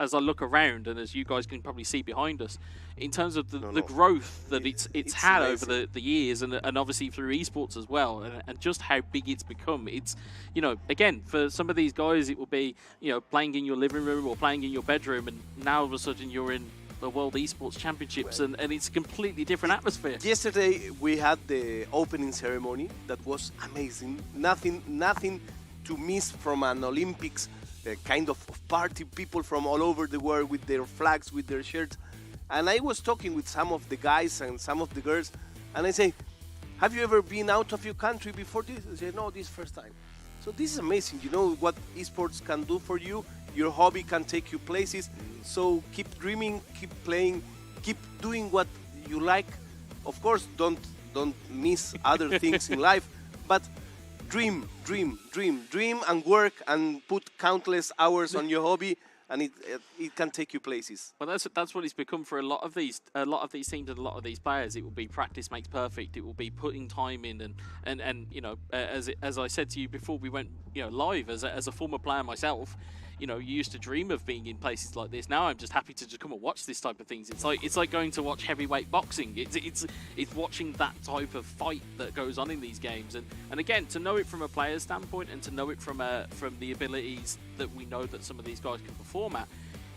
as I look around, and as you guys can probably see behind us, in terms of the growth that it's had amazing. over the years, and obviously through esports as well, and just how big it's become. It's, again, for some of these guys, it will be, playing in your living room or playing in your bedroom, and now all of a sudden you're in the World Esports Championships, and it's a completely different atmosphere. Yesterday we had the opening ceremony that was amazing. Nothing to miss from an Olympics kind of party. People from all over the world with their flags, with their shirts. And I was talking with some of the guys and some of the girls, and I say, have you ever been out of your country before this? They say, no, this first time. So this is amazing. You know what esports can do for you. Your hobby can take you places. So keep dreaming, keep playing, keep doing what you like. Of course, don't miss other things in life, but dream, and work and put countless hours on your hobby, and it can take you places. Well, that's what it's become for a lot of these teams and a lot of these players. It will be practice makes perfect. It will be putting time in, and as I said to you before we went live, as a former player myself, you used to dream of being in places like this. Now I'm just happy to just come and watch this type of things. It's like going to watch heavyweight boxing. It's watching that type of fight that goes on in these games, and again, to know it from a player's standpoint, and to know it from the abilities that we know that some of these guys can perform at,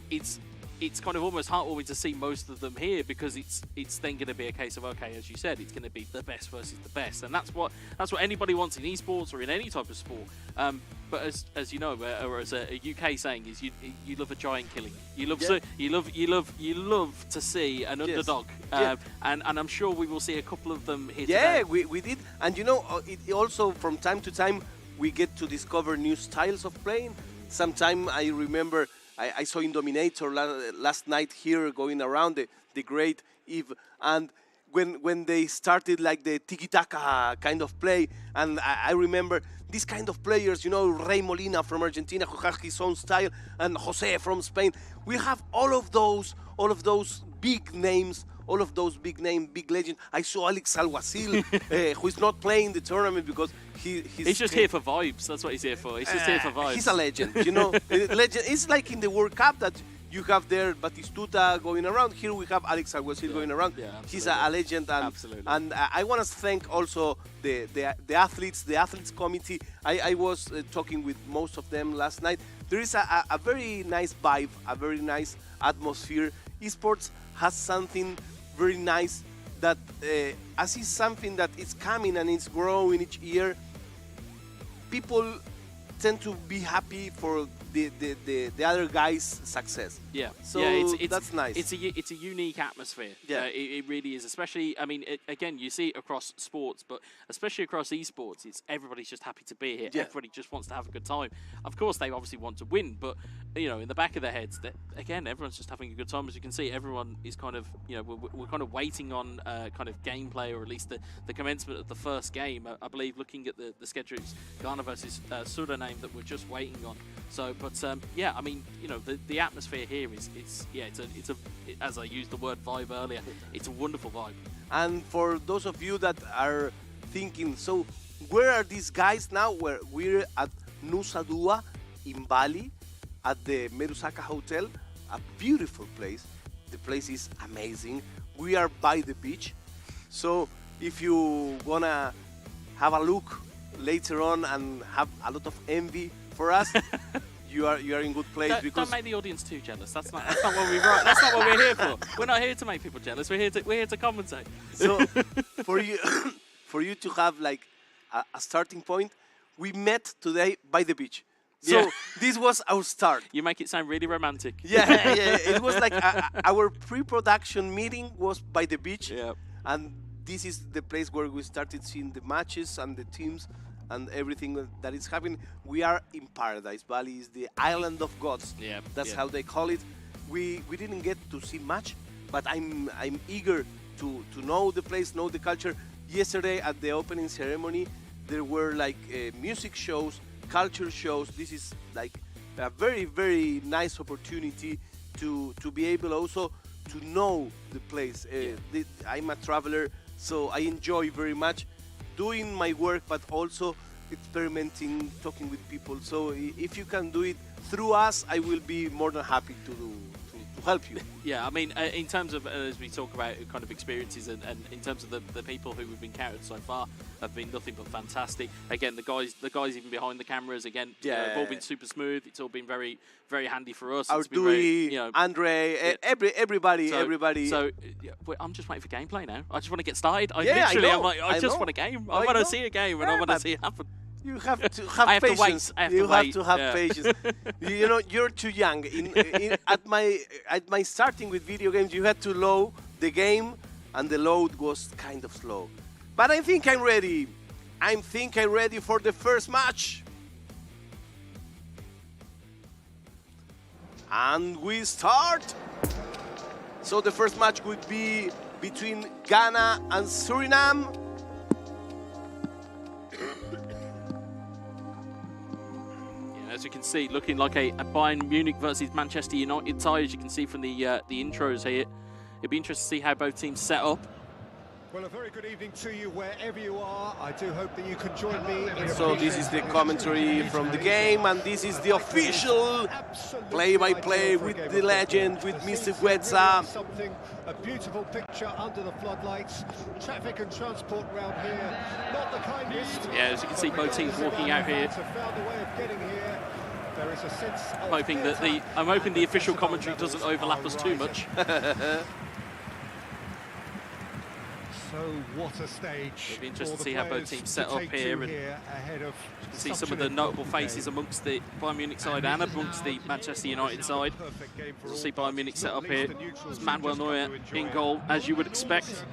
it's kind of almost heartwarming to see most of them here, because it's then going to be a case of, okay, as you said, it's going to be the best versus the best, and that's what anybody wants in esports or in any type of sport. But as you know, or as a UK saying is, you love a giant killing. You love to see an underdog, and I'm sure we will see a couple of them here today. Yeah, we did, and it also from time to time we get to discover new styles of playing. Sometime I remember I saw Indominator last night here going around the great Eve, and when they started like the tiki-taka kind of play, and I remember these kind of players, Rey Molina from Argentina, who has his own style, and Jose from Spain. We have all of those big names, big legends. I saw Alex Alguacil, who is not playing the tournament because he's just here for vibes. That's what he's here for. He's just here for vibes. He's a legend, Legend. It's like in the World Cup that you have there Batistuta going around. Here we have Alex Alguacil going around. Yeah, he's a legend, and I want to thank also the athletes committee. I was talking with most of them last night. There is a very nice vibe, a very nice atmosphere. Esports has something very nice that I see something that is coming and it's growing each year. People tend to be happy for the other guy's success. Yeah, so that's nice. It's a unique atmosphere. Yeah, it really is. Especially, I mean, again, you see it across sports, but especially across esports, it's everybody's just happy to be here. Yeah. Everybody just wants to have a good time. Of course, they obviously want to win, but in the back of their heads, that again, everyone's just having a good time. As you can see, everyone is kind of, we're kind of waiting on kind of gameplay, or at least the commencement of the first game. I believe, looking at the schedules, Ghana versus Suriname, that we're just waiting on. So, but yeah, I mean, the atmosphere here is as I used the word vibe earlier, it's a wonderful vibe. And for those of you that are thinking, so where are these guys now? We're at Nusa Dua in Bali, at the Merusaka Hotel, a beautiful place. The place is amazing. We are by the beach, so if you wanna have a look later on and have a lot of envy for us, you are in good place. Don't make the audience too jealous. That's not what we write. That's not what we're here for. We're not here to make people jealous. We're here to commentate. So for you to have like a starting point, we met today by the beach. So this was our start. You make it sound really romantic. Yeah. It was like our pre-production meeting was by the beach. Yeah. And this is the place where we started seeing the matches and the teams and everything that is happening. We are in paradise. Bali is the island of gods. Yeah. That's how they call it. We didn't get to see much, but I'm eager to know the place, know the culture. Yesterday at the opening ceremony, there were like music shows, culture shows. This is like a very, very nice opportunity to be able also to know the place. I'm a traveler, so I enjoy very much doing my work, but also experimenting, talking with people. So if you can do it through us, I will be more than happy to help you. Yeah, I mean, in terms of, as we talk about kind of experiences and in terms of the people who we've encountered so far have been nothing but fantastic. Again, the guys even behind the cameras, again, have all been super smooth. It's all been very, very handy for us. Our Dewey, Andre, everybody. So I'm just waiting for gameplay now. I just want to get started. I just want a game. I want to see a game, and I want to see it happen. You have to have patience. You have to have patience. You know, you're too young. At my starting with video games, you had to load the game, and the load was kind of slow. But I think I'm ready. I think I'm ready for the first match. And we start. So the first match would be between Ghana and Suriname. As you can see, looking like a Bayern Munich versus Manchester United tie, as you can see from the intros here. It'd be interesting to see how both teams set up. Well, a very good evening to you wherever you are. I do hope that you can join me. So this is the commentary from the game, and this is the official play-by-play with the legend, with Mr. Guedza. A beautiful picture under the floodlights. Traffic and transport round here, not the kindest. Yeah, as you can see, both teams walking out here. There is a sense of I'm hoping the official commentary doesn't overlap us too much. So what a stage. It'll be interesting to see how both teams set up here, and you can see some of the notable faces amongst the Bayern Munich side and amongst the Manchester United side. We'll see Bayern Munich set up here. It's Manuel Neuer in goal, as you would expect.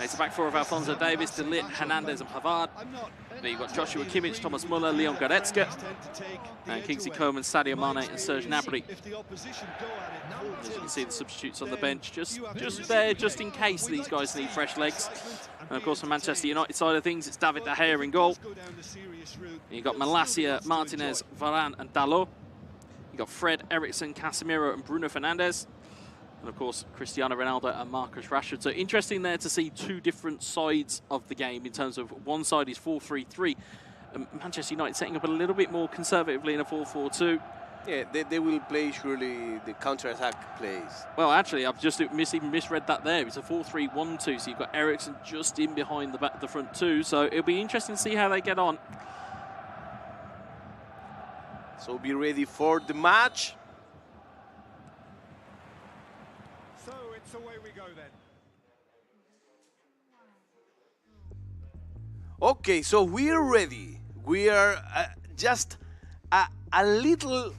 It's the back four of Alphonso Davies, De Ligt, Hernandez and Pavard. Then you've got Joshua Kimmich, Thomas Muller, Leon Goretzka, and Kingsley Coman, Sadio Mane and Serge Gnabry. As you can see, the substitutes on the bench just there, just in case these guys need fresh legs. And of course, from Manchester United side of things, it's David De Gea in goal. You've got Malacia, Martinez, Varane and Dalot. You've got Fred, Eriksen, Casemiro and Bruno Fernandes. And of course, Cristiano Ronaldo and Marcus Rashford. So interesting there to see two different sides of the game in terms of one side is 4-3-3. Manchester United setting up a little bit more conservatively in a 4-4-2. Yeah, they will play surely the counter-attack plays. Well, actually, I've just even misread that there. It's a 4-3-1-2, so you've got Eriksen just in behind the front two. So it'll be interesting to see how they get on. So be ready for the match. So it's away we go then. Okay, so we're ready. We are just a little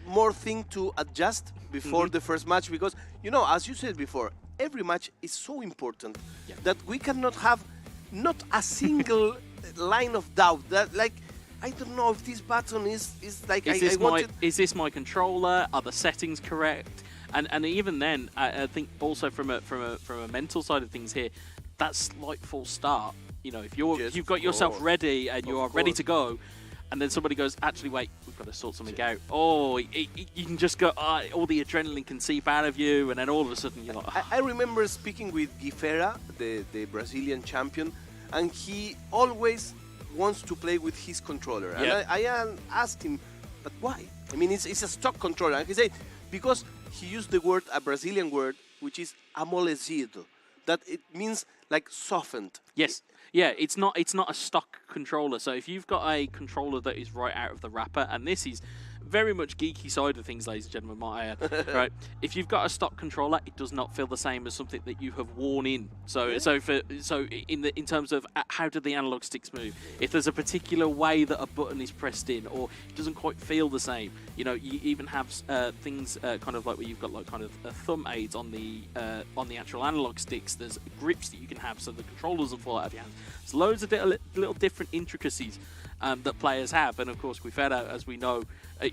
more thing to adjust before the first match, because, you know, as you said before, every match is so important that we cannot have not a single line of doubt that, like, I don't know if this button is like, is this my controller? Are the settings correct? And even then, I think also from a mental side of things here, that slight false start. You know, if you've got yourself ready and you are ready to go, and then somebody goes, actually, wait, we've got to sort something out. Oh, you can just go, all the adrenaline can seep out of you, and then all of a sudden you're like... I remember speaking with Guifera, the Brazilian champion, and he always wants to play with his controller. And I asked him, but why? I mean, it's a stock controller. And he said, because he used a Brazilian word, which is amolecido, that it means like softened. Yes. Yeah, it's not a stock controller. So if you've got a controller that is right out of the wrapper, and this is very much geeky side of things, ladies and gentlemen, might I add, right? If you've got a stock controller, it does not feel the same as something that you have worn in. So in terms of how do the analog sticks move? If there's a particular way that a button is pressed in, or it doesn't quite feel the same, you know, you even have things kind of like where you've got like kind of thumb aids on the actual analog sticks. There's grips that you can have so the controller doesn't fall out of your hands. There's loads of little different intricacies that players have, and of course Guifera, as we know, a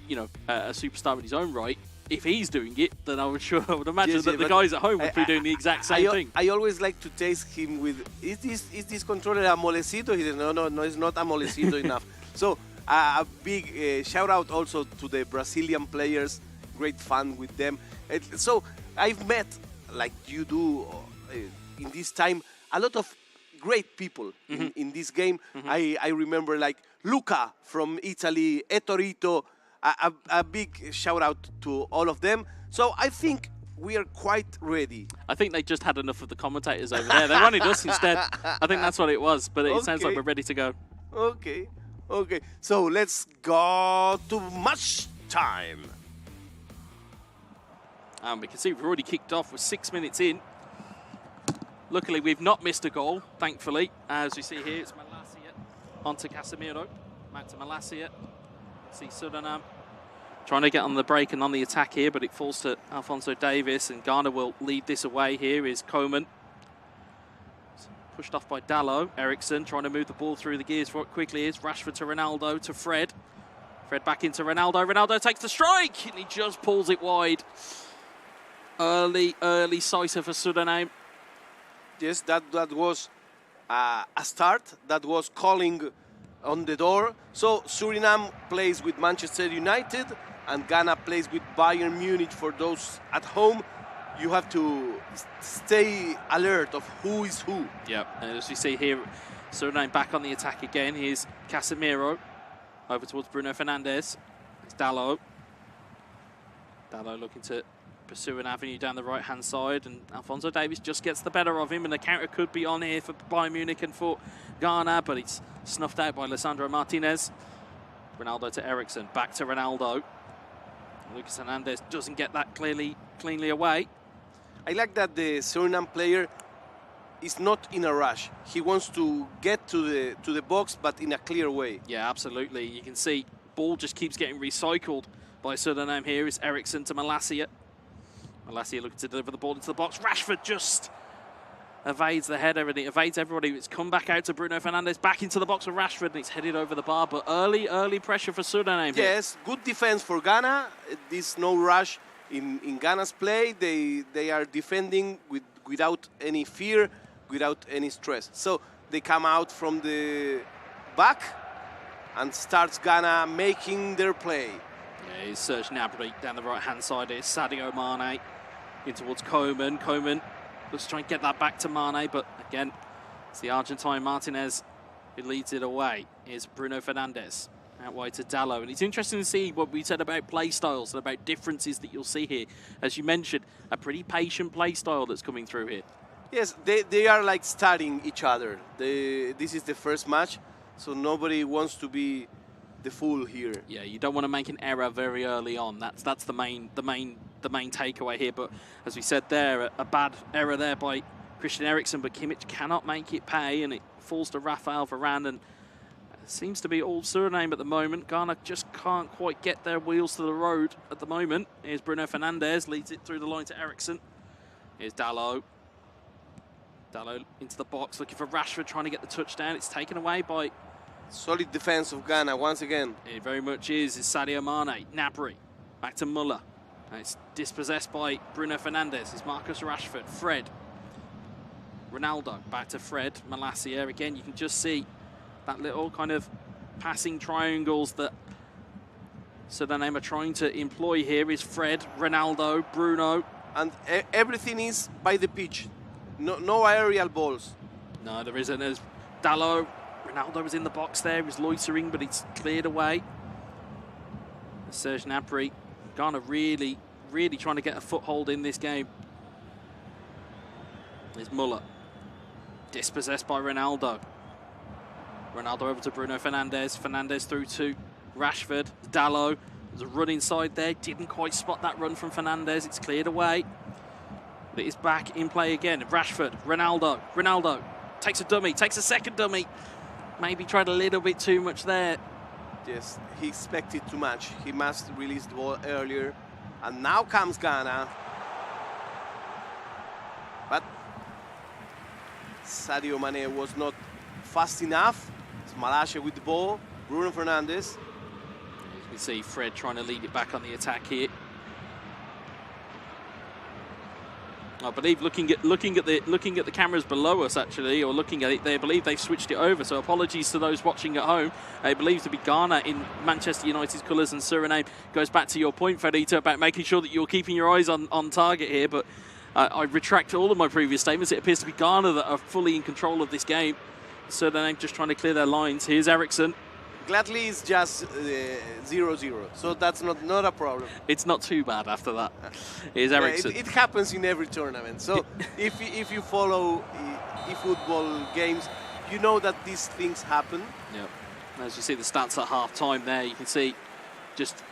superstar in his own right. If he's doing it, then I would imagine that the guys at home would be doing the exact same thing. I always like to taste him with, is this controller amolecido? He says, no, it's not amolecido enough. So a big shout out also to the Brazilian players. Great fun with them. So I've met, like you do in this time, a lot of great people in this game. I remember like Luca from Italy, Etorito, a big shout out to all of them. So I think we are quite ready. I think they just had enough of the commentators over there. They wanted us instead. I think that's what it was, but it sounds like we're ready to go. Okay. So let's go to match time. And we can see we've already kicked off. We're 6 minutes in. Luckily, we've not missed a goal, thankfully. As we see here, it's Malacia onto Casemiro. Back to Malacia. See Suriname trying to get on the break and on the attack here, but it falls to Alphonso Davies, and Ghana will lead this away. Here is Coman. Pushed off by Dalot. Eriksson trying to move the ball through the gears quickly. Is Rashford to Ronaldo to Fred. Fred back into Ronaldo. Ronaldo takes the strike, and he just pulls it wide. Early sighter for Suriname. Yes, that was a start. That was calling on the door. So Suriname plays with Manchester United and Ghana plays with Bayern Munich. For those at home, you have to stay alert of who is who. Yeah, and as we see here, Suriname back on the attack again. Here's Casemiro over towards Bruno Fernandes. It's Dalot. Dalot looking to pursue an avenue down the right-hand side, and Alphonso Davies just gets the better of him, and the counter could be on here for Bayern Munich and for Ghana, but it's snuffed out by Lisandro Martinez. Ronaldo to Eriksson, back to Ronaldo. Lucas Hernandez doesn't get that cleanly away. I like that the Suriname player is not in a rush. He wants to get to the box, but in a clear way. Yeah, absolutely. You can see ball just keeps getting recycled by Suriname here. It's Eriksson to Malacia. Malacia looking to deliver the ball into the box. Rashford just evades the header and it evades everybody. It's come back out to Bruno Fernandes, back into the box with Rashford, and it's headed over the bar. But early pressure for Suriname. Yes, good defense for Ghana. There's no rush in Ghana's play. They are defending without any fear, without any stress. So they come out from the back and starts Ghana making their play. Yeah, it's Serge Gnabry down the right-hand side. It's Sadio Mane in towards Coman. Coman looks to try and get that back to Mane, but again, it's the Argentine Martinez who leads it away. Here's Bruno Fernandes out wide to Dalot. And it's interesting to see what we said about play styles and about differences that you'll see here. As you mentioned, a pretty patient play style that's coming through here. Yes, they are like studying each other. This is the first match, so nobody wants to be the fool here. Yeah, you don't want to make an error very early on. That's the main takeaway here. But as we said there, a bad error there by Christian Eriksen, but Kimmich cannot make it pay, and it falls to Rafael Varane, and it seems to be all Suriname at the moment. Ghana just can't quite get their wheels to the road at the moment. Here's Bruno Fernandes, leads it through the line to Eriksen. Here's Dalot. Dalot into the box, looking for Rashford, trying to get the touchdown. It's taken away by... Solid defense of Ghana once again. It very much is. It's Sadio Mane. Gnabry. Back to Muller. And it's dispossessed by Bruno Fernandes. It's Marcus Rashford. Fred. Ronaldo. Back to Fred. Malacia. Again, you can just see that little kind of passing triangles that Suriname are trying to employ here. Is Fred, Ronaldo, Bruno. And everything is by the pitch. No aerial balls. No, there isn't. There's Dalot. Ronaldo was in the box there. He was loitering, but it's cleared away. Serge Gnabry. Ghana really trying to get a foothold in this game. There's Muller. Dispossessed by Ronaldo. Ronaldo over to Bruno Fernandes. Fernandes through to Rashford. Dalot. There's a run inside there. Didn't quite spot that run from Fernandes. It's cleared away. But it is back in play again. Rashford. Ronaldo. Ronaldo takes a dummy. Takes a second dummy. Maybe tried a little bit too much there. Yes, he expected too much. He must release the ball earlier. And now comes Ghana. But Sadio Mane was not fast enough. It's Malacia with the ball. Bruno Fernandes. As you can see, Fred trying to lead it back on the attack here. I believe looking at the cameras below us, actually, or looking at it, they believe they've switched it over. So apologies to those watching at home. They believe to be Ghana in Manchester United's colours, and Suriname goes back to your point, Fedita, about making sure that you're keeping your eyes on target here. But I retract all of my previous statements. It appears to be Ghana that are fully in control of this game. Suriname just trying to clear their lines. Here's Eriksson. Gladly it's just 0-0, so that's not a problem. It's not too bad after that. Here's Ericsson. It happens in every tournament. So if you follow eFootball games, you know that these things happen. Yep. As you see the stats at half time there, you can see just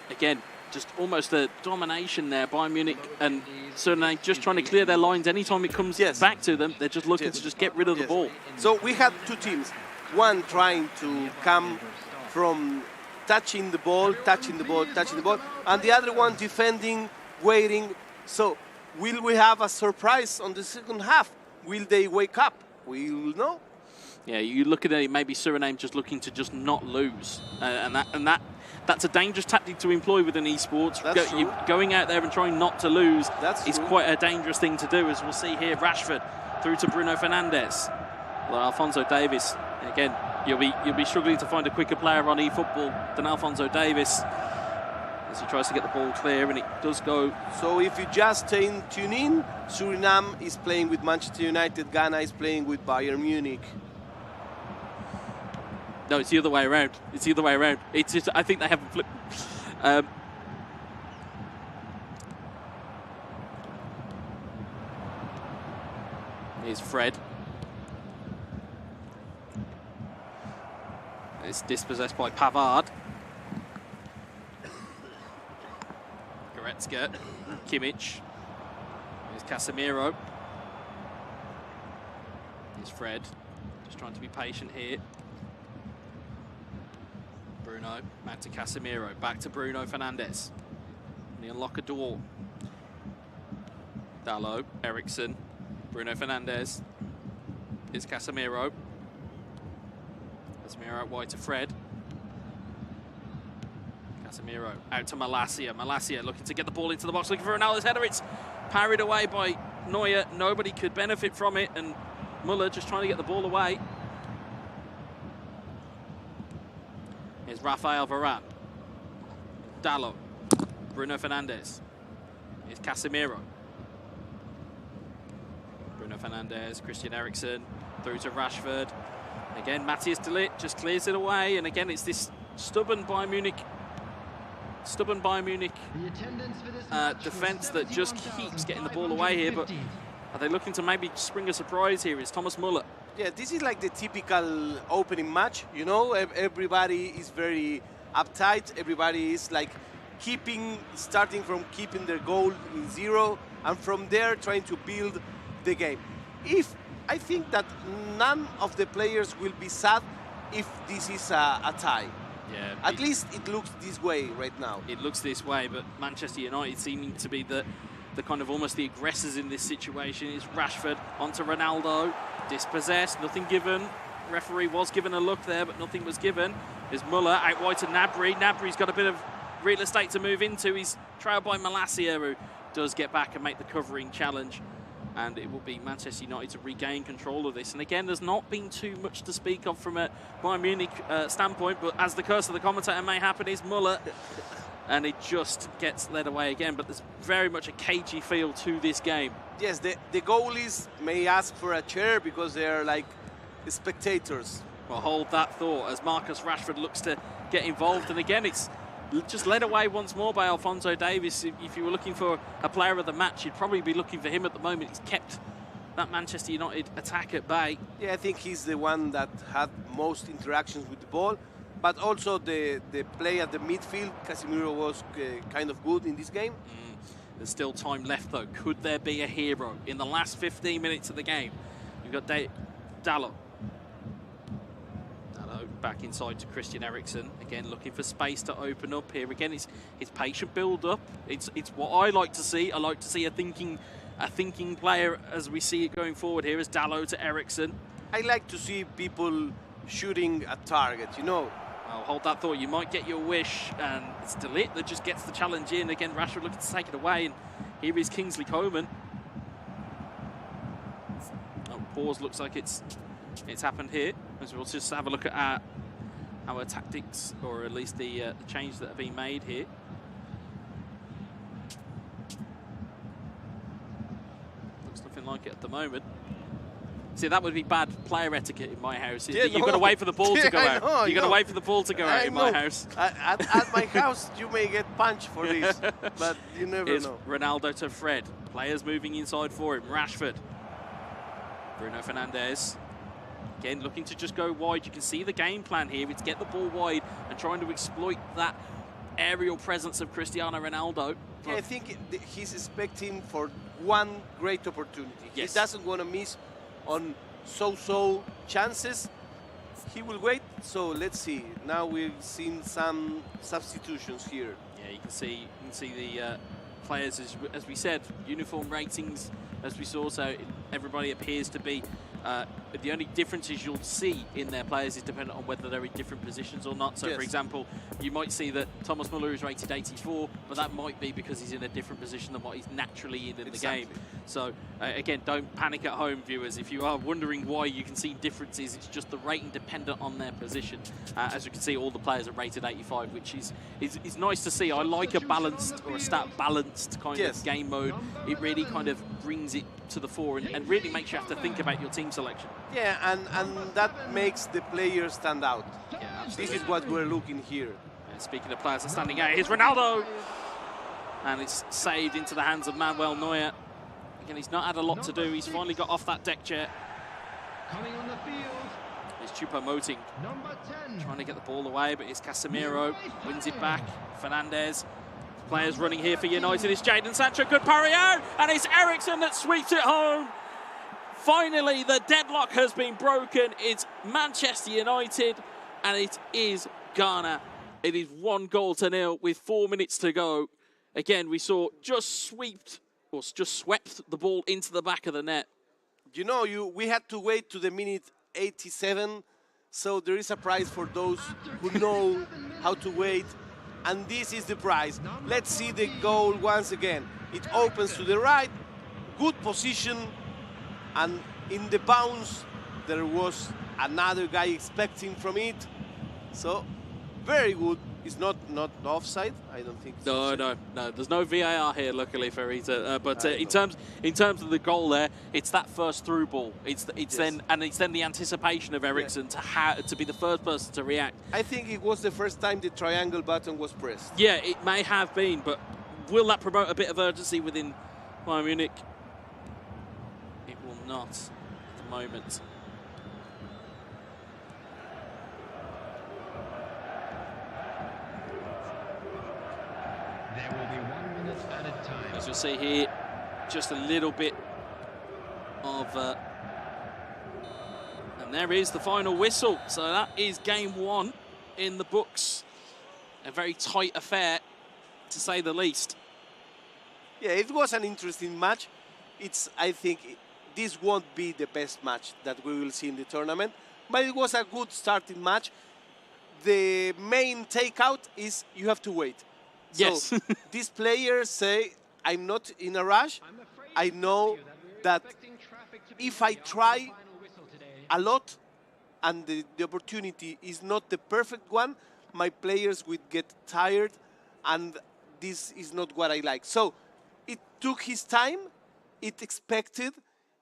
almost a domination there. Bayern Munich and Suriname just trying to clear their lines. Anytime it comes back to them, they're just looking to just get rid of the ball. So we had two teams. One trying to come from touching the ball, and the other one defending, waiting. So will we have a surprise on the second half? Will they wake up? We'll know. Yeah, you look at it, maybe Suriname just looking to just not lose, that's a dangerous tactic to employ within esports. Going out there and trying not to lose is quite a dangerous thing to do, as we'll see here. Rashford through to Bruno Fernandes. Well, Alphonso Davies, again, you'll be struggling to find a quicker player on eFootball than Alphonso Davies as he tries to get the ball clear, and it does go. So if you just tune in, Suriname is playing with Manchester United, Ghana is playing with Bayern Munich. No, it's the other way around. It's the other way around. It's just, I think they haven't flipped. Here's Fred. It's dispossessed by Pavard. Goretzka. Kimmich. Here's Casemiro. Here's Fred. Just trying to be patient here. Bruno, back to Casemiro, back to Bruno Fernandes. And they unlock a door. Dalot, Ericsson, Bruno Fernandes. Here's Casemiro. Casemiro out wide to Fred. Casemiro out to Malacia. Malacia looking to get the ball into the box, looking for Ronaldo's header. It's parried away by Neuer. Nobody could benefit from it, and Muller just trying to get the ball away. Here's Rafael Varane. Dalot. Bruno Fernandes. Here's Casemiro. Bruno Fernandes, Christian Eriksen, through to Rashford. Again, Matthias de Ligt just clears it away, and again, it's this stubborn Bayern Munich defence that just keeps getting the ball away here. But are they looking to maybe spring a surprise here? Is Thomas Muller? Yeah, this is like the typical opening match. You know, everybody is very uptight. Everybody is like starting from keeping their goal in 0, and from there trying to build the game. I think that none of the players will be sad if this is a tie. Yeah. At least it looks this way right now. It looks this way, but Manchester United seeming to be the kind of almost the aggressors in this situation. Is Rashford onto Ronaldo, dispossessed, nothing given. Referee was given a look there, but nothing was given. There's Muller out wide to Gnabry. Gnabry's got a bit of real estate to move into. He's trailed by Malacia, who does get back and make the covering challenge. And it will be Manchester United to regain control of this. And again, there's not been too much to speak of from a Bayern Munich standpoint, but as the curse of the commentator may happen, is Muller. And it just gets led away again, but there's very much a cagey feel to this game. Yes, the goalies may ask for a chair because they're like spectators. Well, hold that thought as Marcus Rashford looks to get involved. And again, it's just led away once more by Alphonso Davies. If you were looking for a player of the match, you'd probably be looking for him at the moment. He's kept that Manchester United attack at bay. Yeah, I think he's the one that had most interactions with the ball. But also the play at the midfield, Casemiro was kind of good in this game. There's still time left, though. Could there be a hero in the last 15 minutes of the game? You've got Dalot. Back inside to Christian Eriksen. Again, looking for space to open up here. Again, it's patient build-up. It's what I like to see. I like to see a thinking player as we see it going forward here as Dalot to Eriksen. I like to see people shooting at target, you know. I'll hold that thought. You might get your wish, and it's de Ligt that just gets the challenge in. Again, Rashford looking to take it away, and here is Kingsley Coman. Oh, pause. Looks like it's happened here. As we'll just have a look at our tactics, or at least the changes that have been made here. Looks nothing like it at the moment. See, that would be bad player etiquette in my house. Yeah, You've got to wait for the ball to go out. You've got to wait for the ball to go out in my house. At my house, you may get punched for this, but you never Here's know. Ronaldo to Fred. Players moving inside for him. Rashford. Bruno Fernandes. Again, looking to just go wide. You can see the game plan here. It's get the ball wide and trying to exploit that aerial presence of Cristiano Ronaldo. Yeah, I think he's expecting for one great opportunity. Yes. He doesn't want to miss on so-so chances. He will wait. So let's see. Now we've seen some substitutions here. Yeah, you can see the players, as we said, uniform ratings, as we saw. So everybody appears to be. The only differences you'll see in their players is dependent on whether they're in different positions or not. So, yes. for example, you might see that Thomas Muller is rated 84, but that might be because he's in a different position than what he's naturally in the game. So, again, don't panic at home, viewers. If you are wondering why you can see differences, it's just the rating dependent on their position. As you can see, all the players are rated 85, which is nice to see. I like a balanced or a stat-balanced kind of game mode. It really kind of brings it to the fore and really makes you have to think about your team selection. Yeah, and that makes the players stand out. Yeah, absolutely. This is what we're looking here. And speaking of players that are standing out, here's Ronaldo! And it's saved into the hands of Manuel Neuer. Again, he's not had a lot to do. He's finally got off that deck chair. Coming on the field, It's Choupo-Moting number 10. trying to get the ball away, but it's Casemiro. Wins it back. Fernandes. Players running here for United. It's Jadon Sancho. Good parry out. And it's Eriksen that sweeps it home. Finally, the deadlock has been broken. It's Manchester United, and it is Ghana. It is 1-0 with 4 minutes to go. Again, we saw just swept the ball into the back of the net. You know, we had to wait to the minute 87, so there is a prize for those who know how to wait, and this is the prize. Let's see the goal once again. It opens to the right, good position, and in the bounce, there was another guy expecting from it. So, very good. It's not offside. I don't think. It's offside. No. There's no VAR here, luckily for Rita. But in terms of the goal there, it's that first through ball. It's then the anticipation of Eriksen to be the first person to react. I think it was the first time the triangle button was pressed. Yeah, it may have been, but will that promote a bit of urgency within Bayern Munich? It will not at the moment. There will be 1 minute added time. As you'll see here, just a little bit of... and there is the final whistle. So that is game one in the books. A very tight affair, to say the least. Yeah, it was an interesting match. I think this won't be the best match that we will see in the tournament, but it was a good starting match. The main takeout is you have to wait. Yes. So these players say, I'm not in a rush. I know that if I try a lot and the opportunity is not the perfect one, my players would get tired, and this is not what I like. So it took his time, it expected,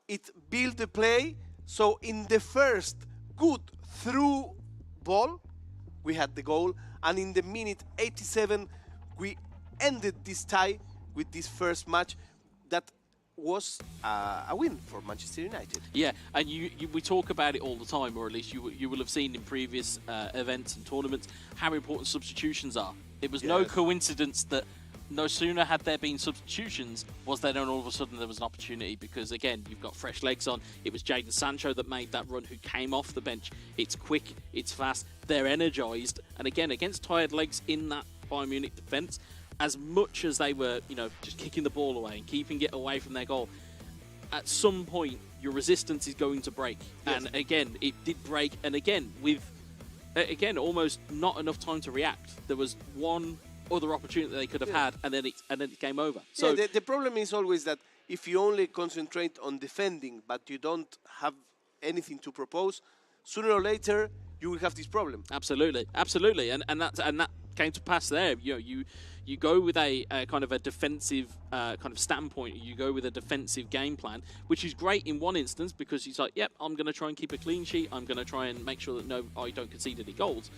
it built the play. So in the first good through ball, we had the goal, and in the minute 87, we ended this tie with this first match that was a win for Manchester United. Yeah, and we talk about it all the time, or at least you will have seen in previous events and tournaments how important substitutions are. It was no coincidence that no sooner had there been substitutions was there then all of a sudden there was an opportunity, because again, you've got fresh legs on. It was Jadon Sancho that made that run, who came off the bench. It's quick, it's fast, they're energised, and again, against tired legs in that Bayern Munich defence, as much as they were, just kicking the ball away and keeping it away from their goal, at some point your resistance is going to break. Yes. And again, it did break, and again, with almost not enough time to react. There was one other opportunity they could have had, and then it came over. So yeah, the problem is always that if you only concentrate on defending, but you don't have anything to propose, sooner or later you will have this problem. Absolutely, and that came to pass there. You you go with a kind of a defensive kind of standpoint. You go with a defensive game plan, which is great in one instance because he's like, yep, I'm going to try and keep a clean sheet. I'm going to try and make sure that I don't concede any goals.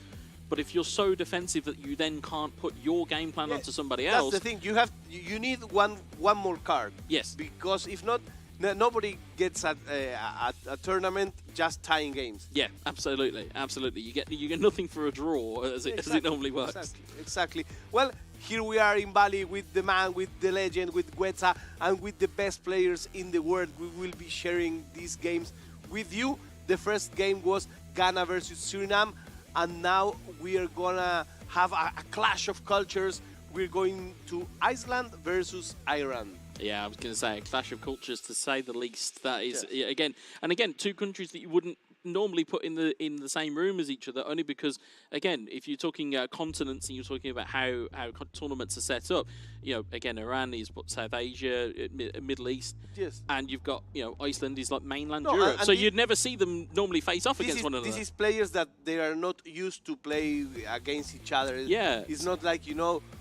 But if you're so defensive that you then can't put your game plan onto somebody else, that's the thing. You need one more card. Yes. Because if not, nobody gets a tournament just tying games. Yeah, absolutely. You get nothing for a draw as it normally works. Exactly. Well, here we are in Bali with the man, with the legend, with Guetza, and with the best players in the world. We will be sharing these games with you. The first game was Ghana versus Suriname. And now we are gonna have a clash of cultures. We're going to Iceland versus Iran. Yeah, I was going to say a clash of cultures, to say the least. That is again, two countries that you wouldn't normally put in the same room as each other, only because, again, if you're talking continents and you're talking about how tournaments are set up, again, Iran is South Asia, Middle East, and you've got Iceland is like mainland Europe, so you'd never see them normally face off against one another. This is players that they are not used to play against each other. Yeah, it's not like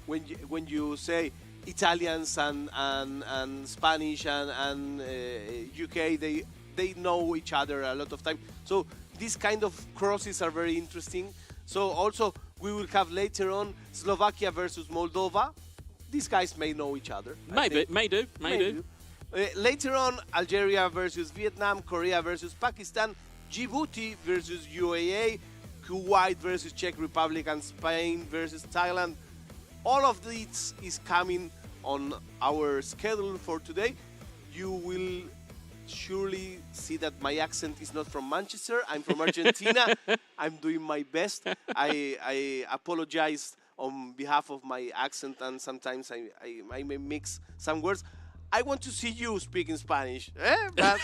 when you say Italians and Spanish and UK, they know each other a lot of time. So these kind of crosses are very interesting. So also we will have later on Slovakia versus Moldova. These guys may know each other. May do. Later on, Algeria versus Vietnam, Korea versus Pakistan, Djibouti versus UAE, Kuwait versus Czech Republic, and Spain versus Thailand. All of this is coming on our schedule for today. You will surely see that my accent is not from Manchester. I'm from Argentina. I'm doing my best. I apologize on behalf of my accent, and sometimes I may mix some words. I want to see you speaking Spanish. But,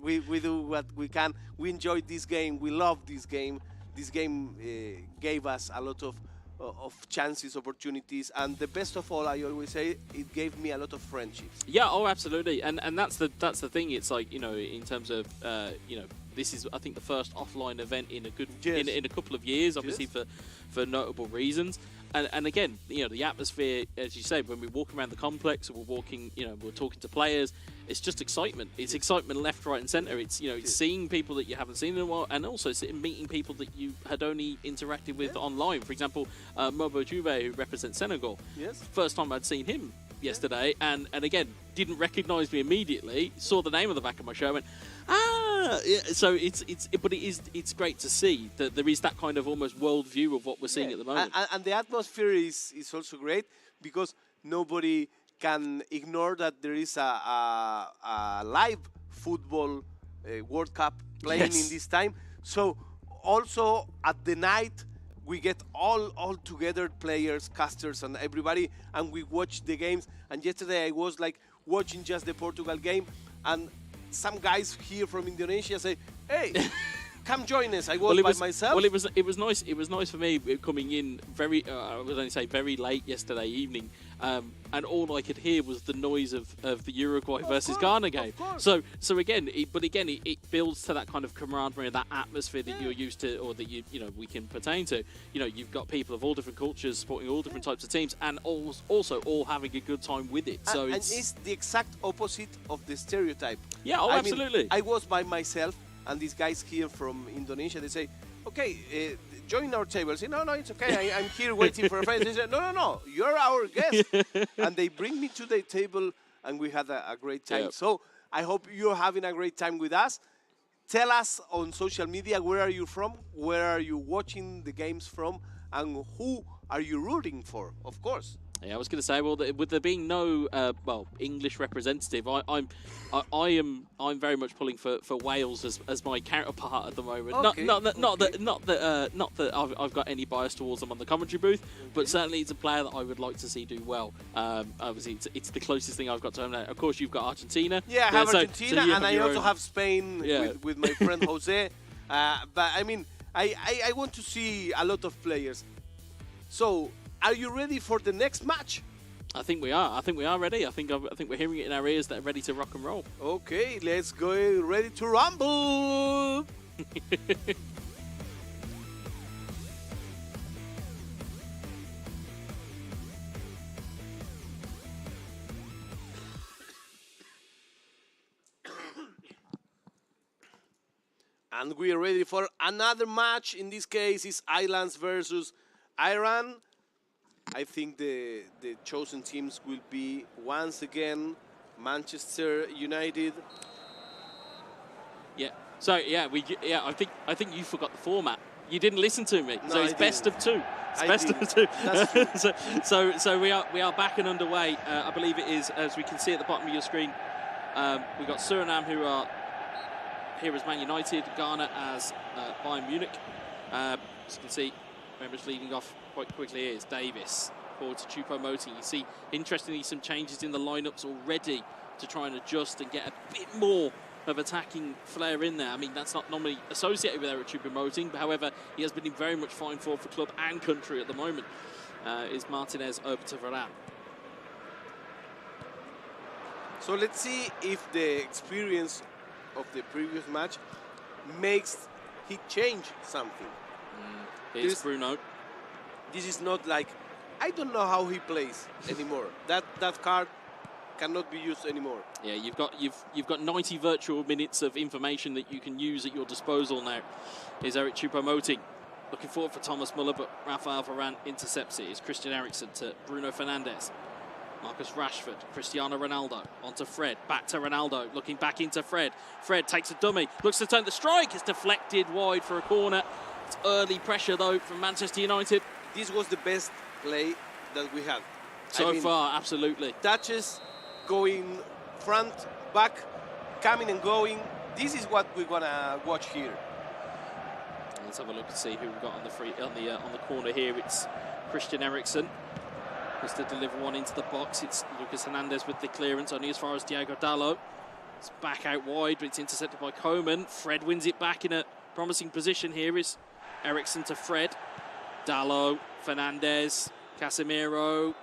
we do what we can. We enjoyed this game. We love this game. This game gave us a lot of chances, opportunities, and the best of all, I always say, it gave me a lot of friendships. Yeah, absolutely, and that's the thing. It's like in terms of this is, I think, the first offline event in a couple of years, obviously for notable reasons. And again, the atmosphere, as you say, when we walk around the complex, or we're walking, we're talking to players, it's just excitement. It's excitement left, right, and centre. It's it's seeing people that you haven't seen in a while, and also meeting people that you had only interacted with online. For example, Mobo Juve, who represents Senegal. Yes. First time I'd seen him yesterday, and again didn't recognise me immediately. Saw the name on the back of my shirt, went, yeah. So it's great to see that there is that kind of almost world view of what we're seeing at the moment. And the atmosphere is also great because nobody can ignore that there is a live football World Cup playing in this time. So also at the night we get all together, players, casters, and everybody, and we watch the games. And yesterday I was like watching just the Portugal game, and some guys here from Indonesia say, "Hey, come join us." I was by myself. Well, it was nice. It was nice for me coming in very. I would only say very late yesterday evening, and all I could hear was the noise of the Uruguay versus Ghana game. So again, it builds to that kind of camaraderie, that atmosphere that you're used to, or that we can pertain to. You've got people of all different cultures supporting all different types of teams, and also all having a good time with it. So it's the exact opposite of the stereotype. Yeah, absolutely. I was by myself, and these guys here from Indonesia, they say, "Okay, join our table." I say, "No, it's okay. I'm here waiting for a friend." They say, No, you're our guest." And they bring me to the table, and we had a great time. Yep. So I hope you're having a great time with us. Tell us on social media, where are you from? Where are you watching the games from? And who are you rooting for, of course? Yeah, I was going to say, well, with there being no English representative, I'm very much pulling for Wales as my counterpart at the moment. Okay. Not that I've got any bias towards them on the commentary booth, but certainly it's a player that I would like to see do well. Obviously, it's the closest thing I've got to home now. Of course, you've got Argentina. Yeah, I have Argentina, and I also have Spain with my friend Jose. But I mean, I want to see a lot of players. So, are you ready for the next match? I think we are. I think we are ready. I think we're hearing it in our ears that are ready to rock and roll. Okay, let's go. Ready to rumble. And we are ready for another match. In this case, it's Islands versus Iran. I think the chosen teams will be once again Manchester United. Yeah. So yeah, I think you forgot the format. You didn't listen to me. No, so it's best of two. It's best of two. That's true. so we are back and underway. I believe it is, as we can see at the bottom of your screen. We've got Suriname, who are here as Man United, Ghana as Bayern Munich. As you can see, members leading off quite quickly here is Davis. Forward to Choupo-Moting. You see, interestingly, some changes in the lineups already to try and adjust and get a bit more of attacking flair in there. I mean, that's not normally associated with Eric Choupo-Moting, but however, he has been in very much fine form for club and country at the moment. Is Martinez over to Varane. So let's see if the experience of the previous match makes he change something. Here's Bruno. This is not like, I don't know how he plays anymore. That card cannot be used anymore. Yeah, you've got 90 virtual minutes of information that you can use at your disposal now. Here's Eric Choupo-Moting. Looking forward for Thomas Muller, but Rafael Varane intercepts it. It's Christian Eriksen to Bruno Fernandes. Marcus Rashford, Cristiano Ronaldo, onto Fred, back to Ronaldo, looking back into Fred. Fred takes a dummy, looks to turn the strike, it's deflected wide for a corner. It's early pressure though from Manchester United. This was the best play that we had. So far, absolutely. Touches, going front, back, coming and going. This is what we're gonna watch here. Let's have a look and see who we've got on the corner here. It's Christian Eriksen. Has to deliver one into the box. It's Lucas Hernandez with the clearance, only as far as Diogo Dalot. It's back out wide, but it's intercepted by Coman. Fred wins it back in a promising position. Here is Eriksen to Fred. Dalot, Fernandes, Casemiro.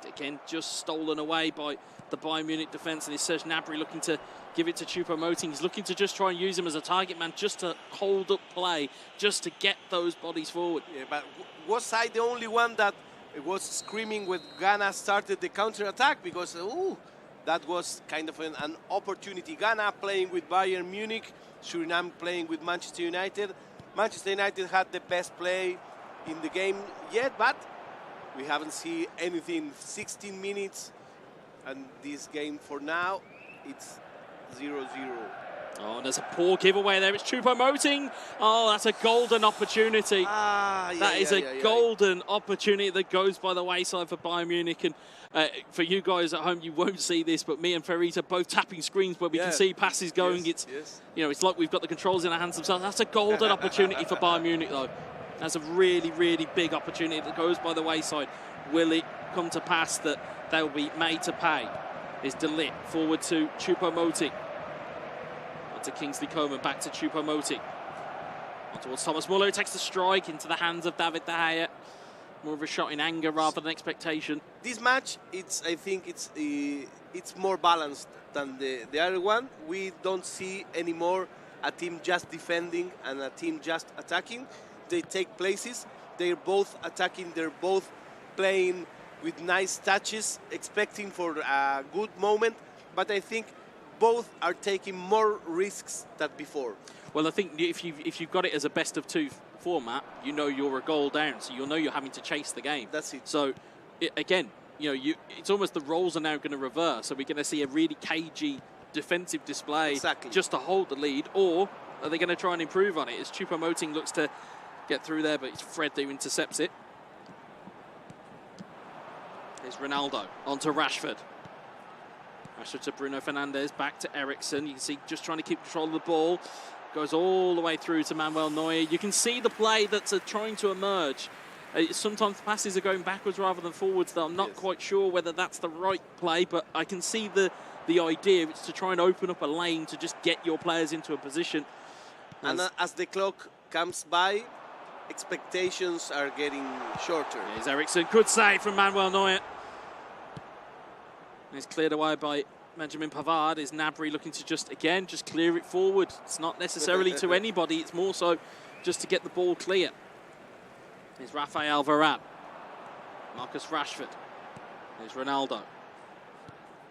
Again, just stolen away by the Bayern Munich defence, and it's Serge Gnabry looking to give it to Choupo-Moting. He's looking to just try and use him as a target man, just to hold up play, just to get those bodies forward. Yeah, but was I the only one that was screaming when Ghana started the counter-attack? Because that was kind of an opportunity. Ghana playing with Bayern Munich, Suriname playing with Manchester United. Manchester United had the best play in the game yet, but we haven't seen anything. 16 minutes, and this game for now, it's 0-0. Oh, and there's a poor giveaway there. It's Choupo-Moting. Oh, that's a golden opportunity. That is a golden opportunity that goes by the wayside for Bayern Munich. And for you guys at home, you won't see this, but me and Farid are both tapping screens where we can see passes going. Yes, it's like we've got the controls in our hands themselves. That's a golden opportunity for Bayern Munich, though. That's a really, really big opportunity that goes by the wayside. Will it come to pass that they'll be made to pay? Is De Ligt forward to Choupo-Moting. To Kingsley Coman, back to Choupo-Moting. On towards Thomas Muller, who takes the strike into the hands of David De Gea. More of a shot in anger rather than expectation. This match, I think it's more balanced than the other one. We don't see anymore a team just defending and a team just attacking. They take places. They're both attacking. They're both playing with nice touches, expecting for a good moment. But I think both are taking more risks than before. Well, I think if you've got it as a best of two format, you know you're a goal down, so you'll know you're having to chase the game. That's it. So, again, it's almost the roles are now going to reverse. So we're going to see a really cagey defensive display just to hold the lead, or are they going to try and improve on it? As Choupo-Moting looks to get through there, but it's Fred who intercepts it. Here's Ronaldo onto Rashford. Rashford to Bruno Fernandes, back to Eriksen. You can see just trying to keep control of the ball. Goes all the way through to Manuel Neuer. You can see the play that's trying to emerge. Sometimes passes are going backwards rather than forwards, though. I'm not quite sure whether that's the right play, but I can see the idea. It's to try and open up a lane to just get your players into a position. And as the clock comes by, expectations are getting shorter. Here's Eriksen. Good save from Manuel Neuer. It's cleared away by Benjamin Pavard. Is Gnabry looking to just clear it forward. It's not necessarily to anybody. It's more so just to get the ball clear. Here's Rafael Varane. Marcus Rashford. Here's Ronaldo.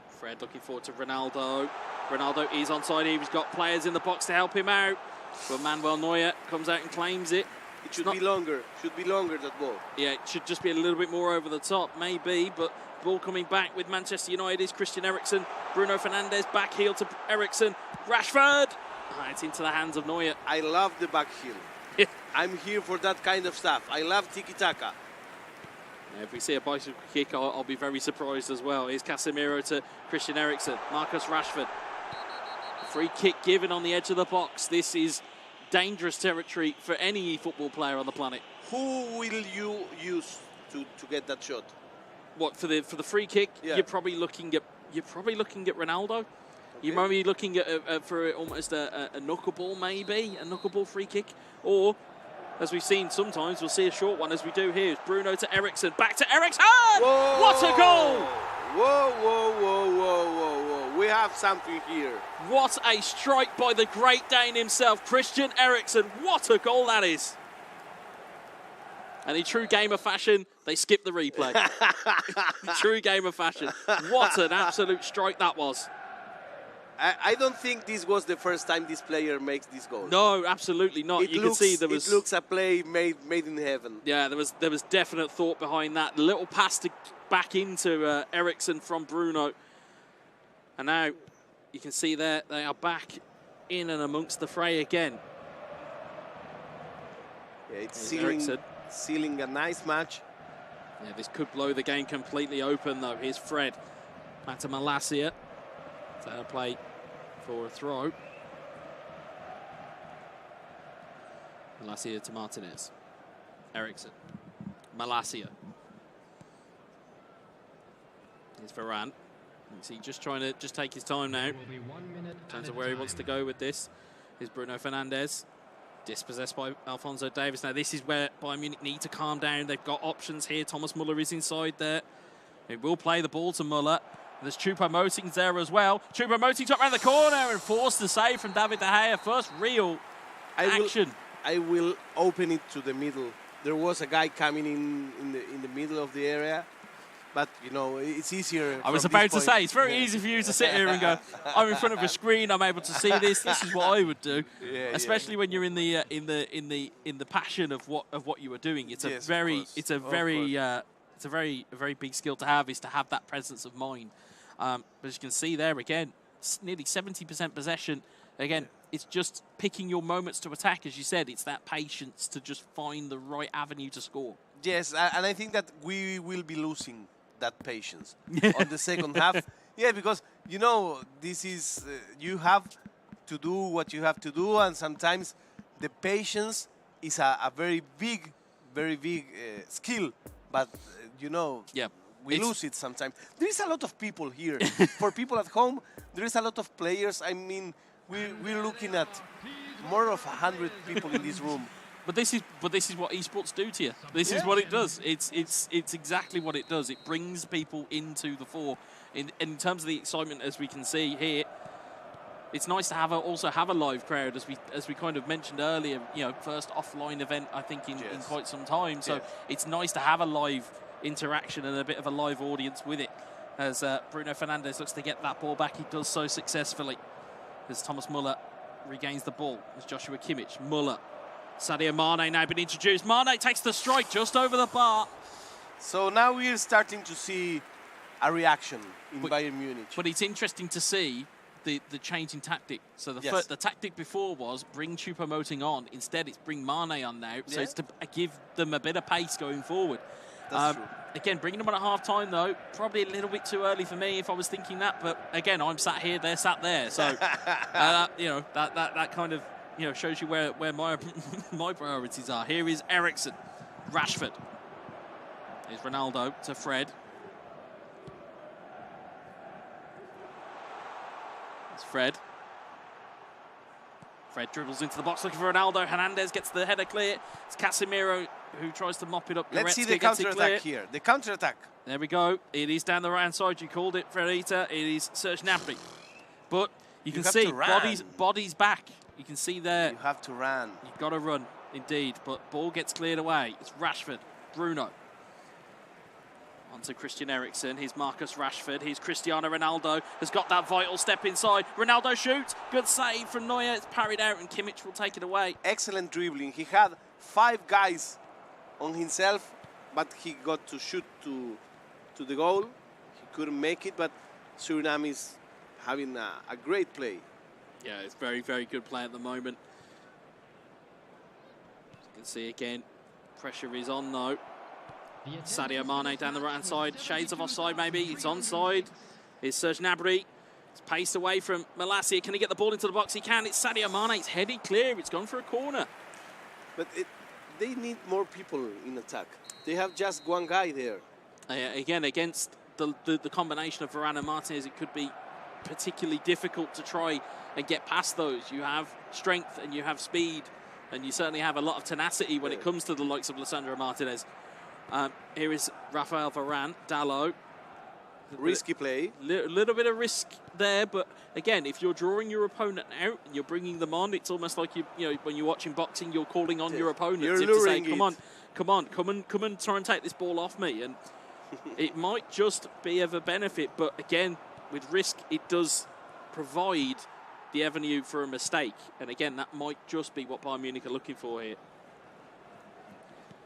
Fred looking forward to Ronaldo. Ronaldo is onside here. He's got players in the box to help him out. But Manuel Neuer comes out and claims it. It should be longer. Should be longer, that ball. Yeah, it should just be a little bit more over the top, maybe. But ball coming back with Manchester United is Christian Eriksen. Bruno Fernandes back heel to Eriksen. Rashford. It's into the hands of Neuer. I love the back heel. I'm here for that kind of stuff. I love tiki-taka. If we see a bicycle kick, I'll be very surprised as well. Here's Casemiro to Christian Eriksen. Marcus Rashford. Free kick given on the edge of the box. This is dangerous territory for any eFootball player on the planet. Who will you use to get that shot? What, for the free kick? Yeah. You're probably looking at Ronaldo. Okay. You might be looking at for almost a knuckleball, maybe a knuckleball free kick, or as we've seen sometimes, we'll see a short one as we do here. It's Bruno to Eriksen, back to Eriksen. Whoa! What a goal! Whoa, whoa, whoa, whoa, whoa, whoa. We have something here. What a strike by the Great Dane himself, Christian Eriksen. What a goal that is. And in true gamer fashion, they skipped the replay. True gamer fashion. What an absolute strike that was. I don't think this was the first time this player makes this goal. No, absolutely not. You can see there was. It looks a play made in heaven. Yeah, there was definite thought behind that. The little pass back into Eriksen from Bruno, and now you can see there they are back in and amongst the fray again. Yeah, it's sealing a nice match. Yeah, this could blow the game completely open though. Here's Fred, back to Malacia. So play for a throw. Malacia to Martinez. Eriksen. Malacia. Here's Varane. You can see just trying to take his time now. In terms of where he wants to go with this. Here's Bruno Fernandes. Dispossessed by Alphonso Davies. Now this is where Bayern Munich need to calm down. They've got options here. Thomas Muller is inside there. He will play the ball to Muller. There's Choupo-Moting there as well. Choupo-Moting top around the corner and forced the save from David De Gea. First real action. I will open it to the middle. There was a guy coming in the middle of the area, but you know it's easier. I was about to say it's very easy for you to sit here and go, I'm in front of a screen. I'm able to see this. This is what I would do, especially when you're in the passion of what you are doing. It's a very big skill to have, is to have that presence of mind. But as you can see there again, nearly 70% possession. Again, it's just picking your moments to attack. As you said, it's that patience to just find the right avenue to score. Yes, and I think that we will be losing that patience on the second half. Yeah, because, you know, this is, you have to do what you have to do, and sometimes the patience is a very big skill, but, you know, we lose it sometimes. There is a lot of people here. For people at home, there is a lot of players. I mean, we're looking at more of 100 people in this room. But this is what esports do to you. This is what it does. It's exactly what it does. It brings people into the fore. In terms of the excitement, as we can see here, it's nice to also have a live crowd, as we kind of mentioned earlier. You know, first offline event I think in quite some time. So it's nice to have a live interaction and a bit of a live audience with it. As Bruno Fernandes looks to get that ball back, he does so successfully. As Thomas Muller regains the ball. As Joshua Kimmich, Muller. Sadio Mane now been introduced. Mane takes the strike just over the bar. So now we're starting to see a reaction in Bayern Munich. But it's interesting to see the change in tactic. So the tactic before was bring Choupo-Moting on. Instead, it's bring Mane on now. So it's to give them a bit of pace going forward. That's true. Again, bringing them on at half-time, though, probably a little bit too early for me if I was thinking that. But again, I'm sat here, they're sat there. So, you know, that kind of, you know, shows you where my my priorities are. Here is Eriksen, Rashford. Here's Ronaldo to Fred. It's Fred. Fred dribbles into the box looking for Ronaldo. Hernandez gets the header clear. It's Casemiro who tries to mop it up. Let's see the counter-attack here. The counter-attack. There we go. It is down the right-hand side. You called it, Fredita. It is Serge Gnabry. But you can see bodies back. You can see there. You have to run. You've got to run, indeed. But ball gets cleared away. It's Rashford. Bruno. On to Christian Eriksen. Here's Marcus Rashford. Here's Cristiano Ronaldo. Has got that vital step inside. Ronaldo shoots. Good save from Neuer. It's parried out and Kimmich will take it away. Excellent dribbling. He had 5 guys on himself, but he got to shoot to the goal. He couldn't make it, but Suriname is having a great play. Yeah, it's very, very good play at the moment. As you can see again, pressure is on though. Sadio Mane down the right-hand side. Shades of offside maybe. It's onside. Here's Serge Gnabry. It's paced away from Malacia. Can he get the ball into the box? He can. It's Sadio Mane. It's headed clear. It's gone for a corner. But they need more people in attack. They have just one guy there. Again, against the combination of Varane and Martinez, it could be particularly difficult to try and get past those. You have strength and you have speed, and you certainly have a lot of tenacity when it comes to the likes of Lisandro Martinez. Here is Rafael Varane, Dalot. Risky play. Little bit of risk there, but again, if you're drawing your opponent out and you're bringing them on, it's almost like you know when you're watching boxing, you're calling on your opponent to say, come on, try and take this ball off me, and it might just be of a benefit, but again, with risk, it does provide the avenue for a mistake, and again, that might just be what Bayern Munich are looking for here.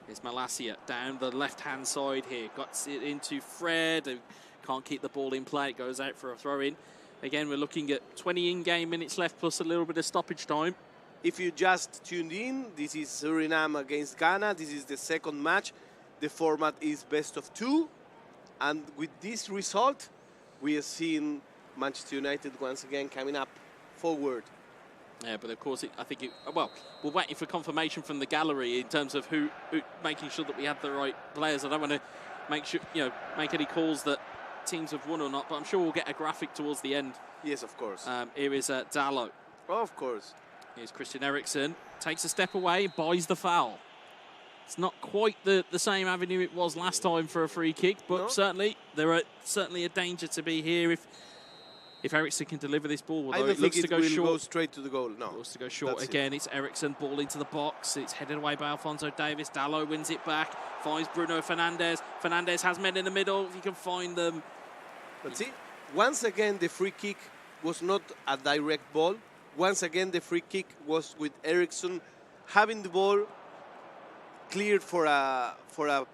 Here's Malacia down the left-hand side here. Got it into Fred. Who can't keep the ball in play. It goes out for a throw-in. Again, we're looking at 20 in-game minutes left plus a little bit of stoppage time. If you just tuned in, this is Suriname against Ghana. This is the second match. The format is best of 2. And with this result, we are seeing Manchester United once again coming up forward. Yeah, but of course, well, we're waiting for confirmation from the gallery in terms of who making sure that we have the right players. I don't want to make any calls that teams have won or not, but I'm sure we'll get a graphic towards the end. Yes, of course. Here is Dalot. Oh, of course. Here's Christian Eriksen. Takes a step away, buys the foul. It's not quite the same avenue it was last time for a free kick, but certainly there are certainly a danger to be here if Eriksen can deliver this ball. I don't think it will go straight to the goal. No. It wants to go short again. It's Eriksen, ball into the box. It's headed away by Alphonso Davies. Dalot wins it back, finds Bruno Fernandes. Fernandes has men in the middle. If you can find them. But see, once again, the free kick was not a direct ball. Once again, the free kick was with Eriksen having the ball cleared for a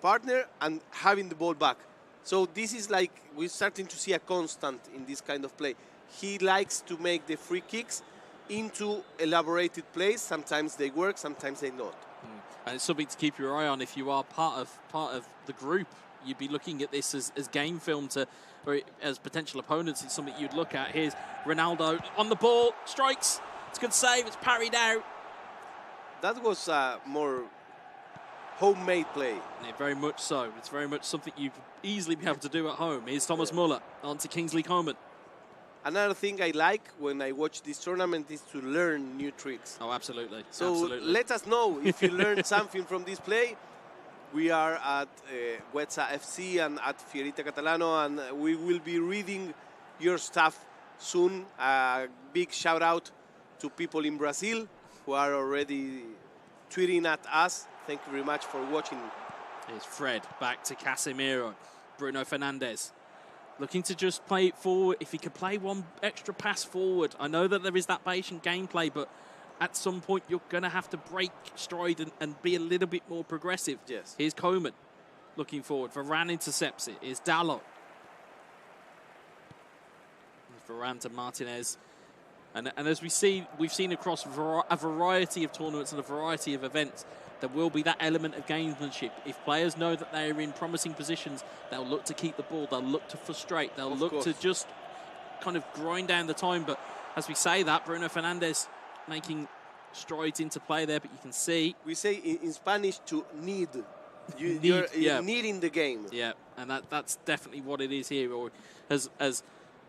partner and having the ball back. So this is like we're starting to see a constant in this kind of play. He likes to make the free kicks into elaborated plays. Sometimes they work, sometimes they don't. And it's something to keep your eye on if you are part of the group. You'd be looking at this as game film or as potential opponents. It's something you'd look at. Here's Ronaldo on the ball, strikes. It's a good save. It's parried out. That was more homemade play. Yeah, very much so. It's very much something you'd easily be able to do at home. Here's Thomas Muller on to Kingsley Coman. Another thing I like when I watch this tournament is to learn new tricks. Oh, absolutely. So absolutely. Let us know if you learned something from this play. We are at Huetza FC and at Fierita Catalano, and we will be reading your stuff soon. Big shout out to people in Brazil who are already tweeting at us. Thank you very much for watching. Here's Fred back to Casemiro. Bruno Fernandes looking to just play it forward. If he could play one extra pass forward. I know that there is that patient gameplay, but at some point you're going to have to break stride and be a little bit more progressive. Yes. Here's Coman looking forward. Varane intercepts it. Here's Dalot. Varane to Martinez. And as we've seen across a variety of tournaments and a variety of events, there will be that element of gamesmanship. If players know that they are in promising positions, they'll look to keep the ball. They'll look to frustrate. They'll look to just kind of grind down the time. But as we say that, Bruno Fernandes making strides into play there, but you can see. We say in Spanish to need. You're needing the game. Yeah, and that's definitely what it is here. Or as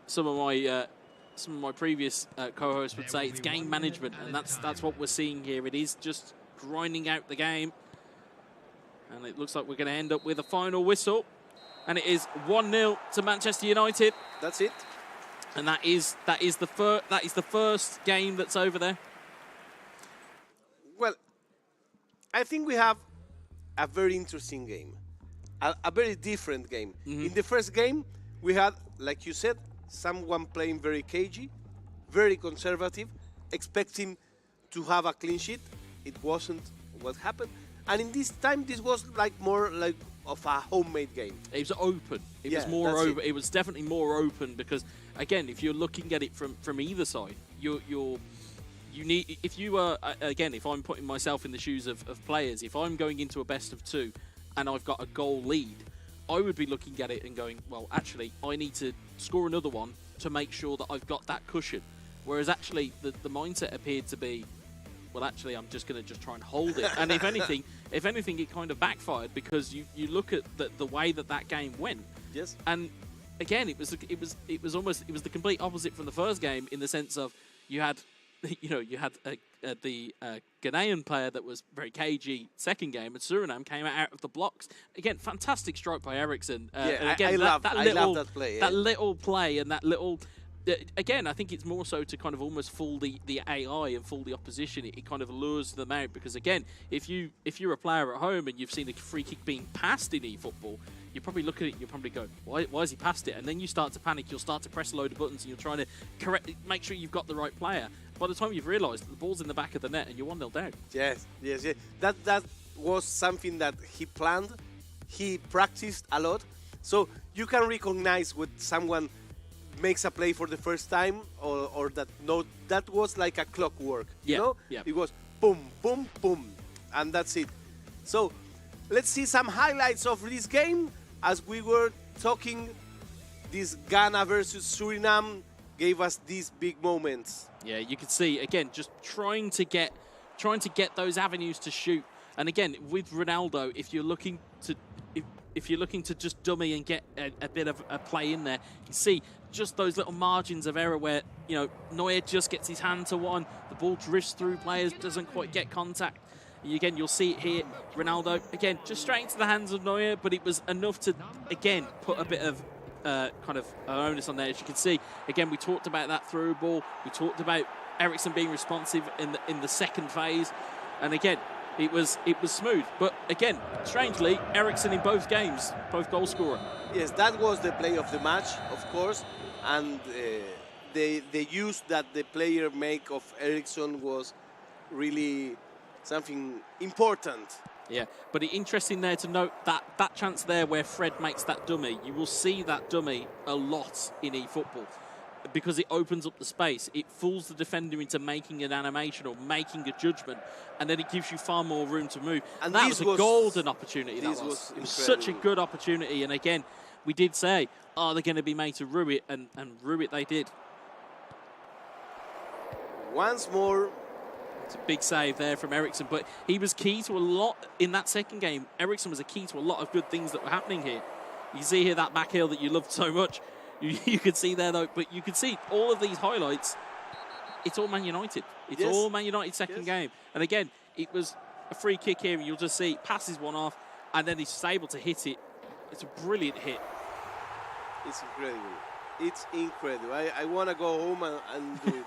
some of my previous co-hosts would say, it's game management, and that's what we're seeing here. It is just grinding out the game, and it looks like we're going to end up with a final whistle, and it is 1-0 to Manchester United. That's it, and that is the first game that's over there. Well, I think we have a very interesting game. a very different game. In the first game, we had, like you said, someone playing very cagey, very conservative, expecting to have a clean sheet. It wasn't what happened. And in this time, this was like more like of a homemade game. It was open. It was more open. It was definitely more open because, again, if you're looking at it from either side, you need, if you are, again, if I'm putting myself in the shoes of players, if I'm going into a best of 2 and I've got a goal lead, I would be looking at it and going, well, actually, I need to score another one to make sure that I've got that cushion. Whereas actually, the mindset appeared to be, well, actually, I'm just going to try and hold it. And if anything, it kind of backfired because you look at the way that game went. Yes. And again, it was the complete opposite from the first game in the sense of you had the Ghanaian player that was very cagey second game, and Suriname came out of the blocks. Again, fantastic strike by Eriksson. Yeah, again, I love that play. Yeah. That little play and that little... Again, I think it's more so to kind of almost fool the AI and fool the opposition. It kind of lures them out because, again, if you're a player at home and you've seen a free kick being passed in eFootball, you probably look at it and you'll probably go, why has he passed it? And then you start to panic. You'll start to press a load of buttons and you're trying to make sure you've got the right player. By the time you've realised the ball's in the back of the net and you're 1-0 down. Yes. That was something that he planned. He practiced a lot. So you can recognize when someone makes a play for the first time or that was like a clockwork. You know? Yeah. It was boom, boom, boom, and that's it. So let's see some highlights of this game. As we were talking, this Ghana versus Suriname gave us these big moments. Yeah, you could see, again, just trying to get those avenues to shoot. And again, with Ronaldo, if you're looking to just dummy and get a bit of a play in there, you see just those little margins of error where, Neuer just gets his hand to one, the ball drifts through players, doesn't quite get contact. Again, you'll see it here. Ronaldo, again, just straight into the hands of Neuer, but it was enough to, again, put a bit of kind of onus on there. As you can see, again, we talked about that through ball. We talked about Eriksson being responsive in the second phase. And again, it was smooth. But again, strangely, Eriksson in both games, both goal scorer. Yes, that was the play of the match, of course. And the use that the player make of Eriksson was really something important. Yeah, but it's interesting there to note that chance there where Fred makes that dummy. You will see that dummy a lot in eFootball because it opens up the space. It fools the defender into making an animation or making a judgment, and then it gives you far more room to move. And that was a golden opportunity. That was. It was such a good opportunity. And again, we did say, are they going to be made to rue it? And rue it they did. Once more. It's a big save there from Eriksson, but he was key to a lot in that second game. Eriksson was a key to a lot of good things that were happening here. You see here that back heel that you loved so much. You could see there, though, but you could see all of these highlights. It's all Man United. It's all Man United second game. And again, it was a free kick here, and you'll just see passes one off, and then he's able to hit it. It's a brilliant hit. It's incredible. It's incredible. I want to go home and do it.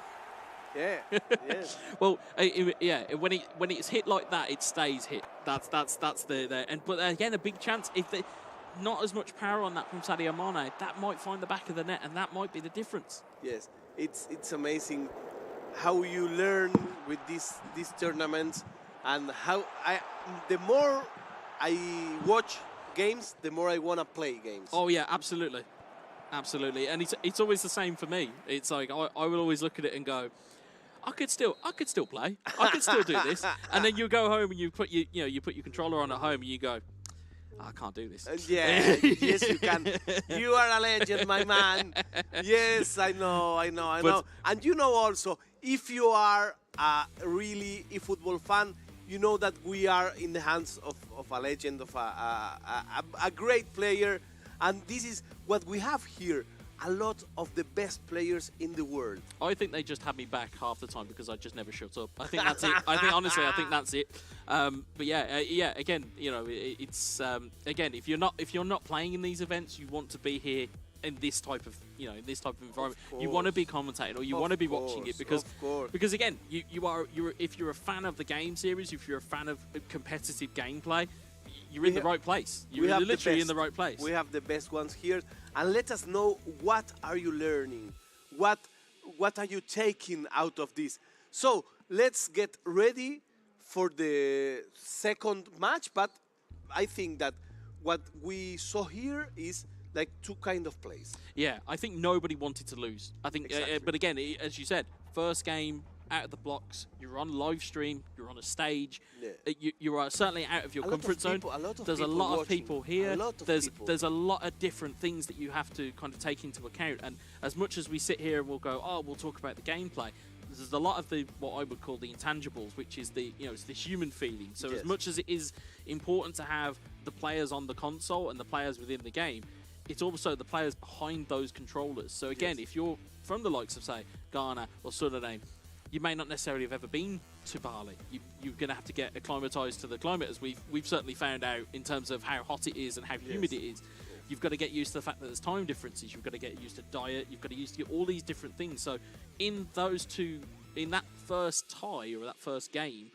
Yeah. Well, when it's hit like that, it stays hit. That's the. But again, a big chance if they. Not as much power on that from Sadio Mane, that might find the back of the net, and that might be the difference. Yes, it's amazing how you learn with these tournaments, and how the more I watch games, the more I want to play games. Oh yeah, absolutely, and it's always the same for me. It's like I will always look at it and go, I could still play, I could still do this, and then you go home and you put your controller on at home and you go, I can't do this. Yes, you can. You are a legend, my man. Yes, I know. And you know also, if you are a really eFootball fan, you know that we are in the hands of a legend, of a great player. And this is what we have here. A lot of the best players in the world. I think they just had me back half the time because I just never shut up. I think that's it. I think that's it. But yeah. Again, it's again, if you're not playing in these events, you want to be here in this type of environment. You want to be commentating or you want to be watching it because again, if you're a fan of the game series, if you're a fan of competitive gameplay, you're in the right place. You're literally in the right place. We have the best ones here. And let us know, what are you learning? What are you taking out of this? So let's get ready for the second match. But I think that what we saw here is like two kind of plays. Yeah, I think nobody wanted to lose. I think, Exactly. but again, as you said, first game out of the blocks. You're on live stream. You're on a stage. Yeah. You are certainly out of your comfort zone. There's a lot of people here. There's a lot of different things that you have to kind of take into account. And as much as we sit here and we'll go, oh, we'll talk about the gameplay, there's a lot of the what I would call the intangibles, which is the it's the human feeling. So Yes. as much as it is important to have the players on the console and the players within the game, it's also the players behind those controllers. So again, Yes. if you're from the likes of, say, Ghana or Suriname, you may not necessarily have ever been to Bali. You're going to have to get acclimatized to the climate, as we've certainly found out in terms of how hot it is and how humid it is. You've got to get used to the fact that there's time differences. You've got to get used to diet. You've got to get used to all these different things. So in that first tie or that first game,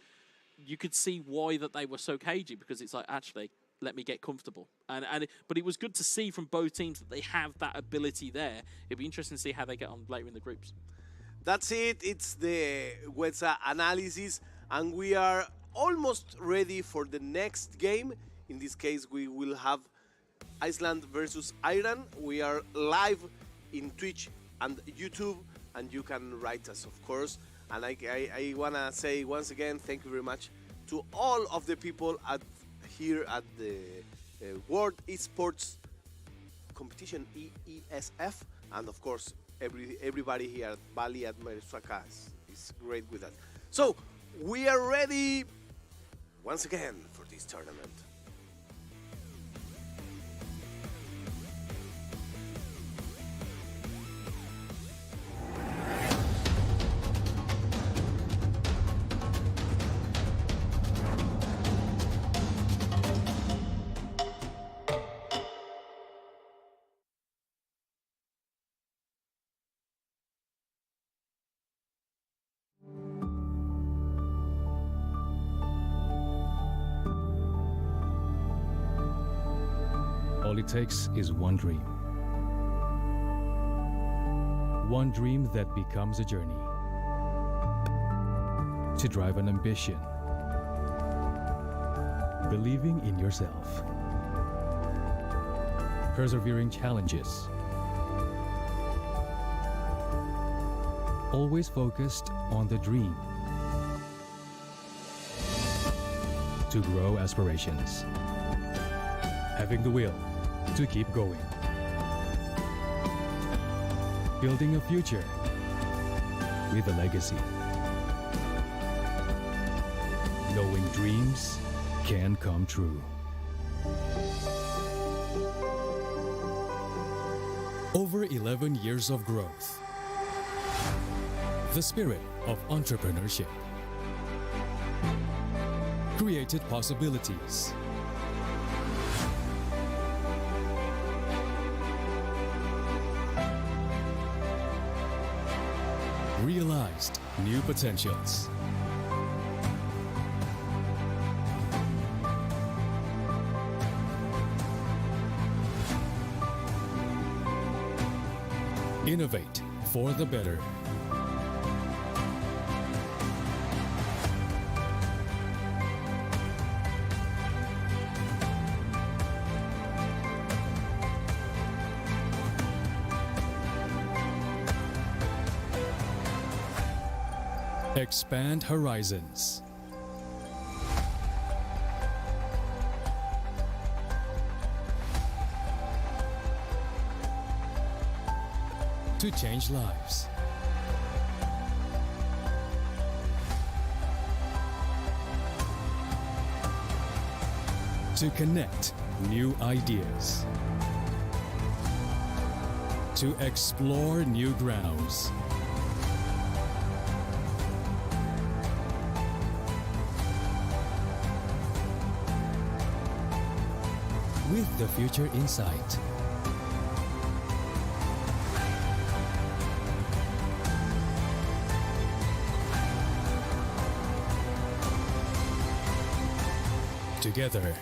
you could see why that they were so cagey, because it's like, actually, let me get comfortable. But it was good to see from both teams that they have that ability there. It'll be interesting to see how they get on later in the groups. That's it. It's the WETSA analysis, and we are almost ready for the next game. In this case, we will have Iceland versus Iran. We are live in Twitch and YouTube, and you can write us, of course. And I want to say once again, thank you very much to all of the people here at the World Esports competition, IESF, and of course, everybody here at Bali, at Mersaka is great with that. So we are ready once again for this tournament. All it takes is one dream. One dream that becomes a journey. To drive an ambition. Believing in yourself. Persevering challenges. Always focused on the dream. To grow aspirations. Having the will to keep going. Building a future with a legacy. Knowing dreams can come true. Over 11 years of growth. The spirit of entrepreneurship. Created possibilities. Realized new potentials. Innovate for the better. Expand horizons. To change lives. To connect new ideas. To explore new grounds. With the future in sight. Together,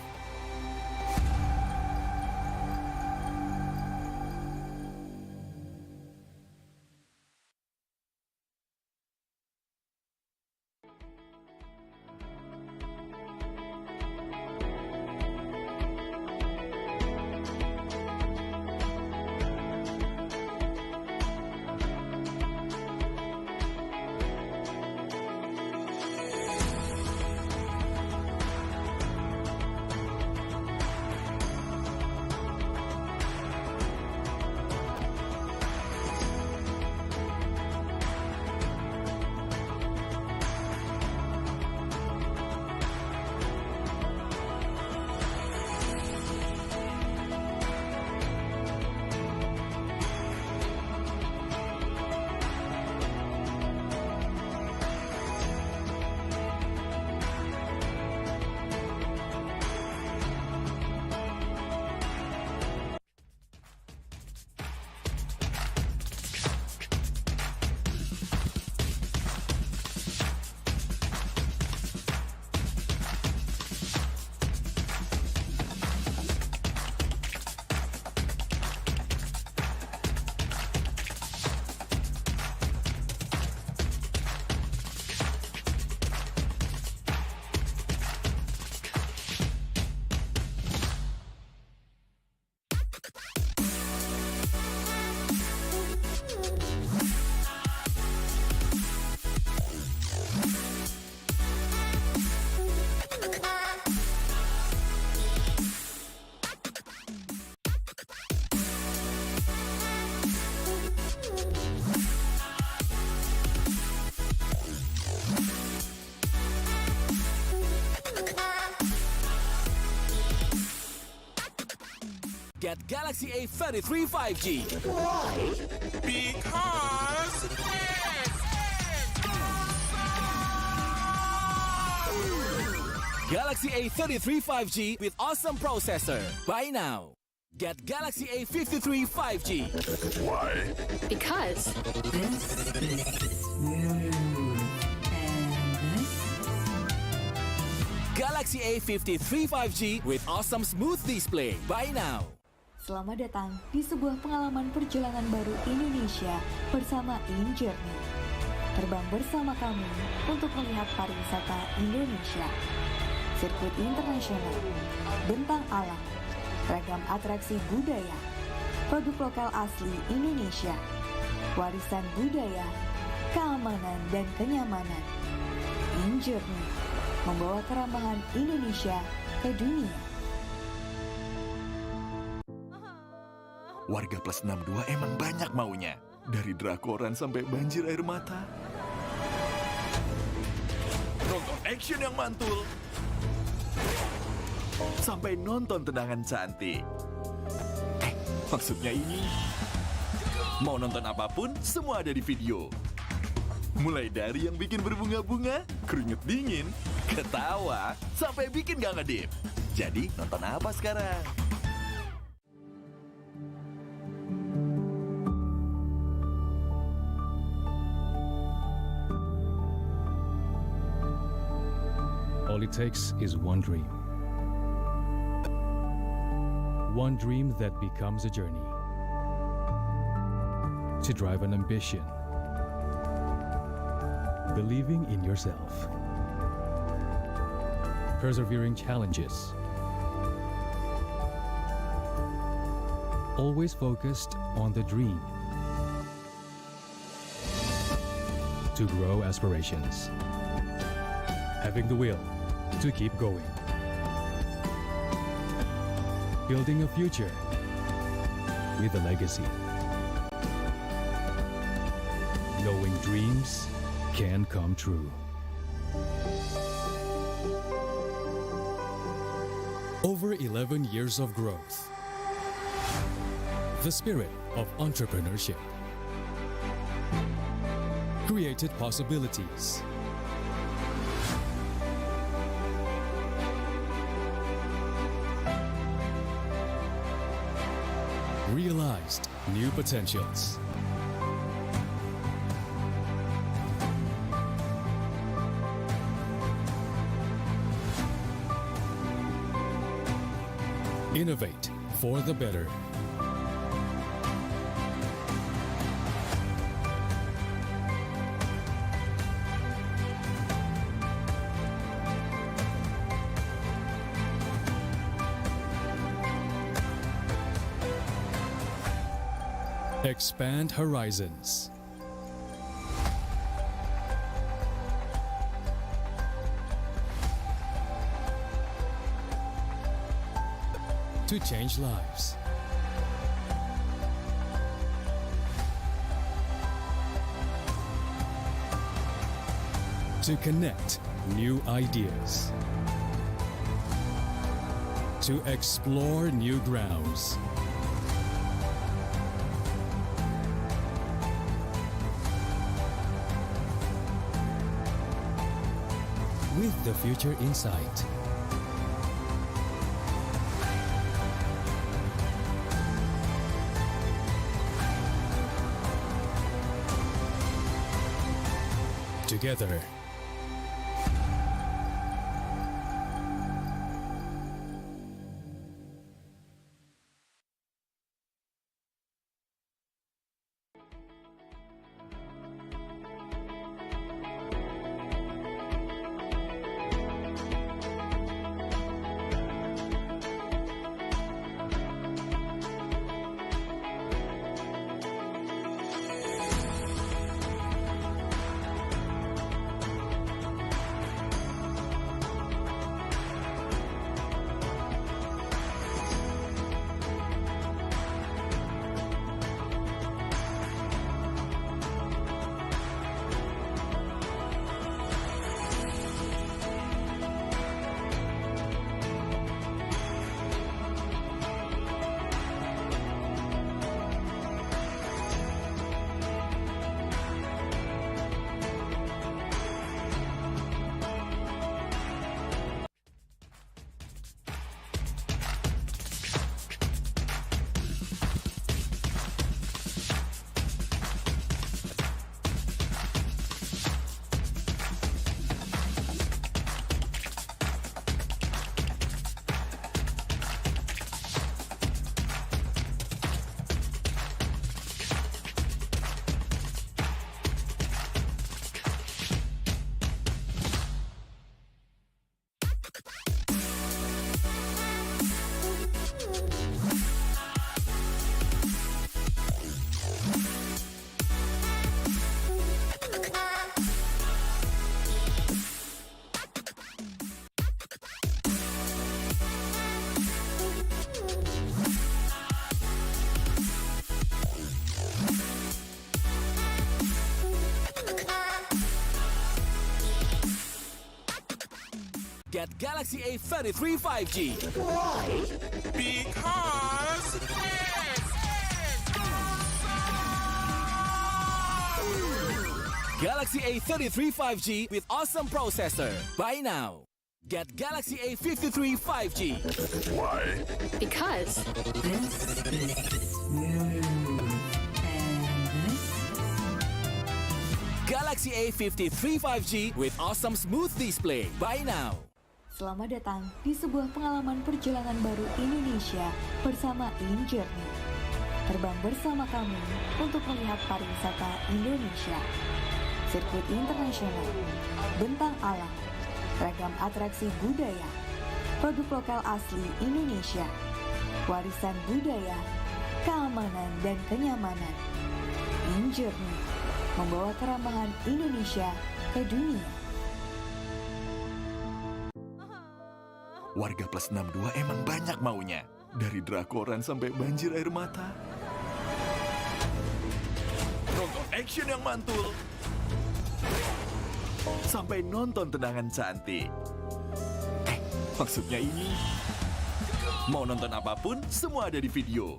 Get Galaxy A33 5G. Because Galaxy A33 5G with awesome processor. Buy now. Get Galaxy A53 5G. why? Because This is smooth. And this? Galaxy A53 5G with awesome smooth display. Buy now. Selamat datang di sebuah pengalaman perjalanan baru Indonesia bersama InJourney. Terbang bersama kami untuk melihat pariwisata Indonesia. Sirkuit internasional, bentang alam, ragam atraksi budaya, produk lokal asli Indonesia, warisan budaya, keamanan dan kenyamanan. InJourney membawa keramahan Indonesia ke dunia. Warga plus 62 emang banyak maunya. Dari drakoran sampai banjir air mata. Nonton action yang mantul. Sampai nonton tendangan cantik. Maksudnya ini. Mau nonton apapun, semua ada di video. Mulai dari yang bikin berbunga-bunga, keringet dingin, ketawa, sampai bikin gak ngedip. Jadi, nonton apa sekarang? All it takes is one dream. One dream that becomes a journey. To drive an ambition. Believing in yourself. Persevering challenges. Always focused on the dream. To grow aspirations. Having the will to keep going. Building a future with a legacy. Knowing dreams can come true. Over 11 years of growth. The spirit of entrepreneurship. Created possibilities. Realized new potentials. Innovate for the better. Expand horizons. To change lives. To connect new ideas. To explore new grounds. With the future in sight. Together. Get Galaxy A33 5G. Because Galaxy A33 5G with awesome processor. Buy now. Get Galaxy A53 5G. why? Because this is smooth. And this? Galaxy A53 5G with awesome smooth display. Buy now. Selamat datang di sebuah pengalaman perjalanan baru Indonesia bersama InJourney. Terbang bersama kami untuk melihat pariwisata Indonesia. Sirkuit internasional, bentang alam, ragam atraksi budaya, produk lokal asli Indonesia, warisan budaya, keamanan dan kenyamanan. InJourney membawa keramahan Indonesia ke dunia. Warga plus 62 emang banyak maunya. Dari drakoran sampai banjir air mata. Nonton action yang mantul. Sampai nonton tendangan cantik. Maksudnya ini. Mau nonton apapun, semua ada di video.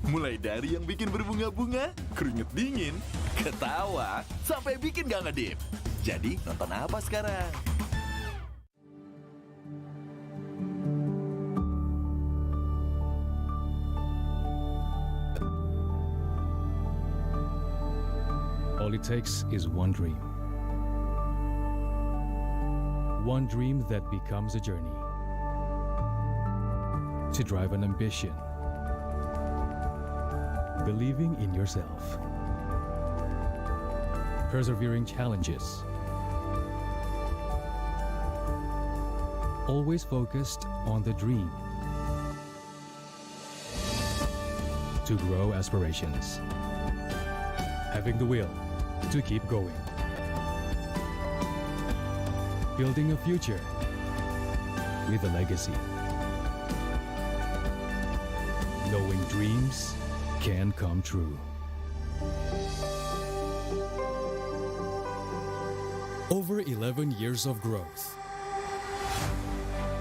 Mulai dari yang bikin berbunga-bunga, keringet dingin, ketawa, sampai bikin gak ngedip. Jadi nonton apa sekarang? All it takes is one dream. One dream that becomes a journey. To drive an ambition. Believing in yourself. Persevering challenges. Always focused on the dream. To grow aspirations. Having the will to keep going. Building a future with a legacy. Knowing dreams can come true. Over 11 years of growth.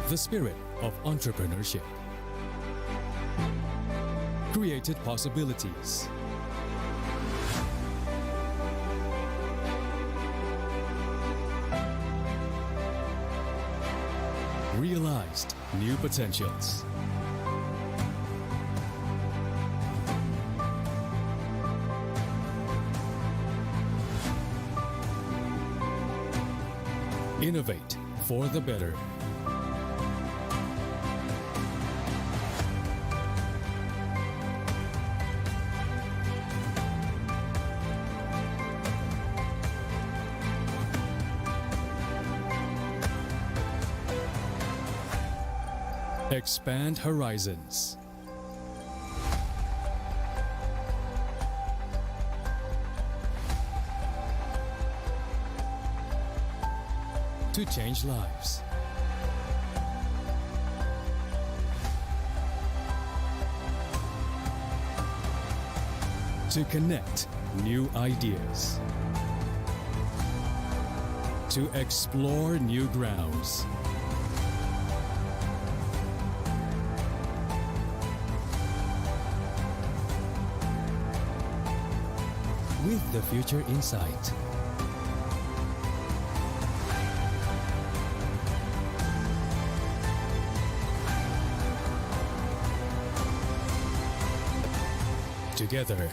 The spirit of entrepreneurship. Created possibilities. Realized new potentials. Innovate for the better. Expand horizons. To change lives. To connect new ideas. To explore new grounds. With the future in sight. Together.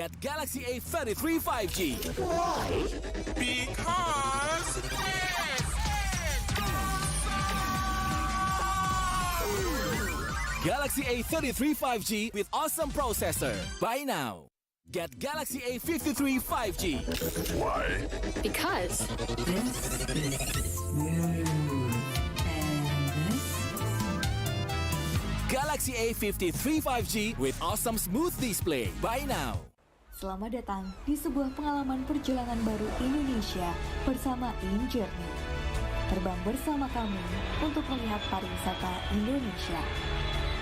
Get Galaxy A33 5G. Because Galaxy A33 5G with awesome processor. Buy now. Get Galaxy A53 5G. Why? Because this is smooth. And this? Galaxy A53 5G with awesome smooth display. Buy now. Selamat datang di sebuah pengalaman perjalanan baru Indonesia bersama InJourney. Terbang bersama kami untuk melihat pariwisata Indonesia.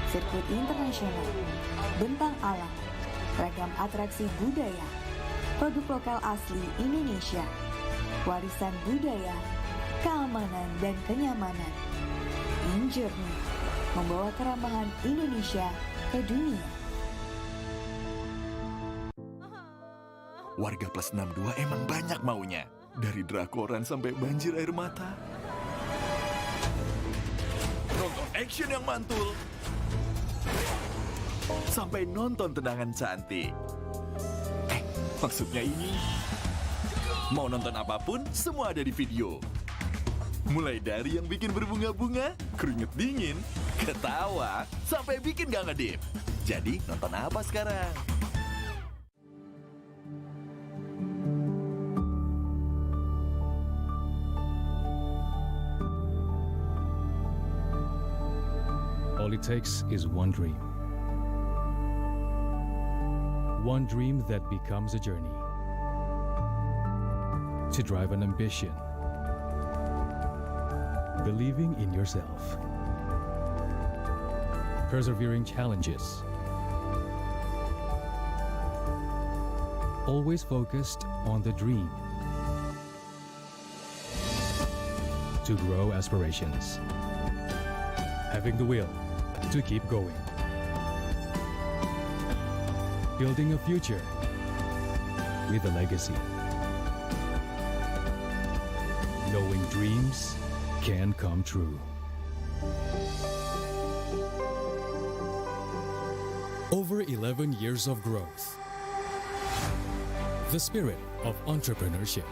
Sirkuit internasional, bentang alam, ragam atraksi budaya, produk lokal asli Indonesia, warisan budaya, keamanan dan kenyamanan. InJourney membawa keramahan Indonesia ke dunia. Warga plus 62 emang banyak maunya. Dari drakoran sampai banjir air mata. Nonton action yang mantul. Sampai nonton tendangan cantik. Maksudnya ini. Mau nonton apapun, semua ada di video. Mulai dari yang bikin berbunga-bunga, keringet dingin, ketawa, sampai bikin gak ngedip. Jadi nonton apa sekarang? All it takes is one dream. One dream that becomes a journey. To drive an ambition. Believing in yourself. Persevering challenges. Always focused on the dream. To grow aspirations. Having the will to keep going. Building a future with a legacy. Knowing dreams can come true. Over 11 years of growth. The spirit of entrepreneurship.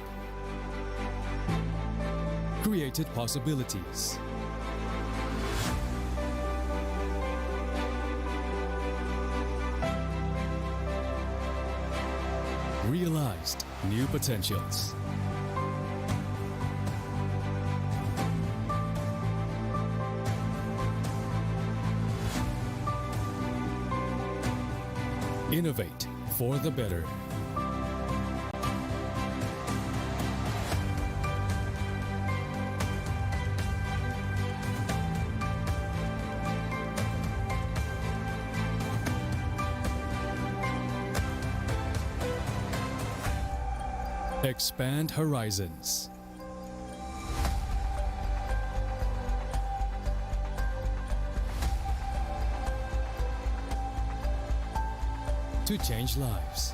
Created possibilities. Realized new potentials. Innovate for the better. Expand horizons. To change lives.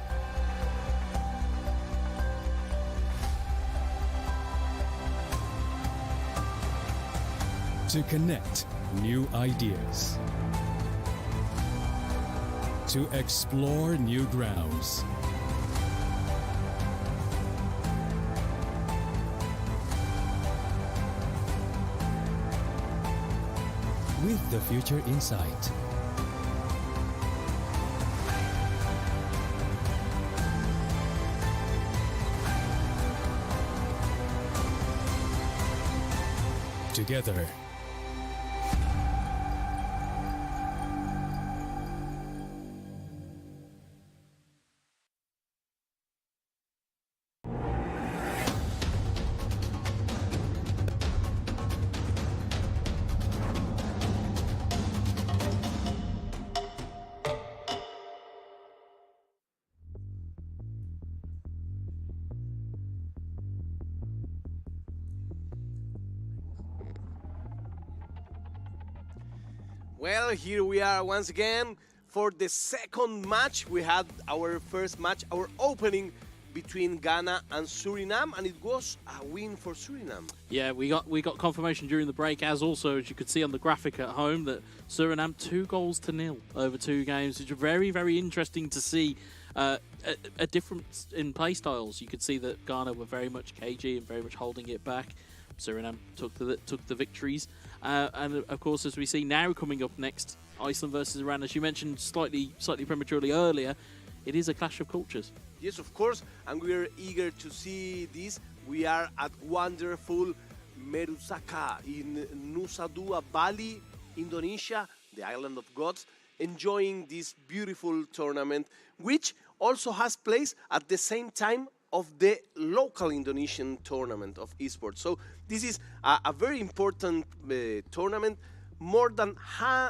To connect new ideas. To explore new grounds. With the future in sight. Together. Well, here we are once again for the second match. We had our first match, our opening between Ghana and Suriname, and it was a win for Suriname. Yeah, we got confirmation during the break, as you could see on the graphic at home, that Suriname 2-0 over 2 games, which are very, very interesting to see. a difference in play styles. You could see that Ghana were very much cagey and very much holding it back. Suriname took the victories, and of course, as we see now coming up next, Iceland versus Iran. As you mentioned slightly prematurely earlier, it is a clash of cultures. Yes, of course, and we are eager to see this. We are at wonderful Merusaka in Nusa Dua, Bali, Indonesia, the island of gods, enjoying this beautiful tournament, which also has place at the same time of the local Indonesian tournament of esports. So this is a very important tournament. More than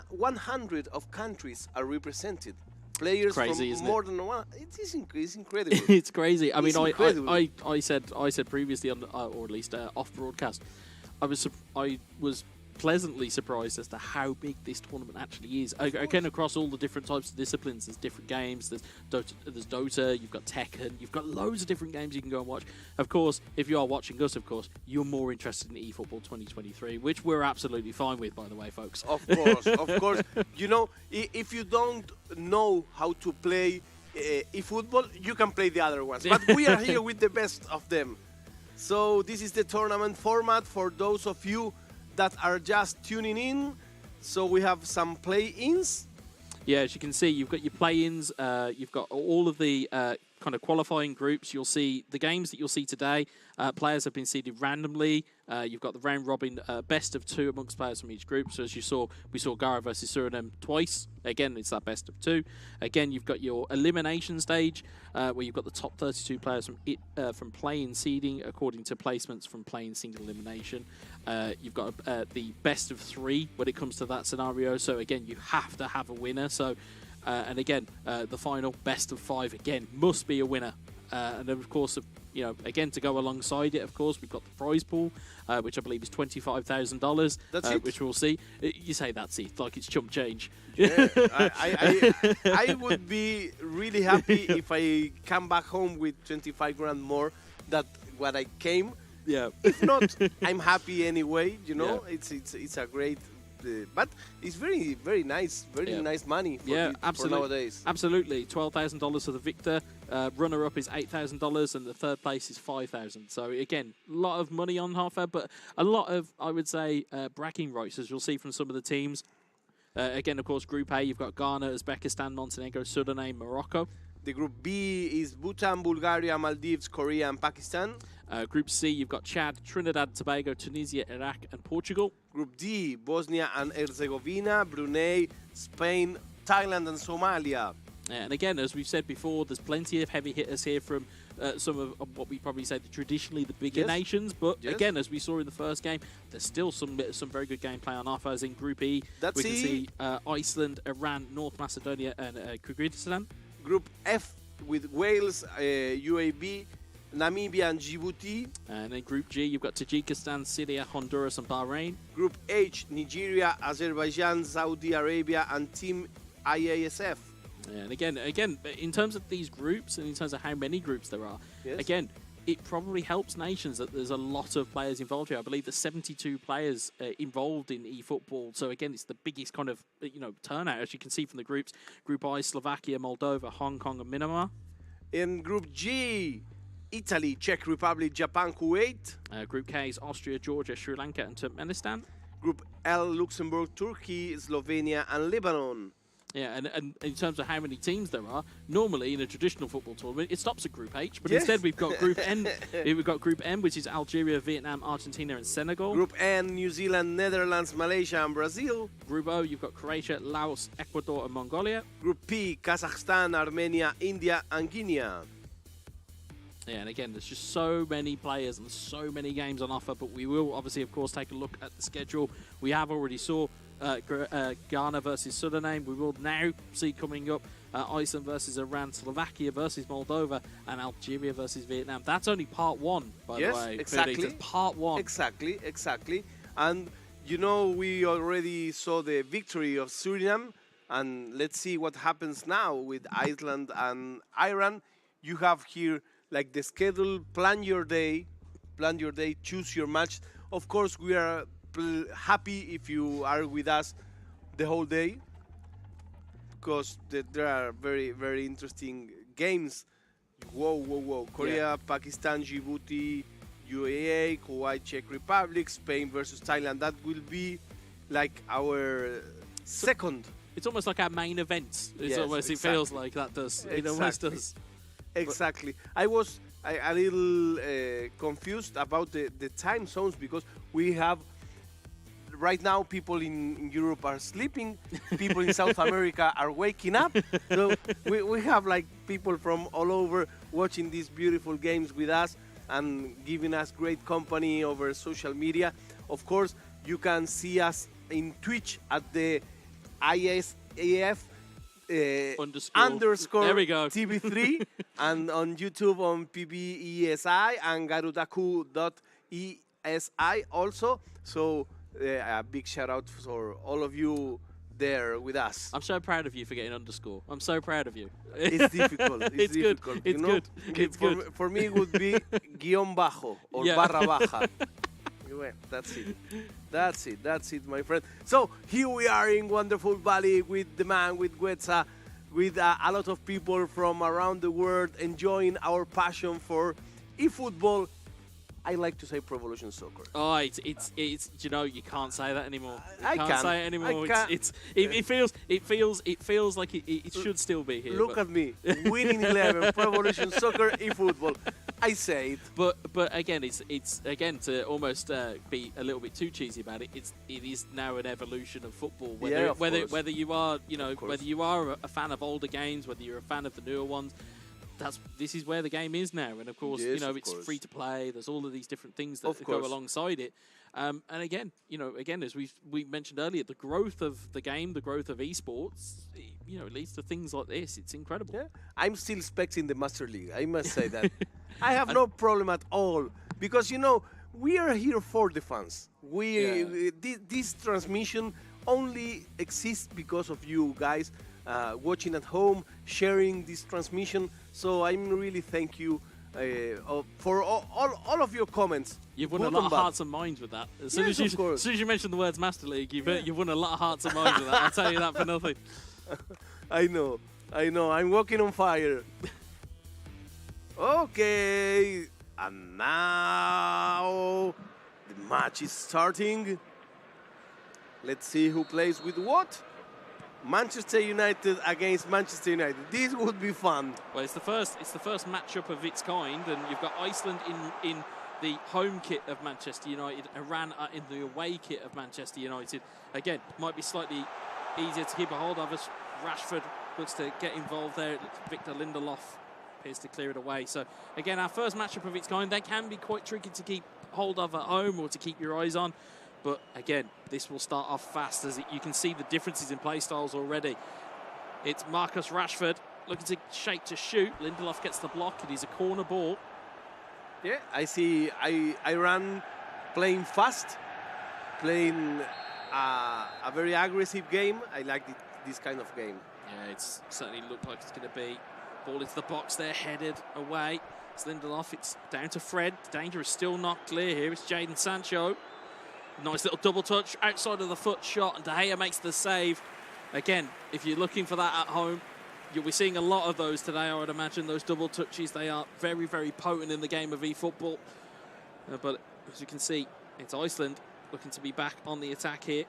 100 of countries are represented. Players crazy, from more than one. It's incredible. It's crazy. I mean, incredible. I said previously on, or at least off broadcast, I was pleasantly surprised as to how big this tournament actually is. Again, across all the different types of disciplines, there's different games. There's Dota, you've got Tekken, you've got loads of different games you can go and watch. Of course, if you are watching us, of course, you're more interested in eFootball 2023, which we're absolutely fine with, by the way, folks. Of course, of course. You know, if you don't know how to play eFootball, you can play the other ones. But we are here with the best of them. So this is the tournament format for those of you that are just tuning in. So we have some play-ins. Yeah, as you can see, you've got your play-ins, you've got all of the kind of qualifying groups. You'll see the games that you'll see today. Players have been seeded randomly. You've got the round robin best of 2 amongst players from each group. So as you saw, we saw Ghana versus Suriname twice. Again, it's that best of 2. Again, you've got your elimination stage, where you've got the top 32 players from play-in seeding according to placements from play-in single elimination. You've got the best of 3 when it comes to that scenario. So again, you have to have a winner. So and again, the final best of 5 again must be a winner. And of course, you know, again, to go alongside it, of course, we've got the prize pool, which I believe is $25,000. That's it. Which we'll see. You say that's it, like it's chump change. Yeah, I would be really happy if I come back home with 25 grand more than what I came. Yeah. If not, I'm happy anyway. You know, Yeah. it's a great. But it's very, very nice, nice money for, for nowadays. Absolutely. $12,000 for the victor. Runner-up is $8,000, and the third place is $5,000. So again, a lot of money on offer, but a lot of, I would say, bragging rights, as you'll see from some of the teams. Again, of course, Group A, you've got Ghana, Uzbekistan, Montenegro, Suriname, Morocco. The Group B is Bhutan, Bulgaria, Maldives, Korea, and Pakistan. Group C, you've got Chad, Trinidad, Tobago, Tunisia, Iraq, and Portugal. Group D, Bosnia and Herzegovina, Brunei, Spain, Thailand, and Somalia. And again, as we've said before, there's plenty of heavy hitters here from some of what we probably say traditionally the bigger nations. But again, as we saw in the first game, there's still some very good gameplay on offer. As in Group E, we can see Iceland, Iran, North Macedonia, and Kyrgyzstan. Group F with Wales, UAB, Namibia, and Djibouti. And in Group G, you've got Tajikistan, Syria, Honduras, and Bahrain. Group H, Nigeria, Azerbaijan, Saudi Arabia, and Team IESF. And again, in terms of these groups and in terms of how many groups there are, again, it probably helps nations that there's a lot of players involved here. I believe there's 72 players involved in eFootball. So again, it's the biggest kind of turnout, as you can see from the groups. Group I, Slovakia, Moldova, Hong Kong, and Myanmar. In Group G, Italy, Czech Republic, Japan, Kuwait. Group K is Austria, Georgia, Sri Lanka, and Turkmenistan. Group L, Luxembourg, Turkey, Slovenia, and Lebanon. Yeah, and in terms of how many teams there are, normally in a traditional football tournament, it stops at Group H, but instead we've got Group N. We've got Group M, which is Algeria, Vietnam, Argentina, and Senegal. Group N, New Zealand, Netherlands, Malaysia, and Brazil. Group O, you've got Croatia, Laos, Ecuador, and Mongolia. Group P, Kazakhstan, Armenia, India, and Guinea. Yeah, and again, there's just so many players and so many games on offer, but we will obviously, of course, take a look at the schedule. We have already saw Ghana versus Suriname. We will now see coming up Iceland versus Iran, Slovakia versus Moldova, and Algeria versus Vietnam. That's only part 1, by the way. Exactly. That's part 1. Exactly. And, you know, we already saw the victory of Suriname, and let's see what happens now with Iceland and Iran. You have here, like, the schedule, plan your day, choose your match. Of course, we are happy if you are with us the whole day, because there are very, very interesting games. Whoa. Korea, Pakistan, Djibouti, UAE, Kuwait, Czech Republic, Spain versus Thailand. That will be like our second. It's almost like our main event. Yes, It feels like that does. It almost Exactly. does. Exactly. I was a little confused about the time zones because we have right now people in Europe are sleeping, people in South America are waking up. So we have like people from all over watching these beautiful games with us and giving us great company over social media. Of course, you can see us in Twitch at the IESF underscore There we go. TV3 and on YouTube on PBESI and garudaku.esi also. So a big shout out for all of you there with us. I'm so proud of you for getting underscore. I'm so proud of you. It's difficult. It's difficult. good. It's good. It's good. For me, it would be guión bajo or barra baja. Well, that's it, my friend. So here we are in wonderful Bali with the man, with Guetza, with a lot of people from around the world enjoying our passion for eFootball. I like to say Pro Evolution Soccer. Oh, it's you know, you can't say that anymore. I can't say it anymore. It feels like it should still be here. Look at me, winning 11, Pro Evolution Soccer, eFootball. I say it. But again, it's again to almost be a little bit too cheesy about it. It is now an evolution of football. Whether you are whether you are a fan of older games, whether you're a fan of the newer ones. This is where the game is now, and of course, yes, it's free to play. There's all of these different things that go alongside it. And again, as we mentioned earlier, the growth of the game, the growth of esports, it leads to things like this. It's incredible. Yeah. I'm still expecting the Master League. I must say that. I have no problem at all because we are here for the fans. This transmission only exists because of you guys. Watching at home, sharing this transmission. So I'm really thank you for all of your comments. You've won a lot of hearts and minds with that. As soon as you mentioned the words Master League, you've won a lot of hearts and minds with that. I'll tell you that for nothing. I know. I'm walking on fire. Okay, and now the match is starting. Let's see who plays with what. Manchester United against Manchester United. This would be fun. Well, it's the first matchup of its kind, and you've got Iceland in the home kit of Manchester United, Iran in the away kit of Manchester United. Again, might be slightly easier to keep a hold of as Rashford looks to get involved there. Victor Lindelof appears to clear it away. So again, our first matchup of its kind. They can be quite tricky to keep hold of at home or to keep your eyes on. But again, this will start off fast as you can see the differences in play styles already. It's Marcus Rashford looking to shape to shoot. Lindelof gets the block. It is a corner ball. Yeah, I see Iran playing fast, playing a very aggressive game. I like this kind of game. Yeah, it's certainly looked like it's going to be ball into the box there, headed away. It's Lindelof. It's down to Fred. Danger is still not clear here. It's Jadon Sancho. Nice little double touch outside of the foot shot, and De Gea makes the save. Again, if you're looking for that at home, you'll be seeing a lot of those today, I would imagine, those double touches. They are very, very potent in the game of eFootball. But as you can see, it's Iceland looking to be back on the attack here.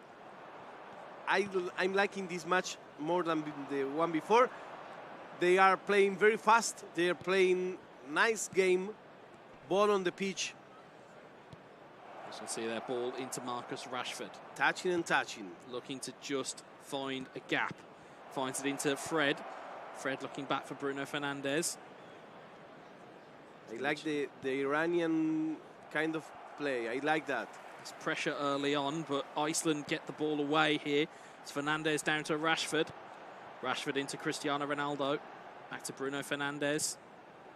I'm liking this match more than the one before. They are playing very fast. They are playing nice game, ball on the pitch. As you can see there, ball into Marcus Rashford. Touching and touching. Looking to just find a gap. Finds it into Fred. Fred looking back for Bruno Fernandes. I like the Iranian kind of play. I like that. It's pressure early on, but Iceland get the ball away here. It's Fernandes down to Rashford. Rashford into Cristiano Ronaldo. Back to Bruno Fernandes.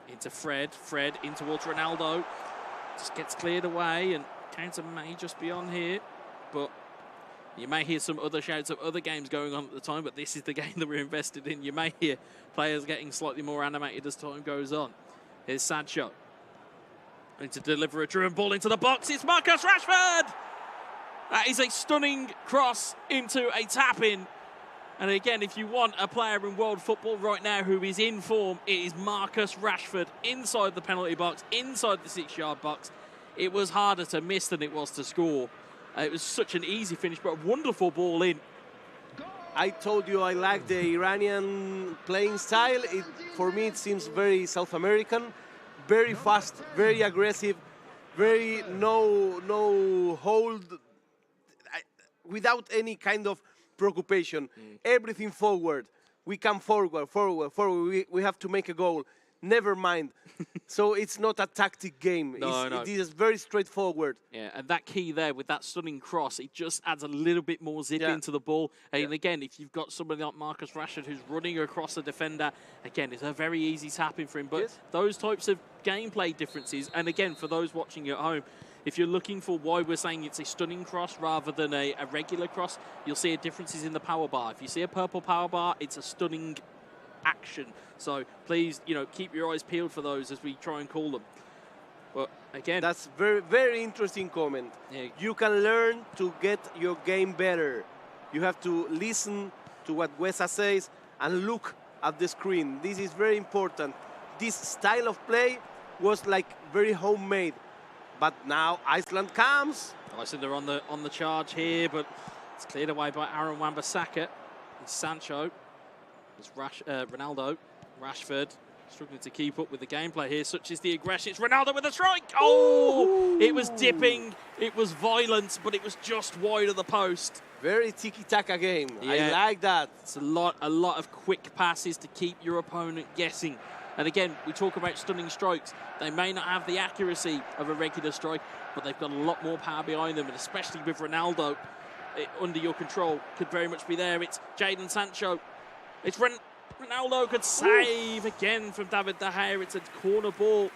Into Fred. Fred in towards Ronaldo. Just gets cleared away, and counter may just be on here, but you may hear some other shouts of other games going on at the time, but this is the game that we're invested in. You may hear players getting slightly more animated as time goes on. Here's Sancho. And to deliver a driven ball into the box, it's Marcus Rashford! That is a stunning cross into a tap-in. And again, if you want a player in world football right now who is in form, it is Marcus Rashford inside the penalty box, inside the 6-yard box. It was harder to miss than it was to score. It was such an easy finish, but a wonderful ball in. I told you I like the Iranian playing style. For me, it seems very South American, very fast, very aggressive, very no hold, without any kind of preoccupation. Everything forward. We come forward. We have to make a goal. Never mind. So it's not a tactic game. No. It is very straightforward. Yeah, and that key there with that stunning cross, it just adds a little bit more zip into the ball. And again, if you've got somebody like Marcus Rashford who's running across a defender, again, it's a very easy tapping for him. But those types of gameplay differences, and again, for those watching at home, if you're looking for why we're saying it's a stunning cross rather than a regular cross, you'll see differences in the power bar. If you see a purple power bar, it's a stunning action. So please, keep your eyes peeled for those as we try and call them. But again, that's very, very interesting comment. Yeah. You can learn to get your game better. You have to listen to what Wesa says and look at the screen. This is very important. This style of play was like very homemade. But now Iceland comes. Iceland are on the charge here, but it's cleared away by Aaron Wan-Bissaka. And Sancho. It's Ronaldo. Rashford struggling to keep up with the gameplay here. Such is the aggression. It's Ronaldo with a strike. Oh! It was dipping. It was violent, but it was just wide of the post. Very tiki-taka game. Yeah. I like that. It's a lot of quick passes to keep your opponent guessing. And again, we talk about stunning strikes. They may not have the accuracy of a regular strike, but they've got a lot more power behind them, and especially with Ronaldo under your control, could very much be there. It's Jadon Sancho. It's Ronaldo could save again from David De Gea. It's a corner ball.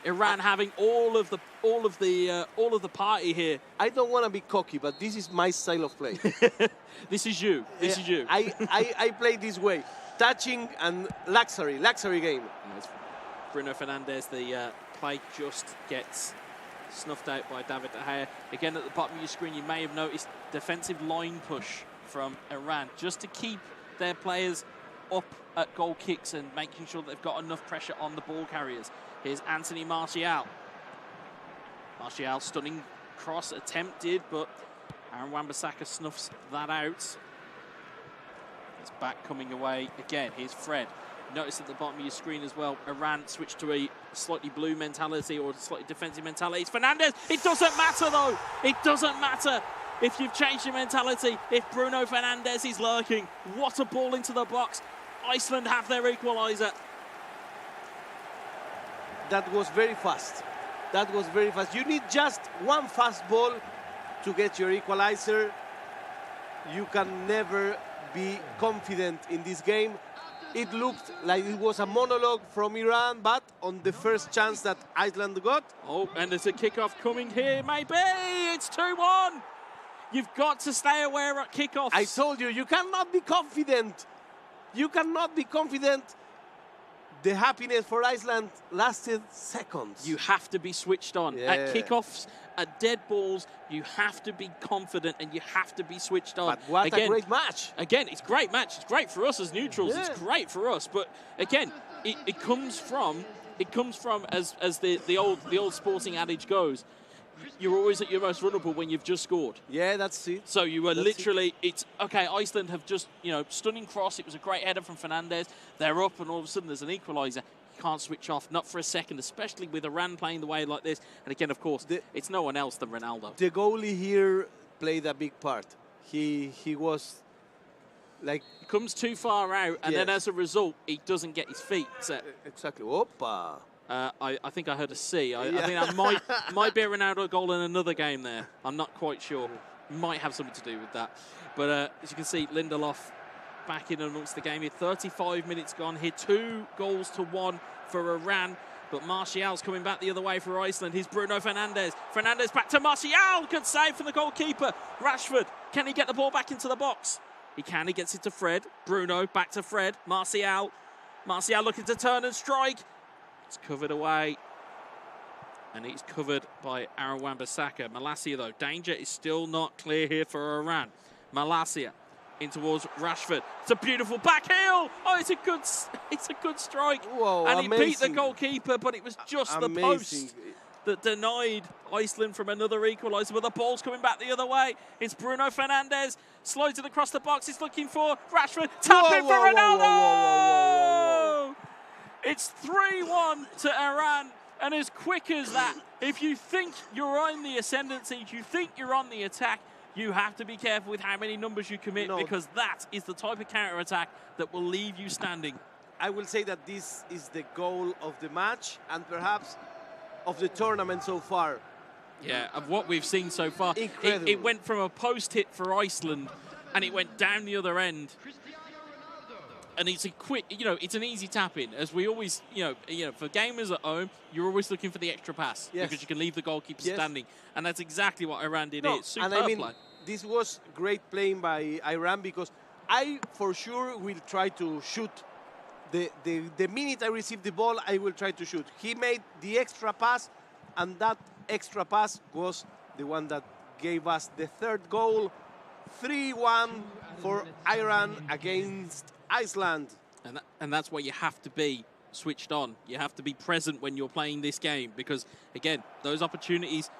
Iran having all of the party here. I don't want to be cocky, but this is my style of play. This is you. This is you. I play this way. Touching and luxury game. Bruno Fernandes, the play just gets snuffed out by David De Gea. Again, at the bottom of your screen, you may have noticed defensive line push from Iran, just to keep their players up at goal kicks and making sure that they've got enough pressure on the ball carriers. Here's Anthony Martial. Martial, stunning cross attempted, but Aaron Wan-Bissaka snuffs that out. It's back coming away again. Here's Fred. Notice at the bottom of your screen as well, Iran switched to a slightly blue mentality or a slightly defensive mentality. It's Fernandes. It doesn't matter, though. It doesn't matter if you've changed your mentality. If Bruno Fernandes is lurking, what a ball into the box. Iceland have their equaliser. That was very fast. That was very fast. You need just one fast ball to get your equalizer. You can never be confident in this game. It looked like it was a monologue from Iran, but on the first chance that Iceland got. Oh, and there's a kickoff coming here, maybe. It's 2-1. You've got to stay aware at kickoffs. I told you, you cannot be confident. You cannot be confident. The happiness for Iceland lasted seconds. You have to be switched on. Yeah. At kickoffs, at dead balls, you have to be confident and you have to be switched on. But what a great match. Again, it's a great match. It's great for us as neutrals. Yeah. It's great for us. But again, it comes from as the old sporting adage goes, you're always at your most vulnerable when you've just scored. Yeah, that's it. So you were literally, it's, okay, Iceland have just, stunning cross. It was a great header from Fernandes. They're up and all of a sudden there's an equaliser. You can't switch off, not for a second, especially with Iran playing the way like this. And again, of course, it's no one else than Ronaldo. The goalie here played a big part. He was like... Comes too far out, and then as a result, he doesn't get his feet set. Exactly. Opa. I think I heard a C. I think that might be a Ronaldo goal in another game there. I'm not quite sure. Might have something to do with that. But as you can see, Lindelof back in amongst the game here. 35 minutes gone here. 2-1 for Iran. But Martial's coming back the other way for Iceland. Here's Bruno Fernandes. Fernandes back to Martial. Good save from the goalkeeper. Rashford, can he get the ball back into the box? He can. He gets it to Fred. Bruno back to Fred. Martial looking to turn and strike. It's covered away. And it's covered by Aaron Wan-Bissaka. Malacia, though. Danger is still not clear here for Iran. Malacia in towards Rashford. It's a beautiful back heel. Oh, it's a good strike. Whoa, and he beat the amazing. goalkeeper, but it was just the Amazing. post that denied Iceland from another equaliser. But the ball's coming back the other way. It's Bruno Fernandes. Slides it across the box. He's looking for Rashford. Tap in for Ronaldo! It's 3-1 to Iran. And as quick as that, if you think you're on the ascendancy, if you think you're on the attack, you have to be careful with how many numbers you commit, because that is the type of counter-attack that will leave you standing. I will say that this is the goal of the match and perhaps of the tournament so far. Yeah, of what we've seen so far. Incredible. It went from a post hit for Iceland, and it went down the other end. And it's a quick, it's an easy tap in. As we always, for gamers at home, you're always looking for the extra pass because you can leave the goalkeeper standing, and that's exactly what Iran did here. Superb and I mean, play. this was great playing by Iran, because I for sure will try to shoot. The minute I receive the ball, I will try to shoot. He made the extra pass, and that extra pass was the one that gave us the third goal. 3-1 for Iran against Iceland. And that's why you have to be switched on. You have to be present when you're playing this game, because, again, those opportunities,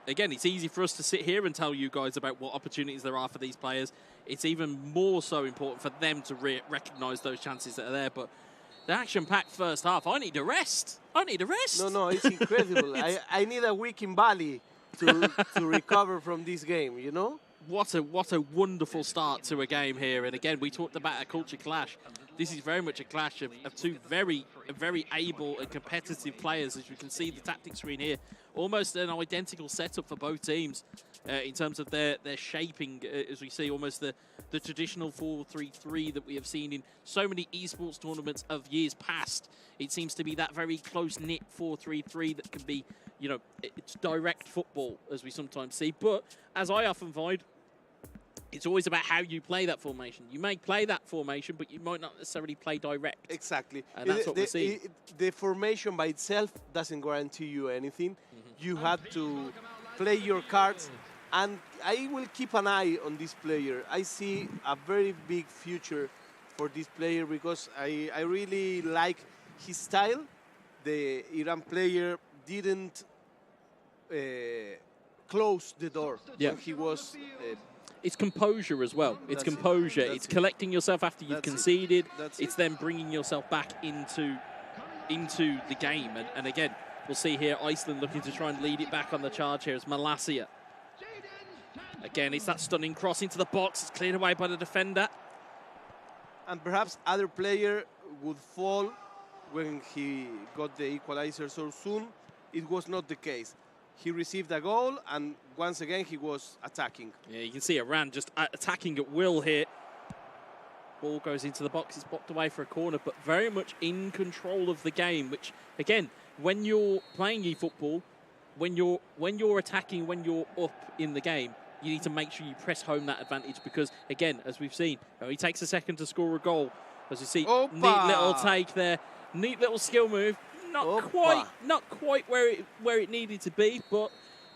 again, it's easy for us to sit here and tell you guys about what opportunities there are for these players. It's even more so important for them to recognise those chances that are there. But the action-packed first half, I need a rest. No, it's incredible. I need a week in Bali to recover from this game, What a wonderful start to a game here. And again, we talked about a culture clash. This is very much a clash of two very able and competitive players. As you can see, the tactics screen here, almost an identical setup for both teams in terms of their shaping, as we see almost the traditional 4-3-3 that we have seen in so many esports tournaments of years past. It seems to be that very close-knit 4-3-3 that can be, it's direct football, as we sometimes see. But as I often find, it's always about how you play that formation. You may play that formation, but you might not necessarily play direct. Exactly. And that's what we see. The formation by itself doesn't guarantee you anything. You have to play your cards, and I will keep an eye on this player. I see a very big future for this player, because I really like his style. The Iran player didn't close the door when he was... it's composure as well. It's composure. It's collecting yourself after you've conceded. It's then bringing yourself back into the game. And again, we'll see here Iceland looking to try and lead it back on the charge here as Malasia. Again, it's that stunning cross into the box. It's cleared away by the defender. And perhaps other player would fall when he got the equalizer so soon. It was not the case. He received a goal, and once again he was attacking. Yeah, you can see Iran just attacking at will here. Ball goes into the box. It's blocked away for a corner, but very much in control of the game, which, again, when you're playing eFootball, when you're attacking, when you're up in the game, you need to make sure you press home that advantage, because, again, as we've seen, he takes a second to score a goal. As you see, neat little take there, neat little skill move. Not quite where it needed to be, but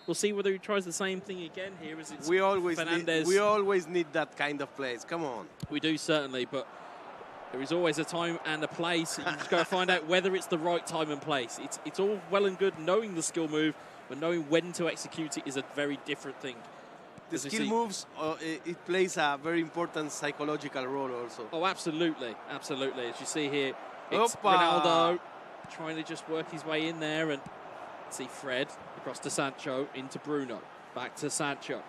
we'll see whether he tries the same thing again here. As it's Fernandes. We always need that kind of plays. Come on. We do, certainly, but there is always a time and a place. You just got to find out whether it's the right time and place. It's all well and good knowing the skill move, but knowing when to execute it is a very different thing. The skill moves, it plays a very important psychological role also. Oh, absolutely. Absolutely. As you see here, it's Ronaldo trying to just work his way in there, and see Fred across to Sancho, into Bruno, back to Sancho.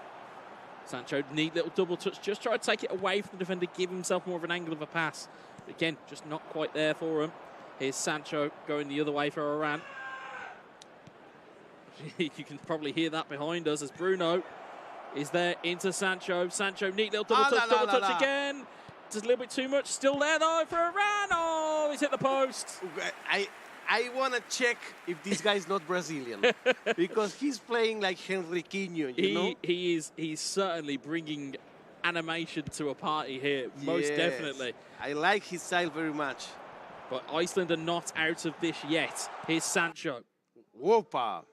Sancho, neat little double touch, just try to take it away from the defender, give himself more of an angle of a pass. But again, just not quite there for him. Here's Sancho going the other way for Iran. You can probably hear that behind us as Bruno is there into Sancho. Sancho, neat little double touch again. Just a little bit too much. Still there though for Iran. Oh, he's hit the post. I want to check if this guy's not Brazilian, because he's playing like Henriquinho, you know? He's certainly bringing animation to a party here, most definitely. I like his style very much. But Iceland are not out of this yet. Here's Sancho. Whopa.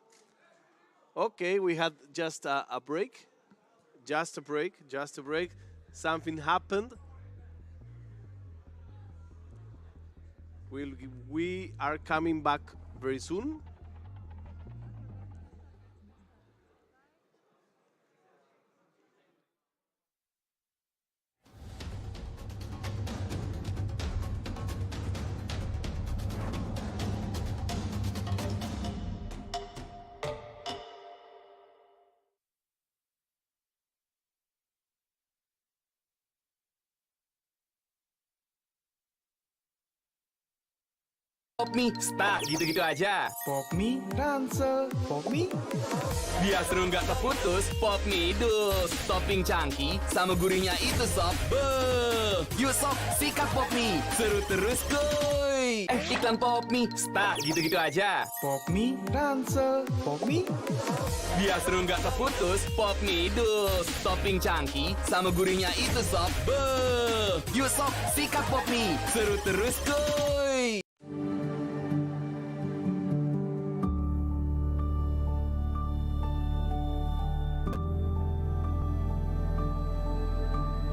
Okay, we had just a break. Just a break. something happened. We are coming back very soon. Pop mie, stuck gitu-gitu aja. Pop mie, ransel. Pop mie. Biar seru nggak terputus, pop mie idus. Topping cangki sama gurihnya itu sob. Beuh. Yuk sob, sikat pop mie. Seru terus kuy. Iklan pop mie, stuck gitu-gitu aja. Pop mie, ransel. Pop mie. Biar seru nggak terputus, pop mie idus. Topping cangki sama gurihnya itu sob. Beuh. Yuk sob, sikat pop mie. Seru terus kuy.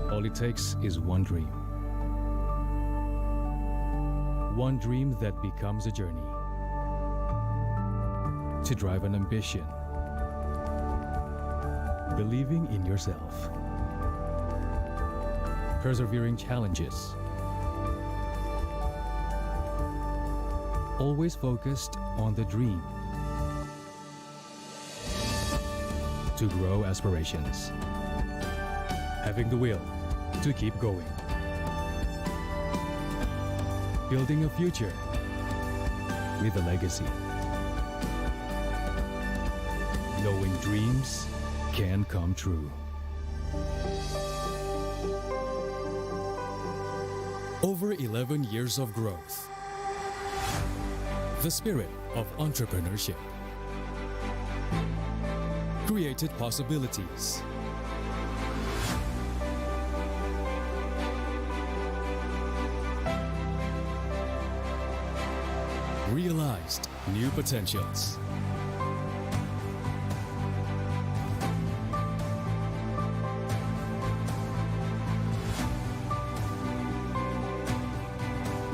All it takes is one dream. One dream that becomes a journey. To drive an ambition. Believing in yourself. Persevering challenges. Always focused on the dream. To grow aspirations. Having the will to keep going. Building a future with a legacy. Knowing dreams can come true. Over 11 years of growth. The spirit of entrepreneurship. Created possibilities. Realized new potentials.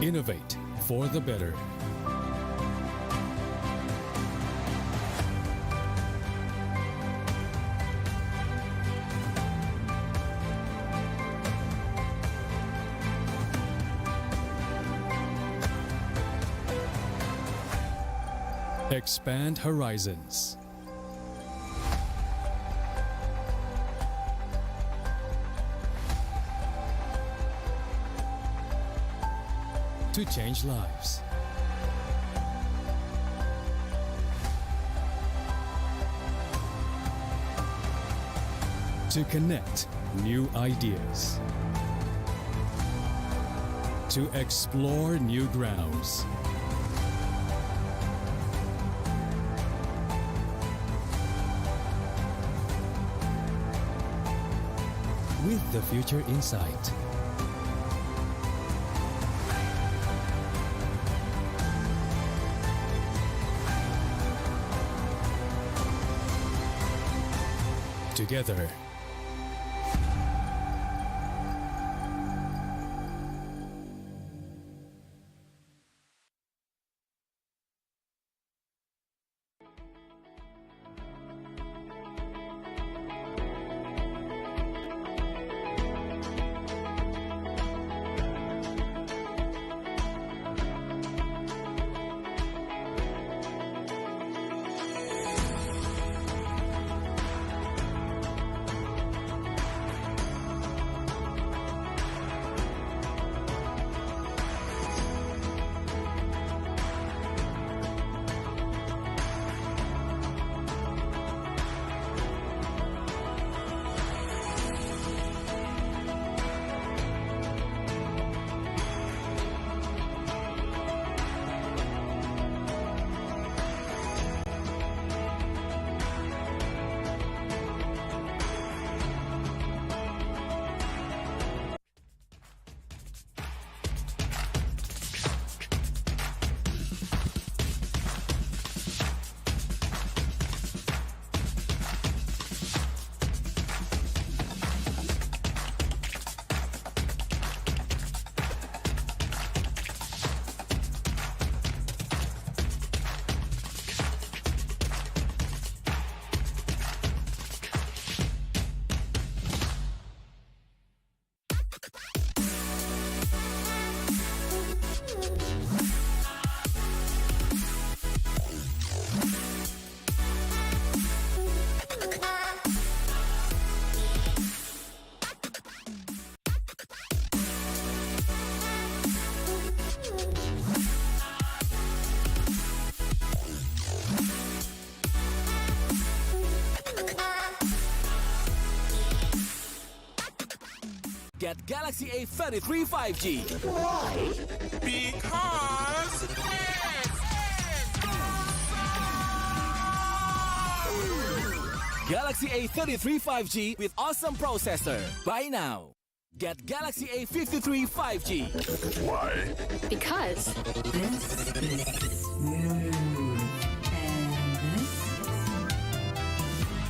Innovate for the better. Expand horizons. To change lives. To connect new ideas. To explore new grounds. With the future in sight. Together. Get Galaxy A33 5G. Because Galaxy A33 5G with awesome processor. Buy now. Get Galaxy A53 5G. Why? Because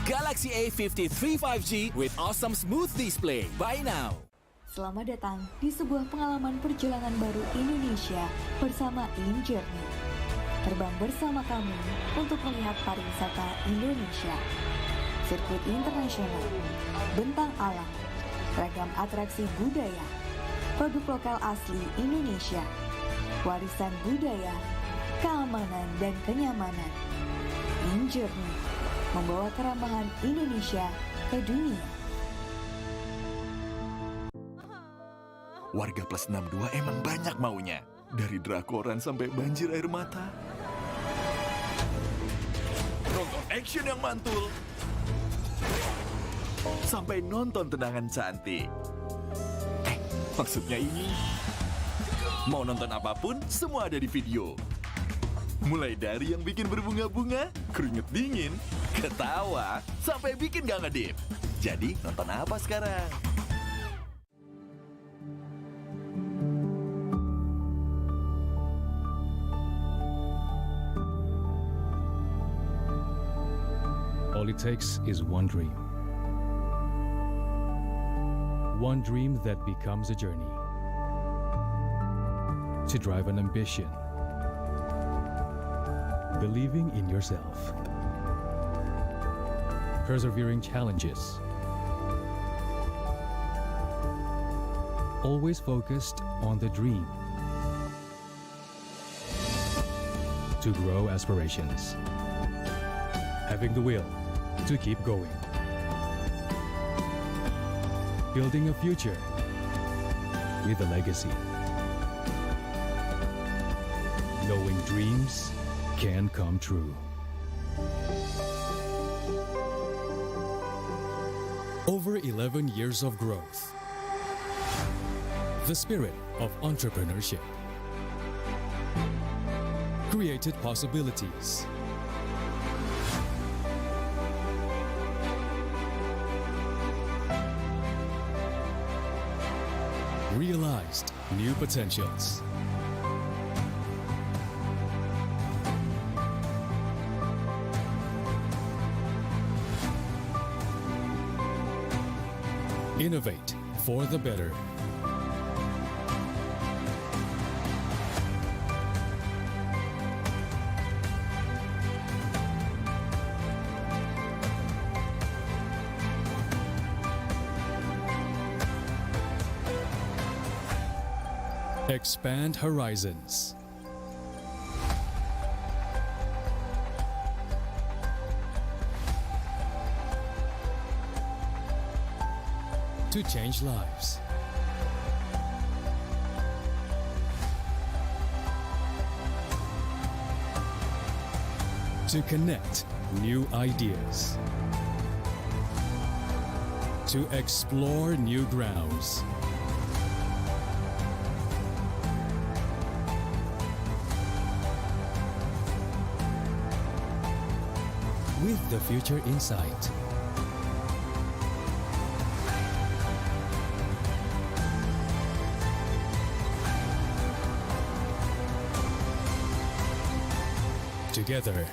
Galaxy A53 5G with awesome smooth display. Buy now. Selamat datang di sebuah pengalaman perjalanan baru Indonesia bersama InJourney. Terbang bersama kami untuk melihat pariwisata Indonesia. Sirkuit internasional, bentang alam, ragam atraksi budaya, produk lokal asli Indonesia, warisan budaya, keamanan dan kenyamanan. InJourney membawa keramahan Indonesia ke dunia. Warga plus 62 emang banyak maunya. Dari drakoran sampai banjir air mata. Nonton action yang mantul. Sampai nonton tendangan cantik. Maksudnya ini. Mau nonton apapun, semua ada di video. Mulai dari yang bikin berbunga-bunga, keringet dingin, ketawa, sampai bikin gak ngedip. Jadi nonton apa sekarang? All it takes is one dream. One dream that becomes a journey. To drive an ambition. Believing in yourself. Persevering challenges. Always focused on the dream. To grow aspirations. Having the will to keep going. Building a future with a legacy. Knowing dreams can come true. Over 11 years of growth. The spirit of entrepreneurship. Created possibilities. Realized new potentials. Innovate for the better. Expand horizons. To change lives. To connect new ideas. To explore new grounds. With the future in sight. Together.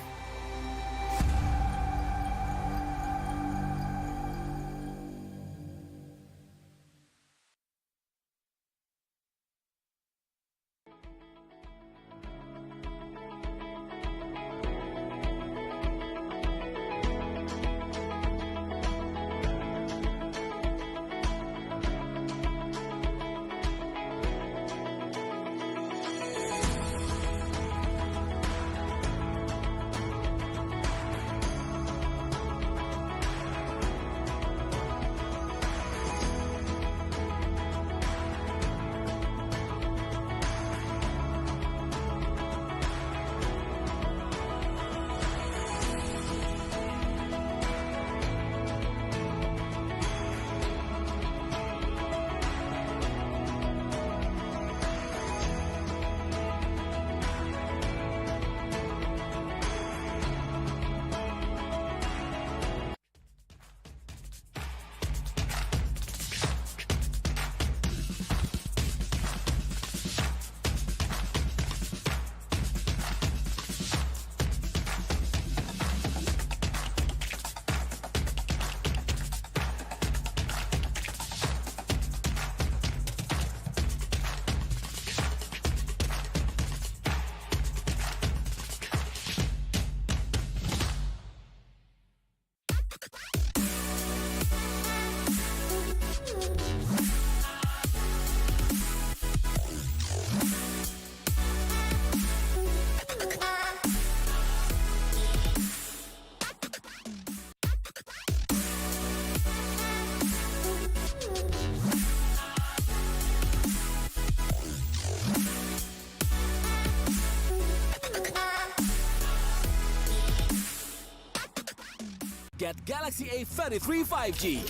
Get Galaxy A33 5G.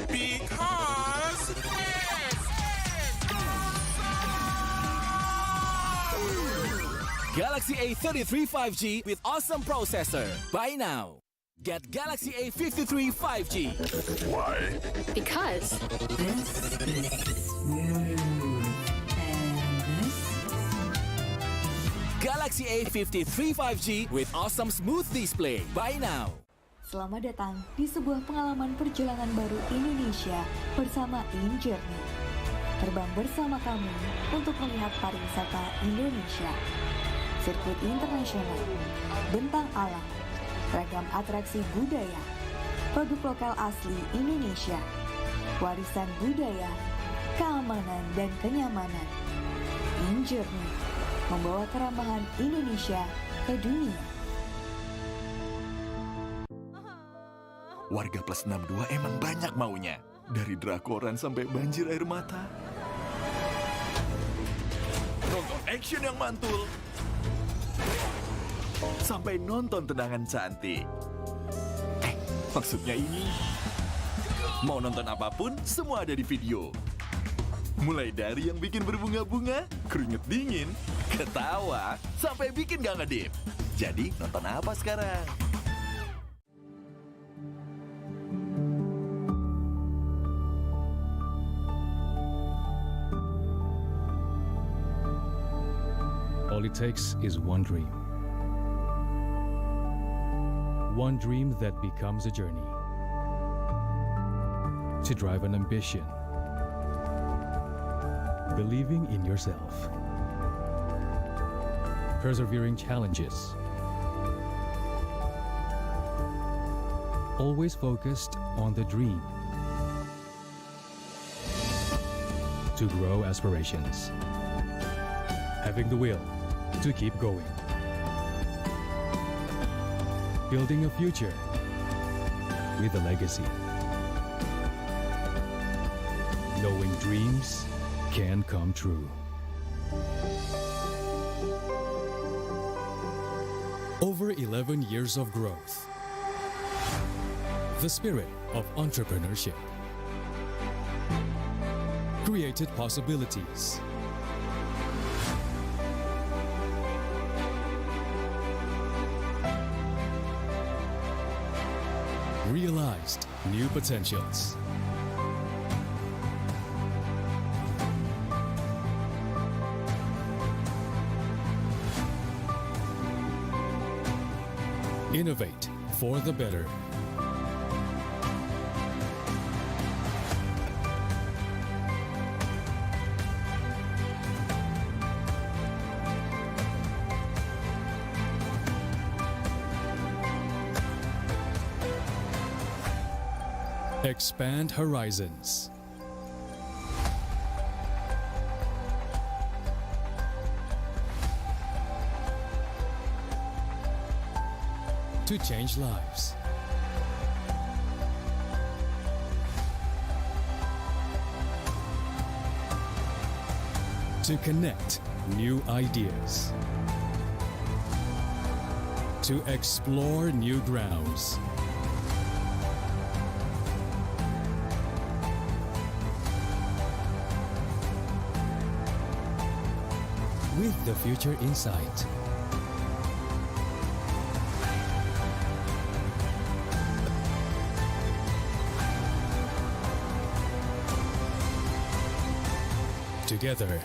Because Galaxy A33 5G with awesome processor. Buy now. Get Galaxy A53 5G. Why? Because Galaxy A53 5G with awesome smooth display. Buy now. Selamat datang di sebuah pengalaman perjalanan baru Indonesia bersama InJourney. Terbang bersama kami untuk melihat pariwisata Indonesia. Sirkuit internasional, bentang alam, ragam atraksi budaya, produk lokal asli Indonesia, warisan budaya, keamanan dan kenyamanan. InJourney membawa keramahan Indonesia ke dunia. Warga plus 62 emang banyak maunya. Dari drakoran sampai banjir air mata. Nonton action yang mantul. Sampai nonton tendangan cantik. Maksudnya ini. Mau nonton apapun, semua ada di video. Mulai dari yang bikin berbunga-bunga, keringet dingin, ketawa, sampai bikin gak ngedip. Jadi nonton apa sekarang? All it takes is one dream. One dream that becomes a journey. To drive an ambition. Believing in yourself. Persevering challenges. Always focused on the dream. To grow aspirations. Having the will to keep going. Building a future with a legacy. Knowing dreams can come true. Over 11 years of growth. The spirit of entrepreneurship. Created possibilities. Realized new potentials. Innovate for the better. Expand horizons. To change lives. To connect new ideas. To explore new grounds. With the future in sight. Together.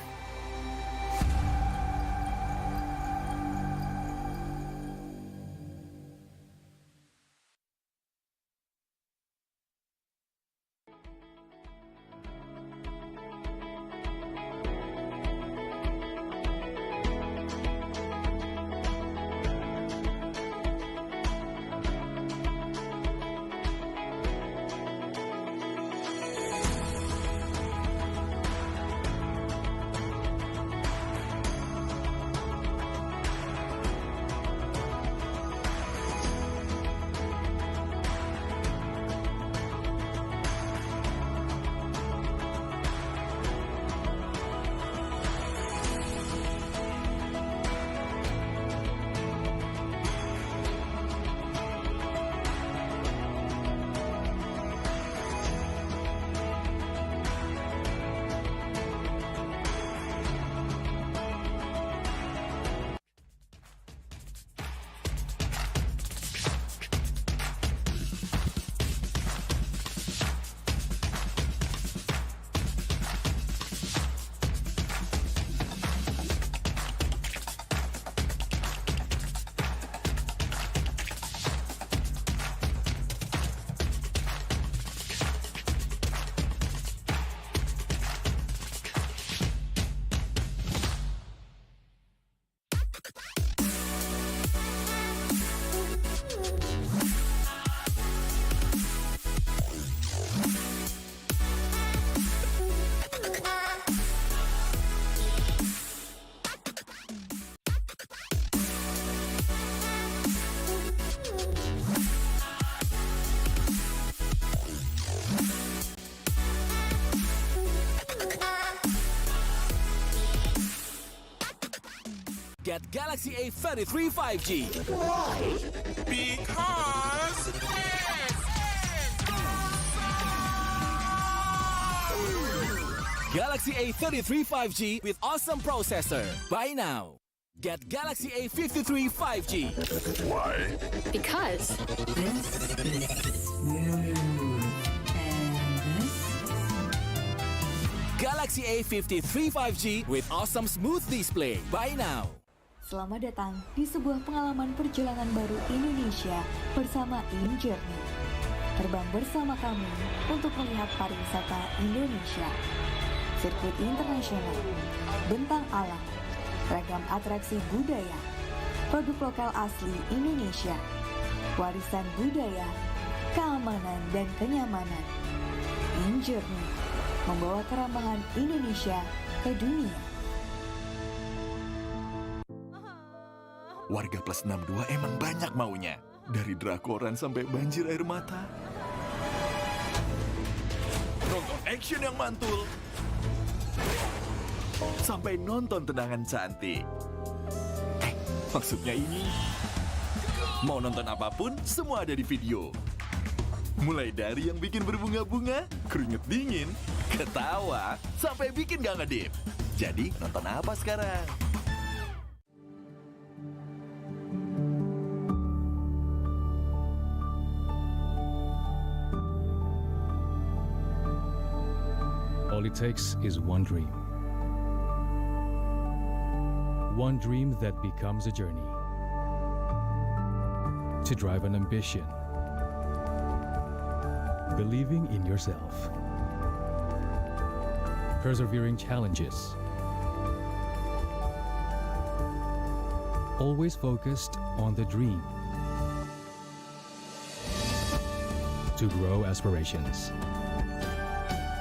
Get Galaxy A33 5G. Because Galaxy A33 5G with awesome processor. Buy now. Get Galaxy A53 5G. why? Because Galaxy A53 5G with awesome smooth display. Buy now. Selamat datang di sebuah pengalaman perjalanan baru Indonesia bersama InJourney. Terbang bersama kami untuk melihat pariwisata Indonesia. Sirkuit internasional, bentang alam, ragam atraksi budaya, produk lokal asli Indonesia, warisan budaya, keamanan dan kenyamanan. InJourney membawa keramahan Indonesia ke dunia. Warga plus 62 emang banyak maunya. Dari drakoran sampai banjir air mata. Nonton action yang mantul. Sampai nonton tendangan cantik. Maksudnya ini, mau nonton apapun, semua ada di video. Mulai dari yang bikin berbunga-bunga, keringet dingin, ketawa, sampai bikin gak ngedip. Jadi, nonton apa sekarang? All it takes is one dream. One dream that becomes a journey. To drive an ambition. Believing in yourself. Persevering challenges. Always focused on the dream. To grow aspirations.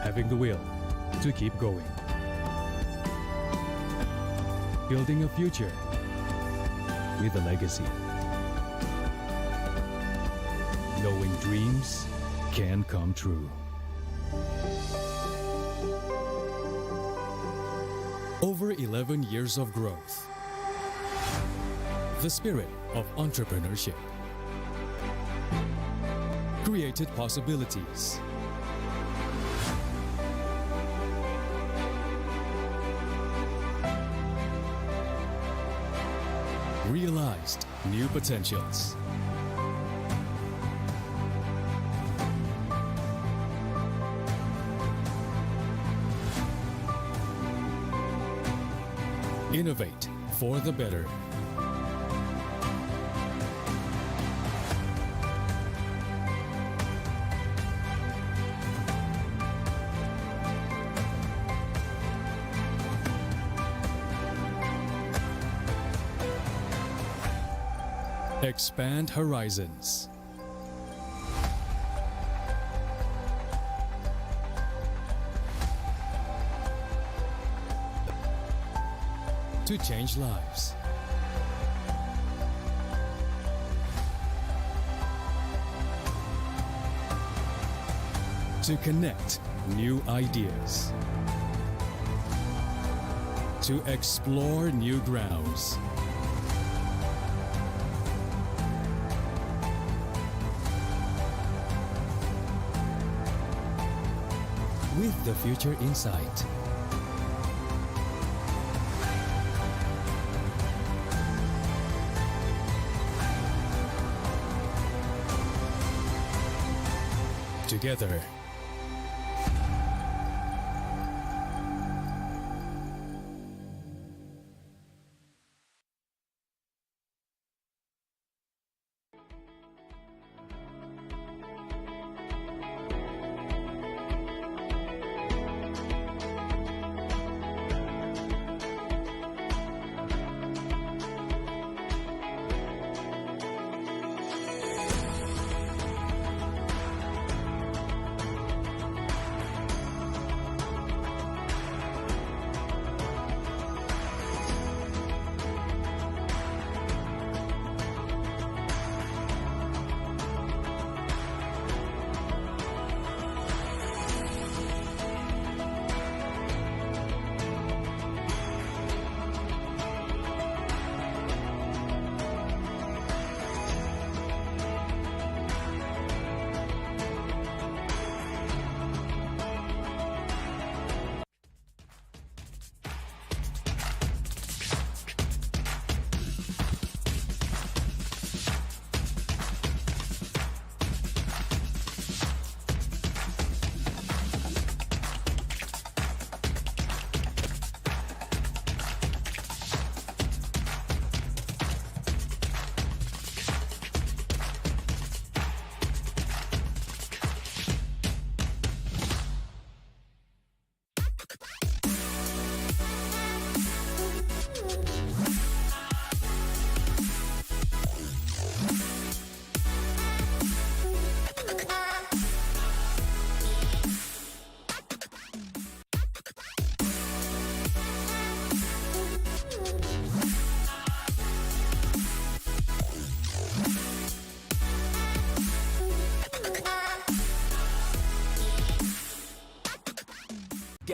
Having the will to keep going. Building a future with a legacy. Knowing dreams can come true. Over 11 years of growth. The spirit of entrepreneurship. Created possibilities. Realized new potentials. Innovate for the better. Expand horizons. To change lives. To connect new ideas. To explore new grounds. With the future in sight. Together.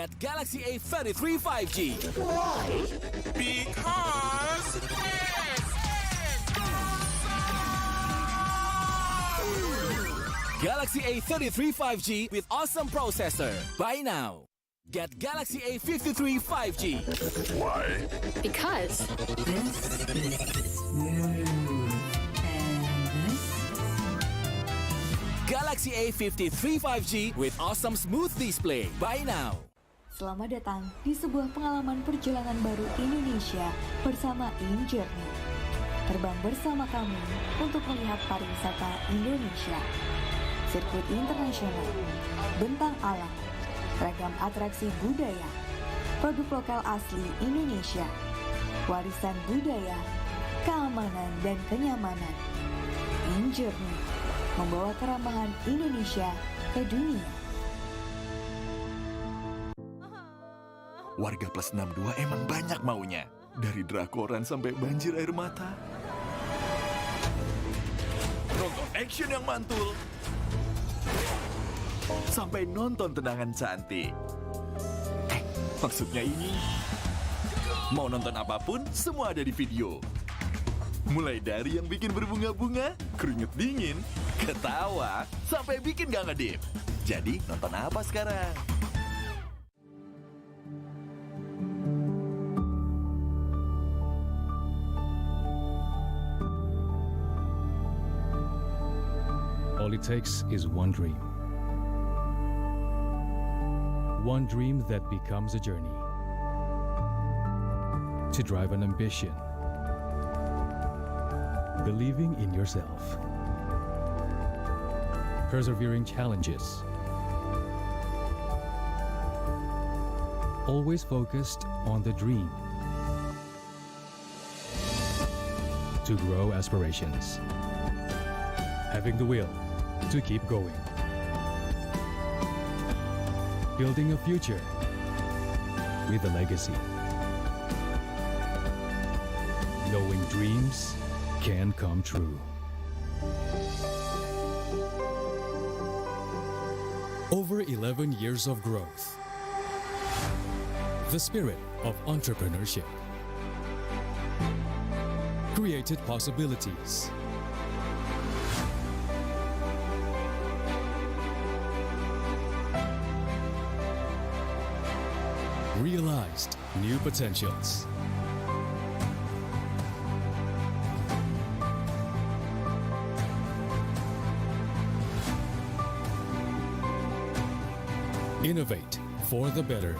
Get Galaxy A33 5G. Because Galaxy A33 5G with awesome processor. Buy now. Get Galaxy A53 5G. Why? Because This is smooth. And this? Galaxy A53 5G with awesome smooth display. Buy now. Selamat datang di sebuah pengalaman perjalanan baru Indonesia bersama InJourney. Terbang bersama kami untuk melihat pariwisata Indonesia. Sirkuit internasional, bentang alam, ragam atraksi budaya, produk lokal asli Indonesia, warisan budaya, keamanan dan kenyamanan. InJourney membawa keramahan Indonesia ke dunia. Warga plus 62 emang banyak maunya. Dari drakoran sampai banjir air mata. Nonton action yang mantul. Sampai nonton tendangan cantik. Maksudnya ini, mau nonton apapun, semua ada di video. Mulai dari yang bikin berbunga-bunga, keringet dingin, ketawa, sampai bikin gak ngedip. Jadi nonton apa sekarang? All it takes is one dream. One dream that becomes a journey. To drive an ambition. Believing in yourself. Persevering challenges. Always focused on the dream. To grow aspirations. Having the will to keep going. Building a future with a legacy. Knowing dreams can come true. Over 11 years of growth. The spirit of entrepreneurship. Created possibilities. Realized new potentials. Innovate for the better.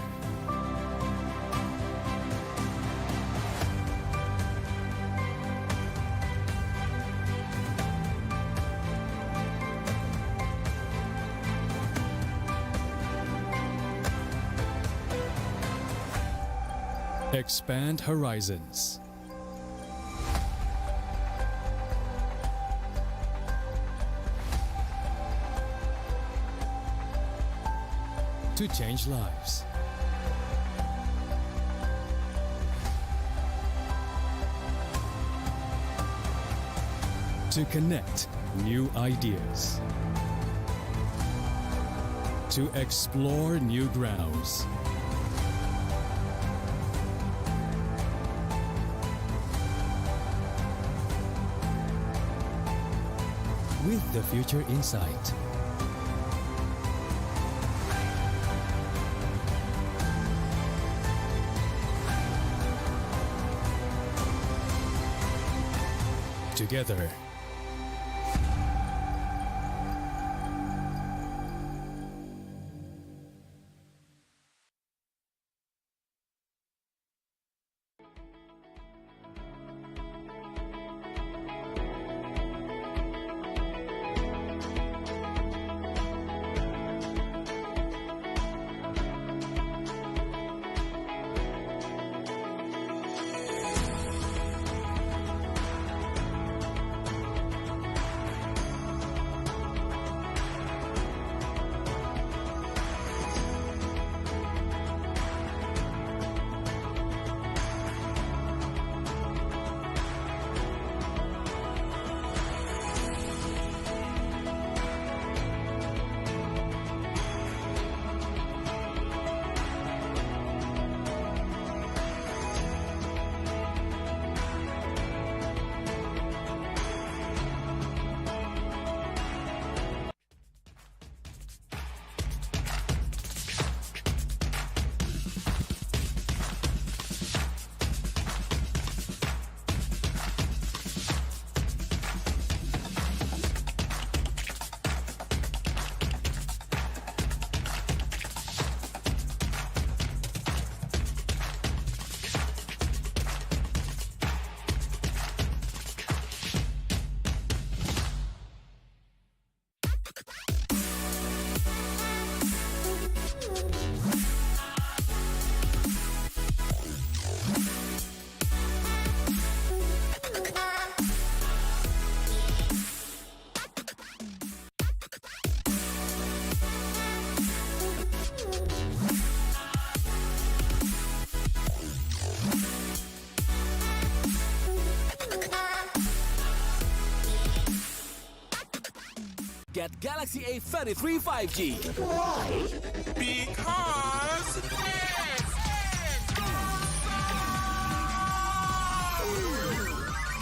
Expand horizons. To change lives. To connect new ideas. To explore new grounds. With the future in sight. Together. Get Galaxy A33 5G. Because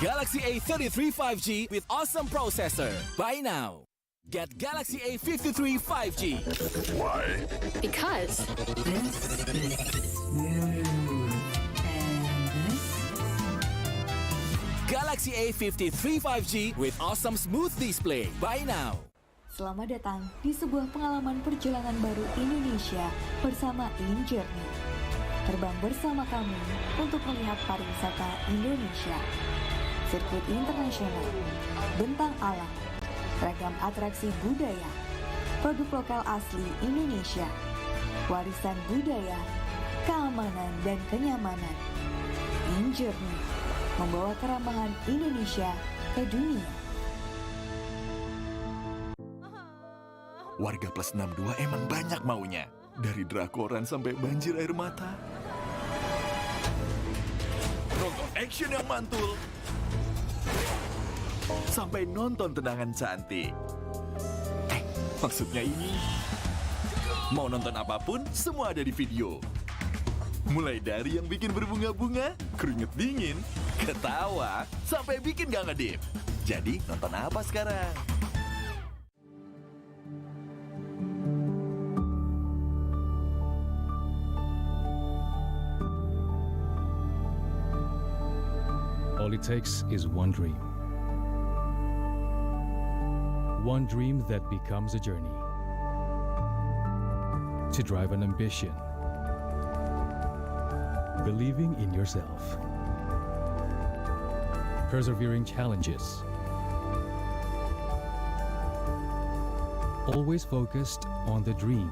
Galaxy A33 5G with awesome processor. Buy now. Get Galaxy A53 5G. Why? Because Galaxy A53 5G with awesome smooth display. Buy now. Selamat datang di sebuah pengalaman perjalanan baru Indonesia bersama InJourney. Terbang bersama kami untuk melihat pariwisata Indonesia. Sirkuit internasional, bentang alam, ragam atraksi budaya, produk lokal asli Indonesia, warisan budaya, keamanan dan kenyamanan. InJourney membawa keramahan Indonesia ke dunia. Warga plus 62 emang banyak maunya. Dari drakoran sampai banjir air mata. Nonton action yang mantul. Sampai nonton tendangan cantik. Maksudnya ini. Mau nonton apapun, semua ada di video. Mulai dari yang bikin berbunga-bunga, keringet dingin, ketawa, sampai bikin gak ngedip. Jadi nonton apa sekarang? All it takes is one dream. One dream that becomes a journey. To drive an ambition. Believing in yourself. Persevering challenges. Always focused on the dream.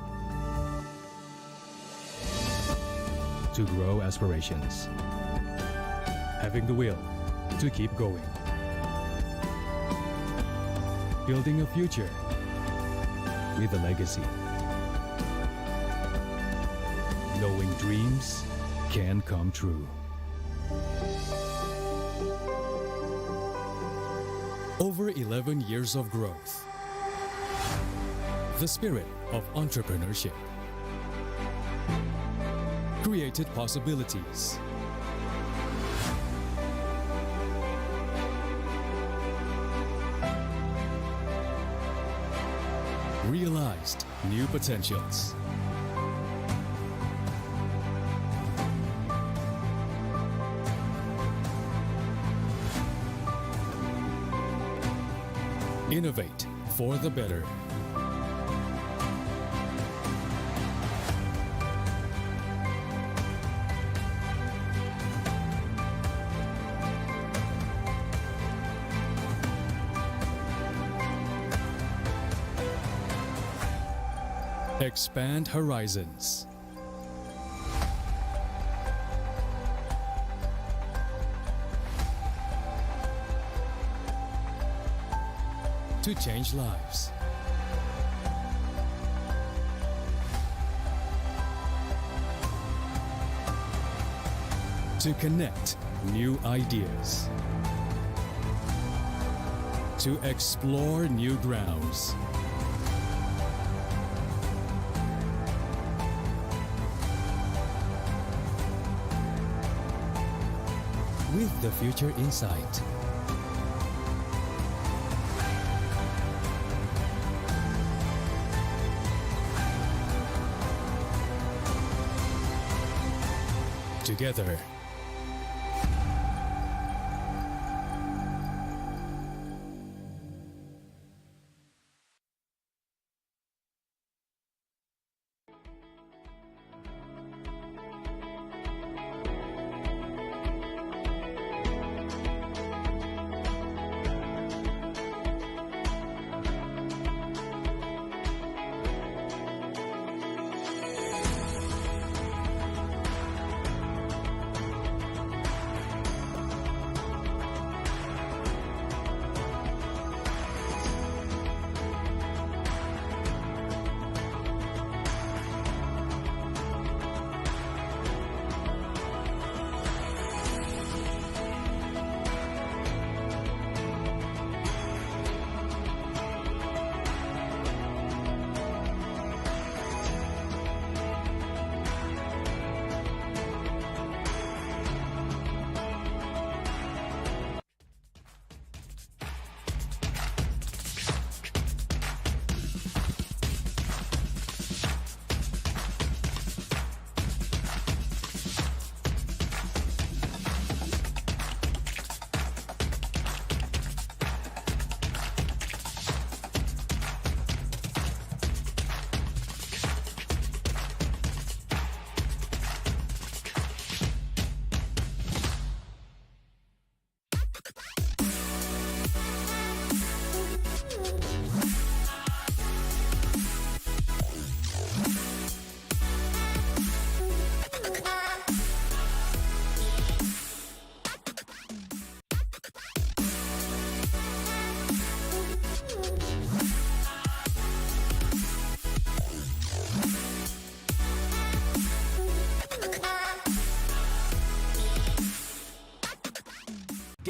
To grow aspirations. Having the will to keep going. Building a future with a legacy. Knowing dreams can come true. Over 11 years of growth. The spirit of entrepreneurship. Created possibilities. Realized new potentials. Innovate for the better. Expand horizons. To change lives. To connect new ideas. To explore new grounds. With the future in sight. Together.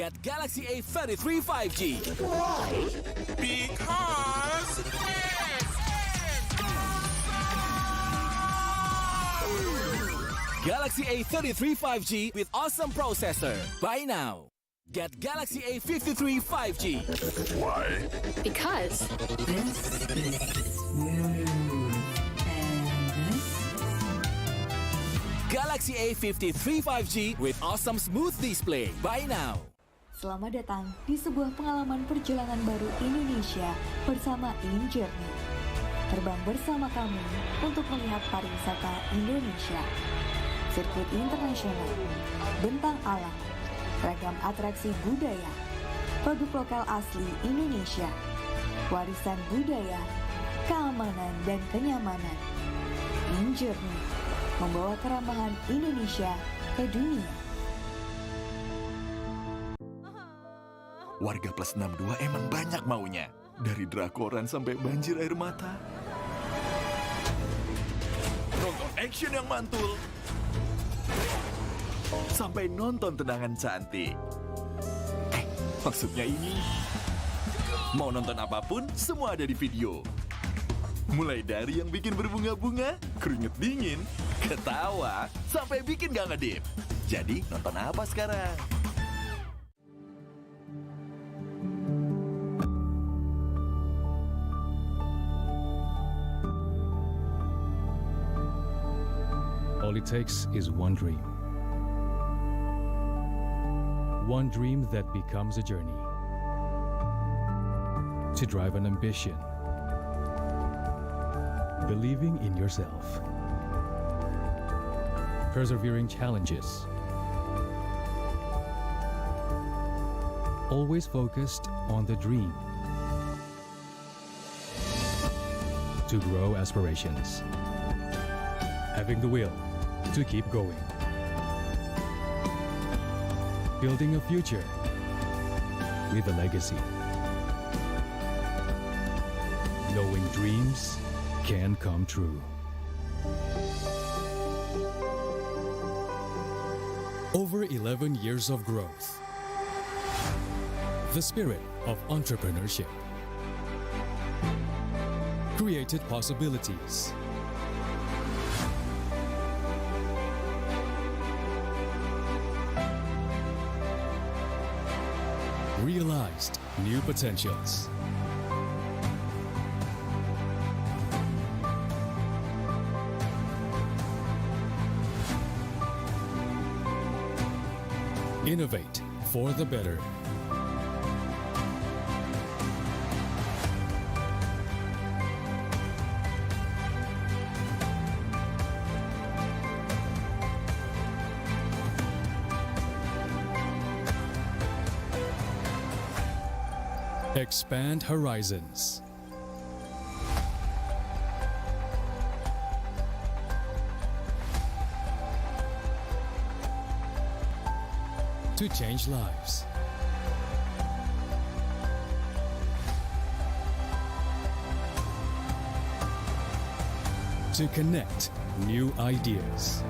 Get Galaxy A33 5G. Because Galaxy A33 5G with awesome processor. Buy now. Get Galaxy A53 5G. Why? Because Galaxy A53 5G with awesome smooth display. Buy now. Selamat datang di sebuah pengalaman perjalanan baru Indonesia bersama InJourney. Terbang bersama kami untuk melihat pariwisata Indonesia. Sirkuit internasional, bentang alam, ragam atraksi budaya, produk lokal asli Indonesia, warisan budaya, keamanan dan kenyamanan. InJourney membawa keramahan Indonesia ke dunia. Warga plus 62 emang banyak maunya. Dari drakoran sampai banjir air mata. Nonton action yang mantul. Sampai nonton tendangan cantik. Maksudnya ini. Mau nonton apapun, semua ada di video. Mulai dari yang bikin berbunga-bunga, keringet dingin, ketawa, sampai bikin gak ngedip. Jadi nonton apa sekarang? All it takes is one dream. One dream that becomes a journey. To drive an ambition. Believing in yourself. Persevering challenges. Always focused on the dream. To grow aspirations. Having the will to keep going. Building a future with a legacy. Knowing dreams can come true. Over 11 years of growth. The spirit of entrepreneurship. Created possibilities. Realized new potentials. Innovate for the better. Expand horizons. To change lives. To connect new ideas.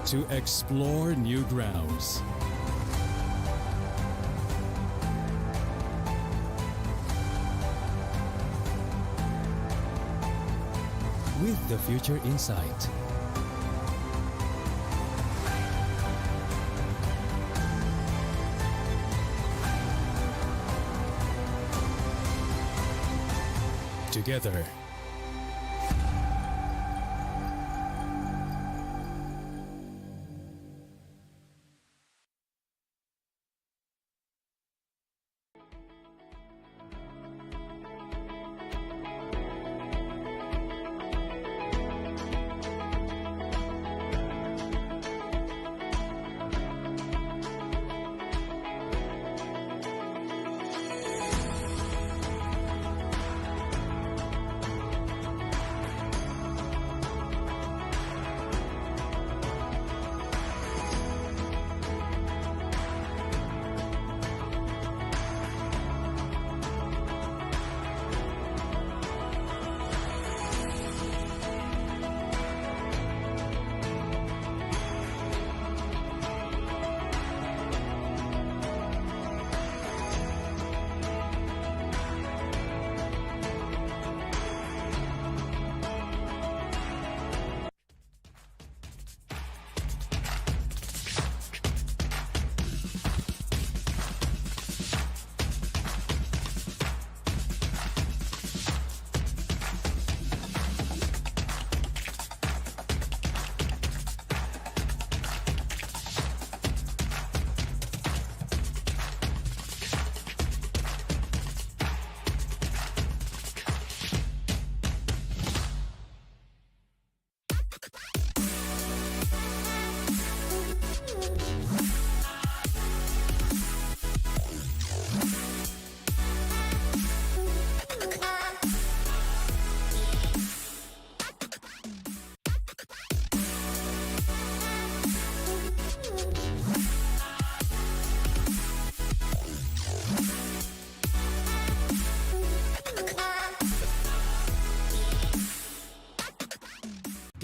To explore new grounds. With the future in sight. Together.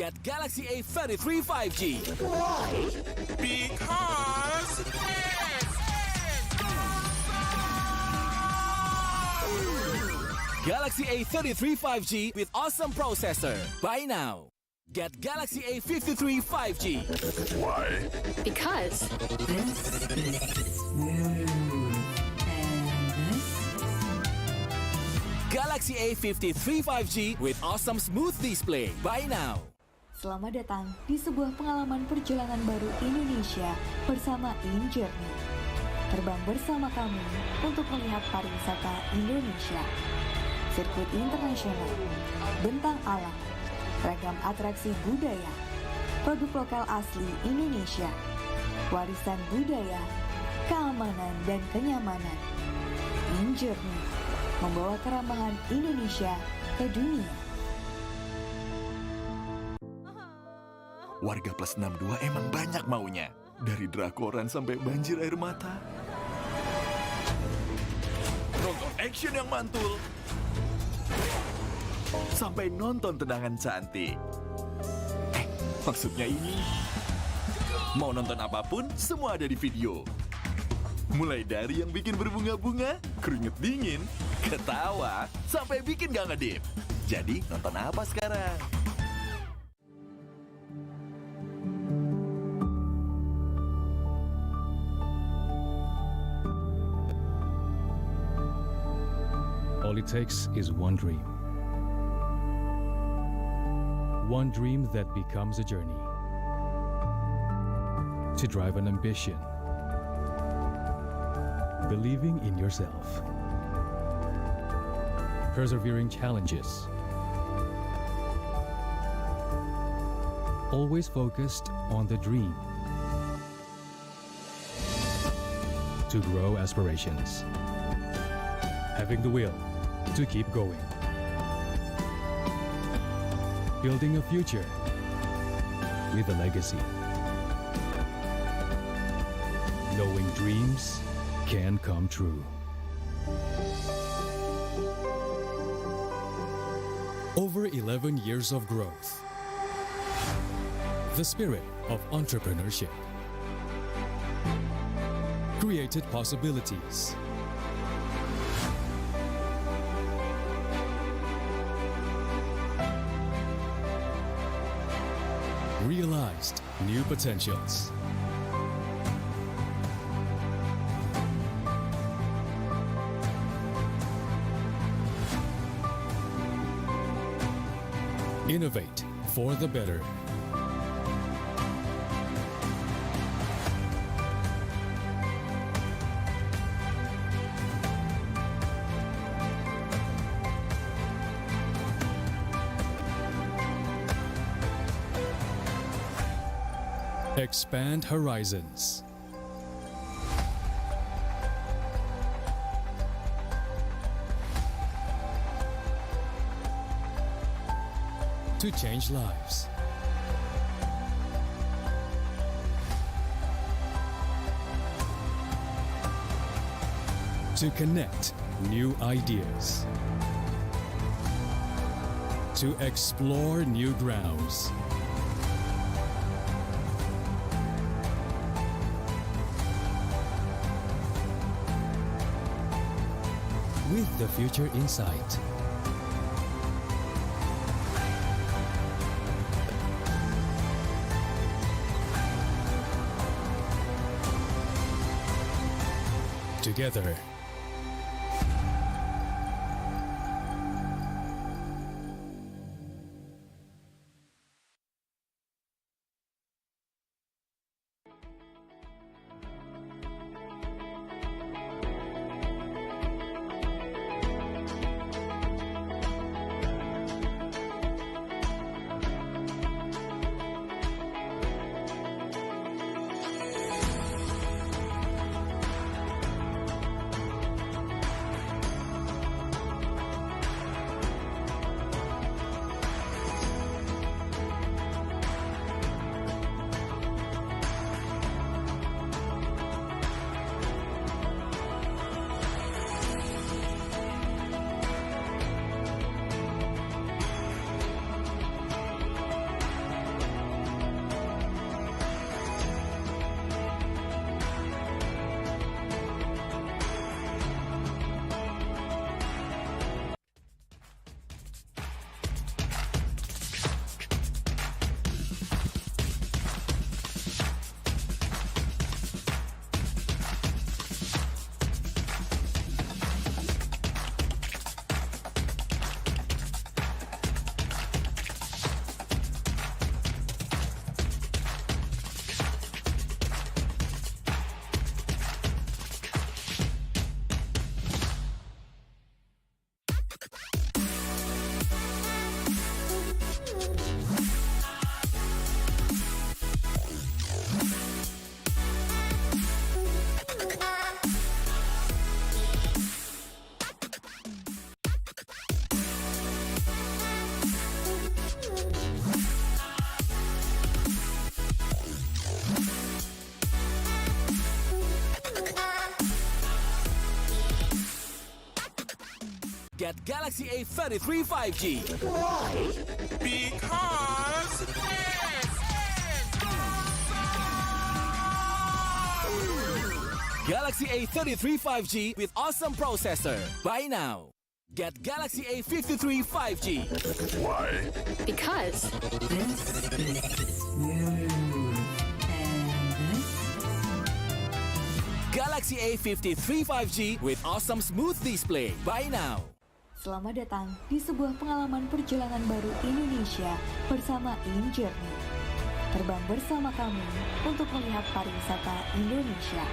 Get Galaxy A33 5G. Because Galaxy A33 5G with awesome processor. Buy now. Get Galaxy A53 5G. why? Because Galaxy A53 5G with awesome smooth display. Buy now. Selamat datang di sebuah pengalaman perjalanan baru Indonesia bersama InJourney. Terbang bersama kami untuk melihat pariwisata Indonesia. Sirkuit internasional, bentang alam, ragam atraksi budaya, produk lokal asli Indonesia, warisan budaya, keamanan dan kenyamanan. InJourney membawa keramahan Indonesia ke dunia. Warga plus 62 emang banyak maunya. Dari drakoran sampai banjir air mata. Nonton action yang mantul. Sampai nonton tendangan cantik. Maksudnya ini. Mau nonton apapun, semua ada di video. Mulai dari yang bikin berbunga-bunga, keringet dingin, ketawa, sampai bikin gak ngedip. Jadi nonton apa sekarang? All it takes is one dream. One dream that becomes a journey. To drive an ambition. Believing in yourself. Persevering challenges. Always focused on the dream. To grow aspirations. Having the will to keep going. Building a future with a legacy. Knowing dreams can come true. Over 11 years of growth. The spirit of entrepreneurship. Created possibilities. Realized new potentials. Innovate for the better. Expand horizons. To change lives. To connect new ideas. To explore new grounds. With the future in sight. Together. Get Galaxy A33 5G. Because Galaxy A33 5G with awesome processor. Buy now. Get Galaxy A53 5G. Why? Because Galaxy A53 5G with awesome smooth display. Buy now. Selamat datang di sebuah pengalaman perjalanan baru Indonesia bersama InJourney. Terbang bersama kami untuk melihat pariwisata Indonesia.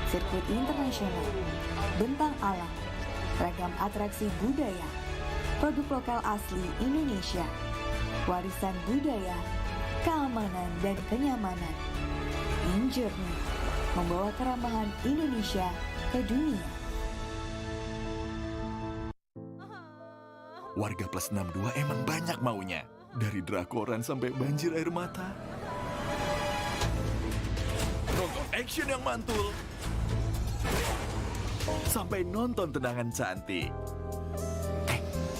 Sirkuit internasional, bentang alam, ragam atraksi budaya, produk lokal asli Indonesia, warisan budaya, keamanan dan kenyamanan. InJourney membawa keramahan Indonesia ke dunia. Warga plus 62 emang banyak maunya. Dari drakoran sampai banjir air mata. Nonton action yang mantul. Sampai nonton tendangan cantik.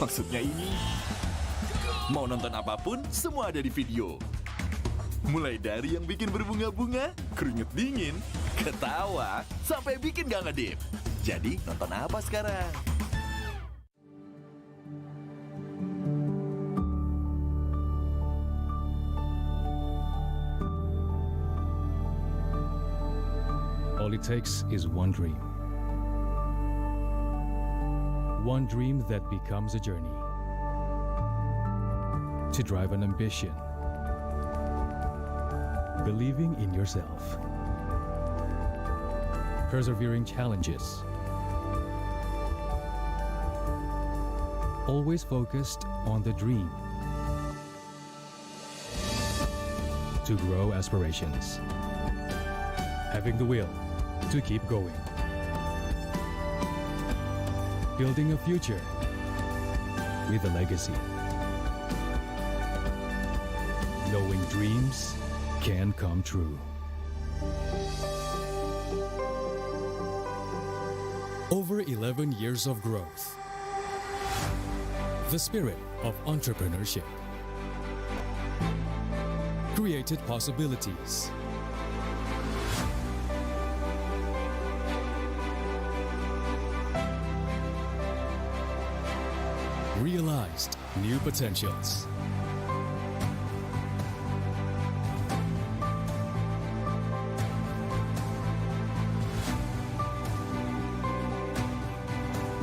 Maksudnya ini. Mau nonton apapun, semua ada di video. Mulai dari yang bikin berbunga-bunga, keringet dingin, ketawa, sampai bikin gak ngedip. Jadi nonton apa sekarang? All it takes is one dream. One dream that becomes a journey. To drive an ambition. Believing in yourself. Persevering challenges. Always focused on the dream. To grow aspirations. Having the will to keep going. Building a future with a legacy. Knowing dreams can come true. Over 11 years of growth. The spirit of entrepreneurship. Created possibilities. Realized new potentials.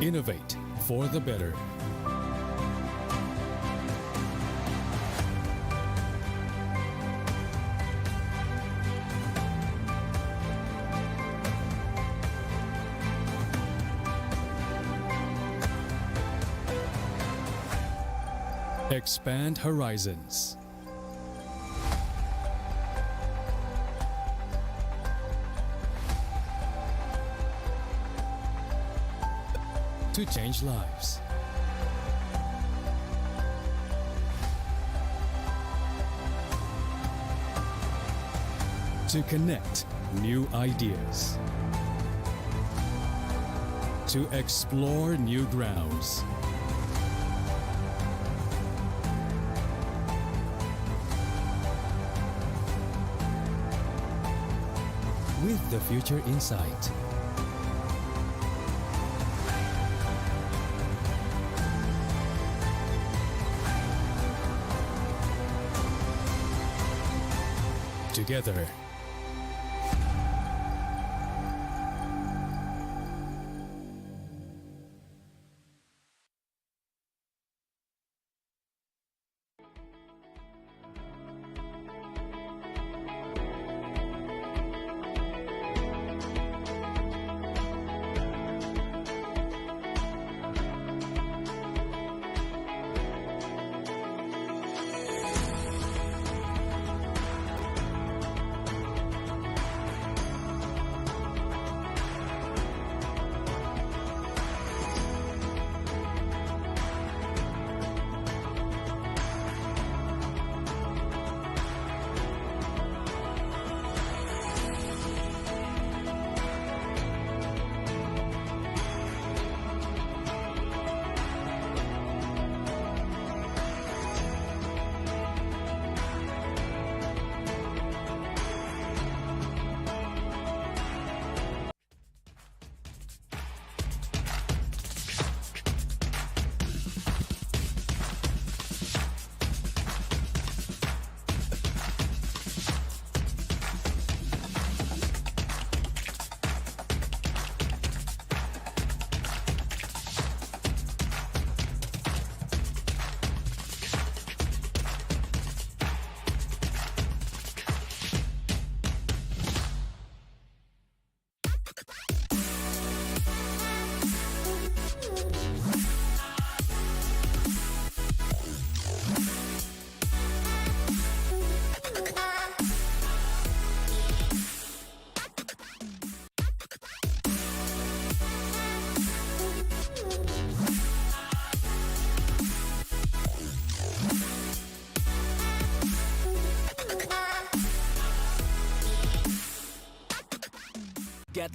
Innovate for the better. Expand horizons. To change lives. To connect new ideas. To explore new grounds. With the future in sight. Together.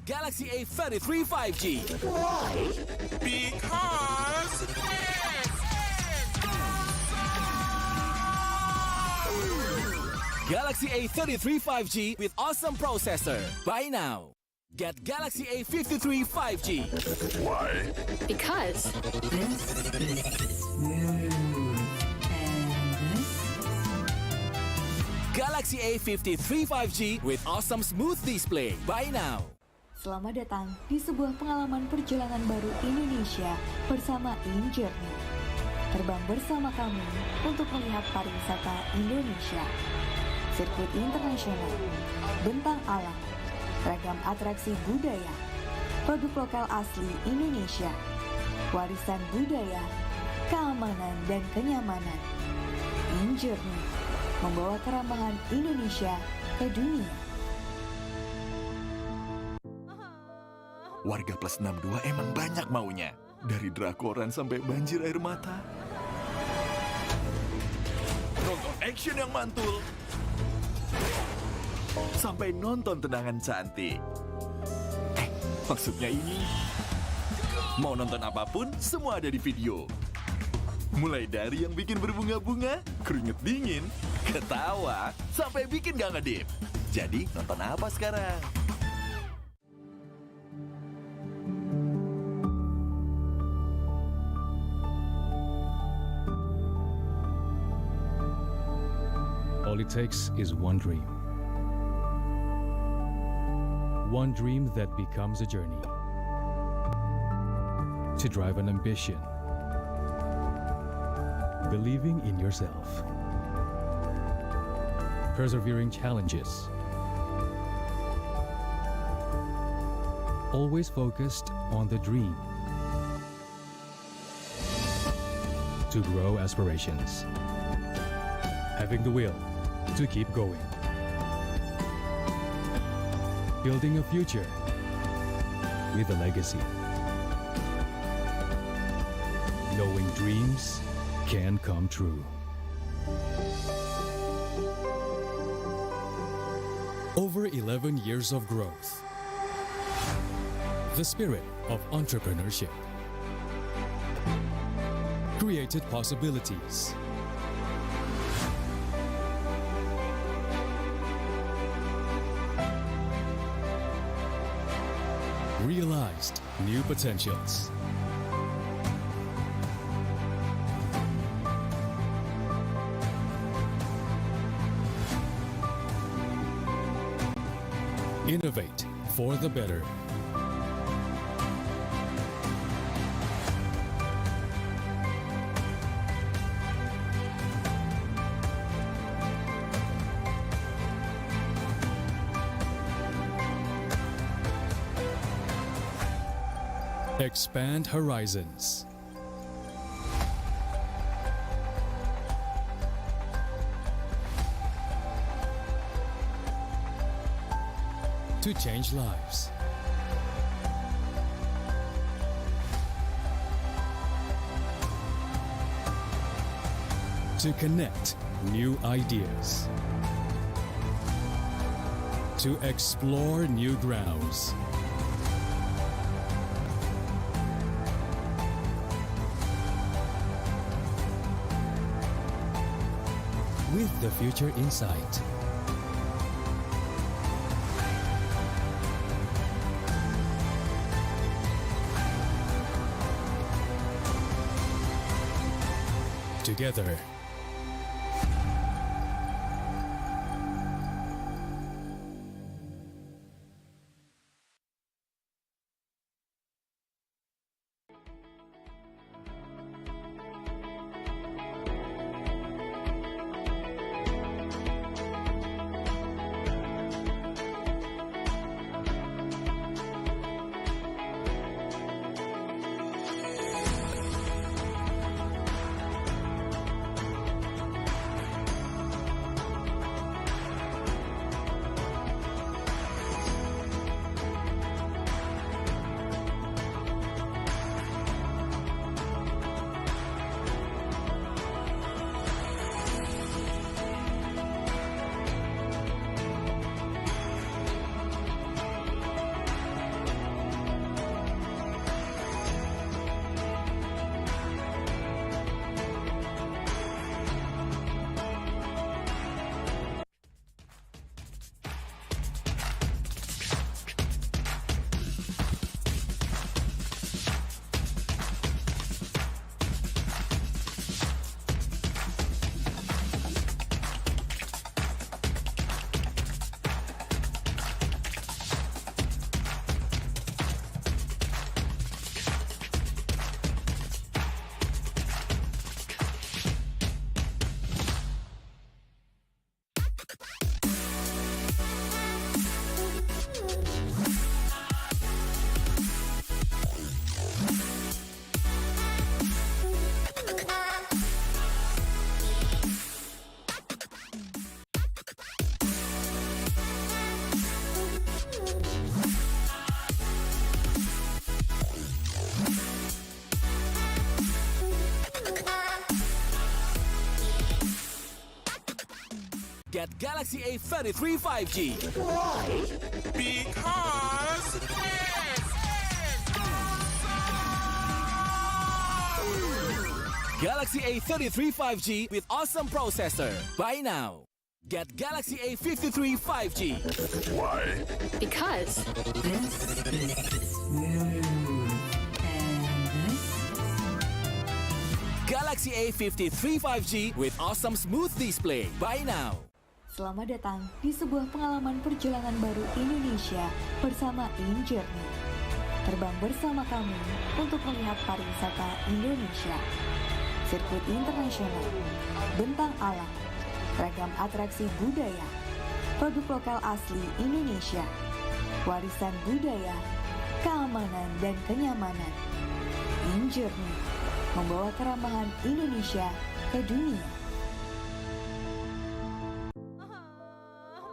Get Galaxy A33 5G. Because Galaxy A33 5G with awesome processor. Buy now. Get Galaxy A53 5G. Why? Because This is smooth. And this? Galaxy A53 5G with awesome smooth display. Buy now. Selamat datang di sebuah pengalaman perjalanan baru Indonesia bersama InJourney. Terbang bersama kami untuk melihat pariwisata Indonesia. Sirkuit internasional, bentang alam, ragam atraksi budaya, produk lokal asli Indonesia, warisan budaya, keamanan dan kenyamanan. InJourney membawa keramahan Indonesia ke dunia. warga plus 62 emang banyak maunya. Dari drakoran sampai banjir air mata. Nonton action yang mantul. Sampai nonton tendangan cantik. Maksudnya ini. Mau nonton apapun, semua ada di video. Mulai dari yang bikin berbunga-bunga, keringet dingin, ketawa, sampai bikin gak ngedip. Jadi, nonton apa sekarang? All it takes is one dream. One dream that becomes a journey. To drive an ambition. Believing in yourself. Persevering challenges. Always focused on the dream. To grow aspirations. Having the will to keep going. Building a future with a legacy. Knowing dreams can come true. Over 11 years of growth. The spirit of entrepreneurship. Created possibilities. Realized new potentials. Innovate for the better. Expand horizons. To change lives. To connect new ideas. To explore new grounds. With the future in sight. Together. Get Galaxy A33 5G. Why? Because... Galaxy A33 5G with awesome processor. Buy now. Get Galaxy A53 5G. Why? Because Galaxy A53 5G with awesome smooth display. Buy now. Selamat datang di sebuah pengalaman perjalanan baru Indonesia bersama InJourney. Terbang bersama kami untuk melihat pariwisata Indonesia. Sirkuit internasional, bentang alam, ragam atraksi budaya, produk lokal asli Indonesia, warisan budaya, keamanan dan kenyamanan. InJourney membawa keramahan Indonesia ke dunia.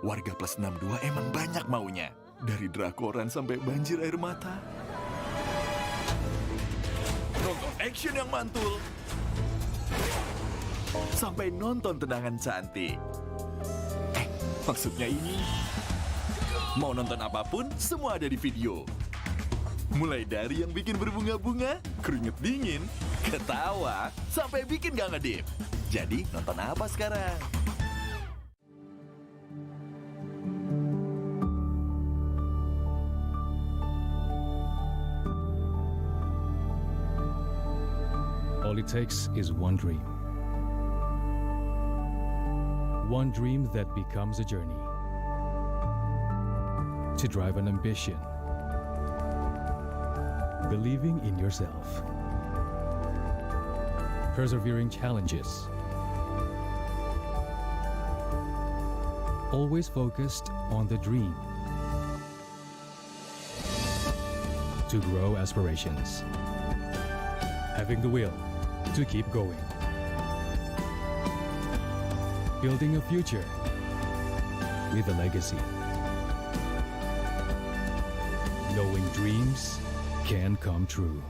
Warga plus 62 emang banyak maunya. Dari drakoran sampai banjir air mata. Nonton action yang mantul. Sampai nonton tendangan cantik. Maksudnya ini. Mau nonton apapun, semua ada di video. Mulai dari yang bikin berbunga-bunga, keringet dingin, ketawa, sampai bikin gak ngedip. Jadi nonton apa sekarang? All it takes is one dream. One dream that becomes a journey. To drive an ambition. Believing in yourself. Persevering challenges. Always focused on the dream. To grow aspirations. Having the will to keep going. Building a future with a legacy. Knowing dreams can come true.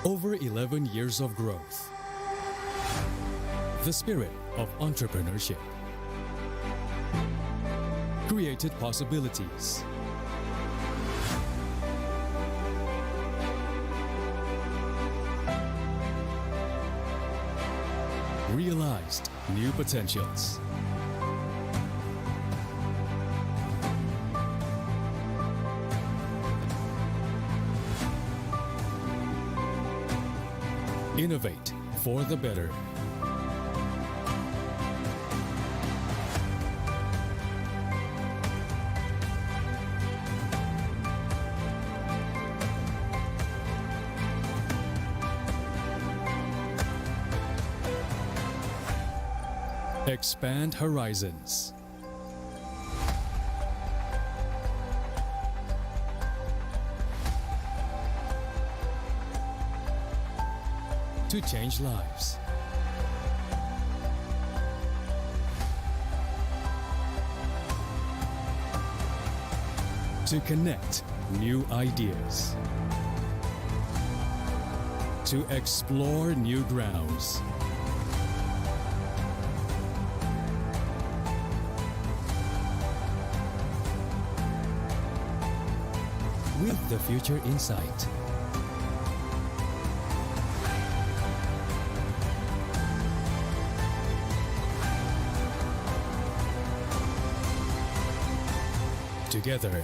Over 11 years of growth. The spirit of entrepreneurship. Created possibilities. Realized new potentials. Innovate for the better. Expand horizons. To change lives. To connect new ideas. To explore new grounds. With the future in sight. Together.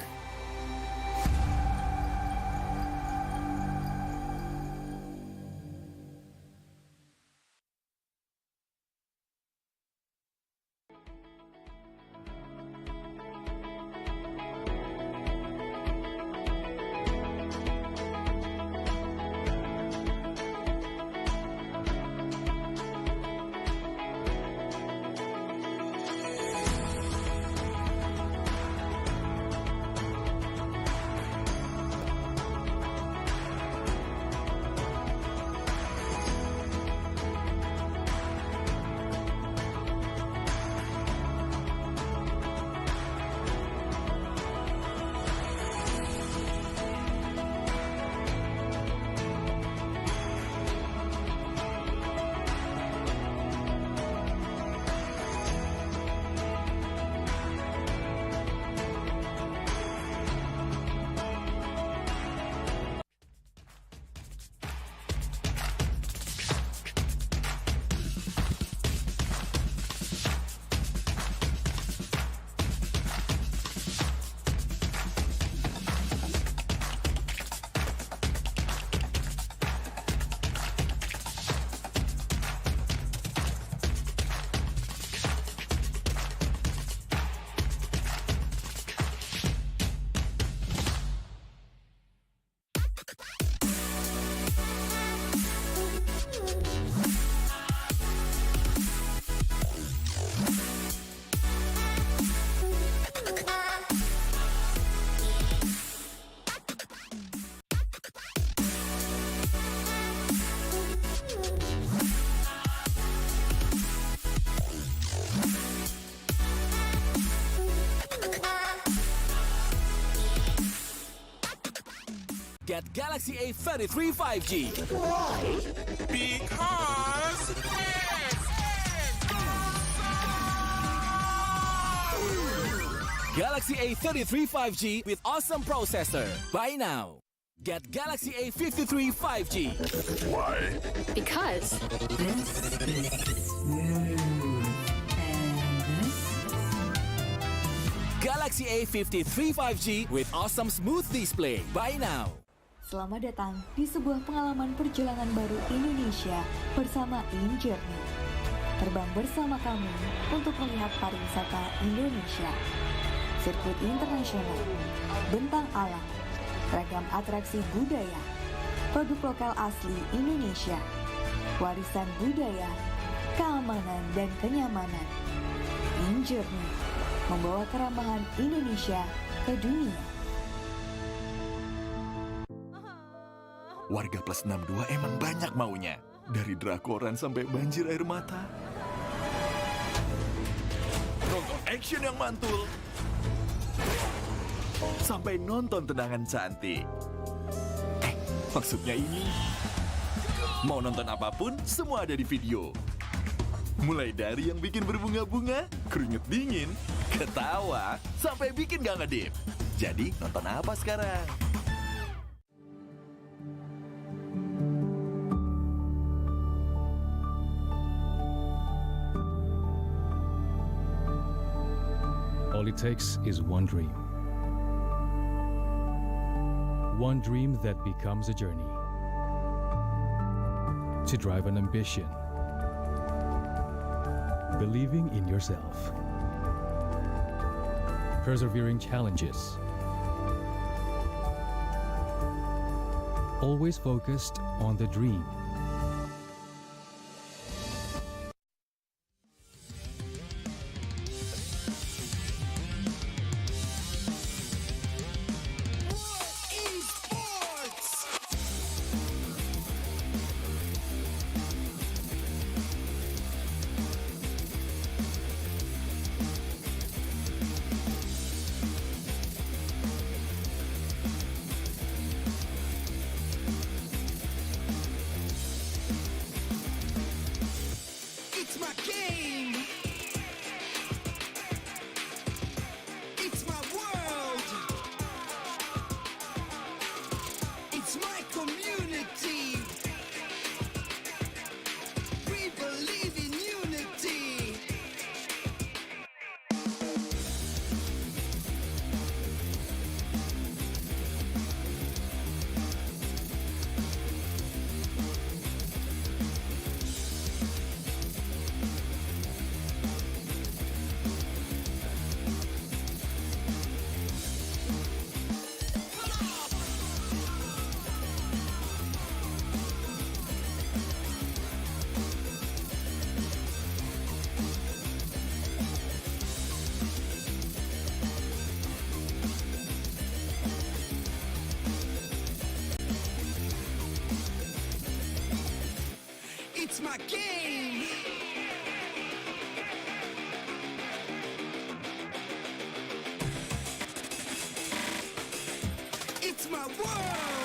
Get Galaxy A33 5G. Because Galaxy A33 5G with awesome processor. Buy now. Get Galaxy A53 5G. why? Because Galaxy A53 5G with awesome smooth display. Buy now. Selamat datang di sebuah pengalaman perjalanan baru Indonesia bersama InJourney. Terbang bersama kami untuk melihat pariwisata Indonesia. Sirkuit internasional, bentang alam, ragam atraksi budaya, produk lokal asli Indonesia, warisan budaya, keamanan dan kenyamanan. InJourney membawa keramahan Indonesia ke dunia. Warga plus 62 emang banyak maunya. Dari drakoran sampai banjir air mata. Nonton action yang mantul. Sampai nonton tendangan cantik. Maksudnya ini. Mau nonton apapun, semua ada di video. Mulai dari yang bikin berbunga-bunga, keringet dingin, ketawa, sampai bikin gak ngedip. Jadi nonton apa sekarang? All it takes is one dream. One dream that becomes a journey. To drive an ambition. Believing in yourself. Persevering challenges. Always focused on the dream. It's my game. It's my world. It's my community. We believe in unity. It's my game. It's my world.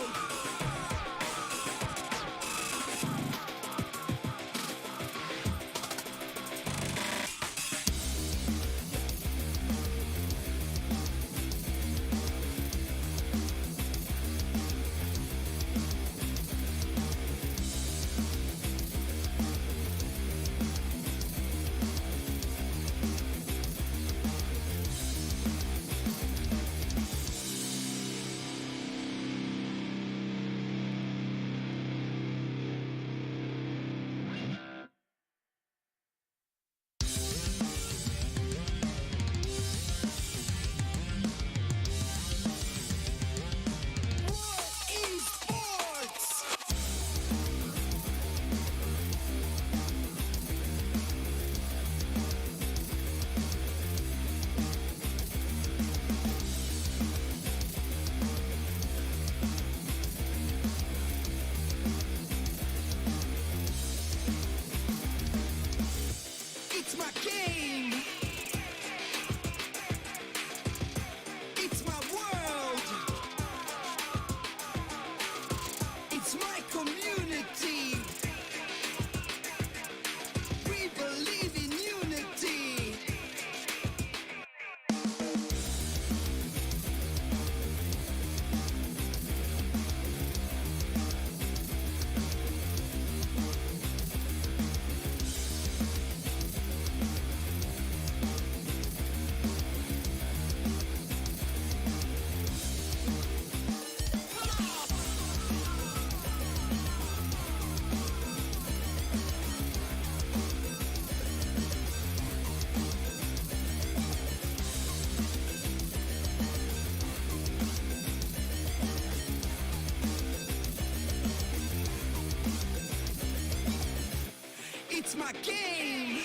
It's my game.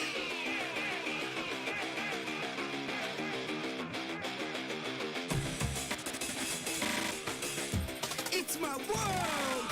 It's my world.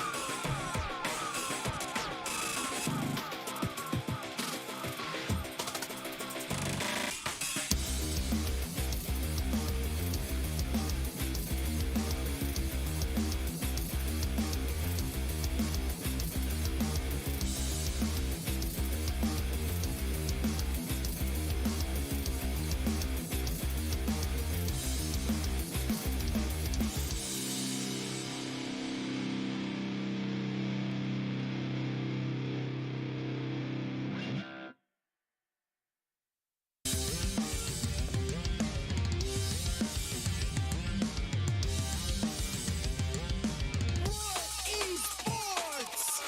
Esports.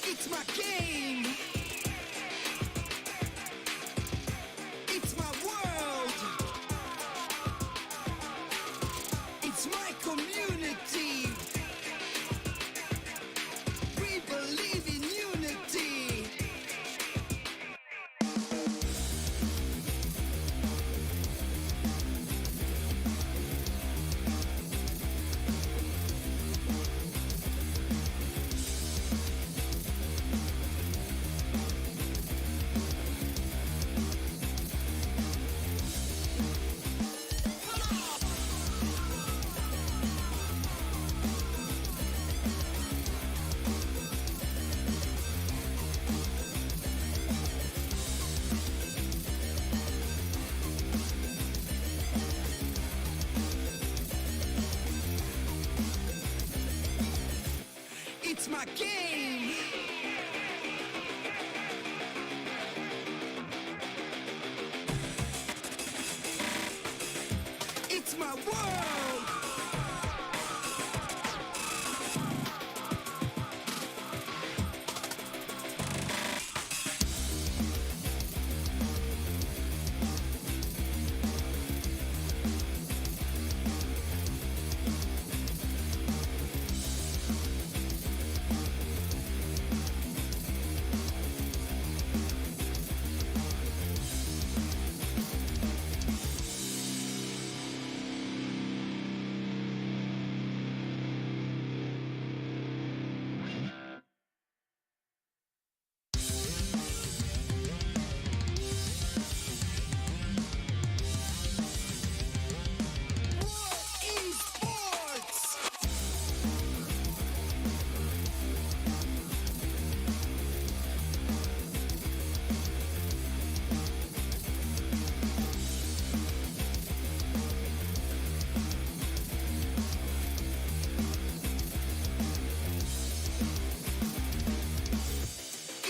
It's my game. It's my world. It's my community. We believe in unity. It's my game. It's my world. Esports.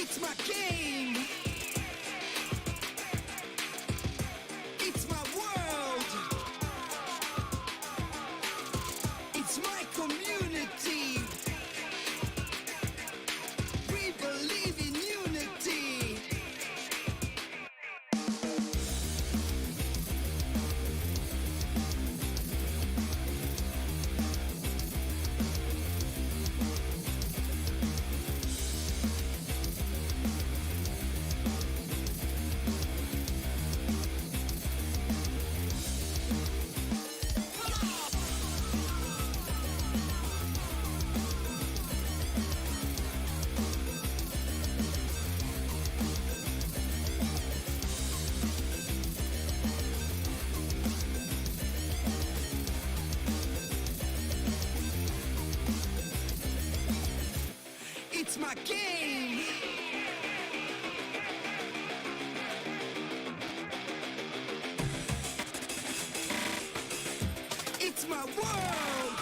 It's my game. It's my world. It's my community. We believe in unity. It's my game. It's my world.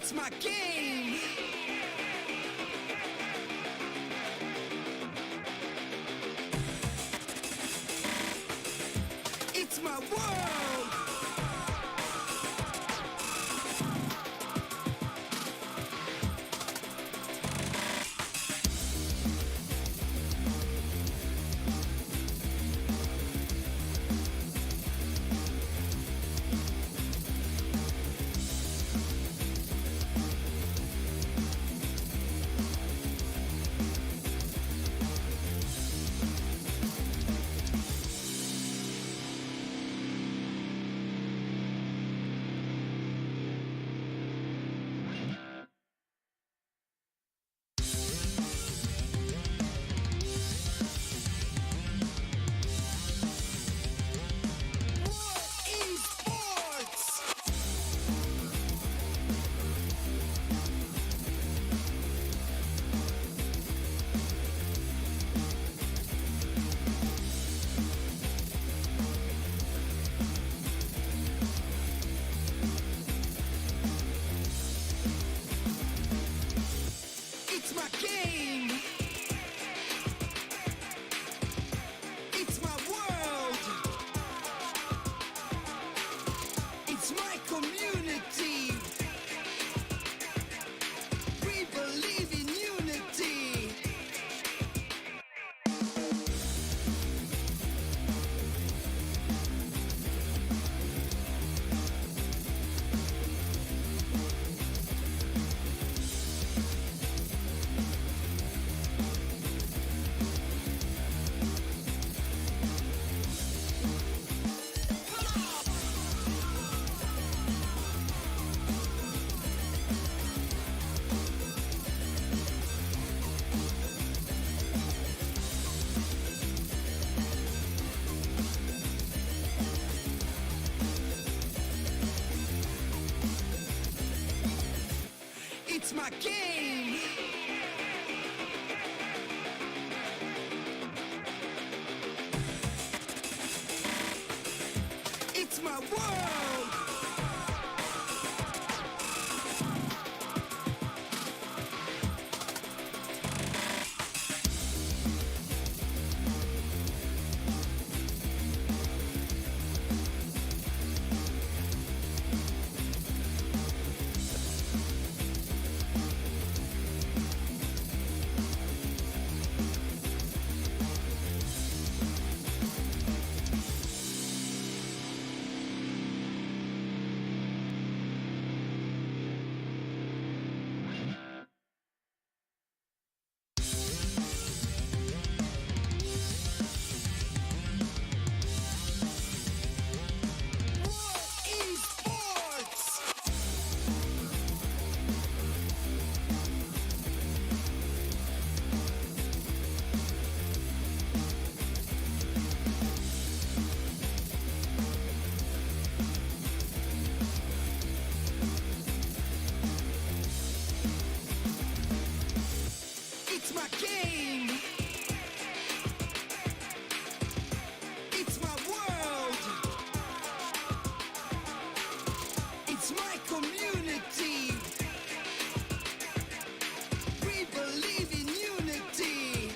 It's my game. It's my world. Esports. It's my game. It's my world. It's my community. We believe in unity. It's my game. It's my world. Esports. It's my game. It's my world. It's my community. We believe in unity.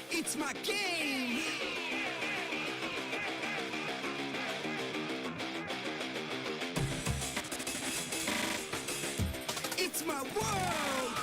It's my game. It's my world.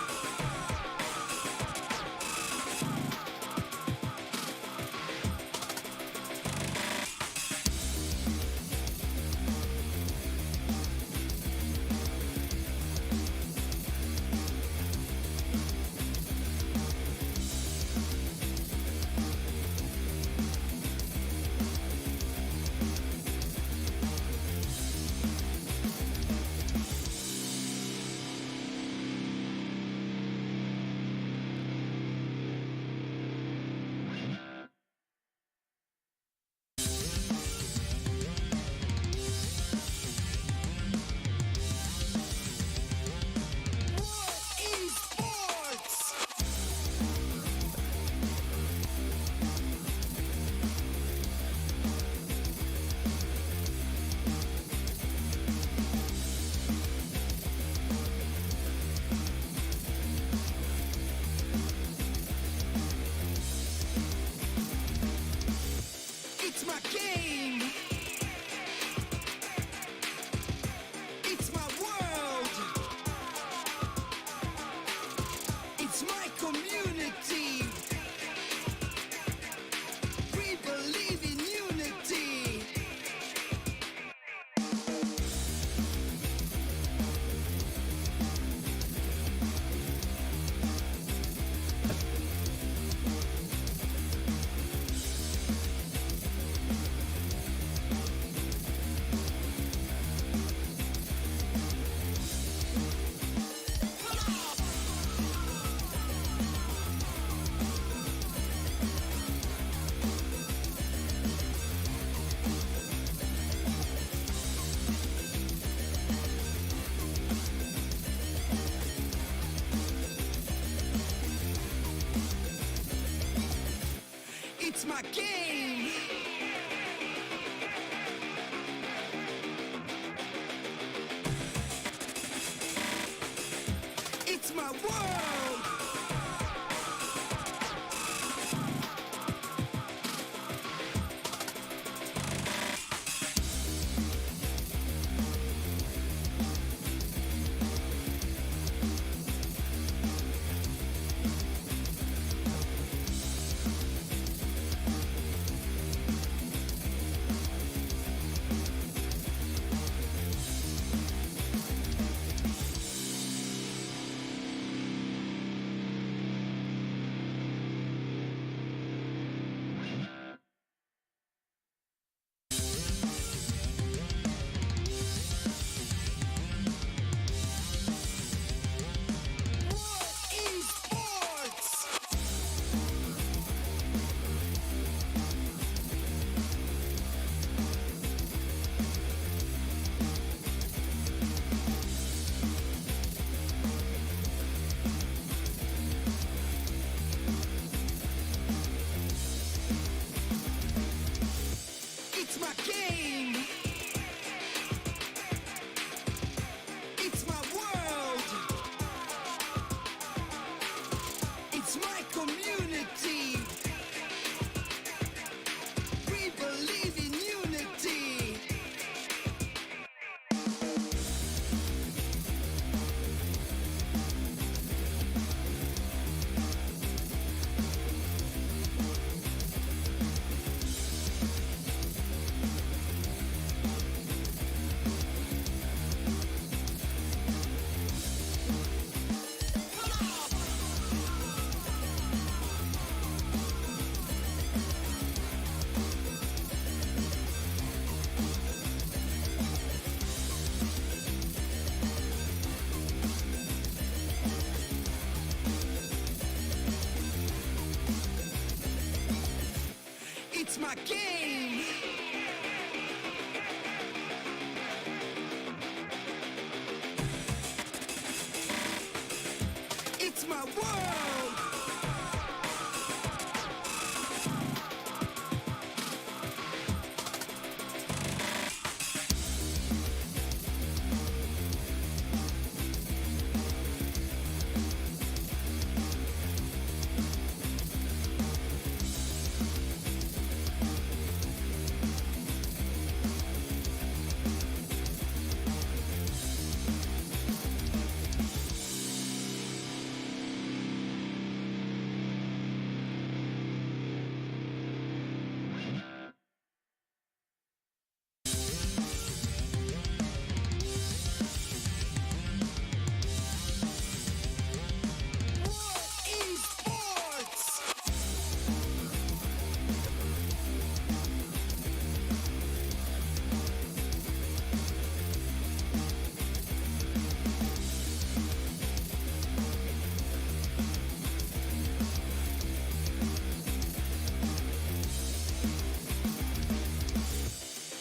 my game. It's my world. Esports. It's my game. It's my world. It's my community. We believe in unity. It's my game. It's my world. Esports.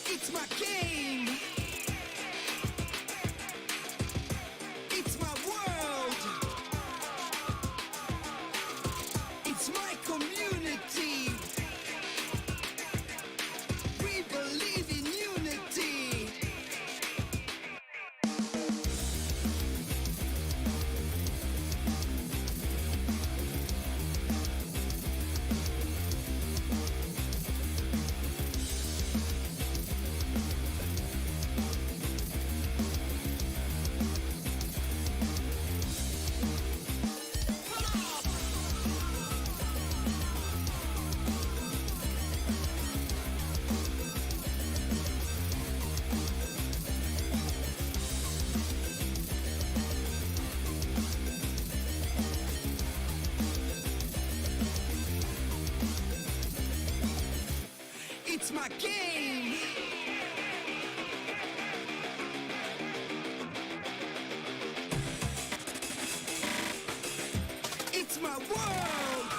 It's my game. It's my world. It's my community. We believe in unity. It's my game. It's my world.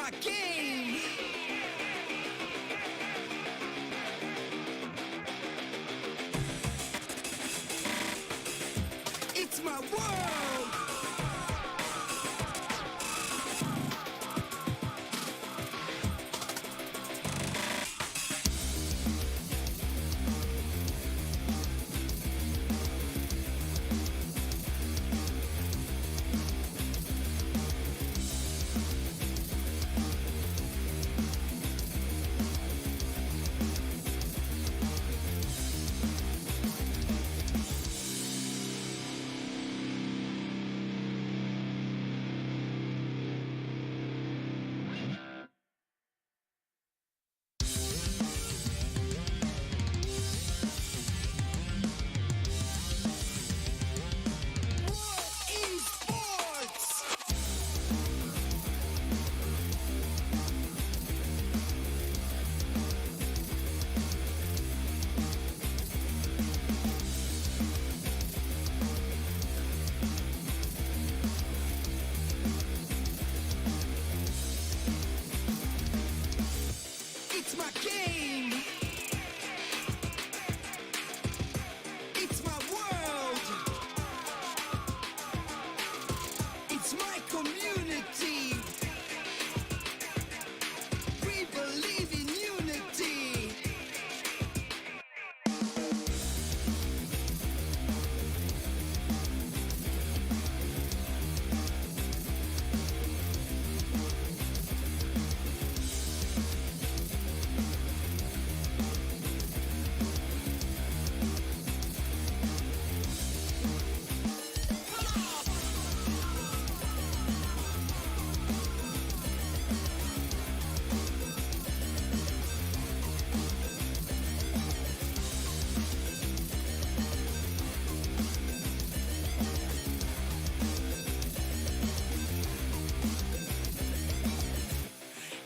my game. It's my world. Esports. It's my game. It's my world. It's my community. We believe in unity.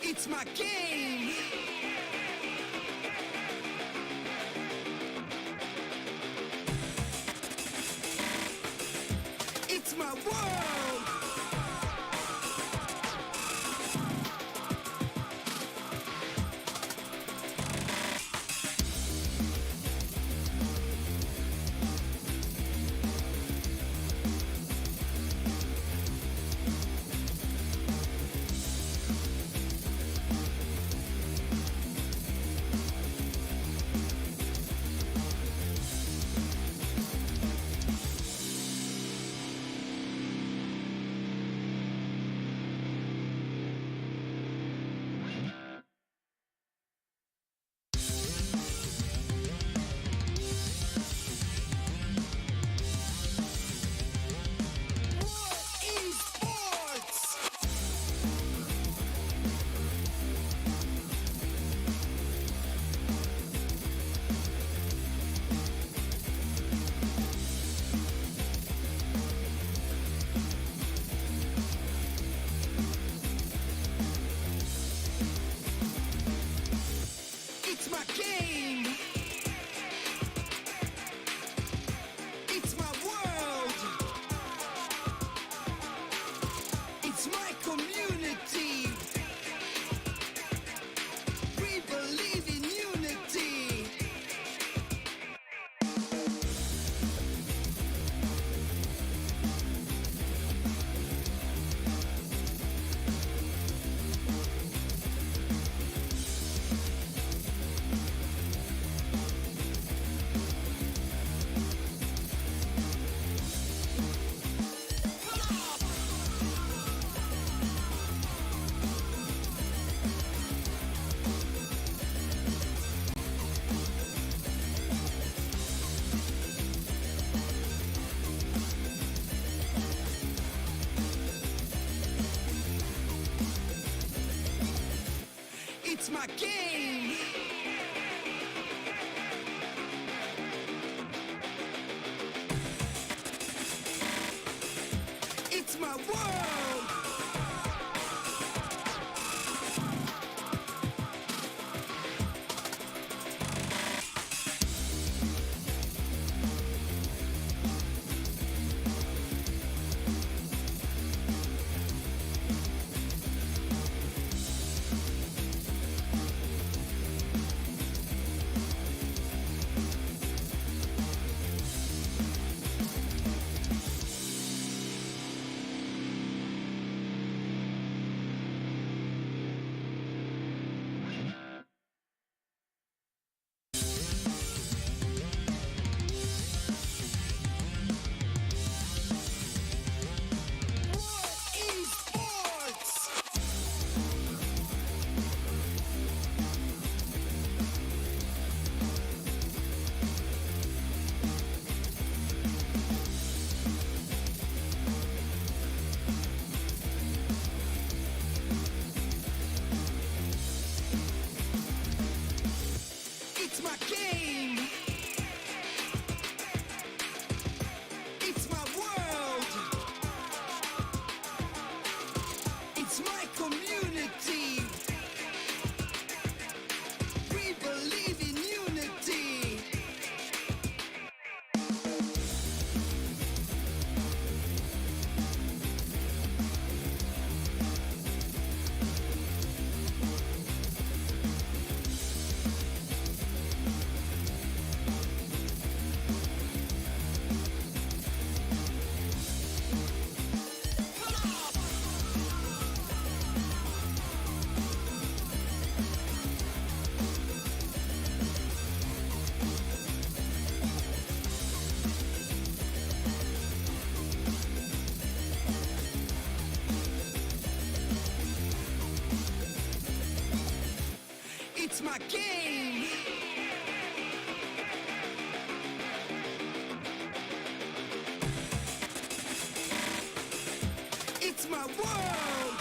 It's my game. It's my world. Esports. It's my game. It's my world. It's my community. We believe in unity. It's my game. It's my world. my game. It's my world.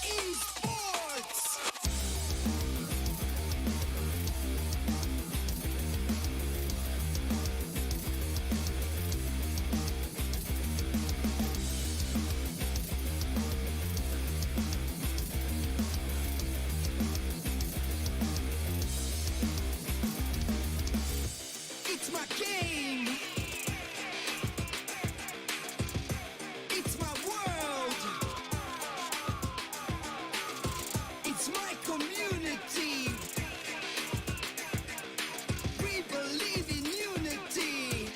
Esports. It's my game. It's my world. It's my community. We believe in unity.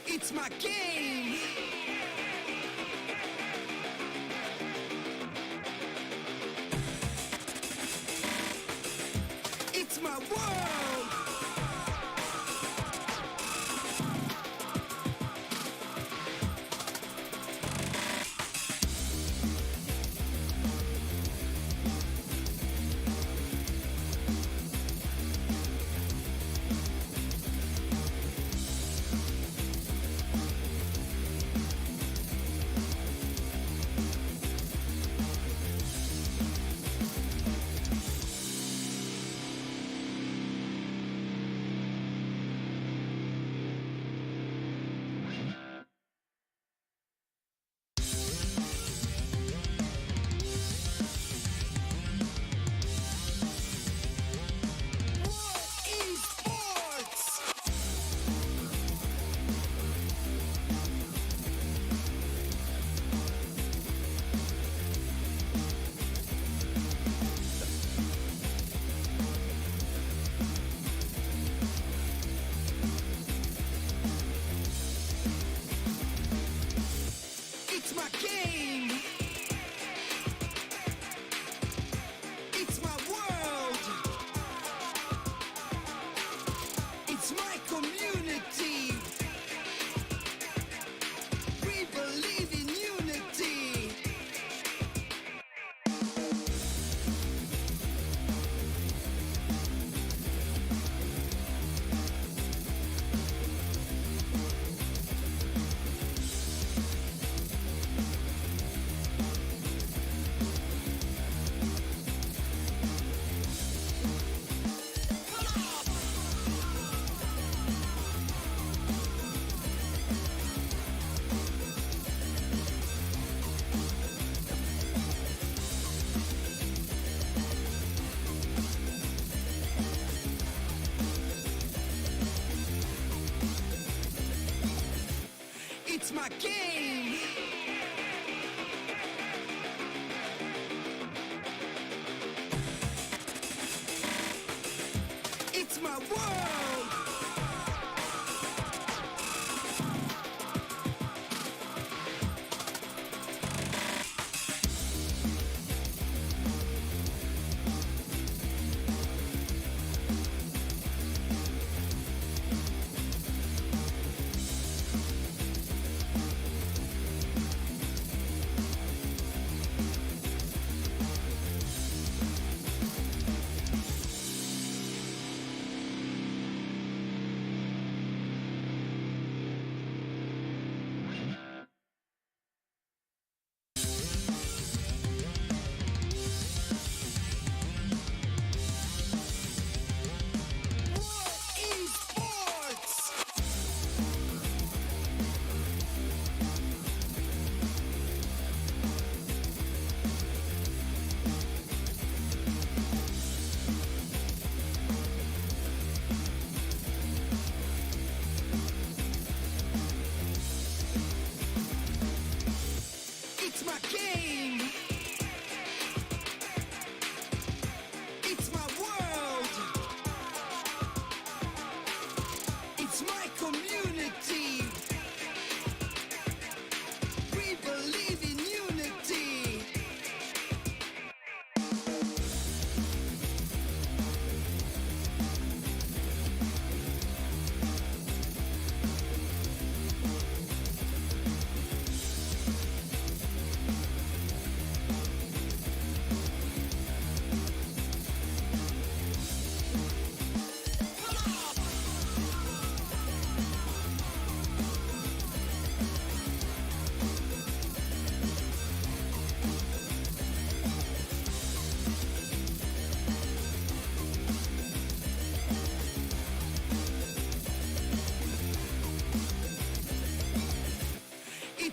It's my game. It's my world. Esports. It's my game. It's my world. It's my community. We believe in unity. It's my game. It's my world.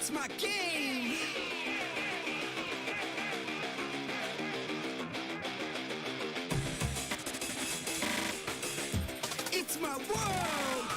It's my game. It's my world.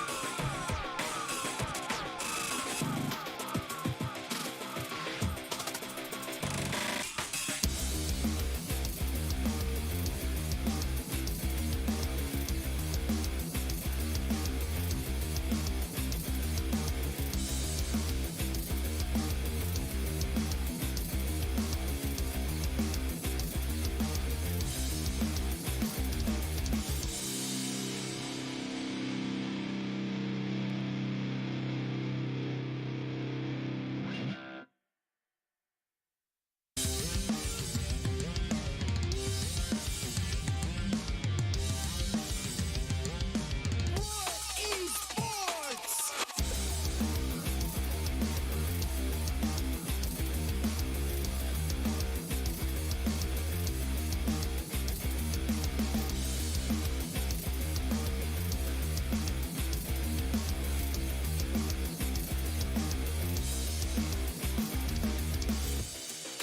Esports.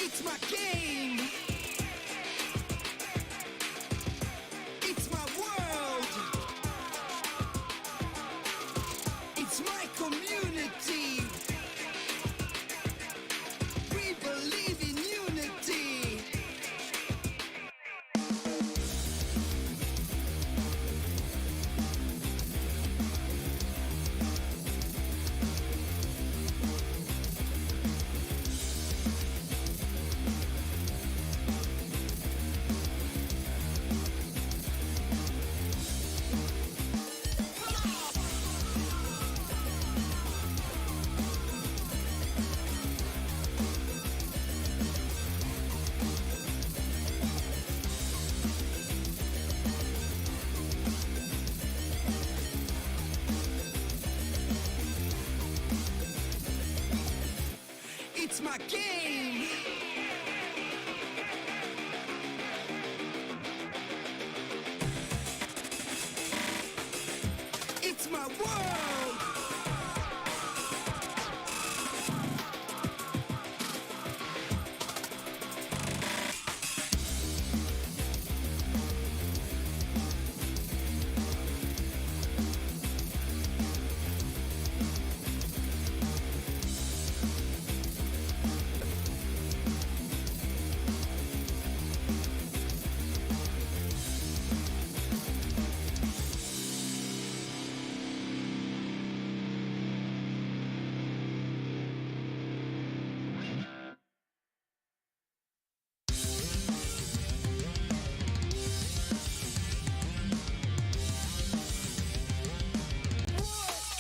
It's my game. It's my world. It's my community. We believe in unity. It's my game. It's my world.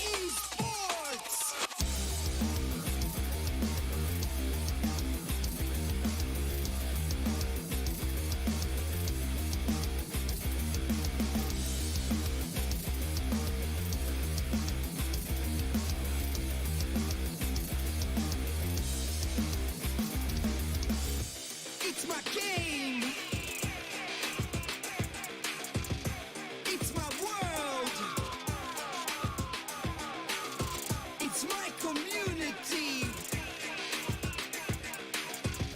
Esports. It's my game. It's my world. It's my community.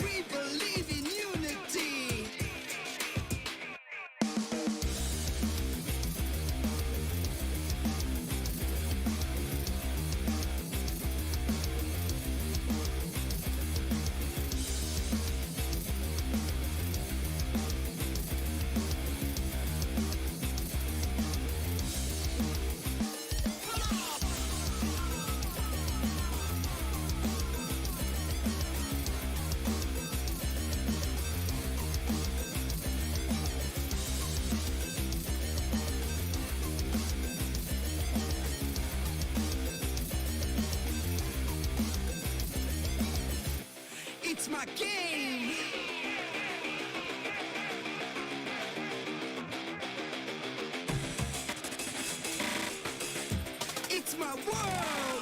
We believe in unity. It's my game. It's my world.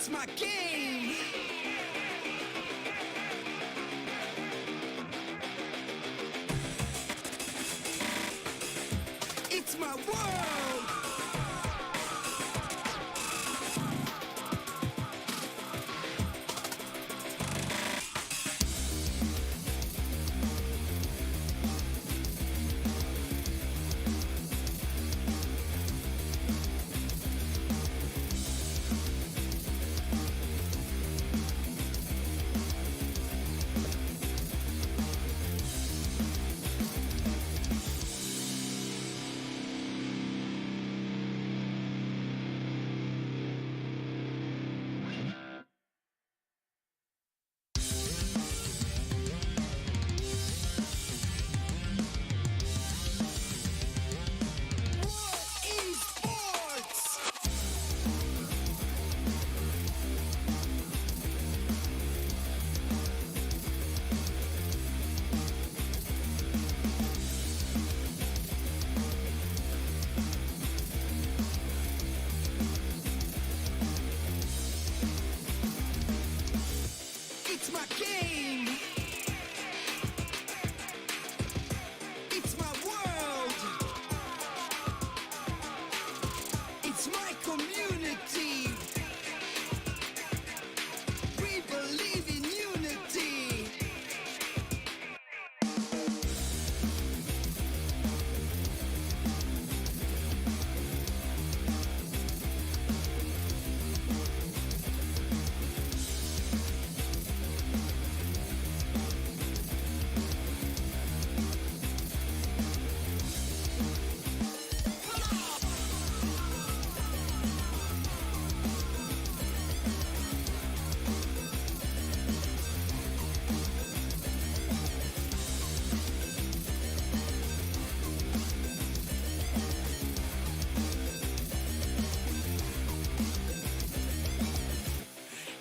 It's my game. It's my world. Esports. It's my game. It's my world. It's my community. We believe in unity.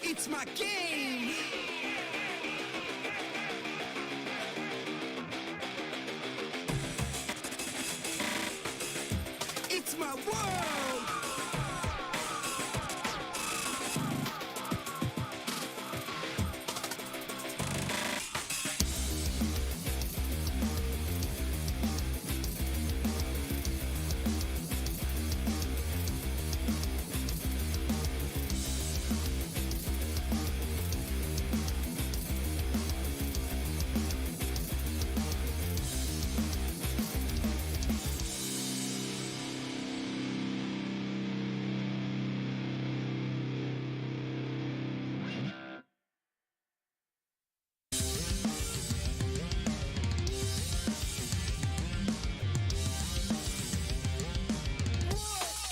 It's my game. It's my world.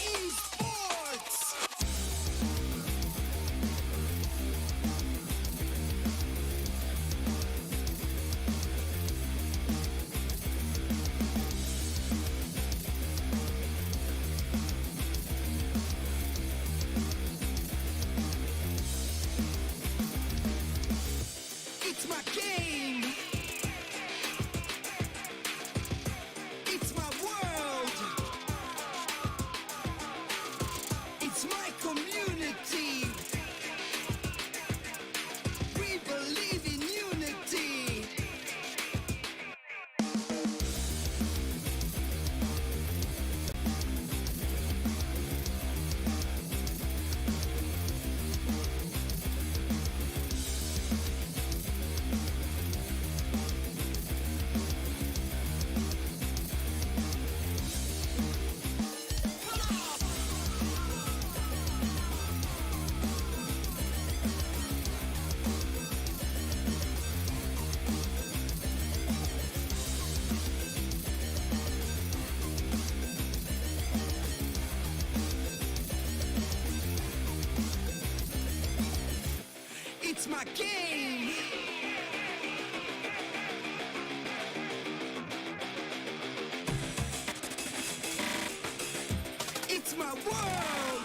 Esports. It's my game. It's my world. It's my community. We believe in unity. It's my game. It's my world.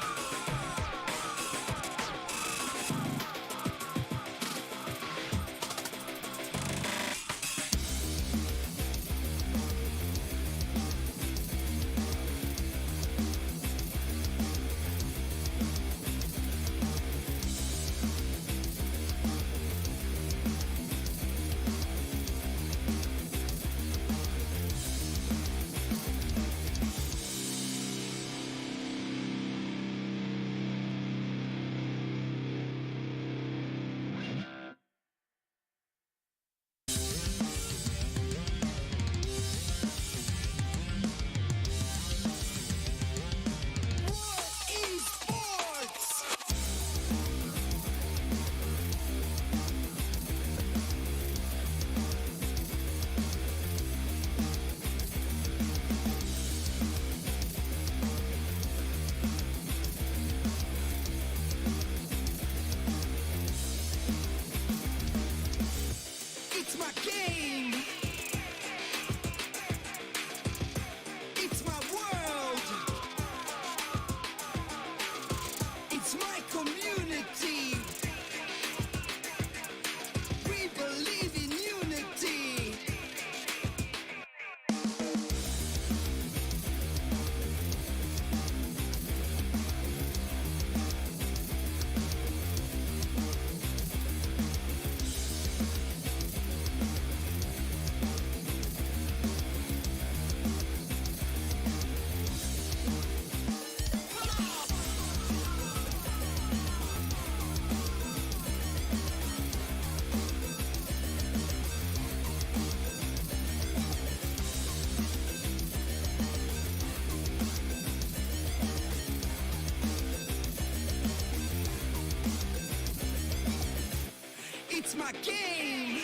It's my game.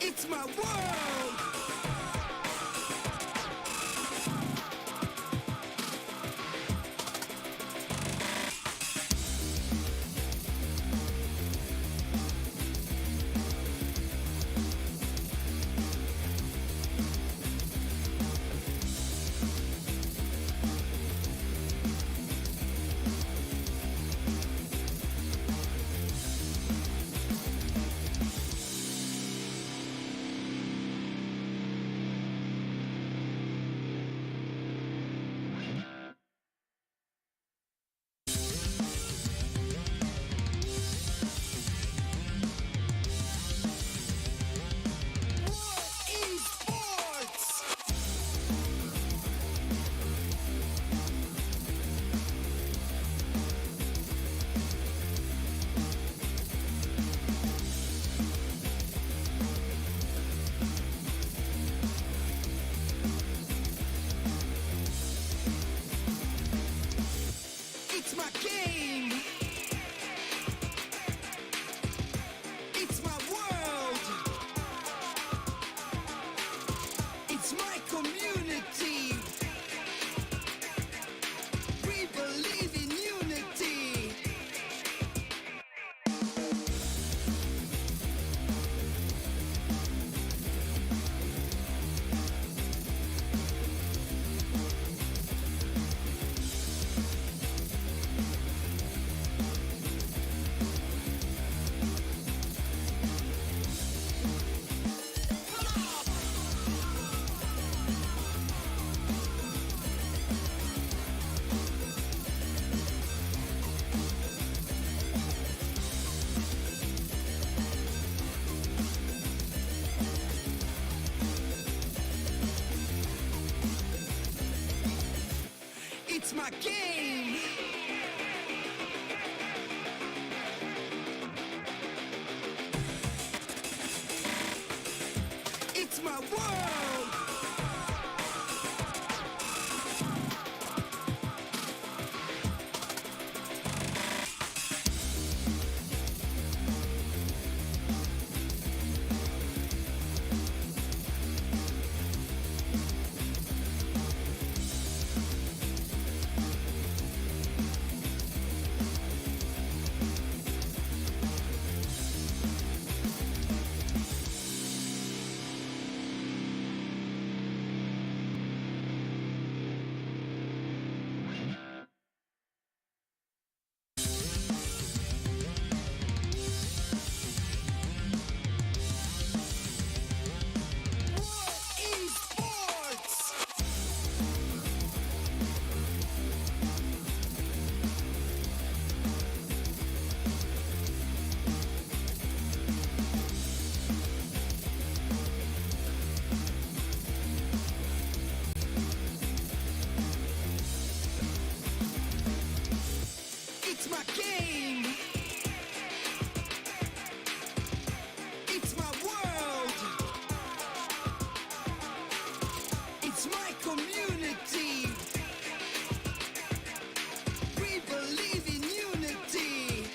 It's my world. Esports. It's my game. It's my world. It's my community. We believe in unity. It's my game. It's my world. Esports. It's my game. It's my world. It's my community. We believe in unity.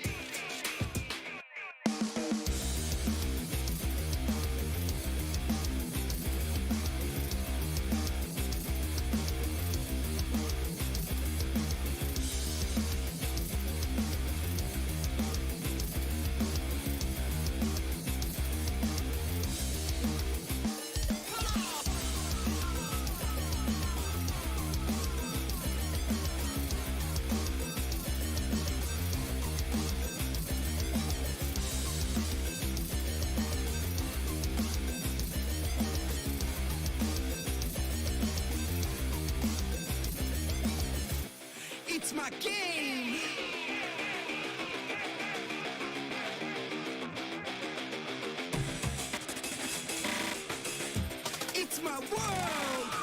It's my game. It's my world.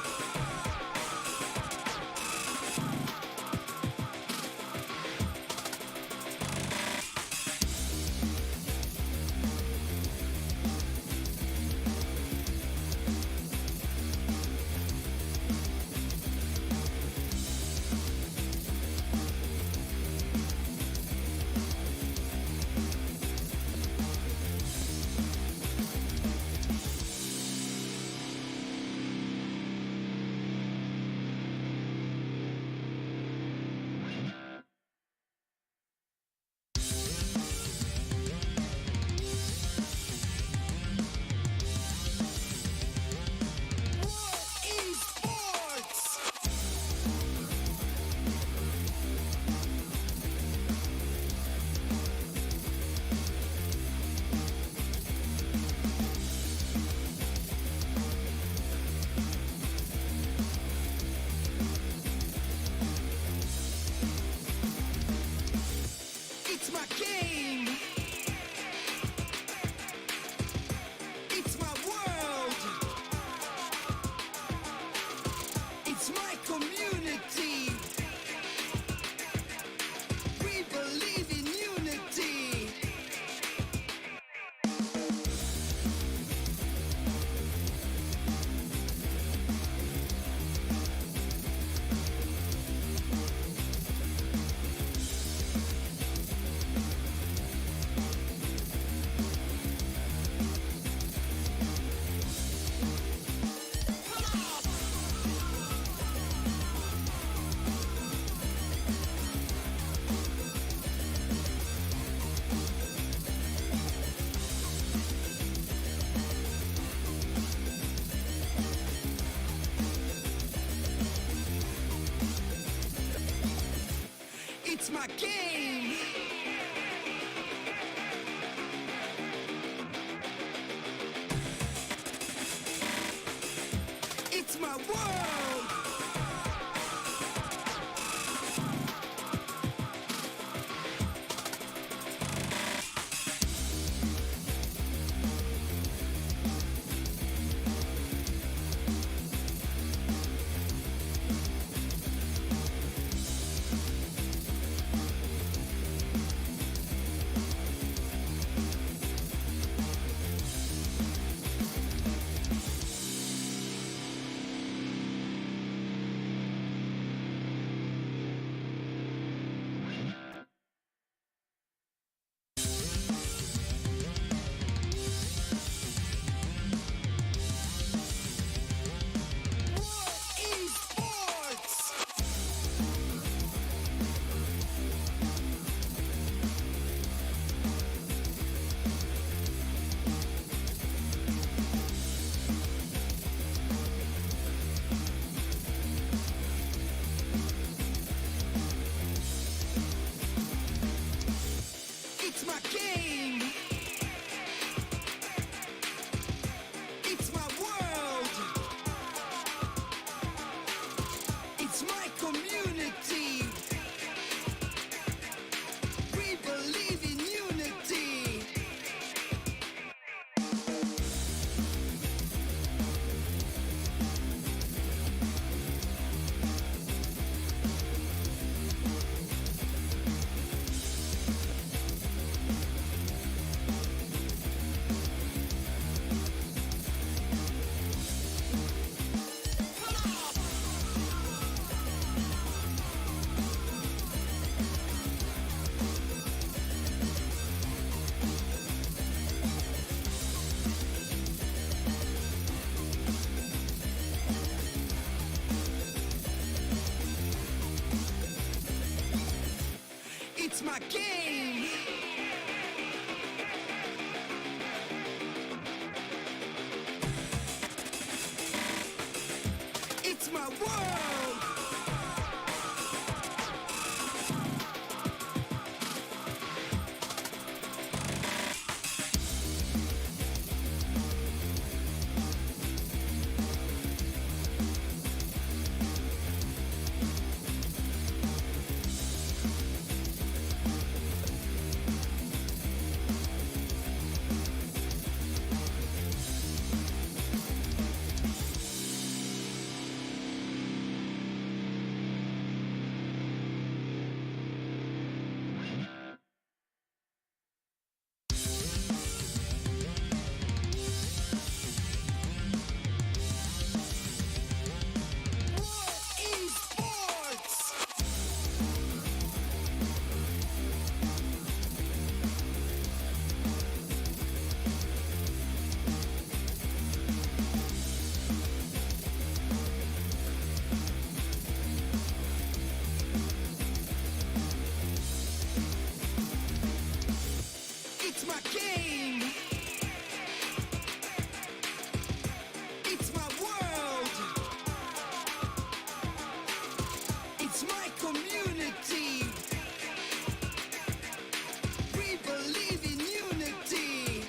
It's my game. It's my world. Esports. It's my game. It's my world. It's my community. We believe in unity. It's my game. It's my world. Esports. It's my game. It's my world. It's my community. We believe in unity.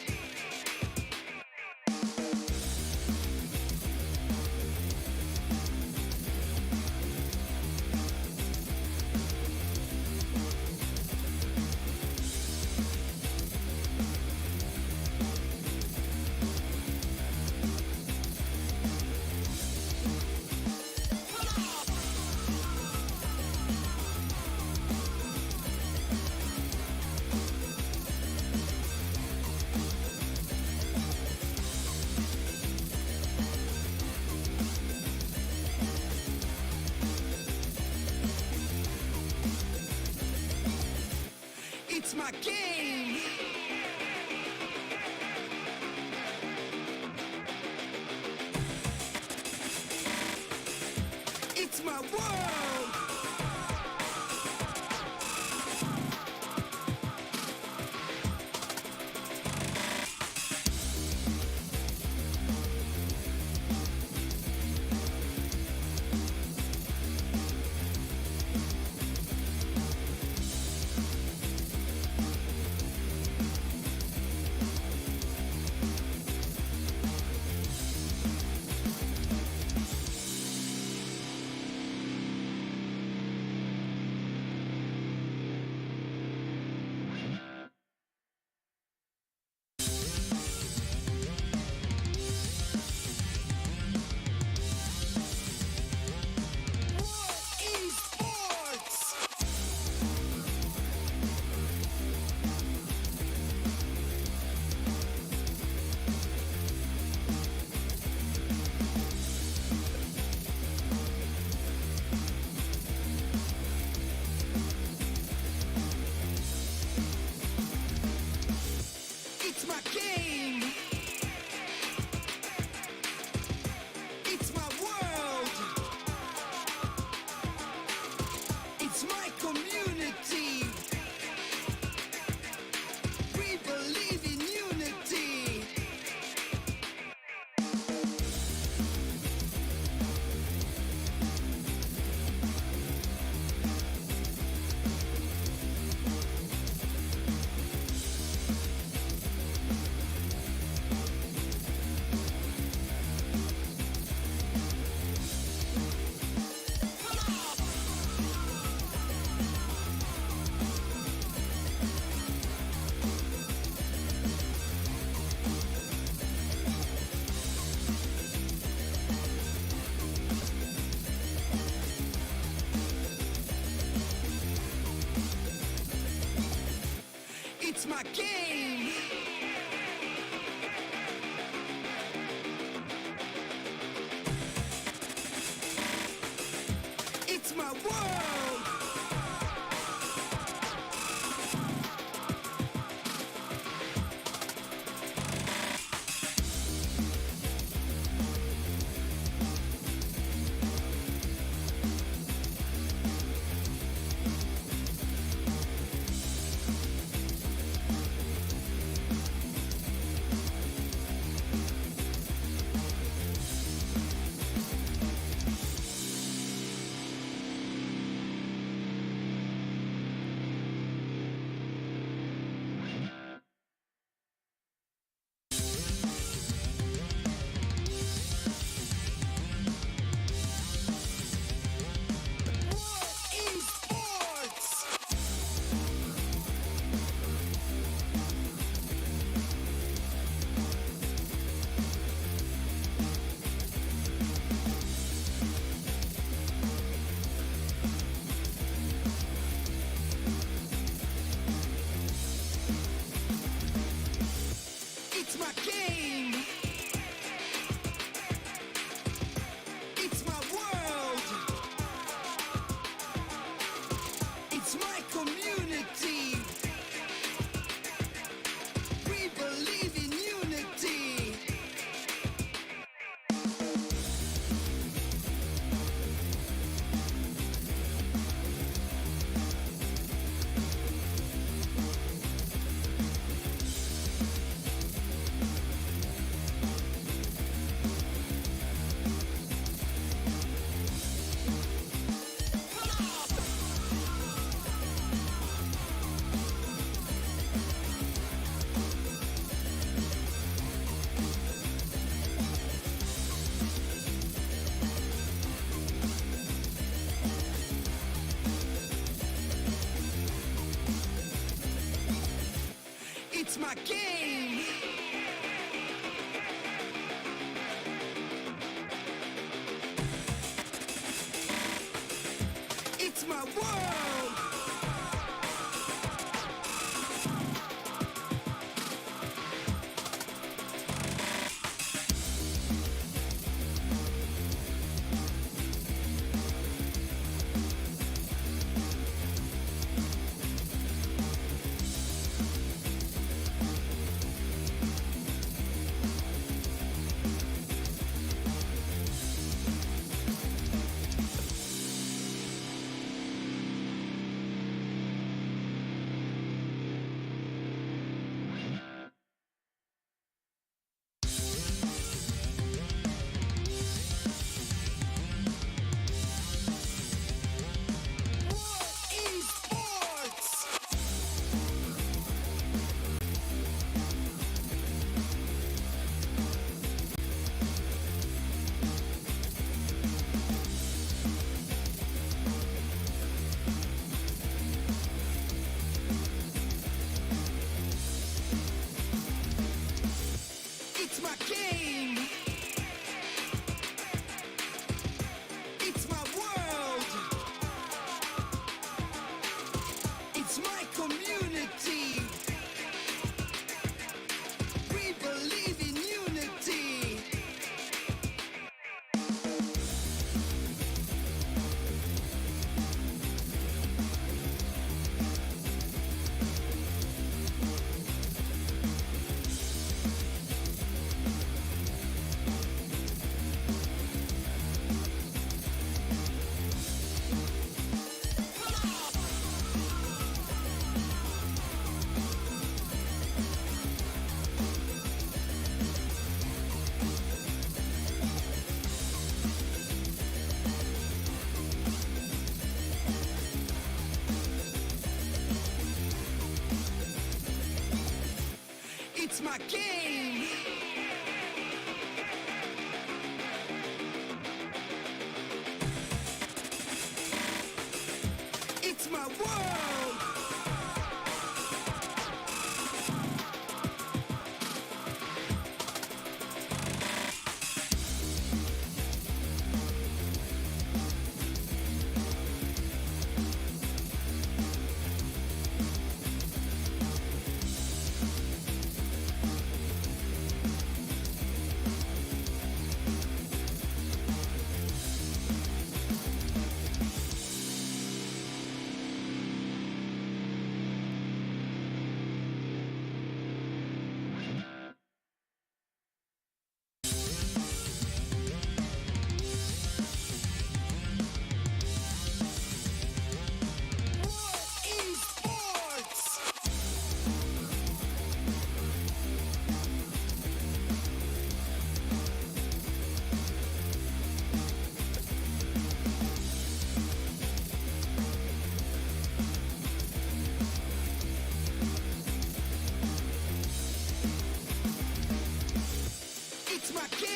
It's my game. It's my world. my game. It's my world. Esports. It's my game. It's my world. It's my community. We believe in unity. It's my game. It's my world. Esports. It's my game. It's my world. It's my community. We believe in unity. It's my game. It's my world.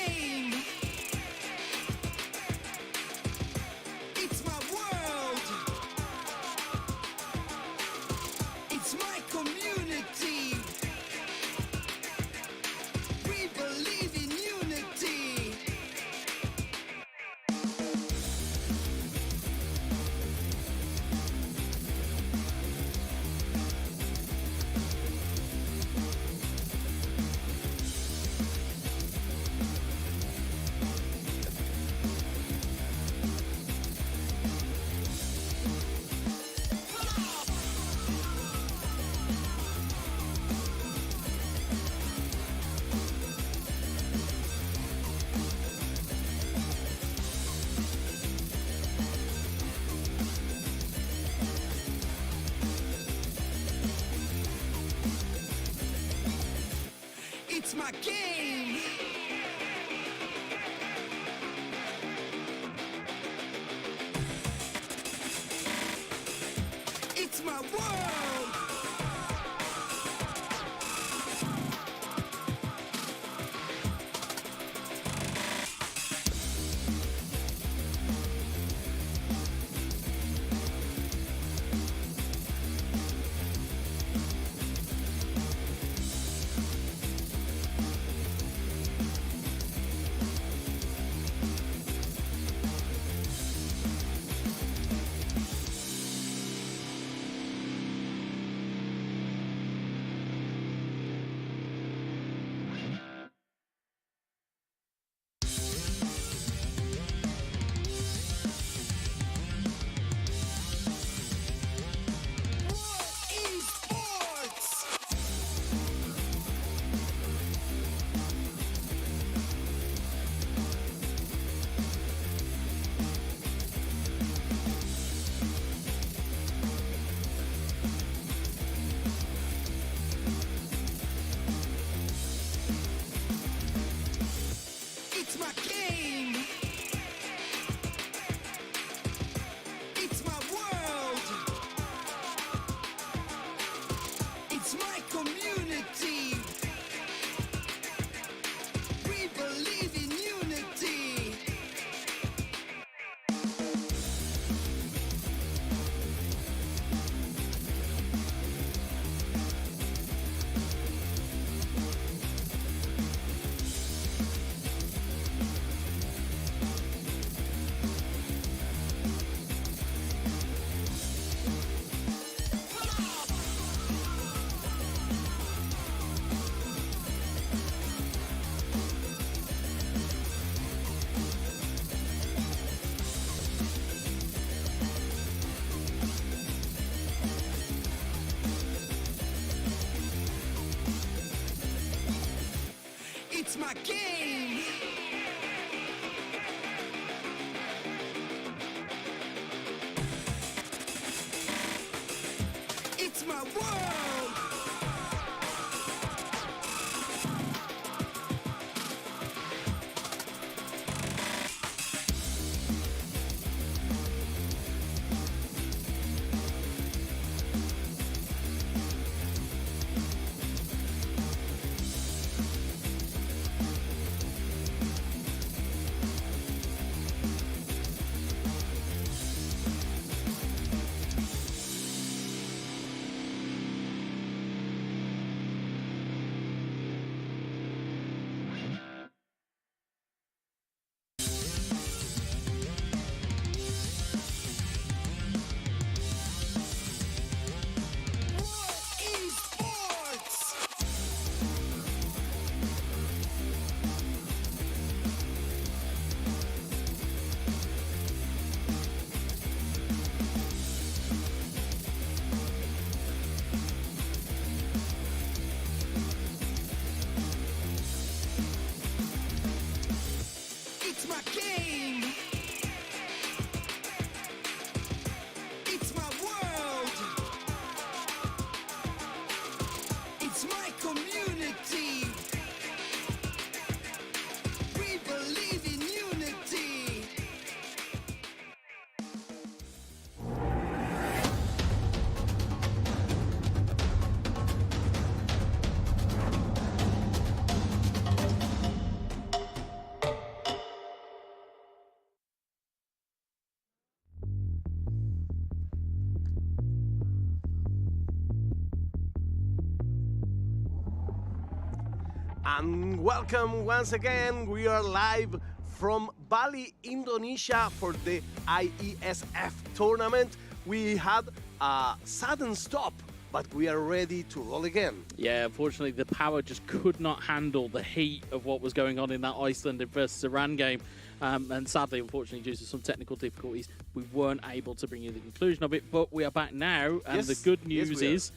game. It's my world. It's my community. We believe in unity. It's my game. It's my world. Esports. It's my game. It's my world. It's my community. We believe in unity. It's my game. It's my world. And welcome once again. We are live from Bali, Indonesia for the IESF tournament. We had a sudden stop, but we are ready to roll again. Yeah, unfortunately, the power just could not handle the heat of what was going on in that Iceland versus Iran game. And sadly, unfortunately, due to some technical difficulties, we weren't able to bring you the conclusion of it. But we are back now, and the good news is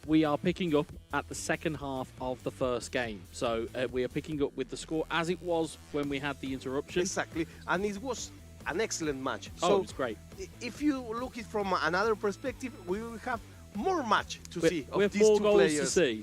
we are picking up at the second half of the first game. So we are picking up with the score as it was when we had the interruption. Exactly, and it was an excellent match. Oh, so it was great. If you look it from another perspective, we will have more match to see we of have these more two goals players. to see.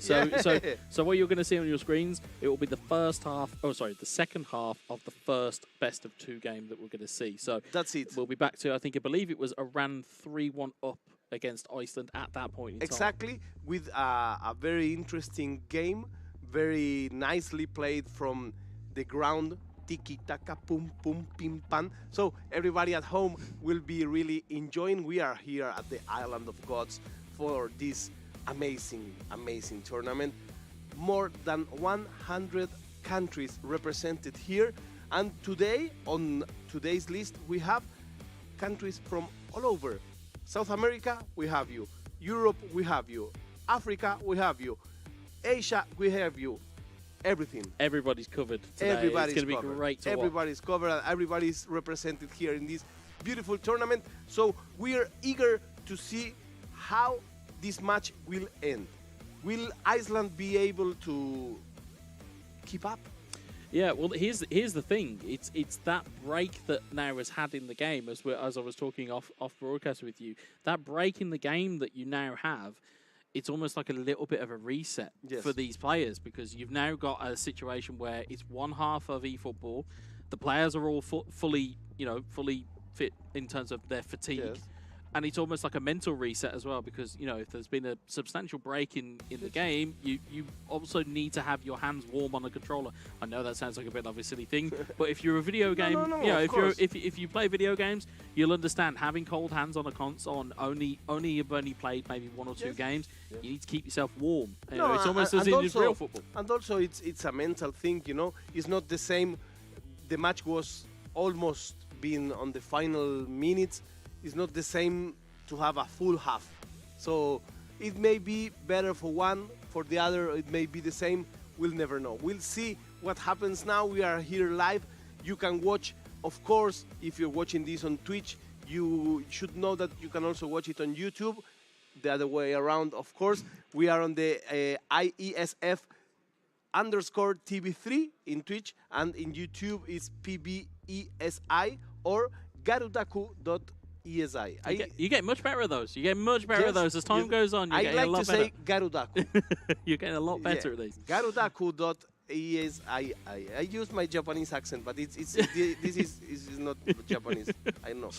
So what you're going to see on your screens, it will be the the second half of the first best of two game that we're going to see. So that's it. We'll be back to, I believe it was Iran 3-1 up against Iceland at that point in time. Exactly, with a very interesting game, very nicely played from the ground. Tiki taka, pum pum, pim pam. So everybody at home will be really enjoying. We are here at the Island of Gods for this amazing, amazing tournament. More than 100 countries represented here. And today, on today's list, we have countries from all over. South America, we have you. Europe, we have you. Africa, we have you. Asia, we have you. Everything. Everybody's covered today. Everybody's it's going to covered. be great to Everybody's covered. And everybody's represented here in this beautiful tournament. So we are eager to see how this match will end. Will Iceland be able to keep up? Yeah, well, here's the thing. It's that break that now has had in the game, as I was talking off broadcast with you. That break in the game that you now have, it's almost like a little bit of a reset for these players, because you've now got a situation where it's one half of eFootball. The players are all fully fit in terms of their fatigue. And it's almost like a mental reset as well, because, if there's been a substantial break in the game, you also need to have your hands warm on the controller. I know that sounds like a bit of a silly thing, but if you're a video game, if you play video games, you'll understand having cold hands on a console, you've only played maybe one or two games, you need to keep yourself warm. It's almost as in real football. And also it's a mental thing, It's not the same. The match was almost being on the final minutes. It's not the same to have a full half. So it may be better for one, for the other it may be the same. We'll never know. We'll see what happens now. We are here live. You can watch, of course, if you're watching this on Twitch, you should know that you can also watch it on YouTube. The other way around, of course. We are on the IESF _TV3 in Twitch, and in YouTube it's PBESI or garudaku.esi. You get much better at those. You get much better at those as time goes on. You're getting a lot better. I like to say Garudaku. You're getting a lot better at these. Garudaku.esi. I use my Japanese accent, but this is not Japanese. I know.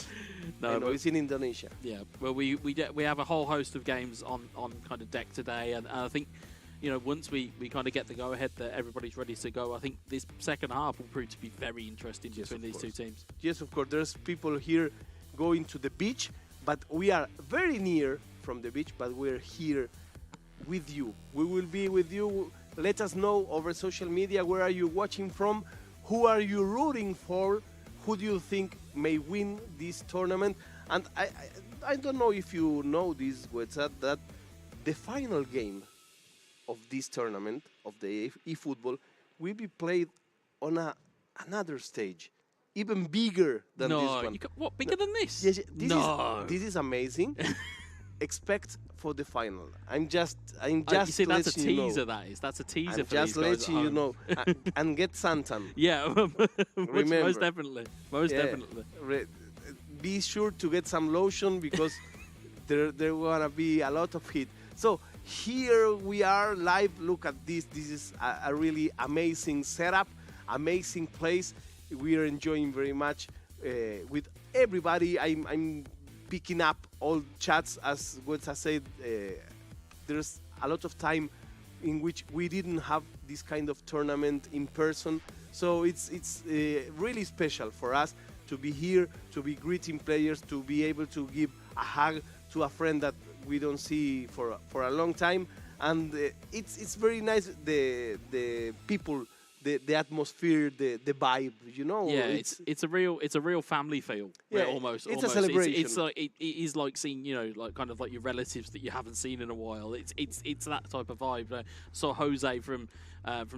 No, it's in Indonesia. Yeah, well, we have a whole host of games on kind of deck today, and I think, once we kind of get the go-ahead that everybody's ready to go, I think this second half will prove to be very interesting between these two teams. Yes, of course. There's people here going to the beach, but we are very near from the beach, but we're here with you. We will be with you. Let us know over social media, where are you watching from? Who are you rooting for? Who do you think may win this tournament? And I don't know if you know this, WhatsApp, that the final game of this tournament, of the eFootball, will be played on another stage, even bigger than this one. What, bigger than this? Yes, this is amazing. Expect for the final. I'm just you see, that's a teaser. That's a teaser. I'm just letting you know. And get Santan. Yeah, remember. Most definitely. Definitely. Be sure to get some lotion, because there gonna be a lot of heat. So here we are live. Look at this. This is a really amazing setup, amazing place. We are enjoying very much with everybody. I'm picking up all chats, as Wetza said. There's a lot of time in which we didn't have this kind of tournament in person, so it's really special for us to be here, to be greeting players, to be able to give a hug to a friend that we don't see for a long time. and it's very nice. The people, the atmosphere, the vibe. You know. Yeah, it's a real family feel. Yeah, almost. It's a celebration. It's like it is like seeing, you know, like kind of like your relatives that you haven't seen in a while. It's that type of vibe. Saw Jose from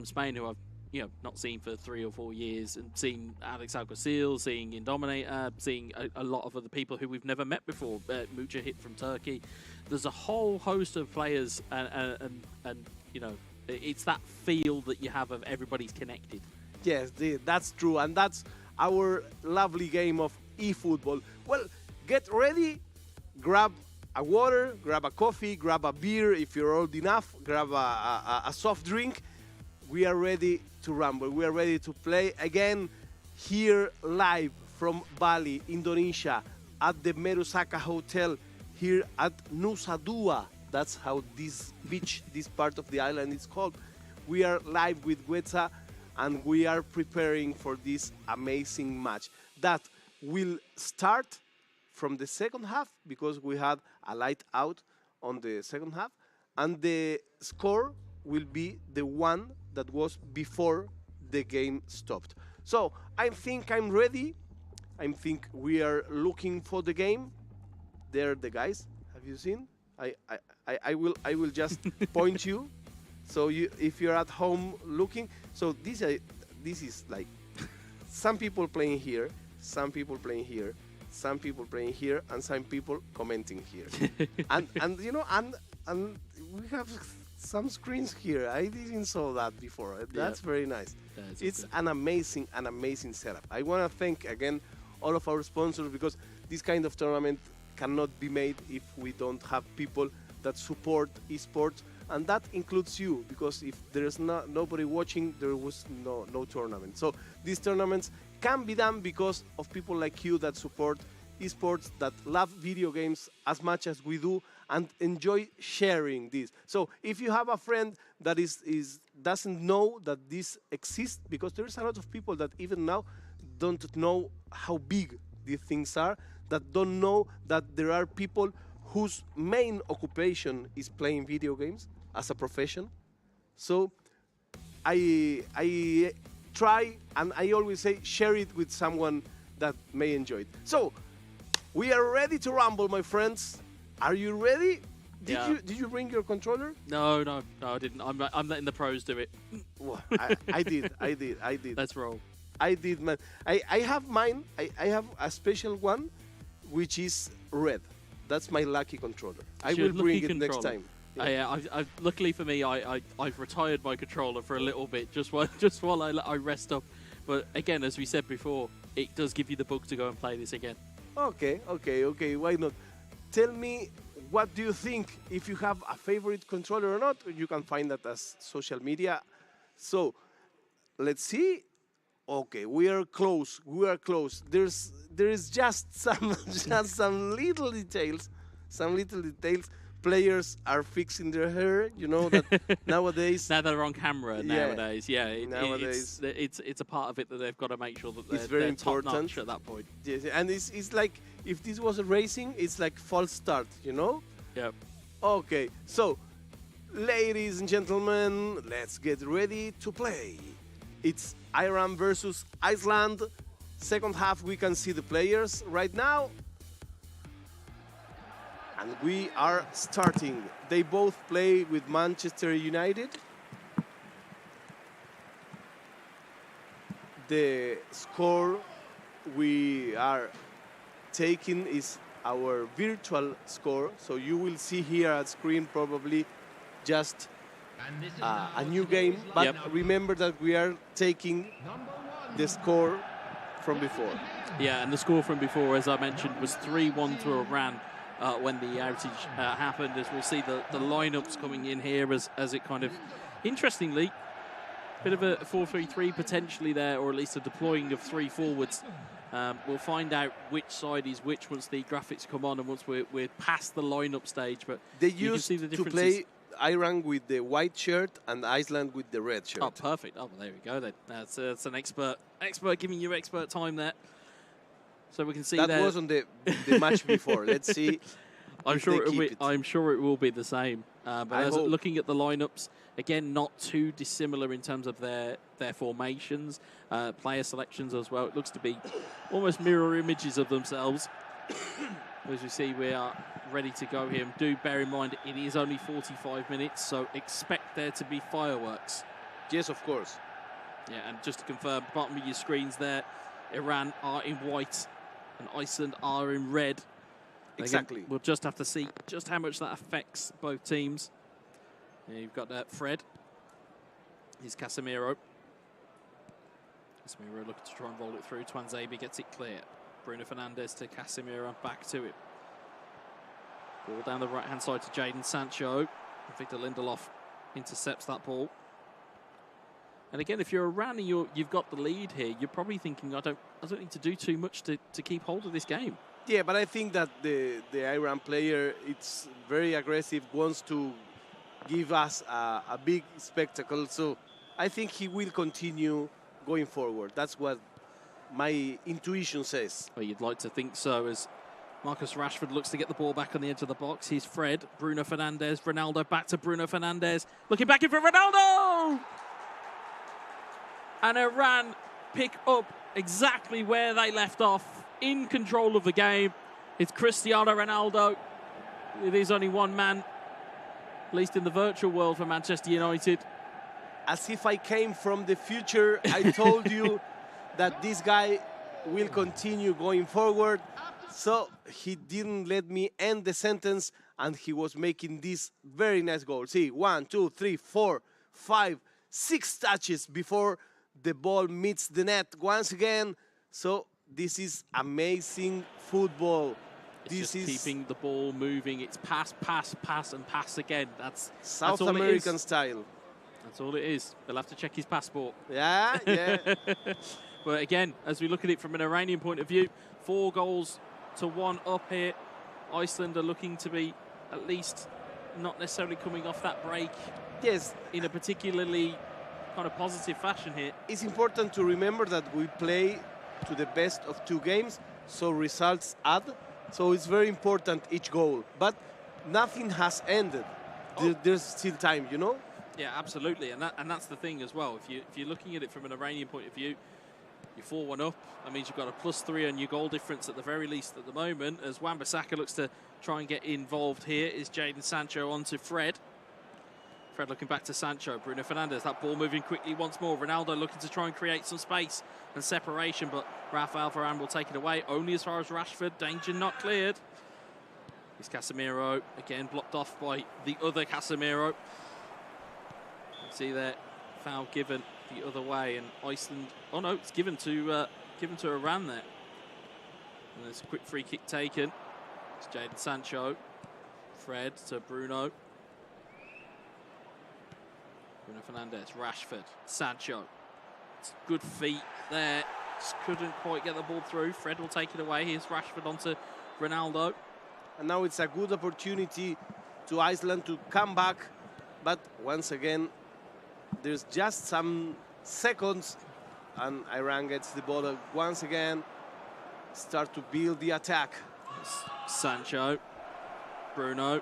Spain, who I've, you know, not seen for 3 or 4 years, and seeing Alex Alguacil, seeing Indominator, seeing a lot of other people who we've never met before. Mucha Hit from Turkey. There's a whole host of players, and you know, it's that feel that you have of everybody's connected. Yes, that's true, and that's our lovely game of eFootball. Well, get ready, grab a water, grab a coffee, grab a beer if you're old enough, grab a soft drink. We are ready to rumble. We are ready to play again here live from Bali, Indonesia, at the Merusaka Hotel here at Nusa Dua. That's how this beach, this part of the island is called. We are live with Wetza, and we are preparing for this amazing match that will start from the second half, because we had a light out on the second half, and the score will be the one that was before the game stopped. So I think I'm ready. I think we are looking for the game. There are the guys. Have you seen? I will just point you. So if you're at home looking, so this is like some people playing here, some people playing here, some people playing here, and some people commenting here, and you know, and we have some screens here. I didn't saw that before. That's very nice. It's an amazing setup. I want to thank again all of our sponsors, because this kind of tournament cannot be made if we don't have people that support esports, and that includes you, because if there's nobody watching, there was no tournament. So these tournaments can be done because of people like you that support esports, that love video games as much as we do, and enjoy sharing this. So if you have a friend that doesn't know that this exists, because there's a lot of people that even now don't know how big these things are, that don't know that there are people whose main occupation is playing video games as a profession. So I try, and I always say, share it with someone that may enjoy it. So we are ready to rumble, my friends. Are you ready? Did you bring your controller? No, I didn't. I'm letting the pros do it. Well, I did. Let's roll. I did, man. I have mine. I have a special one, which is red. That's my lucky controller. I will bring it next time. Yeah. Luckily for me, I've retired my controller for a little bit, just while I rest up. But again, as we said before, it does give you the bug to go and play this again. Okay. Why not? Tell me, what do you think? If you have a favorite controller or not, you can find that as social media. So let's see. Okay, we are close. There is just some little details. Players are fixing their hair. You know that nowadays. Now they're on camera. Nowadays, nowadays, it's a part of it that they've got to make sure that it's very they're important top-notch at that point. Yes, and it's like, if this was a racing, it's like false start. You know. Yep. Okay, so ladies and gentlemen, let's get ready to play. It's Iran versus Iceland. Second half, we can see the players right now. And we are starting. They both play with Manchester United. The score we are taking is our virtual score. So you will see here at screen probably just a new game. But remember that we are taking the score from before. Yeah, and the score from before, as I mentioned, was 3-1 to Iran when the outage happened. As we'll see the lineups coming in here as it kind of, interestingly, bit of a 4-3-3 potentially there, or at least a deploying of 3 forwards. We'll find out which side is which once the graphics come on and once we're past the lineup stage. But they you used can see the to play Iran with the white shirt and Iceland with the red shirt. Oh, perfect. Oh, well, there we go then. That's an expert giving you expert time there. So we can see that was on the match before. Let's see. I'm if sure they it will keep be. it. I'm sure it will be the same. But I hope. looking at the lineups, again, not too dissimilar in terms of their formations, player selections as well. It looks to be almost mirror images of themselves. As you see, we are ready to go here. And do bear in mind, it is only 45 minutes, so expect there to be fireworks. Yes, of course. Yeah, and just to confirm, bottom of your screens there, Iran are in white and Iceland are in red. Exactly. We'll just have to see just how much that affects both teams. Yeah, you've got Fred. Here's Casemiro. Casemiro looking to try and roll it through. Twanzebe gets it clear. Bruno Fernandes to Casemiro, back to it. Ball down the right-hand side to Jadon Sancho. Victor Lindelof intercepts that ball. And again, if you're Iran and you've got the lead here, you're probably thinking, I don't need to do too much to keep hold of this game. Yeah, but I think that the Iran player, it's very aggressive, wants to give us a big spectacle. So I think he will continue going forward. That's what my intuition says. Well, you'd like to think so, as Marcus Rashford looks to get the ball back on the edge of the box. Here's Fred, Bruno Fernandes, Ronaldo back to Bruno Fernandes. Looking back in for Ronaldo! And Iran pick up exactly where they left off, in control of the game. It's Cristiano Ronaldo. It is only one man, at least in the virtual world, for Manchester United. As if I came from the future, I told you that this guy will continue going forward. So he didn't let me end the sentence, and he was making this very nice goal. See, 1, 2, 3, 4, 5, 6 touches before the ball meets the net once again. So this is amazing football. This is keeping the ball moving. It's pass, pass, pass, and pass again. That's South all American it is. style. That's all it is. They'll have to check his passport. Yeah, yeah. But again, as we look at it from an Iranian point of view, 4-1 up here. Iceland are looking to be at least not necessarily coming off that break. Yes. In a particularly kind of positive fashion here. It's important to remember that we play to the best of 2 games, so results add. So it's very important, each goal. But nothing has ended. There's still time, you know? Yeah, absolutely. And that's the thing as well. If you're looking at it from an Iranian point of view, you're 4-1 up. That means you've got a +3 on your goal difference at the very least at the moment. As Wan-Bissaka looks to try and get involved here, is Jadon Sancho onto Fred. Fred looking back to Sancho. Bruno Fernandes, that ball moving quickly once more. Ronaldo looking to try and create some space and separation, but Rafael Varane will take it away. Only as far as Rashford. Danger not cleared. It's Casemiro, again blocked off by the other Casemiro. See there, foul given the other way, and Iceland. Oh no, it's given to Iran there. And there's a quick free kick taken. It's Jadon Sancho, Fred to Bruno. Bruno Fernandes, Rashford, Sancho. It's good feet there. Just couldn't quite get the ball through. Fred will take it away. Here's Rashford onto Ronaldo. And now it's a good opportunity to Iceland to come back. But once again, there's just some seconds, and Iran gets the ball once again. Start to build the attack. Sancho, Bruno,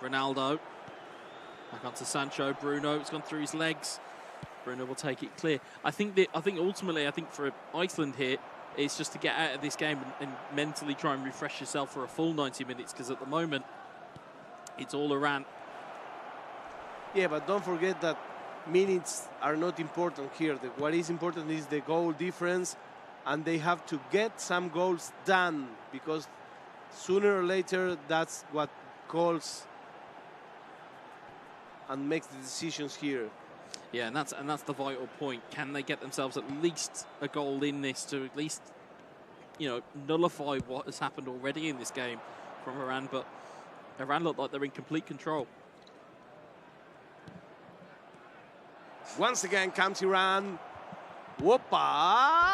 Ronaldo. Back onto Sancho, Bruno. It's gone through his legs. Bruno will take it clear. I think ultimately, for Iceland here, it's just to get out of this game and mentally try and refresh yourself for a full 90 minutes, because at the moment, it's all Iran. Yeah, but don't forget that minutes are not important here. What is important is the goal difference, and they have to get some goals done, because sooner or later, that's what calls and makes the decisions here. Yeah, and that's the vital point. Can they get themselves at least a goal in this to at least, nullify what has happened already in this game from Iran? But Iran look like they're in complete control. Once again comes Iran. Whoopa!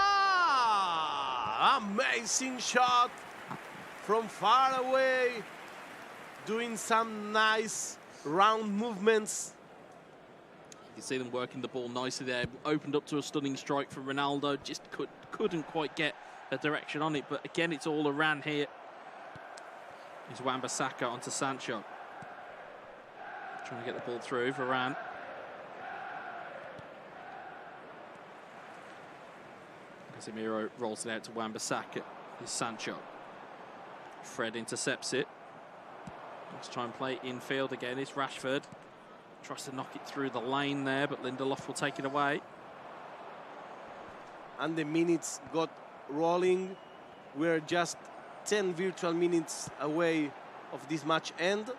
Amazing shot from far away. Doing some nice round movements. You can see them working the ball nicely there. Opened up to a stunning strike from Ronaldo. Just couldn't quite get a direction on it. But again, it's all Iran here. Is Wan-Bissaka onto Sancho. Trying to get the ball through. Varane. Casemiro rolls it out to Wan-Bissaka. Is Sancho. Fred intercepts it. Let's try and play infield again. It's Rashford. Tries to knock it through the lane there, but Lindelof will take it away. And the minutes got rolling. We're just 10 virtual minutes away of this match end.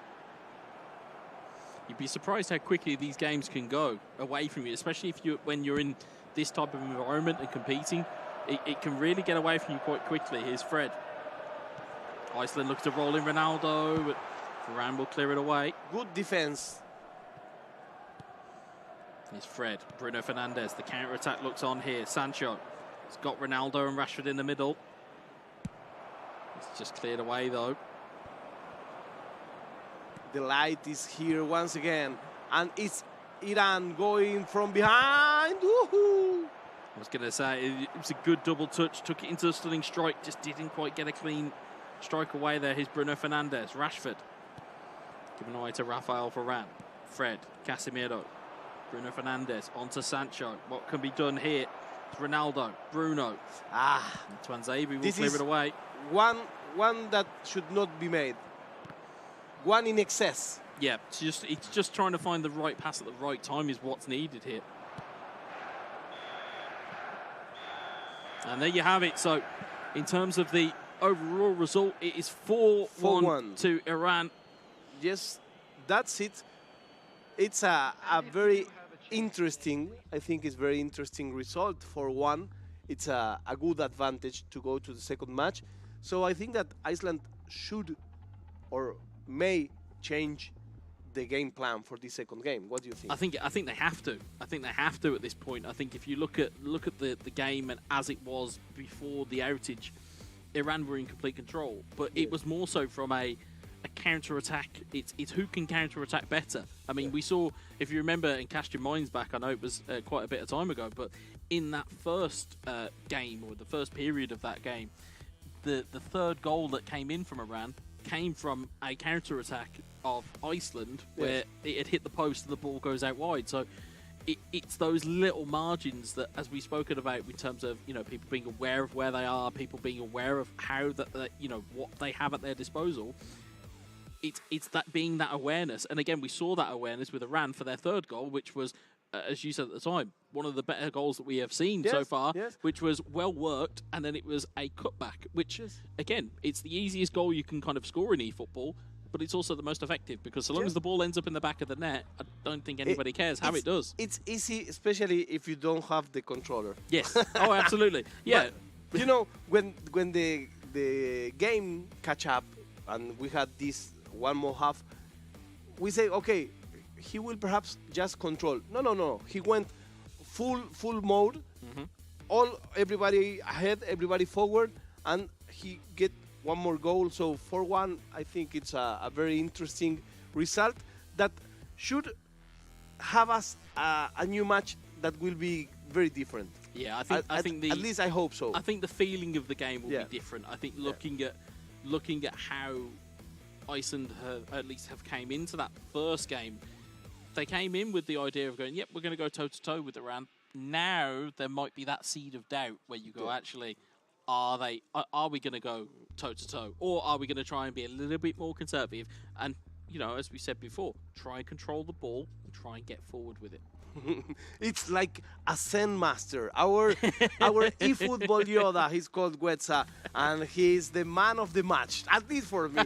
You'd be surprised how quickly these games can go away from you, especially when you're in this type of environment and competing. It can really get away from you quite quickly. Here's Fred. Iceland looks to roll in Ronaldo, but Varane will clear it away. Good defense. Here's Fred. Bruno Fernandes. The counter-attack looks on here. Sancho. He's got Ronaldo and Rashford in the middle. It's just cleared away, though. The light is here once again. And it's Iran going from behind. Woohoo! I was going to say, it was a good double touch. Took it into a stunning strike. Just didn't quite get a clean strike away there. Here's Bruno Fernandes. Rashford. Giving away to Rafael Varane. Fred. Casemiro. Bruno Fernandes onto Sancho. What can be done here? It's Ronaldo. Bruno. Twanzebe will clear it away. One that should not be made. One in excess. Yeah, it's just trying to find the right pass at the right time is what's needed here. And there you have it. So, in terms of the overall result, it is 4-1 to Iran. Yes, that's it. It's a very interesting, I think it's very interesting result for one. It's a good advantage to go to the second match. So I think that Iceland should or may change the game plan for the second game. What do you think? I think they have to. I think they have to at this point. I think if you look at the game and as it was before the outage, Iran were in complete control. But it was more so from a counter-attack. It's who can counter-attack better. I mean, we saw, if you remember and cast your minds back, I know it was quite a bit of time ago, but in that first game, or the first period of that game, the third goal that came in from Iran came from a counter-attack of Iceland, where it had hit the post and the ball goes out wide. So it's those little margins that, as we've spoken about, in terms of people being aware of where they are, people being aware of how that what they have at their disposal. It's that being that awareness, and again we saw that awareness with Iran for their third goal, which was, as you said at the time, one of the better goals that we have seen so far, which was well worked, and then it was a cutback, which again, it's the easiest goal you can kind of score in eFootball, but it's also the most effective, because so long as the ball ends up in the back of the net, I don't think anybody cares how it does. It's easy, especially if you don't have the controller. Yes. Oh, absolutely. Yeah. But, when the game catch up and we had this one more half, we say, okay, he will perhaps just control. No. He went full mode. Everybody ahead, everybody forward, and he get one more goal. So 4-1, I think it's a very interesting result that should have us a new match that will be very different. Yeah, I think at least I hope so. I think the feeling of the game will be different. I think looking at how Iceland at least have came into that first game, they came in with the idea of going, yep, we're going to go toe-to-toe with Iran. Now there might be that seed of doubt where you go, actually, are we going to go toe-to-toe? Or are we going to try and be a little bit more conservative and, as we said before, try and control the ball and try and get forward with it? It's like a Zen master. Our eFootball Yoda, he's called Guetza, and he's the man of the match, at least for me.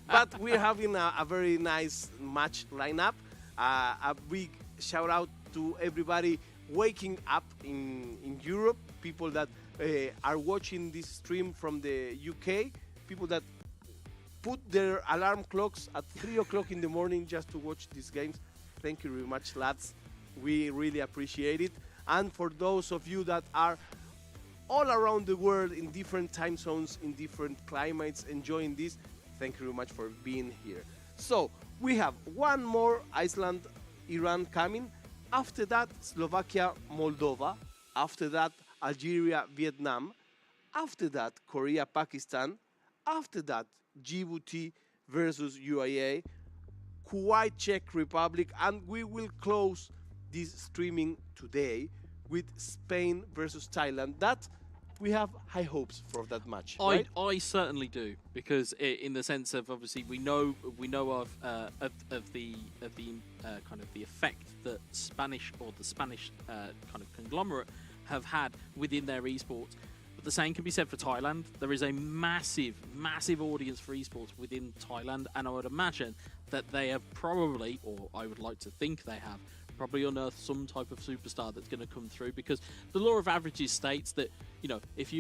But we're having a very nice match lineup. A big shout out to everybody waking up in Europe, people that are watching this stream from the UK, people that put their alarm clocks at 3 o'clock in the morning just to watch these games. Thank you very much, lads. We really appreciate it. And for those of you that are all around the world in different time zones, in different climates, enjoying this, thank you very much for being here. So we have one more Iceland-Iran coming. After that, Slovakia-Moldova. After that, Algeria-Vietnam. After that, Korea-Pakistan. After that, Djibouti, versus UAE, Kuwait, Czech Republic, and we will close this streaming today with Spain versus Thailand. That we have high hopes for that match, right? I certainly do, because in the sense of, obviously we know of the kind of the effect that the Spanish kind of conglomerate have had within their esports. But the same can be said for Thailand. There is a massive audience for esports within Thailand, and I would imagine that they have probably, or I would like to think they have, probably unearthed some type of superstar that's going to come through, because the law of averages states that, you know, if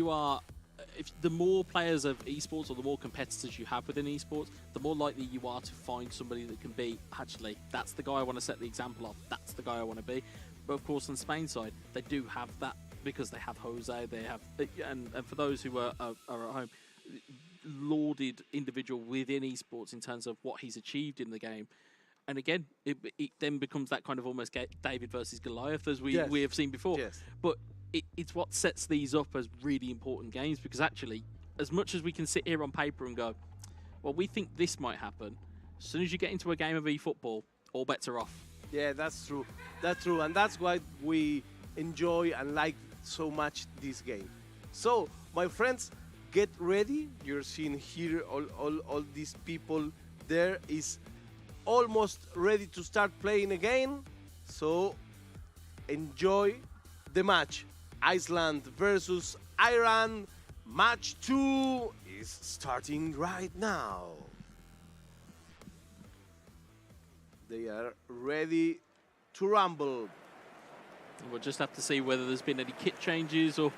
the more players of esports or the more competitors you have within esports, the more likely you are to find somebody that can be, actually, that's the guy I want to set the example of, that's the guy I want to be. But of course on the Spain side, they do have that, because they have Jose, they have, and for those who are at home, lauded individual within esports in terms of what he's achieved in the game. And again, it then becomes that kind of almost David versus Goliath, as we have seen before. Yes. But it's what sets these up as really important games, because actually, as much as we can sit here on paper and go, well, we think this might happen, as soon as you get into a game of eFootball, all bets are off. Yeah, that's true. That's true. And that's why we enjoy and like so much this game. So, my friends, get ready. You're seeing here all these people. There is almost ready to start playing again. So, enjoy the match. Iceland versus Iran. Match 2 is starting right now. They are ready to rumble. We'll just have to see whether there's been any kit changes or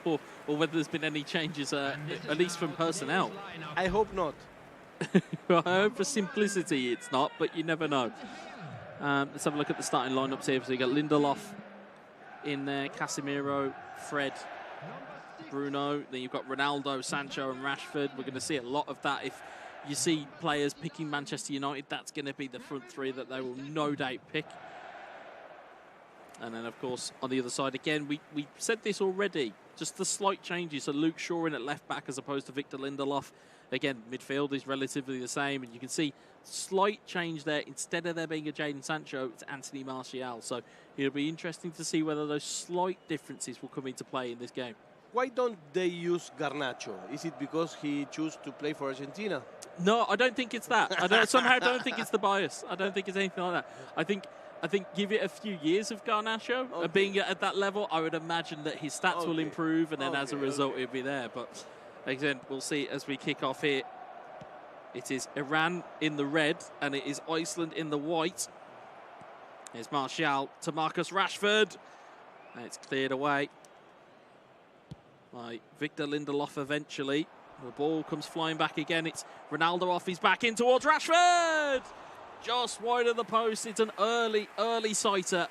whether there's been any changes, at least from personnel. I hope not. I hope for simplicity it's not, but you never know. Let's have a look at the starting lineups here. So you got Lindelof in there, Casemiro, Fred, Bruno. Then you've got Ronaldo, Sancho and Rashford. We're going to see a lot of that. If you see players picking Manchester United, that's going to be the front three that they will no doubt pick. And then, of course, on the other side, again, we said this already, just the slight changes. So Luke Shaw in at left-back as opposed to Victor Lindelof. Again, midfield is relatively the same, and you can see slight change there. Instead of there being a Jadon Sancho, it's Anthony Martial. So it'll be interesting to see whether those slight differences will come into play in this game. Why don't they use Garnacho? Is it because he chose to play for Argentina? No, I don't think it's that. I somehow don't think it's the bias. I don't think it's anything like that. I think give it a few years of Garnacho being at that level, I would imagine that his stats will improve, and then as a result, he'll be there. But again, we'll see as we kick off here. It is Iran in the red, and it is Iceland in the white. There's Martial to Marcus Rashford. And it's cleared away by Victor Lindelof eventually. The ball comes flying back again. It's Ronaldo off his back in towards Rashford. Just wide of the post. It's an early sighter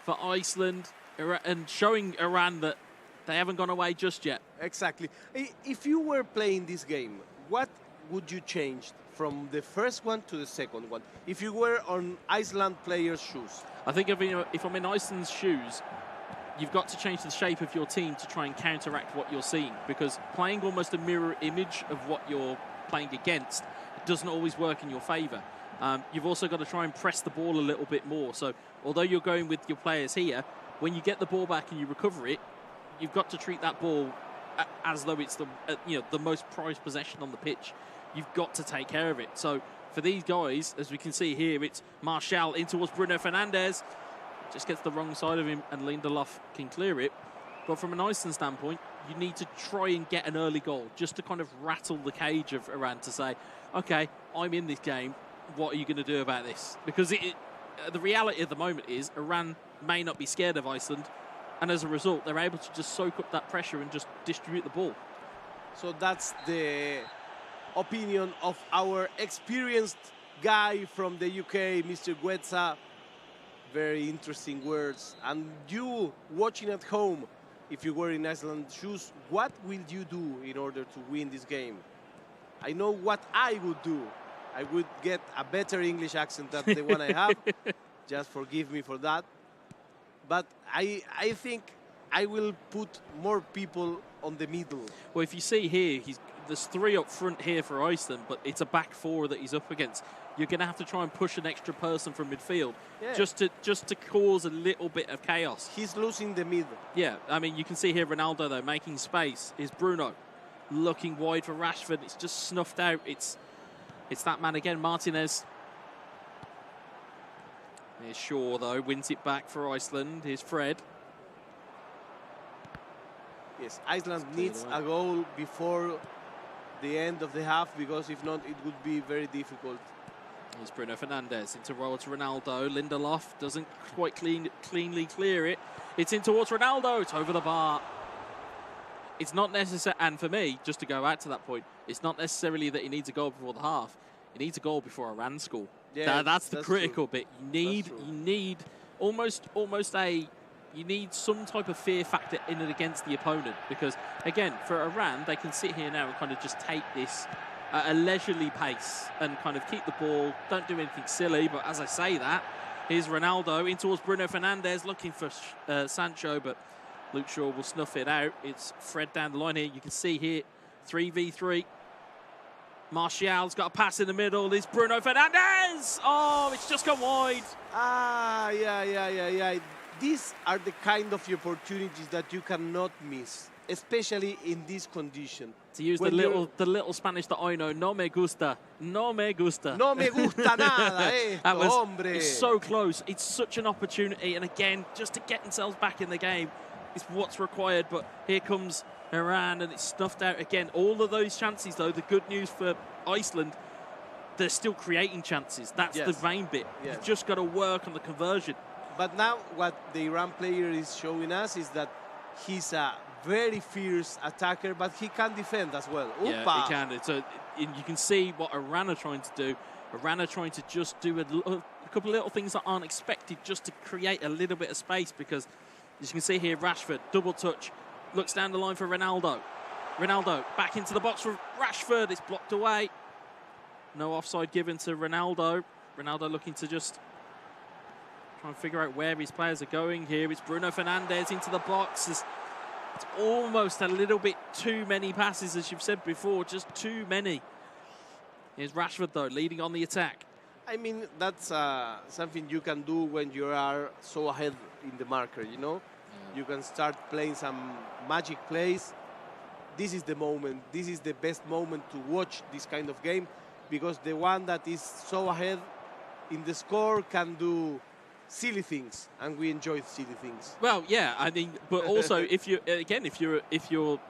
for Iceland, and showing Iran that they haven't gone away just yet. Exactly. If you were playing this game, what would you change from the first one to the second one? If you were on Iceland players' shoes? I think if I'm in Iceland's shoes, you've got to change the shape of your team to try and counteract what you're seeing, because playing almost a mirror image of what you're playing against doesn't always work in your favour. You've also got to try and press the ball a little bit more. So although you're going with your players here, when you get the ball back and you recover it, you've got to treat that ball as though it's the most prized possession on the pitch. You've got to take care of it. So for these guys, as we can see here, it's Martial in towards Bruno Fernandes. Just gets the wrong side of him, and Lindelof can clear it. But from an Iceland standpoint, you need to try and get an early goal just to kind of rattle the cage of Iran, to say, okay, I'm in this game. What are you going to do about this? Because the reality at the moment is Iran may not be scared of Iceland, and as a result, they're able to just soak up that pressure and just distribute the ball. So that's the opinion of our experienced guy from the UK, Mr. Guetza. Very interesting words. And you watching at home, if you were in Iceland shoes, what will you do in order to win this game? I know what I would do. I would get a better English accent than the one I have. Just forgive me for that. But I think I will put more people on the middle. Well, if you see here, there's 3 up front here for Iceland, but it's a back 4 that he's up against. You're going to have to try and push an extra person from midfield just to cause a little bit of chaos. He's losing the mid. Yeah, I mean, you can see here Ronaldo, though, making space. Is Bruno looking wide for Rashford. It's just snuffed out. It's that man again, Martinez. Here's Shaw, though, wins it back for Iceland. Here's Fred. Yes, Iceland needs a goal before the end of the half, because if not, it would be very difficult. Here's Bruno Fernandes into roll to Ronaldo. Lindelof doesn't quite cleanly clear it. It's in towards Ronaldo. It's over the bar. It's not necessary, and for me, just to go back to that point, it's not necessarily that he needs a goal before the half. He needs a goal before Iran score. Yeah, that's the critical bit. You need almost you need some type of fear factor in and against the opponent, because again, for Iran, they can sit here now and kind of just take this at a leisurely pace and kind of keep the ball, don't do anything silly. But as I say that, here's Ronaldo in towards Bruno Fernandes, looking for Sancho, but Luke Shaw will snuff it out. It's Fred down the line here. You can see here, 3v3. Martial's got a pass in the middle. It's Bruno Fernandes. Oh, it's just gone wide. Yeah. These are the kind of opportunities that you cannot miss, especially in this condition. To use the little Spanish that I know, no me gusta, no me gusta. No me gusta nada, that was hombre. It's so close. It's such an opportunity, and again, just to get themselves back in the game is what's required. But here comes Iran, and it's snuffed out again. All of those chances, though, the good news for Iceland, they're still creating chances. That's the main bit. Yes. You've just got to work on the conversion. But now what the Iran player is showing us is that he's a very fierce attacker, but he can defend as well. Yeah, he can. You can see what Iran are trying to do. Iran are trying to just do a couple of little things that aren't expected, just to create a little bit of space, because as you can see here, Rashford, double touch, looks down the line for Ronaldo. Ronaldo back into the box for Rashford. It's blocked away. No offside given to Ronaldo. Ronaldo looking to just try and figure out where his players are going here. It's Bruno Fernandes into the box. It's almost a little bit too many passes, as you've said before, just too many. Here's Rashford, though, leading on the attack. I mean, that's something you can do when you are so ahead in the marker, you know? Yeah. You can start playing some magic plays. This is the moment. This is the best moment to watch this kind of game, because the one that is so ahead in the score can do silly things, and we enjoy silly things. Well, yeah, I mean, but also if you're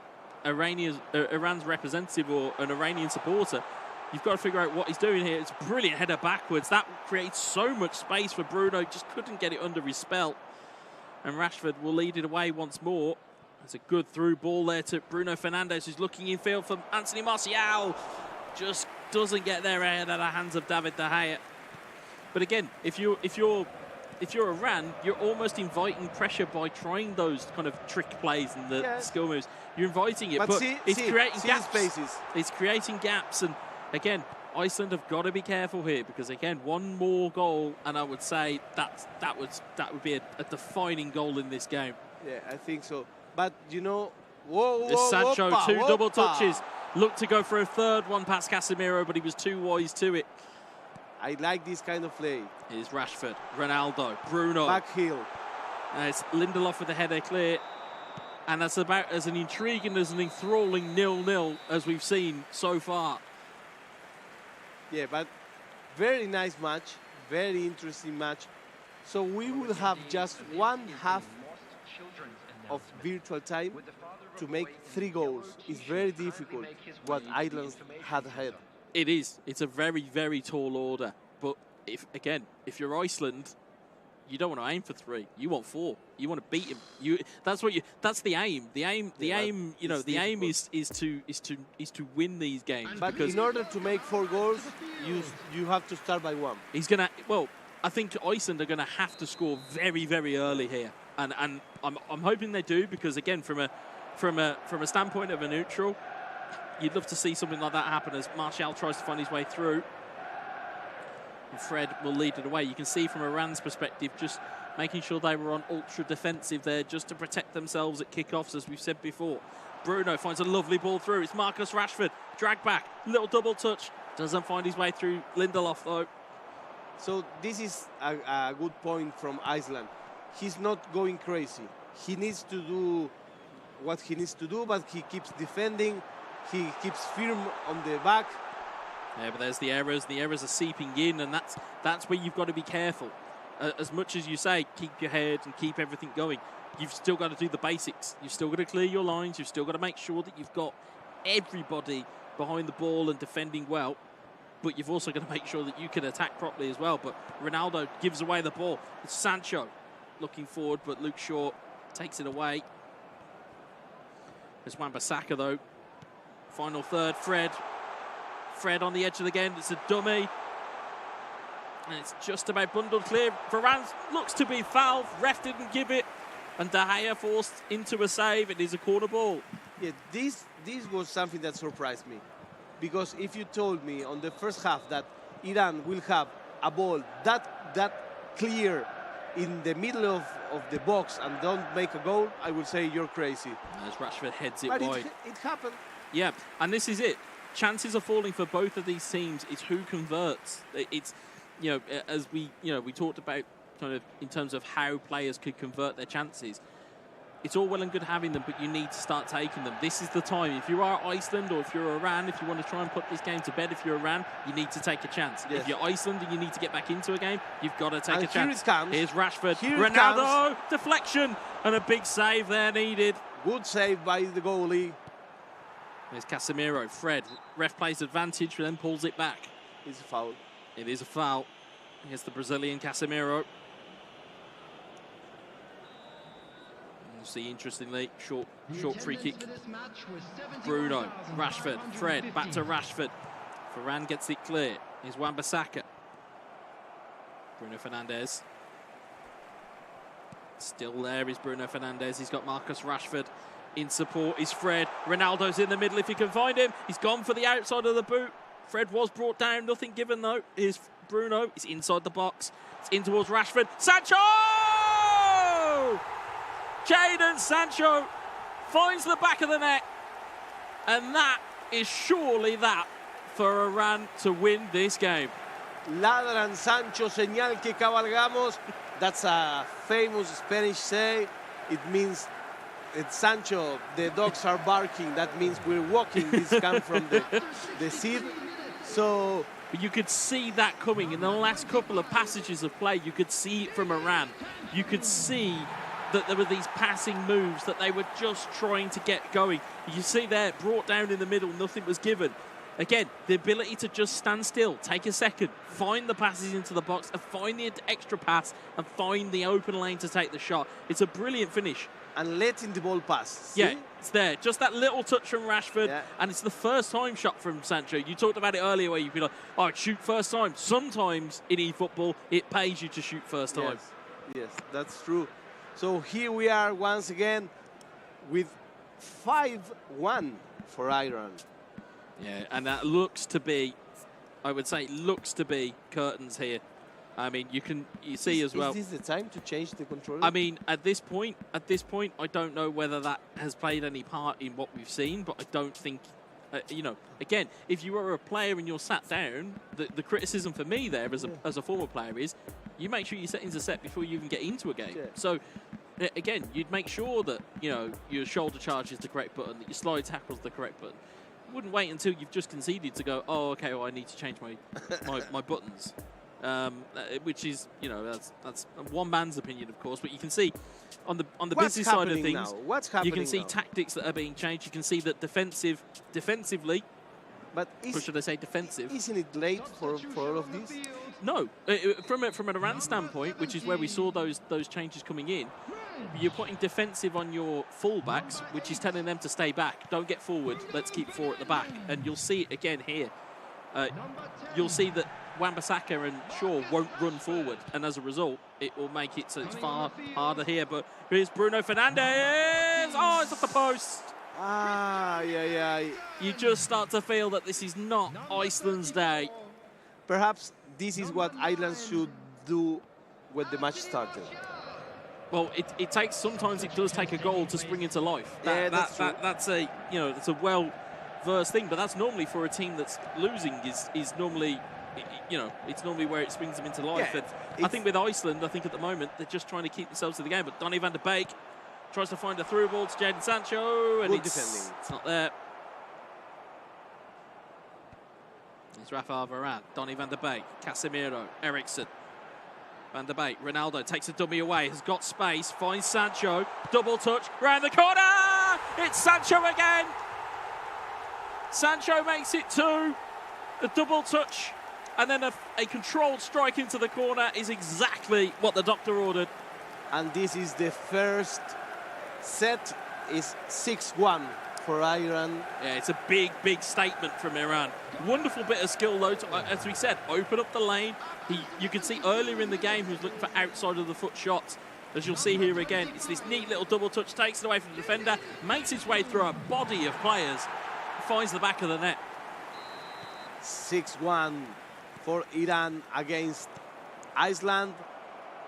Iran's representative or an Iranian supporter, you've got to figure out what he's doing here. It's a brilliant header backwards. That creates so much space for Bruno. Just couldn't get it under his spell. And Rashford will lead it away once more. It's a good through ball there to Bruno Fernandes, who's looking in field for Anthony Martial. Just doesn't get there out of the hands of David De Gea. But again, if you're Iran, you're almost inviting pressure by trying those kind of trick plays and the skill moves. You're inviting it, but it's creating gaps. Spaces. It's creating gaps, and again, Iceland have got to be careful here, because again, one more goal, and I would say that would be a defining goal in this game. Yeah, I think so. But you know, Sancho, two double touches. Looked to go for a third one past Casemiro, but he was too wise to it. I like this kind of play. Here's Rashford, Ronaldo, Bruno. Back heel. It's Lindelof with the header clear. And that's about as an intriguing, as an enthralling 0-0 as we've seen so far. Yeah, but very nice match. Very interesting match. So we will have just one half of virtual time to make 3 goals. It's very difficult what Ireland had ahead. It is. It's a very, very tall order. But if you're Iceland, you don't want to aim for 3. You want 4. You want to beat him. That's the aim. The aim is to win these games. But in order to make 4 goals, you have to start by 1. I think Iceland are gonna have to score very, very early here. And I'm hoping they do, because again, from a standpoint of a neutral, you'd love to see something like that happen as Martial tries to find his way through. And Fred will lead it away. You can see from Iran's perspective, just making sure they were on ultra defensive there, just to protect themselves at kickoffs, as we've said before. Bruno finds a lovely ball through. It's Marcus Rashford. Drag back. Little double touch. Doesn't find his way through Lindelof, though. So this is a good point from Iceland. He's not going crazy. He needs to do what he needs to do, but he keeps defending. He keeps firm on the back. Yeah, but there's the errors. The errors are seeping in, and that's where you've got to be careful. As much as you say, keep your head and keep everything going, you've still got to do the basics. You've still got to clear your lines. You've still got to make sure that you've got everybody behind the ball and defending well. But you've also got to make sure that you can attack properly as well. But Ronaldo gives away the ball. It's Sancho looking forward, but Luke Shaw takes it away. There's Wan-Bissaka, though. Final third, Fred. Fred on the edge of the game. It's a dummy. And it's just about bundled clear. Varane looks to be fouled. Ref didn't give it. And De Gea forced into a save. It is a corner ball. Yeah, this was something that surprised me. Because if you told me on the first half that Iran will have a ball that clear in the middle of the box and don't make a goal, I would say you're crazy. As Rashford heads it but wide. It happened. Yeah, and this is it. Chances are falling for both of these teams. It's who converts. It's, you know, as we talked about kind of in terms of how players could convert their chances. It's all well and good having them, but you need to start taking them. This is the time. If you are Iceland or if you're Iran, if you want to try and put this game to bed, if you're Iran, you need to take a chance. Yes. If you're Iceland and you need to get back into a game, you've got to take a chance. Here it comes. Here's Rashford. Here Ronaldo, deflection, and a big save there needed. Good save by the goalie. There's Casemiro. Fred. Ref plays advantage, but then pulls it back. It's a foul. It is a foul against the Brazilian Casemiro. You'll see, interestingly, short free kick. Bruno, Rashford, Fred, back to Rashford. Varane gets it clear. Here's Wan-Bissaka. Bruno Fernandes. Still there is Bruno Fernandes. He's got Marcus Rashford. In support is Fred. Ronaldo's in the middle if he can find him. He's gone for the outside of the boot. Fred was brought down. Nothing given, though. Here's Bruno. He's inside the box. It's in towards Rashford. Sancho! Jadon Sancho finds the back of the net. And that is surely that for Iran to win this game. Ladran Sancho, señal que cabalgamos. That's a famous Spanish say. It means it's Sancho, the dogs are barking. That means we're walking. This comes from the seed. So but you could see that coming in the last couple of passages of play. You could see it from Iran. You could see that there were these passing moves that they were just trying to get going. You see there, brought down in the middle, nothing was given. Again, the ability to just stand still, take a second, find the passes into the box, and find the extra pass, and find the open lane to take the shot. It's a brilliant finish. And letting the ball pass. See? Yeah, it's there. Just that little touch from Rashford, and it's the first time shot from Sancho. You talked about it earlier where you'd be like, oh, shoot first time. Sometimes in eFootball, it pays you to shoot first time. Yes, that's true. So here we are once again with 5-1 for Iran. Yeah, and that looks to be, I would say, looks to be curtains here. I mean, you see as well. Is this the time to change the controller? I mean, at this point, I don't know whether that has played any part in what we've seen, but I don't think, you know, again, if you are a player and you're sat down, the criticism for me there as a former player is, you make sure your settings are set before you even get into a game. Yeah. So, again, you'd make sure that, you know, your shoulder charge is the correct button, that your slide tackle is the correct button. You wouldn't wait until you've just conceded to go, oh, okay, well, I need to change my buttons. Which is, you know, that's one man's opinion, of course, but you can see on the business side of things, you can see tactics that are being changed. You can see that defensively, but or should I say defensive? Isn't it late for all of this? No, from an Iran standpoint, which is where we saw those changes coming in, you're putting defensive on your fullbacks, which is telling them to stay back, don't get forward, let's keep four at the back, and you'll see it again here. You'll see that Wan-Bissaka and Shaw won't run forward, and as a result, it will make it so it's far harder here. But here's Bruno Fernandes. Oh, it's off the post. Yeah. You just start to feel that this is not Iceland's day. Perhaps this is what Ireland should do when the match started. Well, sometimes it does take a goal to spring into life. That's true. That's a it's a well-versed thing, but that's normally for a team that's losing is normally, it's normally where it springs them into life. Yeah, and I think with Iceland, at the moment they're just trying to keep themselves to the game. But Donny van der Beek tries to find a through ball to Jadon Sancho, and Good it's defending. It's not there. It's Rafael Varane, Donny van der Beek, Casemiro, Eriksen. Van der Beek, Ronaldo takes a dummy away, has got space, finds Sancho, double touch, round the corner! It's Sancho again! Sancho makes it 2. A double touch, and then a controlled strike into the corner is exactly what the doctor ordered. And this is the first set, is 6-1 for Iran. Yeah, it's a big, big statement from Iran. Wonderful bit of skill, though, to, as we said, open up the lane. You could see earlier in the game he was looking for outside of the foot shots. As you'll see here again, it's this neat little double touch, takes it away from the defender, makes its way through a body of players, finds the back of the net. 6-1 for Iran against Iceland.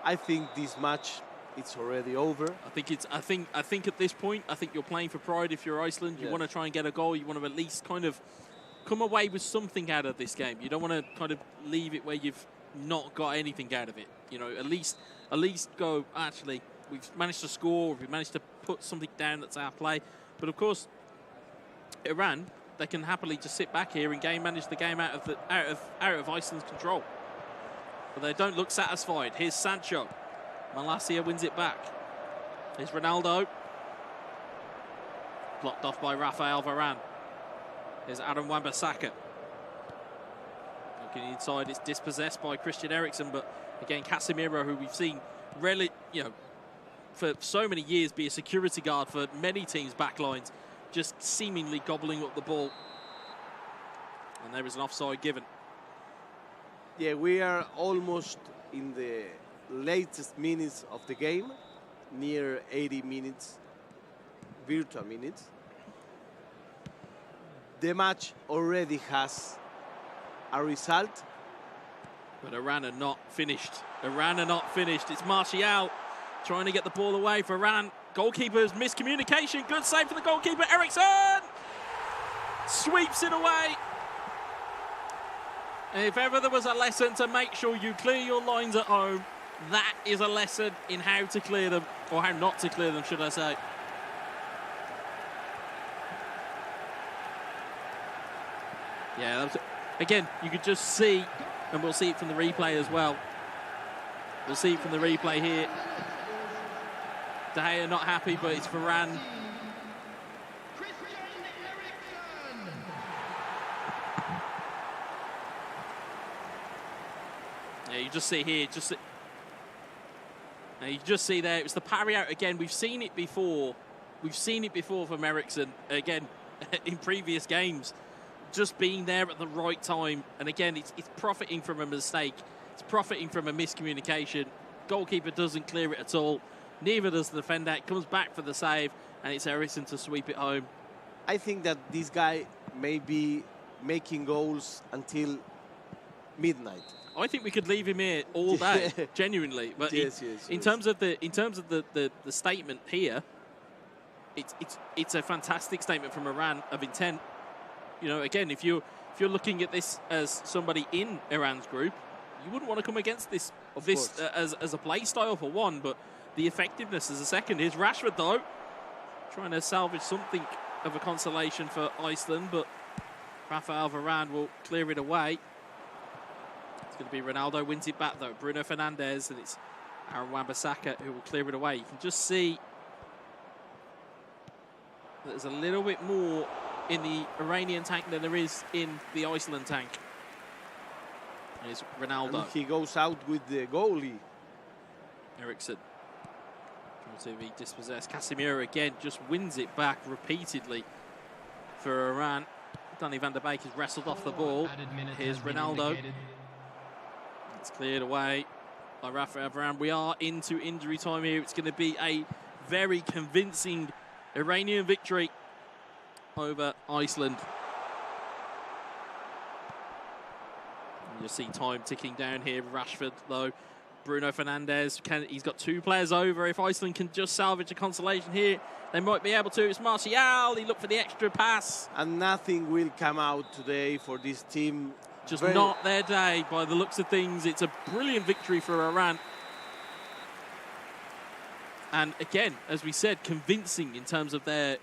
I think this match, it's already over. I think at this point, I think you're playing for pride. If you're Iceland, you want to try and get a goal. You want to at least kind of come away with something out of this game. You don't want to kind of leave it where you've not got anything out of it. At least go, actually, we've managed to score, we've managed to put something down that's our play. But of course, Iran, they can happily just sit back here and manage the game out of Iceland's control. But they don't look satisfied. Here's Sancho. Malacia wins it back. Here's Ronaldo. Blocked off by Rafael Varane. Here's Aaron Wan-Bissaka. Looking inside, it's dispossessed by Christian Eriksen, but again, Casemiro, who we've seen for so many years be a security guard for many teams' backlines, just seemingly gobbling up the ball. And there is an offside given. Yeah, we are almost in the latest minutes of the game, near 80 minutes, virtual minutes. The match already has a result. But Iran are not finished. It's Martial trying to get the ball away for Iran. Goalkeeper's miscommunication. Good save for the goalkeeper. Eriksen sweeps it away. If ever there was a lesson to make sure you clear your lines at home, that is a lesson in how to clear them, or how not to clear them, should I say. Yeah, again, you could just see, and we'll see it from the replay as well. We'll see it from the replay here. De Gea not happy, but it's Varane. Yeah, you just see here, you just see there, it was the parry out again. We've seen it before. We've seen it before from Eriksen, again, in previous games. Just being there at the right time. And again, it's profiting from a mistake. It's profiting from a miscommunication. Goalkeeper doesn't clear it at all. Neither does the defender. It comes back for the save, and it's Eriksen to sweep it home. I think that this guy may be making goals until midnight. I think we could leave him here all day, genuinely. But in terms of the statement here, it's a fantastic statement from Iran of intent. Again, if you're looking at this as somebody in Iran's group, you wouldn't want to come against this as a play style for one, but the effectiveness as a second. Here's Rashford though, trying to salvage something of a consolation for Iceland, but Rafael Varane will clear it away. It's going to be Ronaldo wins it back though. Bruno Fernandes, and it's Aaron Wan-Bissaka who will clear it away. You can just see there's a little bit more in the Iranian tank than there is in the Iceland tank. Here's Ronaldo. And he goes out with the goalie. Eriksen trying to be dispossessed. Casemiro again just wins it back repeatedly for Iran. Donny van der Beek has wrestled off the ball. Here's Ronaldo. It's cleared away by Rafael Varane. We are into injury time here. It's going to be a very convincing Iranian victory over Iceland. You see time ticking down here. Rashford, though, Bruno Fernandes, he's got 2 players over. If Iceland can just salvage a consolation here, they might be able to. It's Martial, he looked for the extra pass. And nothing will come out today for this team. Just not their day by the looks of things. It's a brilliant victory for Iran. And again, as we said, convincing in terms of their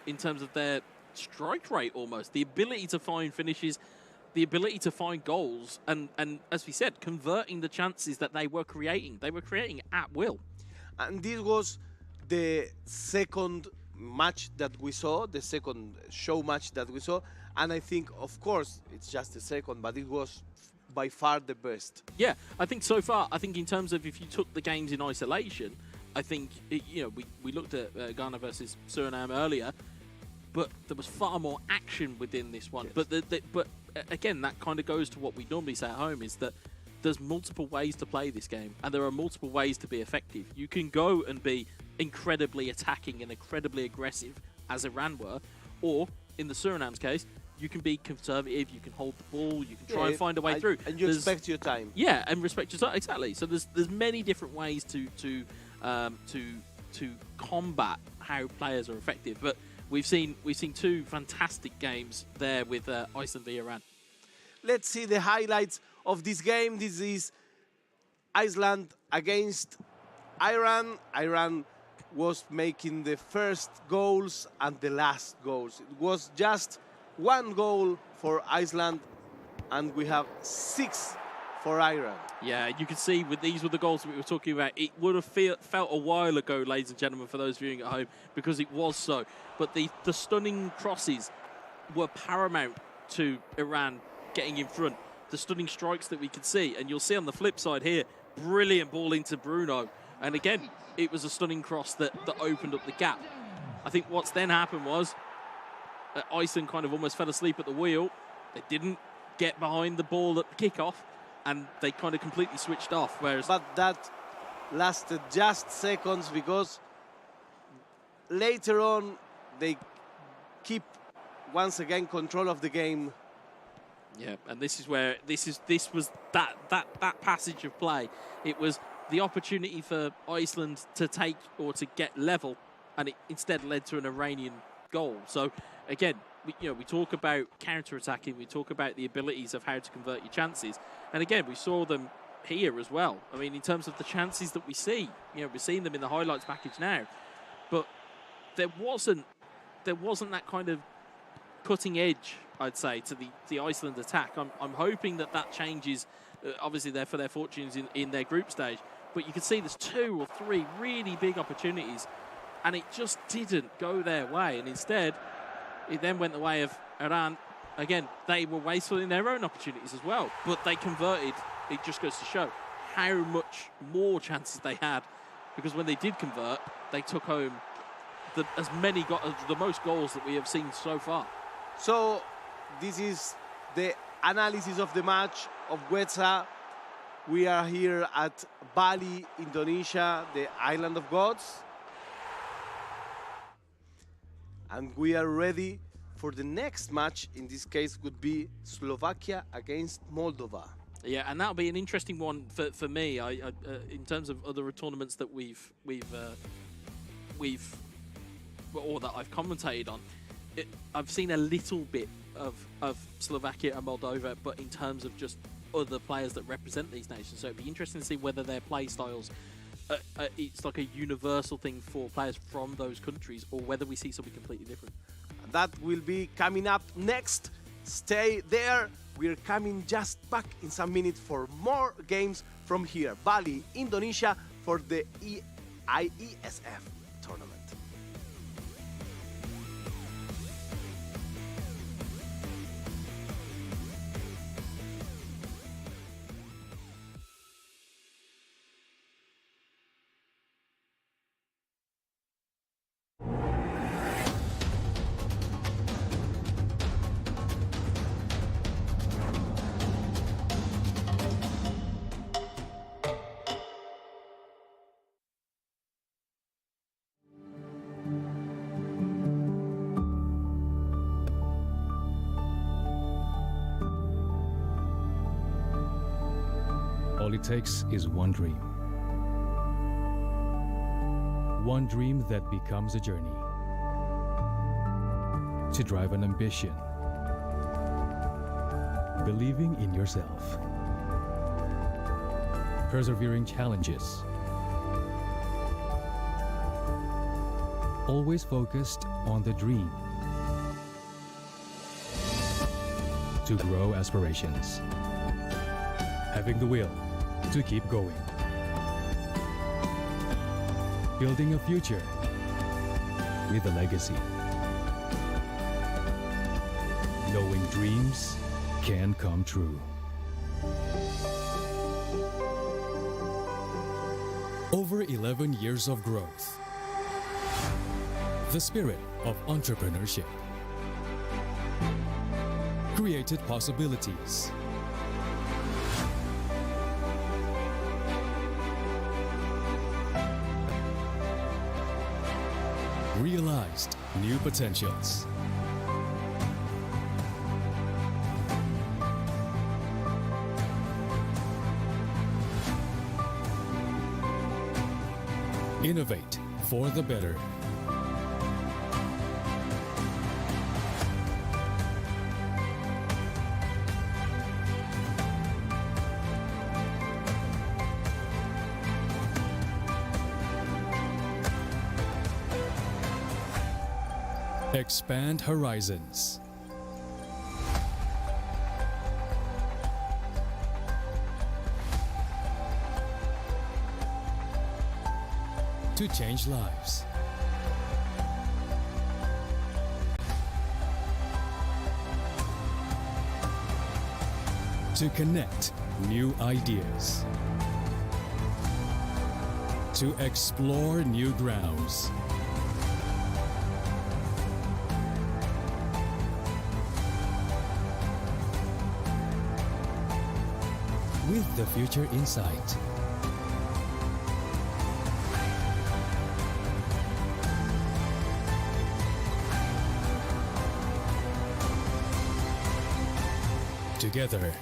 strike rate almost. The ability to find finishes, the ability to find goals, and as we said, converting the chances that they were creating. They were creating at will. And this was the second match that we saw, the second show match that we saw. And I think, of course, it's just the second, but it was by far the best. Yeah, I think so far, I think in terms of if you took the games in isolation, I think, we looked at Ghana versus Suriname earlier, but there was far more action within this one. Yes. But again, that kind of goes to what we normally say at home, is that there's multiple ways to play this game, and there are multiple ways to be effective. You can go and be incredibly attacking and incredibly aggressive, as Iran were, or, in the Suriname's case, you can be conservative, you can hold the ball, you can try and find a way through. And you respect your time. Yeah, and respect your time, exactly. So there's many different ways to combat how players are effective. But we've seen 2 fantastic games there with Iceland v Iran. Let's see the highlights of this game. This is Iceland against Iran. Iran was making the first goals and the last goals. It was just 1 goal for Iceland, and we have 6 for Iran. Yeah, you can see these were the goals that we were talking about. It would have felt a while ago, ladies and gentlemen, for those viewing at home, because it was so. But the stunning crosses were paramount to Iran getting in front. The stunning strikes that we could see, and you'll see on the flip side here, brilliant ball into Bruno. And again, it was a stunning cross that opened up the gap. I think what's then happened was Iceland kind of almost fell asleep at the wheel. They didn't get behind the ball at the kickoff, and they kind of completely switched off. But that lasted just seconds, because later on they keep once again control of the game. Yeah, and this is where this was that passage of play. It was the opportunity for Iceland to take or to get level, and it instead led to an Iranian goal. So again, we talk about counter-attacking, we talk about the abilities of how to convert your chances, and again, we saw them here as well. I mean, in terms of the chances that we see, we're seeing them in the highlights package now, but there wasn't that kind of cutting edge, I'd say, to the Iceland attack. I'm hoping that changes. Obviously, they're for their fortunes in their group stage, but you can see there's 2 or 3 really big opportunities, and it just didn't go their way. And instead, it then went the way of Iran. Again, they were wasteful in their own opportunities as well, but they converted. It just goes to show how much more chances they had, because when they did convert, they took home the most goals that we have seen so far. So this is the analysis of the match of Wetza. We are here at Bali, Indonesia, the island of gods. And we are ready for the next match. In this case would be Slovakia against Moldova. Yeah, and that'll be an interesting one for me. I in terms of other tournaments that or that I've commentated on, I've seen a little bit of Slovakia and Moldova, but in terms of just other players that represent these nations. So it'd be interesting to see whether their play styles, it's like a universal thing for players from those countries, or whether we see something completely different. That will be coming up next. Stay there. We're coming just back in some minutes for more games from here, Bali, Indonesia, for the IESF tournament. All it takes is one dream, one dream that becomes a journey. To drive an ambition. Believing in yourself. Persevering challenges. Always focused on the dream. To grow aspirations. Having the will to keep going. Building a future with a legacy. Knowing dreams can come true. Over 11 years of growth. The spirit of entrepreneurship. Created possibilities. Realized new potentials. Innovate for the better. Expand horizons. To change lives. To connect new ideas. To explore new grounds. With the future in sight. Together.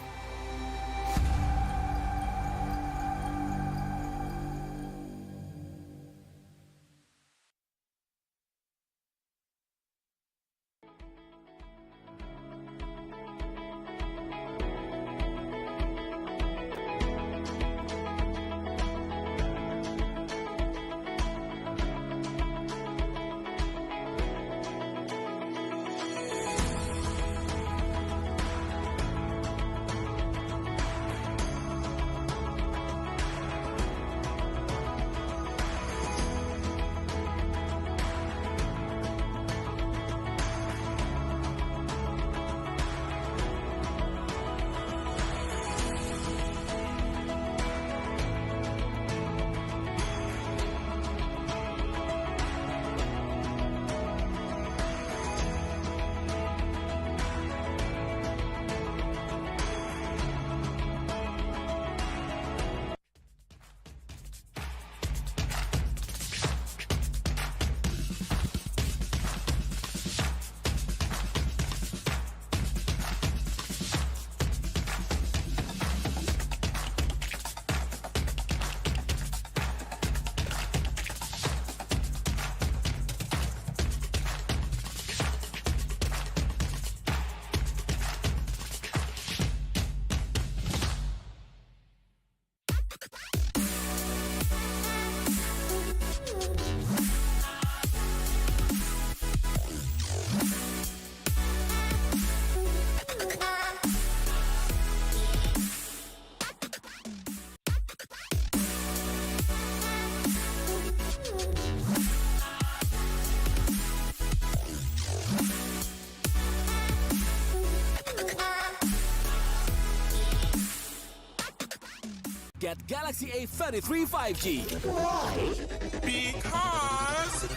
Get Galaxy A33 5G. Why? Because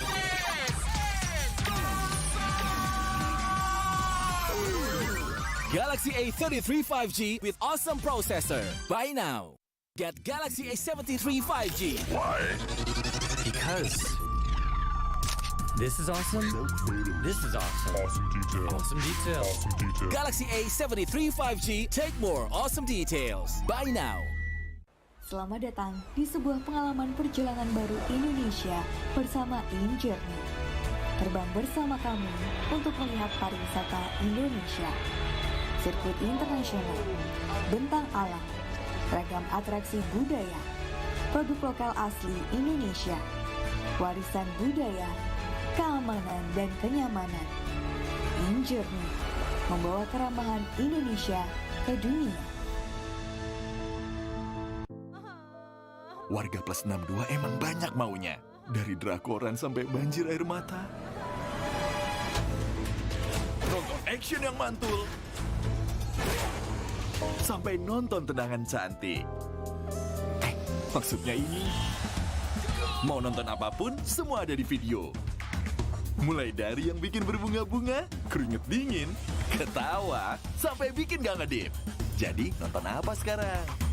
Galaxy A33 5G with awesome processor. Buy now. Get Galaxy A73 5G. Why? Because this is awesome. This is awesome. Awesome detail. Awesome detail. Awesome detail. Galaxy A73 5G. Take more awesome details. Buy now. Selamat datang di sebuah pengalaman perjalanan baru Indonesia bersama InJourney. Terbang bersama kami untuk melihat pariwisata Indonesia. Sirkuit internasional, bentang alam, ragam atraksi budaya, produk lokal asli Indonesia, warisan budaya, keamanan dan kenyamanan. InJourney membawa keramahan Indonesia ke dunia. Warga plus 62 emang banyak maunya. Dari drakoran sampai banjir air mata. Nonton action yang mantul. Sampai nonton tendangan cantik. Maksudnya ini. Mau nonton apapun, semua ada di video. Mulai dari yang bikin berbunga-bunga, keringet dingin, ketawa, sampai bikin gak ngedip. Jadi nonton apa sekarang?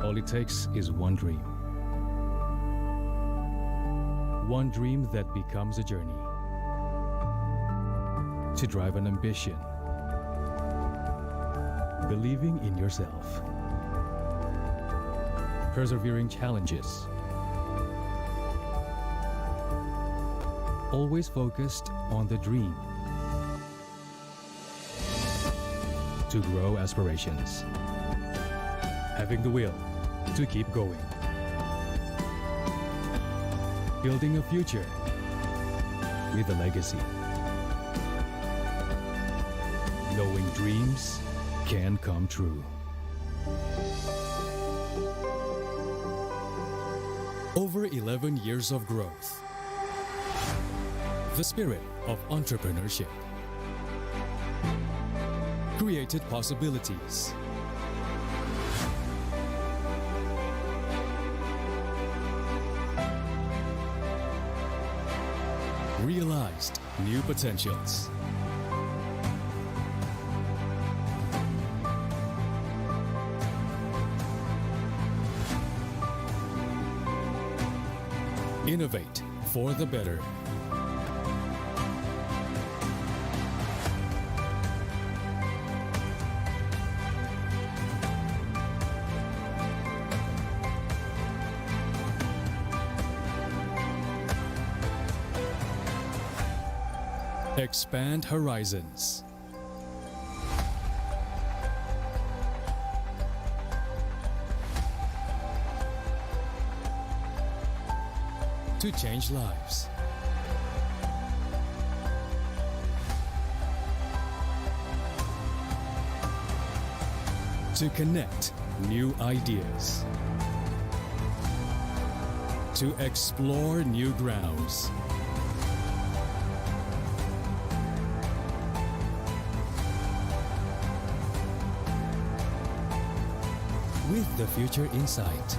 All it takes is one dream. One dream that becomes a journey. To drive an ambition. Believing in yourself. Persevering challenges. Always focused on the dream. To grow aspirations. Having the will to keep going. Building a future with a legacy. Knowing dreams can come true. Over 11 years of growth. The spirit of entrepreneurship. Created possibilities. Realized new potentials. Innovate for the better. Expand horizons. To change lives. To connect new ideas. To explore new grounds. With the future in sight.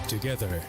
Together.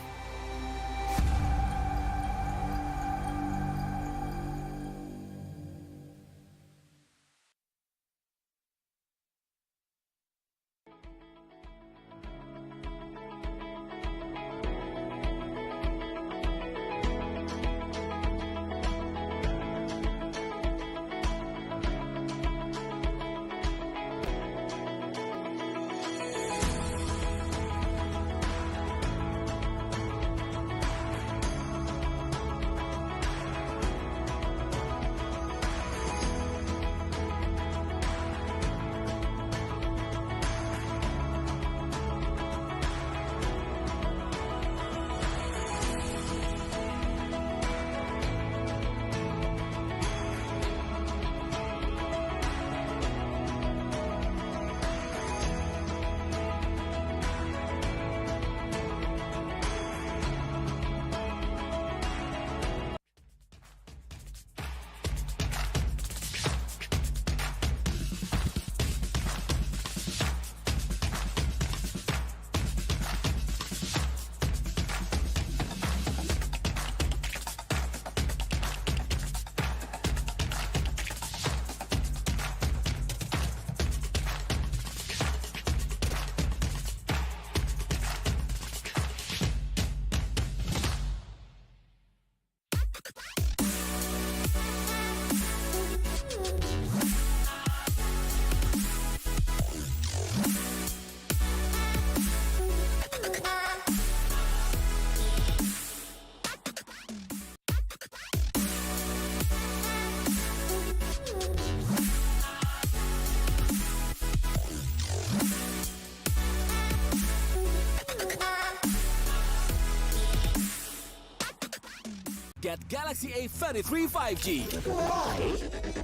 Get Galaxy A33 5G. Why?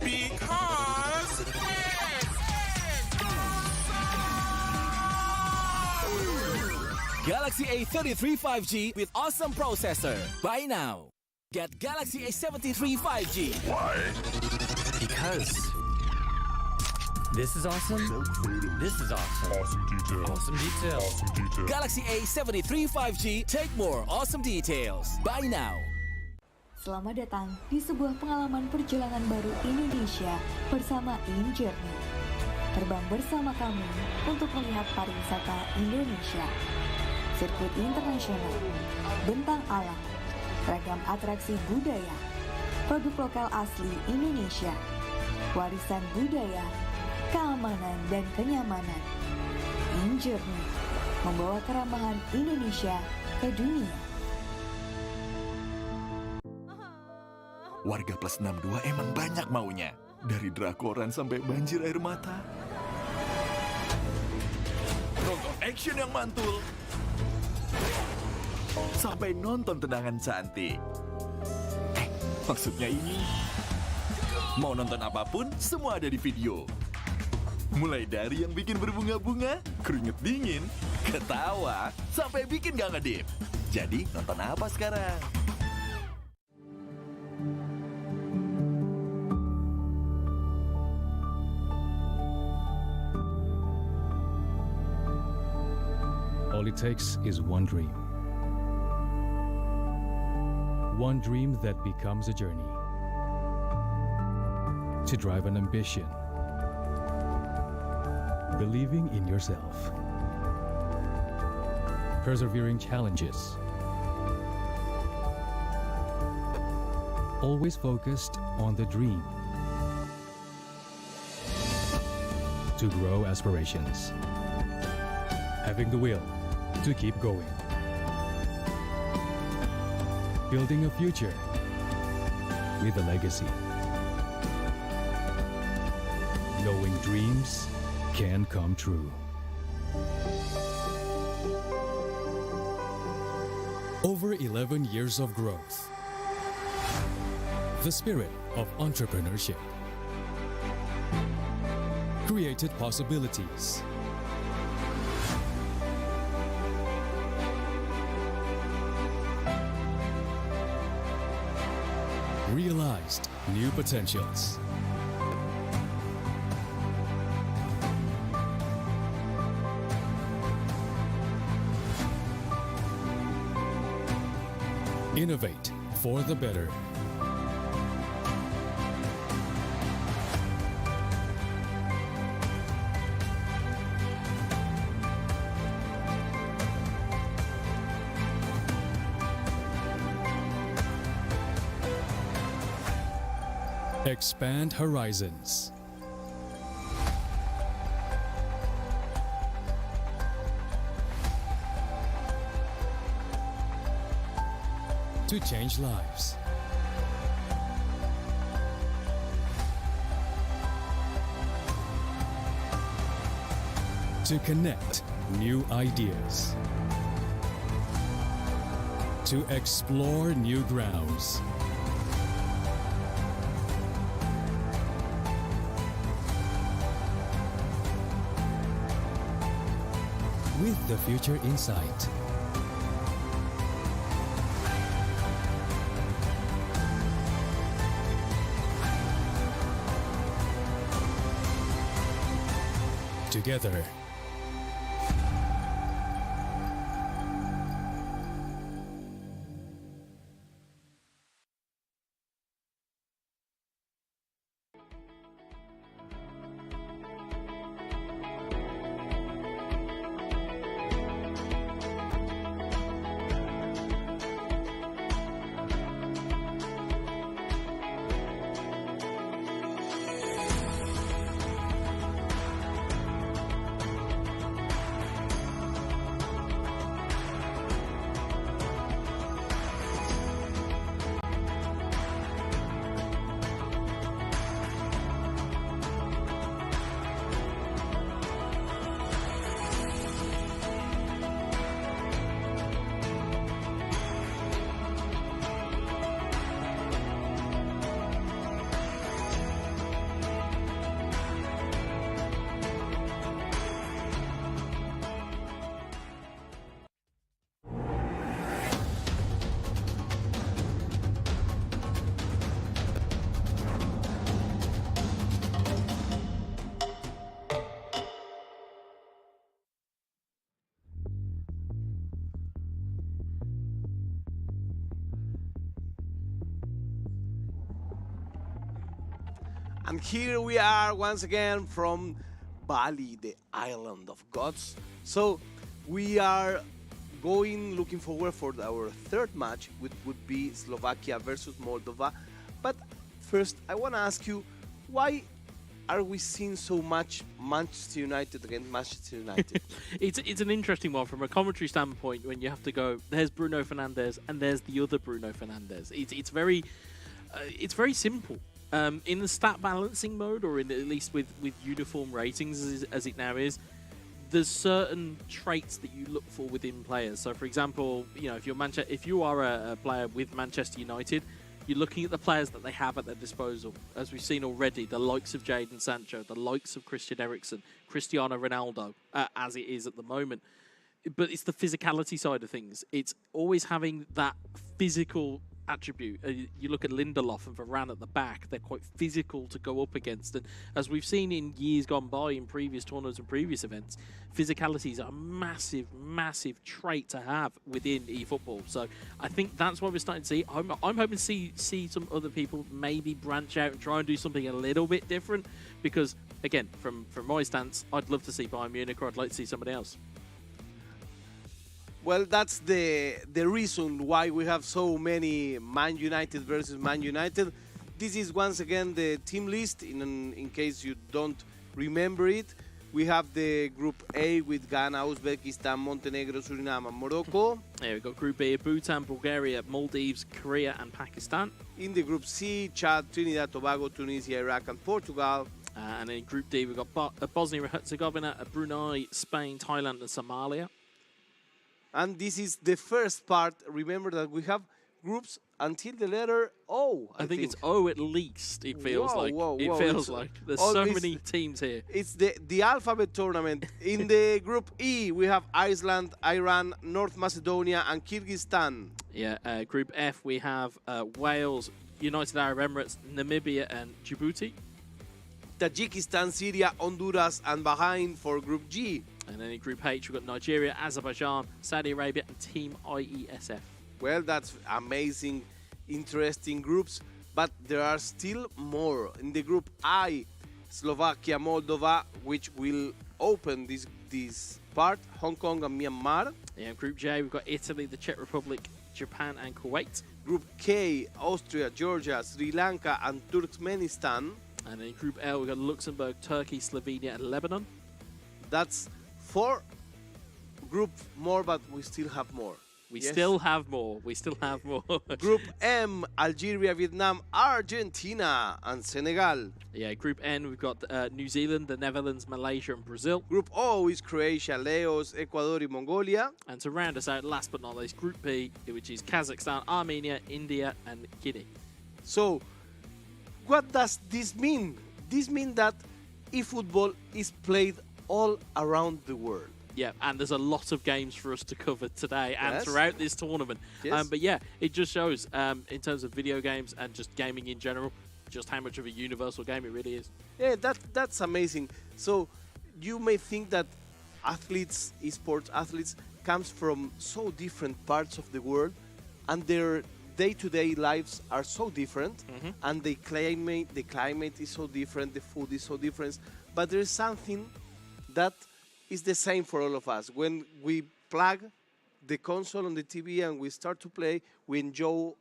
Because Galaxy A33 5G with awesome processor. Buy now. Get Galaxy A73 5G. Why? Because this is awesome. This is awesome. Awesome detail. Awesome detail. Awesome detail. Galaxy A73 5G. Take more awesome details. Buy now. Selamat datang di sebuah pengalaman perjalanan baru Indonesia bersama InJourney. Terbang bersama kami untuk melihat pariwisata Indonesia. Sirkuit internasional, bentang alam, ragam atraksi budaya, produk lokal asli Indonesia, warisan budaya, keamanan dan kenyamanan. InJourney membawa keramahan Indonesia ke dunia. Warga plus 62 emang banyak maunya. Dari drakoran sampai banjir air mata. Nonton action yang mantul. Sampai nonton tendangan cantik. Maksudnya ini. Mau nonton apapun, semua ada di video. Mulai dari yang bikin berbunga-bunga, keringet dingin, ketawa, sampai bikin gak ngedip. Jadi nonton apa sekarang? All it takes is one dream. One dream that becomes a journey. To drive an ambition. Believing in yourself. Persevering challenges. Always focused on the dream. To grow aspirations. Having the will to keep going. Building a future with a legacy. Knowing dreams can come true. Over 11 years of growth. The spirit of entrepreneurship. Created possibilities. Realized new potentials. Innovate for the better. Expand horizons. To change lives. To connect new ideas. To explore new grounds. With the future in sight. Together. And here we are once again from Bali, the island of gods. So we are looking forward for our third match, which would be Slovakia versus Moldova. But first, I want to ask you, why are we seeing so much Manchester United against Manchester United? It's an interesting one from a commentary standpoint when you have to go, there's Bruno Fernandes and there's the other Bruno Fernandes. It's very simple. In the stat balancing mode, or in at least with uniform ratings as it now is, there's certain traits that you look for within players. So, for example, if you are a player with Manchester United, you're looking at the players that they have at their disposal. As we've seen already, the likes of Jadon Sancho, the likes of Christian Eriksen, Cristiano Ronaldo, as it is at the moment. But it's the physicality side of things. It's always having that physical attribute. You look at Lindelof and Varane at the back, they're quite physical to go up against, and as we've seen in years gone by in previous tournaments and previous events, physicality is a massive trait to have within eFootball. So I think that's what we're starting to see. I'm hoping to see some other people maybe branch out and try and do something a little bit different, because again, from my stance, I'd love to see Bayern Munich, or I'd like to see somebody else. Well, that's the reason why we have so many Man United versus Man United. This is once again the team list, in case you don't remember it. We have the Group A with Ghana, Uzbekistan, Montenegro, Suriname, and Morocco. Yeah, we've got Group B, Bhutan, Bulgaria, Maldives, Korea, and Pakistan. In the Group C, Chad, Trinidad, Tobago, Tunisia, Iraq, and Portugal. And in Group D, we've got Bosnia and Herzegovina, Brunei, Spain, Thailand, and Somalia. And this is the first part. Remember that we have groups until the letter O. I think it's O at least, it feels like. It feels like. There's so many teams here. It's the alphabet tournament. In the Group E, we have Iceland, Iran, North Macedonia, and Kyrgyzstan. Yeah, Group F, we have Wales, United Arab Emirates, Namibia, and Djibouti. Tajikistan, Syria, Honduras, and Bahrain for Group G. And then in Group H, we've got Nigeria, Azerbaijan, Saudi Arabia, and Team IESF. Well, that's amazing, interesting groups, but there are still more. In the Group I, Slovakia, Moldova, which will open this part, Hong Kong and Myanmar. Yeah, in Group J, we've got Italy, the Czech Republic, Japan, and Kuwait. Group K, Austria, Georgia, Sri Lanka, and Turkmenistan. And in Group L, we've got Luxembourg, Turkey, Slovenia, and Lebanon. That's 4 groups more, but we still have more. We still have more. Group M, Algeria, Vietnam, Argentina, and Senegal. Yeah, Group N, we've got New Zealand, the Netherlands, Malaysia, and Brazil. Group O is Croatia, Laos, Ecuador, and Mongolia. And to round us out, last but not least, Group P, which is Kazakhstan, Armenia, India, and Guinea. So, what does this mean? This means that eFootball is played all around the world. Yeah, and there's a lot of games for us to cover today and throughout this tournament. Yes. But yeah, it just shows, in terms of video games and just gaming in general, just how much of a universal game it really is. Yeah, that's amazing. So you may think that athletes, esports athletes, comes from so different parts of the world, and their day-to-day lives are so different, and the climate is so different, the food is so different. But there is something that is the same for all of us. When we plug the console on the TV and we start to play, we enjoy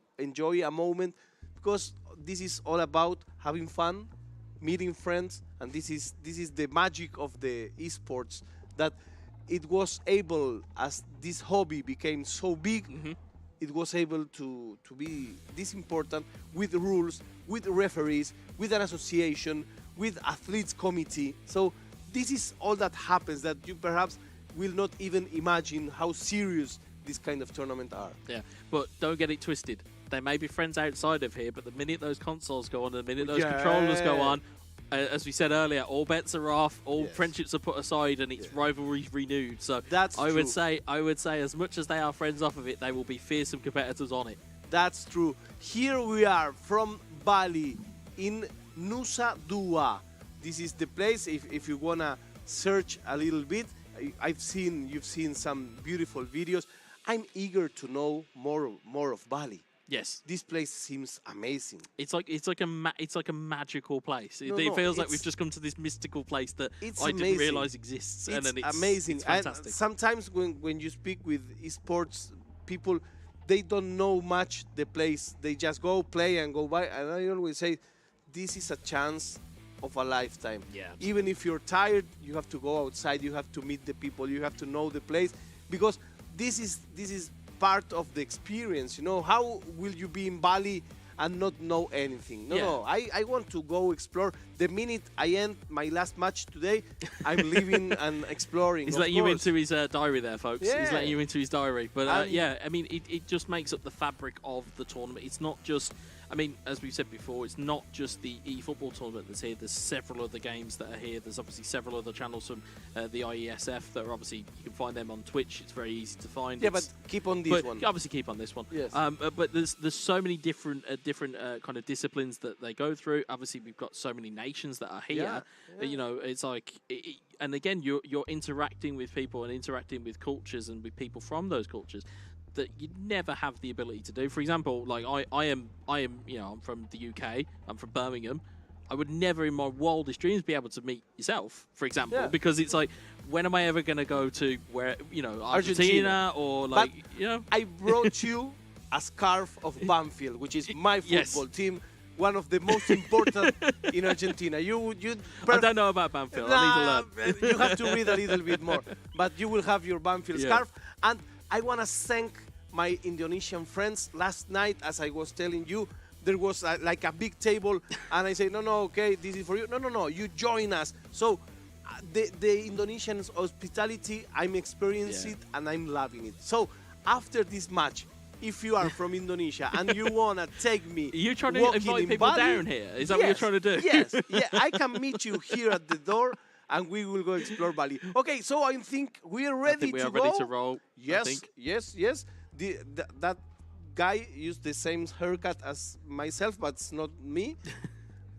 a moment, because this is all about having fun, meeting friends, and this is the magic of the esports, that it was able, as this hobby became so big, it was able to be this important, with rules, with referees, with an association, with athletes committee. So this is all that happens, that you perhaps will not even imagine how serious this kind of tournament are. Yeah, but don't get it twisted. They may be friends outside of here, but the minute those consoles go on, the minute those controllers go on, as we said earlier, all bets are off, all friendships are put aside, and it's rivalry renewed. So that's I would say, as much as they are friends off of it, they will be fearsome competitors on it. That's true. Here we are from Bali in Nusa Dua. This is the place. If you wanna search a little bit, you've seen some beautiful videos. I'm eager to know more of Bali. Yes. This place seems amazing. It's like a magical place. No, it feels like we've just come to this mystical place that I didn't realize exists, and then it's amazing. It's fantastic. And sometimes when you speak with esports people, they don't know much the place. They just go play and go by. And I always say, this is a chance of a lifetime. Yeah, even if you're tired, you have to go outside. You have to meet the people. You have to know the place, because this is part of the experience. You know, how will you be in Bali and not know anything? No, I want to go explore. The minute I end my last match today, I'm leaving and exploring. He's letting you into his diary there, folks. Yeah. He's letting you into his diary. But yeah, I mean, it just makes up the fabric of the tournament. It's not just, I mean, as we've said before, it's not just the eFootball tournament that's here. There's several other games that are here. There's obviously several other channels from the IESF that are obviously, you can find them on Twitch. It's very easy to find. Yeah, but keep on this one. Obviously keep on this one. Yes. But there's so many different kind of disciplines that they go through. Obviously, we've got so many nations that are here. Yeah. You know, it's like, and again, you're interacting with people and interacting with cultures and with people from those cultures that you'd never have the ability to do. For example, like I am, you know, I'm from the UK. I'm from Birmingham. I would never in my wildest dreams be able to meet yourself, for example, because it's like, when am I ever going to go to where, you know, Argentina or like, but you know? I brought you a scarf of Banfield, which is my football team, one of the most important in Argentina. I don't know about Banfield. I need to learn. You have to read a little bit more, but you will have your Banfield scarf. And I want to thank my Indonesian friends. Last night, as I was telling you, there was like a big table, and I say, no, okay, this is for you. No, you join us. So the Indonesian hospitality, I'm experiencing it, and I'm loving it. So after this match, if you are from Indonesia and you want to take me, you're trying to invite people Bali, down here? Is that what you're trying to do? Yes, I can meet you here at the door, and we will go explore Bali. Okay, so I think we are ready to go. Ready to roll. Yes. That guy used the same haircut as myself, but it's not me.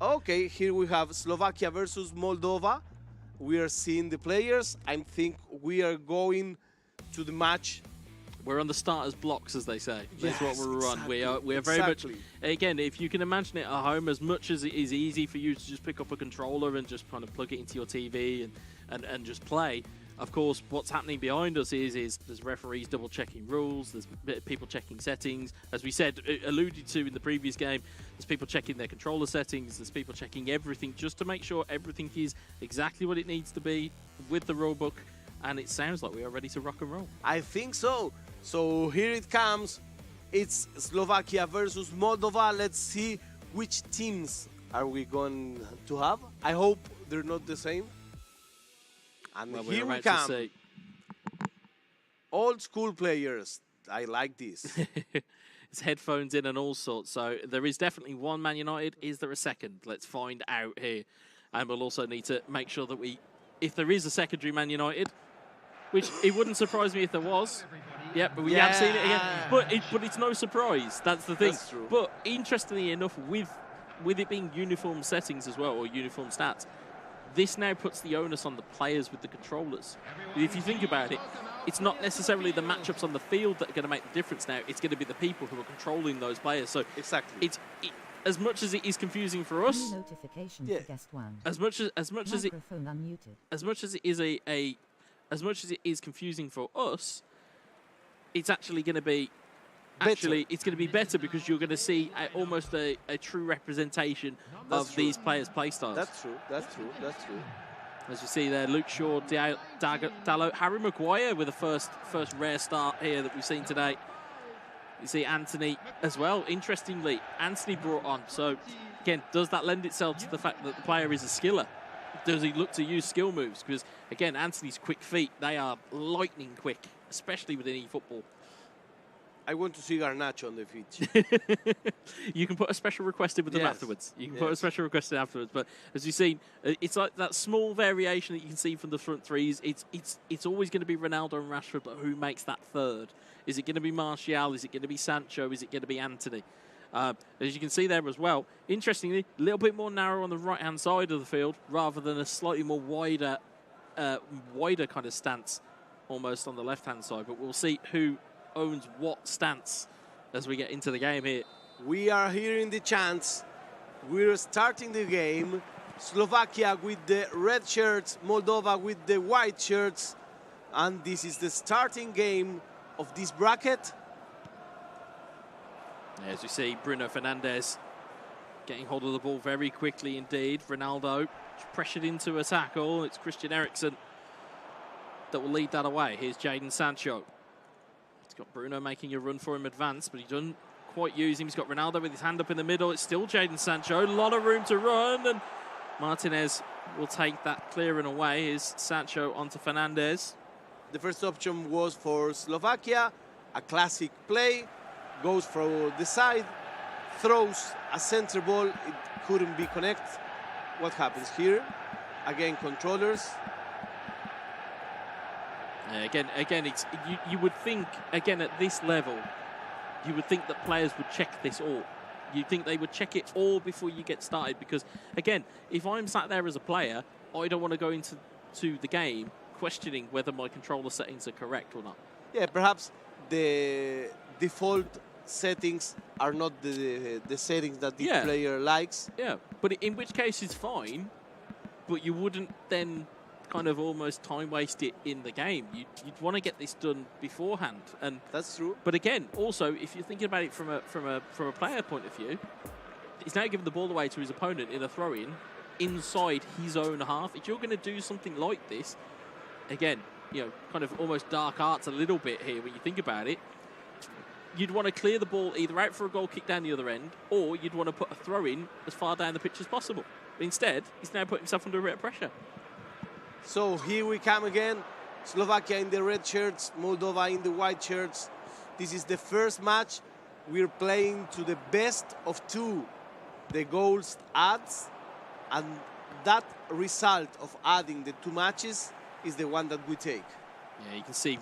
Okay, here we have Slovakia versus Moldova. We are seeing the players. I think we are going to the match. We're on the starters blocks, as they say. That's what we're on. We are very much. Again, if you can imagine it at home, as much as it is easy for you to just pick up a controller and just kind of plug it into your TV and just play. Of course, what's happening behind us is there's referees double checking rules. There's people checking settings. As we said, alluded to in the previous game, there's people checking their controller settings. There's people checking everything just to make sure everything is exactly what it needs to be with the rule book. And it sounds like we are ready to rock and roll. I think so. So here it comes. It's Slovakia versus Moldova. Let's see which teams are we going to have. I hope they're not the same. And well, here we come. Old school players. I like this. It's headphones in and all sorts. So there is definitely one Man United. Is there a second? Let's find out here. And we'll also need to make sure that if there is a secondary Man United, which it wouldn't surprise me if there was. Yeah, but we have seen it again. But it's no surprise. That's the thing. That's true. But interestingly enough, with it being uniform settings as well, or uniform stats, this now puts the onus on the players with the controllers. If you think about it, it's not necessarily the matchups on the field that are going to make the difference now. It's going to be the people who are controlling those players. So exactly, as much as it is confusing for us, notification for guest one. as much as it unmuted. as much as it is as much as it is confusing for us, it's actually going to be it's going to be better because you're going to see almost a true representation of these players' play styles. That's true. As you see there, Luke Shaw, Dalot, Harry Maguire with the first rare start here that we've seen today. You see Anthony as well. Interestingly, Anthony brought on. So, again, does that lend itself to the fact that the player is a skiller? Does he look to use skill moves? Because, again, Anthony's quick feet, they are lightning quick, especially within eFootball. I want to see Garnacho on the pitch. You can put a special request in with them afterwards. You can put a special request in afterwards. But as you've seen, it's like that small variation that you can see from the front threes. It's always going to be Ronaldo and Rashford, but who makes that third? Is it going to be Martial? Is it going to be Sancho? Is it going to be Anthony? As you can see there as well, interestingly, a little bit more narrow on the right-hand side of the field rather than a slightly more wider kind of stance almost on the left-hand side. But we'll see who owns what stance as we get into the game here. We are hearing the chants. We're starting the game. Slovakia with the red shirts, Moldova with the white shirts. And this is the starting game of this bracket. As we see, Bruno Fernandes getting hold of the ball very quickly indeed. Ronaldo pressured into a tackle. It's Christian Eriksen that will lead that away. Here's Jadon Sancho. He's got Bruno making a run for him advance, but he doesn't quite use him. He's got Ronaldo with his hand up in the middle. It's still Jadon Sancho. A lot of room to run, and Martinez will take that clearing away. Here's Sancho onto Fernandes. The first option was for Slovakia. A classic play. Goes from the side. Throws a center ball. It couldn't be connected. What happens here? Again, controllers. Again, it's, you would think, again, at this level, you would think that players would check this all. You'd think they would check it all before you get started because, again, if I'm sat there as a player, I don't want to go into the game questioning whether my controller settings are correct or not. Yeah, perhaps the default settings are not the settings that the player likes. Yeah, but in which case it's fine, but you wouldn't then kind of almost time waste it in the game. You'd want to get this done beforehand, and that's true. But again, also if you're thinking about it from a player point of view, he's now giving the ball away to his opponent in a throw-in inside his own half. If you're going to do something like this, again, you know, kind of almost dark arts a little bit here when you think about it. You'd want to clear the ball either out for a goal kick down the other end, or you'd want to put a throw-in as far down the pitch as possible. But instead, he's now put himself under a bit of pressure. So here we come again. Slovakia in the red shirts, Moldova in the white shirts. This is the first match. We're playing to the best of two. The goals adds, and that result of adding the two matches is the one that we take. Yeah, you can see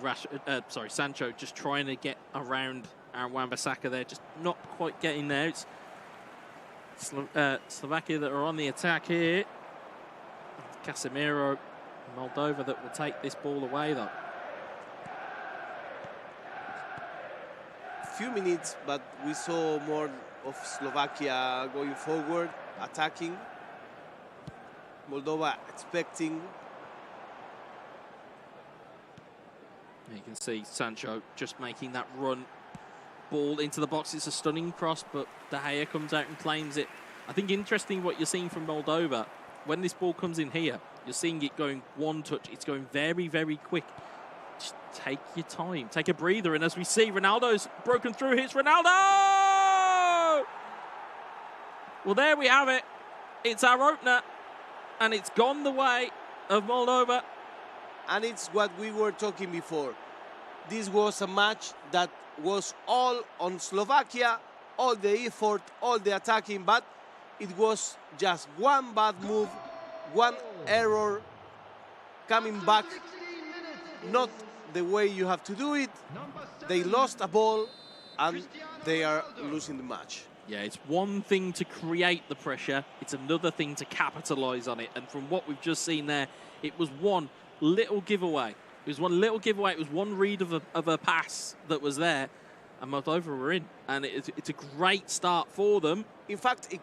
Sancho just trying to get around Aaron Wan-Bissaka there, just not quite getting there. It's Slovakia that are on the attack here. Casemiro, Moldova that will take this ball away though. Few minutes, but we saw more of Slovakia going forward, attacking. Moldova expecting. You can see Sancho just making that run. Ball into the box. It's a stunning cross, but De Gea comes out and claims it. I think interesting what you're seeing from Moldova. When this ball comes in here, you're seeing it going one touch. It's going very, very quick. Just take your time. Take a breather. And as we see, Ronaldo's broken through. Here's Ronaldo! Well, there we have it. It's our opener. And it's gone the way of Moldova. And it's what we were talking before. This was a match that was all on Slovakia, all the effort, all the attacking, but it was just one bad move, one error, coming back, not the way you have to do it. They lost a ball, and they are losing the match. Yeah, it's one thing to create the pressure, it's another thing to capitalise on it. And from what we've just seen there, it was one little giveaway. It was one little giveaway. It was one read of a pass that was there, and Moldova were in. And it's a great start for them. In fact, it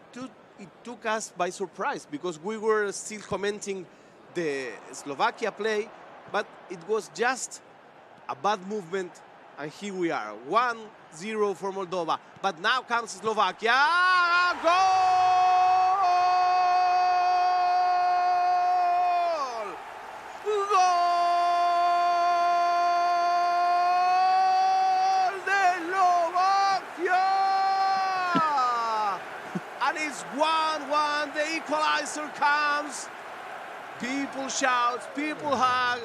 took us by surprise because we were still commenting the Slovakia play, but it was just a bad movement, and here we are, 1-0 for Moldova. But now comes Slovakia. Goal! It's 1-1, the equalizer comes. People shout, people hug.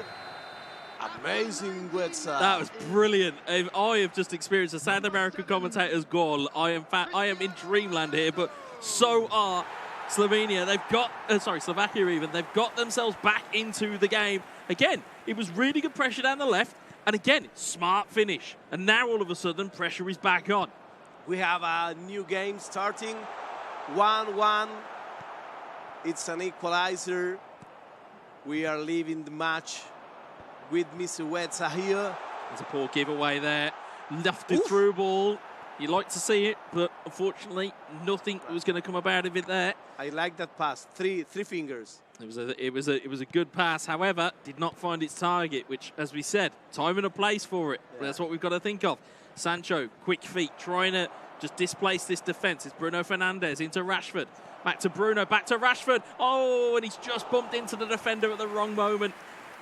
Amazing, Guetza. That was brilliant. I have just experienced a South American commentator's goal. I am in dreamland here, but so are Slovenia. They've got, Slovakia even. They've got themselves back into the game. Again, it was really good pressure down the left. And again, smart finish. And now all of a sudden, pressure is back on. We have a new game starting. 1-1. It's an equalizer. We are leaving the match with Mr. Guetza here. There's a poor giveaway there. Lofted through ball. You like to see it, but unfortunately, nothing was going to come about of it there. I like that pass. Three fingers. It was a good pass. However, did not find its target, which, as we said, time and a place for it. Yeah. That's what we've got to think of. Sancho, quick feet, trying to just displace this defence. It's Bruno Fernandes into Rashford. Back to Bruno, back to Rashford. Oh, and he's just bumped into the defender at the wrong moment.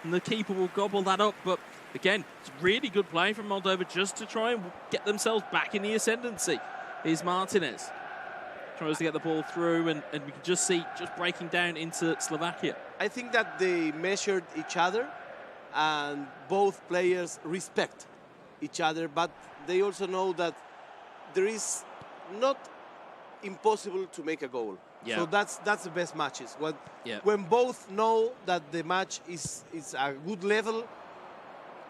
And the keeper will gobble that up. But again, it's really good play from Moldova just to try and get themselves back in the ascendancy. Here's Martinez. Tries to get the ball through, and we can just see just breaking down into Slovakia. I think that they measured each other, and both players respect each other, but they also know that there is not impossible to make a goal. Yeah. So that's the best matches. When both know that the match is a good level,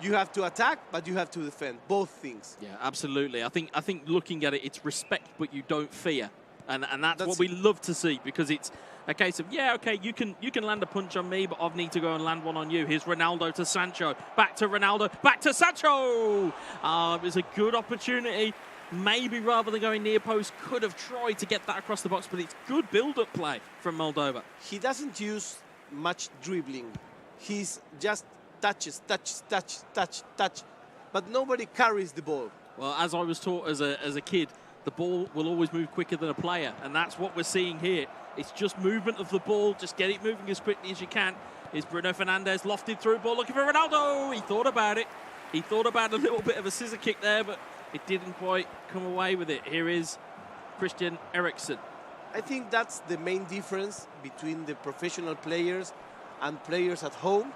you have to attack, but you have to defend. Both things. Yeah, absolutely. I think looking at it, it's respect, but you don't fear. And that's what we love to see, because it's a case of, yeah, okay, you can land a punch on me, but I need to go and land one on you. Here's Ronaldo to Sancho. Back to Ronaldo. Back to Sancho. It was a good opportunity. Maybe rather than going near post, could have tried to get that across the box, but it's good build-up play from Moldova. He doesn't use much dribbling. He's just touches, touch. But nobody carries the ball. Well, as I was taught as a kid, the ball will always move quicker than a player, and that's what we're seeing here. It's just movement of the ball. Just get it moving as quickly as you can. Is Bruno Fernandes lofted through ball looking for Ronaldo. He thought about it. He thought about a little bit of a scissor kick there, but it didn't quite come away with it. Here is Christian Eriksen. I think that's the main difference between the professional players and players at home.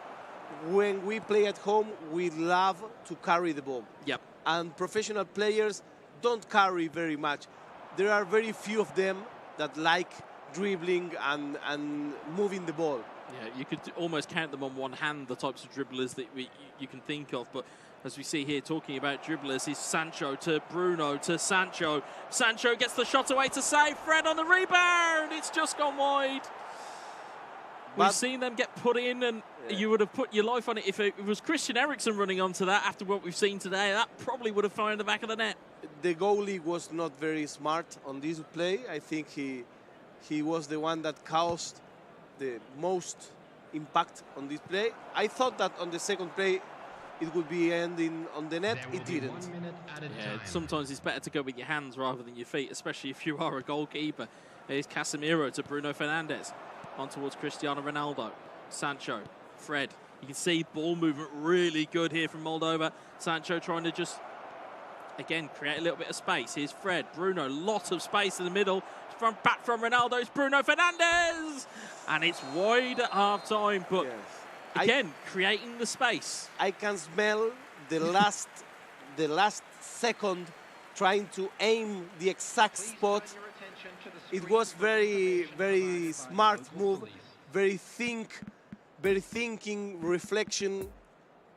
When we play at home, we love to carry the ball. Yep. And professional players don't carry very much. There are very few of them that like dribbling and moving the ball. Yeah, you could almost count them on one hand, the types of dribblers that you can think of. But as we see here, talking about dribblers, is Sancho to Bruno to Sancho. Sancho gets the shot away to save. Fred on the rebound. It's just gone wide. We've seen them get put in, and you would have put your life on it. If it was Christian Eriksen running onto that after what we've seen today, that probably would have found the back of the net. The goalie was not very smart on this play. I think he was the one that caused the most impact on this play. I thought that on the second play it would be ending on the net. It didn't. Yeah, sometimes it's better to go with your hands rather than your feet, especially if you are a goalkeeper. Here's Casemiro to Bruno Fernandes. On towards Cristiano Ronaldo. Sancho. Fred. You can see ball movement really good here from Moldova. Sancho trying to just, again, create a little bit of space. Here's Fred. Bruno. Lot of space in the middle. Back from Ronaldo. It's Bruno Fernandes. And it's wide at half-time. But, again, creating the space. I can smell the last second trying to aim the exact spot. It was very, very smart move, very thinking, reflection.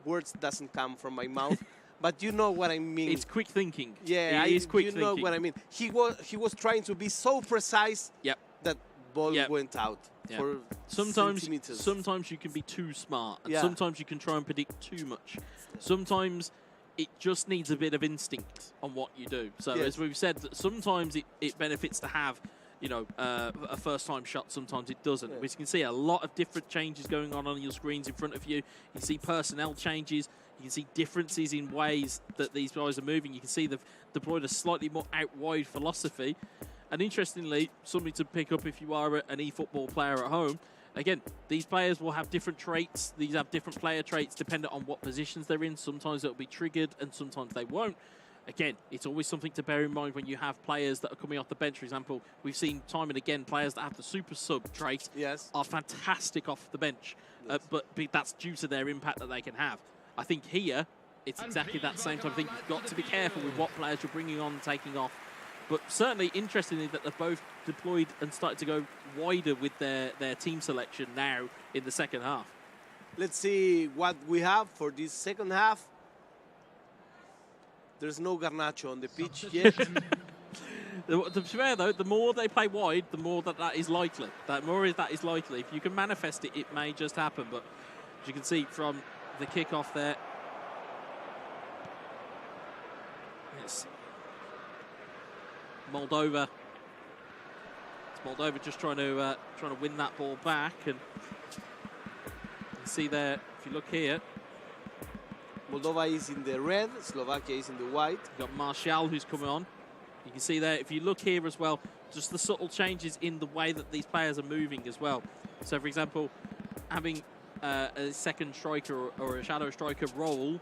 Words doesn't come from my mouth, but you know what I mean. It's quick thinking. Yeah, it is quick thinking. You know what I mean. He was trying to be so precise that ball went out for centimeters. Sometimes you can be too smart, and sometimes you can try and predict too much. Sometimes it just needs a bit of instinct on what you do. So as we've said, sometimes it benefits to have, you know, a first-time shot. Sometimes it doesn't. As you can see, a lot of different changes going on your screens in front of you. You can see personnel changes. You can see differences in ways that these guys are moving. You can see they've deployed a slightly more out-wide philosophy. And interestingly, something to pick up if you are an eFootball player at home, again, these players will have different traits. These have different player traits dependent on what positions they're in. Sometimes it'll be triggered and sometimes they won't. Again, it's always something to bear in mind when you have players that are coming off the bench. For example, we've seen time and again players that have the super sub trait are fantastic off the bench, but that's due to their impact that they can have. I think here, it's exactly that same type of thing. You've got to be careful with what players you're bringing on and taking off. But certainly, interestingly, that they've both deployed and started to go wider with their team selection now in the second half. Let's see what we have for this second half. There's no Garnacho on the pitch yet. To be fair, though, the more they play wide, the more that is likely. The more that is likely. If you can manifest it, it may just happen. But as you can see from the kickoff there, Moldova. It's Moldova just trying to win that ball back, and you can see there, if you look here, Moldova is in the red, Slovakia is in the white. You've got Martial who's coming on. You can see there, if you look here as well, just the subtle changes in the way that these players are moving as well. So, for example, having a second striker or a shadow striker role,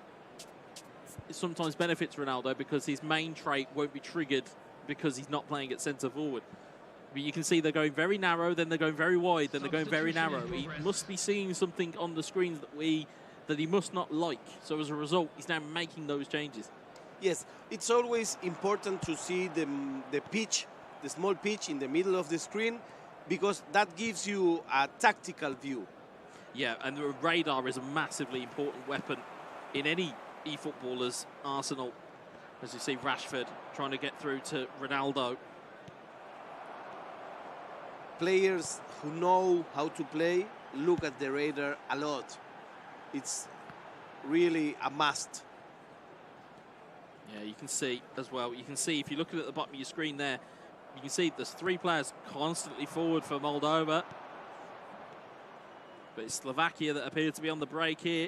it sometimes benefits Ronaldo because his main trait won't be triggered because he's not playing at centre forward. But you can see they're going very narrow, then they're going very wide, then they're going very narrow. He must be seeing something on the screens that he must not like. So as a result, he's now making those changes. Yes, it's always important to see the pitch, the small pitch in the middle of the screen, because that gives you a tactical view. Yeah, and the radar is a massively important weapon in any eFootballer's arsenal. As you see, Rashford trying to get through to Ronaldo. Players who know how to play look at the radar a lot. It's really a must. Yeah, you can see as well. You can see, if you look at the bottom of your screen there, you can see there's 3 players constantly forward for Moldova. But it's Slovakia that appear to be on the break here.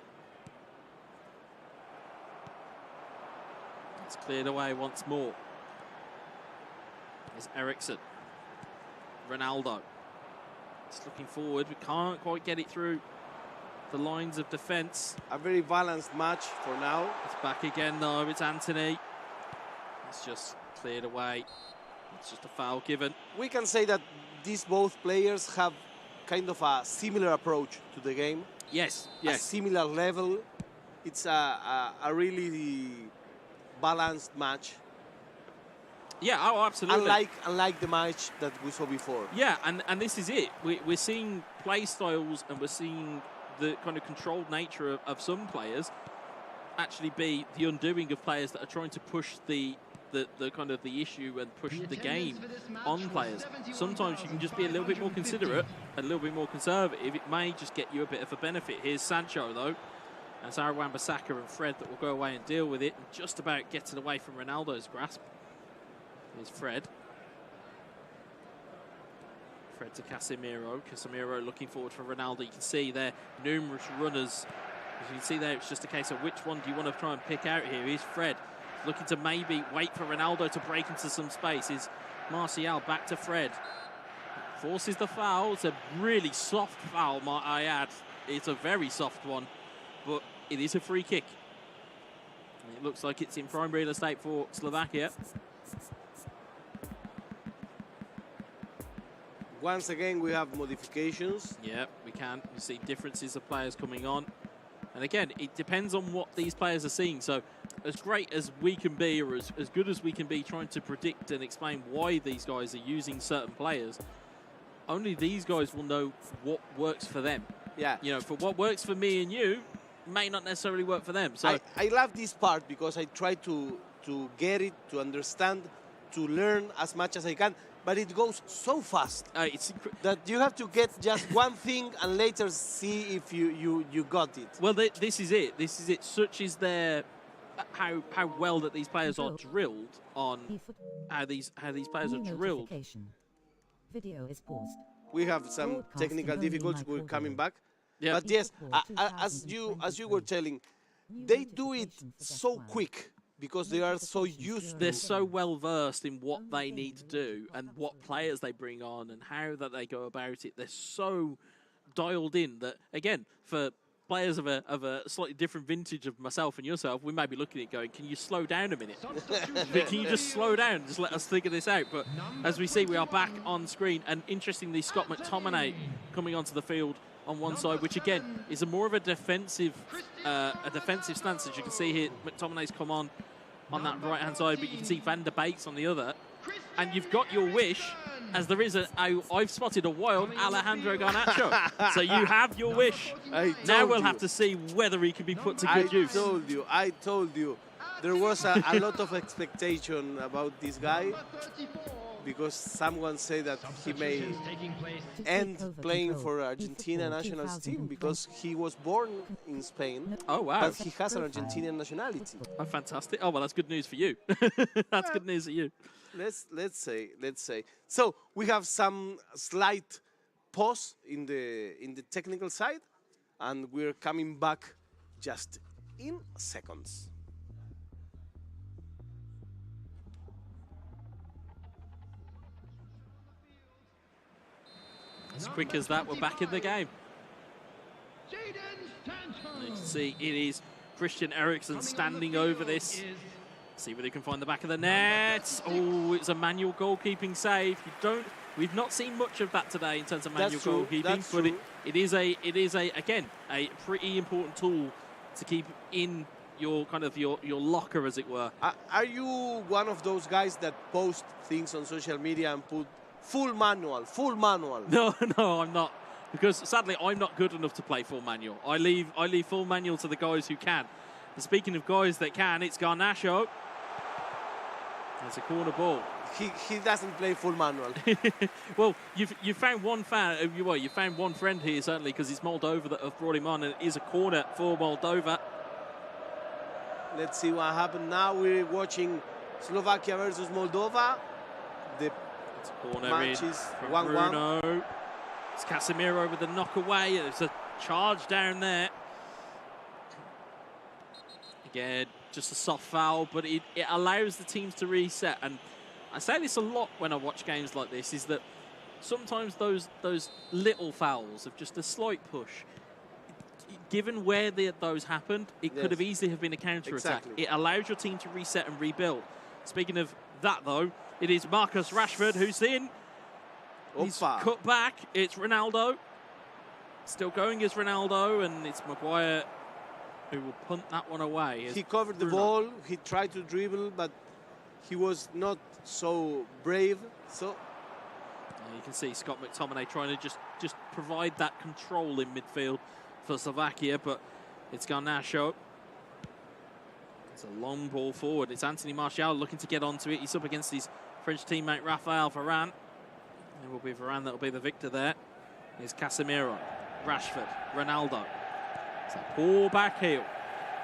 It's cleared away once more. There's Eriksson. Ronaldo. It's looking forward. We can't quite get it through the lines of defence. A very balanced match for now. It's back again though. It's Anthony. It's just cleared away. It's just a foul given. We can say that these both players have kind of a similar approach to the game. Yes, A similar level. It's a really balanced match. Yeah, oh, absolutely. Unlike the match that we saw before. Yeah, and this is it. We're seeing play styles, and we're seeing the kind of controlled nature of some players actually be the undoing of players that are trying to push the kind of the issue and push the game on players. Sometimes you can just be a little bit more considerate, a little bit more conservative. It may just get you a bit of a benefit. Here's Sancho, though. And it's Wan-Bissaka and Fred that will go away and deal with it, and just about gets it away from Ronaldo's grasp. Here's Fred. Fred to Casemiro. Casemiro looking forward for Ronaldo. You can see there numerous runners. As you can see there, it's just a case of which one do you want to try and pick out here. Here's Fred looking to maybe wait for Ronaldo to break into some space. Is Martial back to Fred. Forces the foul. It's a really soft foul, might I add. It's a very soft one, but it is a free kick. It looks like it's in prime real estate for Slovakia. Once again, we have modifications. Yeah, we can. You see differences of players coming on. And again, it depends on what these players are seeing. So as great as we can be, or as good as we can be trying to predict and explain why these guys are using certain players, only these guys will know what works for them. Yeah. You know, for what works for me and you may not necessarily work for them. So I love this part because I try to get it, to understand, to learn as much as I can. But it goes so fast that you have to get just one thing and later see if you got it. Well, this is it. This is it. Such is their how well that these players are drilled on how these players are drilled. Video is paused. We have some technical difficulties. We're coming back. Yeah. But yes, as you were telling, they do it so quick. Because they are so used to. They're so well versed in what they need to do and what players they bring on and how that they go about it. They're so dialed in that, again, for players of a slightly different vintage of myself and yourself, we may be looking at it going, can you slow down a minute? Can you just slow down? Just let us figure this out. But as we see, we are back on screen. And interestingly, Scott McTominay coming onto the field on one side, which again is more of a defensive stance. As you can see here, McTominay's come on that right-hand side, but you can see Van der Beek's on the other. And you've got your wish, as there is I've spotted a wild Alejandro Garnacho. So you have your wish. Now we'll have to see whether he can be put to good use. I told you. There was a lot of expectation about this guy, because someone said that he may end playing for Argentina national team because he was born in Spain. Oh, wow. But he has an Argentinian nationality. Oh, fantastic. Oh, well, that's good news for you. That's good news for you. let's say. So we have some slight pause in the technical side, and we're coming back just in seconds. As quick as that, we're back in the game. You can see it is Christian Eriksen standing over this. See whether he can find the back of the net. Oh, it's a manual goalkeeping save. We've not seen much of that today in terms of manual goalkeeping, but it is again a pretty important tool to keep in your your locker, as it were. Are you one of those guys that post things on social media and put full manual? No, I'm not, because sadly I'm not good enough to play full manual. I leave full manual to the guys who can. And speaking of guys that can, it's Garnacho. There's a corner ball. He doesn't play full manual. Well, you found one fan. You found one friend here, certainly, because it's Moldova that have brought him on, and it is a corner for Moldova. Let's see what happened now. We're watching Slovakia versus Moldova. It's a corner match in is from 1-1. Bruno. It's Casemiro with the knock away. There's a charge down there. Again, just a soft foul, but it allows the teams to reset. And I say this a lot when I watch games like this, is that sometimes those little fouls of just a slight push, given where those happened, it could have easily have been a counter-attack. Exactly. It allows your team to reset and rebuild. Speaking of that, though, it is Marcus Rashford who's in. He's cut back. It's Ronaldo. Still going as Ronaldo, and it's Maguire who will punt that one away. He covered the ball. He tried to dribble, but he was not so brave. So you can see Scott McTominay trying to just provide that control in midfield for Slovakia, but it's Garnacho. It's a long ball forward. It's Anthony Martial looking to get onto it. He's up against his French teammate Raphael Varane. It will be Varane that will be the victor there. Here's Casemiro, Rashford, Ronaldo. It's a poor back heel.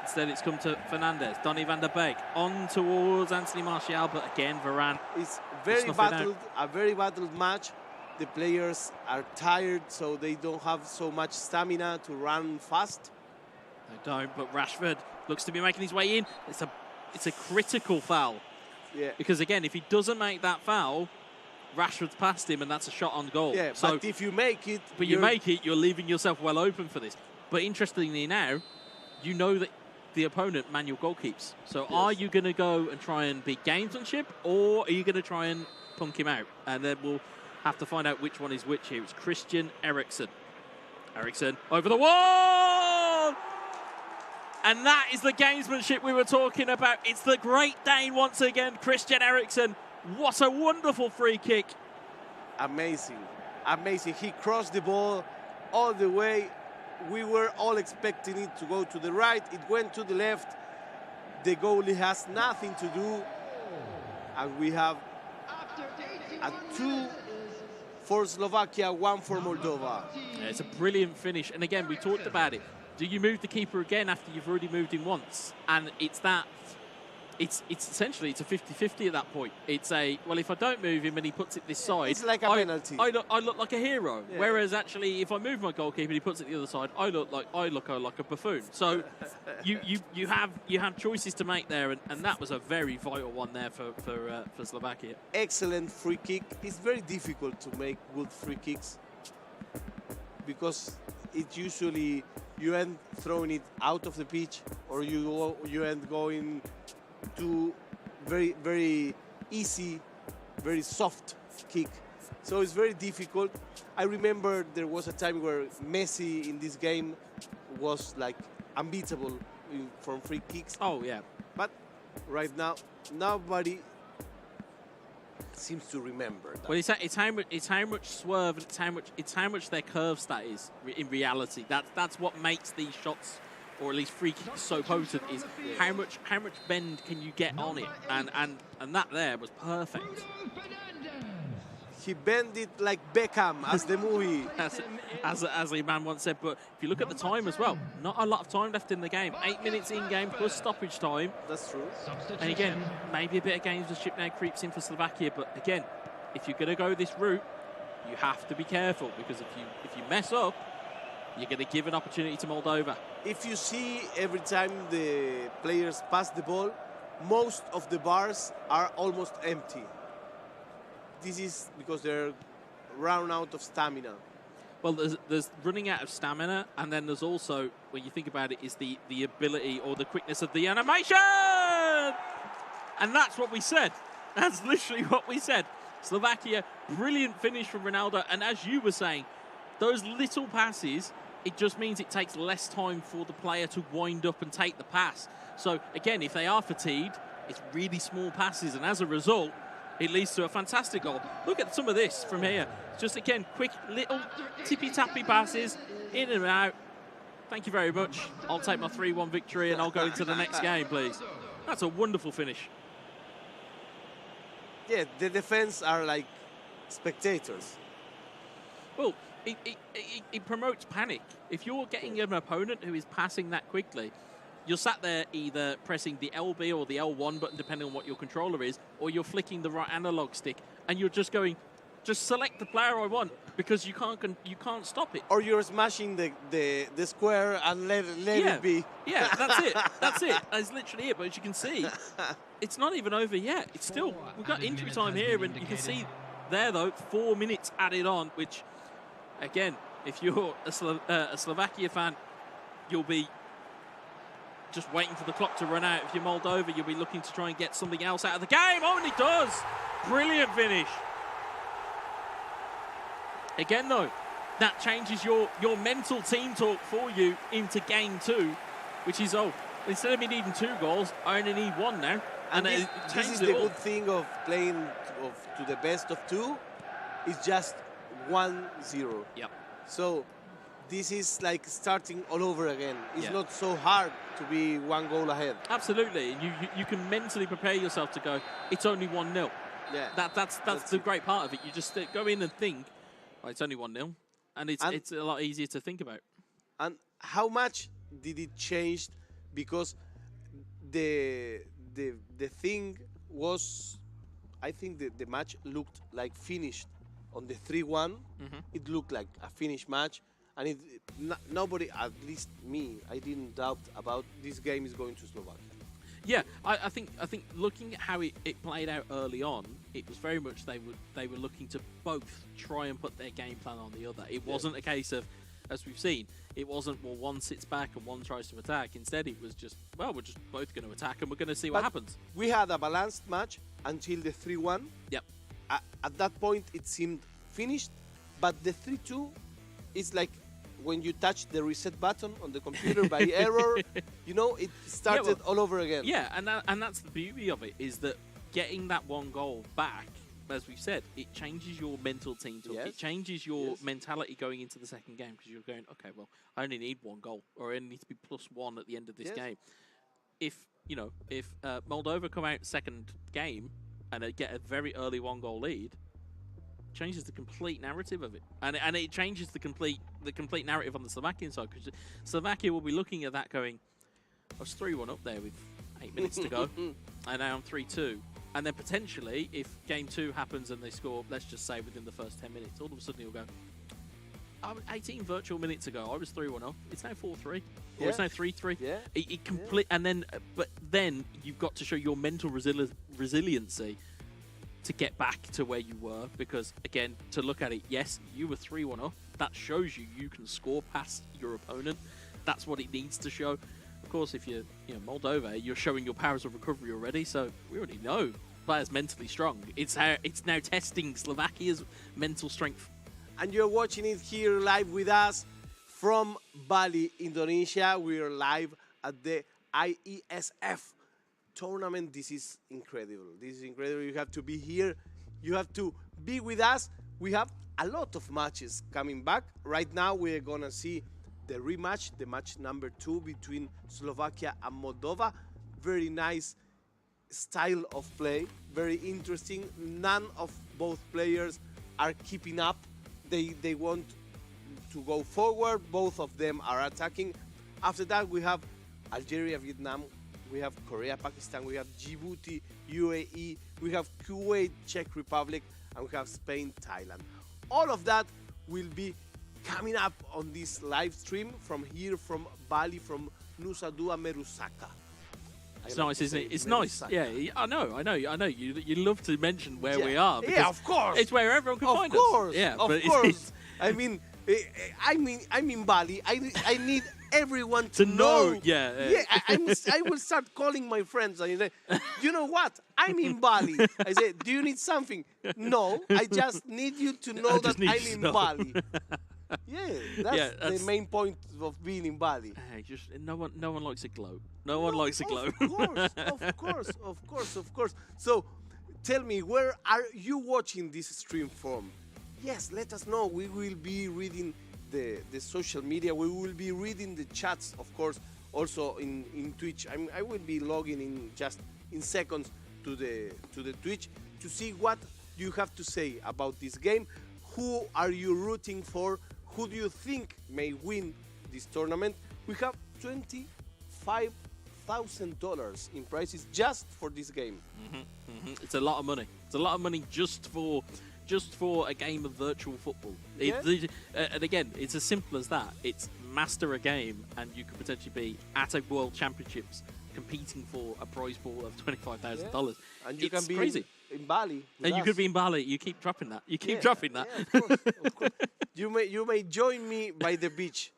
Instead, it's come to Fernandes, Donny van der Beek, on towards Anthony Martial, but again, Varane. It's a very battled match. The players are tired, so they don't have so much stamina to run fast. They don't, but Rashford looks to be making his way in. It's a critical foul. Yeah. Because again, if he doesn't make that foul, Rashford's past him, and that's a shot on goal. Yeah, so, but if you make it... But you make it, you're leaving yourself well open for this. But interestingly now, you know that the opponent manual goal keeps. So are you going to go and try and be gamesmanship, or are you going to try and punk him out? And then we'll have to find out which one is which here. It's Christian Eriksen. Eriksen over the wall! And that is the gamesmanship we were talking about. It's the Great Dane once again, Christian Eriksen. What a wonderful free kick. Amazing. He crossed the ball all the way. We were all expecting it to go to the right. It went to the left. The goalie has nothing to do. And we have a 2 for Slovakia, 1 for Moldova. Yeah, it's a brilliant finish. And again, we talked about it. Do you move the keeper again after you've already moved him once? And it's essentially, it's a 50-50 at that point. It's well, if I don't move him and he puts it this side... It's like a penalty. I look like a hero. Yeah. Whereas, actually, if I move my goalkeeper and he puts it the other side, I look like a buffoon. So you have choices to make there, and that was a very vital one there for Slovakia. Excellent free kick. It's very difficult to make good free kicks because it usually you end throwing it out of the pitch, or you end going to very, very easy, very soft kick. So it's very difficult. I remember there was a time where Messi in this game was like unbeatable from free kicks. Oh yeah. But right now, nobody seems to remember that. Well, it's how much swerve, and it's how much their curve stat is in reality. That's what makes these shots, or at least free kicks, so potent, is how much bend can you get on it, and that there was perfect. He bent it like Beckham, as the movie. As a man once said, but if you look at the time as well, not a lot of time left in the game. 8 minutes in game plus stoppage time. That's true. And again, maybe a bit of gamesmanship now creeps in for Slovakia, but again, if you're going to go this route, you have to be careful, because if you mess up, you're going to give an opportunity to Moldova. If you see every time the players pass the ball, most of the bars are almost empty. This is because they're run out of stamina. Well, there's running out of stamina, and then there's also, when you think about it, is the ability or the quickness of the animation! And that's what we said. That's literally what we said. Slovakia, brilliant finish from Ronaldo, and as you were saying, those little passes, it just means it takes less time for the player to wind up and take the pass. So, again, if they are fatigued, it's really small passes, and as a result, it leads to a fantastic goal. Look at some of this from here. Just, again, quick little tippy-tappy passes, in and out. Thank you very much. I'll take my 3-1 victory, and I'll go into the next game, please. That's a wonderful finish. Yeah, the defense are like spectators. Well, it promotes panic. If you're getting an opponent who is passing that quickly, you're sat there either pressing the LB or the L1 button, depending on what your controller is, or you're flicking the right analog stick, and you're just going, just select the player I want, because you can't stop it. Or you're smashing the square and let it be. Yeah, that's it. That's it. That's literally it. But as you can see, it's not even over yet. It's still, we've got injury time here, and you can see there, though, 4 minutes added on, which, again, if you're a Slovakia fan, you'll be just waiting for the clock to run out. If you're Moldova, you'll be looking to try and get something else out of the game. Oh, and it does. Brilliant finish. Again, though, that changes your mental team talk for you into game 2, which is, oh, instead of me needing 2 goals, I only need 1 now. And this is the good thing of playing to the best of 2. It's just 1-0. Yep. So this is like starting all over again. It's not so hard to be 1 goal ahead. Absolutely. You can mentally prepare yourself to go, it's only 1-0. Yeah. That's the great part of it. You just go in and think, oh, it's only 1-0. And it's a lot easier to think about. And how much did it change? Because the thing was, I think the match looked like finished on the 3-1. It looked like a finished match, and nobody, at least me, I didn't doubt about this game is going to Slovakia. Yeah, I think looking at how it played out early on, it was very much they were looking to both try and put their game plan on the other. It wasn't a case of, as we've seen, it wasn't, well, one sits back and one tries to attack. Instead, it was just, well, we're just both going to attack and we're going to see what happens. We had a balanced match until the 3-1. Yep. At that point, it seemed finished, but the 3-2 is like when you touch the reset button on the computer by error, it started all over again. Yeah, and that's the beauty of it, is that getting that 1 goal back, as we've said, it changes your mental team talk. It changes your mentality going into the second game, because you're going, okay, well, I only need 1 goal, or I only need to be +1 at the end of this game. If Moldova come out second game and they get a very early 1 goal lead, changes the complete narrative of it, and it changes the complete narrative on the Slovakian side, because Slovakia will be looking at that going, I was 3-1 up there with 8 minutes to go, and now I'm 3-2. And then potentially, if game 2 happens and they score, let's just say within the first 10 minutes, all of a sudden you'll go, 18 virtual minutes ago, I was 3-1 up. It's now 4-3, or it's now 3-3. Yeah. It complete, and then, but then you've got to show your mental resiliency to get back to where you were, because again, to look at it, yes, you were 3-1 up. That shows you can score past your opponent. That's what it needs to show. Of course, if you're Moldova, you're showing your powers of recovery already, so we already know players mentally strong. It's now testing Slovakia's mental strength. And you're watching it here live with us from Bali, Indonesia. We're live at the IESF tournament. This is incredible. This is incredible. You have to be here. You have to be with us. We have a lot of matches coming back. Right now, we're going to see the rematch, the match number 2 between Slovakia and Moldova. Very nice style of play, very interesting. None of both players are keeping up. They want to go forward. Both of them are attacking. After that, we have Algeria, Vietnam. We have Korea, Pakistan. We have Djibouti, UAE. We have Kuwait, Czech Republic, and we have Spain, Thailand. All of that will be coming up on this live stream from here, from Bali, from Nusa Dua Merusaka. It's nice, isn't it? It's nice. Yeah, I know. You love to mention where we are. Yeah, of course. It's where everyone can find us. Yeah, of course. I'm in Bali. I need everyone to know. Yeah. I will start calling my friends. I say, you know what? I'm in Bali. I say, do you need something? No, I just need you to know that I'm in Bali. That's the main point of being in Bali. Hey, no one likes a glow. No one likes a glow. Of course. So, tell me, where are you watching this stream from? Yes, let us know. We will be reading the social media. We will be reading the chats, of course, also in Twitch. I will be logging in just in seconds to the Twitch to see what you have to say about this game. Who are you rooting for? Who do you think may win this tournament? We have $25,000 in prizes just for this game. It's a lot of money. It's a lot of money just for a game of virtual football. And again, it's as simple as that. It's master a game, and you could potentially be at a World Championships competing for a prize pool of $25,000. And you it's can be crazy. in Bali. And you could be in Bali. You keep dropping that. Dropping that. Yeah, of course. You may join me by the beach.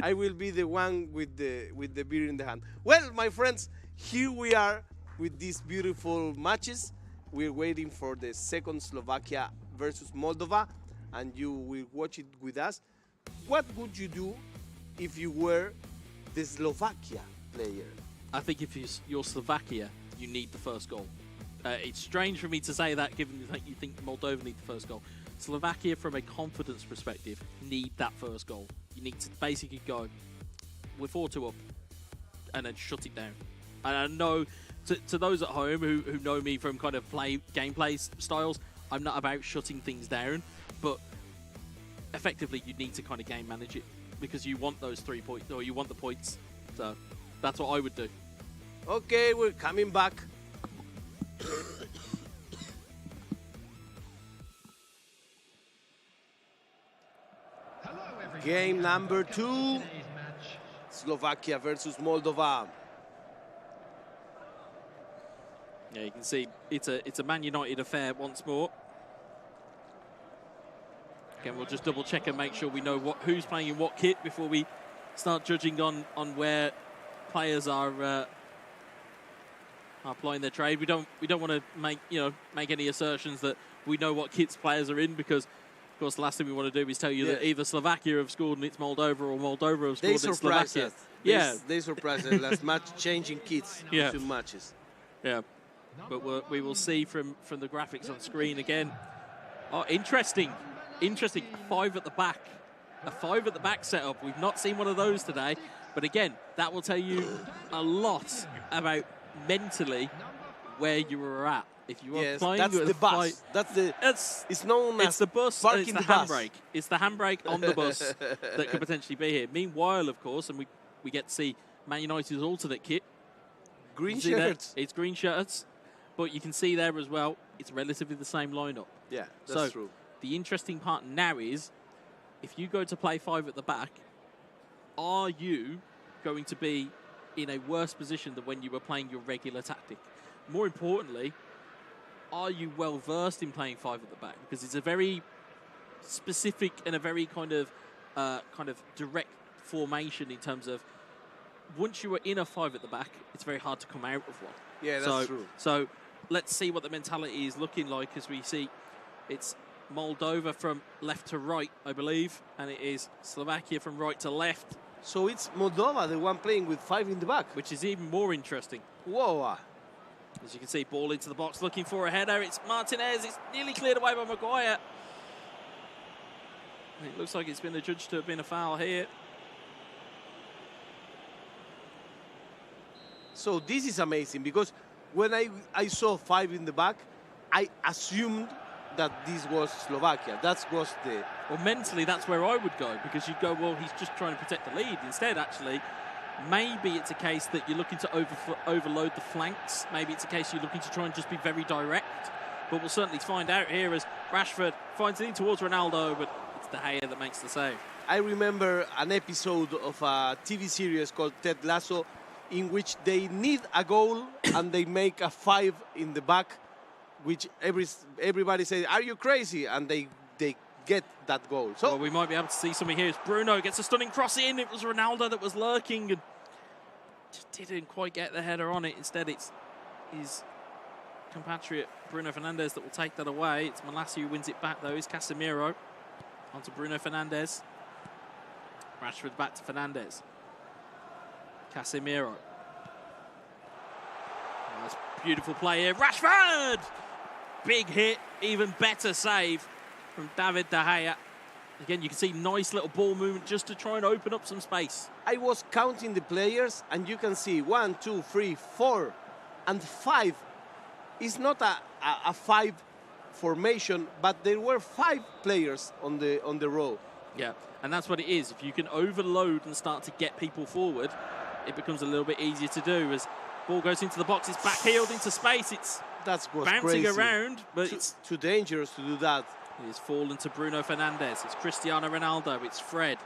I will be the one with the beer in the hand. Well, my friends, here we are with these beautiful matches. We're waiting for the second Slovakia versus Moldova, and you will watch it with us. What would you do if you were the Slovakia player? I think if you're Slovakia, you need the first goal. It's strange for me to say that, given that you think Moldova need the first goal. Slovakia, from a confidence perspective, need that first goal. You need to basically go, we're 4-2 up, and then shut it down. And I know, to those at home who know me from kind of gameplay styles, I'm not about shutting things down, but effectively you need to kind of game manage it, because you want those 3 points, or you want the points. So that's what I would do. Okay, we're coming back. Game number 2, Slovakia versus Moldova. Yeah, you can see it's a Man United affair once more. Again, we'll just double check and make sure we know who's playing in what kit before we start judging on where players are applying their trade. We don't want to make any assertions that we know what kits players are in, because of course the last thing we want to do is tell you that either Slovakia have scored and it's Moldova, or Moldova have scored and it's Slovakia. They surprised us last match, changing kits between matches. Yeah, but we will see from the graphics on screen again. Oh, interesting. 5 at the back. A 5 at the back setup. We've not seen one of those today. But again, that will tell you a lot about mentally where you were at. If you are playing that's with the bus. It's known as the bus. Parking It's the the bus. handbrake. It's the handbrake on the bus that could potentially be here. Meanwhile, of course, and we get to see Man United's alternate kit. Green shirts. It's green shirts. But you can see there as well, it's relatively the same lineup. Yeah, that's true. The interesting part now is, if you go to play 5 at the back, are you going to be in a worse position than when you were playing your regular tactic? More importantly, are you well versed in playing 5 at the back? Because it's a very specific and a very kind of direct formation in terms of, once you are in a 5 at the back, it's very hard to come out of one. Yeah, that's true. So let's see what the mentality is looking like, as we see it's Moldova from left to right, I believe, and it is Slovakia from right to left. So it's Moldova, the one playing with 5 in the back. Which is even more interesting. Whoa. As you can see, ball into the box, looking for a header. It's Martinez. It's nearly cleared away by Maguire. It looks like it's been adjudged to have been a foul here. So this is amazing, because when I saw 5 in the back, I assumed that this was Slovakia. That was the... Well, mentally, that's where I would go, because you'd go, well, he's just trying to protect the lead. Instead, actually, maybe it's a case that you're looking to overload the flanks. Maybe it's a case you're looking to try and just be very direct. But we'll certainly find out here as Rashford finds it in towards Ronaldo, but it's De Gea that makes the save. I remember an episode of a TV series called Ted Lasso in which they need a goal and they make a 5 in the back, which everybody says, are you crazy? And they get that goal. So well, we might be able to see something here as Bruno gets a stunning cross in. It was Ronaldo that was lurking and just didn't quite get the header on it. Instead, it's his compatriot Bruno Fernandes that will take that away. It's Malacia who wins it back, though. It's Casemiro. On to Bruno Fernandes. Rashford back to Fernandes. Casemiro. Oh, that's beautiful play here. Rashford! Big hit, even better save from David De Gea. Again, you can see nice little ball movement just to try and open up some space. I was counting the players, and you can see 1, 2, 3, 4, and 5. It's not a 5 formation, but there were 5 players on the row. Yeah, and that's what it is. If you can overload and start to get people forward, it becomes a little bit easier to do. As ball goes into the box, it's backheeled into space. It's bouncing around, but it's too dangerous to do that. It is fallen to Bruno Fernandes. It's Cristiano Ronaldo. It's Fred.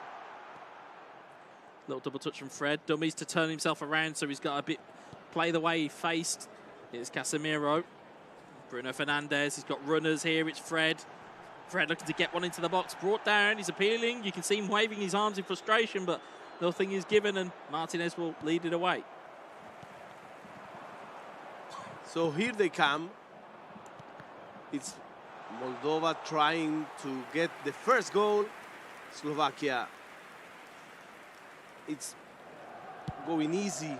Little double touch from Fred. Dummies to turn himself around, so he's got a bit play the way he faced. It's Casemiro. Bruno Fernandes. He's got runners here. It's Fred. Fred looking to get one into the box. Brought down. He's appealing. You can see him waving his arms in frustration, but nothing is given, and Martinez will lead it away. So here they come. It's Moldova trying to get the first goal. Slovakia, it's going easy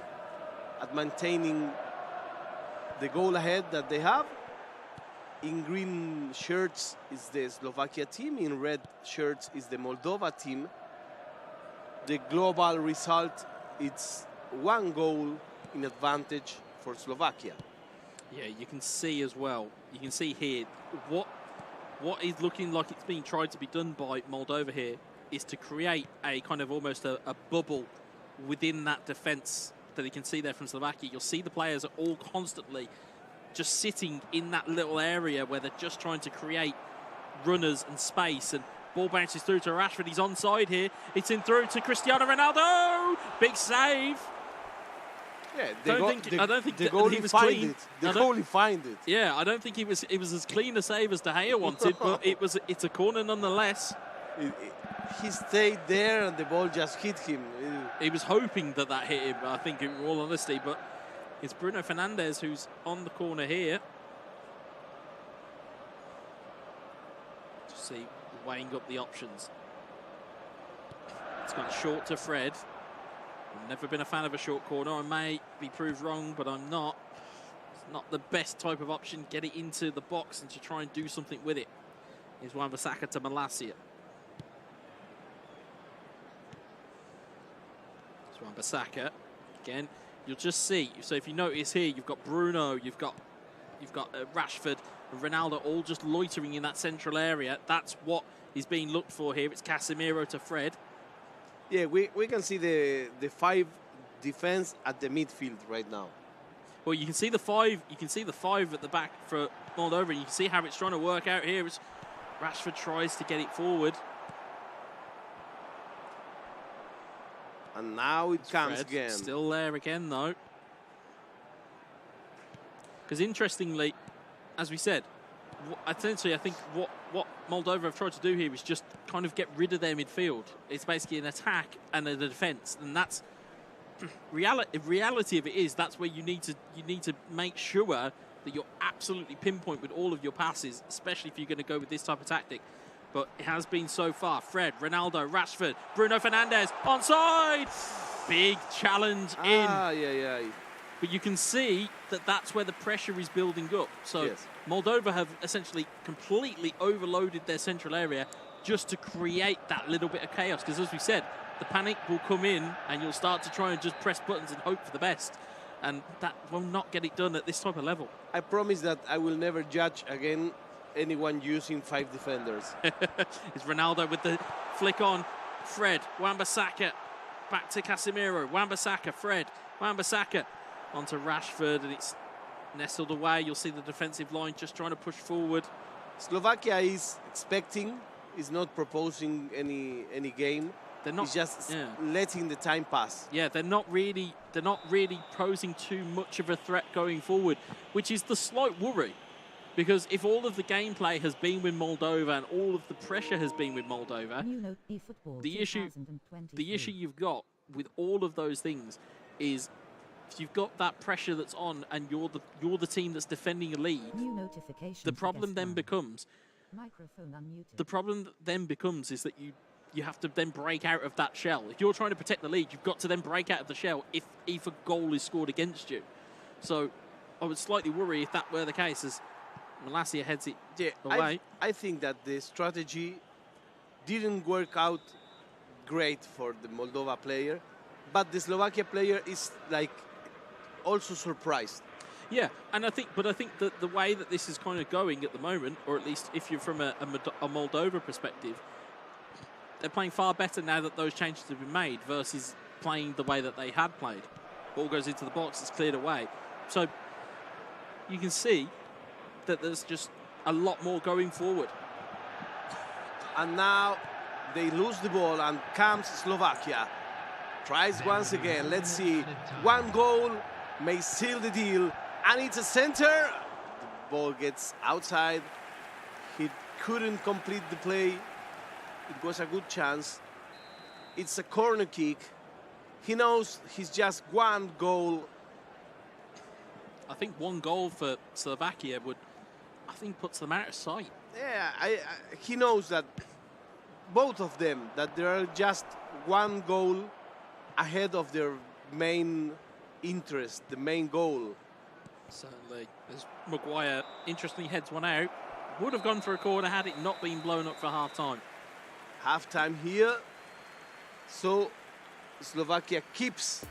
at maintaining the goal ahead that they have. In green shirts is the Slovakia team. In red shirts is the Moldova team. The global result, it's 1 goal in advantage for Slovakia. Yeah, you can see as well. You can see here what is looking like it's being tried to be done by Moldova here is to create a kind of almost a bubble within that defence that you can see there from Slovakia. You'll see the players are all constantly just sitting in that little area where they're just trying to create runners and space, and ball bounces through to Rashford. He's onside here. It's in through to Cristiano Ronaldo. Big save. Yeah, I don't think the goalie was clean. The goalie find it. Yeah, I don't think it was as clean a save as De Gea wanted, but it's a corner nonetheless. He stayed there and the ball just hit him. He was hoping that hit him, I think, in all honesty, but it's Bruno Fernandes who's on the corner here. Just see, weighing up the options. It's gone short to Fred. I've never been a fan of a short corner. I may be proved wrong, but I'm not. It's not the best type of option. Get it into the box and to try and do something with it. Here's Wan-Bissaka to Malacia. It's Wan-Bissaka. Again, you'll just see. So if you notice here, you've got Bruno, you've got Rashford and Ronaldo all just loitering in that central area. That's what is being looked for here. It's Casemiro to Fred. Yeah, we can see the 5 defense at the midfield right now. Well, you can see the 5. You can see the 5 at the back for Moldova, and you can see how it's trying to work out here. It's Rashford tries to get it forward, and now it comes Fred, again. Still there again though, because interestingly, as we said, essentially, I think what Moldova have tried to do here is just kind of get rid of their midfield. It's basically an attack and a defence, and that's reality of it is that's where you need to make sure that you're absolutely pinpoint with all of your passes, especially if you're going to go with this type of tactic. But it has been so far. Fred, Ronaldo, Rashford, Bruno Fernandes, onside! Big challenge in. Yeah. But you can see that that's where the pressure is building up. So yes. Moldova have essentially completely overloaded their central area just to create that little bit of chaos. Because as we said, the panic will come in and you'll start to try and just press buttons and hope for the best. And that will not get it done at this type of level. I promise that I will never judge again anyone using 5 defenders. It's Ronaldo with the flick on. Fred, Wan-Bissaka, back to Casemiro. Wan-Bissaka, Fred, Wan-Bissaka onto Rashford, and it's nestled away. You'll see the defensive line just trying to push forward. Slovakia is expecting, is not proposing any game. They're not, it's just letting the time pass. Yeah, they're not really posing too much of a threat going forward, which is the slight worry. Because if all of the gameplay has been with Moldova and all of the pressure has been with Moldova, the issue you've got with all of those things is if you've got that pressure that's on and you're the team that's defending a lead, the problem then becomes is that you have to then break out of that shell. If you're trying to protect the lead, you've got to then break out of the shell if a goal is scored against you. So I would slightly worry if that were the case, as Malacia heads it away. I think that the strategy didn't work out great for the Moldova player, but the Slovakia player is like also surprised. Yeah, and I think that the way that this is kind of going at the moment, or at least if you're from a Moldova perspective, they're playing far better now that those changes have been made versus playing the way that they had played. Ball goes into the box, it's cleared away. So you can see that there's just a lot more going forward. And now they lose the ball and comes Slovakia. Tries once again, let's see. One goal may seal the deal, and it's a center. The ball gets outside. He couldn't complete the play. It was a good chance. It's a corner kick. He knows he's just one goal. I think one goal for Slovakia puts them out of sight. Yeah, he knows that both of them, that there are just one goal ahead of their main interest, the main goal. Certainly. As Maguire interestingly heads one out. Would have gone for a corner had it not been blown up for half-time. Half-time here. So Slovakia keeps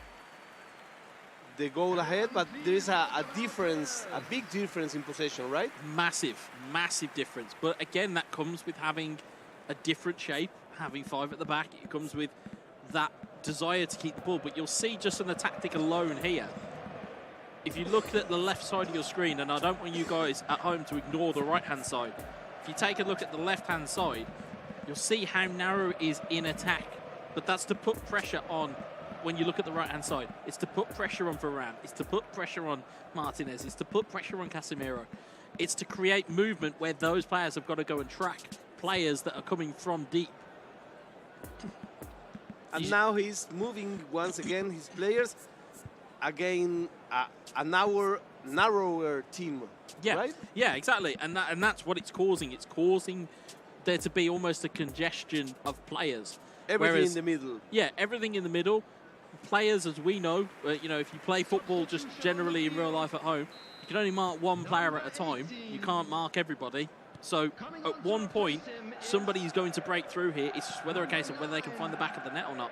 the goal ahead, but there is a difference, a big difference in possession, right? Massive difference. But again, that comes with having a different shape, having 5 at the back. It comes with that desire to keep the ball. But you'll see just on the tactic alone here, if you look at the left side of your screen, and I don't want you guys at home to ignore the right-hand side, if you take a look at the left-hand side, you'll see how narrow it is in attack. But that's to put pressure on. When you look at the right-hand side, it's to put pressure on Varane, it's to put pressure on Martinez, it's to put pressure on Casemiro. It's to create movement where those players have got to go and track players that are coming from deep. And now he's moving once again his players again a narrower team. Yeah, right? Yeah, exactly. And that's what it's causing. It's causing there to be almost a congestion of players. Everything in the middle. Yeah, everything in the middle. Players, as we know, if you play football just generally in real life at home, you can only mark one player at a time. You can't mark everybody. So at one point, somebody is going to break through here. It's just whether a case of whether they can find the back of the net or not.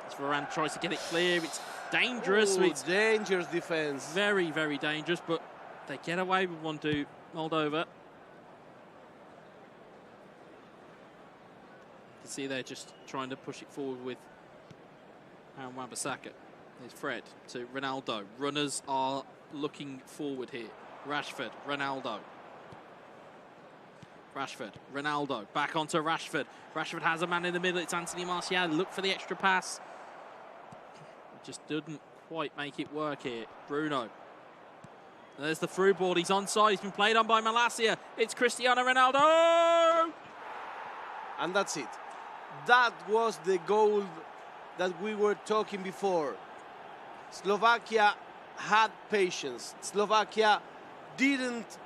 As Varane tries to get it clear, it's dangerous. Ooh, it's dangerous defense. Very, very dangerous, but they get away with one to Moldova. See, they're just trying to push it forward with Wan-Bissaka. There's Fred to Ronaldo. Runners are looking forward here. Rashford, Ronaldo. Rashford, Ronaldo. Back onto Rashford. Rashford has a man in the middle. It's Anthony Martial. Look for the extra pass. Just didn't quite make it work here. Bruno. And there's the through ball. He's onside. He's been played on by Malacia. It's Cristiano Ronaldo. And that's it. That was the goal that we were talking before. Slovakia had patience. Slovakia didn't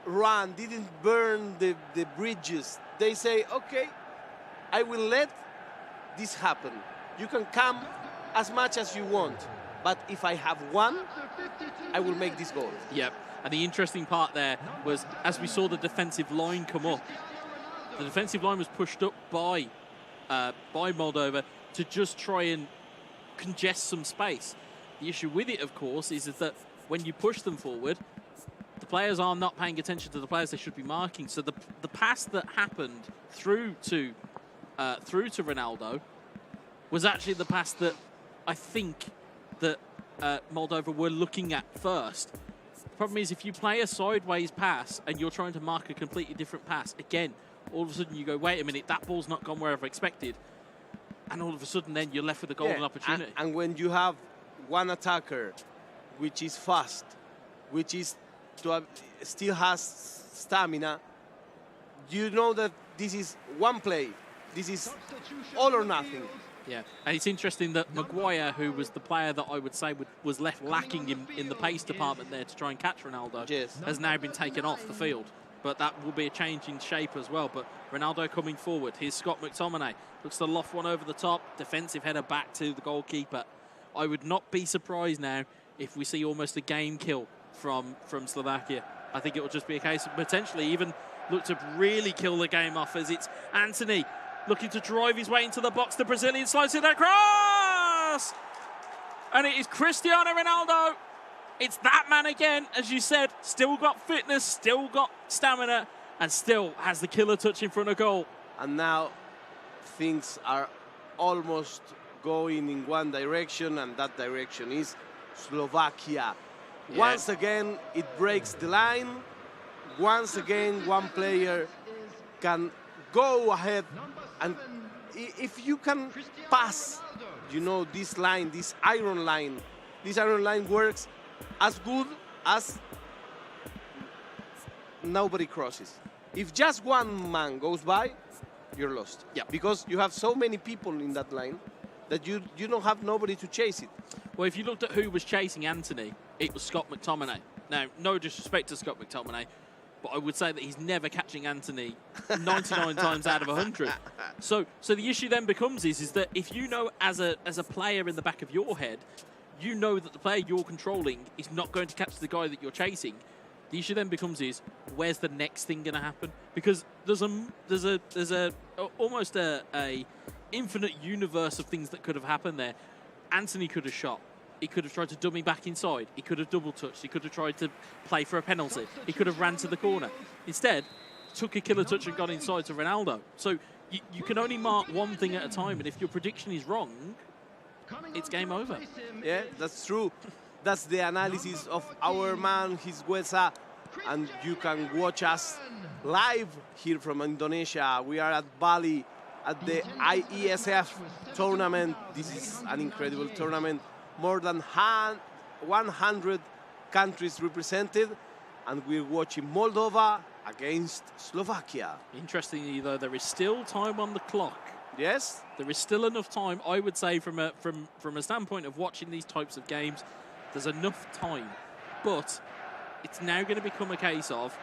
run, didn't burn the bridges. They say, okay, I will let this happen. You can come as much as you want, but if I have one, I will make this goal. Yep. And the interesting part there was, as we saw the defensive line come up, the defensive line was pushed up by Moldova to just try and congest some space. The issue with it, of course, is that when you push them forward, the players are not paying attention to the players they should be marking. So the pass that happened through to Ronaldo was actually the pass that I think that Moldova were looking at first. The problem is if you play a sideways pass and you're trying to mark a completely different pass, again, all of a sudden you go, wait a minute, that ball's not gone where I've expected. And all of a sudden then you're left with a golden opportunity. And when you have one attacker which is fast, which is still has stamina, you know that this is one play. This is all or nothing. Yeah, and it's interesting that Maguire, who was the player that I would say was left lacking in the pace department there to try and catch Ronaldo, has now been taken off the field. But that will be a change in shape as well. But Ronaldo coming forward. Here's Scott McTominay. Looks to loft one over the top. Defensive header back to the goalkeeper. I would not be surprised now if we see almost a game kill from Slovakia. I think it will just be a case of potentially even look to really kill the game off, as it's Anthony looking to drive his way into the box. The Brazilian slides it across! And it is Cristiano Ronaldo. It's that man again, as you said. Still got fitness, still got stamina, and still has the killer touch in front of goal. And now things are almost going in one direction, and that direction is Slovakia. Yeah. Once again, it breaks the line. Once again, one player can go ahead, and if you can pass, you know, this line, this iron line works as good as nobody crosses. If just one man goes by, you're lost. Yeah. Because you have so many people in that line that you don't have nobody to chase it. Well, if you looked at who was chasing Anthony, it was Scott McTominay. Now, no disrespect to Scott McTominay, but I would say that he's never catching Anthony 99 times out of 100. So the issue then becomes is that if you know as a player in the back of your head, you know that the player you're controlling is not going to catch the guy that you're chasing, the issue then becomes where's the next thing going to happen? Because there's almost a infinite universe of things that could have happened there. Anthony could have shot. He could have tried to dummy back inside. He could have double touched. He could have tried to play for a penalty. He could have ran to the corner. Instead, took a killer touch and got inside to Ronaldo. So you can only mark one thing at a time, and if your prediction is wrong, it's game over. Yeah, that's true. That's the analysis of our man, Hisguesa, and you can watch us live here from Indonesia. We are at Bali at the IESF tournament. This is an incredible tournament. More than 100 countries represented, and we're watching Moldova against Slovakia. Interestingly, though, there is still time on the clock. Yes, there is still enough time. I would say, from a standpoint of watching these types of games, there's enough time. But it's now going to become a case of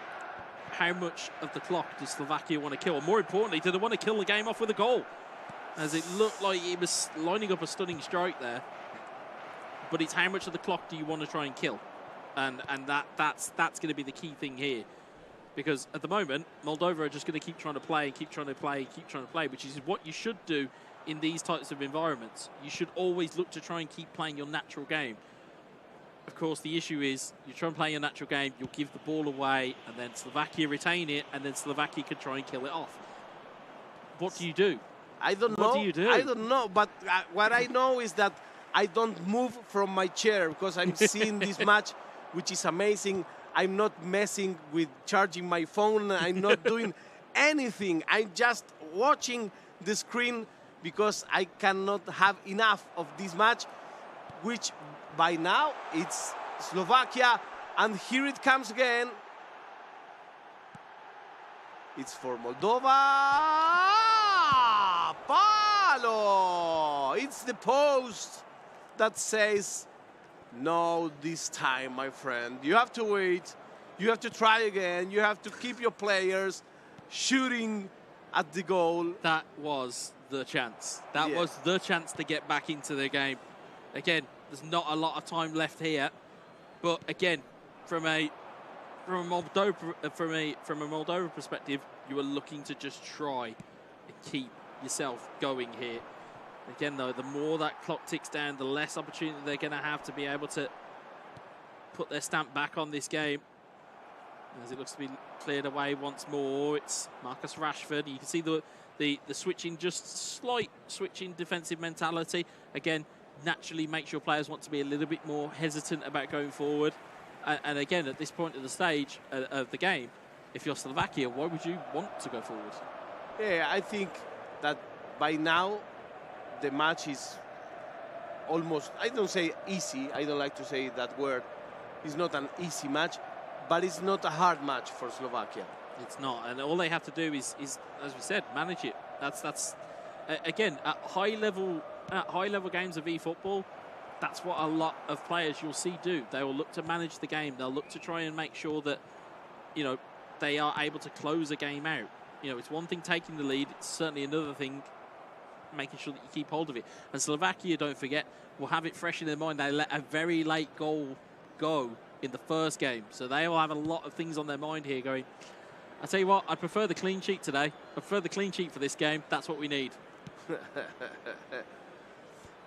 how much of the clock does Slovakia want to kill? Or more importantly, do they want to kill the game off with a goal? As it looked like he was lining up a stunning strike there. But it's how much of the clock do you want to try and kill? And that's going to be the key thing here. Because at the moment, Moldova are just going to keep trying to play, which is what you should do in these types of environments. You should always look to try and keep playing your natural game. Of course, the issue is you try and play your natural game, you'll give the ball away, and then Slovakia retain it, and then Slovakia can try and kill it off. What do you do? I don't know. What do you do? I don't know, but what I know is that I don't move from my chair because I'm seeing this match, which is amazing. I'm not messing with charging my phone. I'm not doing anything. I'm just watching the screen because I cannot have enough of this match, which by now it's Slovakia. And here it comes again. It's for Moldova. Palo! It's the post that says, no, this time, my friend. You have to wait. You have to try again. You have to keep your players shooting at the goal. That was the chance. That was the chance to get back into the game. Again, there's not a lot of time left here. But again, from a Moldova perspective, you are looking to just try and keep yourself going here. Again, though, the more that clock ticks down, the less opportunity they're going to have to be able to put their stamp back on this game. As it looks to be cleared away once more, it's Marcus Rashford. You can see the switching, just slight switching defensive mentality. Again, naturally makes your players want to be a little bit more hesitant about going forward. And again, at this point of the stage of the game, if you're Slovakia, why would you want to go forward? Yeah, I think that by now the match is almost, I don't say easy, I don't like to say that word. It's not an easy match, but it's not a hard match for Slovakia. It's not, and all they have to do is as we said, manage it. That's again, at high level games of eFootball, that's what a lot of players you'll see do. They will look to manage the game. They'll look to try and make sure that, you know, they are able to close a game out. You know, it's one thing taking the lead, it's certainly another thing making sure that you keep hold of it. And Slovakia, don't forget, will have it fresh in their mind. They let a very late goal go in the first game, so they will have a lot of things on their mind here going, I tell you what, I prefer the clean sheet today. I prefer the clean sheet for this game. That's what we need.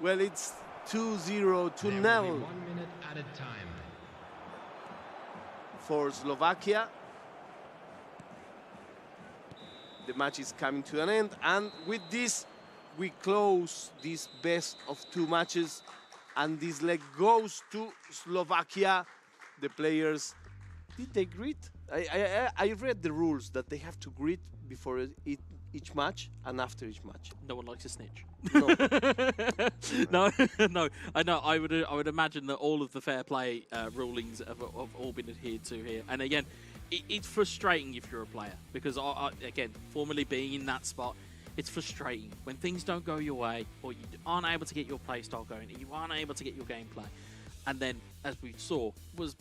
Well, it's 2-0 to 0 1 minute added time for Slovakia. The match is coming to an end, and with this we close this best of 2 matches, and this leg goes to Slovakia. The players, did they greet? I read the rules that they have to greet before each match and after each match. No one likes a snitch. No. No, no. I know. I would imagine that all of the fair play rulings have all been adhered to here. And again, it's frustrating if you're a player, because again, formerly being in that spot, it's frustrating when things don't go your way, or you aren't able to get your play style going, and you aren't able to get your gameplay. And then, as we saw, was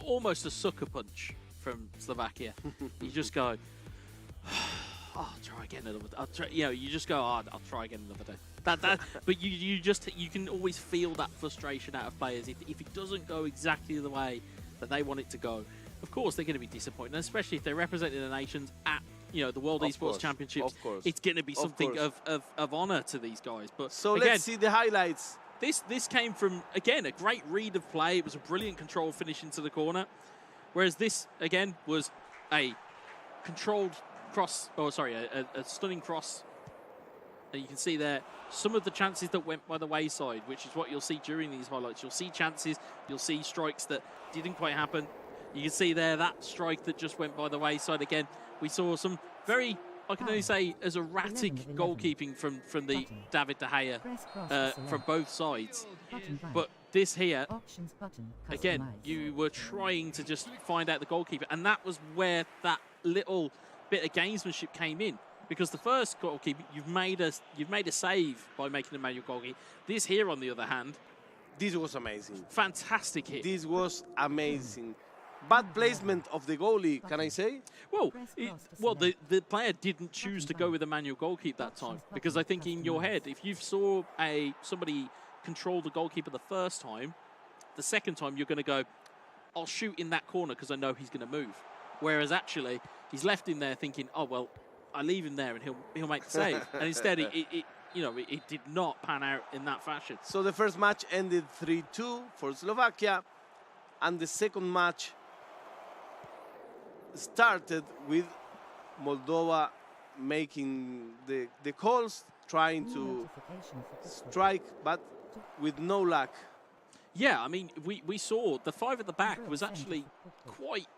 almost a sucker punch from Slovakia. You just go, I'll try again another day. You just go, I'll try again another day. But you can always feel that frustration out of players if it doesn't go exactly the way that they want it to go. Of course, they're going to be disappointed, and especially if they're representing the nations at the World Esports Championships. Of course. It's going to be something of honor to these guys. But so again, let's see the highlights. This came from, again, a great read of play. It was a brilliant control finish into the corner. Whereas this, again, was a controlled cross, a stunning cross. And you can see there some of the chances that went by the wayside, which is what you'll see during these highlights. You'll see chances, you'll see strikes that didn't quite happen. You can see there that strike that just went by the wayside. Again, we saw some very, I can only say, as erratic goalkeeping from the David De Gea from both sides. But this here, again, you were trying to just find out the goalkeeper, and that was where that little bit of gamesmanship came in. Because the first goalkeeper, you've made a save by making a manual goalkeeper. This here, on the other hand, this was amazing. Fantastic hit. This was amazing. Bad placement of the goalie, can I say? Well, the player didn't choose to go with a manual goalkeeper that time, because I think in your head, if you saw somebody control the goalkeeper the first time, the second time you're going to go, I'll shoot in that corner because I know he's going to move. Whereas actually, he's left him there thinking, oh well, I leave him there and he'll make the save. And instead, it did not pan out in that fashion. So the first match ended 3-2 for Slovakia, and the second match started with Moldova making the calls, trying to strike, but with no luck. Yeah, I mean, we saw the 5 at the back was actually quite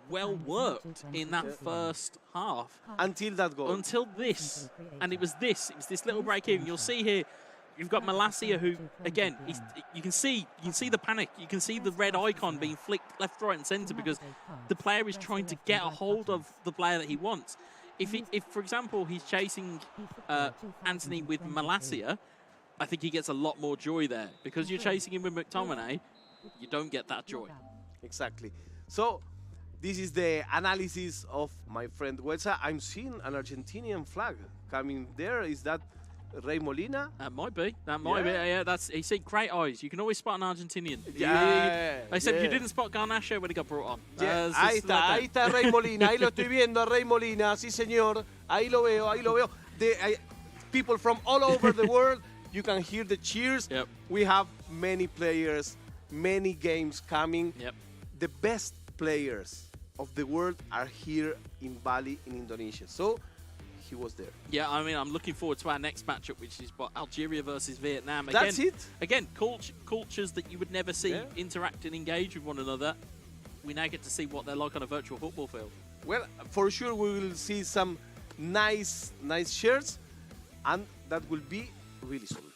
well worked in that first half. Until that goal. Until this. And it was this little break even. You'll see here, you've got Malacia, who, again, you can see the panic. You can see the red icon being flicked left, right, and centre, because the player is trying to get a hold of the player that he wants. If for example, he's chasing Anthony with Malacia, I think he gets a lot more joy there. Because you're chasing him with McTominay, you don't get that joy. Exactly. So this is the analysis of my friend Huelsa. I'm seeing an Argentinian flag coming there. Is that Rey Molina? That might be. Yeah, he said great eyes. You can always spot an Argentinian. I said you didn't spot Garnacho when he got brought on. Ahí está Rey Molina. Ahí lo estoy viendo a Rey Molina. Sí, señor. Ahí lo veo. People from all over the world, you can hear the cheers. Yep. We have many players, many games coming. Yep. The best players of the world are here in Bali, in Indonesia. So he was there. Yeah, I mean, I'm looking forward to our next matchup, which is Algeria versus Vietnam. Again, That's it. Again, cultures that you would never see interact and engage with one another. We now get to see what they're like on a virtual football field. Well, for sure we will see some nice shirts, and that will be really soon.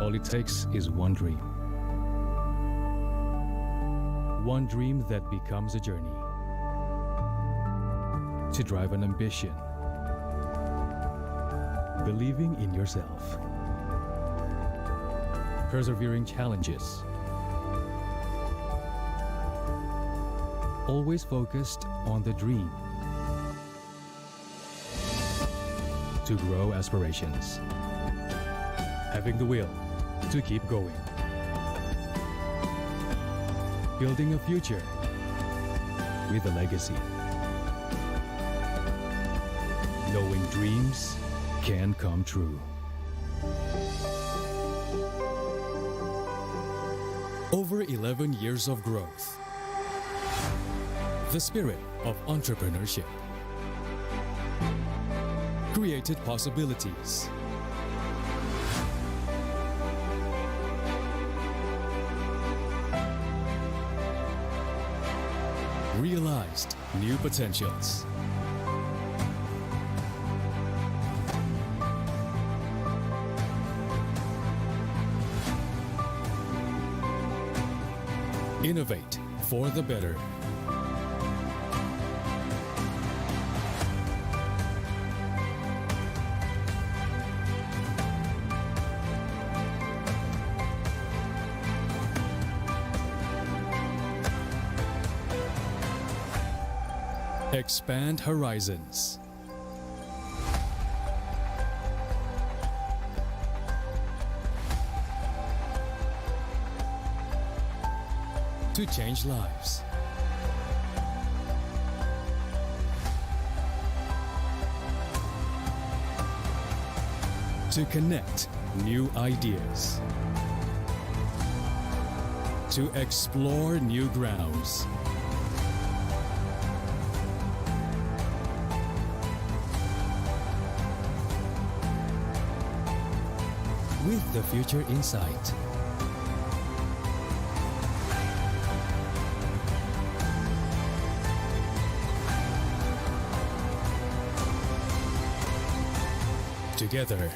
All it takes is one dream. One dream that becomes a journey. To drive an ambition. Believing in yourself. Persevering challenges. Always focused on the dream. To grow aspirations. Having the will to keep going. Building a future with a legacy. Knowing dreams can come true. Over 11 years of growth. The spirit of entrepreneurship created possibilities. Realized new potentials. Innovate for the better. Expand horizons. To change lives. To connect new ideas. To explore new grounds. With the future in sight. Together.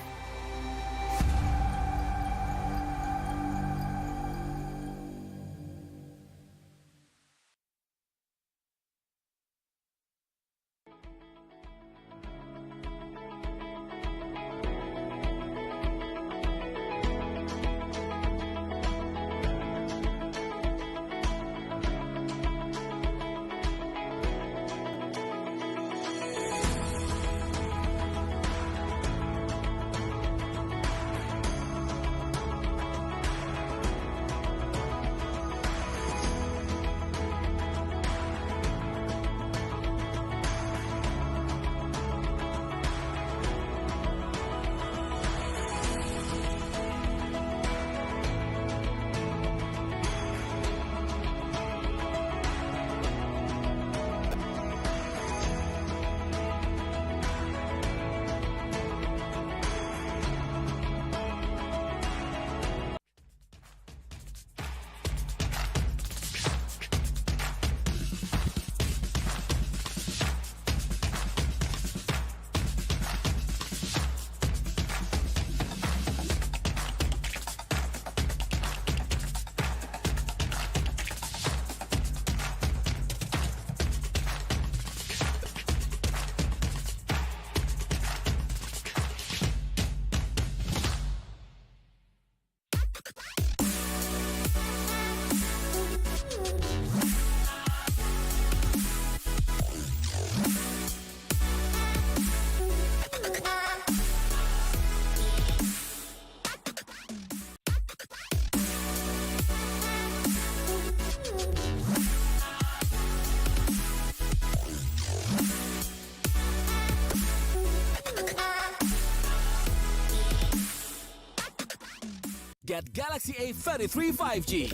Get Galaxy A33 5G.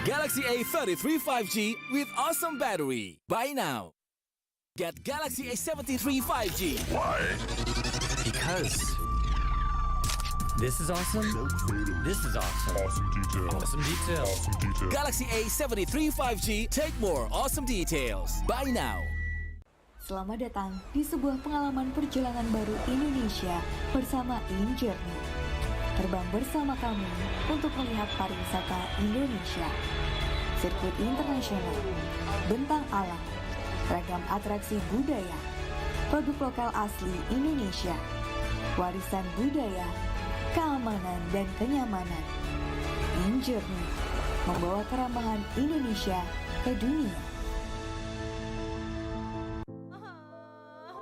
Galaxy A33 5G with awesome battery. Buy now. Get Galaxy A73 5G. Why? Because this is awesome. This is awesome. Awesome detail. Awesome detail. Awesome detail. Galaxy A73 5G. Take more awesome details. Buy now. Selamat datang di sebuah pengalaman perjalanan baru Indonesia bersama InJourney. Terbang bersama kami untuk melihat pariwisata Indonesia. Sirkuit internasional, bentang alam, ragam atraksi budaya, produk lokal asli Indonesia, warisan budaya, keamanan dan kenyamanan. InJourney membawa kerambahan Indonesia ke dunia.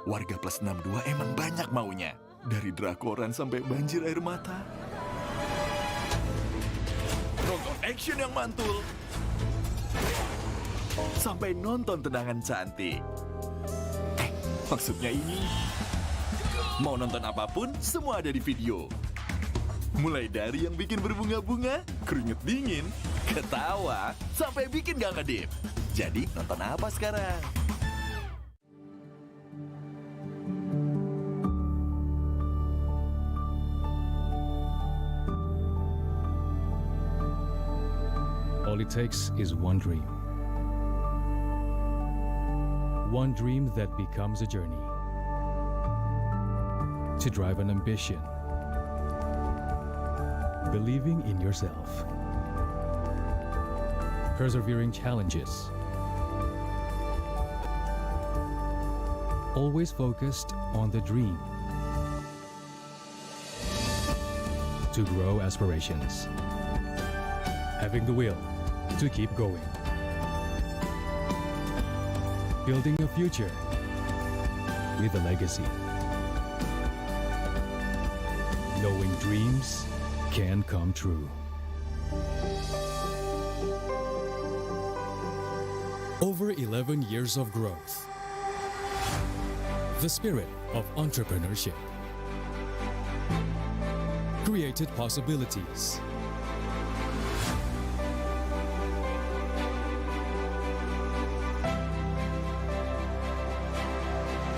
Warga plus 62 emang banyak maunya. Dari drakoran sampai banjir air mata. Nonton action yang mantul. Sampai nonton tendangan cantik. Maksudnya ini. Mau nonton apapun, semua ada di video. Mulai dari yang bikin berbunga-bunga, keringet dingin, ketawa, sampai bikin gak ngedip. Jadi nonton apa sekarang? All it takes is one dream. One dream that becomes a journey. To drive an ambition. Believing in yourself. Persevering challenges. Always focused on the dream. To grow aspirations. Having the will to keep going. Building a future with a legacy. Knowing dreams can come true. Over 11 years of growth. The spirit of entrepreneurship. Created possibilities.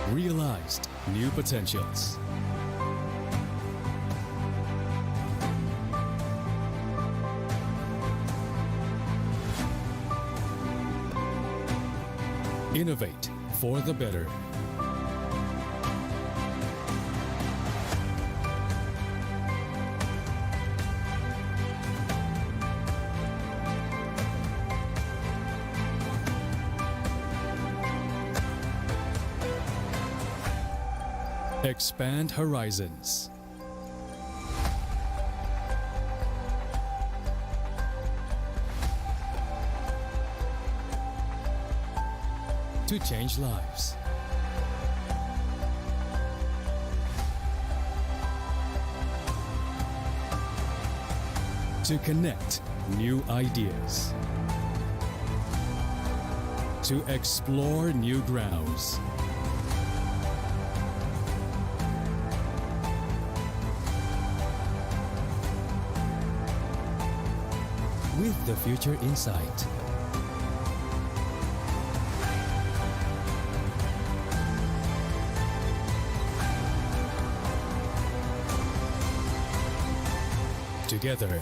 Realized new potentials. Innovate for the better. Expand horizons. To change lives. To connect new ideas. To explore new grounds. With the future in sight. Together.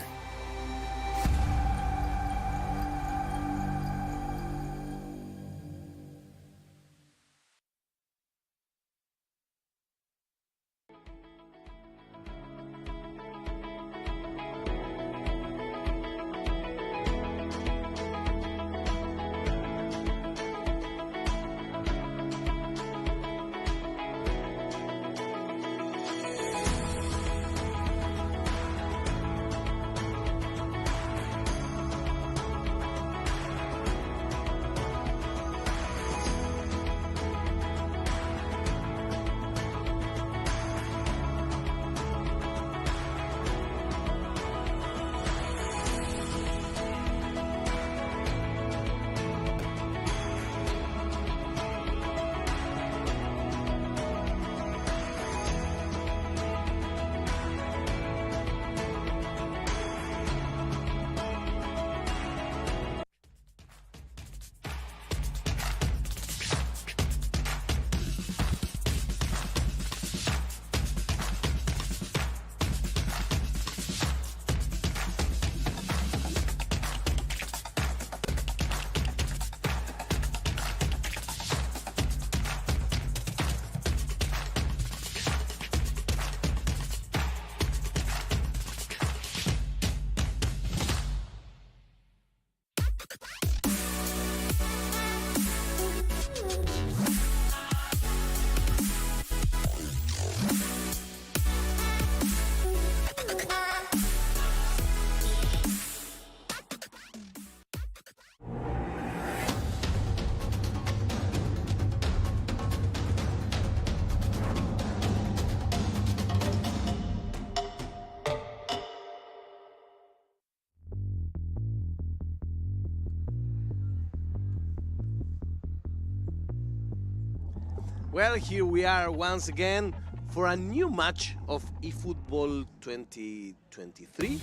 Well, here we are once again for a new match of eFootball 2023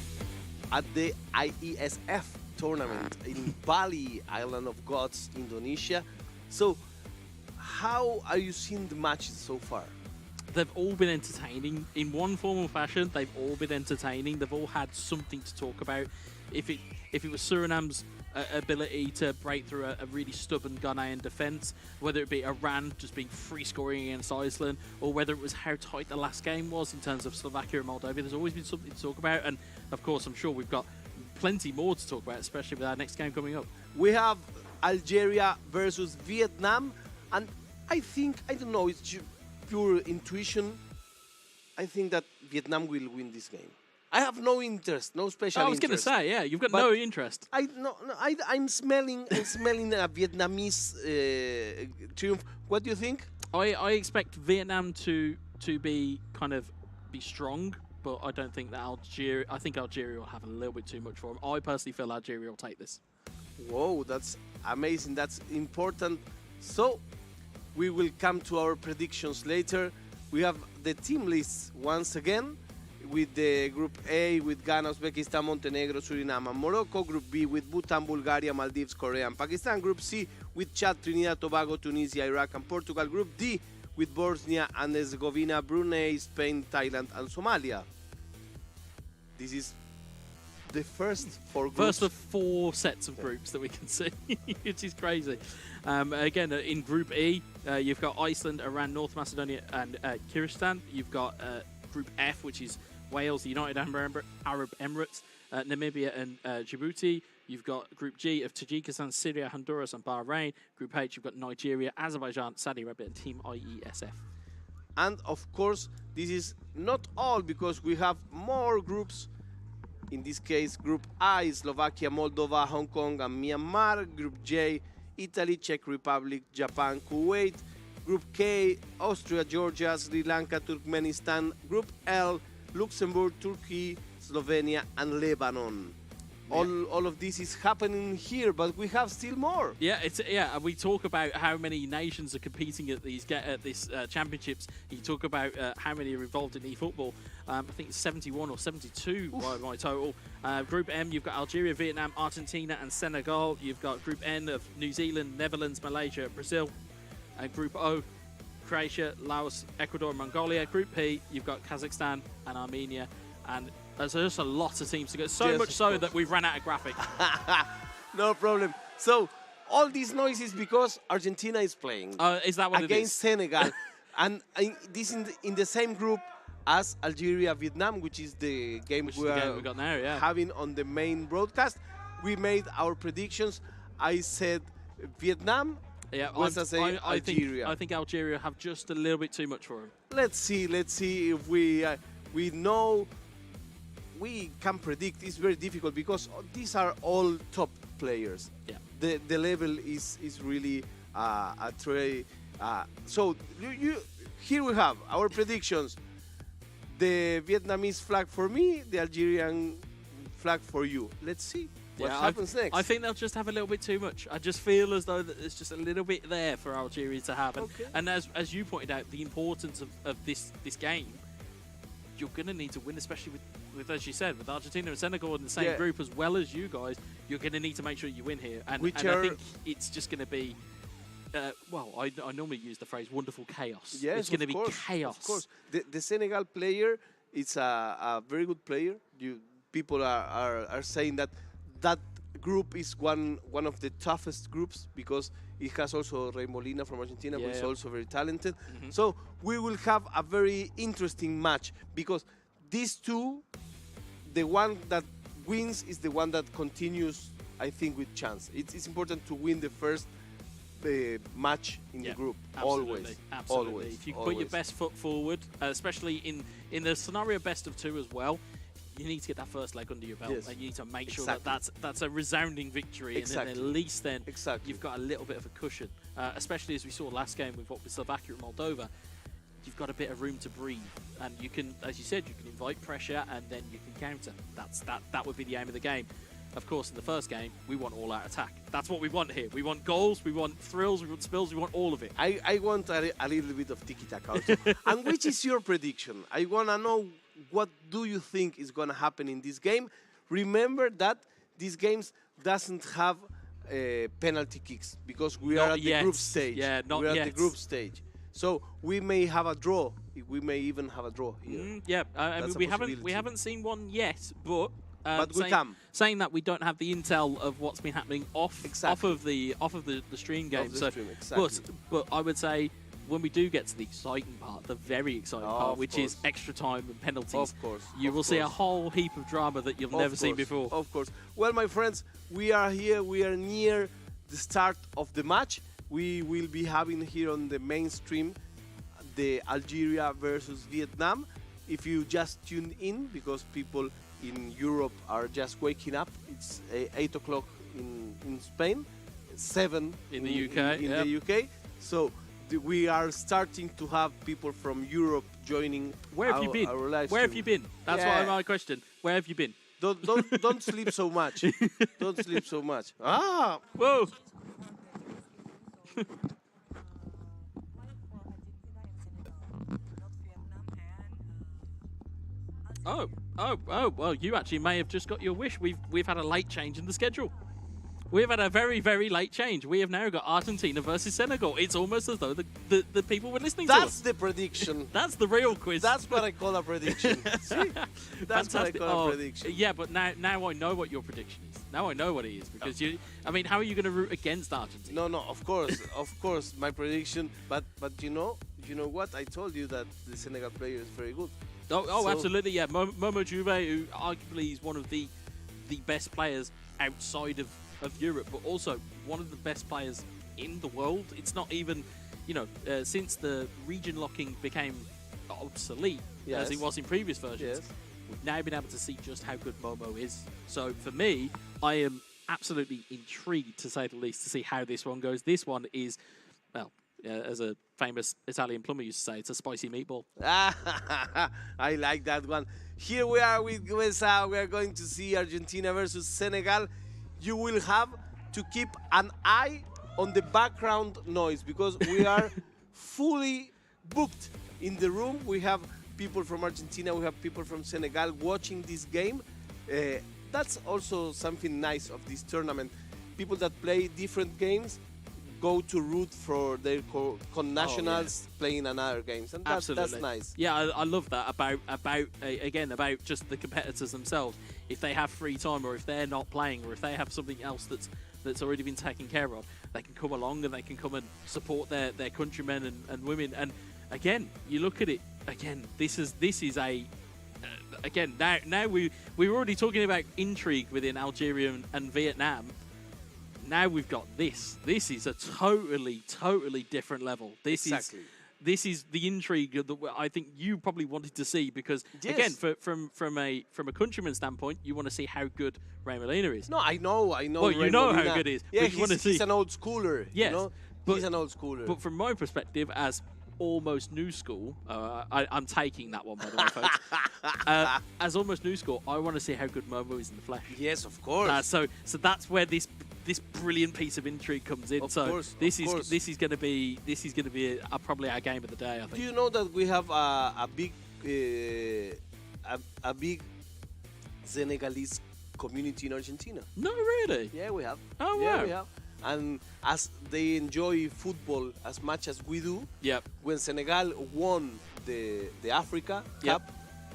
at the IESF tournament in Bali, Island of Gods, Indonesia. So, how are you seeing the matches so far? They've all been entertaining in one form or fashion. They've all been entertaining. They've all had something to talk about. If it was Suriname's ability to break through a really stubborn Ghanaian defence, whether it be Iran just being free scoring against Iceland, or whether it was how tight the last game was in terms of Slovakia and Moldova, there's always been something to talk about. And of course, I'm sure we've got plenty more to talk about, especially with our next game coming up. We have Algeria versus Vietnam, and I think, I don't know, it's pure intuition. I think that Vietnam will win this game. I have no interest, no special interest. I was going to say, yeah, you've got no interest. I'm smelling a Vietnamese triumph. What do you think? I expect Vietnam to be strong, but I don't think that Algeria. I think Algeria will have a little bit too much for them. I personally feel Algeria will take this. Whoa, that's amazing. That's important. So we will come to our predictions later. We have the team lists once again, with the Group A with Ghana, Uzbekistan, Montenegro, Suriname, and Morocco. Group B with Bhutan, Bulgaria, Maldives, Korea, and Pakistan. Group C with Chad, Trinidad, Tobago, Tunisia, Iraq, and Portugal. Group D with Bosnia and Herzegovina, Brunei, Spain, Thailand, and Somalia. This is the first four groups. First of four sets of groups that we can see, which is crazy. Again, in Group E, you've got Iceland, Iran, North Macedonia, and Kyrgyzstan. You've got Group F, which is Wales, the United Arab Emirates, Namibia, and Djibouti. You've got Group G of Tajikistan, Syria, Honduras, and Bahrain. Group H, you've got Nigeria, Azerbaijan, Saudi Arabia, and Team IESF. And of course, this is not all, because we have more groups. In this case, Group I, Slovakia, Moldova, Hong Kong, and Myanmar. Group J, Italy, Czech Republic, Japan, Kuwait. Group K, Austria, Georgia, Sri Lanka, Turkmenistan. Group L, Luxembourg, Turkey, Slovenia, and Lebanon. All of this is happening here, but we have still more. Yeah, and we talk about how many nations are competing at these championships. You talk about how many are involved in eFootball. I think it's 71 or 72 by my total. Group M, you've got Algeria, Vietnam, Argentina, and Senegal. You've got Group N of New Zealand, Netherlands, Malaysia, Brazil. And Group O, Croatia, Laos, Ecuador, and Mongolia. Group P, you've got Kazakhstan and Armenia. And there's just a lot of teams to go. So much so that we've run out of graphic. No problem. So all these noises because Argentina is playing. Is that what it is? Against Senegal. And this in the same group as Algeria, Vietnam, which is the game we got now, yeah. Having on the main broadcast. We made our predictions. I said Vietnam. Yeah, Algeria. I think Algeria have just a little bit too much for them. Let's see if we know. We can predict. It's very difficult because these are all top players. Yeah. The level is really a tray. So here we have our predictions. The Vietnamese flag for me, the Algerian flag for you. Let's see what happens next. I think they'll just have a little bit too much. I just feel as though that there's just a little bit there for Algeria to have. And as you pointed out, the importance of this game, you're going to need to win, especially with, as you said, with Argentina and Senegal in the same group as well as you guys. You're going to need to make sure you win here. And I think it's just going to be, I normally use the phrase wonderful chaos. Yes, it's going to be chaos. Of course. The Senegal player, it's a very good player. People are saying that group is one of the toughest groups because it has also Rey Molina from Argentina, who is also very talented. Mm-hmm. So we will have a very interesting match because these two, the one that wins is the one that continues, I think, with chance. It's important to win the first match in the group. Absolutely. Always. If you put your best foot forward, especially in the scenario best of two as well, you need to get that first leg under your belt, and you need to make sure that that's a resounding victory, and then at least then you've got a little bit of a cushion, especially as we saw last game with Slovakia and Moldova. You've got a bit of room to breathe, and you can, as you said, you can invite pressure, and then you can counter. That would be the aim of the game. of course, in the first game, we want all-out attack. That's what we want here. We want goals, we want thrills, we want spills, we want all of it. I want a little bit of tiki-taka also. And which is your prediction? I want to know, what do you think is going to happen in this game? Remember that these games doesn't have penalty kicks because we are at the group stage. Yeah, not We're yet. at the group stage. So we may have a draw. We may even have a draw here. I mean, we haven't seen one yet, but we can. Saying that, we don't have the intel of what's been happening off of the stream game. But I would say, when we do get to the exciting part, the very exciting part, which is extra time and penalties, you will see a whole heap of drama that you've never seen before. Of course. Well, my friends, we are here. We are near the start of the match. We will be having here on the main stream the Algeria versus Vietnam. If you just tuned in, because people in Europe are just waking up, it's 8 o'clock in Spain, 7 in the UK. In the UK. So we are starting to have people from Europe joining. Where have you been? Where have you been? That's my question. Where have you been? Don't sleep so much. Don't sleep so much. Ah! Whoa! Well, you actually may have just got your wish. We've had a late change in the schedule. We've had a very, very late change. We have now got Argentina versus Senegal. It's almost as though the people were listening to us. That's the prediction. That's the real quiz. That's what I call a prediction. See? That's Fantastic. what I call a prediction. Yeah, but now I know what your prediction is. Now I know what it is, because how are you going to root against Argentina? No, of course, my prediction. But you know what? I told you that the Senegal player is very good. So, absolutely, yeah. Momo Juve, who arguably is one of the best players outside of Europe, but also one of the best players in the world. It's not even, since the region locking became obsolete, as it was in previous versions, we've now been able to see just how good Momo is. So for me, I am absolutely intrigued, to say the least, to see how this one goes. This one is, well, as a famous Italian plumber used to say, it's a spicy meatball. I like that one. Here we are with USA. We are going to see Argentina versus Senegal. You will have to keep an eye on the background noise, because we are fully booked in the room. We have people from Argentina, we have people from Senegal watching this game. That's also something nice of this tournament. People that play different games go to root for their connationals playing another games, and that's nice. Yeah, I love that about just the competitors themselves. If they have free time, or if they're not playing, or if they have something else that's already been taken care of, they can come along and they can come and support their countrymen and women. And again, you look at it again. This is a again now we were already talking about intrigue within Algeria and Vietnam. Now we've got this. This is a totally different level. This is the intrigue that I think you probably wanted to see, because again, from a countryman standpoint, you want to see how good Ray Molina is. No, I know. Well, you know how good he is. Yeah, but he's an old schooler. Yes, he's an old schooler. But from my perspective, as almost new school, I'm taking that one, by the way, folks. As almost new school, I want to see how good Momo is in the flesh. Yes, of course. So that's where this brilliant piece of intrigue comes in. This is going to be probably our game of the day, I think. Do you know that we have a big Senegalese community in Argentina? No, really? Yeah, we have. Oh, wow. Yeah, we have. And as they enjoy football as much as we do, when Senegal won the Africa Cup,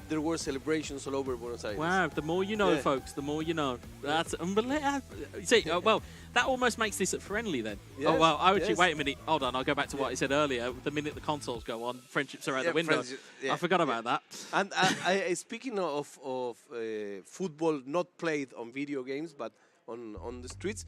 there were celebrations all over Buenos Aires. Wow, the more you know, folks, the more you know. That's unbelievable. See, well, that almost makes this friendly then. Yes, oh, well, actually, wait a minute. Hold on, I'll go back to what I said earlier. The minute the consoles go on, friendships are out the window. I forgot about that. And speaking of football not played on video games, but on the streets,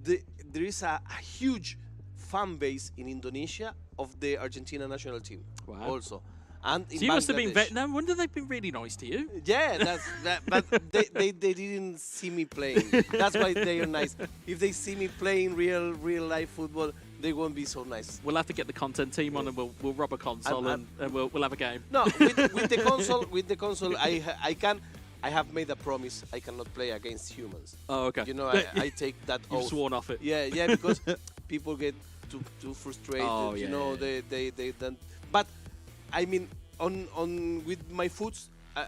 there is a huge fan base in Indonesia of the Argentina national team. Wow. Also. And so you must have been no wonder they've been really nice to you. Yeah, but they didn't see me playing. That's why they are nice. If they see me playing real life football, they won't be so nice. We'll have to get the content team on, and we'll rob a console and we'll have a game. No, with the console I can. I have made a promise I cannot play against humans. Oh, okay. You know, I take that You've oath. sworn off it. Yeah, because people get too frustrated. Oh, you yeah, know, yeah. they don't. But I mean, on with my foot,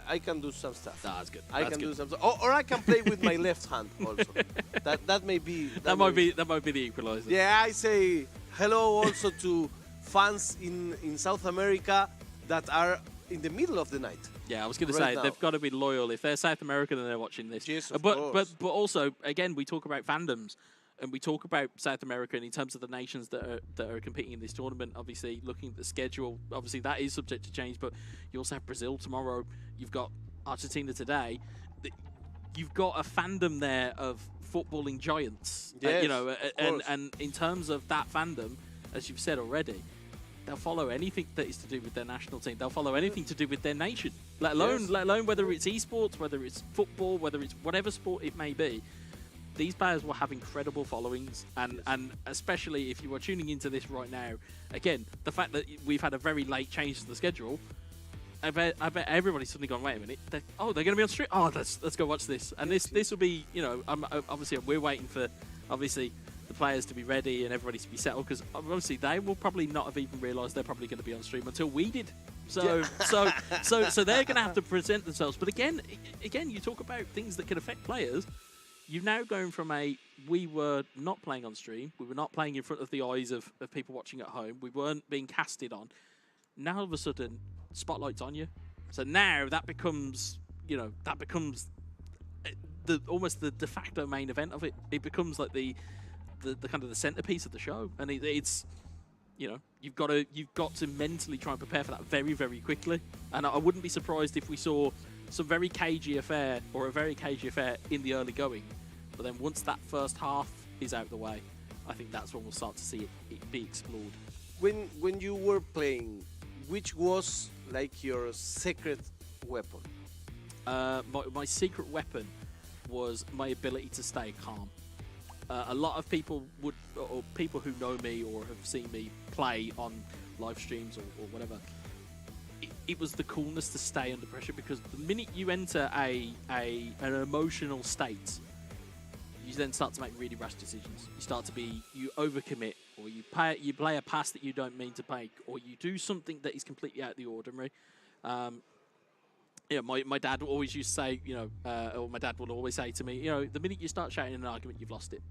I can do some stuff. That's good. I can do some stuff. Or I can play with my left hand also. That may be. That might be the equalizer. Yeah, I say hello also to fans in South America that are in the middle of the night. Yeah, I was going to Right say now. they've got to be loyal if they're South American and they're watching this. Yes, of but course. also again we talk about fandoms and we talk about South America in terms of the nations that are competing in this tournament. Obviously, looking at the schedule, obviously that is subject to change. But you also have Brazil tomorrow. You've got Argentina today. You've got a fandom there of footballing giants. Yes, you know, of and course. in terms of that fandom, as you've said already. They'll follow anything that is to do with their national team. They'll follow anything to do with their nation. Let alone whether it's esports, whether it's football, whether it's whatever sport it may be. These players will have incredible followings, and especially if you are tuning into this right now, again, the fact that we've had a very late change to the schedule, I bet everybody's suddenly gone, wait a minute, they're going to be on stream. Oh, let's go watch this. And this will be, you know, obviously we're waiting for obviously the players to be ready and everybody to be settled, because obviously they will probably not have even realised they're probably going to be on stream until we did. So they're going to have to present themselves. But again, you talk about things that can affect players. You're now going from we were not playing on stream, we were not playing in front of the eyes of people watching at home, we weren't being casted on. Now all of a sudden, spotlight's on you. So now that becomes, you know, almost the de facto main event of it. It becomes like the kind of the centerpiece of the show, and it's, you know, you've got to mentally try and prepare for that very, very quickly. And I wouldn't be surprised if we saw some very cagey affair or a very cagey affair in the early going. But then once that first half is out of the way, I think that's when we'll start to see it be explored. When you were playing, which was like your secret weapon? My secret weapon was my ability to stay calm. A lot of people or people who know me or have seen me play on live streams or whatever, it was the coolness to stay under pressure, because the minute you enter an emotional state, you then start to make really rash decisions. You overcommit, or you play a pass that you don't mean to make, or you do something that is completely out of the ordinary. Yeah, my dad always used to say, you know, or my dad would always say to me, you know, the minute you start shouting in an argument, you've lost it.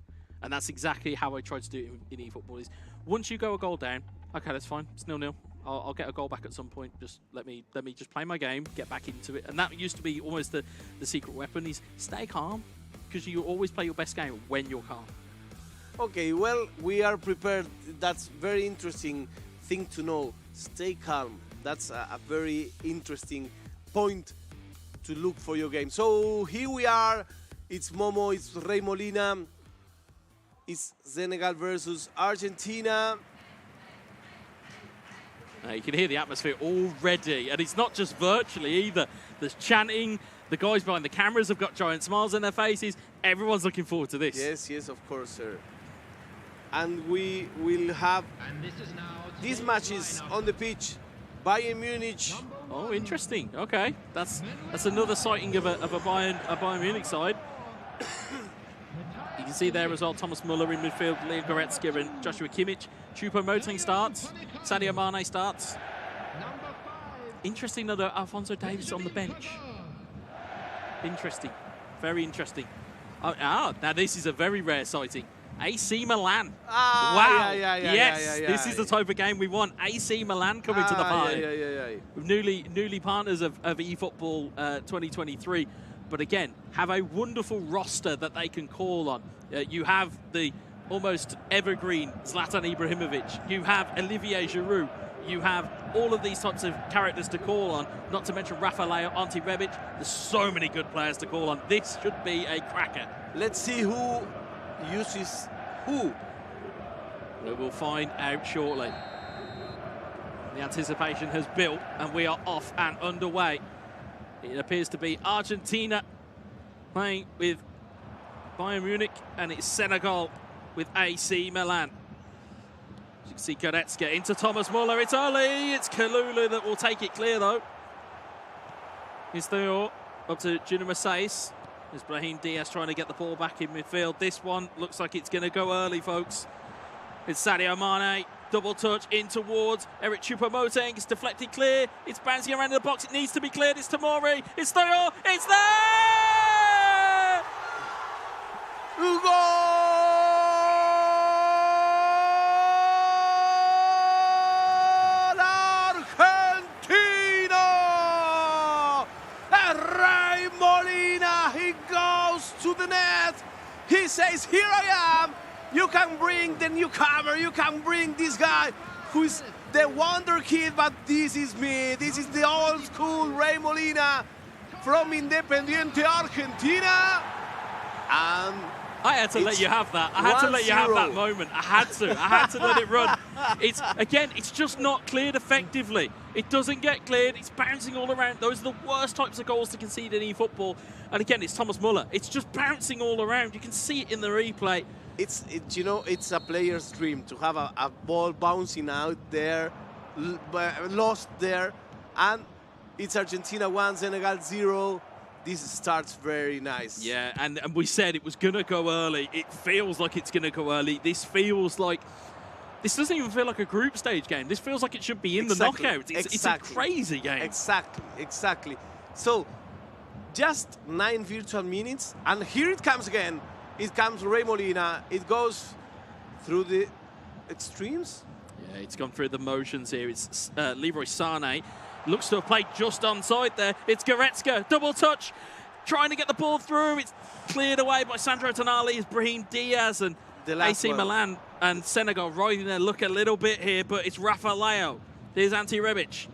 And that's exactly how I tried to do it in eFootball. Is once you go a goal down, okay, that's fine, it's 0-0. I'll get a goal back at some point. Just let me just play my game, get back into it. And that used to be almost the secret weapon, is stay calm, because you always play your best game when you're calm. Okay, well, we are prepared. That's very interesting thing to know. Stay calm. That's a very interesting point to look for your game. So here we are. It's Momo, it's Rey Molina. It's Senegal versus Argentina. You can hear the atmosphere already, and it's not just virtually either. There's chanting. The guys behind the cameras have got giant smiles on their faces. Everyone's looking forward to this. Yes, of course, sir. And we will have these matches on the pitch. Bayern Munich. Oh, interesting. Okay, that's another sighting of a Bayern Munich side. You can see there as well, Thomas Muller in midfield, Leon Goretzka and Joshua Kimmich. Choupo-Moting starts. Sadio Mane starts. Interesting, another Alphonso Davies on the bench. Interesting. Very interesting. Now this is a very rare sighting. AC Milan. Wow. Yes, this is the type of game we want. AC Milan coming to the party. With newly partners of eFootball 2023. But again, have a wonderful roster that they can call on. You have the almost evergreen Zlatan Ibrahimovic. You have Olivier Giroud. You have all of these types of characters to call on, not to mention Rafael Ante Rebic. There's so many good players to call on. This should be a cracker. Let's see who uses who. We will find out shortly. The anticipation has built, and we are off and underway. It appears to be Argentina playing with Bayern Munich, and it's Senegal with AC Milan. As you can see, Goretzka into Thomas Muller. It's early. It's Kalulu that will take it clear, though. It's Theo. up to Junior Macias. There's Brahim Diaz trying to get the ball back in midfield. This one looks like it's going to go early, folks. It's Sadio Mane. Double touch in towards Eric Choupo-Moting. It's deflected clear. It's bouncing around in the box. It needs to be cleared. It's Tomori. It's Thoreau. It's there! Gol! Argentina! And Ray Molina, he goes to the net. He says, here I am. You can bring the newcomer, you can bring this guy who is the wonder kid, but this is me. This is the old school Ray Molina from Independiente Argentina. And I had to let you have that. I had to let you have that moment. I had to let it run. It's just not cleared effectively. It doesn't get cleared. It's bouncing all around. Those are the worst types of goals to concede in eFootball. And again, it's Thomas Muller. It's just bouncing all around. You can see it in the replay. It's a player's dream to have a ball bouncing out there, lost there, and it's Argentina 1, Senegal 0. This starts very nice. Yeah, and we said it was going to go early. It feels like it's going to go early. This doesn't even feel like a group stage game. This feels like it should be in the knockouts. It's a crazy game. Exactly. So, just 9 virtual minutes, and here it comes again. It comes Ray Molina. It goes through the extremes. Yeah, it's gone through the motions here. It's Leroy Sané. Looks to have played just onside there. It's Goretzka. Double touch. Trying to get the ball through. It's cleared away by Sandro Tonali. It's Brahim Diaz and AC Milan and Senegal riding their luck a little bit here, but it's Rafa Leo. Here's Ante Rebic.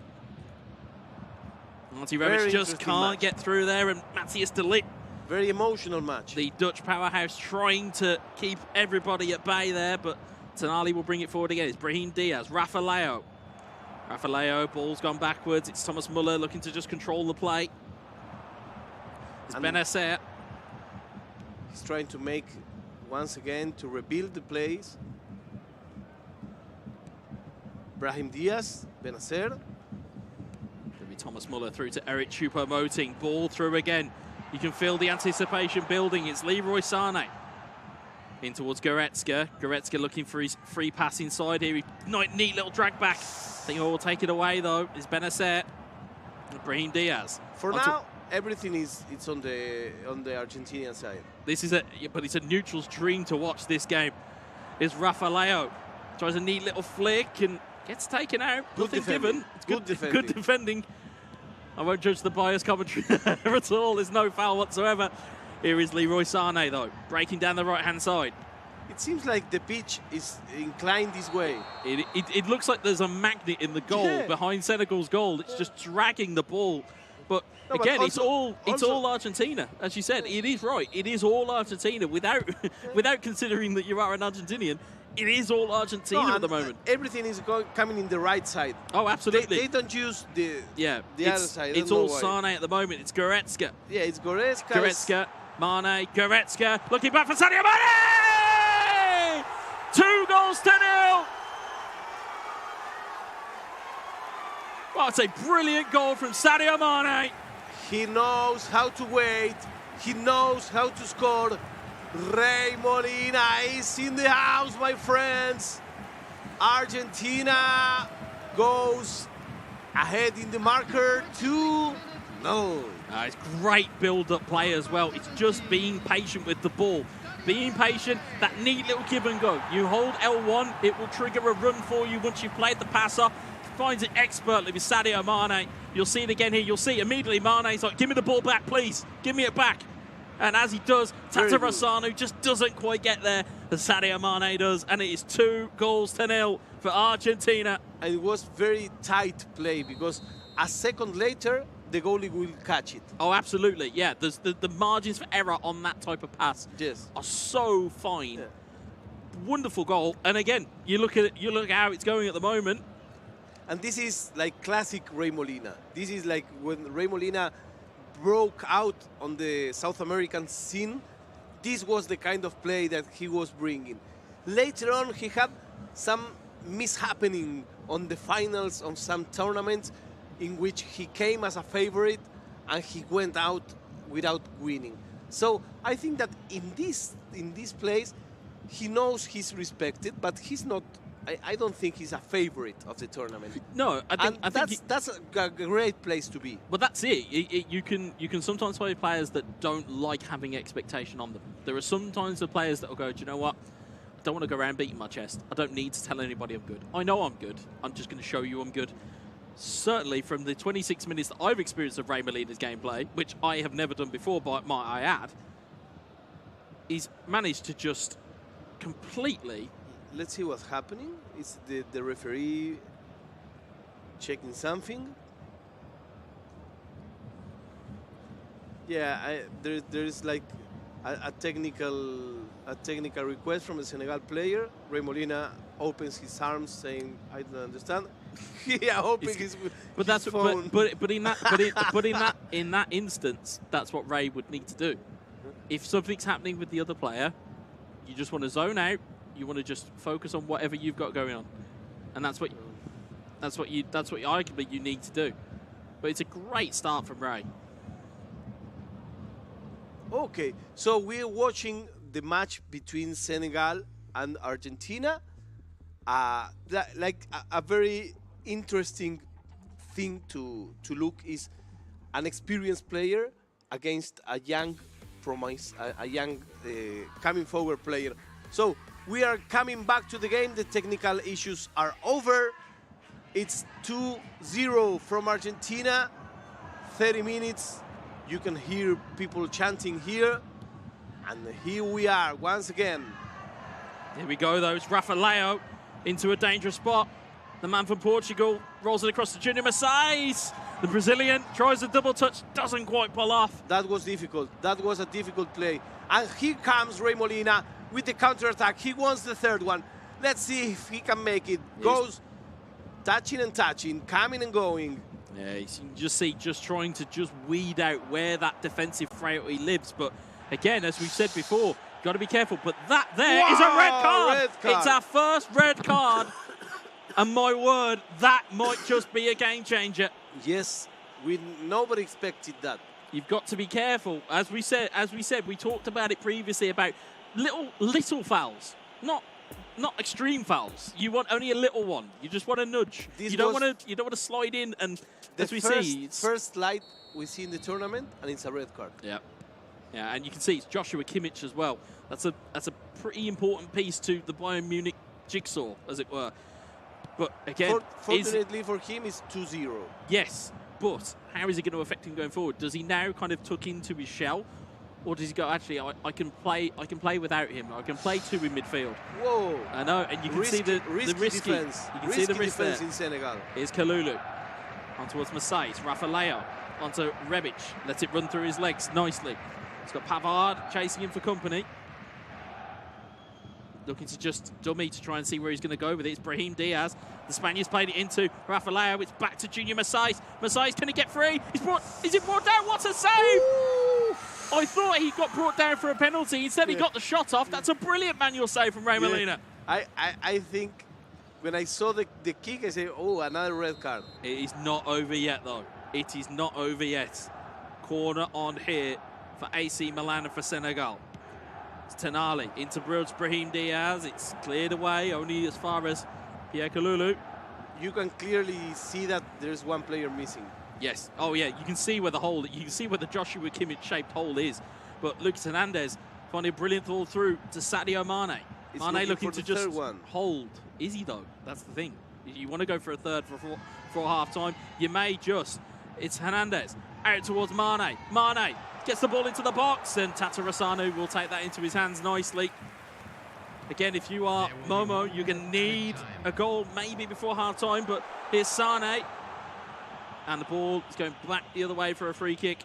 Ante Rebic just can't get through there, and Matthias de Ligt. Very emotional match. The Dutch powerhouse trying to keep everybody at bay there, but Tonali will bring it forward again. It's Brahim Diaz, Rafa Leo. Rafa Leo, ball's gone backwards. It's Thomas Muller looking to just control the play. It's Benacer. He's trying to make, once again, to rebuild the plays. Brahim Diaz, Benacer. Thomas Muller through to Eric Choupo-Moting. Ball through again. You can feel the anticipation building. It's Leroy Sané. In towards Goretzka. Goretzka looking for his free pass inside here. Neat little drag back. I think will take it away though. It's Benacer. Brahim Diaz. For now, everything is on the Argentinian side. But it's a neutral's dream to watch this game. It's Rafa Leo. Tries a neat little flick and gets taken out. Nothing given. It's good defending. I won't judge the bias commentary at all. There's no foul whatsoever. Here is Leroy Sané, though, breaking down the right-hand side. It seems like the pitch is inclined this way. It looks like there's a magnet in the goal behind Senegal's goal. It's just dragging the ball. But again, it's all Argentina, as you said. It is right. It is all Argentina without considering that you are an Argentinian. It is all Argentina at the moment. Everything is coming in the right side. Oh, absolutely. They don't use the other side. It's all Sané at the moment. It's Goretzka. Yeah, it's Goretzka. Goretzka, Mane, Goretzka. Looking back for Sadio Mane! 2-0. What a brilliant goal from Sadio Mane. He knows how to wait. He knows how to score. Ray Molina is in the house, my friends. Argentina goes ahead in the marker 2-0. It's great build-up play as well. It's just being patient with the ball. Being patient, that neat little give and go. You hold L1, it will trigger a run for you once you've played the pass off. Finds it expertly with Sadio Mane. You'll see it again here. You'll see immediately Mane's like, give me the ball back, please. Give me it back. And as he does, Tata Rossano just doesn't quite get there, as Sadio Mane does, and it is 2-0 for Argentina. And it was very tight play because a second later, the goalie will catch it. Oh, absolutely, yeah. There's the margins for error on that type of pass are so fine. Yeah. Wonderful goal. And again, you look at how it's going at the moment. And this is like classic Ray Molina. This is like when Ray Molina broke out on the South American scene. This was the kind of play that he was bringing. Later on, he had some mishappening on the finals of some tournaments in which he came as a favorite and he went out without winning. So I think that in this place, he knows he's respected, but he's not. I don't think he's a favorite of the tournament. No, I think that's a great place to be. But that's it. You can sometimes play players that don't like having expectation on them. There are sometimes the players that will go, do you know what? I don't want to go around beating my chest. I don't need to tell anybody I'm good. I know I'm good. I'm just going to show you I'm good. Certainly from the 26 minutes that I've experienced of Ray Molina's gameplay, which I have never done before, but might I add, he's managed to just completely... Let's see what's happening. It's the referee checking something. Yeah, there's like a technical request from a Senegal player. Ray Molina opens his arms, saying, "I don't understand." Yeah, opening his phone. But in that instance, that's what Ray would need to do. If something's happening with the other player, you just want to zone out. You want to just focus on whatever you've got going on, and that's what arguably you need to do. But it's a great start from Ray. Okay, so we're watching the match between Senegal and Argentina. Like a very interesting thing to look is an experienced player against a young coming forward player. So we are coming back to the game. The technical issues are over. It's 2-0 from Argentina. 30 minutes. You can hear people chanting here. And here we are once again. Here we go, though. It's Rafael into a dangerous spot. The man from Portugal rolls it across to Junior Massais. The Brazilian tries a double touch, doesn't quite pull off. That was difficult. That was a difficult play. And here comes Ray Molina with the counter-attack. He wants the third one. Let's see if he can make it. Goes touching and touching, coming and going. Yeah, you can just see trying to weed out where that defensive frailty lives. But again, as we've said before, got to be careful. But that there is a red card. It's our first red card. And my word, that might just be a game changer. Yes, nobody expected that. You've got to be careful. As we said, we talked about it previously about little fouls, not extreme fouls. You want only a little one. You just want a nudge. You don't want to slide in, and as we see, first slide we see in the tournament, and it's a red card. Yeah, and you can see it's Joshua Kimmich as well. That's a pretty important piece to the Bayern Munich jigsaw, as it were. But again, fortunately for him, it's 2-0. Yes, but how is it going to affect him going forward? Does he now kind of tuck into his shell? Or does he go, actually, I can play without him. I can play two in midfield. Whoa. I know, and you can see the risky defense. You can see the risk there. In Senegal. Here's Kalulu. On towards Massais. Rafael onto Rebic. Lets it run through his legs nicely. He's got Pavard chasing him for company. Looking to just dummy to try and see where he's going to go with it. It's Brahim Diaz. The Spaniards played it into Rafael. It's back to Junior Massais. Massais, can he get free? Is it brought down? What a save! Ooh. I thought he got brought down for a penalty. Instead, he got the shot off. That's a brilliant manual save from Ray Molina. I think when I saw the kick, I said, oh, another red card. It is not over yet, though. It is not over yet. Corner on here for AC Milan and for Senegal. It's Tenali into Brahim Diaz. It's cleared away only as far as Pierre Kalulu. You can clearly see that there's one player missing. Yes. Oh, yeah. You can see where the Joshua Kimmich-shaped hole is. But Lucas Hernandez finding a brilliant ball through to Sadio Mane. Mane looking to just hold. Is he, though? That's the thing. You want to go for a third for half-time. You may just. It's Hernandez. Out towards Mane. Mane gets the ball into the box, and Tata Rasanu will take that into his hands nicely. Again, if you are Momo, you're going to need a goal maybe before half-time, but here's Sane. And the ball is going back the other way for a free kick.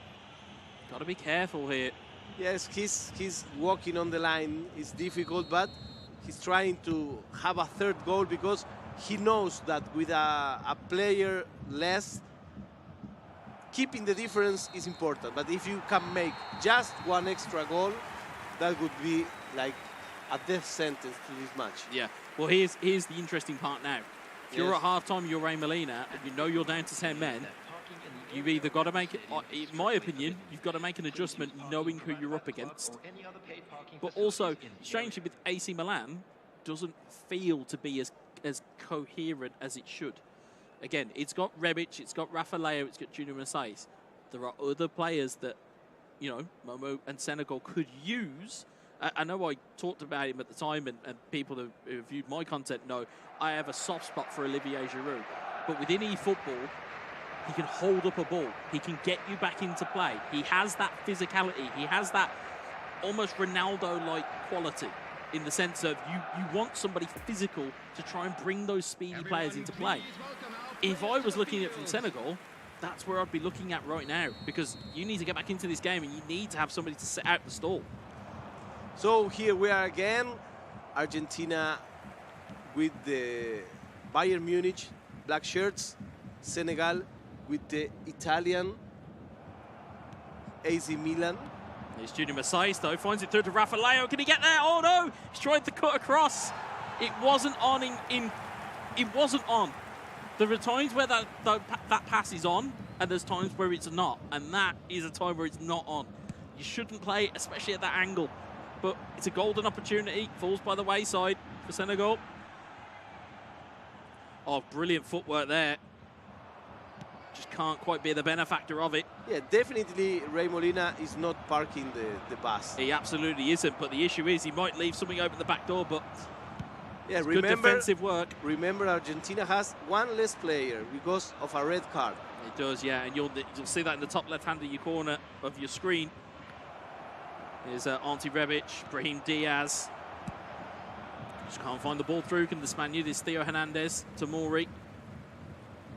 Got to be careful here. Yes, he's walking on the line. It's difficult, but he's trying to have a third goal because he knows that with a player less, keeping the difference is important. But if you can make just one extra goal, that would be like a death sentence to this match. Yeah. Well, here's the interesting part now. If you're at half-time, you're Ray Molina, and you know you're down to 10 men, you've either got to make it, in my opinion, you've got to make an adjustment knowing who you're up against. But also, strangely, with AC Milan, doesn't feel to be as coherent as it should. Again, it's got Rebic, it's got Raffaello, it's got Junior Masais. There are other players that, you know, Momo and Senegal could use. I know I talked about him at the time, and people who viewed my content know I have a soft spot for Olivier Giroud. But within eFootball, he can hold up a ball. He can get you back into play. He has that physicality. He has that almost Ronaldo-like quality in the sense of you want somebody physical to try and bring those speedy players into play. If I was looking at it from Senegal, that's where I'd be looking at right now, because you need to get back into this game and you need to have somebody to set out the stall. So here we are again, Argentina with the Bayern Munich black shirts, Senegal with the Italian AC Milan. Here's Junior Masais, though, finds it through to Raffaello. Can he get there? Oh no! He's tried to cut across. It wasn't on it wasn't on. There are times where that pass is on, and there's times where it's not, and that is a time where it's not on. You shouldn't play it, especially at that angle. But it's a golden opportunity. Falls by the wayside for Senegal. Oh, brilliant footwork there. Just can't quite be the benefactor of it. Yeah, definitely Ray Molina is not parking the bus. He absolutely isn't, but the issue is he might leave something open the back door, but yeah, it's good defensive work. Remember, Argentina has one less player because of a red card. It does, yeah, and you'll see that in the top left-hand of your corner of your screen. Here's Ante Rebic, Brahim Diaz. Just can't find the ball through. Can the Spaniard is Theo Hernandez, Tomori.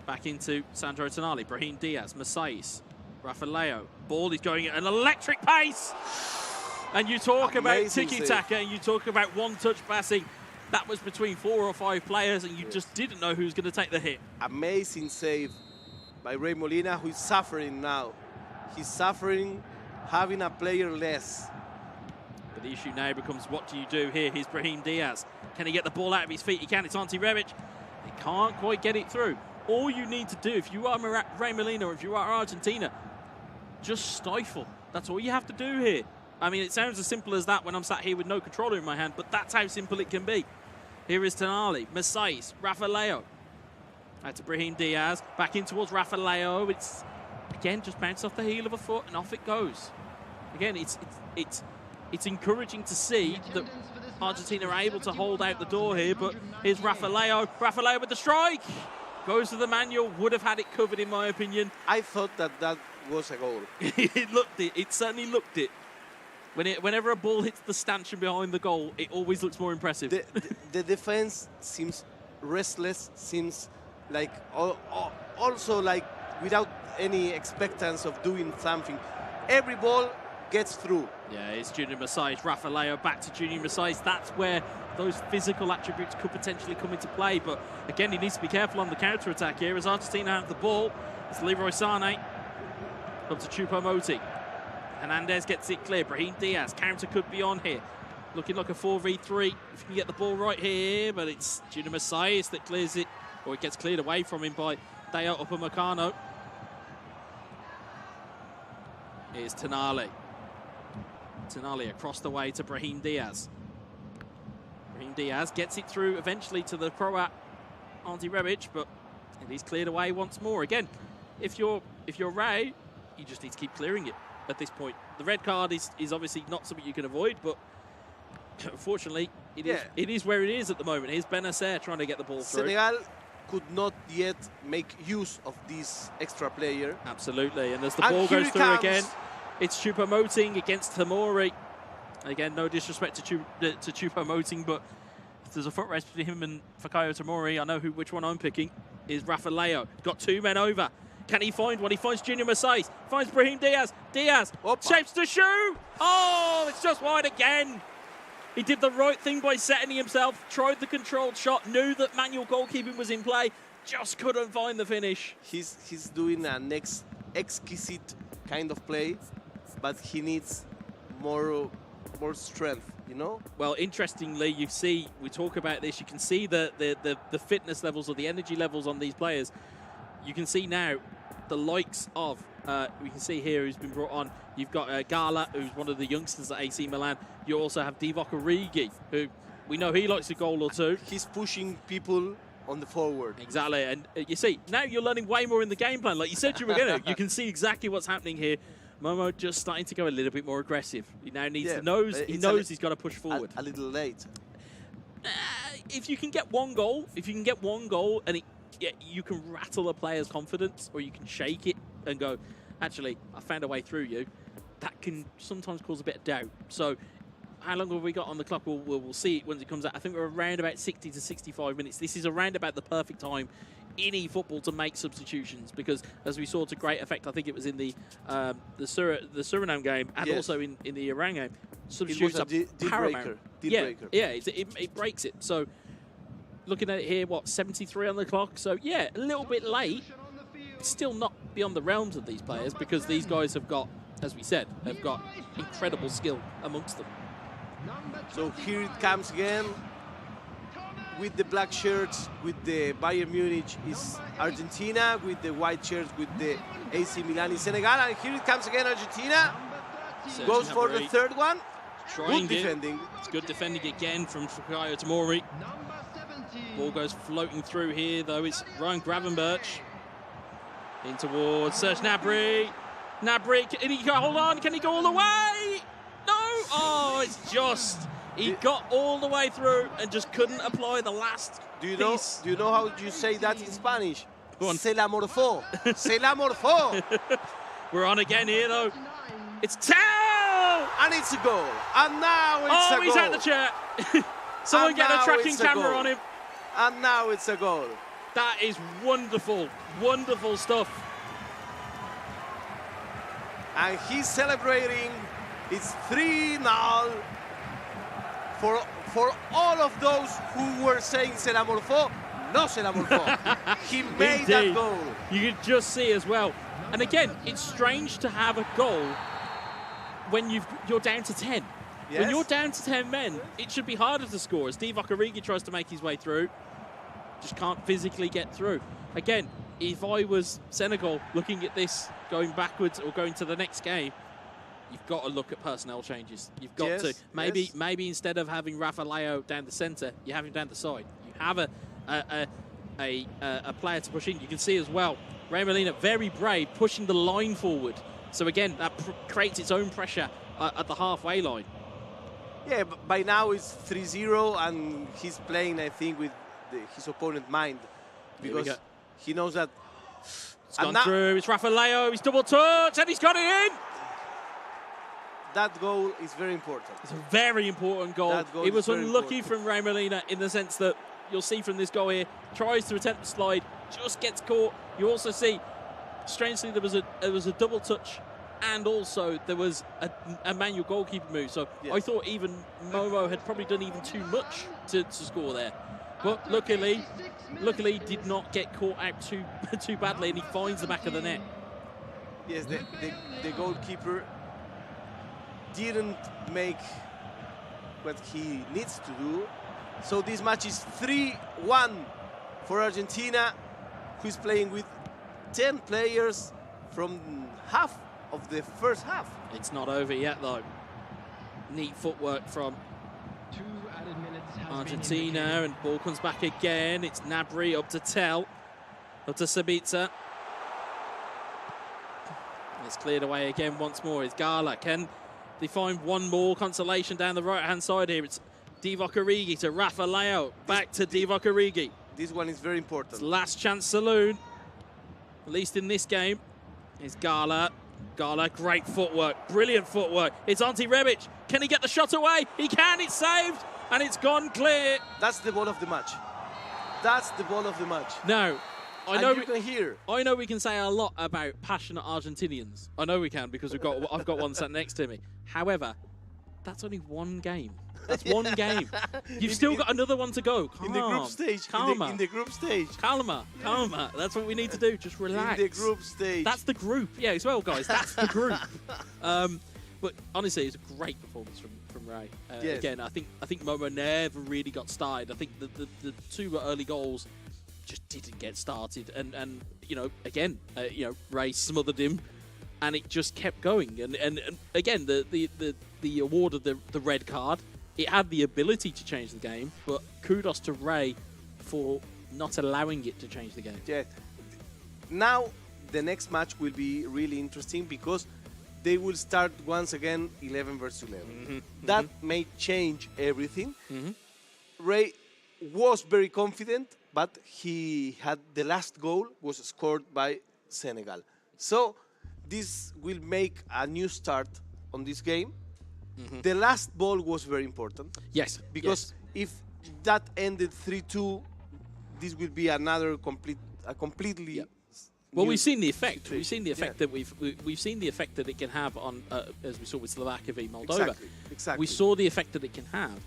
Back into Sandro Tonali, Brahim Diaz, Masais, Raffaello. Ball is going at an electric pace. And you talk about tiki-taka and you talk about one-touch passing. That was between 4 or 5 players and you just didn't know who was going to take the hit. Amazing save by Ray Molina, who is suffering now. He's suffering having a player less. But the issue now becomes, what do you do here? Here's Brahim Diaz. Can he get the ball out of his feet? He can. It's Ante Rebic. He can't quite get it through. All you need to do, if you are Ray Molina or if you are Argentina, just stifle. That's all you have to do here. I mean, it sounds as simple as that when I'm sat here with no controller in my hand, but that's how simple it can be. Here is Tonali, Masais, Raffaello. Out to Brahim Diaz. Back in towards Raffaello. It's, again, just bounce off the heel of a foot and off it goes. Again, it's encouraging to see that Argentina are able to hold out the door here, but here's Raffaello. Raffaello with the strike. Goes to the manual, would have had it covered in my opinion. I thought that was a goal. It certainly looked it. Whenever a ball hits the stanchion behind the goal, it always looks more impressive. The defense seems restless, seems like also like without any expectance of doing something. Every ball gets through. Yeah, it's Junior Masais, Raffaello back to Junior Masais. That's where those physical attributes could potentially come into play. But again, he needs to be careful on the counter-attack here as Argentina have the ball. It's Leroy Sané. Up to Choupo-Moting. Hernandez gets it clear. Brahim Diaz, counter could be on here. Looking like a 4v3 if you can get the ball right here, but it's Junior Masais that clears it, or it gets cleared away from him by Deo Upamecano. Here's Tonali. Tonali across the way to Brahim Diaz. Brahim Diaz gets it through eventually to the Croat Ante Rebic, but it is cleared away once more. Again, if you're Ray, you just need to keep clearing it at this point. The red card is obviously not something you can avoid, but unfortunately, it is where it is at the moment. Here's Benacer trying to get the ball through. Senegal could not yet make use of this extra player. Absolutely, and as the ball goes through again, it's Choupo-Moting against Tomori. Again, no disrespect to Choupo-Moting, but if there's a foot race between him and Fikayo Tomori, I know which one I'm picking. Is Raffaello. Got 2 men over. Can he find one? He finds Junior Masais. Finds Brahim Diaz. Diaz shapes to shoot. Oh, it's just wide again. He did the right thing by setting himself, tried the controlled shot, knew that manual goalkeeping was in play, just couldn't find the finish. He's doing an exquisite kind of play, but he needs more strength, you know? Well, interestingly, you see, we talk about this, you can see the fitness levels or the energy levels on these players. You can see now the likes of, we can see here who's been brought on. You've got Gala, who's one of the youngsters at AC Milan. You also have Divock Origi, who we know he likes a goal or two. He's pushing people on the forward. Exactly, and you see, now you're learning way more in the game plan. Like you said you were going to. You can see exactly what's happening here. Momo just starting to go a little bit more aggressive. He now needs to knows he's got to push forward. A little late. If you can get one goal, and you can rattle a player's confidence, or you can shake it and go, actually, I found a way through you, that can sometimes cause a bit of doubt. So how long have we got on the clock? We'll see it when it comes out. I think we're around about 60 to 65 minutes. This is around about the perfect time in eFootball to make substitutions, because as we saw to great effect, I think it was in the Suriname game and also in the Iran game, substitutions are paramount. It breaks it. So looking at it here, what, 73 on the clock? So yeah, a little bit late. Still not beyond the realms of these players, because these guys have got, as we said, have got incredible skill amongst them. So here it comes again. With the black shirts, with the Bayern Munich is Argentina, with the white shirts, with the AC Milan is Senegal, and here it comes again, Argentina. Goes for the third one. Good defending. It's good defending again from Fikayo Tomori. Ball goes floating through here, though. It's Ryan Gravenberch. In towards Serge Gnabry. Gnabry, can he hold on? Can he go all the way? No! Oh, it's just... He got all the way through and just couldn't apply the last piece. Do you know how you say that in Spanish? Se la morfó. Se la morfó. We're on again here, though. It's Tao! And it's a goal. And now it's a goal. Oh, he's out the chair. Someone get a tracking camera on him. And now it's a goal. That is wonderful. Wonderful stuff. And he's celebrating. It's 3-0. For all of those who were saying se la morfó, no se la morfó. He made that goal. You could just see as well. And again, it's strange to have a goal when you're down to 10. Yes. When you're down to 10 men, it should be harder to score. As Divock Origi tries to make his way through, just can't physically get through. Again, if I was Senegal looking at this, going backwards or going to the next game, you've got to look at personnel changes. You've got to maybe instead of having Rafa Leo down the centre, you have him down the side. You have a player to push in. You can see as well, Ray Molina very brave, pushing the line forward. So again, that creates its own pressure at the halfway line. Yeah, but by now it's 3-0, and he's playing, I think, with his opponent's mind, because he knows that. It's gone through. It's Rafa Leo. He's double touch, and he's got it in. That goal is very important. It's a very important goal. It was unlucky from Ray Molina in the sense that you'll see from this goal here, tries to attempt the slide, just gets caught. You also see, strangely, there was a double touch, and also there was a manual goalkeeper move. So I thought even Momo had probably done even too much to score there. But luckily did not get caught out too badly, and he finds the back of the net. Yes, the goalkeeper didn't make what he needs to do. So this match is 3-1 for Argentina, who is playing with 10 players from half of the first half. It's not over yet, though. Neat footwork from Argentina, and ball comes back again. It's Gnabry up to Tel, up to Sabitzer. It's cleared away again once more. It's Gala. Can they find one more consolation down the right-hand side here? It's Divock Origi to Rafa Leo. Back to Divock Origi. This one is very important. It's last chance saloon, at least in this game. It's Gala. Gala, great footwork, brilliant footwork. It's Ante Rebic. Can he get the shot away? He can, it's saved, and it's gone clear. That's the ball of the match. That's the ball of the match. Now, I know we can say a lot about passionate Argentinians. I know we can, because I've got one sat next to me. However, that's only one game. That's one game. You've still got another one to go. Calm. In the group stage. Calma. In the group stage. Calma. That's what we need to do. Just relax. In the group stage. That's the group. Yeah, as well, guys. That's the group. But honestly, it's a great performance from Ray. Yes. Again, I think Momo never really got started. I think the two early goals just didn't get started. And you know, again, Ray smothered him, and it just kept going. And again, the award of the red card, it had the ability to change the game, but kudos to Ray for not allowing it to change the game. Yeah. Now, the next match will be really interesting because they will start once again 11 versus 11. That may change everything. Ray was very confident, but he had the last goal was scored by Senegal. So this will make a new start on this game. The last ball was very important. Yes. Because if that ended 3-2, this will be another completely. Well, we've seen the effect. We've seen the effect that we've seen the effect that it can have on, as we saw with Slovakia v Moldova. Exactly. We saw the effect that it can have.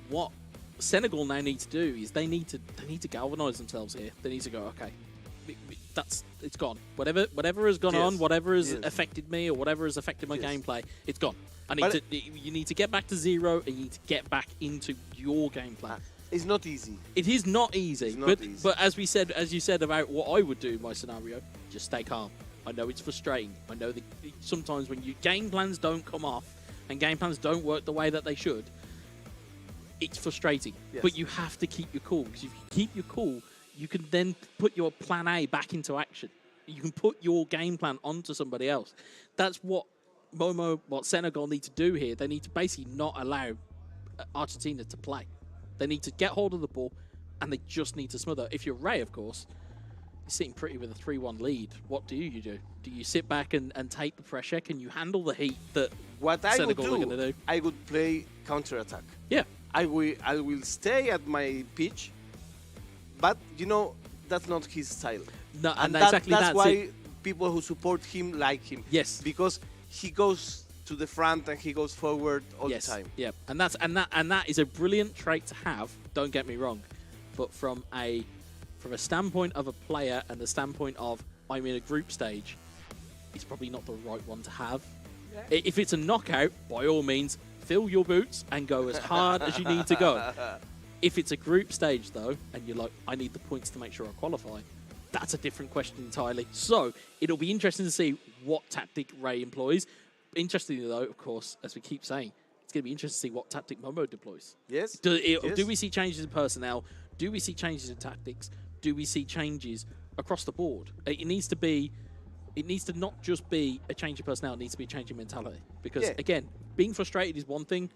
What Senegal now need to do is they need to galvanise themselves here. They need to go, okay, it's gone. Whatever has gone on, whatever has affected me or whatever has affected my gameplay, it's gone. You need to get back to zero, and you need to get back into your gameplay. It's not easy. It is not easy. But as you said about what I would do in my scenario, just stay calm. I know it's frustrating. I know that sometimes when your game plans don't come off and game plans don't work the way that they should, it's frustrating. But you have to keep your cool, because if you keep your cool, you can then put your plan A back into action. You can put your game plan onto somebody else. That's what Senegal need to do here. They need to basically not allow Argentina to play. They need to get hold of the ball, and they just need to smother. If you're Ray, of course, you're sitting pretty with a 3-1 lead. What do you do? Do you sit back and take the pressure? Can you handle the heat that Senegal are going to do? I would play counter-attack. Yeah. I will stay at my pitch, but, that's not his style. No, and that's why people who support him like him. Yes. Because he goes to the front and he goes forward all the time. Yeah, and that is a brilliant trait to have. Don't get me wrong, but from a standpoint of a player and the standpoint of I'm in a group stage, it's probably not the right one to have. Yeah. If it's a knockout, by all means, fill your boots and go as hard as you need to go. If it's a group stage though, and you're like, I need the points to make sure I qualify, that's a different question entirely. So it'll be interesting to see what tactic Ray employs. Interestingly, though, of course, as we keep saying, it's going to be interesting to see what tactic Momo deploys. Yes. Do we see changes in personnel? Do we see changes in tactics? Do we see changes across the board? It needs to not just be a change in personnel. It needs to be a change in mentality. Because, again, being frustrated is one thing,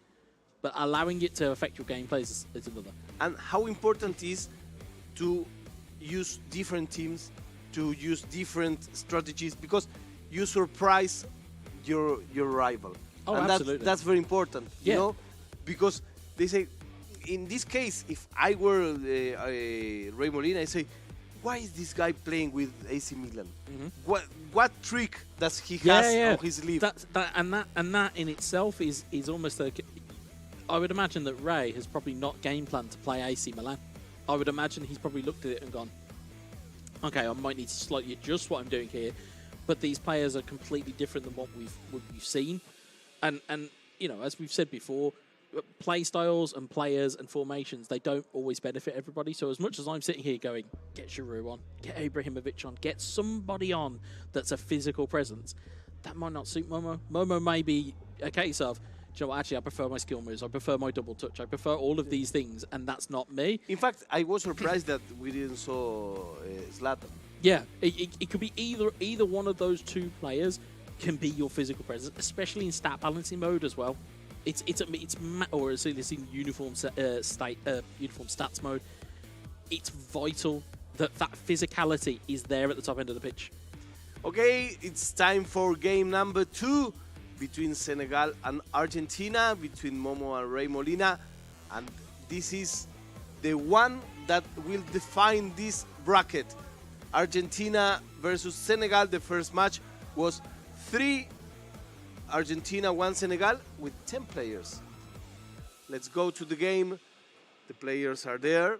but allowing it to affect your gameplay is another. And how important is to use different teams, to use different strategies, because you surprise your rival. Oh, and absolutely. That's very important, you know, because they say, in this case, if I were Ray Molina, I say, why is this guy playing with AC Milan? What trick does he has on his sleeve? And that in itself is almost a. I would imagine that Ray has probably not game planned to play AC Milan. I would imagine he's probably looked at it and gone, okay, I might need to slightly adjust what I'm doing here, but these players are completely different than what we've seen. And as we've said before, play styles and players and formations, they don't always benefit everybody. So as much as I'm sitting here going, get Giroud on, get Ibrahimovic on, get somebody on that's a physical presence, that might not suit Momo. Momo may be a case of, actually, I prefer my skill moves, I prefer my double touch, I prefer all of these things, and that's not me. In fact, I was surprised that we didn't saw Zlatan. Yeah, it could be either one of those two players can be your physical presence, especially in stat balancing mode as well. Or it's in uniform stats mode. It's vital that physicality is there at the top end of the pitch. Okay, it's time for game number 2 between Senegal and Argentina, between Momo and Ray Molina, and this is the one that will define this bracket. Argentina versus Senegal. The first match was 3 Argentina, 1 Senegal, with 10 players. Let's go to the game. The players are there.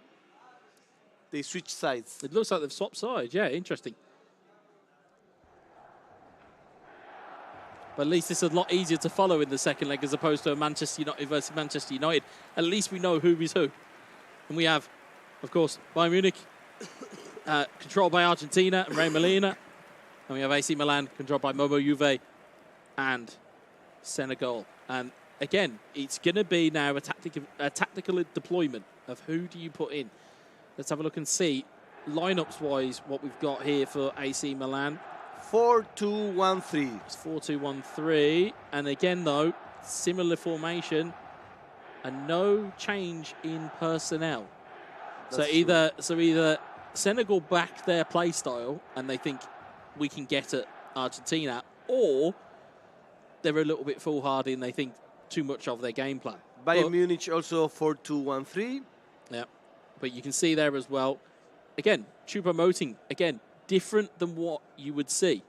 They switch sides. It looks like they've swapped sides. Yeah, interesting. But at least it's a lot easier to follow in the second leg as opposed to a Manchester United versus Manchester United. At least we know who is who. And we have, of course, Bayern Munich controlled by Argentina and Ray Molina. And we have AC Milan controlled by Momo Juve and Senegal. And again, it's going to be now a tactical deployment of who do you put in. Let's have a look and see, lineups-wise, what we've got here for AC Milan. 4-2-1-3. It's 4-2-1-3. And again, though, similar formation and no change in personnel. So either Senegal back their play style and they think we can get at Argentina, or they're a little bit foolhardy and they think too much of their game plan. Bayern Munich also 4-2-1-3. Yeah, but you can see there as well. Again, Choupo-Moting, again, different than what you would see.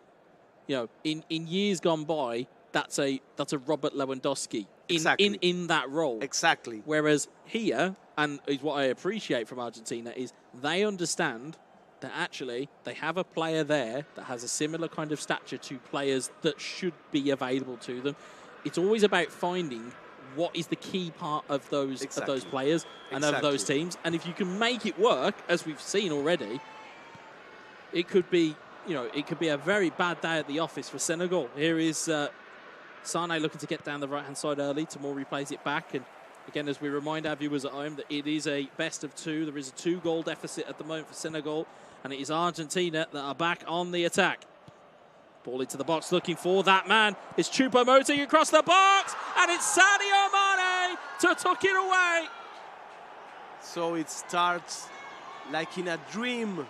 You know, in years gone by, that's a Robert Lewandowski in that role. Exactly. Whereas here, and is what I appreciate from Argentina, is they understand that actually they have a player there that has a similar kind of stature to players that should be available to them. It's always about finding what is the key part of those players and of those teams. And if you can make it work, as we've seen already, it could be, you know, it could be a very bad day at the office for Senegal. Here is Sane looking to get down the right-hand side early. Tomori plays it back. And again, as we remind our viewers at home that it is a best of two. There is a 2-goal deficit at the moment for Senegal. And it is Argentina that are back on the attack. Ball into the box looking for that man. It's Choupo-Moting across the box. And it's Sadio Mane to tuck it away. So it starts like in a dream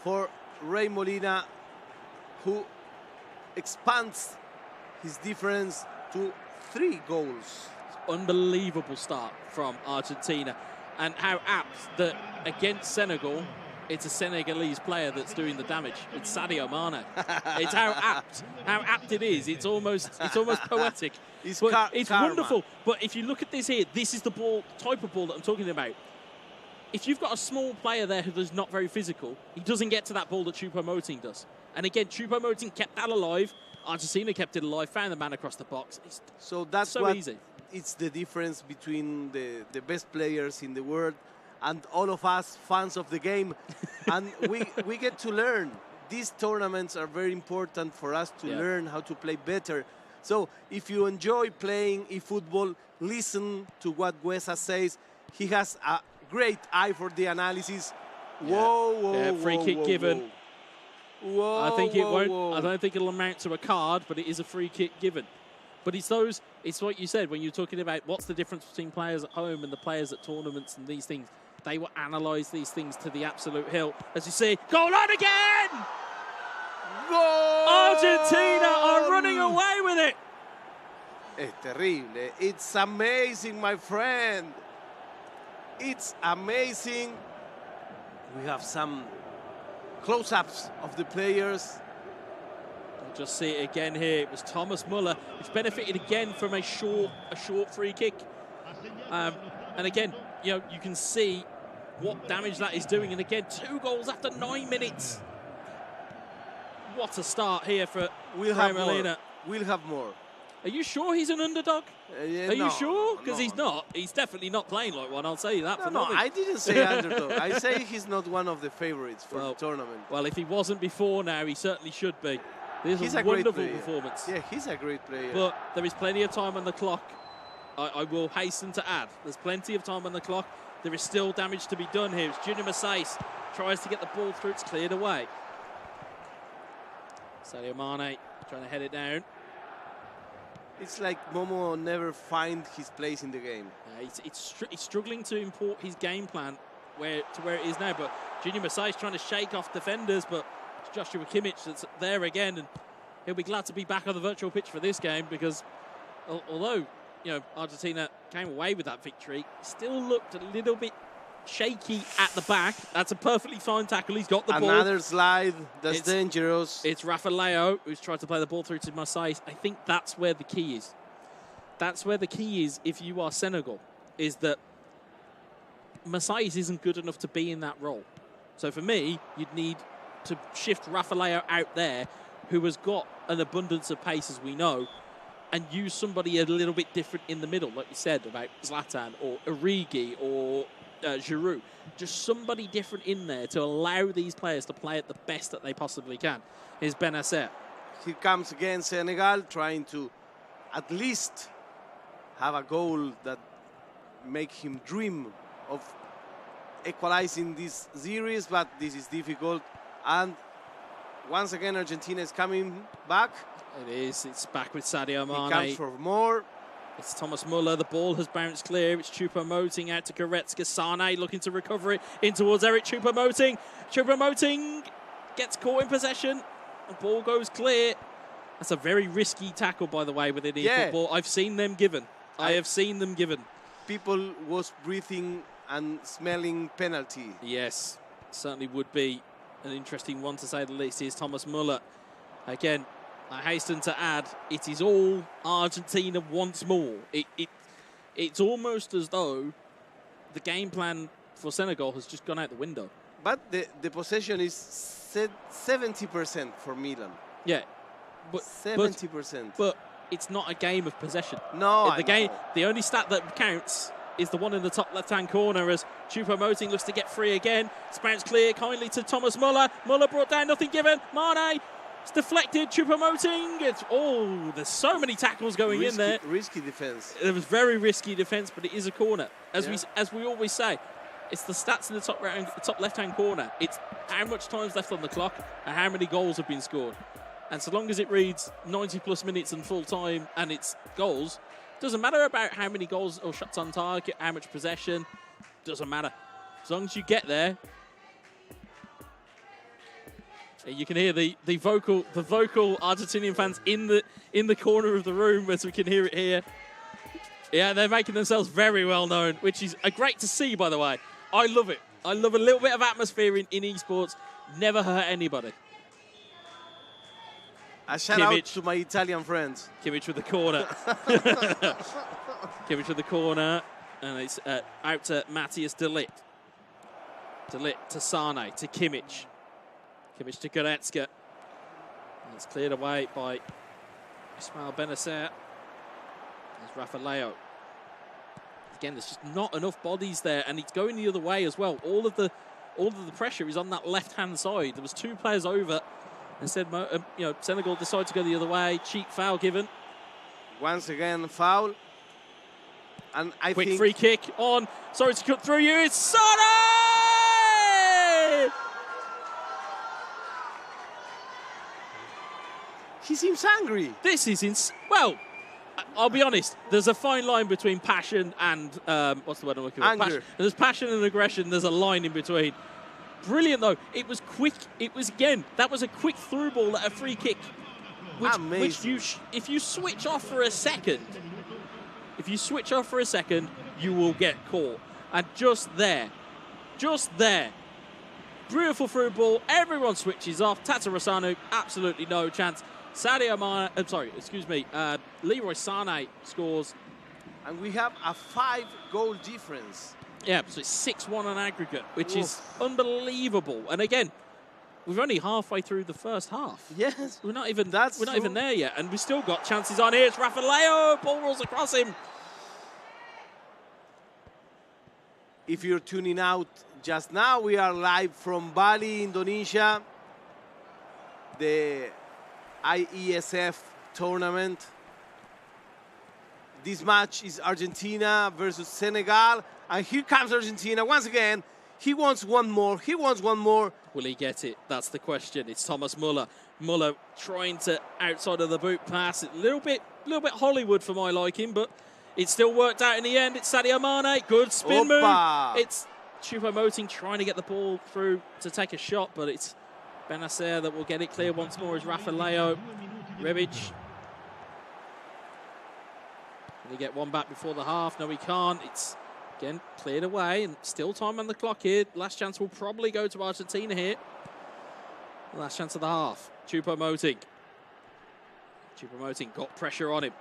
for Ray Molina, who expands his difference to 3 goals. Unbelievable start from Argentina. And how apt that against Senegal, it's a Senegalese player that's doing the damage. It's Sadio Mane. It's how apt it is. It's almost poetic. It's wonderful. But if you look at this here, this is the type of ball that I'm talking about. If you've got a small player there who is not very physical, he doesn't get to that ball that Choupo-Moting does. And again, Choupo-Moting kept that alive. Argentina kept it alive, found the man across the box. So that's so easy. It's the difference between the best players in the world and all of us fans of the game. And we get to learn. These tournaments are very important for us to learn how to play better. So if you enjoy playing eFootball, listen to what Guesa says. He has a great eye for the analysis. Whoa, free kick given. Whoa, I think it won't. I don't think it'll amount to a card, but it is a free kick given. But it's what you said when you're talking about what's the difference between players at home and the players at tournaments and these things. They will analyse these things to the absolute hilt. As you see, goal on again! Goal! Argentina are running away with it. Es terrible. It's amazing, my friend. It's amazing. We have some close-ups of the players. We'll just see it again here. It was Thomas Muller, which benefited again from a short free kick. And again, you know, you can see what damage that is doing. And again, 2 goals after 9 minutes. What a start here for We'll have Molina. We'll have more. Are you sure he's an underdog? Are you sure? Because he's not. He's definitely not playing like one. I'll tell you that. No, I didn't say underdog. I say he's not one of the favorites for the tournament. Well, if he wasn't before now, he certainly should be. This is a wonderful performance. Yeah, he's a great player. But there is plenty of time on the clock. I will hasten to add, there's plenty of time on the clock. There is still damage to be done here. It's Junior Masais tries to get the ball through. It's cleared away. Sadio Mane trying to head it down. It's like Momo never find his place in the game. He's struggling to import his game plan to where it is now. But Junior Masais trying to shake off defenders, but it's Joshua Kimmich that's there again, and he'll be glad to be back on the virtual pitch for this game because although Argentina came away with that victory, still looked a little bit shaky at the back. That's a perfectly fine tackle. He's got the ball. Another slide. That's dangerous. It's Rafael who's tried to play the ball through to Masais. I think that's where the key is. That's where the key is if you are Senegal, is that Masais isn't good enough to be in that role. So for me, you'd need to shift Rafael out there, who has got an abundance of pace, as we know, and use somebody a little bit different in the middle, like you said about Zlatan or Origi or Giroud. Just somebody different in there to allow these players to play at the best that they possibly can is Benacer. Here comes again Senegal, trying to at least have a goal that make him dream of equalizing this series, but this is difficult. And once again, Argentina is coming back. It is. It's back with Sadio Mane. He comes for more. It's Thomas Muller. The ball has bounced clear. It's Choupo-Moting out to Goretzka. Sane looking to recover it in towards Eric Choupo-Moting. Choupo-Moting gets caught in possession. The ball goes clear. That's a very risky tackle, by the way, within eFootball. I've seen them given. I have seen them given. People was breathing and smelling penalty. Yes, certainly would be an interesting one to say the least. Here's Thomas Muller. Again, I hasten to add, it is all Argentina once more. It's almost as though the game plan for Senegal has just gone out the window. But the possession is 70% for Milan. Yeah. But 70%. But it's not a game of possession. No, the only stat that counts is the one in the top left-hand corner as Choupo-Moting looks to get free again. It's bounced clear kindly to Thomas Muller. Muller brought down, nothing given. Mane, it's deflected. Choupo-Moting. There's so many tackles going in there. Risky defense. It was very risky defense, but it is a corner. As we always say, it's the stats in the top left-hand corner. It's how much time's left on the clock and how many goals have been scored. And so long as it reads 90-plus minutes and full time and it's goals, doesn't matter about how many goals or shots on target, how much possession, doesn't matter. As long as you get there. You can hear the vocal Argentinian fans in the corner of the room as we can hear it here. Yeah, they're making themselves very well known, which is great to see, by the way. I love it. I love a little bit of atmosphere in esports. Never hurt anybody. A shout out to my Italian friends. Kimmich with the corner. Kimmich with the corner. And it's out to Matthias de Ligt. De Ligt to Sane, to Kimmich. Kimmich to Goretzka. And it's cleared away by Ismail Benacer. There's Rafa Leo. Again, there's just not enough bodies there, and it's going the other way as well. All of the pressure is on that left-hand side. There was two players over. Instead, Senegal decided to go the other way. Cheap foul given. Once again, foul. And I think... Quick free kick on. Sorry to cut through you. It's Sane! He seems angry. This is well, I'll be honest. There's a fine line between passion and what's the word I'm looking for? Anger. There's passion and aggression. There's a line in between. Brilliant though. It was quick. It was that was a quick through ball at a free kick. Which if you switch off for a second, you will get caught. And just there, beautiful through ball. Everyone switches off. Tatarusanu, absolutely no chance. Leroy Sane scores. And we have a 5-goal difference. Yeah, so it's 6-1 on aggregate, which is unbelievable. And again, we're only halfway through the first half. Yes, we're not even there yet, and we've still got chances on here. It's Rafa Leo, ball rolls across him. If you're tuning out just now, we are live from Bali, Indonesia. The IESF tournament. This match is Argentina versus Senegal. And here comes Argentina once again. He wants one more. Will he get it? That's the question. It's Thomas Muller. Muller trying to outside of the boot pass. A little bit Hollywood for my liking, but it still worked out in the end. It's Sadio Mane. Good spin move. It's Choupo-Moting trying to get the ball through to take a shot, but it's Benacer that will get it clear once more as Rafa Leo. Rebic. Can he get one back before the half? No, he can't. It's again cleared away and still time on the clock here. Last chance will probably go to Argentina here. Last chance of the half. Choupo-Moting. Choupo-Moting got pressure on him.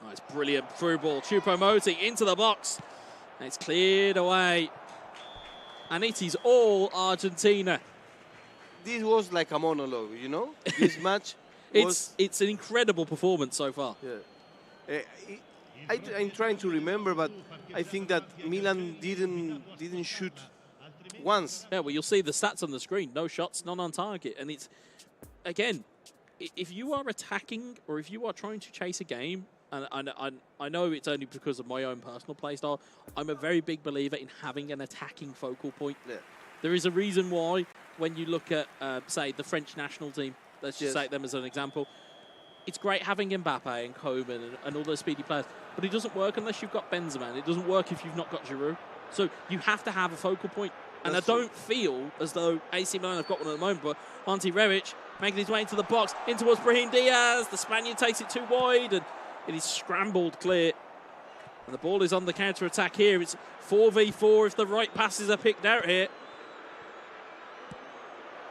Oh, it's brilliant through ball. Choupo-Moting into the box. And it's cleared away. And it is all Argentina. This was like a monologue, you know? This match it's an incredible performance so far. Yeah. I'm trying to remember, but I think that Milan didn't shoot once. Yeah, well, you'll see the stats on the screen. No shots, none on target. And it's, again, if you are attacking or if you are trying to chase a game, and I know it's only because of my own personal play style, I'm a very big believer in having an attacking focal point. Yeah. There is a reason why when you look at, say, the French national team, let's just take them as an example, it's great having Mbappe and Koeman and all those speedy players, but it doesn't work unless you've got Benzema, and it doesn't work if you've not got Giroud. So you have to have a focal point. And I don't feel as though AC Milan have got one at the moment, but Ante Rebic making his way into the box, in towards Brahim Diaz. The Spaniard takes it too wide, and it is scrambled clear. And the ball is on the counter-attack here. It's 4v4 if the right passes are picked out here.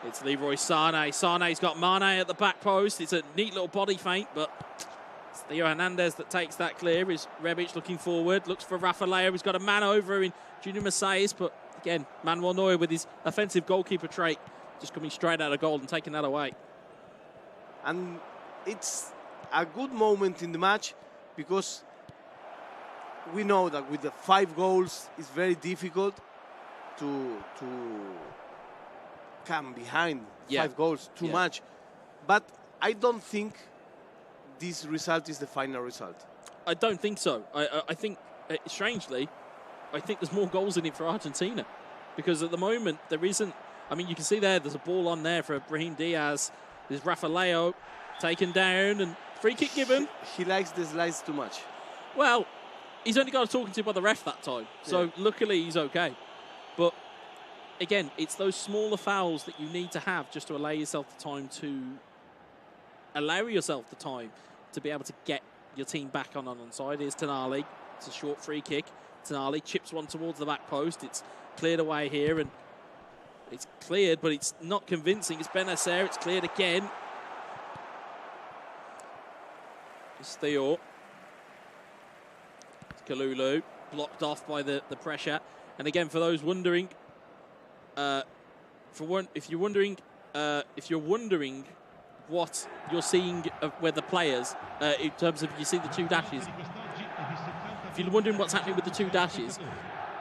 It's Leroy Sané. Sané's got Mane at the back post. It's a neat little body feint, but it's Theo Hernandez that takes that clear. Is Rebic looking forward, looks for Rafa Leo. He's got a man over in Junior Macias, but again, Manuel Neuer with his offensive goalkeeper trait just coming straight out of goal and taking that away. And it's a good moment in the match because we know that with the 5 goals, it's very difficult to come behind 5 goals too much. But I don't think this result is the final result. I don't think so. I think, strangely, I think there's more goals in it for Argentina. Because at the moment, there isn't... I mean, you can see there's a ball on there for Brahim Diaz. There's Rafa Leo taken down and free kick given. He likes the slice too much. Well, he's only got talking to by the ref that time. So luckily he's okay. But again, it's those smaller fouls that you need to have just to allow yourself the time to be able to get your team back on onside. Here's Tonali. It's a short free kick. Tonali chips one towards the back post. It's cleared away here, and it's cleared, but it's not convincing. It's Benacer. It's cleared again. It's Theo. It's Kalulu. Blocked off by the pressure. And again, for those wondering, if you're wondering what you're seeing where the players, in terms of you see the 2 dashes. If you're wondering what's happening with the 2 dashes,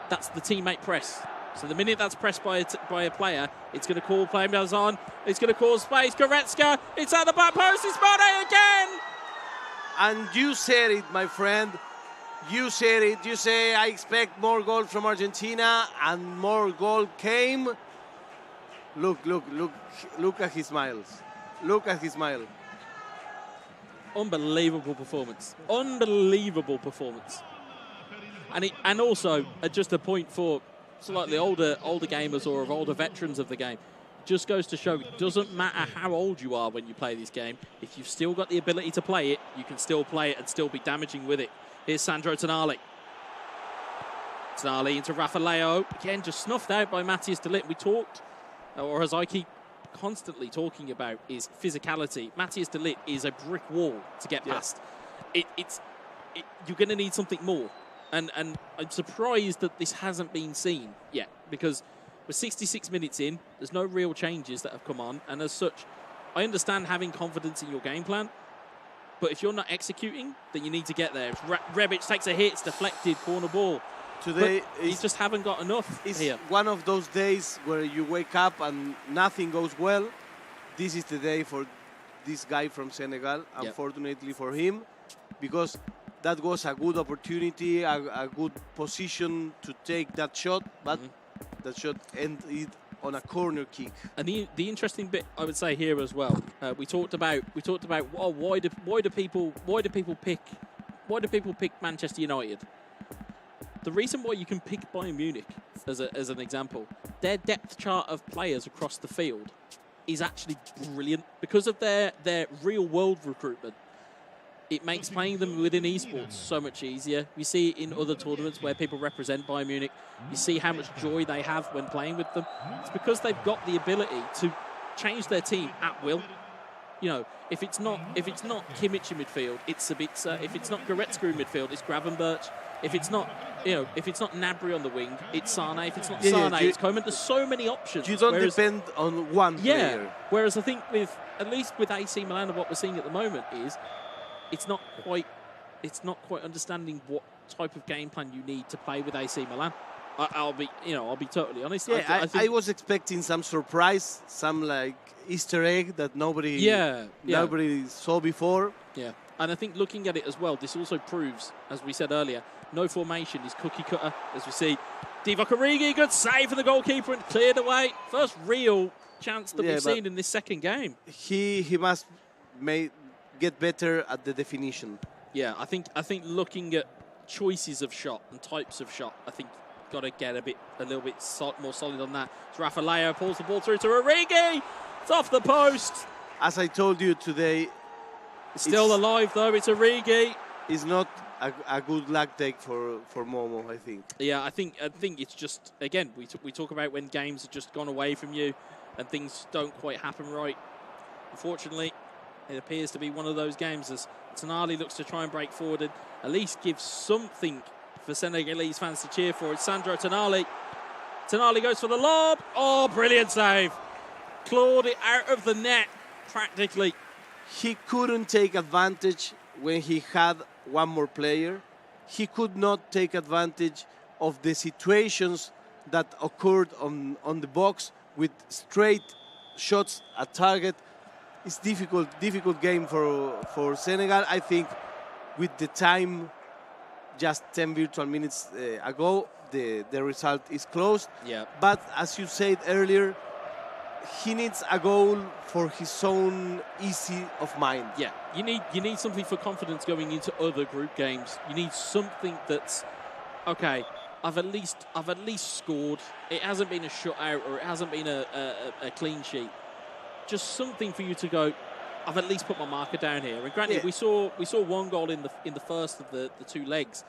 that's the teammate press. So the minute that's pressed by a player, it's going to call players on. It's going to cause space. Goretzka, it's at the back post. It's Mane again. And you said it, my friend. You said it. You say, I expect more goals from Argentina, and more goal came. Look at his smiles. Look at his smile. Unbelievable performance. Unbelievable performance. And also, just a point for slightly older gamers or of older veterans of the game, just goes to show it doesn't matter how old you are when you play this game. If you've still got the ability to play it, you can still play it and still be damaging with it. Here's Sandro Tonali. Tonali into Rafa Leo. Again, just snuffed out by Matthias de Ligt. We talked, or as I keep constantly talking about, is physicality. Matthias de Ligt is a brick wall to get past. You're going to need something more. And I'm surprised that this hasn't been seen yet, because we're 66 minutes in, there's no real changes that have come on, and as such, I understand having confidence in your game plan, but if you're not executing, then you need to get there. Rebic takes a hit, it's deflected, corner ball. Today, you just haven't got enough here. One of those days where you wake up and nothing goes well. This is the day for this guy from Senegal, unfortunately for him, because that was a good opportunity, a good position to take that shot, but that shot ended on a corner kick. And the interesting bit I would say here as well, we talked about why do people pick Manchester United? The reason why you can pick Bayern Munich as an example, their depth chart of players across the field is actually brilliant because of their real world recruitment. It makes playing them within esports so much easier. We see it in other tournaments where people represent Bayern Munich. You see how much joy they have when playing with them. It's because they've got the ability to change their team at will. You know, if it's not Kimmich in midfield, it's Sabitzer. If it's not Goretzka in midfield, it's Gravenberch. If it's not Gnabry on the wing, it's Sané. If it's not Sané, it's Koeman. There's so many options. You don't depend on one player. Whereas I think at least with AC Milan and what we're seeing at the moment is, it's not quite it's not quite understanding what type of game plan you need to play with AC Milan. I'll be totally honest. Yeah, I was expecting some surprise, some like Easter egg that nobody saw before. Yeah, and I think looking at it as well, this also proves, as we said earlier, no formation is cookie cutter. As we see, Divock Origi, good save for the goalkeeper and cleared away. First real chance that we've seen in this second game. He must get better at the definition. Yeah, I think looking at choices of shot and types of shot, I think got to get a little bit more solid on that. So Rafael pulls the ball through to Origi. It's off the post. As I told you today, it's still alive though. It's Origi. It's not a good luck take for Momo, I think. Yeah, I think it's just, again, we talk about when games have just gone away from you and things don't quite happen right. Unfortunately, it appears to be one of those games as Tonali looks to try and break forward and at least give something for Senegalese fans to cheer for. It's Sandro Tonali. Tonali goes for the lob. Oh, brilliant save. Clawed it out of the net, practically. He couldn't take advantage when he had one more player. He could not take advantage of the situations that occurred on the box with straight shots at target. It's difficult game for Senegal. I think with the time, just 10 virtual minutes ago, the result is closed. Yeah. But as you said earlier, he needs a goal for his own ease of mind. Yeah, you need something for confidence going into other group games. You need something that's okay. I've at least scored. It hasn't been a shutout or it hasn't been a clean sheet. Just something for you to go, I've at least put my marker down here. And granted, we saw one goal in the first of the two legs,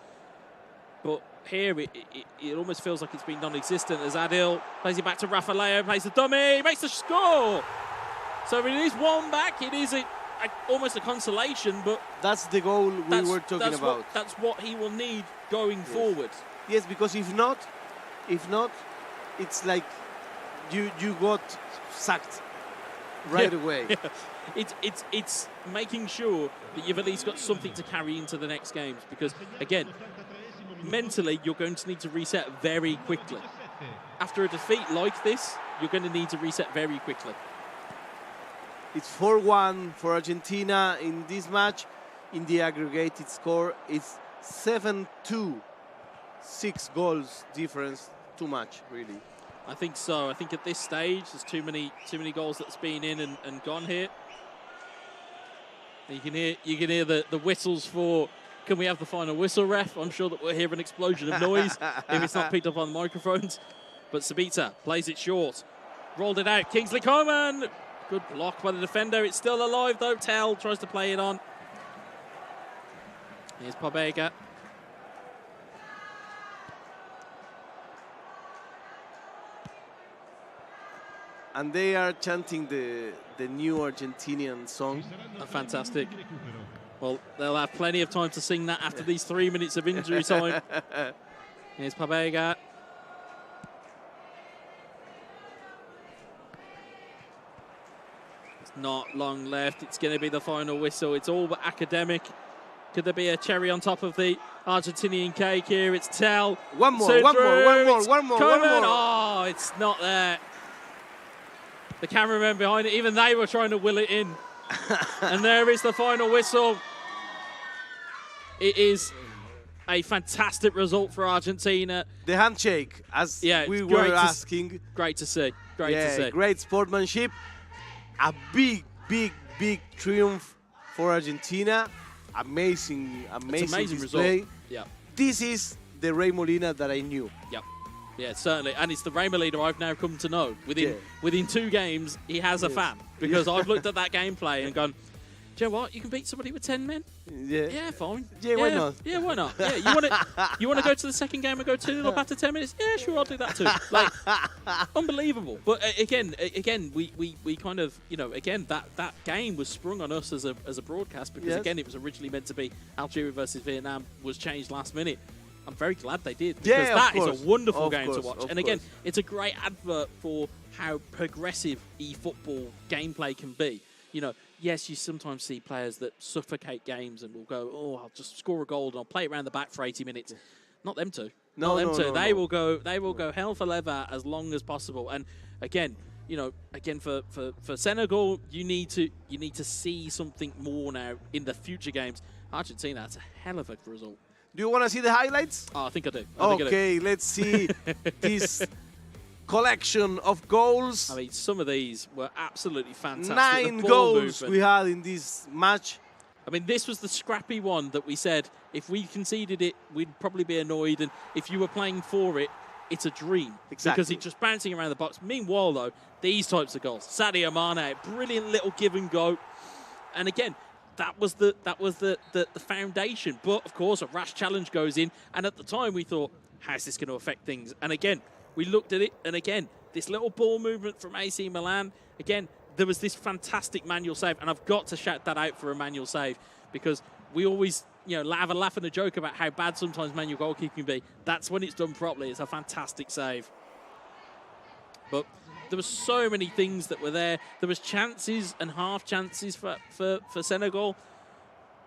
but here it almost feels like it's been non-existent as Adil plays it back to Rafael, plays the dummy, makes the score. So it is one back. It is almost a consolation, but that's the goal we were talking about. That's what he will need going forward. Yes, because if not, it's like you got sacked right away. Yeah. It's making sure that you've at least got something to carry into the next games, because again, mentally you're going to need to reset very quickly. After a defeat like this, you're going to need to reset very quickly. It's 4-1 for Argentina in this match. In the aggregated score, it's 7-2. 6 goals difference, too much, really. I think so. I think at this stage, there's too many goals that's been in and gone here. You can hear the whistles for, can we have the final whistle, ref? I'm sure that we'll hear an explosion of noise if it's not picked up on the microphones. But Sabita plays it short. Rolled it out. Kingsley Coman. Good block by the defender. It's still alive, though. Tell tries to play it on. Here's Pobega. And they are chanting the new Argentinian song. Oh, fantastic. Well, they'll have plenty of time to sing that after these 3 minutes of injury time. Here's Pobega. It's not long left. It's going to be the final whistle. It's all but academic. Could there be a cherry on top of the Argentinian cake here? It's Tell. One more. Oh, it's not there. The cameramen behind it, even they were trying to will it in. And there is the final whistle. It is a fantastic result for Argentina. The handshake, as we were asking. Great to see. Great to see. Great sportsmanship. A big triumph for Argentina. Amazing display. Result. Yeah. This is the Ray Molina that I knew. Yep. Yeah, certainly. And it's the Ray Molina I've now come to know. Within 2 games, he has a fan. Because I've looked at that gameplay and gone, do you know what? You can beat somebody with 10 men? Yeah, fine. Yeah, why not? Yeah, why not? Yeah, you want to go to the second game and go 2-0 up after 10 minutes? Yeah, sure, I'll do that too. Like, unbelievable. But again, we kind of, again, that game was sprung on us as a broadcast because, again, it was originally meant to be Algeria versus Vietnam, was changed last minute. I'm very glad they did, because that is a wonderful game to watch. And again, it's a great advert for how progressive eFootball gameplay can be. yes, you sometimes see players that suffocate games and will go, oh, I'll just score a goal and I'll play it around the back for 80 minutes. Not them two. No, Not them no, two. no, They no. will go. They will go hell for leather as long as possible. And again, for Senegal, you need to see something more now in the future games. Argentina, that's a hell of a result. Do you want to see the highlights? Oh, I think I do. Okay, let's see this collection of goals. I mean, some of these were absolutely fantastic. 9 The ball goals movement. we had in this match. I mean, this was the scrappy one that we said if we conceded it, we'd probably be annoyed. And if you were playing for it, it's a dream. Exactly. Because it's just bouncing around the box. Meanwhile, though, these types of goals. Sadio Mane, brilliant little give and go. And again, that was the foundation. But, of course, a rash challenge goes in. And at the time, we thought, how's this going to affect things? And again, we looked at it. And again, this little ball movement from AC Milan. Again, there was this fantastic manual save. And I've got to shout that out for a manual save. Because we always, have a laugh and a joke about how bad sometimes manual goalkeeping can be. That's when it's done properly. It's a fantastic save. But there were so many things that were there. There was chances and half chances for Senegal.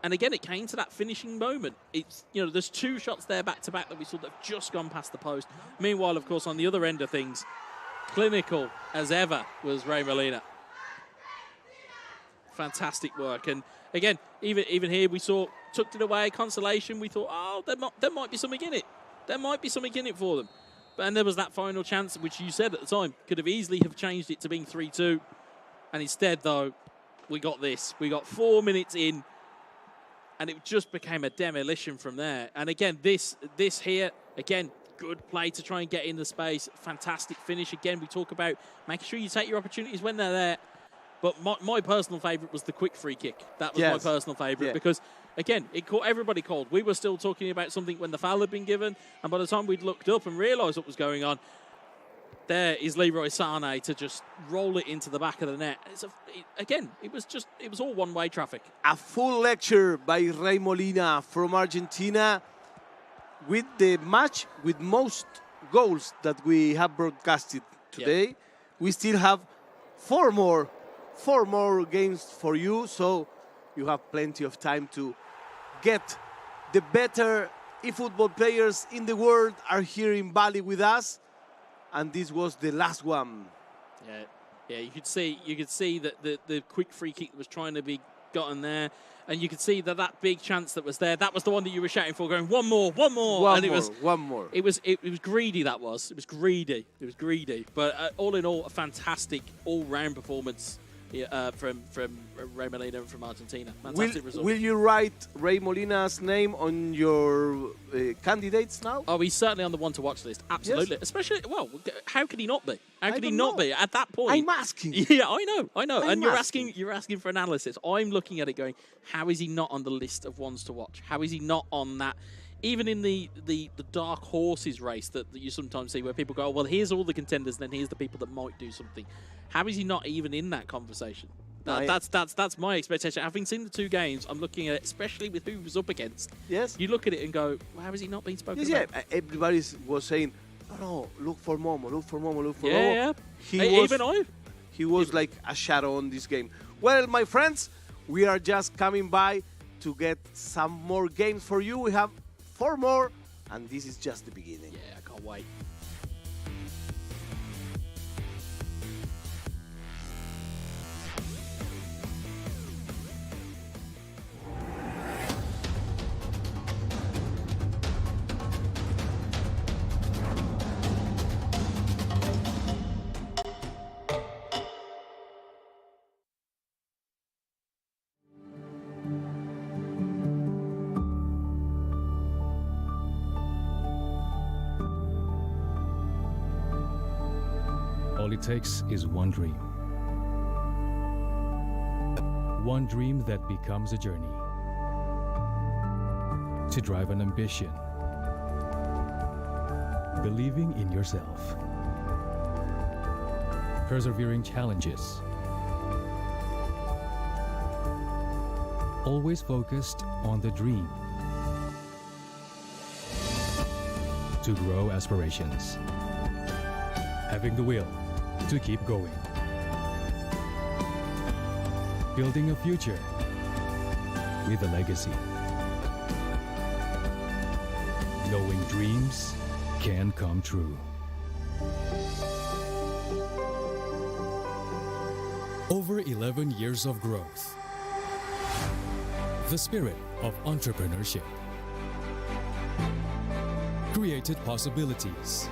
And again, it came to that finishing moment. It's, there's 2 shots there back-to-back that we saw that have just gone past the post. Meanwhile, of course, on the other end of things, clinical as ever was Ray Molina. Fantastic work. And again, even here, we saw, tucked it away, consolation. We thought, oh, there might be something in it. There might be something in it for them. And there was that final chance, which you said at the time, could have easily have changed it to being 3-2. And instead, though, we got this. We got 4 minutes in, and it just became a demolition from there. And again, this here, again, good play to try and get in the space. Fantastic finish. Again, we talk about making sure you take your opportunities when they're there. But my personal favourite was the quick free kick. That was my personal favourite because, again, it caught everybody cold. We were still talking about something when the foul had been given, and by the time we'd looked up and realised what was going on, there is Leroy Sané to just roll it into the back of the net. It was all one-way traffic. A full lecture by Ray Molina from Argentina with the match with most goals that we have broadcasted today. Yep. We still have 4 more games for you, so you have plenty of time to get the better eFootball players in the world are here in Bali with us, and this was the last one. Yeah, you could see that the quick free kick was trying to be gotten there, and you could see that big chance that was there. That was the one that you were shouting for, going one more. One more. It was greedy. It was greedy. But all in all, a fantastic all-round performance. From Ray Molina from Argentina. Fantastic result. Will you write Ray Molina's name on your candidates now? Oh, he's certainly on the one to watch list. Absolutely. Yes. Especially, how could he not be? How could he not be at that point? I'm asking. Yeah, I know. And you're asking for analysis. I'm looking at it going, how is he not on the list of ones to watch? How is he not on that? Even in the dark horses race that you sometimes see where people go, oh, well, here's all the contenders, and then here's the people that might do something. How is he not even in that conversation? That's my expectation. Having seen the 2 games, I'm looking at it, especially with who he was up against. Yes. You look at it and go, well, how is he not being spoken about? Yeah, everybody was saying, no, look for Momo, look for Momo. Yeah. He was like a shadow on this game. Well, my friends, we are just coming by to get some more games for you. We have 4 more, and this is just the beginning. Yeah, I can't wait. All it takes is one dream. One dream that becomes a journey. To drive an ambition. Believing in yourself. Persevering challenges. Always focused on the dream. To grow aspirations. Having the will to keep going. Building a future with a legacy. Knowing dreams can come true. Over 11 years of growth. The spirit of entrepreneurship created possibilities.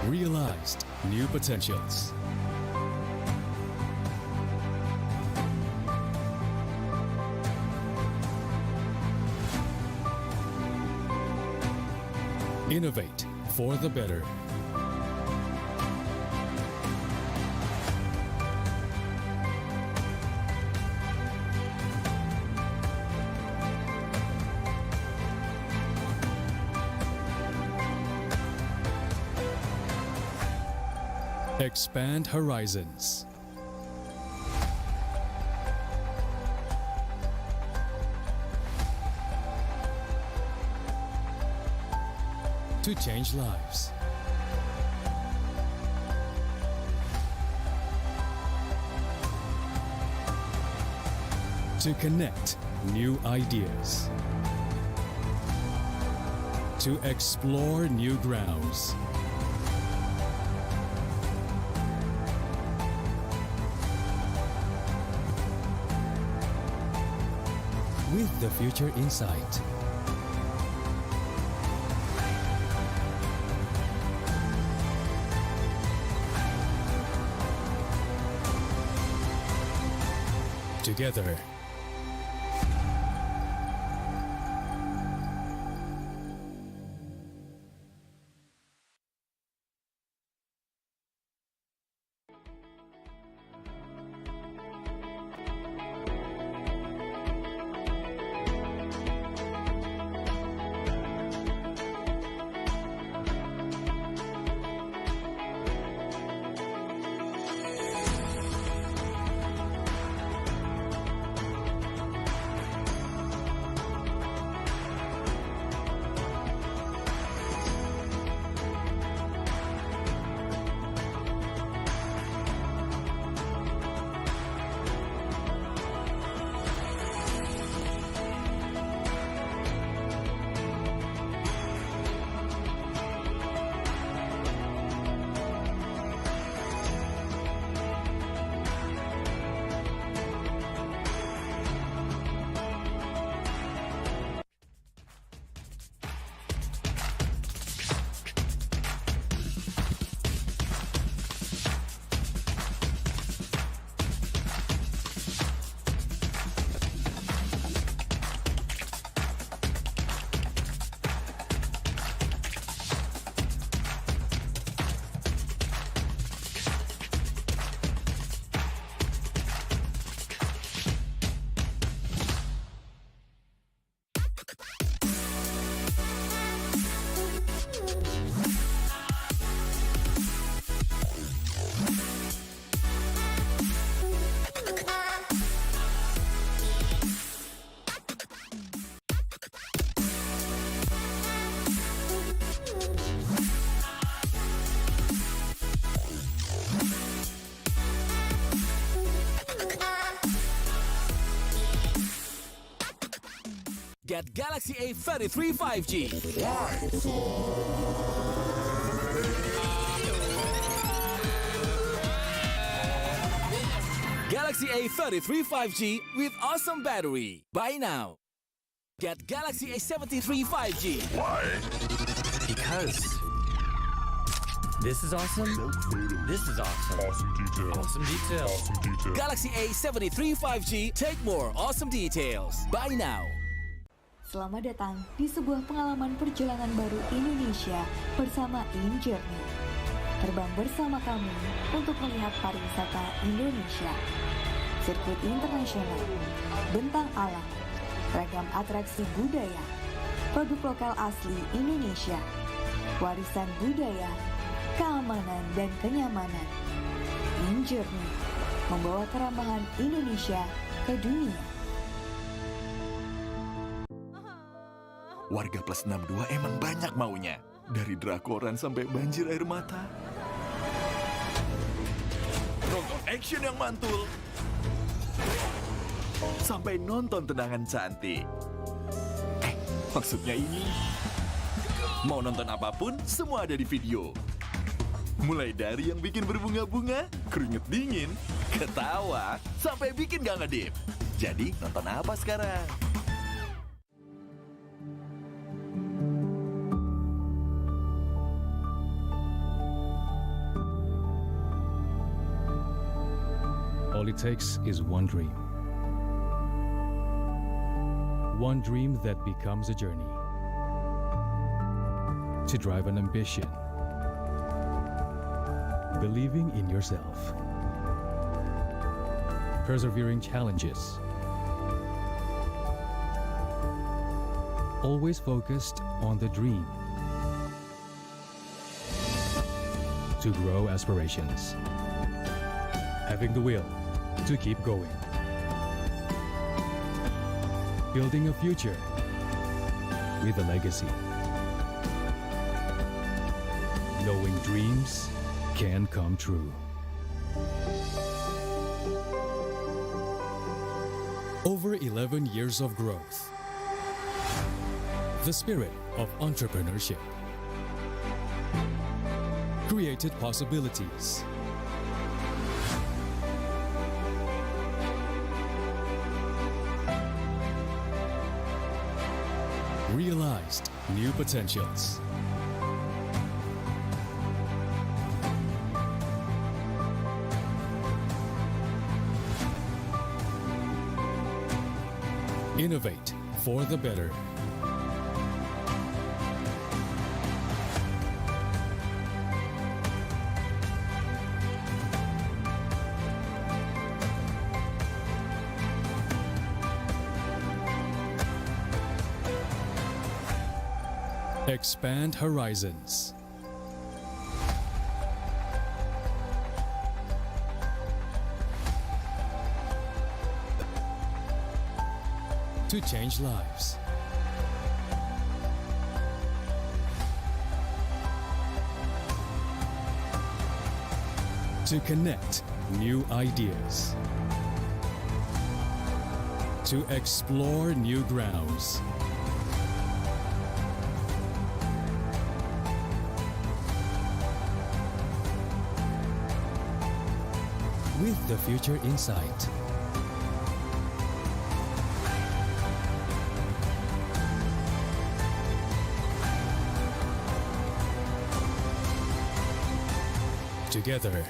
Realized new potentials. Innovate for the better. Expand horizons. To change lives. To connect new ideas. To explore new grounds. With the future in sight. Together. Get Galaxy A33 5G. Galaxy A33 5G with awesome battery. Buy now. Get Galaxy A73 5G. Why? Because this is awesome. This is awesome. Awesome detail. Awesome detail. Awesome detail. Galaxy A73 5G. Take more awesome details. Buy now. Selamat datang di sebuah pengalaman perjalanan baru Indonesia bersama InJourney. Terbang bersama kami untuk melihat pariwisata Indonesia. Sirkuit internasional, bentang alam, ragam atraksi budaya, produk lokal asli Indonesia, warisan budaya, keamanan dan kenyamanan. InJourney membawa keramahan Indonesia ke dunia. Warga plus 62 emang banyak maunya. Dari drakoran sampai banjir air mata. Nonton action yang mantul. Sampai nonton tendangan cantik. Maksudnya ini, mau nonton apapun, semua ada di video. Mulai dari yang bikin berbunga-bunga, keringet dingin, ketawa, sampai bikin gak ngedip. Jadi nonton apa sekarang? All it takes is one dream. One dream that becomes a journey. To drive an ambition. Believing in yourself. Persevering challenges. Always focused on the dream. To grow aspirations. Having the will to keep going. Building a future with a legacy. Knowing dreams can come true. Over 11 years of growth. The spirit of entrepreneurship. Created possibilities. Realized new potentials. Innovate for the better. Expand horizons. To change lives. To connect new ideas. To explore new grounds. With the future in sight. Together.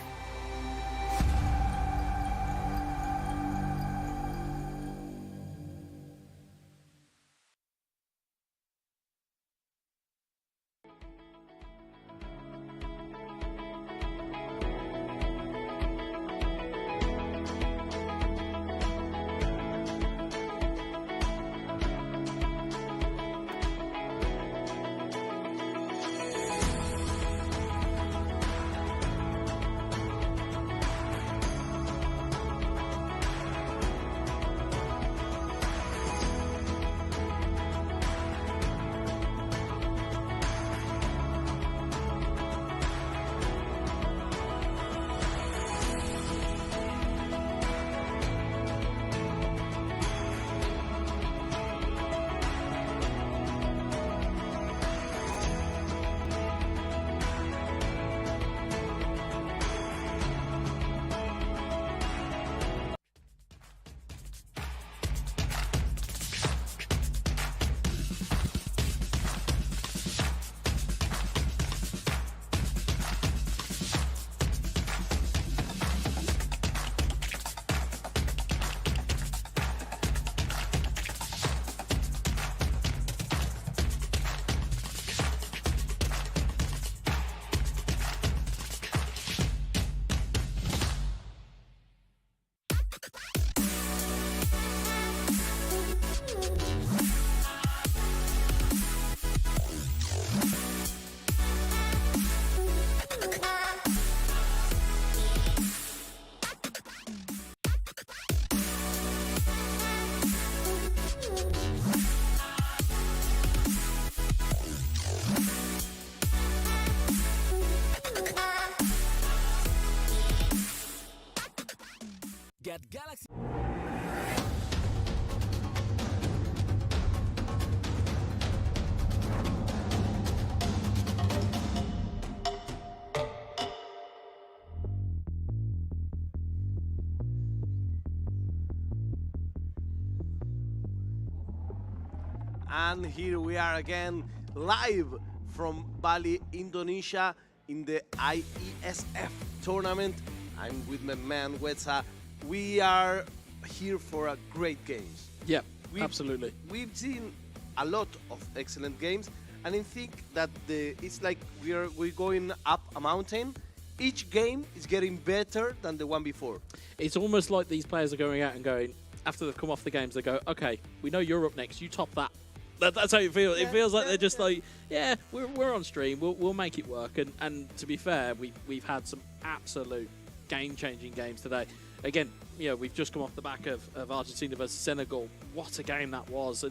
And here we are again, live from Bali, Indonesia, in the IESF tournament. I'm with my man Wetza. We are here for a great games. Yeah, absolutely. We've seen a lot of excellent games, and I think that it's like we're going up a mountain. Each game is getting better than the one before. It's almost like these players are going out and going, after they've come off the games, they go, okay, we know you're up next, you top that. That's how it feels. It feels like they're just like, yeah, we're on stream, we'll make it work. And to be fair, we've had some absolute game-changing games today. Again, you know, we've just come off the back of Argentina versus Senegal. What a game that was!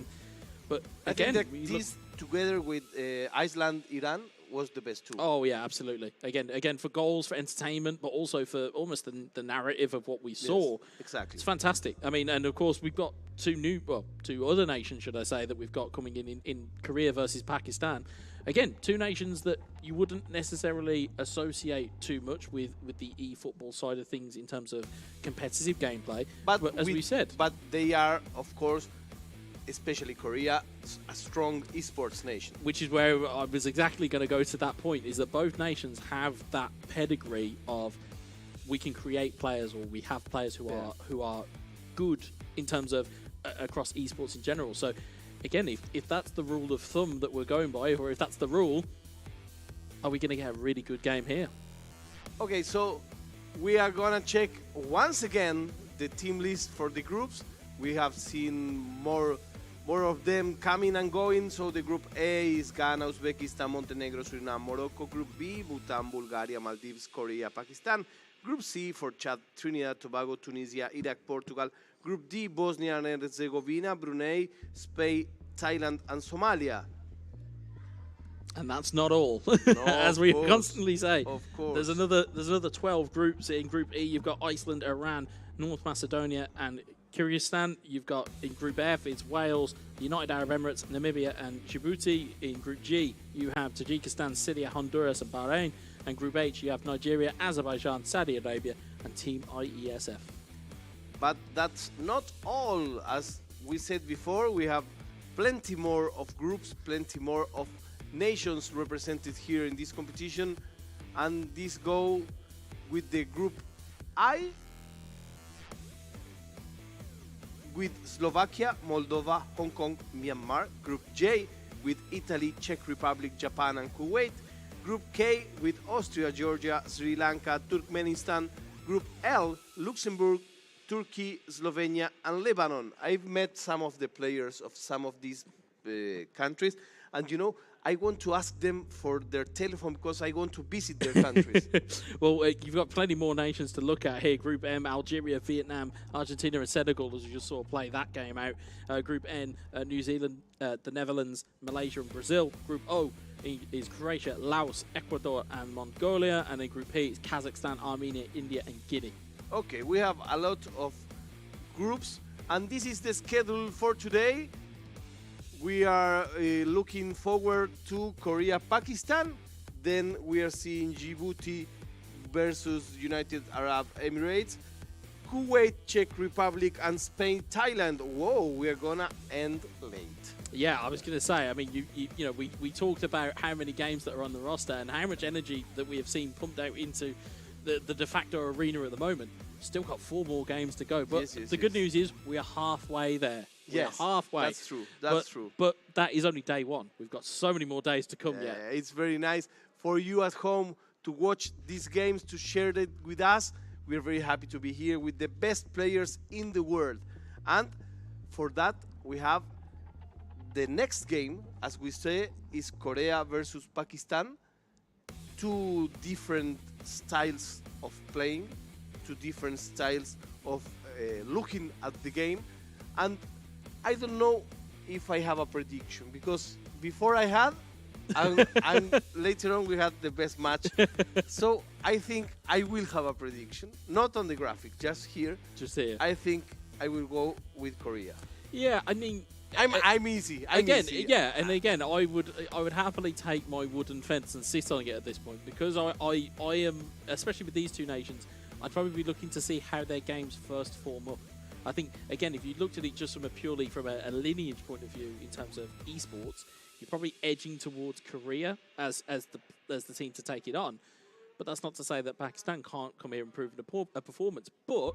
But again, I think that this together with Iceland, Iran was the best too. Oh yeah, absolutely. Again for goals, for entertainment, but also for almost the narrative of what we saw. Yes, exactly. It's fantastic. I mean, and of course we've got two other nations, should I say, that we've got coming in Korea versus Pakistan. Again, two nations that you wouldn't necessarily associate too much with the eFootball side of things in terms of competitive gameplay. But as we said, but they are, of course, especially Korea, a strong esports nation. Which is where I was exactly going to go to that point, is that both nations have that pedigree of we can create players, or we have players who are good in terms of across esports in general. So again, if that's the rule of thumb that we're going by, or if that's the rule, are we going to get a really good game here? Okay, so we are going to check once again the team list for the groups. We have seen more of them coming and going. So the group A is Ghana, Uzbekistan, Montenegro, Suriname, Morocco. Group B, Bhutan, Bulgaria, Maldives, Korea, Pakistan. Group C for Chad, Trinidad, Tobago, Tunisia, Iraq, Portugal. Group D, Bosnia and Herzegovina, Brunei, Spain, Thailand, and Somalia. And that's not all, No, as we constantly say. Of course. There's another 12 groups. In Group E, you've got Iceland, Iran, North Macedonia, and Kyrgyzstan. You've got in Group F, it's Wales, United Arab Emirates, Namibia, and Djibouti. In Group G, you have Tajikistan, Syria, Honduras, and Bahrain. And Group H, you have Nigeria, Azerbaijan, Saudi Arabia, and Team IESF. But that's not all. As we said before, we have plenty more of groups, plenty more of nations represented here in this competition. And this go with the Group I, with Slovakia, Moldova, Hong Kong, Myanmar. Group J with Italy, Czech Republic, Japan, and Kuwait. Group K with Austria, Georgia, Sri Lanka, Turkmenistan. Group L, Luxembourg, Turkey, Slovenia, and Lebanon. I've met some of the players of some of these countries, and you know, I want to ask them for their telephone because I want to visit their countries. Well, you've got plenty more nations to look at here. Group M, Algeria, Vietnam, Argentina, and Senegal, as you just saw play that game out. Group N, New Zealand, the Netherlands, Malaysia, and Brazil. Group O is Croatia, Laos, Ecuador, and Mongolia. And then Group P is Kazakhstan, Armenia, India, and Guinea. Okay, we have a lot of groups, and this is the schedule for today. We are looking forward to Korea, Pakistan. Then we are seeing Djibouti versus United Arab Emirates, Kuwait, Czech Republic, and Spain, Thailand. Whoa, we are gonna end late. Yeah, I was going to say, I mean, you know, we talked about how many games that are on the roster and how much energy that we have seen pumped out into the de facto arena at the moment. Still got 4 more games to go, but the good news is we are halfway there. Yes, we are halfway. That's true. That's true. But that is only day 1. We've got so many more days to come yet. It's very nice for you at home to watch these games, to share it with us. We're very happy to be here with the best players in the world. And for that, we have the next game, as we say, is Korea versus Pakistan. 2 different styles of playing, 2 different styles of looking at the game. And I don't know if I have a prediction, because before I had, and later on we had the best match. So I think I will have a prediction, not on the graphic, just here. Just here. I think I will go with Korea. Yeah, I mean, I'm easy. Yeah, and again, I would happily take my wooden fence and sit on it at this point, because I am, especially with these two nations, I'd probably be looking to see how their games first form up. I think, again, if you looked at it just from a lineage point of view in terms of esports, you're probably edging towards Korea as the team to take it on. But that's not to say that Pakistan can't come here and prove a performance. But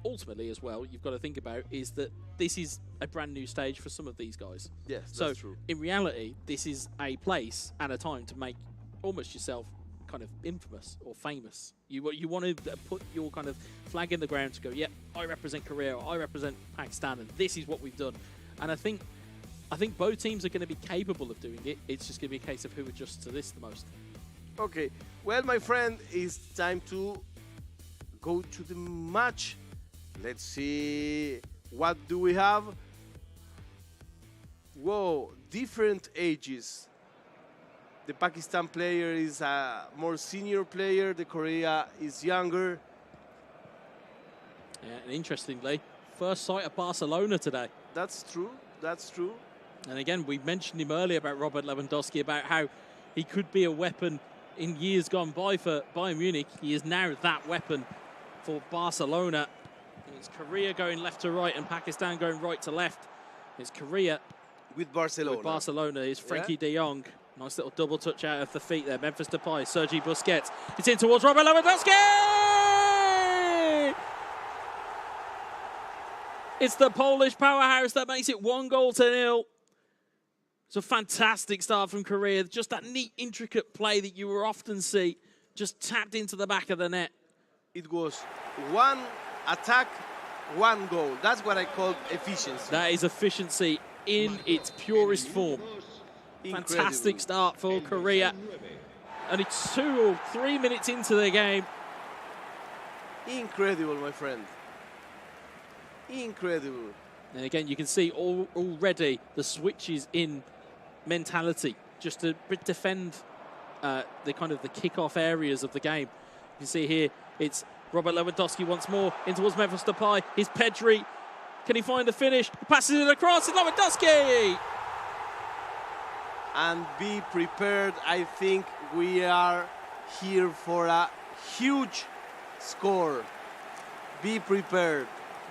ultimately, as well, you've got to think about is that this is a brand new stage for some of these guys. Yes, so that's true. In reality, this is a place and a time to make almost yourself kind of infamous or famous. You want to put your kind of flag in the ground to go, yep, I represent Korea, or I represent Pakistan, and this is what we've done. And I think both teams are going to be capable of doing it. It's just going to be a case of who adjusts to this the most. Okay, well, my friend, it's time to go to the match. Let's see, what do we have? Whoa, different ages. The Pakistan player is a more senior player. The Korea is younger. Yeah, and interestingly, first sight of Barcelona today. That's true. That's true. And again, we mentioned him earlier about Robert Lewandowski, about how he could be a weapon in years gone by for Bayern Munich. He is now that weapon for Barcelona. It's Korea going left to right and Pakistan going right to left. It's Korea with Barcelona. With Barcelona is Frankie de Jong. Nice little double touch out of the feet there. Memphis Depay, Sergi Busquets. It's in towards Robert Lewandowski! It's the Polish powerhouse that makes it 1-0. It's a fantastic start from Korea. Just that neat, intricate play that you will often see, just tapped into the back of the net. It was one attack, one goal. That's what I call efficiency. That is efficiency in its purest form. Incredible. Fantastic start for Korea. Only 2 or 3 minutes into the game. Incredible, my friend. Incredible. And again, you can see already the switches in mentality just to defend the kind of the kick-off areas of the game. You can see here, it's Robert Lewandowski once more in towards Memphis Depay. Here's Pedri. Can he find the finish? He passes it across. It's Lewandowski! And be prepared. I think we are here for a huge score. Be prepared.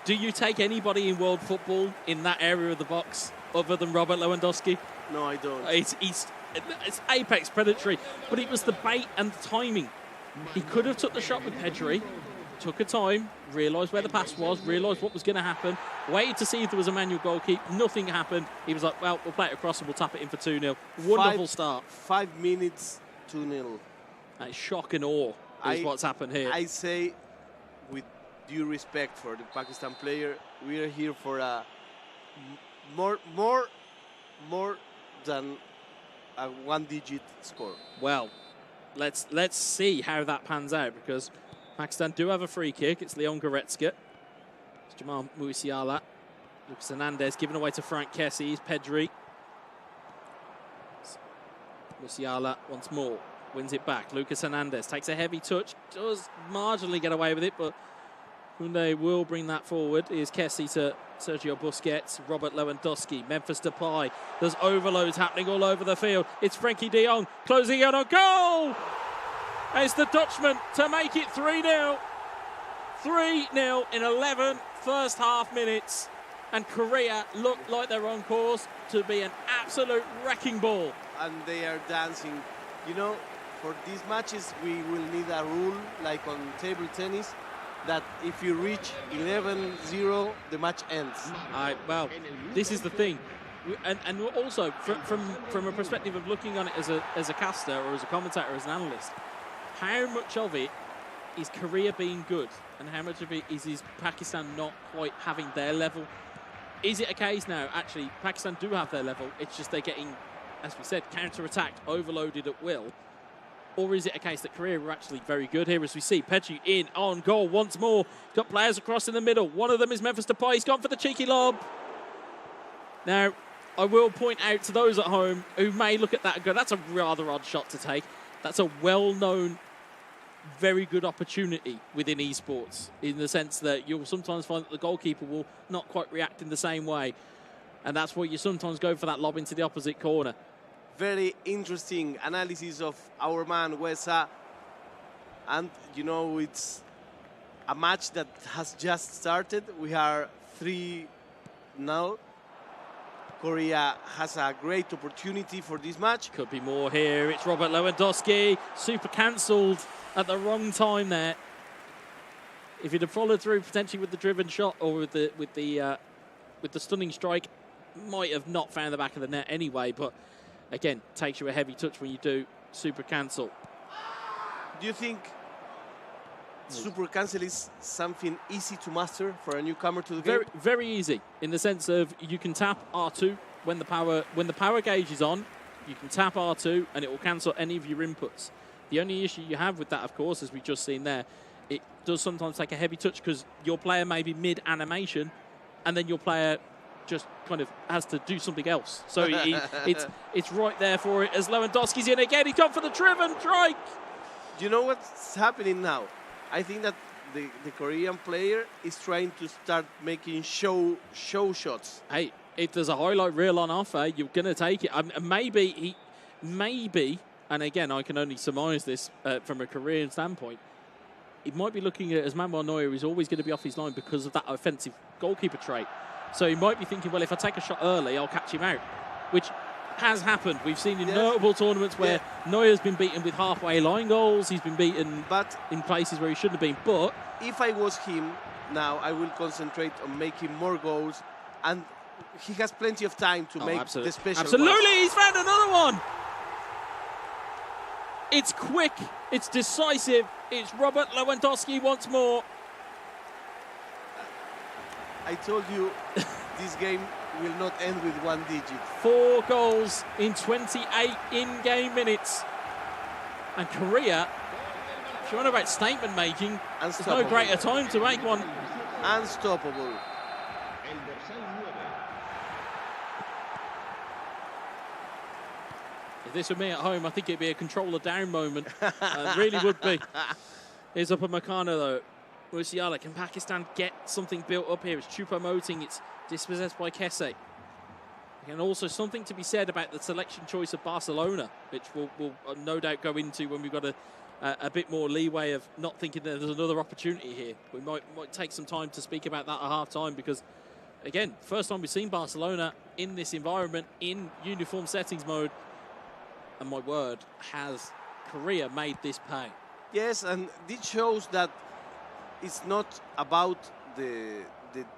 Do you take anybody in world football in that area of the box other than Robert Lewandowski? No, I don't. It's apex predatory, but it was the bait and the timing. He could have took the shot with Pedri, took a time, realised where the pass was, realised what was going to happen, waited to see if there was a manual goal kick. Nothing happened. He was like, well, we'll play it across and we'll tap it in for 2-0. Wonderful start. 5 minutes, 2-0. That is shock and awe is what's happened here. I say, with due respect for the Pakistan player, we are here for a more than a one-digit score. Well, let's see how that pans out, because Pakistan do have a free kick. It's Leon Goretzka. It's Jamal Musiala. Lucas Hernandez given away to Frank Kessie. He's Pedri. Musiala once more. Wins it back. Lucas Hernandez takes a heavy touch. Does marginally get away with it, but Koundé will bring that forward. Here's Kessie to Sergio Busquets. Robert Lewandowski. Memphis Depay. There's overloads happening all over the field. It's Frankie de Jong closing in on goal! It's the Dutchman to make it 3-0. 3-0 in 11 first half minutes. And Korea look like they're on course to be an absolute wrecking ball. And they are dancing. You know, for these matches, we will need a rule, like on table tennis, that if you reach 11-0, the match ends. Well, this is the thing. And also, from a perspective of looking on it as a caster or as a commentator, as an analyst, how much of it is Korea being good and how much of it is Pakistan not quite having their level? Is it a case now, actually, Pakistan do have their level, it's just they're getting, as we said, counter-attacked, overloaded at will? Or is it a case that Korea were actually very good here, as we see Pedri in on goal once more. Got players across in the middle. One of them is Memphis Depay. He's gone for the cheeky lob. Now, I will point out to those at home who may look at that and go, that's a rather odd shot to take. That's a well-known, very good opportunity within esports, in the sense that you'll sometimes find that the goalkeeper will not quite react in the same way. And that's why you sometimes go for that lob into the opposite corner. Very interesting analysis of our man Wesa. And, you know, it's a match that has just started. We are 3-0. Korea has a great opportunity for this match. Could be more here. It's Robert Lewandowski. Super cancelled at the wrong time there. If he'd have followed through potentially with the driven shot or with the stunning strike, might have not found the back of the net anyway. But again, takes you a heavy touch when you do super cancel. Do you think super cancel is something easy to master for a newcomer to the game? Very easy in the sense of you can tap R2 when the power gauge is on. You can tap R2 and it will cancel any of your inputs. The only issue you have with that, of course, as we've just seen there, it does sometimes take a heavy touch because your player may be mid-animation and then your player just kind of has to do something else. So it's right there for it as Lewandowski's in again. He's gone for the driven strike. Do you know what's happening now? I think that the Korean player is trying to start making show shots. Hey, if there's a highlight reel on offer, you're going to take it. Maybe, and again, I can only surmise this from a Korean standpoint, he might be looking at as Manuel Neuer is always going to be off his line because of that offensive goalkeeper trait. So he might be thinking, well, if I take a shot early, I'll catch him out, which has happened. We've seen in notable tournaments where Neuer's been beaten with halfway line goals. He's been beaten in places where he shouldn't have been. But if I was him now, I will concentrate on making more goals, and he has plenty of time to make the special Absolutely, ones. He's found another one. It's quick, it's decisive, it's Robert Lewandowski once more. I told you this game will not end with one digit. 4 goals in 28 in-game minutes. And Korea, if you want about statement making, there's no greater time to make one. Unstoppable. If this were me at home, I think it'd be a controller down moment. Really would be. Here's Upamecano though. Musiala, can Pakistan get something built up here? It's Choupo-Moting, it's dispossessed by Kese. And also something to be said about the selection choice of Barcelona, which we'll no doubt go into when we've got a bit more leeway of not thinking that there's another opportunity here. We might take some time to speak about that at half-time because, again, first time we've seen Barcelona in this environment, in uniform settings mode. And my word, has Korea made this pay? Yes, and this shows that it's not about the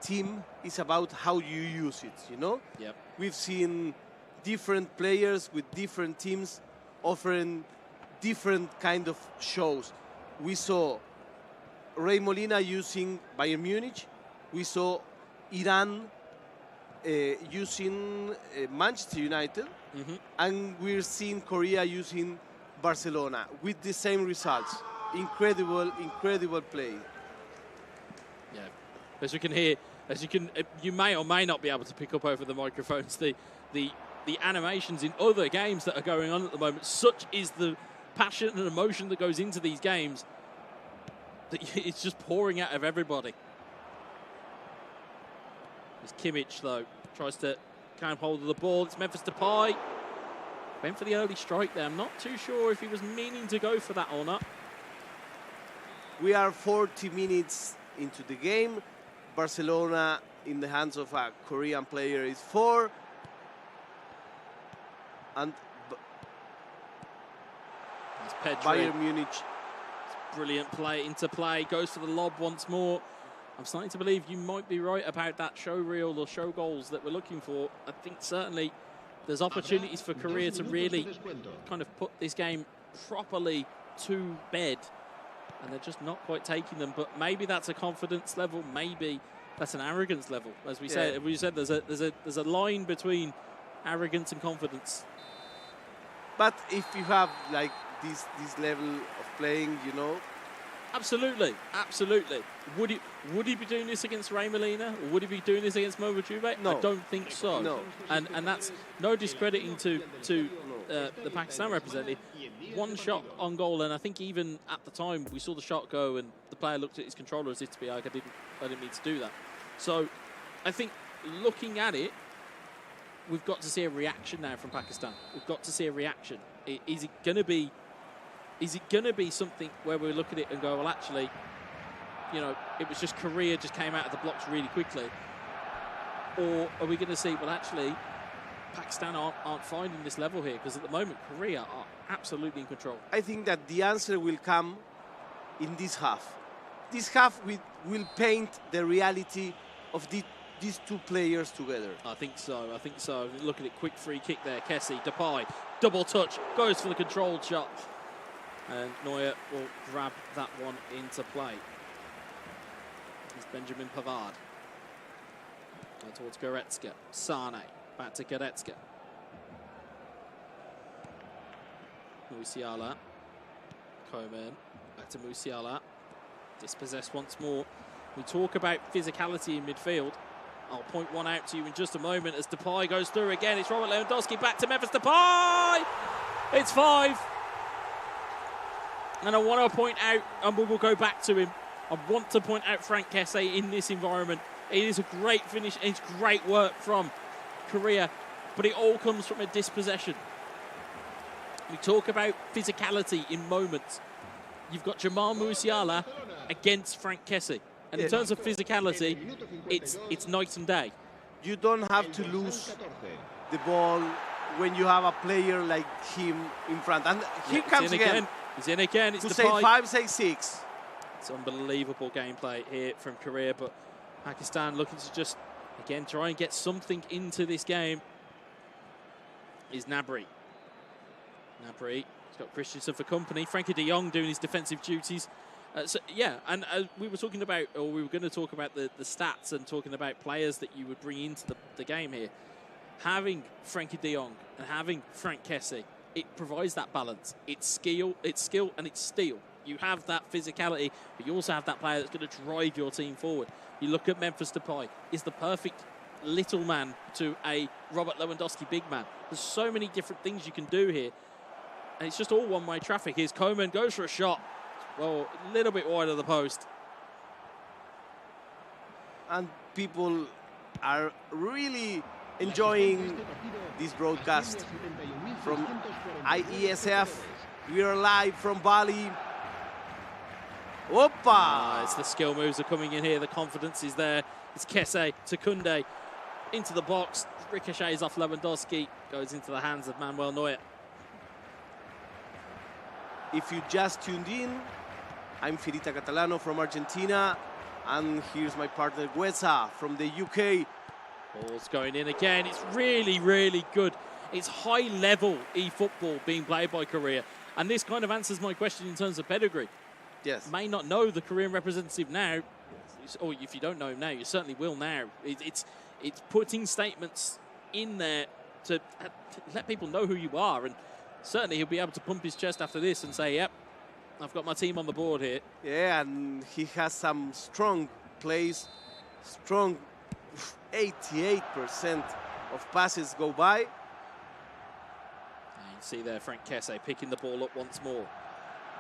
team, it's about how you use it, you know? Yep. We've seen different players with different teams offering different kind of shows. We saw Ray Molina using Bayern Munich. We saw Iran using Manchester United. And we're seeing Korea using Barcelona with the same results. Incredible play. Yeah, as you can hear, you may or may not be able to pick up over the microphones the animations in other games that are going on at the moment. Such is the passion and emotion that goes into these games that it's just pouring out of everybody. It's Kimmich though, tries to can't hold of the ball. It's Memphis Depay. Went for the early strike there. I'm not too sure if he was meaning to go for that or not. We are 40 minutes into the game. Barcelona in the hands of a Korean player is 4. And Bayern Munich. Brilliant play into play. Goes for the lob once more. I'm starting to believe you might be right about that show reel or show goals that we're looking for. I think certainly there's opportunities for Korea to really kind of put this game properly to bed, and they're just not quite taking them. But maybe that's a confidence level, maybe that's an arrogance level. As we said, there's a line between arrogance and confidence. But if you have like this level of playing, you know. Absolutely. Would he be doing this against Ray Molina, or would he be doing this against Mo Wachube? No. I don't think so. No. And that's no discrediting to the Pakistan representative. One shot on goal, and I think even at the time we saw the shot go, and the player looked at his controller as if to be like, I didn't need to do that. So I think looking at it, we've got to see a reaction now from Pakistan. We've got to see a reaction. Is it going to be something where we look at it and go, well, actually, you know, it was just Korea just came out of the blocks really quickly? Or are we going to see, well, actually, Pakistan aren't finding this level here? Because at the moment, Korea are absolutely in control. I think that the answer will come in this half. This half will paint the reality of these two players together. I think so. I think so. Look at it, quick free kick there. Kessie, Depay, double touch, goes for the controlled shot. And Neuer will grab that one into play. It's Benjamin Pavard. Towards Goretzka. Sane. Back to Goretzka. Musiala. Coman. Back to Musiala. Dispossessed once more. We talk about physicality in midfield. I'll point one out to you in just a moment as Depay goes through again. It's Robert Lewandowski back to Memphis Depay. It's 5. And I want to point out, and we will go back to him, I want to point out Frank Kessie in this environment. It is a great finish. It's great work from Korea, but it all comes from a dispossession. We talk about physicality in moments. You've got Jamal Musiala against Frank Kessie. And in terms of physicality, it's night and day. You don't have to lose the ball when you have a player like him in front. And here comes again. He's in again. It's to Depay. say 5, say 6. It's unbelievable gameplay here from Korea, but Pakistan looking to just, again, try and get something into this game is Gnabry. Gnabry, he's got Christensen for company. Frankie de Jong doing his defensive duties. We were talking about, or we were going to talk about the stats and talking about players that you would bring into the game here. Having Frankie de Jong and having Frank Kessie, it provides that balance. It's skill, and it's steel. You have that physicality, but you also have that player that's going to drive your team forward. You look at Memphis Depay, is the perfect little man to a Robert Lewandowski big man. There's so many different things you can do here, and it's just all one-way traffic. Here's Coman, goes for a shot. Well, a little bit wide of the post. And people are really enjoying this broadcast from IESF. We are live from Bali. Opa! It's the skill moves are coming in here. The confidence is there. It's Kessie to Koundé into the box. Ricochets off Lewandowski. Goes into the hands of Manuel Neuer. If you just tuned in, I'm Firita Catalano from Argentina. And here's my partner Gueza from the UK. Ball's going in again. It's really, really good. It's high-level eFootball being played by Korea. And this kind of answers my question in terms of pedigree. Yes. May not know the Korean representative now, or if you don't know him now, you certainly will now. It's putting statements in there to let people know who you are. And certainly he'll be able to pump his chest after this and say, yep, I've got my team on the board here. Yeah, and he has some strong plays, strong 88% of passes go by. And you see there Frank Kessie picking the ball up once more.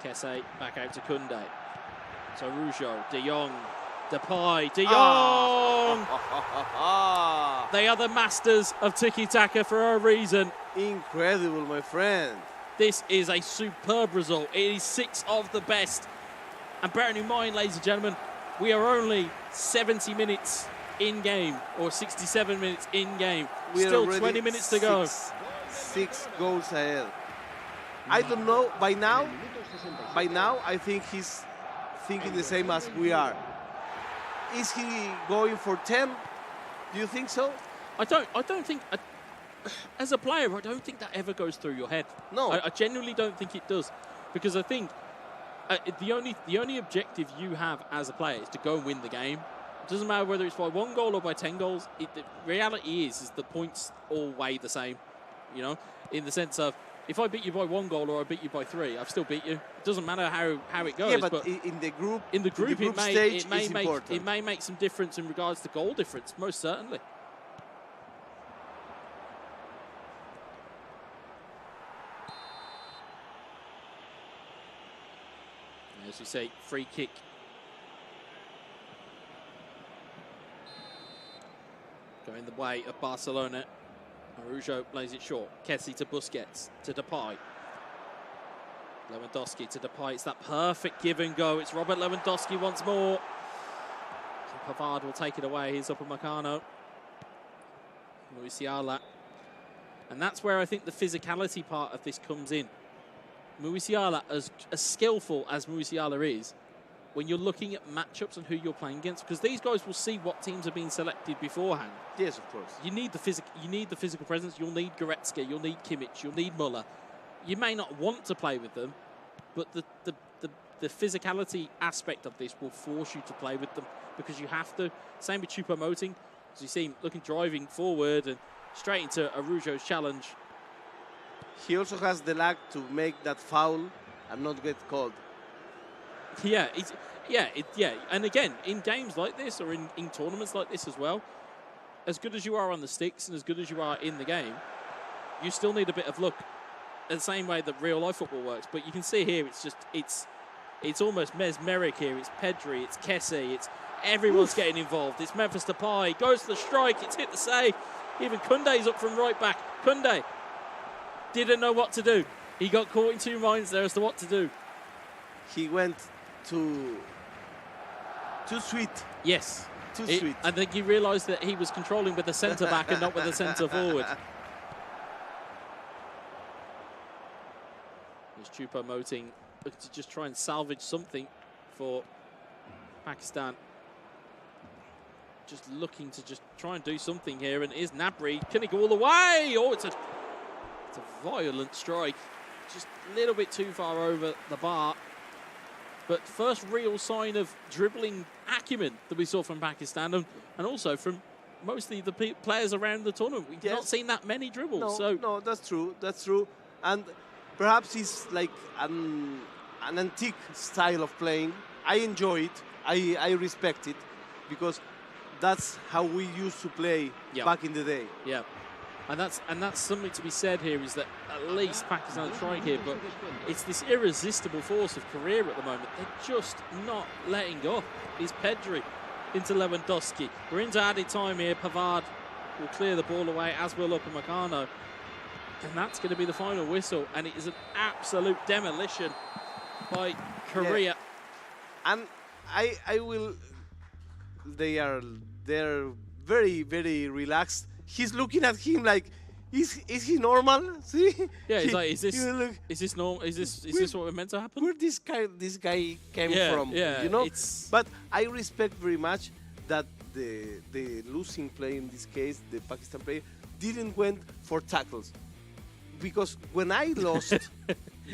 Kessie back out to Koundé. So Rougeau, De Jong, Depay, De Jong! They are the masters of tiki-taka for a reason. Incredible, my friend. This is a superb result. It is 6 of the best. And bearing in mind, ladies and gentlemen, we are only 70 minutes in game, or 67 minutes in game. Still 20 minutes to go. 6 goals ahead. I don't know, by now, I think he's thinking the same as we are. Is he going for 10? Do you think so? I don't think, as a player, I don't think that ever goes through your head. No. I genuinely don't think it does. Because I think the only objective you have as a player is to go and win the game. It doesn't matter whether it's by 1 goal or by 10 goals. The reality is the points all weigh the same, you know, in the sense of, if I beat you by 1 goal or I beat you by 3, I've still beat you. It doesn't matter how it goes. Yeah, but in the group stage, it may make some difference in regards to goal difference, most certainly. As you say, free kick. Going the way of Barcelona. Rougeau plays it short. Kessie to Busquets, to Depay. Lewandowski to Depay. It's that perfect give and go. It's Robert Lewandowski once more. Pavard will take it away. Here's Upamecano. Musiala. And that's where I think the physicality part of this comes in. Musiala, as skillful as Musiala is, when you're looking at matchups and who you're playing against, because these guys will see what teams have been selected beforehand. Yes, of course. You need the physical presence. You'll need Goretzka. You'll need Kimmich. You'll need Muller. You may not want to play with them, but the physicality aspect of this will force you to play with them because you have to. Same with Choupo-Moting, as you see him driving forward and straight into Araujo's challenge. He also has the luck to make that foul and not get called. Yeah, and again, in games like this or in tournaments like this as well, as good as you are on the sticks and as good as you are in the game, you still need a bit of luck. In the same way that real life football works, but you can see here it's almost mesmeric here. It's Pedri, it's Kessie, it's everyone's getting involved. It's Memphis Depay, goes to the strike, it's hit the save. Even Koundé's up from right back. Koundé didn't know what to do. He got caught in two minds there as to what to do. He went too sweet. Yes. Too sweet. I think he realised that he was controlling with the centre back and not with the centre forward. There's Choupo-Moting looking to just try and salvage something for Pakistan. Just looking to just try and do something here. And is Gnabry, can he go all the way? Oh, it's a violent strike. Just a little bit too far over the bar. But first real sign of dribbling acumen that we saw from Pakistan and also from mostly the players around the tournament. We've not seen that many dribbles. No, that's true. That's true. And perhaps it's like an antique style of playing. I enjoy it. I respect it because that's how we used to play back in the day. Yeah. And that's something to be said here is that at least Pakistan are trying here, but it's this irresistible force of Korea at the moment. They're just not letting go. It's Pedri into Lewandowski. We're into added time here. Pavard will clear the ball away, as will Upamecano. And that's going to be the final whistle. And it is an absolute demolition by Korea. Yeah. And I will... They're very, very relaxed. He's looking at him like, is he normal? See? Yeah, he's like, is this normal? Is this what we're meant to happen? Where this guy came from? Yeah, you know. But I respect very much that the losing player in this case, the Pakistan player, didn't went for tackles, because when I lost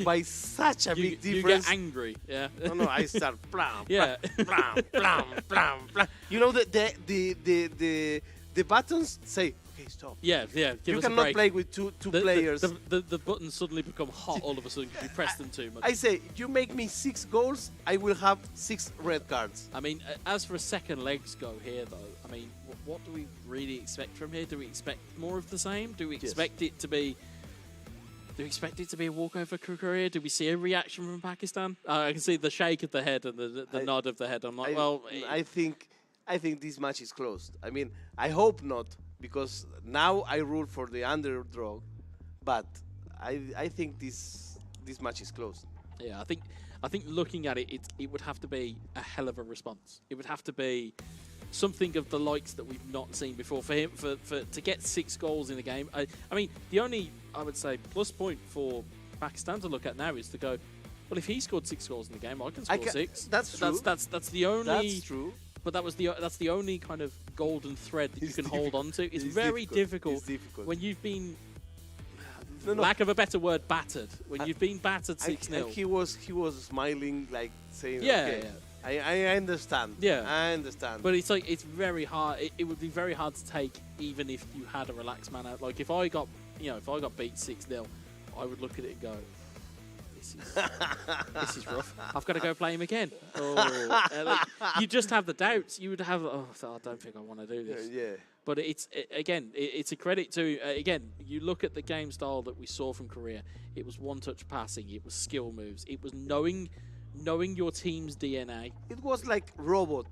by such a big difference, you get angry. Yeah. No, I start blam, yeah, blam, blam, blam, blam. You know the buttons say, okay, stop. Yeah. You cannot play with two players. The buttons suddenly become hot all of a sudden because you press them too much. I say, you make me 6 goals, I will have 6 red cards. I mean, as for a second legs go here, though, I mean, what do we really expect from here? Do we expect more of the same? Do we expect it to be? Do we expect it to be a walkover for Korea? Do we see a reaction from Pakistan? I can see the shake of the head and the nod of the head. I'm like, I think this match is closed. I mean, I hope not, because now I rule for the underdog, but I think this match is closed. Yeah, I think looking at it, it would have to be a hell of a response. It would have to be something of the likes that we've not seen before for him to get 6 goals in the game. I mean, the only, I would say, plus point for Pakistan to look at now is to go, well, if he scored 6 goals in the game, I can score 6. That's true. That's the only. That's true. But that's the only kind of golden thread that you can hold on to. It's very difficult when you've been, lack of a better word, battered. When you've been battered 6-0. He was smiling, like saying, yeah, okay, yeah. I understand. Yeah, I understand. But it's like, it's very hard. It would be very hard to take, even if you had a relaxed manner. Like if I got beat 6-0, I would look at it and go, this is rough. I've got to go play him again. You just have the doubts. You would have, I don't think I want to do this. Yeah. But it's a credit to, again, you look at the game style that we saw from Korea. It was one-touch passing. It was skill moves. It was knowing your team's DNA. It was like robot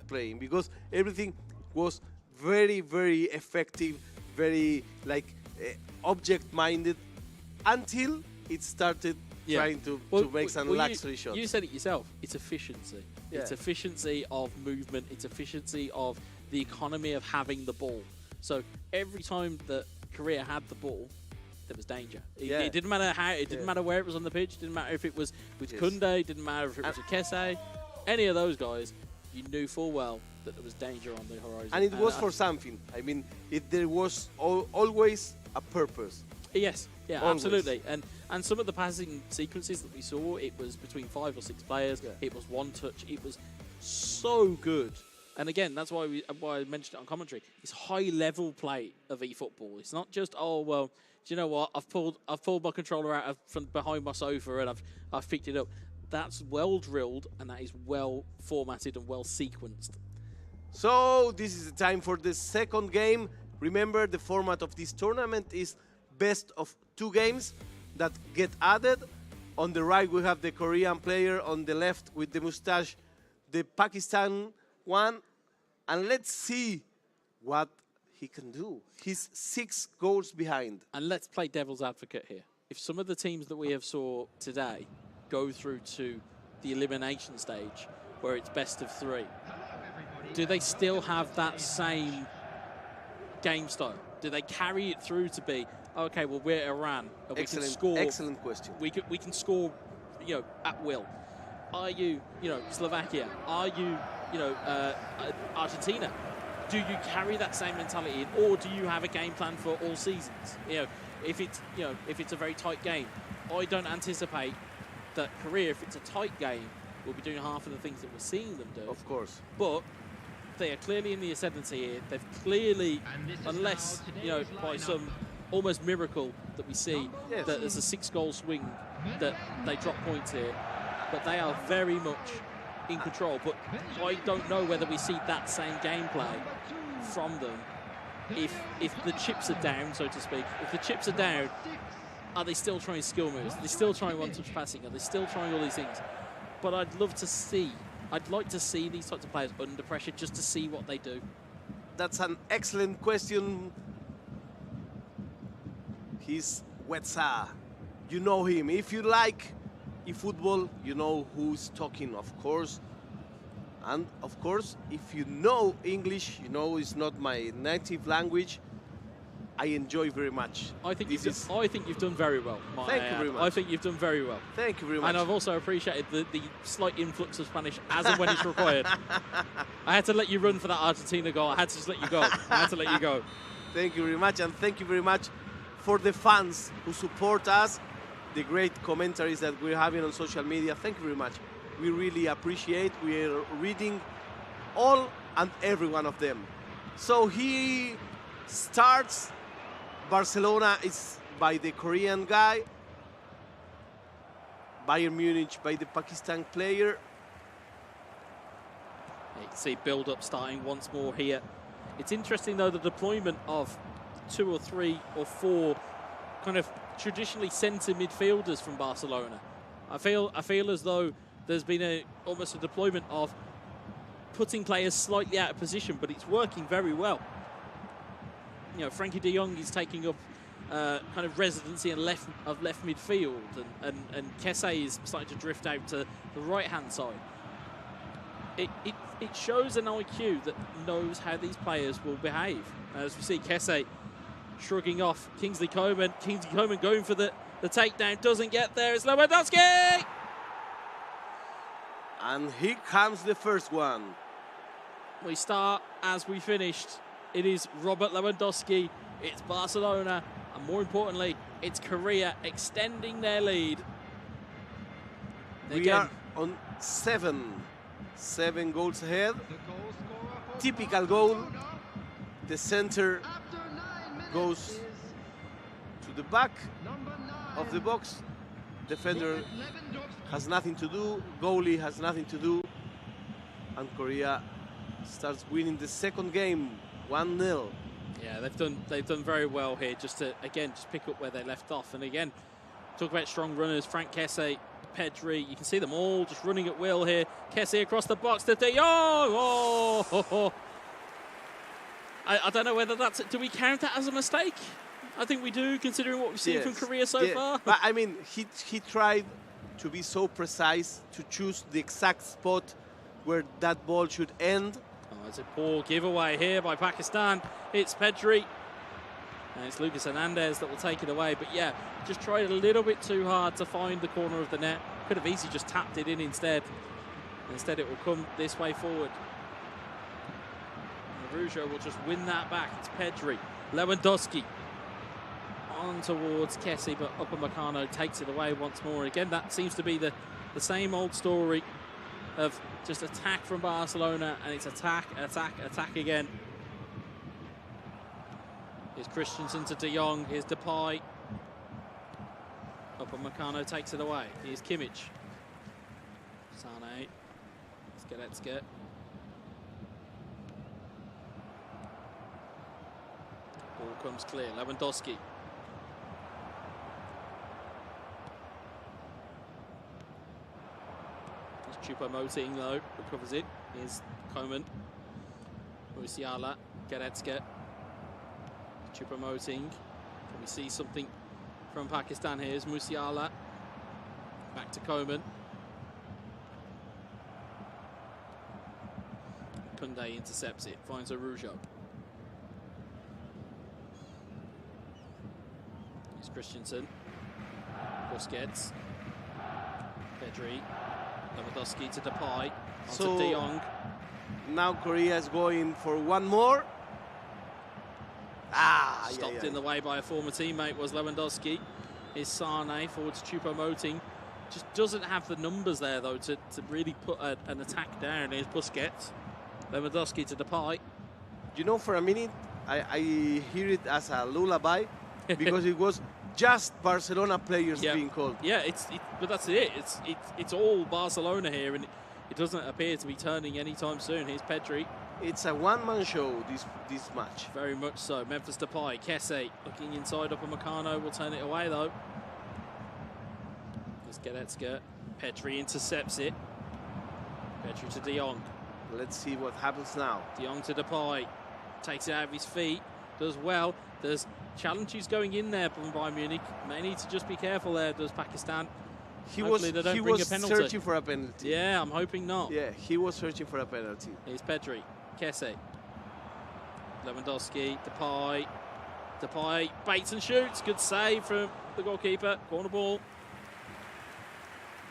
playing, because everything was very, very effective, very like object-minded, until it started trying to make some luxury shots. You said it yourself. It's efficiency. Yeah. It's efficiency of movement. It's efficiency of the economy of having the ball. So every time that Korea had the ball, there was danger. It didn't matter how. It didn't matter where it was on the pitch. It didn't matter if it was with Kunde. It didn't matter if it was with Kese. Any of those guys, you knew full well that there was danger on the horizon. And it was for something. I mean, there was always a purpose. Yes, yeah, always. Absolutely. And some of the passing sequences that we saw, it was between 5 or 6 players. Yeah. It was one touch. It was so good. And again, that's why I mentioned it on commentary. It's high-level play of eFootball. It's not just, oh well, do you know what? I've pulled my controller out from behind my sofa and I've picked it up. That's well drilled and that is well formatted and well sequenced. So this is the time for the second game. Remember, the format of this tournament is best of 2 games that get added. On the right, we have the Korean player. On the left, with the mustache, the Pakistan one. And let's see what he can do. He's 6 goals behind. And let's play devil's advocate here. If some of the teams that we have saw today go through to the elimination stage, where it's best of 3, do they still have that same game style? Do they carry it through to be, okay, well, we're Iran, and we can score. Excellent question. We can score, at will. Are you, Slovakia? Are you, Argentina? Do you carry that same mentality in, or do you have a game plan for all seasons? If it's a very tight game, I don't anticipate that Korea, if it's a tight game, will be doing half of the things that we're seeing them do. Of course. But they are clearly in the ascendancy here. They've clearly, unless, by some almost miracle that we see, that there's a 6-goal swing, that they drop points here. But they are very much in control. But I don't know whether we see that same gameplay from them if the chips are down, so to speak. If the chips are down, are they still trying skill moves? Are they still trying one-touch passing? Are they still trying all these things? But I'd like to see these types of players under pressure just to see what they do. That's an excellent question. He's Wetsa. You know him. If you like eFootball, you know who's talking, of course. And of course, if you know English, you know it's not my native language. I enjoy very much. I think you've done very well. Thank you very much. I think you've done very well. Thank you very much. And I've also appreciated the slight influx of Spanish as and when it's required. I had to let you run for that Argentina goal. I had to just let you go. I had to let you go. Thank you very much, and thank you very much for the fans who support us, the great commentaries that we're having on social media. Thank you very much. We really appreciate. We're reading all and every one of them. So he starts. Barcelona is by the Korean guy. Bayern Munich by the Pakistan player. You can see build-up starting once more here. It's interesting, though, the deployment of 2 or 3 or 4 kind of traditionally centre midfielders from Barcelona. I feel as though there's been almost a deployment of putting players slightly out of position, but it's working very well. Frankie de Jong is taking up kind of residency in left midfield, and Kese is starting to drift out to the right-hand side. It shows an IQ that knows how these players will behave. As we see Kese shrugging off Kingsley Coman. Kingsley Coman going for the takedown, doesn't get there. It's Lewandowski! And here comes the first one. We start as we finished. It is Robert Lewandowski, it's Barcelona, and more importantly, it's Korea extending their lead. We are on 7 goals ahead. Typical goal. The center goes to the back of the box. Defender has nothing to do. Goalie has nothing to do. And Korea starts winning the second game. 1-0. Yeah, they've done very well here, just to again just pick up where they left off. And again, talk about strong runners. Frank Kese, Pedri, you can see them all just running at will here. Kese across the box to De Jong. Oh. I don't know whether that's. Do we count that as a mistake? I think we do, considering what we've seen from Korea so far. But I mean, he tried to be so precise, to choose the exact spot where that ball should end. Oh, it's a poor giveaway here by Pakistan. It's Pedri. And it's Lucas Hernandez that will take it away. But yeah, just tried a little bit too hard to find the corner of the net. Could have easily just tapped it in instead. Instead it will come this way forward. And Rougeau will just win that back. It's Pedri. Lewandowski on towards Kessie, but Upamecano takes it away once more. Again, that seems to be the same old story of just attack from Barcelona, and it's attack, attack, attack again. Here's Christensen to De Jong. Here's Depay. Upamecano takes it away. Here's Kimmich. Sane. Skeletske. Ball comes clear. Lewandowski. Choupo-Moting though, recovers it. Here's Coman. Musiala, Goretzka. Choupo-Moting. Can we see something from Pakistan? Here's Musiala. Back to Coman. Koundé intercepts it, finds a Rougeau. Here's Christensen. Busquets. Pedri. Lewandowski to Depay, onto De Jong. Now Korea is going for one more. Stopped in the way by a former teammate was Lewandowski. Here's Sane forwards Choupo-Moting. Just doesn't have the numbers there though to really put an attack down. Here's Busquets. Lewandowski to Depay. You know, for a minute I hear it as a lullaby because it was just Barcelona players being called. Yeah, but that's it. It's all Barcelona here, and it doesn't appear to be turning anytime soon. Here's Pedri. It's a one-man show, this match. Very much so. Memphis Depay, Kessie looking inside. Upamecano will turn it away though. Let's get Goretzka. Pedri intercepts it. Pedri to De Jong. Let's see what happens now. De Jong to Depay. Takes it out of his feet. Does well. There's challenges going in there from Bayern Munich. May need to just be careful there, does Pakistan. He was searching for a penalty. Yeah, I'm hoping not. Yeah, he was searching for a penalty. Here's Pedri. Kessie. Lewandowski. Depay. Depay baits and shoots. Good save from the goalkeeper. Corner ball.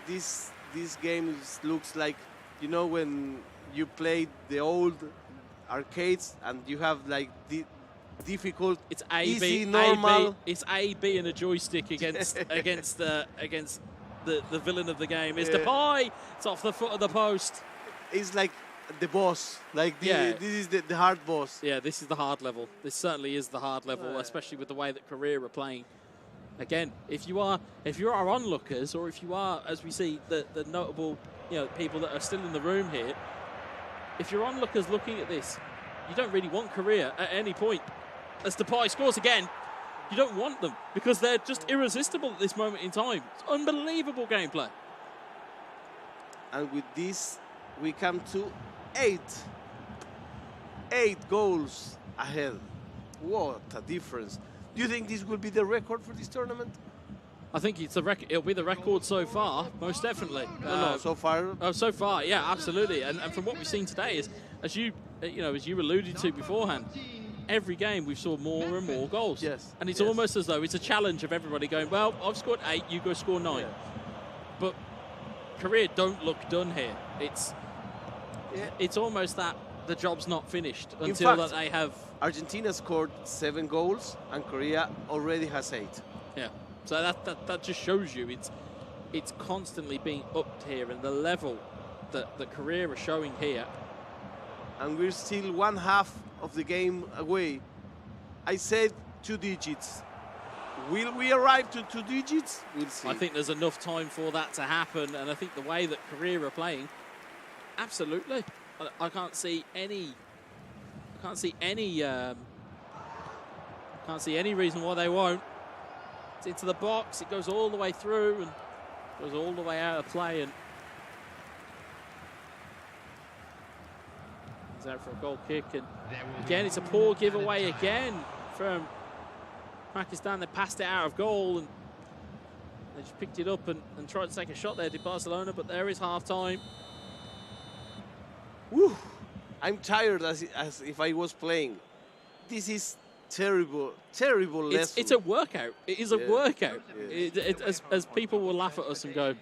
This game looks like, you know, when you played the old arcades and you have like the difficult, it's easy, normal. It's A, B, and a joystick against against the villain of the game. It's Depay. It's off the foot of the post. It's like the boss. Like this is the hard boss. Yeah, this is the hard level. This certainly is the hard level, especially with the way that Korea are playing. Again, if you are onlookers, or if you are, as we see, the notable people that are still in the room here, if you're onlookers looking at this, you don't really want Korea at any point. As Depay scores again, you don't want them because they're just irresistible at this moment in time. It's unbelievable gameplay. And with this, we come to 8 goals ahead. What a difference. Do you think this will be the record for this tournament? I think it's it'll be the record so far, most definitely. No, so far. Oh, so far, yeah, absolutely. And from what we've seen today is, as you alluded to beforehand, every game we've saw more and more goals. Yes. And it's almost as though it's a challenge of everybody going, well, I've scored 8, you go score 9. Yeah. But Korea don't look done here. It's almost that the job's not finished until that they have. Argentina scored 7 goals and Korea already has 8. Yeah. So that just shows you it's constantly being upped here, and the level that Korea are showing here. And we're still one half of the game away. I said 2 digits. Will we arrive to 2 digits? We'll see. I think there's enough time for that to happen, and I think the way that Korea are playing, absolutely. I can't see any reason why they won't. It's into the box. It goes all the way through and goes all the way out of play, and he's out for a goal kick. And again, it's a poor giveaway again from Pakistan, they passed it out of goal and they just picked it up and tried to take a shot there, did Barcelona, but there is half-time. Woo! I'm tired as if I was playing. This is terrible lesson. It's a workout. It is a workout. Yeah. As people will laugh at us and go,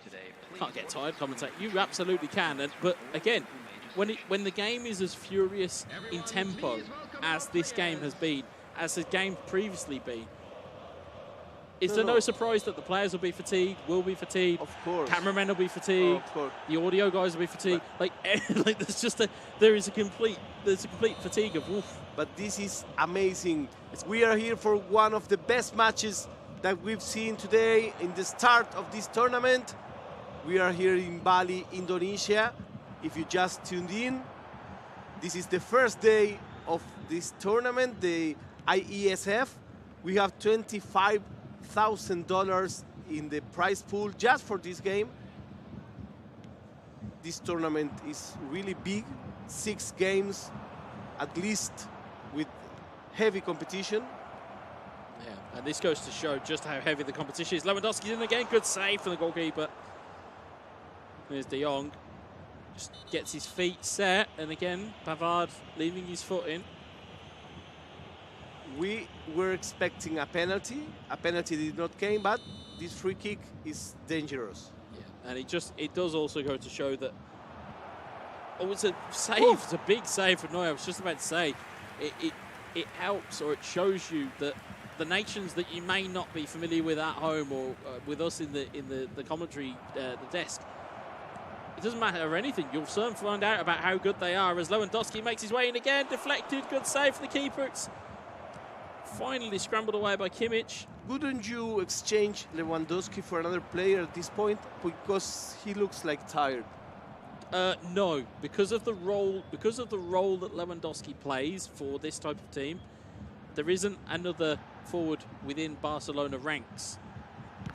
can't get tired, commentate. You absolutely can. But again, when the game is as furious in tempo as this game has been, as the game previously been, is there no surprise that the players will be fatigued, Of course. Cameramen will be fatigued, of course. the audio guys will be fatigued. Like there is a complete fatigue of woof. But this is amazing. We are here for one of the best matches that we've seen today in the start of this tournament. We are here in Bali, Indonesia. If you just tuned in, this is the first day of this tournament, the IESF. We have $25,000 in the prize pool just for this game. This tournament is really big, 6 games at least, with heavy competition. Yeah, and this goes to show just how heavy the competition is. Lewandowski's in again, good save from the goalkeeper. There's De Jong, just gets his feet set, and again, Pavard leaving his foot in. We were expecting a penalty. A penalty did not come, but this free kick is dangerous. Yeah, and it does also go to show that. Oh, it's a save. It's a big save from Neuer. I was just about to say, it helps, or it shows you that the nations that you may not be familiar with at home or with us in the commentary the desk. It doesn't matter anything. You'll soon find out about how good they are as Lewandowski makes his way in again. Deflected. Good save for the keeper. It's finally scrambled away by Kimmich. Wouldn't you exchange Lewandowski for another player at this point? Because he looks like tired. No, because of the role that Lewandowski plays for this type of team, there isn't another forward within Barcelona ranks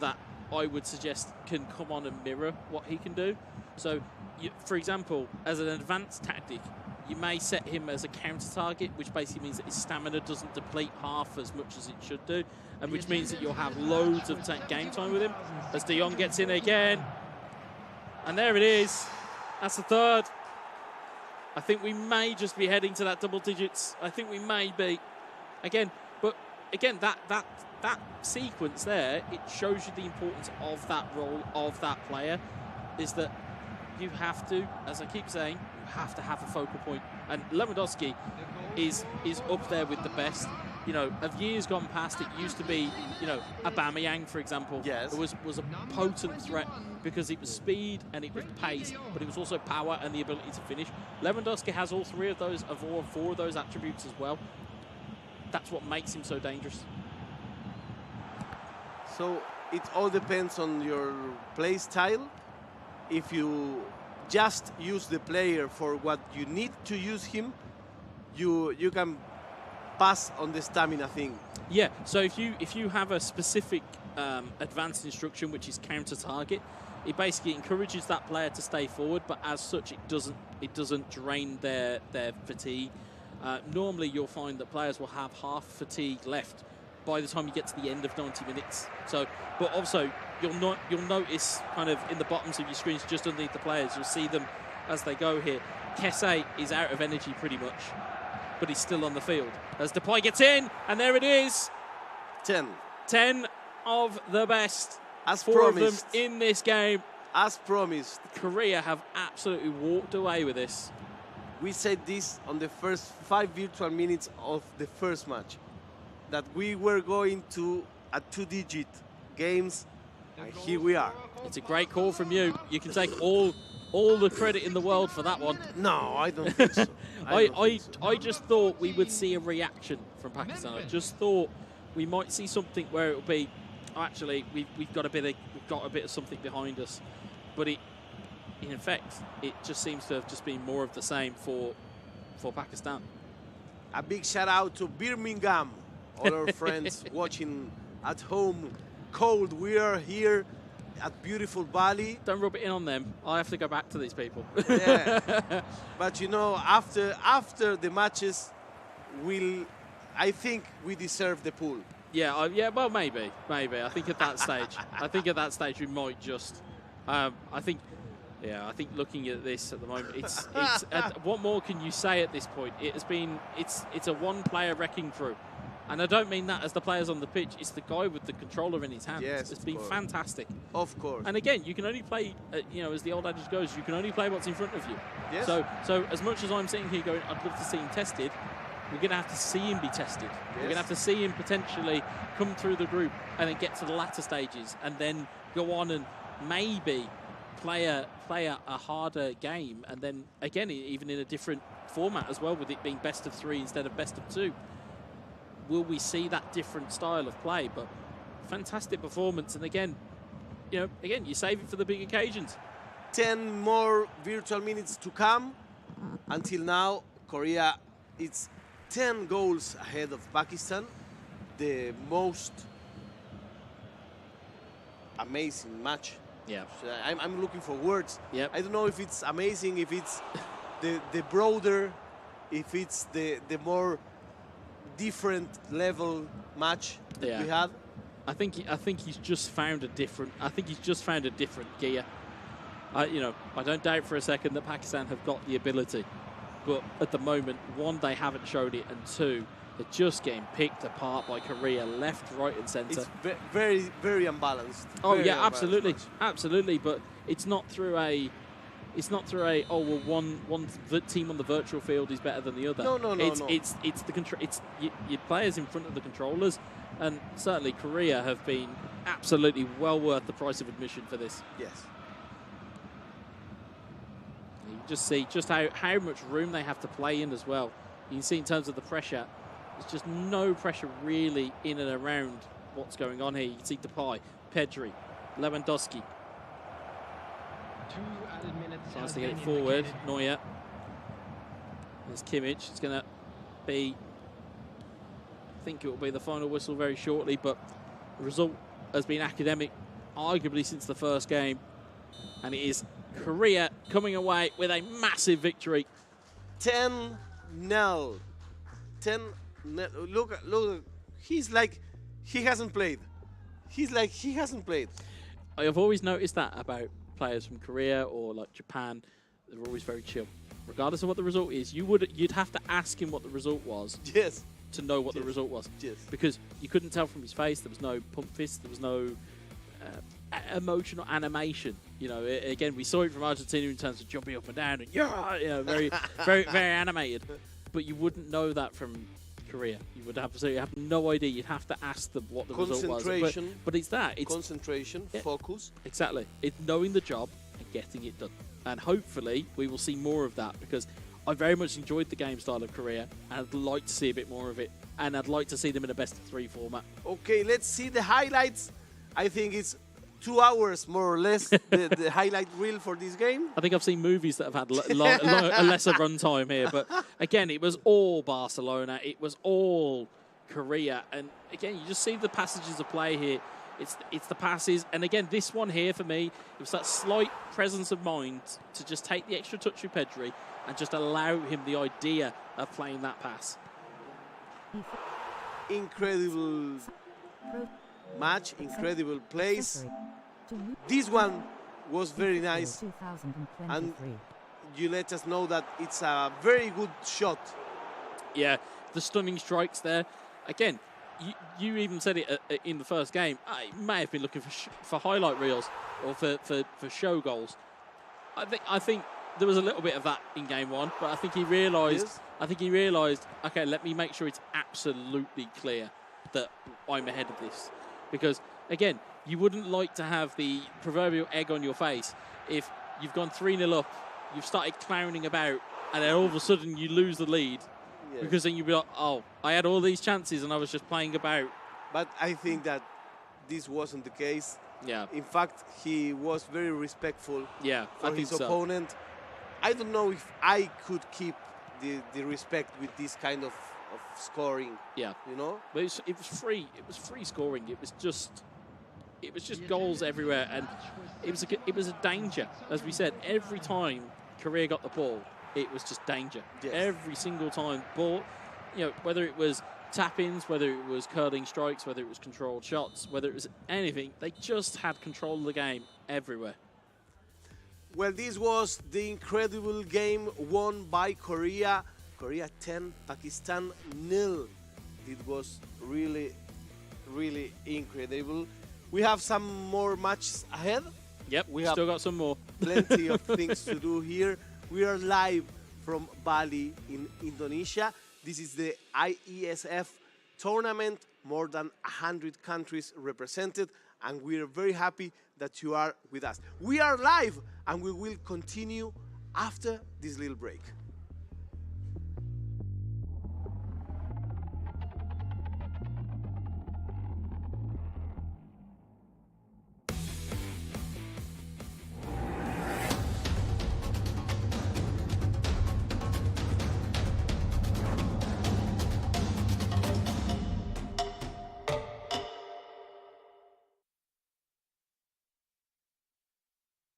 that I would suggest can come on and mirror what he can do. So, for example, as an advanced tactic, you may set him as a counter target, which basically means that his stamina doesn't deplete half as much as it should do, and which means that you'll have loads of game time with him. As De Jong gets in again, and there it is. That's the third. I think we may just be heading to that double digits. I think we may be. Again, that sequence there, it shows you the importance of that role, of that player, is that you have to, as I keep saying, you have to have a focal point. And Lewandowski is up there with the best. You know, of years gone past, it used to be, you know, Aubameyang, for example, yes, was a potent threat because it was speed and it was pace, but it was also power and the ability to finish. Lewandowski has all 3 of those, or 4 of those attributes as well. That's what makes him so dangerous. So it all depends on your play style. If you just use the player for what you need to use him, you can pass on the stamina thing. Yeah, so if you have a specific advanced instruction which is counter target, it basically encourages that player to stay forward, but as such it doesn't drain their fatigue. Normally you'll find that players will have half fatigue left by the time you get to the end of 90 minutes. So, but also you'll notice kind of in the bottoms of your screens, just underneath the players, you'll see them as they go here. Kesse is out of energy pretty much, but he's still on the field. As Depay gets in, and there it is. 10 of the best. As 4 promised. of them in this game. As promised. Korea have absolutely walked away with this. We said this on the first 5 virtual minutes of the first match, that we were going to a 2-digit games, and here we are. It's a great call from you. You can take all the credit in the world for that one. No, I don't think so. I just thought we would see a reaction from Pakistan. I just thought we might see something where it will be, oh, actually, we've got a bit of something behind us, but in effect, it just seems to have just been more of the same for Pakistan. A big shout out to Birmingham, all our friends watching at home. Cold, we are here at beautiful Bali. Don't rub it in on them. I have to go back to these people. Yeah. But you know, after the matches, I think we deserve the pool. Yeah. Well, maybe. I think at that stage, we might just. I think looking at this at the moment, it's what more can you say at this point? It's a one-player wrecking crew, and I don't mean that as the players on the pitch. It's the guy with the controller in his hands. Yes, it's been fantastic. Of course. And again, you can only play. As the old adage goes, you can only play what's in front of you. Yes. So as much as I'm sitting here going, I'd love to see him tested. We're going to have to see him be tested. Yes. We're going to have to see him potentially come through the group and then get to the latter stages and then go on and maybe play a harder game, and then again even in a different format as well, with it being best of 3 instead of best of 2. Will we see that different style of play? But fantastic performance, and again you save it for the big occasions. 10 more virtual minutes to come. Until now, Korea is 10 goals ahead of Pakistan. The most amazing match. Yeah, I'm looking for words. Yep. I don't know if it's amazing, if it's the broader, if it's the more different level match that we had. I think he's just found a different. Gear. I don't doubt for a second that Pakistan have got the ability, but at the moment, 1, they haven't shown it, and 2, they're just getting picked apart by Korea, left, right, and centre. It's very, very unbalanced. Oh very yeah, unbalanced absolutely. But it's not through a. One team on the virtual field is better than the other. No. It's the control. It's your players in front of the controllers, and certainly Korea have been absolutely well worth the price of admission for this. Yes. You can just see just how much room they have to play in as well. You can see in terms of the pressure. There's just no pressure really in and around what's going on here. You can see Depay, Pedri, Lewandowski. 2 added minutes. Tries to get it forward. Neuer. There's Kimmich. It's going to be. I think it will be the final whistle very shortly, but the result has been academic, arguably since the first game, and it is Korea coming away with a massive victory. 10-0. 10. Look. He's like he hasn't played. I've always noticed that about players from Korea or like Japan. They're always very chill, regardless of what the result is. You'd have to ask him what the result was. Yes. To know what the result was. Yes. Because you couldn't tell from his face. There was no pump fist. There was no emotional animation. Again, we saw it from Argentina in terms of jumping up and down and very, very, very animated. But you wouldn't know that from Korea. You would have no idea. You'd have to ask them what the result was. Concentration. But it's that. It's concentration, focus. Exactly. It's knowing the job and getting it done. And hopefully we will see more of that, because I very much enjoyed the game style of Korea, and I'd like to see a bit more of it. And I'd like to see them in a best-of-3 format. Okay, let's see the highlights. I think it's 2 hours, more or less, the highlight reel for this game. I think I've seen movies that have had a lesser runtime here. But again, it was all Barcelona. It was all Korea. And again, you just see the passages of play here. It's the passes. And again, this one here for me, it was that slight presence of mind to just take the extra touch with Pedri and just allow him the idea of playing that pass. Incredible match, incredible plays. This one was very nice, and you let us know that it's a very good shot. Yeah, the stunning strikes there. Again, you even said it in the first game. I may have been looking for highlight reels or for show goals. I think there was a little bit of that in game 1, but I think he realised. Yes. Okay, let me make sure it's absolutely clear that I'm ahead of this. Because, again, you wouldn't like to have the proverbial egg on your face if you've gone 3-0 up, you've started clowning about, and then all of a sudden you lose the lead. Yes. Because then you'd be like, oh, I had all these chances and I was just playing about. But I think that this wasn't the case. Yeah. In fact, he was very respectful for his opponent. I don't know if I could keep the respect with this kind of scoring. Yeah. But it was free. It was free scoring. It was just goals everywhere, and it was a danger. As we said, every time Korea got the ball, it was just danger. Yes. Every single time ball, whether it was tap-ins, whether it was curling strikes, whether it was controlled shots, whether it was anything. They just had control of the game everywhere. Well, this was the incredible game won by Korea. Korea 10, Pakistan 0. It was really, really incredible. We have some more matches ahead. Yep, we have still got some more. Plenty of things to do here. We are live from Bali in Indonesia. This is the IESF tournament, more than 100 countries represented, and we are very happy that you are with us. We are live, and we will continue after this little break.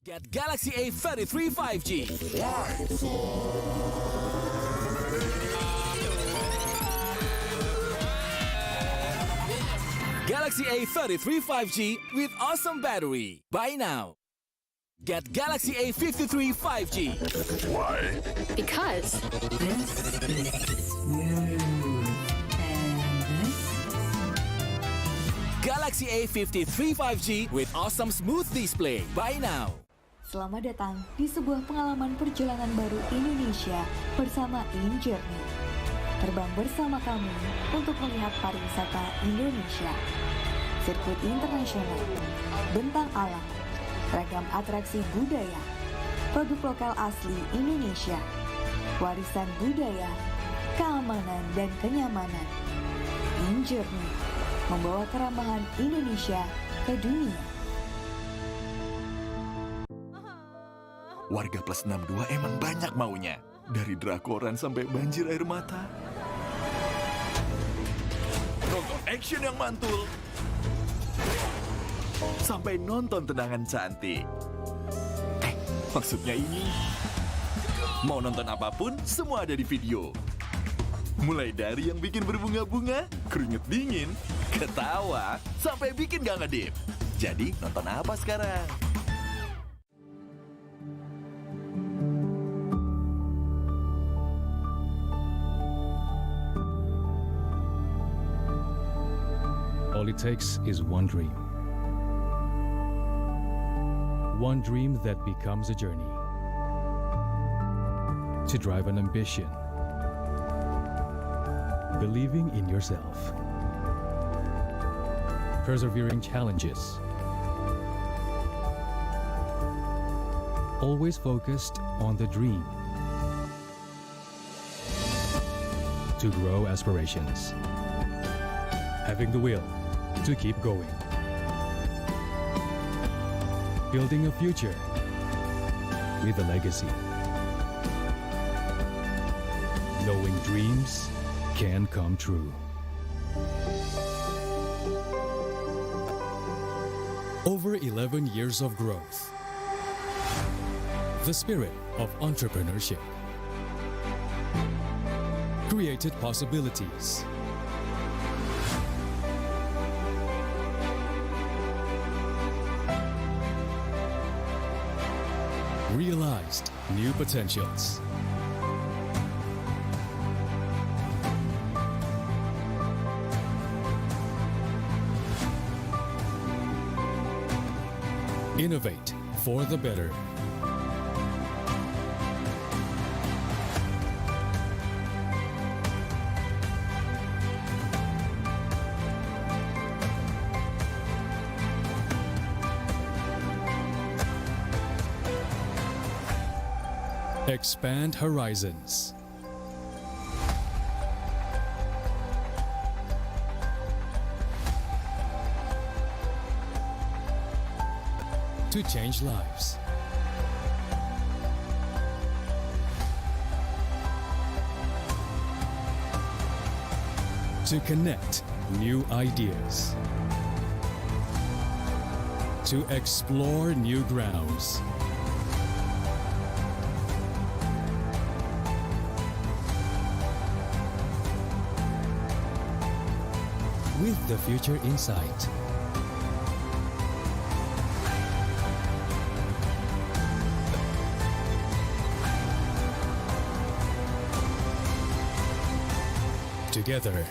Get Galaxy A33 5G. Galaxy A33 5G with awesome battery. Buy now. Get Galaxy A53 5G. Why? Because Galaxy A53 5G with awesome smooth display. Buy now. Selamat datang di sebuah pengalaman perjalanan baru Indonesia bersama InJourney. Terbang bersama kami untuk melihat pariwisata Indonesia. Sirkuit internasional, bentang alam, ragam atraksi budaya, produk lokal asli Indonesia, warisan budaya, keamanan dan kenyamanan. InJourney membawa keramahan Indonesia ke dunia. Warga plus 62 emang banyak maunya. Dari drakoran sampai banjir air mata. Nonton action yang mantul. Sampai nonton tendangan cantik. Maksudnya ini. Mau nonton apapun, semua ada di video. Mulai dari yang bikin berbunga-bunga, keringet dingin, ketawa, sampai bikin gak ngedip. Jadi nonton apa sekarang? All it takes is one dream. One dream that becomes a journey. To drive an ambition. Believing in yourself. Persevering challenges. Always focused on the dream. To grow aspirations. Having the will to keep going. Building a future with a legacy. Knowing dreams can come true. Over 11 years of growth. The spirit of entrepreneurship. Created possibilities. Realized new potentials. Innovate for the better. Expand horizons. To change lives. To connect new ideas. To explore new grounds. with the future in sight. Together,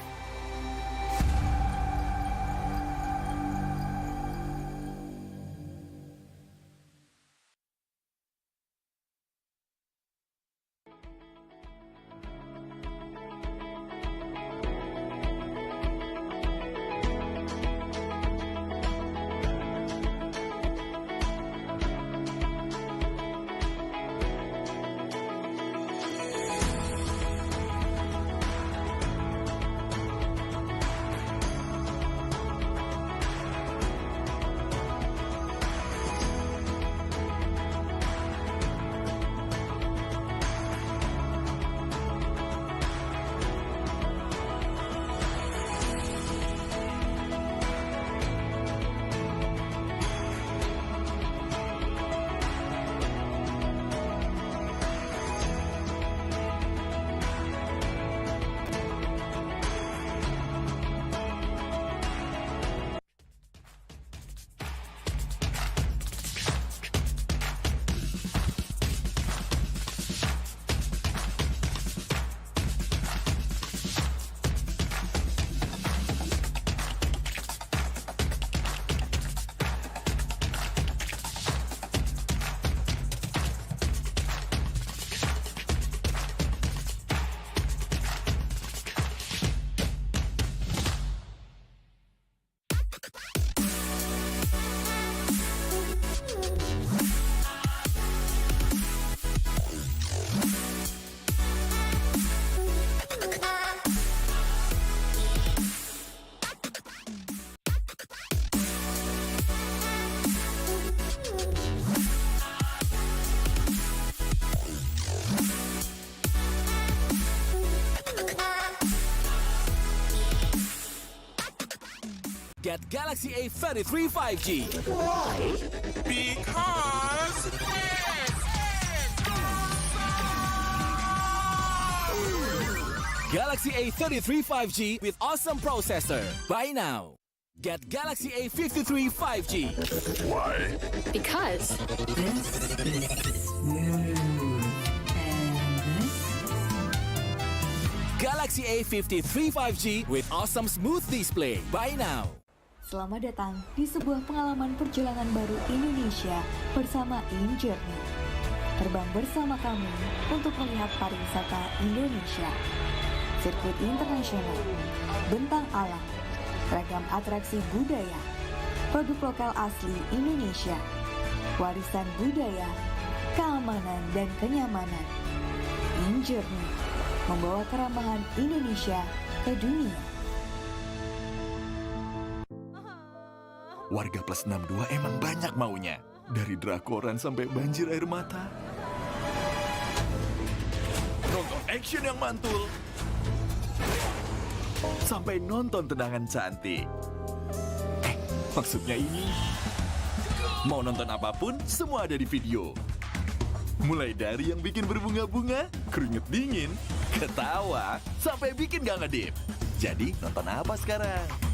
Get Galaxy A33 5G. Why? Because Galaxy A33 5G with awesome processor. Buy now. Get Galaxy A53 5G. Why? Because This is smooth. And this? Galaxy A53 5G with awesome smooth display. Buy now. Selamat datang di sebuah pengalaman perjalanan baru Indonesia bersama InJourney. Terbang bersama kami untuk melihat pariwisata Indonesia. Sirkuit internasional, bentang alam, ragam atraksi budaya, produk lokal asli Indonesia, warisan budaya, keamanan dan kenyamanan. InJourney membawa keramahan Indonesia ke dunia. Warga plus 62 emang banyak maunya. Dari drakoran sampai banjir air mata. Nonton action yang mantul. Sampai nonton tendangan cantik. Maksudnya ini. Mau nonton apapun, semua ada di video. Mulai dari yang bikin berbunga-bunga, keringet dingin, ketawa, sampai bikin gak ngedip. Jadi nonton apa sekarang?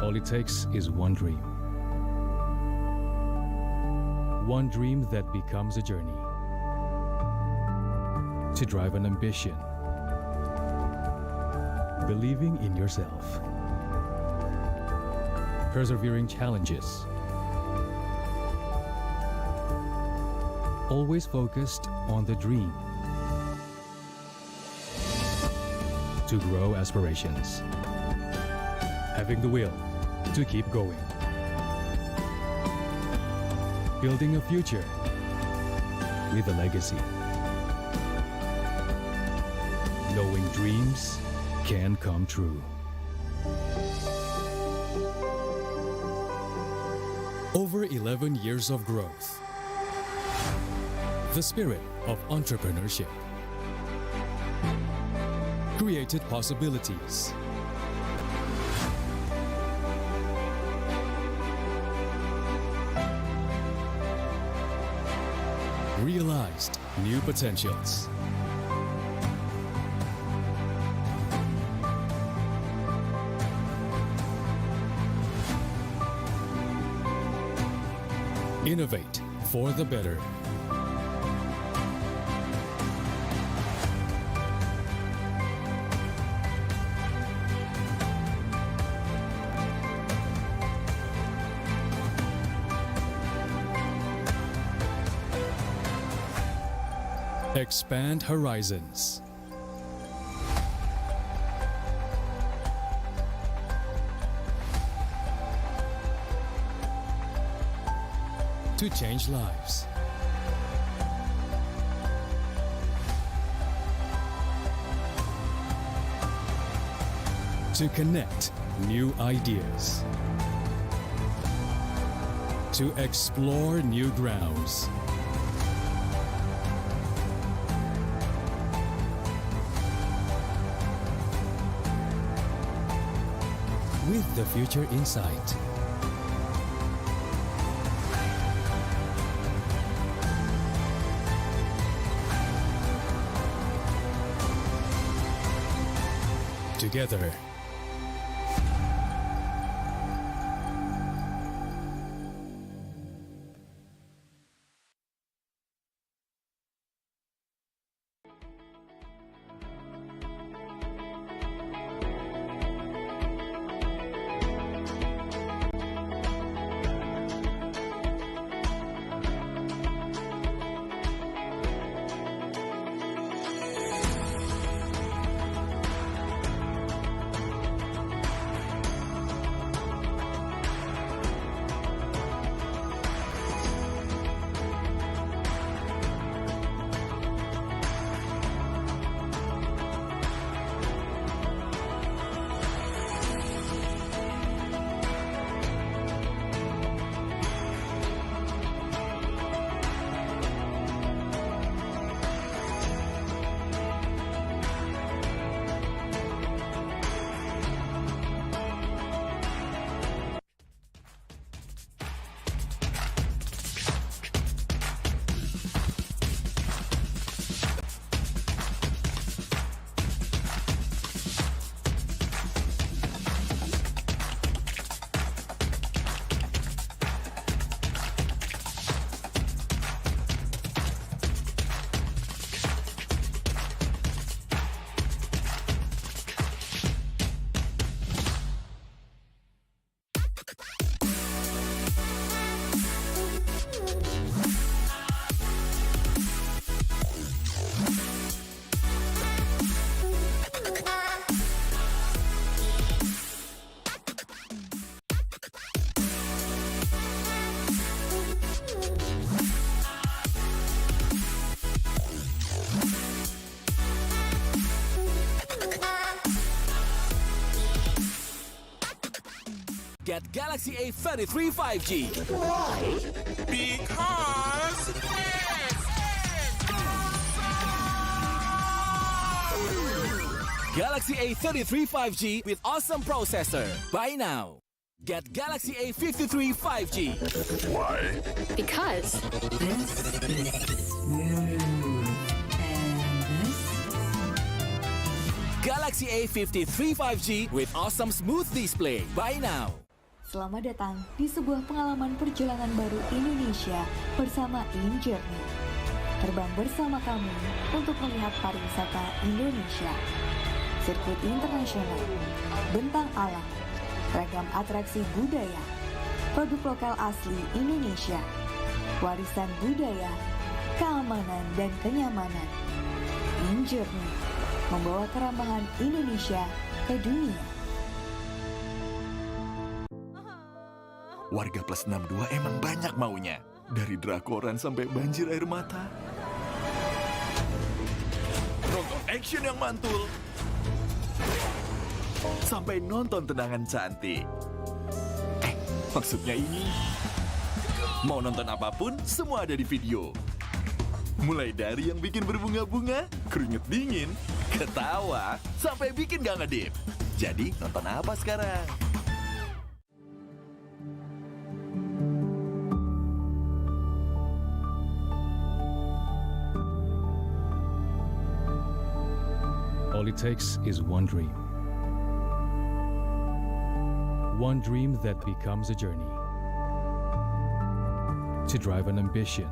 all it takes is one dream. One dream that becomes a journey. To drive an ambition. Believing in yourself. Persevering challenges. Always focused on the dream. To grow aspirations. Having the will to keep going. Building a future with a legacy. Knowing dreams can come true. Over 11 years of growth. The spirit of entrepreneurship. Created possibilities. realized new potentials. Innovate for the better. Expand horizons. To change lives. To connect new ideas. To explore new grounds. With the future in sight. Together. Get Galaxy A33 5G. Why? Because Galaxy A33 5G with awesome processor. Buy now. Get Galaxy A53 5G. Why? Because This is smooth. And this? Galaxy A53 5G with awesome smooth display. Buy now. Selamat datang di sebuah pengalaman perjalanan baru Indonesia bersama InJourney. Terbang bersama kami untuk melihat pariwisata Indonesia. Sirkuit internasional, bentang alam, ragam atraksi budaya, produk lokal asli Indonesia, warisan budaya, keamanan dan kenyamanan. InJourney membawa keramahan Indonesia ke dunia. Warga plus 62 emang banyak maunya. Dari drakoran sampai banjir air mata. Nonton action yang mantul. Sampai nonton tendangan cantik. Maksudnya ini. Mau nonton apapun, semua ada di video. Mulai dari yang bikin berbunga-bunga, keringet dingin, ketawa, sampai bikin gak ngedip. Jadi nonton apa sekarang? All it takes is one dream. One dream that becomes a journey. To drive an ambition.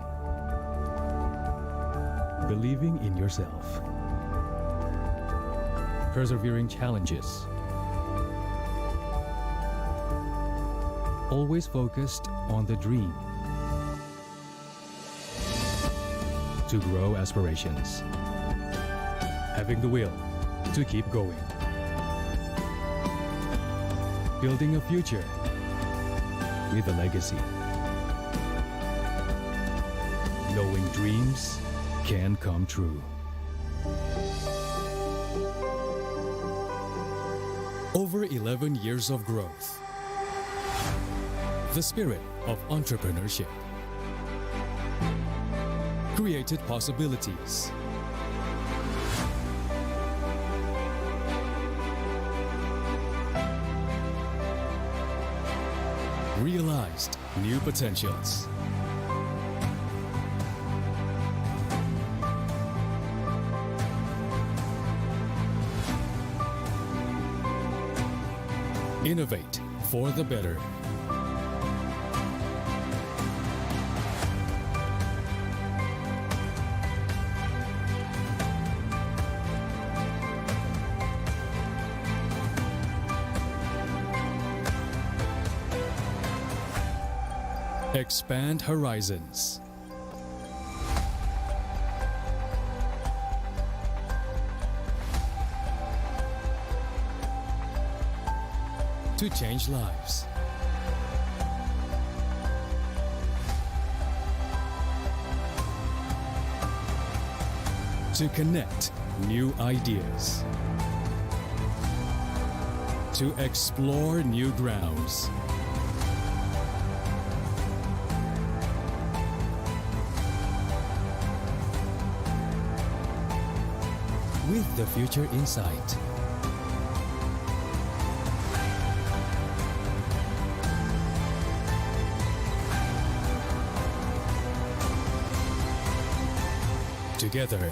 Believing in yourself. Persevering challenges. Always focused on the dream. To grow aspirations. Having the will to keep going. Building a future with a legacy. Knowing dreams can come true. Over 11 years of growth. The spirit of entrepreneurship. Created possibilities. Realized new potentials. Innovate for the better. Expand horizons. To change lives. To connect new ideas. To explore new grounds. With the future in sight. Together.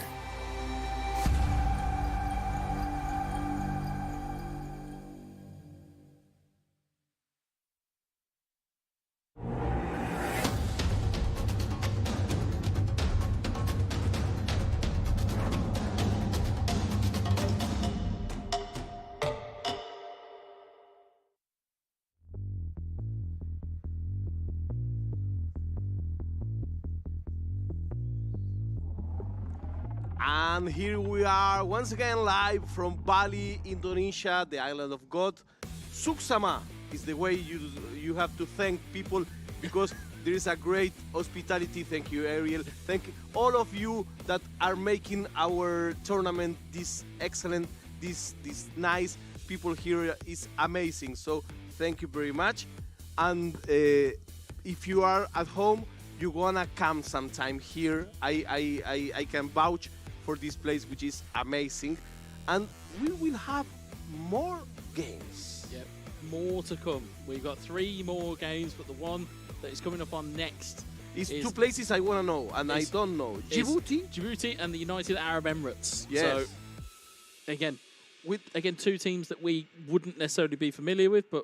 And here we are once again live from Bali, Indonesia, the island of God. Suksama is the way you have to thank people, because there is a great hospitality. Thank you, Ariel. Thank all of you that are making our tournament this excellent, this nice. People here is amazing. So thank you very much. And if you are at home, you're gonna come sometime here. I can vouch for this place, which is amazing, and we will have more games. Yep, more to come. We've got 3 more games, but the one that is coming up on next is 2 places I want to know, and I don't know. Djibouti and the United Arab Emirates. Yes. So again, 2 teams that we wouldn't necessarily be familiar with, but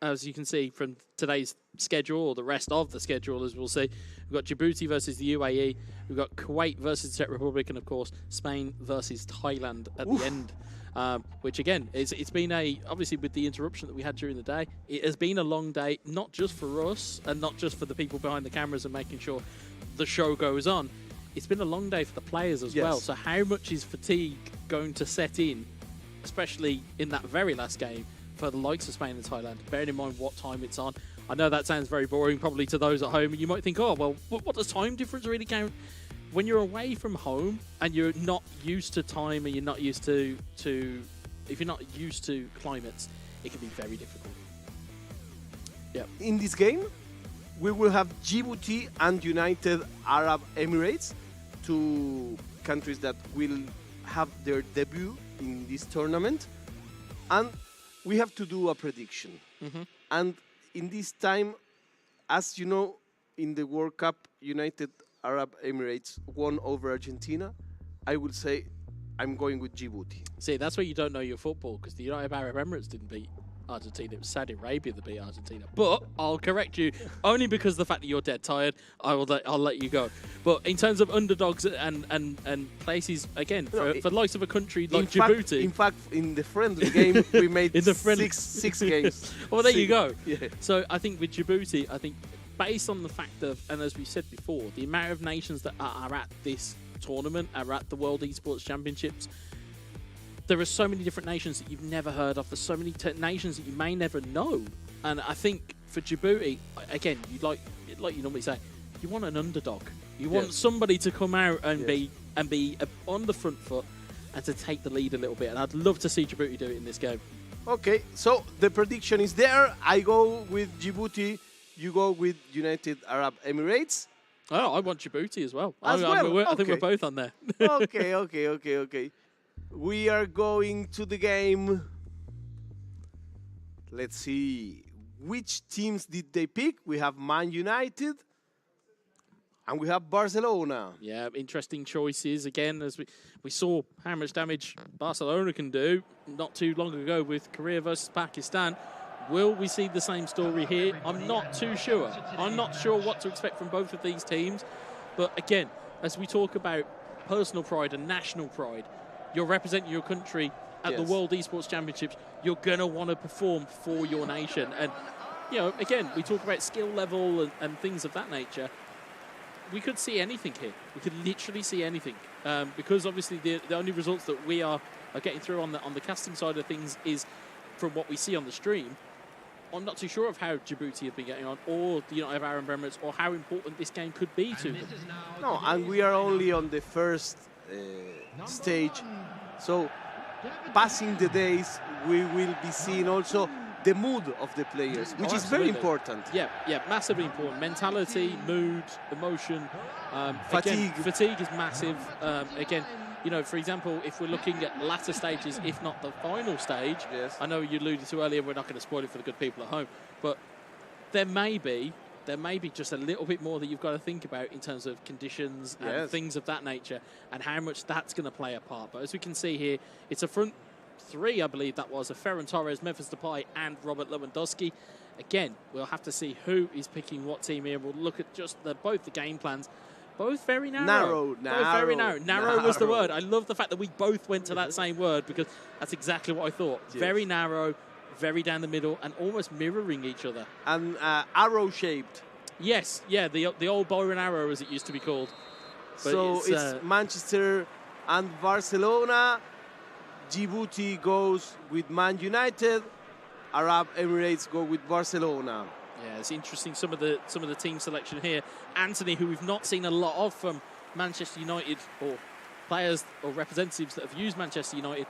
as you can see from today's schedule, or the rest of the schedule, as we'll see, we've got Djibouti versus the UAE, we've got Kuwait versus the Czech Republic, and of course Spain versus Thailand at the end. Which again, it's been obviously with the interruption that we had during the day, it has been a long day, not just for us and not just for the people behind the cameras and making sure the show goes on. It's been a long day for the players as well. So how much is fatigue going to set in, especially in that very last game, for the likes of Spain and Thailand, bearing in mind what time it's on? I know that sounds very boring probably to those at home. You might think, oh, well, what does time difference really count? When you're away from home and you're not used to time, and you're not used to if you're not used to climates, it can be very difficult. Yeah. In this game, we will have Djibouti and United Arab Emirates, 2 countries that will have their debut in this tournament. And we have to do a prediction. And in this time, as you know, in the World Cup, United Arab Emirates won over Argentina. I would say I'm going with Djibouti. See, that's where you don't know your football, because the United Arab Emirates didn't beat Argentina. It was Saudi Arabia that beat Argentina. But I'll correct you only because of the fact that you're dead tired. I'll let you go. But in terms of underdogs and places, again, for the likes of a country like Djibouti. In fact, in the friendly game, we made in the six games. Well, there you go. Yeah. So I think with Djibouti, I think based on the fact of, and as we said before, the amount of nations that are at this tournament, are at the World Esports Championships, there are so many different nations that you've never heard of. There's so many nations that you may never know. And I think for Djibouti, again, you like you normally say, you want an underdog. You want somebody to come out and be on the front foot and to take the lead a little bit. And I'd love to see Djibouti do it in this game. Okay, so the prediction is there. I go with Djibouti. You go with United Arab Emirates. Oh, I want Djibouti as well. I think we're both on there. Okay. We are going to the game. Let's see. Which teams did they pick? We have Man United. And we have Barcelona. Yeah, interesting choices. Again, as we saw how much damage Barcelona can do not too long ago with Korea versus Pakistan. Will we see the same story here? I'm not too sure. I'm not sure what to expect from both of these teams. But again, as we talk about personal pride and national pride, you're representing your country at the World Esports Championships. You're going to want to perform for your nation. And, you know, again, we talk about skill level and things of that nature. We could see anything here. We could literally see anything. Because obviously the only results that we are getting through on the casting side of things is from what we see on the stream. I'm not too sure of how Djibouti have been getting on, or the United Arab Emirates, or how important this game could be to them. No, and we are only on the first stage. So, passing the days, we will be seeing also the mood of the players, which is very important. Yeah, massively important. Mentality, mood, emotion. Fatigue. Again, fatigue is massive. Again, you know, for example, if we're looking at latter stages, if not the final stage, I know you alluded to earlier, we're not going to spoil it for the good people at home, but there may be just a little bit more that you've got to think about in terms of conditions and things of that nature, and how much that's going to play a part. But as we can see here, it's a front three, I believe that was, of Ferran Torres, Memphis Depay, and Robert Lewandowski. Again, we'll have to see who is picking what team here. We'll look at just both the game plans. Both very narrow. Both very narrow. Narrow was the word. I love the fact that we both went to that same word, because that's exactly what I thought. Yes. Very narrow, very down the middle, and almost mirroring each other. And arrow-shaped. Yes, yeah, the old bow and arrow, as it used to be called. But so it's Manchester and Barcelona. Djibouti goes with Man United. Arab Emirates go with Barcelona. Yeah, it's interesting some of the team selection here. Anthony, who we've not seen a lot of from Manchester United, or players or representatives that have used Manchester United,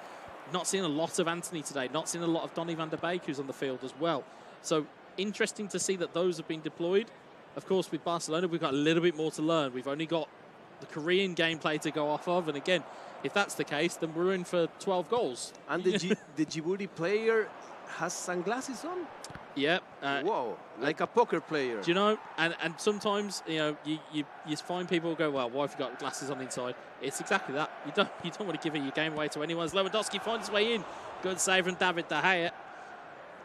not seen a lot of Anthony today. Not seen a lot of Donny van der Beek, who's on the field as well. So interesting to see that those have been deployed. Of course, with Barcelona, we've got a little bit more to learn. We've only got the Korean gameplay to go off of, and again, if that's the case, then we're in for 12 goals. And the Djibouti player has sunglasses on? Yep. Whoa, like a poker player. Do you know? And sometimes, you know, you find people go, well, why have you got glasses on inside? It's exactly that. You don't want to give your game away to anyone. As Lewandowski finds his way in. Good save from David De Gea.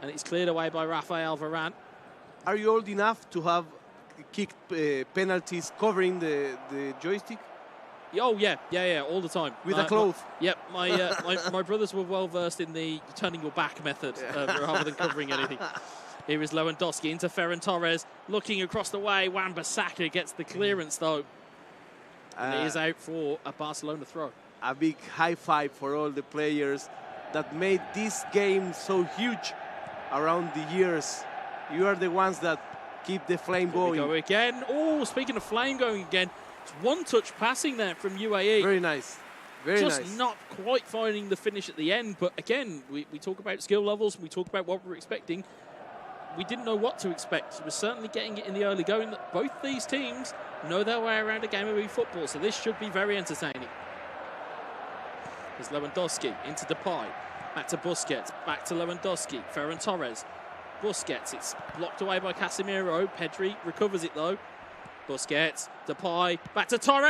And it's cleared away by Rafael Varane. Are you old enough to have kicked penalties covering the joystick? Oh, yeah, all the time. With a cloth? Yep, my brothers were well versed in the turning your back method rather than covering anything. Here is Lewandowski into Ferran Torres, looking across the way. Wan-Bissaka gets the clearance, though. And it is out for a Barcelona throw. A big high five for all the players that made this game so huge around the years. You are the ones that keep the flame going. Here we go again. Oh, speaking of flame going again, it's one-touch passing there from UAE. Very nice. Very nice. Just not quite finding the finish at the end. But again, we talk about skill levels. We talk about what we're expecting. We didn't know what to expect. We're certainly getting it in the early going. Both these teams know their way around a game of eFootball, so this should be very entertaining. There's Lewandowski into Depay. Back to Busquets. Back to Lewandowski. Ferran Torres. Busquets. It's blocked away by Casemiro. Pedri recovers it, though. Busquets, Depay, back to Torres!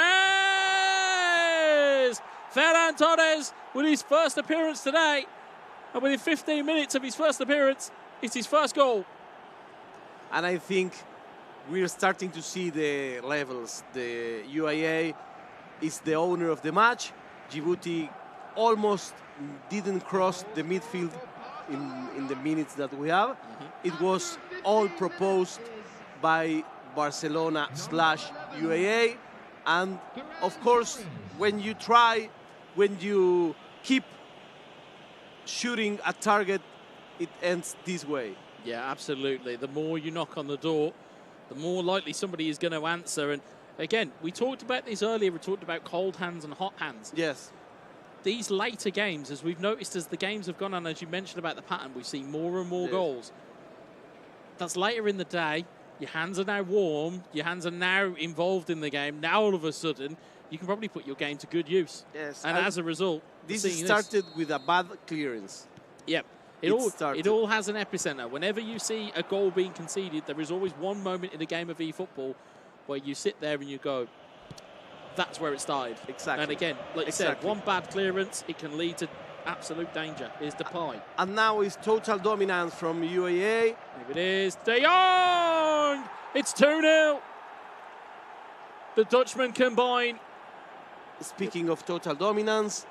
Ferran Torres with his first appearance today. And within 15 minutes of his first appearance, it's his first goal. And I think we're starting to see the levels. The UAE is the owner of the match. Djibouti almost didn't cross the midfield in the minutes that we have. It was all proposed by Barcelona/UAE. And of course, when you keep shooting a target, it ends this way. Yeah, absolutely. The more you knock on the door, the more likely somebody is going to answer. And again, we talked about this earlier. We talked about cold hands and hot hands. Yes. These later games, as we've noticed as the games have gone on, as you mentioned about the pattern, we've seen more and more goals. That's later in the day. Your hands are now warm. Your hands are now involved in the game. Now, all of a sudden, you can probably put your game to good use. Yes. And as a result, this started with a bad clearance. Yep. It all has an epicenter. Whenever you see a goal being conceded, there is always one moment in a game of eFootball where you sit there and you go, that's where it started. Exactly. And again, like you said, one bad clearance, it can lead to absolute danger. Here's Depay. And now it's total dominance from UAE. Here it is. De Jong! It's 2-0. The Dutchmen combine. Speaking of total dominance.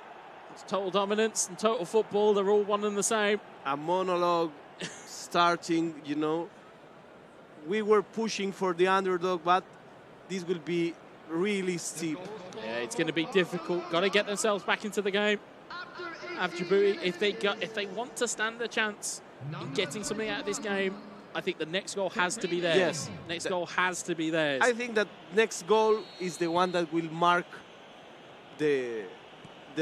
It's total dominance and total football. They're all one and the same. A monologue starting, you know. We were pushing for the underdog, but this will be really steep. Yeah, it's going to be difficult. Got to get themselves back into the game. Djibouti, if they want to stand a chance in getting something out of this game, I think the next goal has to be theirs. Yes. Next goal has to be theirs. I think that next goal is the one that will mark the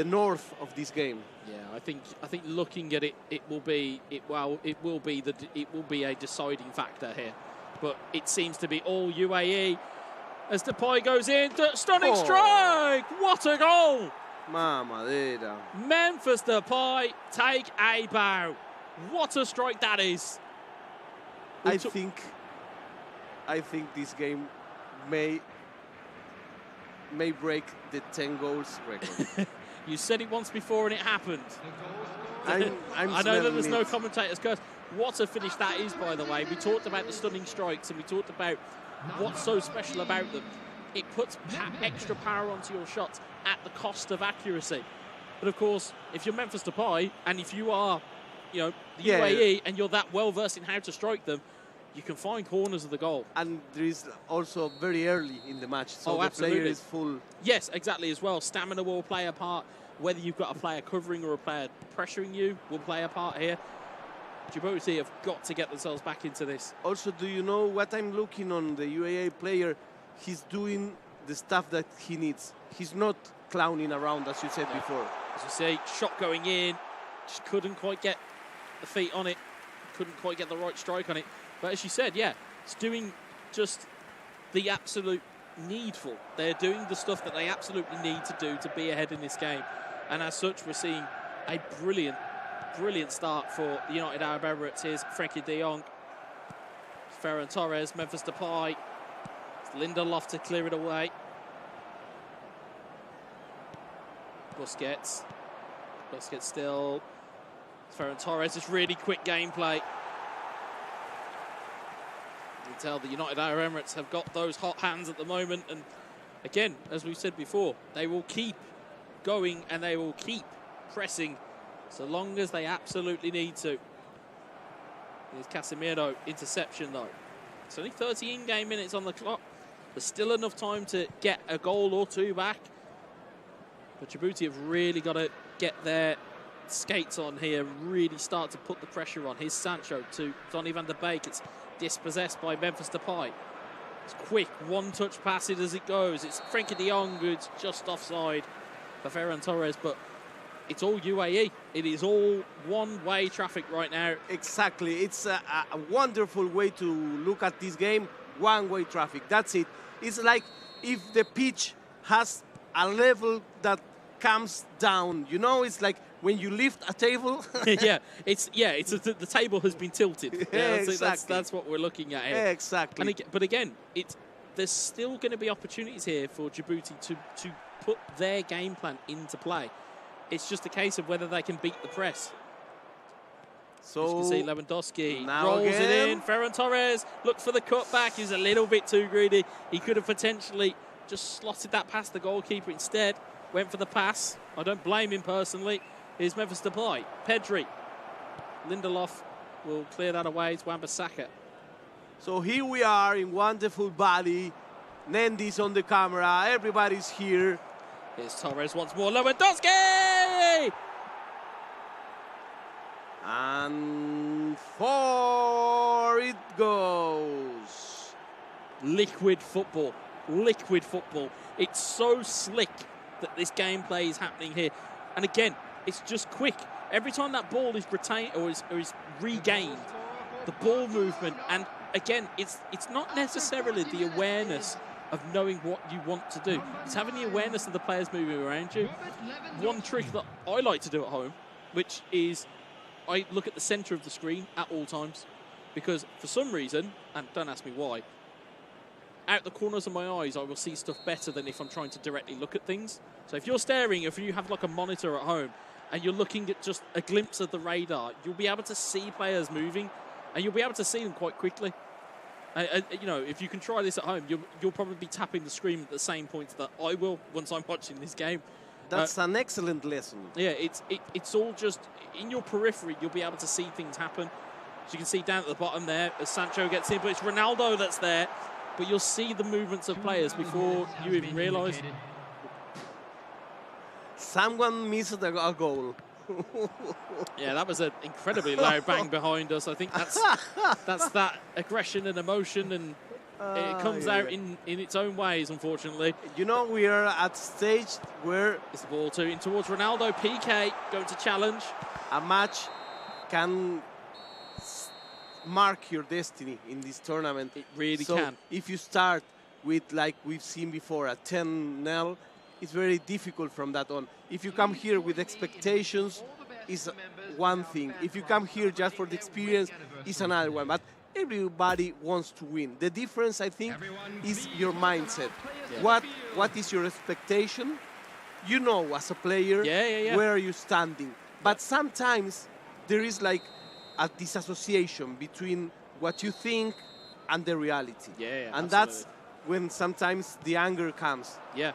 north of this game. Yeah, I think looking at it, it will be a deciding factor here. But it seems to be all UAE as Depay goes in. Stunning strike! What a goal! Mamadera. Memphis Depay, take a bow. What a strike that is. I think this game may break the 10 goals record. You said it once before and it happened. I know that there's no commentator's curse. What a finish that is, by the way. We talked about the stunning strikes and we talked about what's so special about them. It puts extra power onto your shots at the cost of accuracy. But of course, if you're Memphis Depay and if you are, the UAE and you're that well versed in how to strike them, you can find corners of the goal. And there is also very early in the match, so the player is full. Yes, exactly as well. Stamina will play a part. Whether you've got a player covering or a player pressuring you will play a part here. Djibouti have got to get themselves back into this. Also, do you know what I'm looking on the UAE player? He's doing the stuff that he needs. He's not clowning around, as you said before. As you say, shot going in, just couldn't quite get the feet on it, couldn't quite get the right strike on it. But as you said, yeah, it's doing just the absolute needful. They're doing the stuff that they absolutely need to do to be ahead in this game. And as such, we're seeing a brilliant, brilliant start for the United Arab Emirates. Here's Frankie de Jong, Ferran Torres, Memphis Depay. It's Lindelof to clear it away. Busquets still. Ferran Torres, it's really quick gameplay. You can tell the United Arab Emirates have got those hot hands at the moment. And again, as we've said before, they will keep going and they will keep pressing so long as they absolutely need to. There's Casemiro, interception though. It's only 30 in-game minutes on the clock. There's still enough time to get a goal or two back. But Djibouti have really got to get their skates on here and really start to put the pressure on. Here's Sancho to Donny van der Beek. It's dispossessed by Memphis Depay. It's quick, one-touch pass it as it goes. It's Frenkie de Jong who's just offside for Ferran Torres, but it's all UAE. It is all one-way traffic right now. Exactly. It's a wonderful way to look at this game. One-way traffic. That's it. It's like if the pitch has a level that comes down. You know, it's like when you lift a table. the table has been tilted. Yeah, exactly. That's what we're looking at here. Yeah, exactly. But again, there's still going to be opportunities here for Djibouti to put their game plan into play. It's just a case of whether they can beat the press. So as you can see, Lewandowski now rolls again. it in. Ferran Torres looks for the cutback. He's a little bit too greedy. He could have potentially just slotted that past the goalkeeper instead. Went for the pass. I don't blame him personally. Here's Memphis Depay. Pedri. Lindelof will clear that away to Wan-Bissaka. So here we are in wonderful Bali. Nendi's on the camera. Everybody's here. Here's Torres once more. Lewandowski! And for it goes. Liquid football. Liquid football. It's so slick that this gameplay is happening here. And again, it's just quick. Every time that ball is retained or is regained, the ball movement, and again, it's not necessarily the awareness of knowing what you want to do. It's having the awareness of the players moving around you. One trick that I like to do at home, which is I look at the centre of the screen at all times, because for some reason, and don't ask me why, out the corners of my eyes, I will see stuff better than if I'm trying to directly look at things. So if you're staring, if you have like a monitor at home, and you're looking at just a glimpse of the radar, you'll be able to see players moving, and you'll be able to see them quite quickly. You know, if you can try this at home, you'll probably be tapping the screen at the same points that I will once I'm watching this game. That's an excellent lesson. Yeah, it's all just in your periphery. You'll be able to see things happen. As you can see down at the bottom there, as Sancho gets in, but it's Ronaldo that's there. But you'll see the movements of players before you even realise. Someone missed a goal. Yeah, that was an incredibly loud bang behind us. I think that's that aggression and emotion, and it comes out in its own ways, unfortunately. You know, we are at stage where it's the ball in towards Ronaldo. PK going to challenge. A match can mark your destiny in this tournament. It really so can. If you start with, like we've seen before, a 10-0, it's very difficult from that on. If you come here with expectations, is one thing. If you come here just for the experience, it's another one. But everybody wants to win. The difference, I think, is your mindset. Yeah. What is your expectation? You know, as a player, where are you standing? But sometimes there is like a disassociation between what you think and the reality. And that's when sometimes the anger comes. Yeah,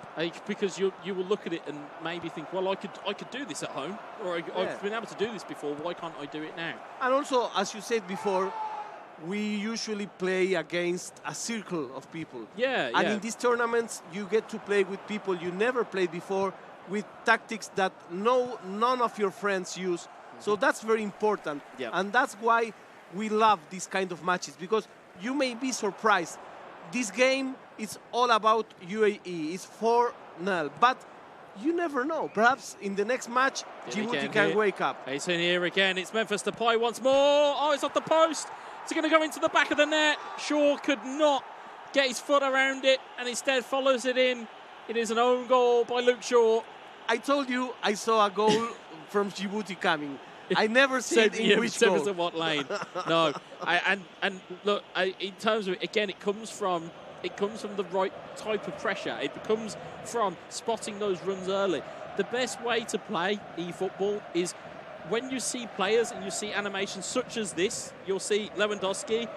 because you will look at it and maybe think, well, I could do this at home, or I've been able to do this before. Why can't I do it now? And also, as you said before, we usually play against a circle of people. And in these tournaments, you get to play with people you never played before, with tactics that none of your friends use. So that's very important. And that's why we love these kind of matches, because you may be surprised. This game is all about UAE. It's 4-0. But you never know. Perhaps in the next match, Djibouti can wake up. It's in here again. It's Memphis Depay once more. Oh, it's off the post. It's going to go into the back of the net. Shaw could not get his foot around it and instead follows it in. It is an own goal by Luke Shaw. I told you I saw a goal from Djibouti coming. I never said in which goal. In what lane? No. And look, in terms of it, again, it comes from the right type of pressure. It comes from spotting those runs early. The best way to play eFootball is when you see players and you see animations such as this. You'll see Lewandowski.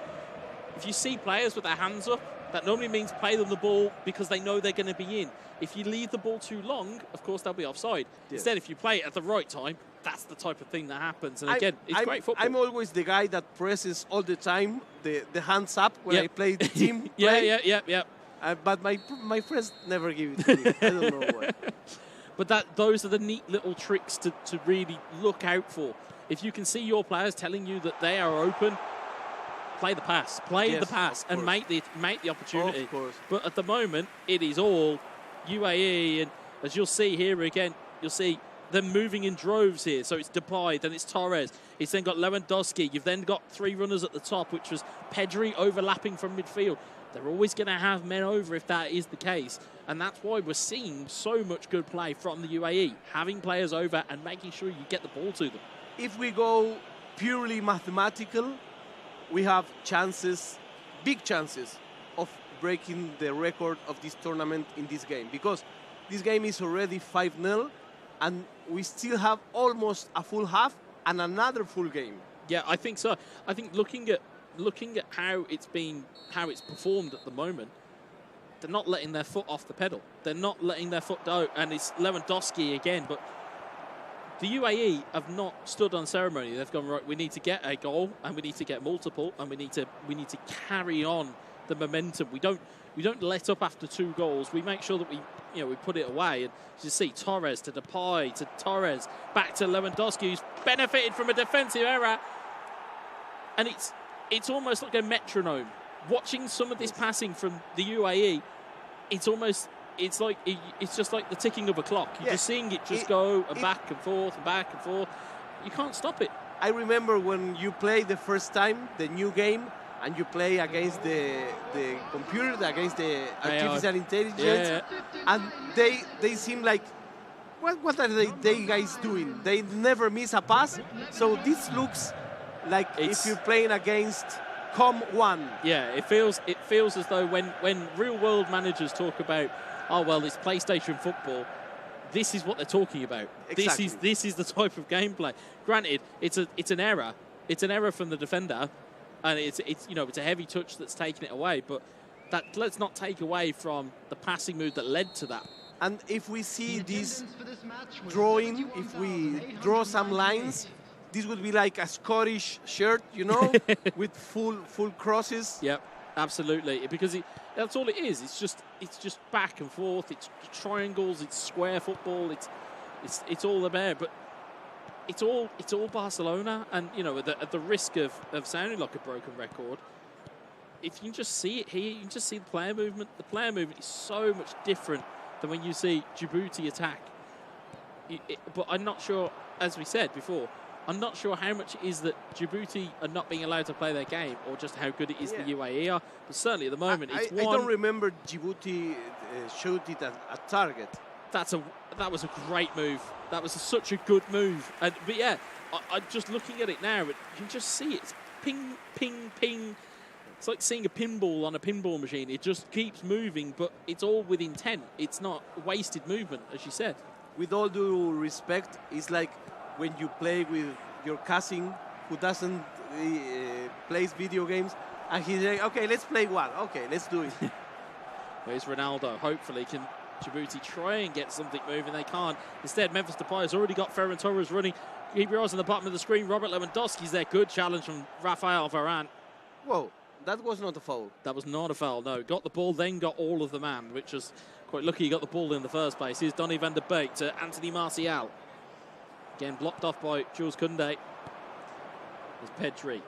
If you see players with their hands up, that normally means play them the ball because they know they're going to be in. If you leave the ball too long, of course, they'll be offside. Instead, if you play it at the right time, that's the type of thing that happens. And again, it's great football. I'm always the guy that presses all the time the hands up when I play the team play. But my friends never give it to me. I don't know why. But those are the neat little tricks to really look out for. If you can see your players telling you that they are open, play the pass. Play the pass and make the opportunity. Of course. But at the moment, it is all UAE. And as you'll see here again, you'll see them moving in droves here. So it's Depay, then it's Torres. It's then got Lewandowski. You've then got three runners at the top, which was Pedri overlapping from midfield. They're always going to have men over if that is the case. And that's why we're seeing so much good play from the UAE, having players over and making sure you get the ball to them. If we go purely mathematical, we have chances, big chances, of breaking the record of this tournament in this game. Because this game is already 5-0, and we still have almost a full half and another full game. Yeah, I think so. I think looking at how it's performed at the moment, they're not letting their foot off the pedal. They're not letting their foot go, and it's Lewandowski again. But the UAE have not stood on ceremony. They've gone, right, we need to get a goal, and we need to get multiple, and we need to carry on the momentum. We don't let up after 2 goals. We make sure that we put it away. And you see Torres to Depay to Torres back to Lewandowski, who's benefited from a defensive error, and it's almost like a metronome. Watching some of this passing from the UAE, it's just like the ticking of a clock. You're just seeing it just go back and forth and back and forth. You can't stop it. I remember when you play the first time, the new game, and you play against the computer, against the artificial intelligence, and they seem like, what are they guys doing? They never miss a pass. So this looks like if you're playing against Com1. Yeah, it feels as though when real world managers talk about, oh well, it's PlayStation football, this is what they're talking about. Exactly. This is the type of gameplay. Granted, it's an error. It's an error from the defender, and it's a heavy touch that's taken it away. But let's not take away from the passing move that led to that. And if we see this drawing, if we draw some lines, this would be like a Scottish shirt, with full crosses. Yep, absolutely. Because that's all it is. It's just back and forth. It's triangles. It's square football. It's all there. But it's all Barcelona. And at the risk of sounding like a broken record, if you can just see it here, you can just see the player movement. The player movement is so much different than when you see Djibouti attack. But I'm not sure, as we said before, I'm not sure how much it is that Djibouti are not being allowed to play their game, or just how good it is the UAE are. But certainly at the moment, I don't remember Djibouti showed it at target. That was a great move. That was such a good move. But yeah, I'm just looking at it now. You can just see it. It's ping, ping, ping. It's like seeing a pinball on a pinball machine. It just keeps moving, but it's all with intent. It's not wasted movement, as you said. With all due respect, it's like when you play with your cousin who doesn't plays video games, and he's like, okay, let's play one. Okay, let's do it. Where's Ronaldo? Hopefully can Djibouti try and get something moving. They can't. Instead, Memphis Depay has already got Ferran Torres running. Keep your eyes on the bottom of the screen. Robert Lewandowski's there. Good challenge from Rafael Varane. Whoa, that was not a foul. That was not a foul, no. Got the ball, then got all of the man, which was quite lucky he got the ball in the first place. Here's Donny van der Beek to Anthony Martial. Again, blocked off by Jules Koundé. There's Pedri.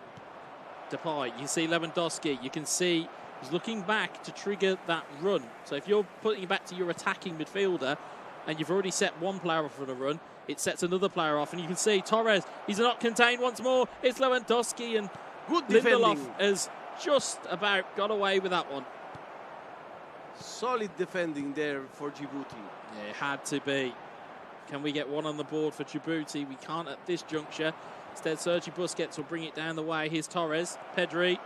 Depay. You see Lewandowski. You can see he's looking back to trigger that run. So if you're putting it back to your attacking midfielder and you've already set one player off on a run, it sets another player off. And you can see Torres, he's not contained once more. It's Lewandowski, and good Lindelof defending. has just about got away with that one. Solid defending there for Djibouti. Yeah, it had to be. Can we get one on the board for Djibouti? We can't at this juncture. Instead, Sergi Busquets will bring it down the way. Here's Torres. Pedri.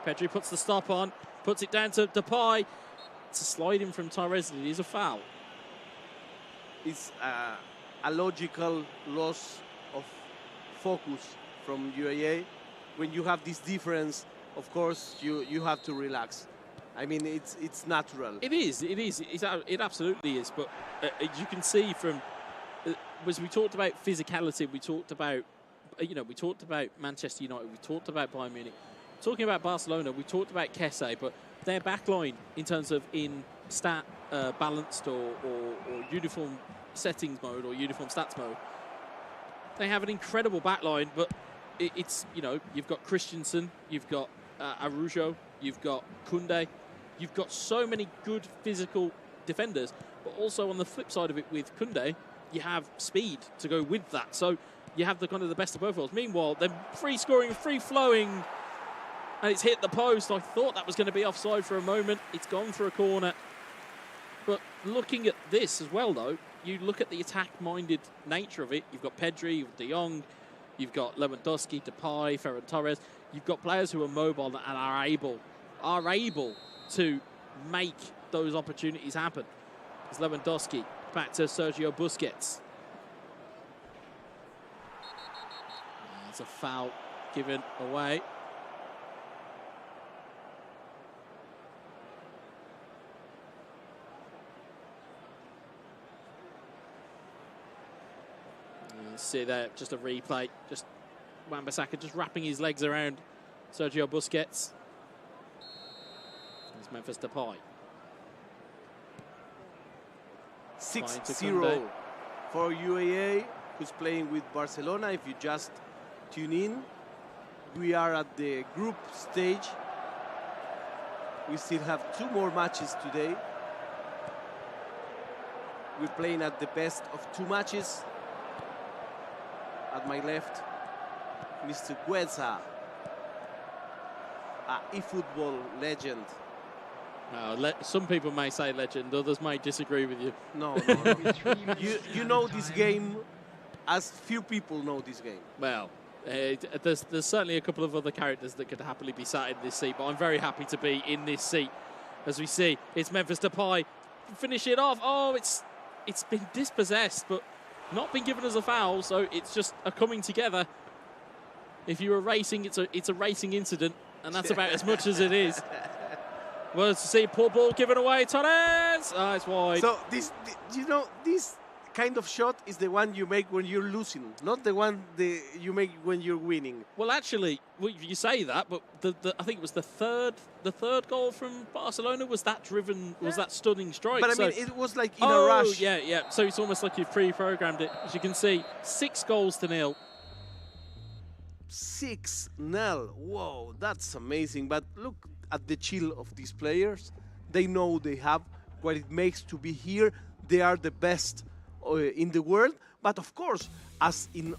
Pedri puts the stop on. Puts it down to Depay. It's a sliding from Torres, and it is a foul. It's a logical loss of focus from UAE. When you have this difference, of course, you have to relax. I mean, it's natural. It is. It absolutely is. But you can see from, as we talked about physicality, we talked about, we talked about Manchester United, we talked about Bayern Munich, talking about Barcelona, we talked about Kesse, but their backline in terms of in stat balanced or uniform settings mode or uniform stats mode, they have an incredible backline. But it's you've got Christensen, you've got Araujo, you've got Koundé. You've got so many good physical defenders, but also on the flip side of it with Koundé, you have speed to go with that. So you have the kind of the best of both worlds. Meanwhile, they're free scoring, free flowing, and it's hit the post. I thought that was going to be offside for a moment. It's gone for a corner. But looking at this as well, though, you look at the attack-minded nature of it. You've got Pedri, you've got De Jong, you've got Lewandowski, Depay, Ferran Torres. You've got players who are mobile and are able to make those opportunities happen. It's Lewandowski. Back to Sergio Busquets. It's a foul given away. You see there, just a replay. Just Wan-Bissaka just wrapping his legs around Sergio Busquets. It's Memphis Depay. 6-0 for UAE, who's playing with Barcelona. If you just tune in, we are at the group stage. We still have 2 more matches today. We're playing at the best of 2 matches. At my left, Mr. Gueza, eFootball legend. Some people may say legend, others may disagree with you. No. You know this game as few people know this game. Well, there's certainly a couple of other characters that could happily be sat in this seat, but I'm very happy to be in this seat. As we see, it's Memphis Depay. Finish it off. Oh, it's been dispossessed, but not been given as a foul, so it's just a coming together. If you were racing, it's a racing incident, and that's about as much as it is. Well, to see poor ball given away, Torres. Oh, it's wide. So this kind of shot is the one you make when you're losing, not the one you make when you're winning. Well, actually, you say that, but I think it was the third goal from Barcelona was that stunning strike. But I mean, it was like in a rush. Yeah. So it's almost like you've pre-programmed it. As you can see, 6-0. 6-0. Whoa, that's amazing. But look at the chill of these players. They know they have what it makes to be here. They are the best in the world. But of course, as in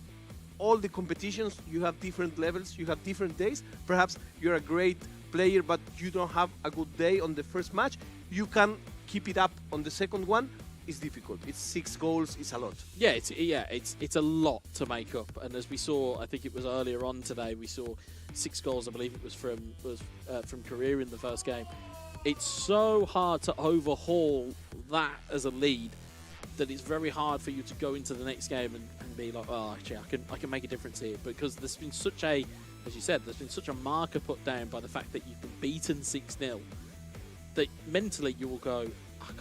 all the competitions, you have different levels, you have different days. Perhaps you're a great player, but you don't have a good day on the first match. You can keep it up on the second one. It's difficult. It's 6 goals. It's a lot. Yeah, it's a lot to make up. And as we saw, I think it was earlier on today, we saw 6 goals. I believe it was from Korea in the first game. It's so hard to overhaul that as a lead that it's very hard for you to go into the next game and be like, oh, actually, I can make a difference here, because there's been such a, as you said, there's been such a marker put down by the fact that you've been beaten 6-0 that mentally you will go, I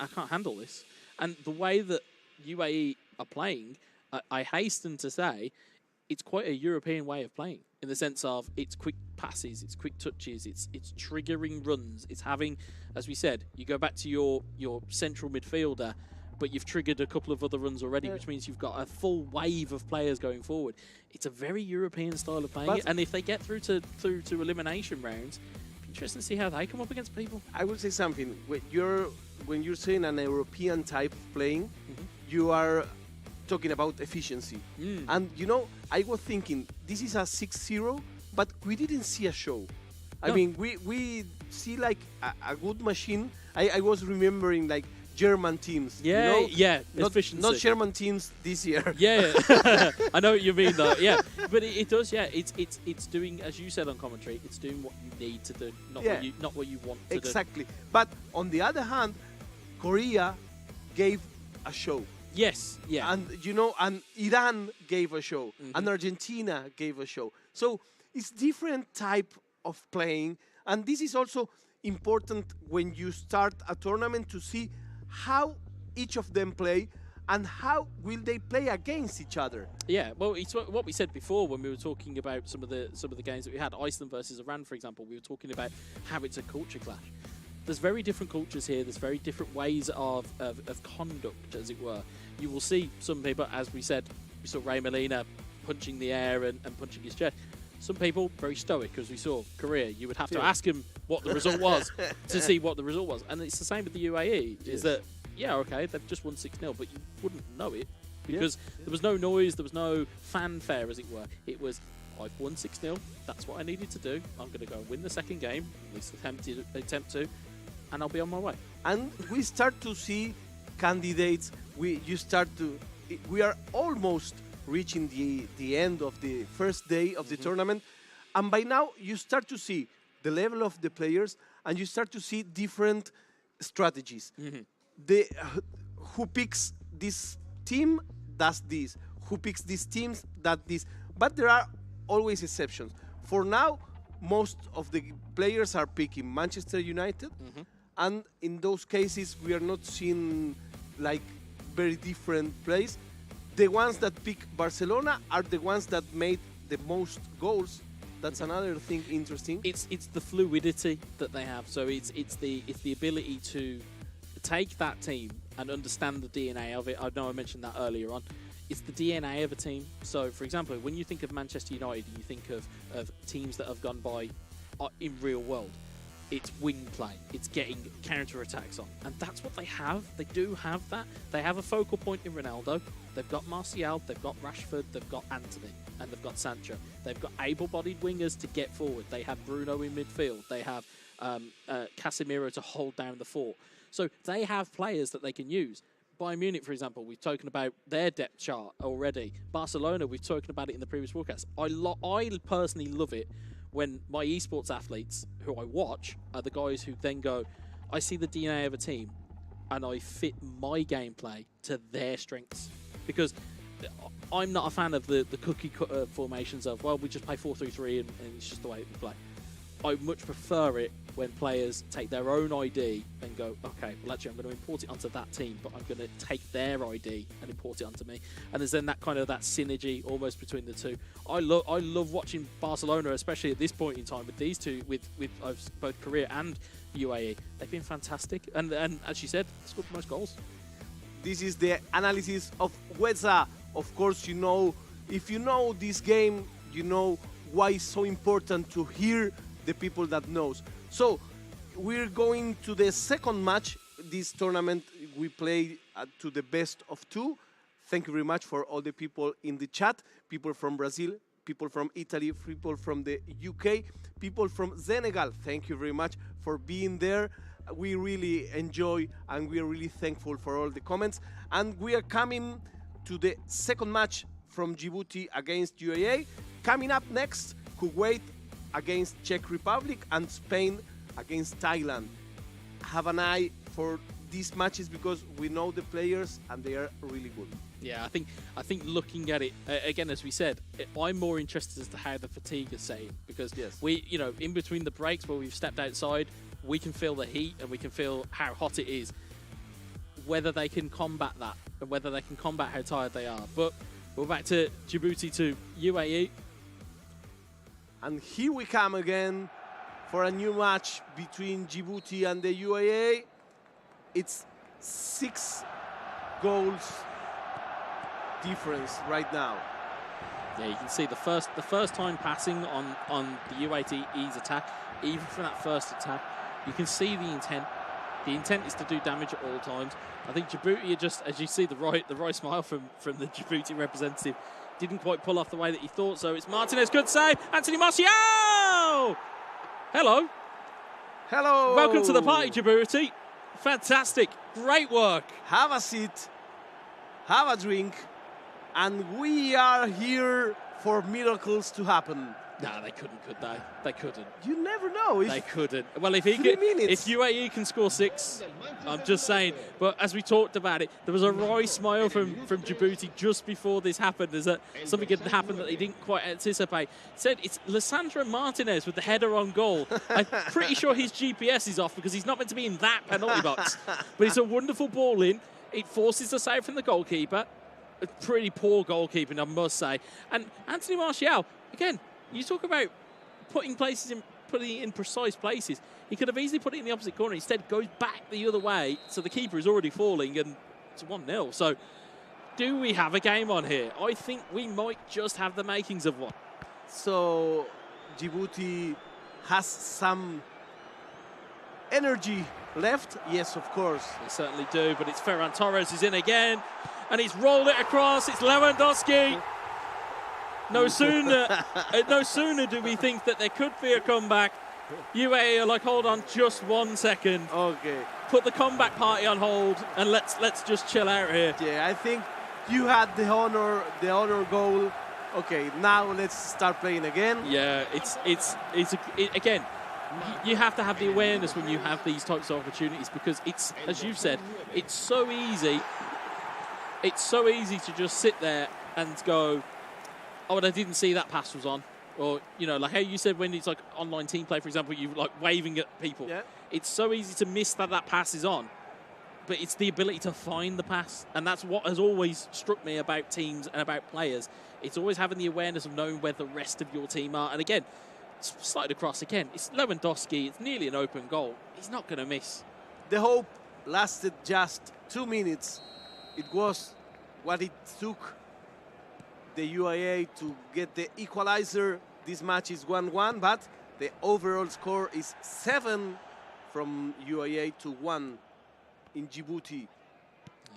can't handle this. And the way that UAE are playing, I hasten to say, it's quite a European way of playing, in the sense of it's quick passes, it's quick touches, it's triggering runs, it's having, as we said, you go back to your central midfielder, but you've triggered a couple of other runs already, which means you've got a full wave of players going forward. It's a very European style of playing, and if they get through to elimination rounds, interesting to see how they come up against people. I will say something. When you're saying an European type of playing, you are talking about efficiency. And I was thinking this is a 6-0, but we didn't see a show. I mean, we see like a good machine. I was remembering like German teams. Efficiency. Not German teams this year. Yeah, I know what you mean though. Yeah, but it does. Yeah, it's doing, as you said on commentary, it's doing what you need to do, not what you want to do. Exactly. But on the other hand, Korea gave a show. Yes, yeah. And and Iran gave a show, and Argentina gave a show. So it's different type of playing, and this is also important when you start a tournament to see how each of them play and how will they play against each other. Yeah, well, it's what we said before when we were talking about some of the games that we had. Iceland versus Iran, for example, we were talking about how it's a culture clash. There's very different cultures here. There's very different ways of conduct, as it were. You will see some people, as we said, we saw Ray Molina punching the air and punching his chest. Some people, very stoic, as we saw. Korea, you would have to ask him what the result was to see what the result was. And it's the same with the UAE, is that, yeah, okay, they've just won 6-0, but you wouldn't know it because there was no noise, there was no fanfare, as it were. It was, I've won 6-0, that's what I needed to do. I'm going to go and win the second game, at least attempt to, and I'll be on my way. And we start to see candidates. We are almost reaching the end of the first day of the tournament, and by now you start to see the level of the players and you start to see different strategies. who picks this team does this, who picks these teams does this. But there are always exceptions. For now, most of the players are picking Manchester United, and in those cases we are not seeing like very different plays. The ones that pick Barcelona are the ones that made the most goals. That's another thing interesting. It's the fluidity that they have. So it's the ability to take that team and understand the DNA of it. I know I mentioned that earlier on. It's the DNA of a team. So, for example, when you think of Manchester United, you think of teams that have gone by in real world. It's wing play. It's getting counter-attacks on. And that's what they have. They do have that. They have a focal point in Ronaldo. They've got Martial. They've got Rashford. They've got Antony. And they've got Sancho. They've got able-bodied wingers to get forward. They have Bruno in midfield. They have Casemiro to hold down the fort. So they have players that they can use. Bayern Munich, for example, we've spoken about their depth chart already. Barcelona, we've spoken about it in the previous broadcast. I personally love it when my esports athletes, who I watch, are the guys who then go, I see the DNA of a team and I fit my gameplay to their strengths. Because I'm not a fan of the cookie cutter formations of, well, we just play 4-3-3 and it's just the way we play. I much prefer it when players take their own ID and go, okay, well, actually, I'm going to import it onto that team, but I'm going to take their ID and import it onto me. And there's then that kind of that synergy almost between the two. I love watching Barcelona, especially at this point in time with these two, with both Korea and UAE. They've been fantastic. And as you said, scored the most goals. This is the analysis of Weza. Of course, you know, if you know this game, you know why it's so important to hear the people that knows. So we're going to the second match. This tournament we play to the best of two. Thank you very much for all the people in the chat. People from Brazil, people from Italy, people from the UK, people from Senegal. Thank you very much for being there. We really enjoy and we are really thankful for all the comments. And we are coming to the second match from Djibouti against UAE. Coming up next, Kuwait against Czech Republic and Spain against Thailand. Have an eye for these matches because we know the players and they are really good. Yeah, I think looking at it again, as we said, I'm more interested as to how the fatigue is setting because we, you know, in between the breaks where we've stepped outside, we can feel the heat and we can feel how hot it is. Whether they can combat that and whether they can combat how tired they are. But we're back to Djibouti to UAE. And here we come again for a new match between Djibouti and the UAE. It's 6 goals difference right now. Yeah, you can see the first time passing on the UAE's attack, even for that first attack, you can see the intent. The intent is to do damage at all times. I think Djibouti are just, as you see the right smile from the Djibouti representative, didn't quite pull off the way that he thought. So it's Martinez, good save. Anthony Martial! Hello. Hello. Welcome to the party, Djibouti. Fantastic. Great work. Have a seat. Have a drink. And we are here for miracles to happen. No, they couldn't, could they? They couldn't. You never know. They couldn't. Well, if UAE can score 6, I'm just saying. But as we talked about it, there was a wry smile from Djibouti just before this happened, as that something had happened that they didn't quite anticipate. Said it's Lissandro Martinez with the header on goal. I'm pretty sure his GPS is off because he's not meant to be in that penalty box. But it's a wonderful ball in. It forces the save from the goalkeeper. A pretty poor goalkeeping, I must say. And Anthony Martial, again, you talk about putting it in precise places. He could have easily put it in the opposite corner. Instead, goes back the other way, so the keeper is already falling, and it's 1-0. So, do we have a game on here? I think we might just have the makings of one. So, Djibouti has some energy left. Yes, of course. They certainly do, but it's Ferran Torres is in again, and he's rolled it across. It's Lewandowski. No sooner do we think that there could be a comeback. UAE are like, hold on just 1 second. Okay. Put the comeback party on hold and let's just chill out here. Yeah, I think you had the honor goal. Okay, now let's start playing again. Yeah, again, you have to have the awareness when you have these types of opportunities, because it's, as you've said, it's so easy. It's so easy to just sit there and go, oh, and I didn't see that pass was on. Or, you know, like how you said when it's like online team play, for example, you like waving at people. Yeah. It's so easy to miss that pass is on. But it's the ability to find the pass. And that's what has always struck me about teams and about players. It's always having the awareness of knowing where the rest of your team are. And again, slide across again. It's Lewandowski. It's nearly an open goal. He's not going to miss. The hope lasted just 2 minutes. It was what it took the UAE to get the equalizer. This match is 1-1, but the overall score is 7 from UAE to 1 in Djibouti.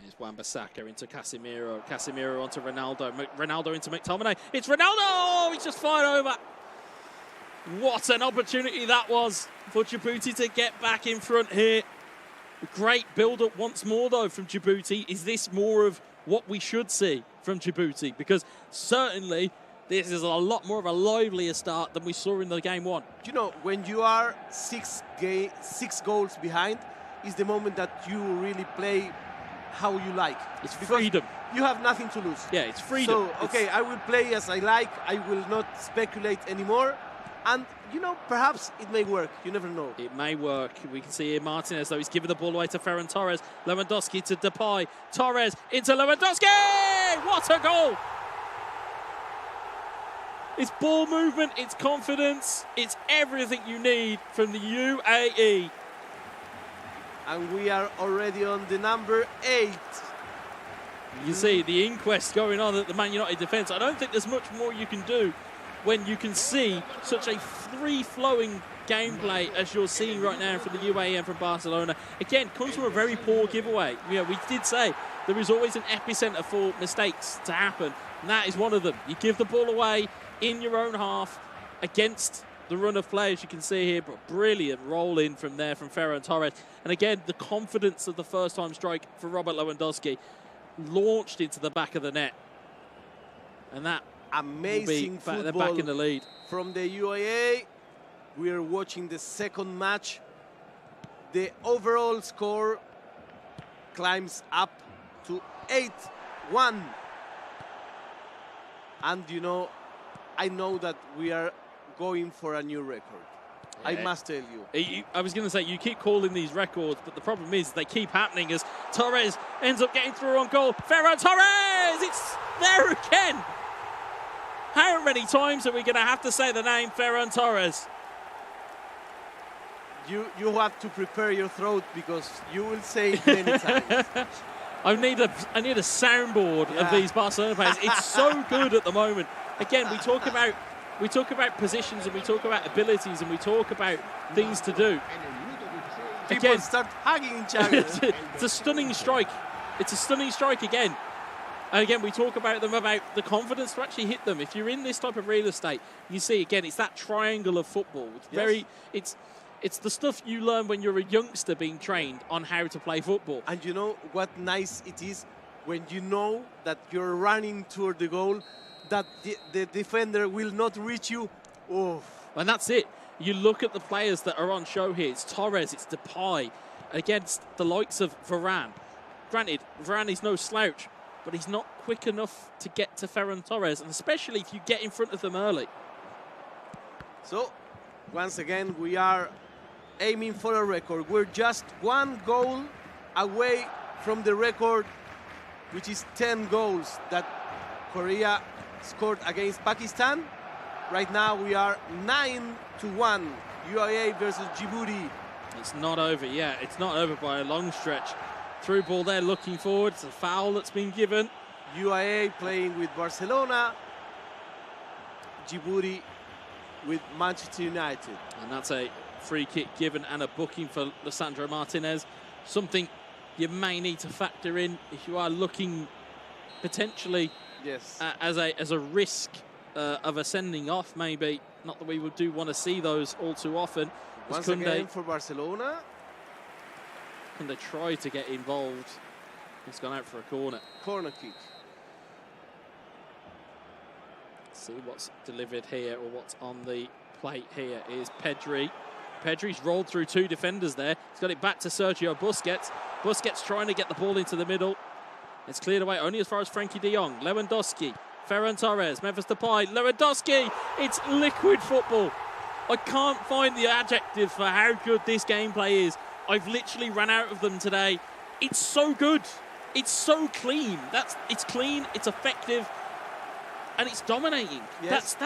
Here's Wan-Bissaka into Casemiro. Casemiro onto Ronaldo. Ronaldo into McTominay. It's Ronaldo! He's just fired over. What an opportunity that was for Djibouti to get back in front here. Great build-up once more, though, from Djibouti. Is this more of what we should see from Djibouti? Because certainly this is a lot more of a livelier start than we saw in the game one. You know, when you are 6 goals behind, is the moment that you really play how you like. It's freedom. You have nothing to lose. Yeah, it's freedom. So, okay, I will play as I like. I will not speculate anymore. And, you know, perhaps it may work. You never know. It may work. We can see here Martinez, though. He's giving the ball away to Ferran Torres. Lewandowski to Depay. Torres into Lewandowski! What a goal! It's ball movement, it's confidence, it's everything you need from the UAE. And we are already on the number 8. You see the inquest going on at the Man United defence. I don't think there's much more you can do when you can see such a free-flowing gameplay as you're seeing right now from the UAE and from Barcelona. Again, comes from a very poor giveaway. You know, we did say there is always an epicenter for mistakes to happen, and that is one of them. You give the ball away in your own half against the run of play, as you can see here, but brilliant roll in from there from Ferran Torres. And again, the confidence of the first-time strike for Robert Lewandowski launched into the back of the net. And that amazing football. They're back in the lead. From the UAE, we are watching the second match. The overall score climbs up to 8-1. And, you know, I know that we are going for a new record. Yeah. I must tell you. I was going to say, you keep calling these records, but the problem is they keep happening as Torres ends up getting through on goal. Ferran Torres! It's there again! How many times are we going to have to say the name Ferran Torres? You have to prepare your throat because you will say it many times. I need a soundboard of these Barcelona players. It's so good at the moment. Again, we talk about positions and we talk about abilities and we talk about things to do. People start hugging each other. It's a stunning strike. It's a stunning strike again. And again, we talk about them, about the confidence to actually hit them. If you're in this type of real estate, you see, again, it's that triangle of football. It's it's the stuff you learn when you're a youngster being trained on how to play football. And you know what nice it is when you know that you're running toward the goal, that the defender will not reach you. Oh. And that's it. You look at the players that are on show here. It's Torres, it's Depay, against the likes of Varane. Granted, Varane is no slouch, but he's not quick enough to get to Ferran Torres, and especially if you get in front of them early. So, once again, we are aiming for a record. We're just 1 goal away from the record, which is 10 goals that Korea scored against Pakistan. Right now, we are 9-1, UAE versus Djibouti. It's not over yet. It's not over by a long stretch. Through ball there, looking forward. It's a foul that's been given. UAE playing with Barcelona. Djibouti with Manchester United. And that's a free kick given and a booking for Lisandro Martinez. Something you may need to factor in if you are looking potentially as a risk of a sending off, maybe. Not that we do want to see those all too often. Once again for Barcelona. And they try to get involved. It's gone out for a corner. Corner kick. See what's delivered here, or what's on the plate here is Pedri. Pedri's rolled through 2 defenders there. He's got it back to Sergio Busquets. Busquets trying to get the ball into the middle. It's cleared away only as far as Frankie de Jong. Lewandowski, Ferran Torres, Memphis Depay, Lewandowski. It's liquid football. I can't find the adjective for how good this gameplay is. I've literally run out of them today. It's so good. It's so clean. It's clean, it's effective, and it's dominating. Yes.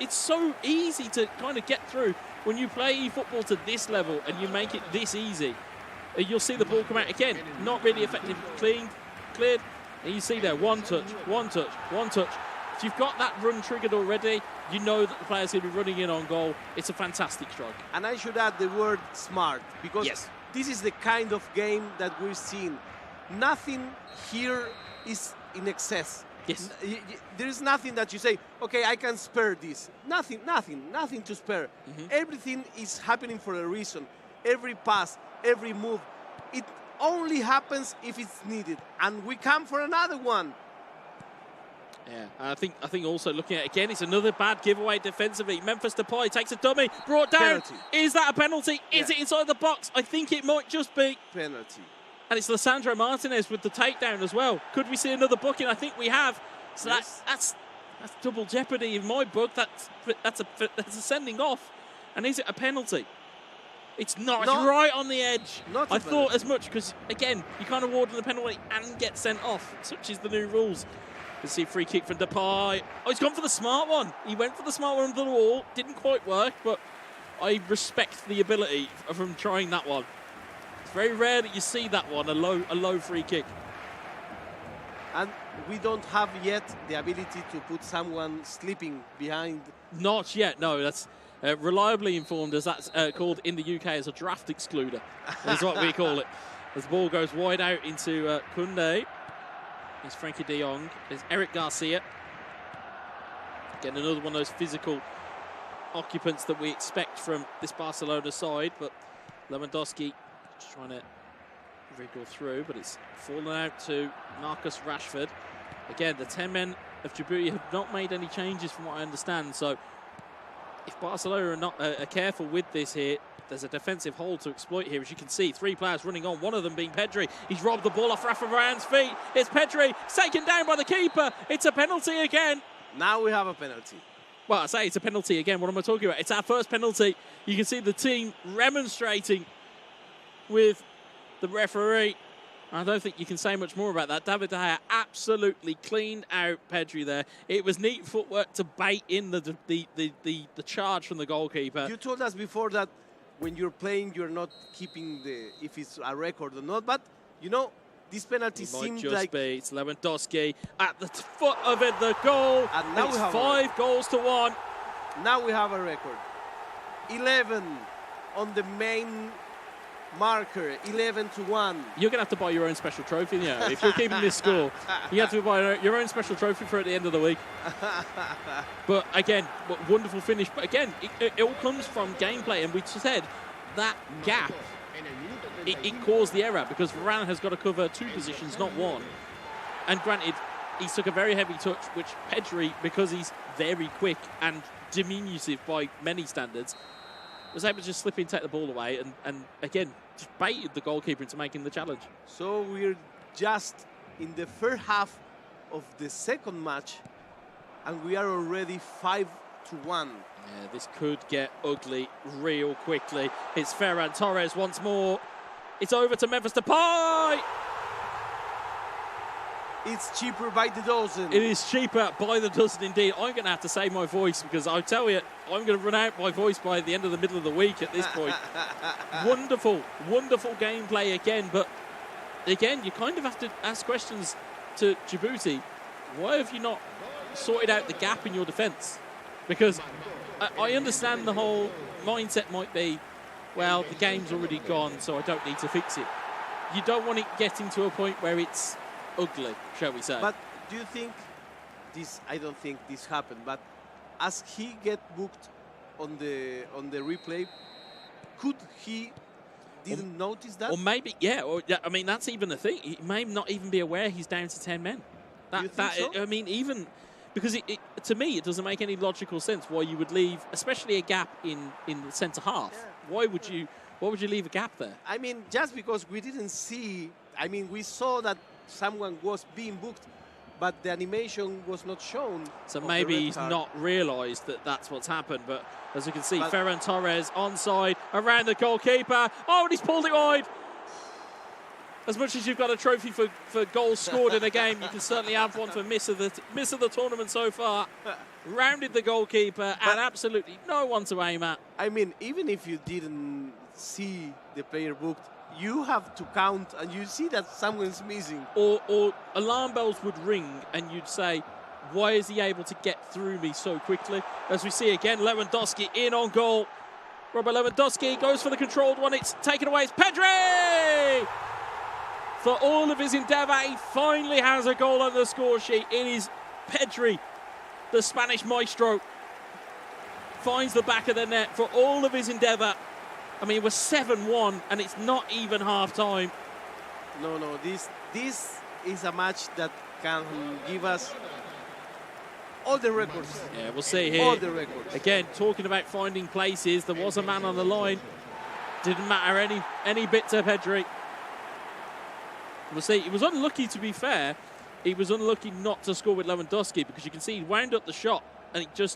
It's so easy to kind of get through when you play eFootball to this level and you make it this easy. You'll see the ball come out again. Not really effective. Cleared. And you see there, one touch. If you've got that run triggered already, you know that the player's going to be running in on goal. It's a fantastic strike. And I should add the word smart, because this is the kind of game that we're seeing. Nothing here is in excess. Yes. There is nothing that you say, okay, I can spare this. Nothing to spare. Everything is happening for a reason. Every pass, every move. It only happens if it's needed. And we come for another one. Yeah, I think also looking at it again, it's another bad giveaway defensively. Memphis Depay takes a dummy, brought down. Penalty. Is that a penalty? Is it inside the box? I think it might just be. Penalty. And it's Lisandro Martinez with the takedown as well. Could we see another booking? I think we have. So that's double jeopardy in my book. That's a sending off. And is it a penalty? It's not. It's right on the edge. I thought as much, because again, you can't award the penalty and get sent off. Such is the new rules. Let's see, free kick from Depay. Oh, he's gone for the smart one. He went for the smart one under the wall. Didn't quite work, but I respect the ability of him trying that one. It's very rare that you see that one, a low free kick. And we don't have yet the ability to put someone sleeping behind. Not yet, no. That's reliably informed, as that's called in the UK as a draft excluder. That's what we call it. As the ball goes wide out into Koundé. It's Frankie de Jong. There's Eric Garcia. Again, another one of those physical occupants that we expect from this Barcelona side. But Lewandowski just trying to wriggle through, but it's fallen out to Marcus Rashford. Again, the 10 men of Djibouti have not made any changes from what I understand. So if Barcelona are not careful with this here, there's a defensive hole to exploit here. As you can see, 3 players running on, one of them being Pedri. He's robbed the ball off Rafa Varane's feet. It's Pedri, taken down by the keeper. It's a penalty again. Now we have a penalty. Well, I say it's a penalty again. What am I talking about? It's our first penalty. You can see the team remonstrating with the referee. I don't think you can say much more about that. David De Gea absolutely cleaned out Pedri there. It was neat footwork to bait in the charge from the goalkeeper. You told us before that when you're playing, you're not keeping if it's a record or not. But, you know, this penalty seemed like... It's Lewandowski at the foot of it, the goal. And now it's 5 goals to 1. Now we have a record. 11 on the main marker, 11-1. You're going to have to buy your own special trophy, yeah. If you're keeping this score, you have to buy your own special trophy for at the end of the week. But again, wonderful finish. But again, it all comes from gameplay, and we said that gap, it caused the error, because Varane has got to cover 2 positions, not 1. And granted, he took a very heavy touch, which Pedri, because he's very quick and diminutive by many standards, was able to just slip in, take the ball away, and again, just baited the goalkeeper into making the challenge. So we're just in the first half of the second match, and we are already 5-1. Yeah, this could get ugly real quickly. It's Ferran Torres once more. It's over to Memphis Depay. It's cheaper by the dozen. It is cheaper by the dozen indeed. I'm going to have to save my voice, because I'll tell you, I'm going to run out my voice by the end of the middle of the week at this point. Wonderful gameplay again. But again, you kind of have to ask questions to Djibouti. Why have you not sorted out the gap in your defence? Because I understand the whole mindset might be, well, the game's already gone, so I don't need to fix it. You don't want it getting to a point where it's ugly, shall we say. But do you think this? I don't think this happened. But as he get booked on the replay, could he didn't notice that? Or maybe, yeah. Or I mean, that's even the thing. He may not even be aware he's down to 10 men. You think so? I mean, even because to me, it doesn't make any logical sense why you would leave, especially a gap in the centre half. Yeah. Why would you leave a gap there? I mean, just because we didn't see, I mean, we saw that someone was being booked, but the animation was not shown. So maybe he's not realised that that's what's happened. But as you can see, Ferran Torres onside around the goalkeeper. Oh, and he's pulled it wide. As much as you've got a trophy for goals scored in a game, you can certainly have one for miss of the tournament so far. Rounded the goalkeeper and absolutely no one to aim at. I mean, even if you didn't see the player booked, you have to count and you see that someone's missing. Or alarm bells would ring and you'd say, why is he able to get through me so quickly? As we see again, Lewandowski in on goal. Robert Lewandowski goes for the controlled one. It's taken away. It's Pedri! For all of his endeavour, he finally has a goal on the score sheet. It is Pedri, the Spanish maestro, finds the back of the net for all of his endeavour. I mean, it was 7-1, and it's not even half-time. No, this is a match that can give us all the records. Yeah, we'll see here. All the records. Again, talking about finding places, there was a man on the line. Didn't matter any bit to Pedri. We'll see. He was unlucky, to be fair. He was unlucky not to score with Lewandowski because you can see he wound up the shot and De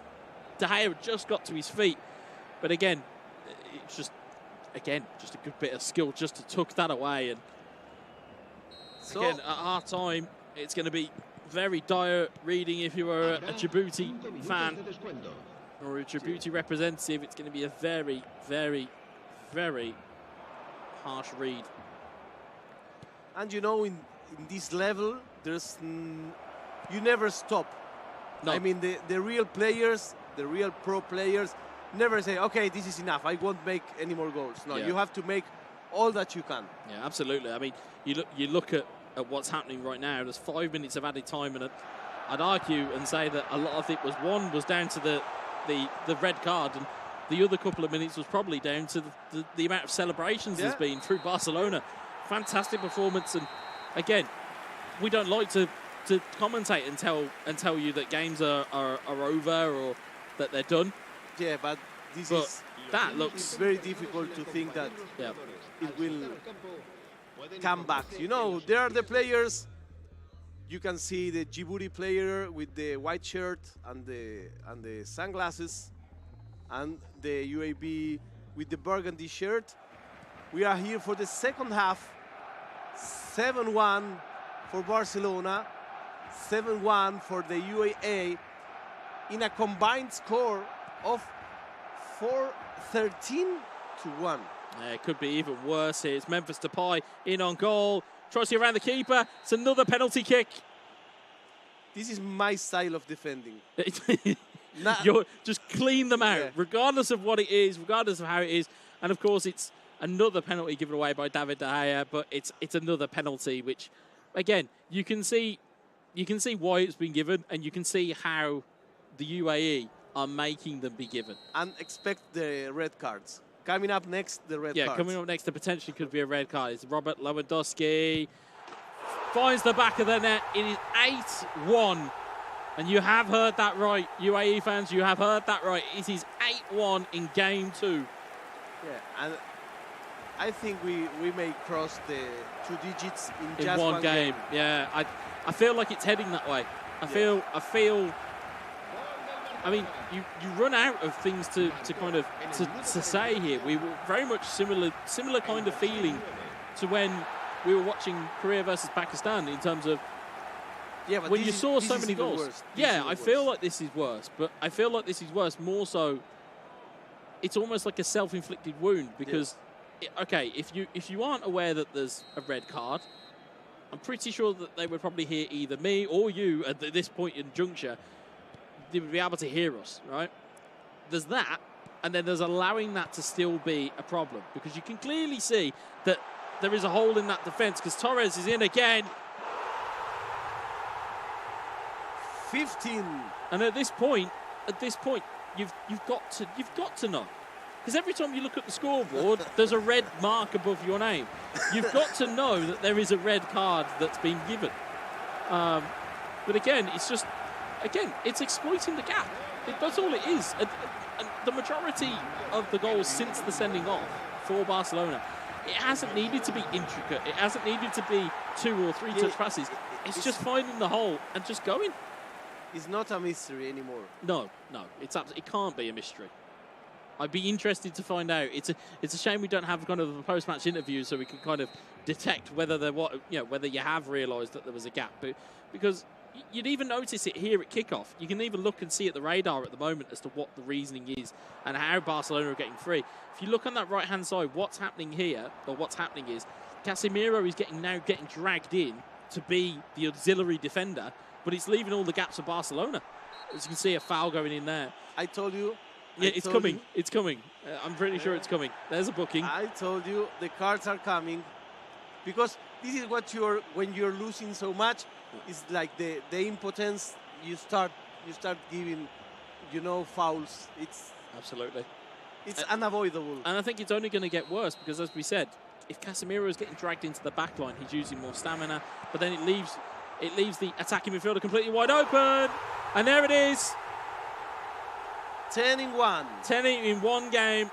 Gea just got to his feet. But again, it's just a good bit of skill just to tuck that away. And so, again, at half-time, it's going to be very dire reading if you are a Djibouti fan or a Djibouti representative. It's going to be a very, very, very harsh read. And you know, in this level, there's you never stop. No. I mean, the real players, the real pro players, never say, okay, this is enough. I won't make any more goals. No, you have to make all that you can. Yeah, absolutely. I mean, you look at what's happening right now. There's 5 minutes of added time, and I'd argue and say that a lot of it was down to the red card, and the other couple of minutes was probably down to the amount of celebrations there's been through Barcelona. Fantastic performance, and again, we don't like to commentate and tell you that games are over or that they're done. Yeah, but looks very difficult to think that it will come back. You know, there are the players. You can see the Djibouti player with the white shirt and the sunglasses, and the UAB with the burgundy shirt. We are here for the second half. 7-1 for Barcelona, 7-1 for the UAE, in a combined score of 13-1. Yeah, it could be even worse here. It's Memphis Depay in on goal. Tries to get around the keeper. It's another penalty kick. This is my style of defending. You're just clean them out, regardless of what it is, regardless of how it is. And of course, it's another penalty given away by David De Gea, but it's another penalty, which, again, you can see why it's been given, and you can see how the UAE are making them be given. And expect the red cards. Coming up next, the red cards. Yeah, coming up next, there potentially could be a red card. It's Robert Lewandowski. Finds the back of the net. It is 8-1. And you have heard that right, UAE fans. You have heard that right. It is 8-1 in game 2. Yeah, and I think we may cross the 2 digits in just one game. Yeah, I feel like it's heading that way. I feel. I mean, you run out of things to kind of to say here. We were very much similar kind of feeling to when we were watching Korea versus Pakistan in terms of when you saw so many goals. Yeah, I feel like this is worse, but I feel like this is worse more so. It's almost like a self-inflicted wound because, okay, if you aren't aware that there's a red card, I'm pretty sure that they would probably hear either me or you at this point in juncture. They would be able to hear us, right? There's that, and then there's allowing that to still be a problem because you can clearly see that there is a hole in that defence because Torres is in again. 15. And at this point, you've got to know. Because every time you look at the scoreboard, there's a red mark above your name. You've got to know that there is a red card that's been given. But again, it's just again, it's exploiting the gap. That's all it is. And the majority of the goals since the sending off for Barcelona, it hasn't needed to be intricate. It hasn't needed to be 2 or 3 touch passes. It's just finding the hole and just going. It's not a mystery anymore. No, it can't be a mystery. I'd be interested to find out. It's a shame we don't have kind of a post-match interview so we can kind of detect whether whether you have realised that there was a gap. But because you'd even notice it here at kickoff. You can even look and see at the radar at the moment as to what the reasoning is and how Barcelona are getting free. If you look on that right-hand side, what's happening here, or what's happening is Casemiro is now getting dragged in to be the auxiliary defender, but it's leaving all the gaps for Barcelona. As you can see, a foul going in there. I told you. Yeah, it's coming. It's coming. I'm pretty sure it's coming. There's a booking. I told you the cards are coming, because this is what when you're losing so much. It's like the impotence. You start giving, fouls. It's absolutely. It's unavoidable. And I think it's only going to get worse because, as we said, if Casemiro is getting dragged into the back line, he's using more stamina. But then it leaves the attacking midfielder completely wide open. And there it is. 10 in 1. 10 in one game.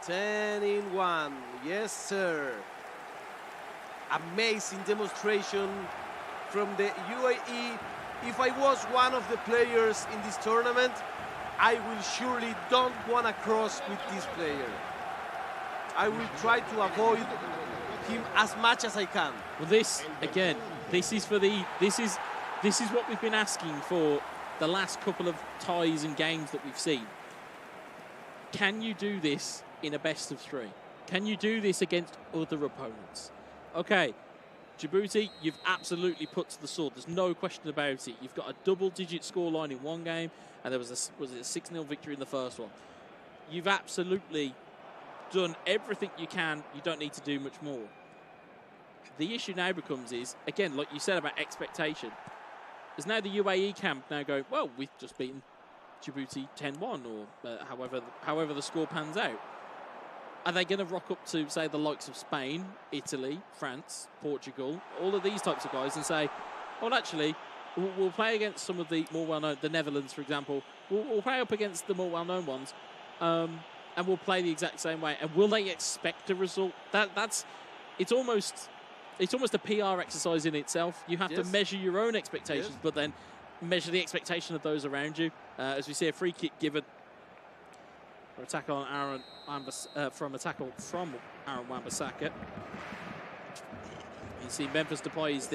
10 in 1. Yes, sir. Amazing demonstration from the UAE. If I was one of the players in this tournament, I will surely don't want to cross with this player. I will try to avoid him as much as I can. Well, this is what we've been asking for the last couple of ties and games that we've seen. Can you do this in a best of 3? Can you do this against other opponents? Okay, Djibouti, you've absolutely put to the sword. There's no question about it. You've got a double-digit scoreline in one game, and there was a 6-0 victory in the first one. You've absolutely done everything you can. You don't need to do much more. The issue now becomes is, again, like you said about expectation, there's now the UAE camp now going, well, we've just beaten Djibouti 10-1 or however the score pans out. Are they going to rock up to, say, the likes of Spain, Italy, France, Portugal, all of these types of guys and say, well, actually, we'll play against some of the more well-known, the Netherlands, for example. We'll play up against the more well-known ones, and we'll play the exact same way. And will they expect a result? It's almost a PR exercise in itself. You have to measure your own expectations, but then measure the expectation of those around you. As we see a free kick given for a tackle on Aaron Wan-Bissaka. You see Memphis Depay is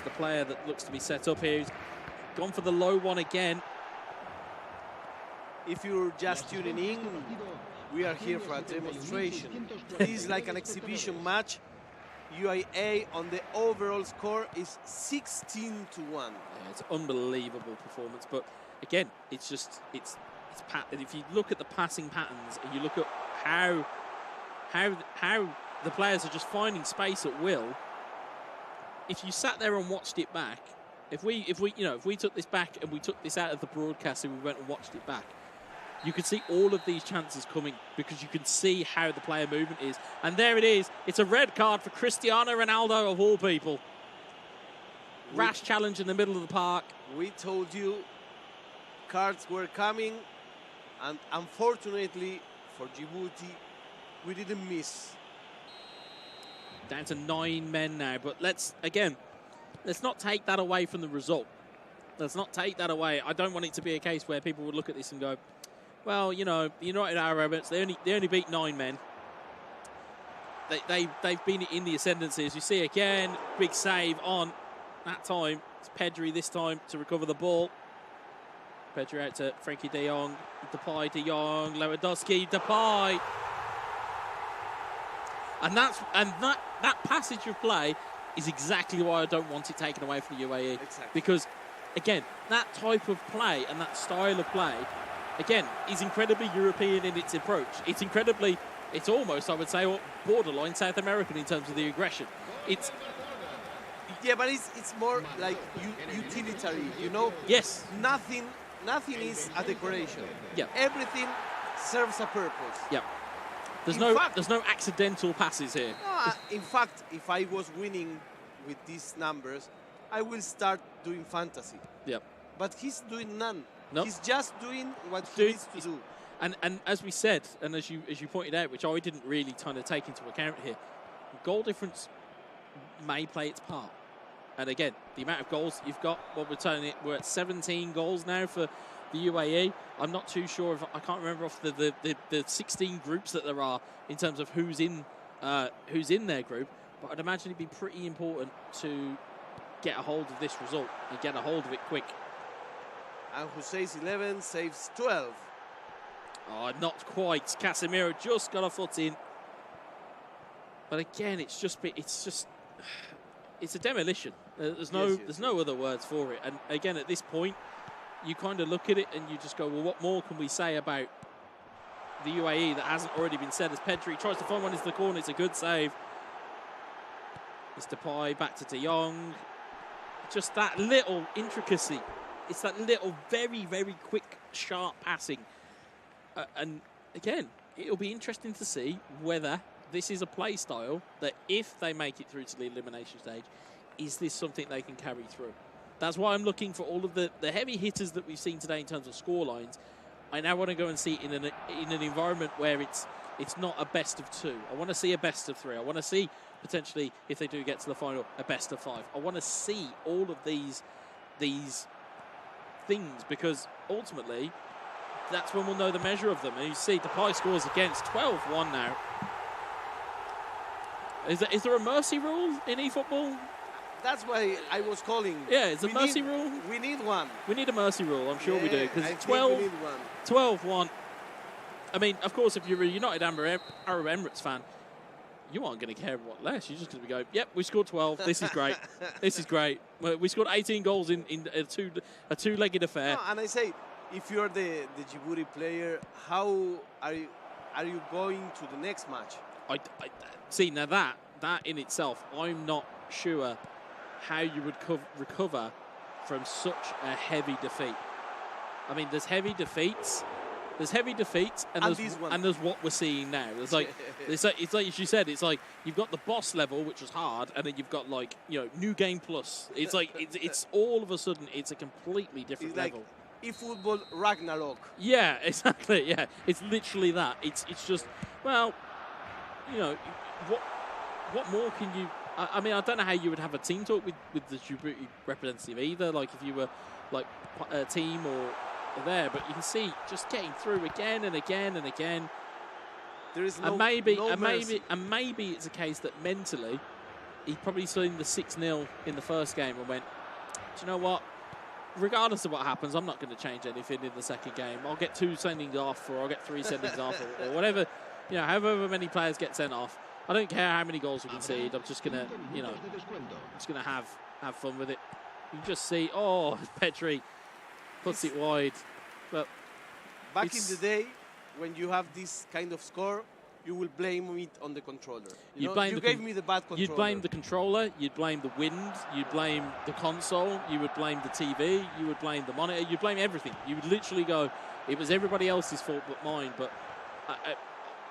the player that looks to be set up here. He's gone for the low one again. If you're just tuning in, we are here for a demonstration. This is like an exhibition match. UAE on the overall score is 16-1. Yeah, it's an unbelievable performance, but again, it's if you look at the passing patterns and you look at how the players are just finding space at will. If you sat there and watched it back, if we took this back and we took this out of the broadcast and we went and watched it back, you could see all of these chances coming because you can see how the player movement is. And there it is. It's a red card for Cristiano Ronaldo, of all people. Rash challenge in the middle of the park. We told you cards were coming, and unfortunately for Djibouti, we didn't miss. Down to 9 men now, but let's not take that away from the result. Let's not take that away. I don't want it to be a case where people would look at this and go, well, the United Arab Emirates, they only beat 9 men. They've been in the ascendancy. As you see again, big save on that time. It's Pedri this time to recover the ball. Pedri out to Frankie de Jong, Depay, de Jong, Lewandowski, Depay. And that passage of play is exactly why I don't want it taken away from the UAE. Exactly. Because, again, that type of play and that style of play, again, is incredibly European in its approach. It's almost, I would say, borderline South American in terms of the aggression. Yeah, but it's more like utilitarian, Yes. Nothing is a decoration. Yeah. Everything serves a purpose. Yeah. There's no accidental passes here. No, in fact, if I was winning with these numbers, I will start doing fantasy. Yep. But he's doing none. Nope. He's just doing what he needs to do. And as we said, and as you pointed out, which I didn't really kind of take into account here, goal difference may play its part. And again, the amount of goals you've got, we're at 17 goals now for the UAE. I'm not too sure if I can't remember off the 16 groups that there are in terms of who's in their group. But I'd imagine it'd be pretty important to get a hold of this result and get a hold of it quick. And Jose's 11 saves 12. Oh, not quite. Casemiro just got a foot in. But again, it's a demolition. There's no other words for it. And again, at this point, you kind of look at it and you just go, well, what more can we say about the UAE that hasn't already been said? As Pedri tries to find one into the corner, it's a good save. It's Depay back to De Jong. Just that little intricacy. It's that little very, very quick, sharp passing. And again, it'll be interesting to see whether this is a play style that if they make it through to the elimination stage, is this something they can carry through? That's why I'm looking for all of the heavy hitters that we've seen today in terms of score lines. I now want to go and see it in an environment where it's not a best of two. I want to see a best of three. I want to see potentially, if they do get to the final, a best of five. I want to see all of these things, because ultimately that's when we'll know the measure of them. And you see Depay scores against 12-1 now. Is there a mercy rule in eFootball? That's why I was calling. Yeah, it's a mercy rule. We need one. We need a mercy rule, I'm sure we do. Because 12-1. I mean, of course, if you're a United Arab Emirates fan, you aren't going to care what less. You're just going to be going, yep, we scored 12. This is great. This is great. We scored 18 goals in a two-legged affair. No, and I say, if you're the Djibouti player, how are you going to the next match? I see, now that in itself, I'm not sure how you would recover from such a heavy defeat. I mean, there's heavy defeats, and there's what we're seeing now. There's like it's like as you said, it's like you've got the boss level, which was hard, and then you've got like, you know, new game plus. It's like it's all of a sudden it's a completely different level. Like eFootball Ragnarok. Yeah, exactly. Yeah, it's literally that. It's just, well, you know, what more can you? I mean, I don't know how you would have a team talk with the Djibouti representative either. Like if you were like a team or there, but you can see just getting through again and again and again. There is and maybe it's a case that mentally he probably seen the 6-0 in the first game and went, do you know what? Regardless of what happens, I'm not going to change anything in the second game. I'll get 2 sendings off, or I'll get 3 sendings off, or whatever. You know, however many players get sent off. I don't care how many goals we concede. I'm just gonna, you know, have fun with it. You can just see, oh, Pedri puts it wide. But back in the day, when you have this kind of score, you will blame it on the controller. You gave me the bad controller. You'd blame the controller, you'd blame the wind, you'd blame the console, you would blame the TV, you would blame the monitor, you'd blame everything. You would literally go, it was everybody else's fault but mine. But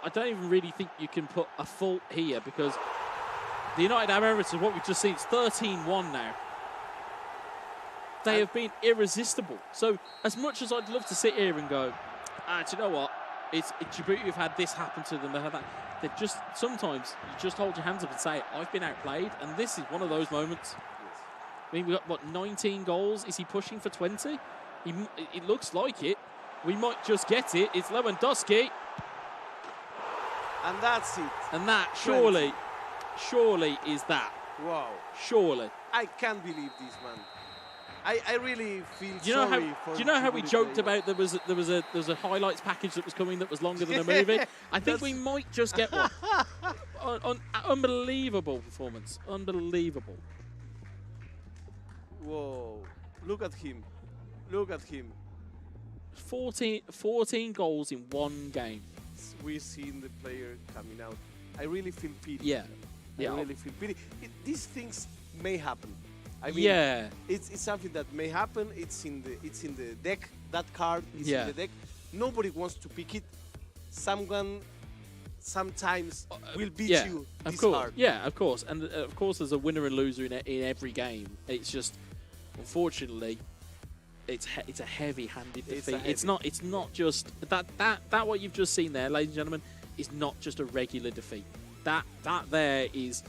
I don't even really think you can put a fault here, because the United Arab Emirates is what we've just seen. It's 13-1 now. They have been irresistible. So as much as I'd love to sit here and go, do you know what? It's Djibouti have had this happen to them. They have that. They've just, sometimes you just hold your hands up and say, I've been outplayed, and this is one of those moments. Yes. I mean, we've got, what, 19 goals? Is he pushing for 20? It looks like it. We might just get it. It's Lewandowski. And that's it. And that, surely is that. Wow. Surely. I can't believe this, man. I really feel do you know how we joked about there was a highlights package that was coming that was longer than a movie? I think we might just get one. Unbelievable performance. Unbelievable. Whoa. Look at him. Look at him. 14 goals in one game. We've seen the player coming out. I really feel pity. Yeah. I really feel pity. These things may happen. I mean, yeah, it's something that may happen. It's in the deck. That card is in the deck. Nobody wants to pick it. Someone sometimes will beat yeah, you of this course. hard. Yeah, of course. And of course, there's a winner and loser in every game. It's just, unfortunately, it's a heavy-handed defeat. It's not just that what you've just seen there, ladies and gentlemen, is not just a regular defeat. That there is,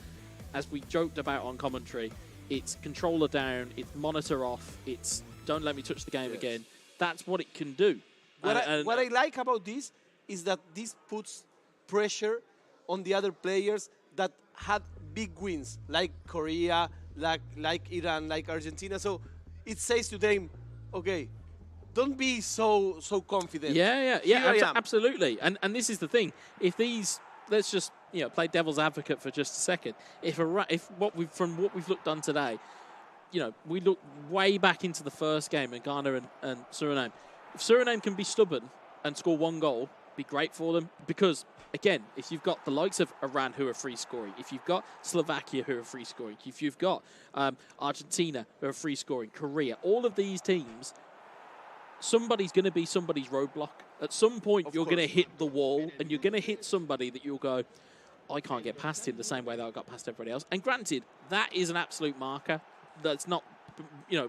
as we joked about on commentary, it's controller down, it's monitor off, it's don't let me touch the game again. That's what it can do. What I like about this is that this puts pressure on the other players that had big wins, like Korea, like Iran, like Argentina. So it says to them, okay, don't be so confident. Yeah, absolutely. And this is the thing. If these, let's just play devil's advocate for just a second. From what we've looked on today, we look way back into the first game in Ghana and Suriname. If Suriname can be stubborn and score one goal, be great for them. Because again, if you've got the likes of Iran who are free scoring, if you've got Slovakia who are free scoring, if you've got Argentina who are free scoring, Korea, all of these teams, somebody's going to be somebody's roadblock. At some point, you're going to hit the wall, and you're going to hit somebody that you'll go, I can't get past him the same way that I got past everybody else. And granted, that is an absolute marker. That's not,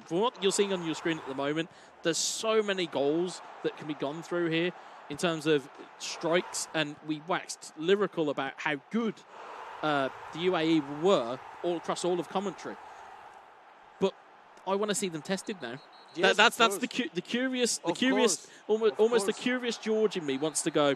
from what you're seeing on your screen at the moment, there's so many goals that can be gone through here in terms of strikes, and we waxed lyrical about how good the UAE were all across all of commentary. But I want to see them tested now. Yes, that's the curious almost the curious George in me wants to go,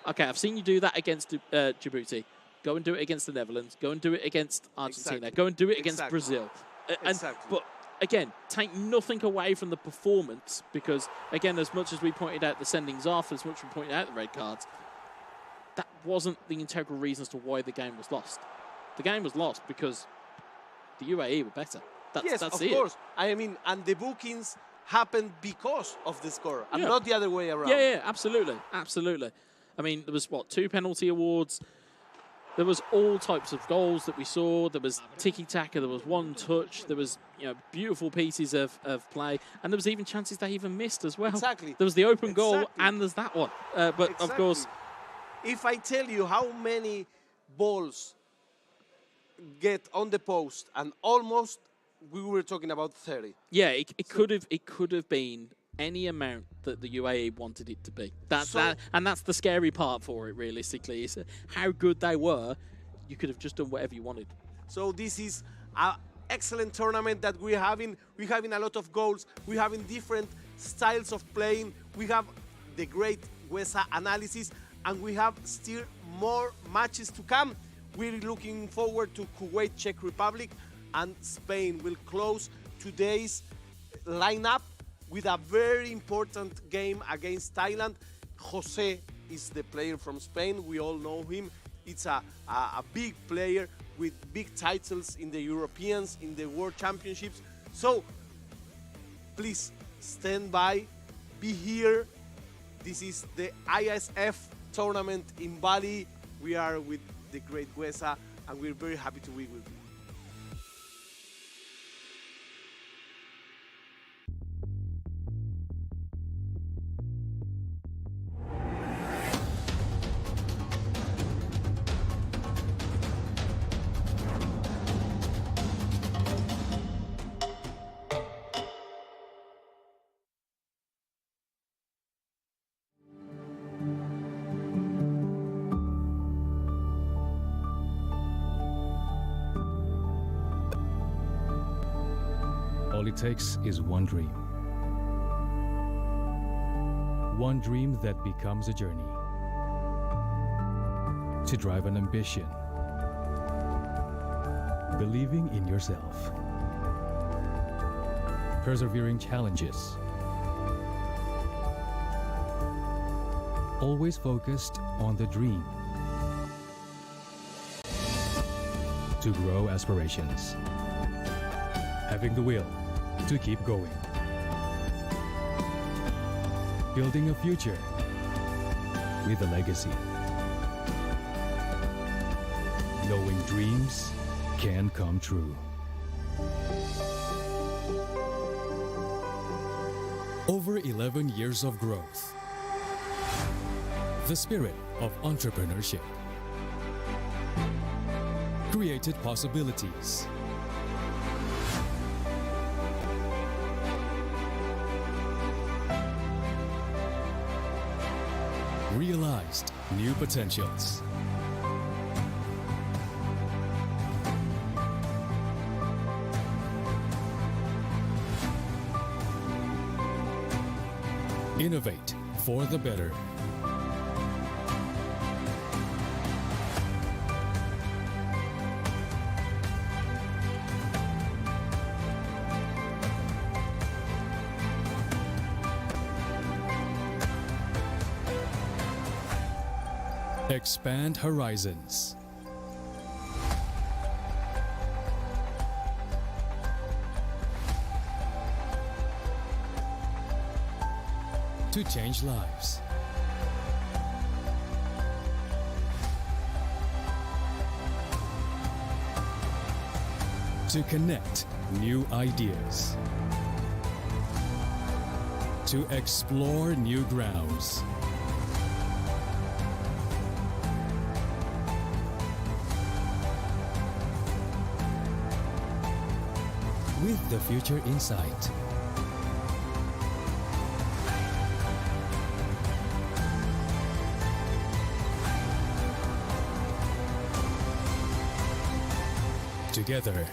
okay, I've seen you do that against Djibouti. Go and do it against the Netherlands. Go and do it against Argentina. Exactly. Go and do it against Brazil. But again, take nothing away from the performance, because again, as much as we pointed out the sendings off, as much as we pointed out the red cards, that wasn't the integral reason as to why the game was lost. The game was lost because the UAE were better. That's of it. course. I mean, and the bookings happened because of the score, and not the other way around. Yeah, absolutely. I mean, there was, 2 penalty awards. There was all types of goals that we saw. There was tiki-taka. There was one touch. There was, beautiful pieces of play. And there was even chances they even missed as well. Exactly. There was the open goal, and there's that one. But, of course... If I tell you how many balls get on the post, and almost, we were talking about 30. Yeah, it could have been any amount that the UAE wanted it to be. And that's the scary part for it, realistically, is how good they were. You could have just done whatever you wanted. So this is an excellent tournament that we're having. We're having a lot of goals. We're having different styles of playing. We have the great Wesa analysis, and we have still more matches to come. We're looking forward to Kuwait, Czech Republic, and Spain. Will close today's lineup with a very important game against Thailand. Jose is the player from Spain. We all know him. It's a big player with big titles in the Europeans, in the World Championships. So please stand by, be here. This is the IESF tournament in Bali. We are with the great Wesa, and we're very happy to be with you. All it takes is one dream. One dream that becomes a journey. To drive an ambition. Believing in yourself. Persevering challenges. Always focused on the dream. To grow aspirations. Having the will to keep going. Building a future with a legacy. Knowing dreams can come true. Over 11 years of growth. The spirit of entrepreneurship. created possibilities. Realized new potentials. Innovate for the better. Expand horizons. To change lives. To connect new ideas. To explore new grounds. With the future in sight. Together.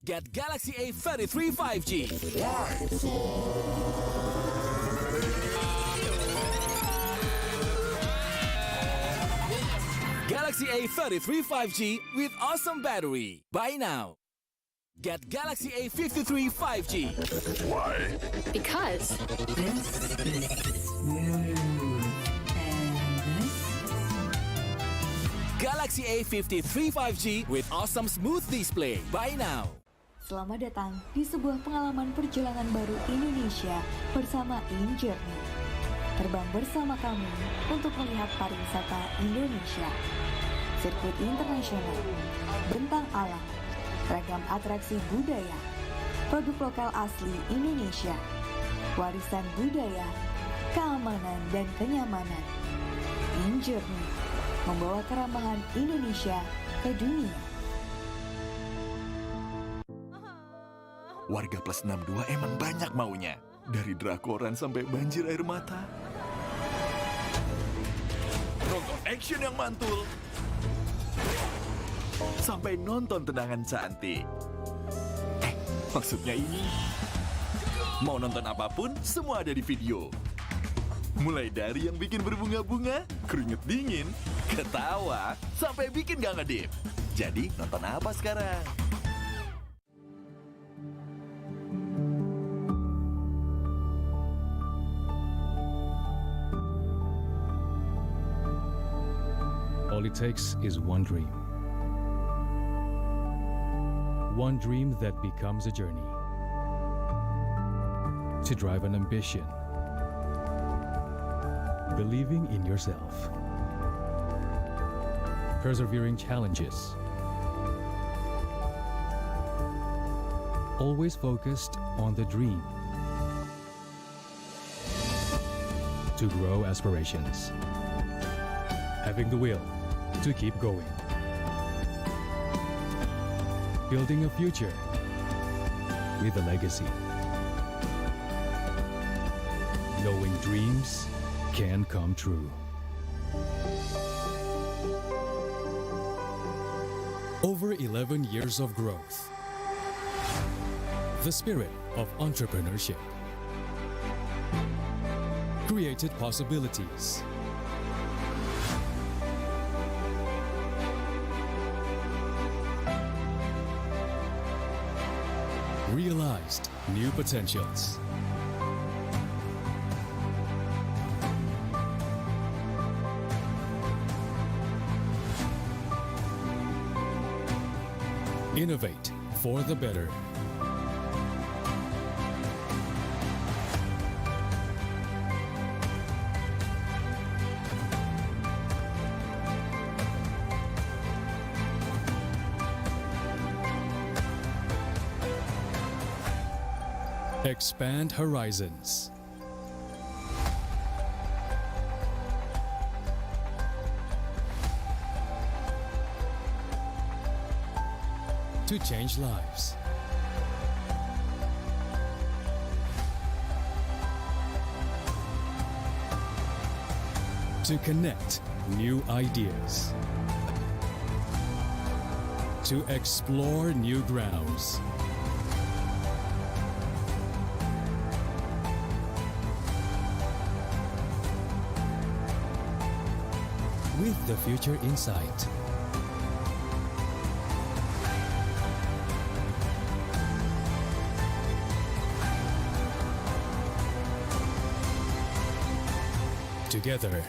Get Galaxy A33 5G. Galaxy A33 5G with awesome battery. Buy now. Get Galaxy A53 5G. Why? Because This is smooth. And this? Galaxy A53 5G with awesome smooth display. Buy now. Selamat datang di sebuah pengalaman perjalanan baru Indonesia bersama InJourney. Terbang bersama kami untuk melihat pariwisata Indonesia. Sirkuit internasional, bentang alam, ragam atraksi budaya, produk lokal asli Indonesia, warisan budaya, keamanan dan kenyamanan. InJourney membawa keramahan Indonesia ke dunia. Warga plus 62 emang banyak maunya. Dari drakoran sampai banjir air mata. Nonton action yang mantul. Sampai nonton tendangan cantik. Maksudnya ini. Mau nonton apapun, semua ada di video. Mulai dari yang bikin berbunga-bunga, keringet dingin, ketawa, sampai bikin gak ngedip. Jadi nonton apa sekarang? All it takes is one dream. One dream that becomes a journey. To drive an ambition. Believing in yourself. Persevering challenges. Always focused on the dream. To grow aspirations. Having the will to keep going. Building a future with a legacy. Knowing dreams can come true. Over 11 years of growth. The spirit of entrepreneurship. Created possibilities. Realized new potentials. Innovate for the better. Expand horizons. To change lives. To connect new ideas. To explore new grounds. With the future in sight. Together.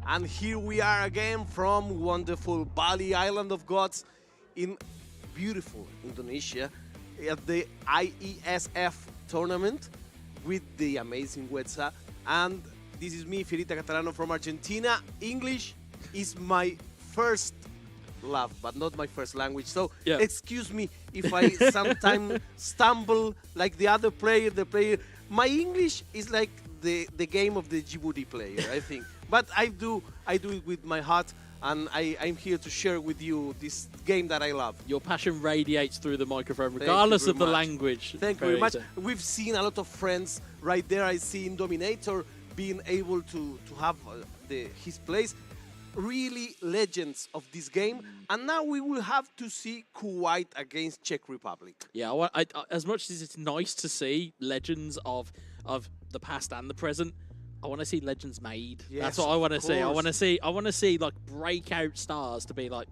And here we are again from wonderful Bali, Island of Gods, in beautiful Indonesia, at the IESF tournament with the amazing Wetza. And this is me, Fierita Catalano from Argentina. English is my first love, but not my first language. So excuse me if I sometimes stumble like the other player, My English is like the game of the Djibouti player, I think. But I do it with my heart, and I'm here to share with you this game that I love. Your passion radiates through the microphone, regardless of the language. Thank you very much. We've seen a lot of friends right there. I see in Dominator being able to have his place. Really legends of this game. And now we will have to see Kuwait against Czech Republic. Yeah, as much as it's nice to see legends of the past and the present, I want to see legends made. Yes, that's what I want to see. I want to see like breakout stars to be like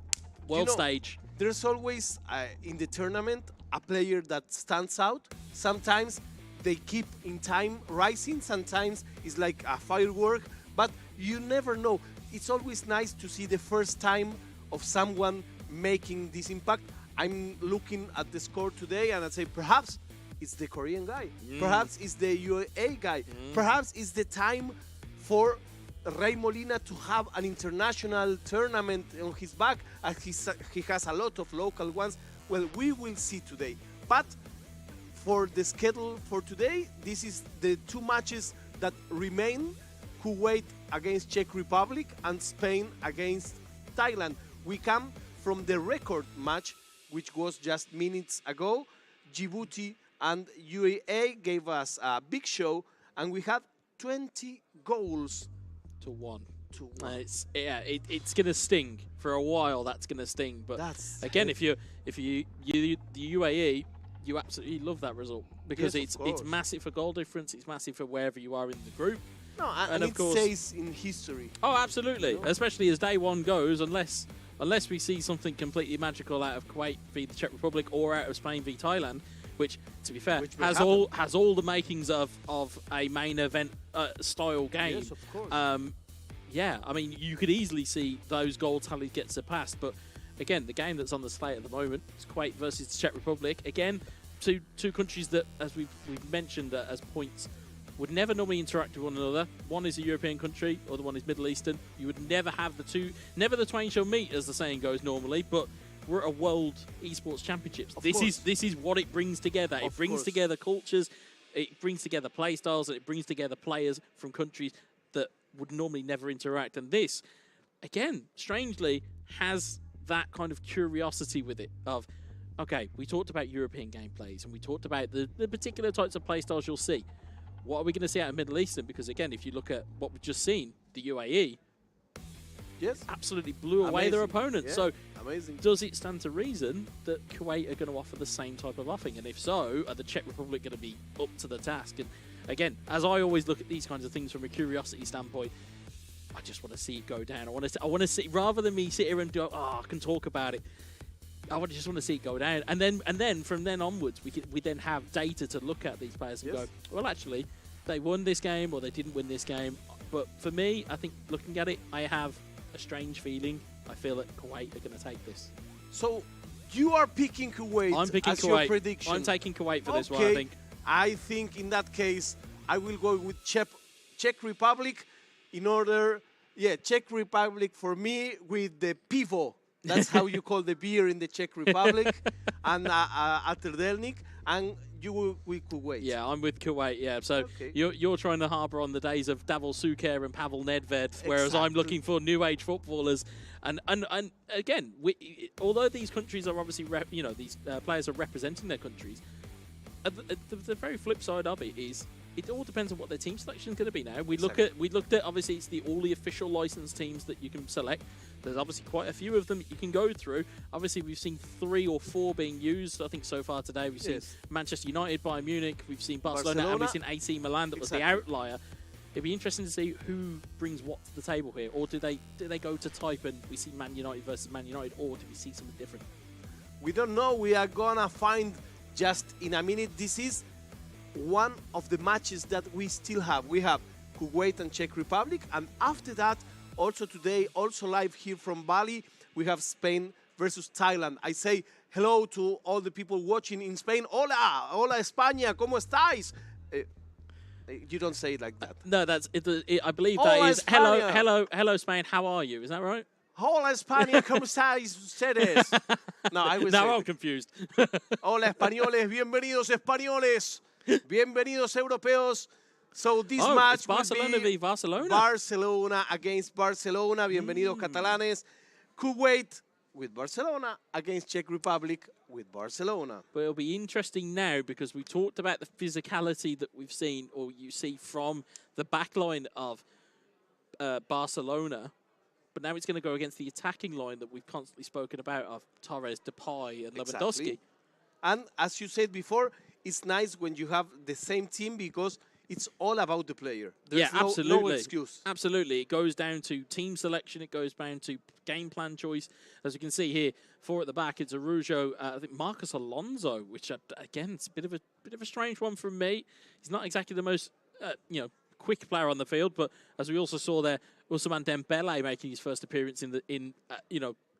world stage. There's always in the tournament a player that stands out. Sometimes they keep in time rising. Sometimes it's like a firework, but you never know. It's always nice to see the first time of someone making this impact. I'm looking at the score today and I say perhaps it's the Korean guy. Perhaps it's the UAE guy. Perhaps it's the time for Rey Molina to have an international tournament on his back, as he has a lot of local ones. Well, we will see today. But for the schedule for today, this is the two matches that remain. Kuwait against Czech Republic and Spain against Thailand. We come from the record match, which was just minutes ago. Djibouti and UAE gave us a big show, and we had 20 goals to one. It's gonna sting for a while. That's gonna sting. But again, if you the UAE, you absolutely love that result because it's massive for goal difference. It's massive for wherever you are in the group. No, and of course, stays in history. Oh, absolutely. Especially as day one goes, unless we see something completely magical out of Kuwait v the Czech Republic or out of Spain v Thailand, which, to be fair, has all the makings of a main event style game. Yes, of course. Yeah, I mean, you could easily see those goal tallies get surpassed, but again, the game that's on the slate at the moment is Kuwait versus the Czech Republic. Again, two countries that, as we've mentioned as points, would never normally interact with one another. One is a European country, other one is Middle Eastern. You would never have the two, never the twain shall meet, as the saying goes normally, but we're at a World Esports Championships. This is what it brings together. It brings together cultures, it brings together play styles, and it brings together players from countries that would normally never interact. And this, again, strangely, has that kind of curiosity with it of, okay, we talked about European gameplays, and we talked about the particular types of play styles you'll see. What are we going to see out of Middle Eastern? Because again, if you look at what we've just seen, the UAE absolutely blew away their opponents. Yeah. So amazing. Does it stand to reason that Kuwait are going to offer the same type of offing? And if so, are the Czech Republic going to be up to the task? And again, as I always look at these kinds of things from a curiosity standpoint, I just want to see it go down. I want to see, rather than me sit here and go, I can talk about it. I just want to see it go down, and then from then onwards, we then have data to look at these players and go, well, actually, they won this game or they didn't win this game. But for me, I think looking at it, I have a strange feeling. I feel that Kuwait are going to take this. So you are picking Kuwait. I'm picking as Kuwait. Your prediction. I'm taking Kuwait for this one. I think in that case, I will go with Czech Republic. Czech Republic for me with the pivo. That's how you call the beer in the Czech Republic, and Aterdelnik, and you will with Kuwait. Yeah, I'm with Kuwait, yeah. So you're trying to harbour on the days of Davor Suker and Pavel Nedved, whereas I'm looking for new age footballers. And again, although these countries are obviously, these players are representing their countries, the very flip side of it is, it all depends on what their team selection is going to be now. We looked at obviously it's all the official licensed teams that you can select. There's obviously quite a few of them that you can go through. Obviously, we've seen 3 or 4 being used. I think so far today we've seen Manchester United, Bayern Munich, we've seen Barcelona, and we've seen AC Milan. That was the outlier. It'd be interesting to see who brings what to the table here, or do they go to type and we see Man United versus Man United, or do we see something different? We don't know. We are gonna find just in a minute. This is one of the matches that we still have. We have Kuwait and Czech Republic, and after that Also today, also live here from Bali, we have Spain versus Thailand. I say hello to all the people watching in Spain. Hola, hola España, ¿cómo estáis? You don't say it like that. No, that's it. I believe Hola, that is hello, España. hello, hello, Spain. How are you? Is that right? Hola España, ¿cómo estáis ustedes? No, I will say Now I'm confused. Hola españoles, bienvenidos españoles, bienvenidos europeos. So this match it's Barcelona will be v Barcelona. Barcelona against Barcelona. Bienvenidos catalanes. Kuwait with Barcelona against Czech Republic with Barcelona. But it'll be interesting now because we talked about the physicality that we've seen, or you see from the backline of Barcelona. But now it's going to go against the attacking line that we've constantly spoken about of Torres, Depay, and Lewandowski. Exactly. And as you said before, it's nice when you have the same team because it's all about the player. There's absolutely. no excuse. Absolutely. It goes down to team selection. It goes down to game plan choice. As you can see here, four at the back, it's Araujo, I think Marcos Alonso, which again, it's a bit of a strange one from me. He's not exactly the most quick player on the field, but as we also saw there, Ousmane Dembele making his first appearance in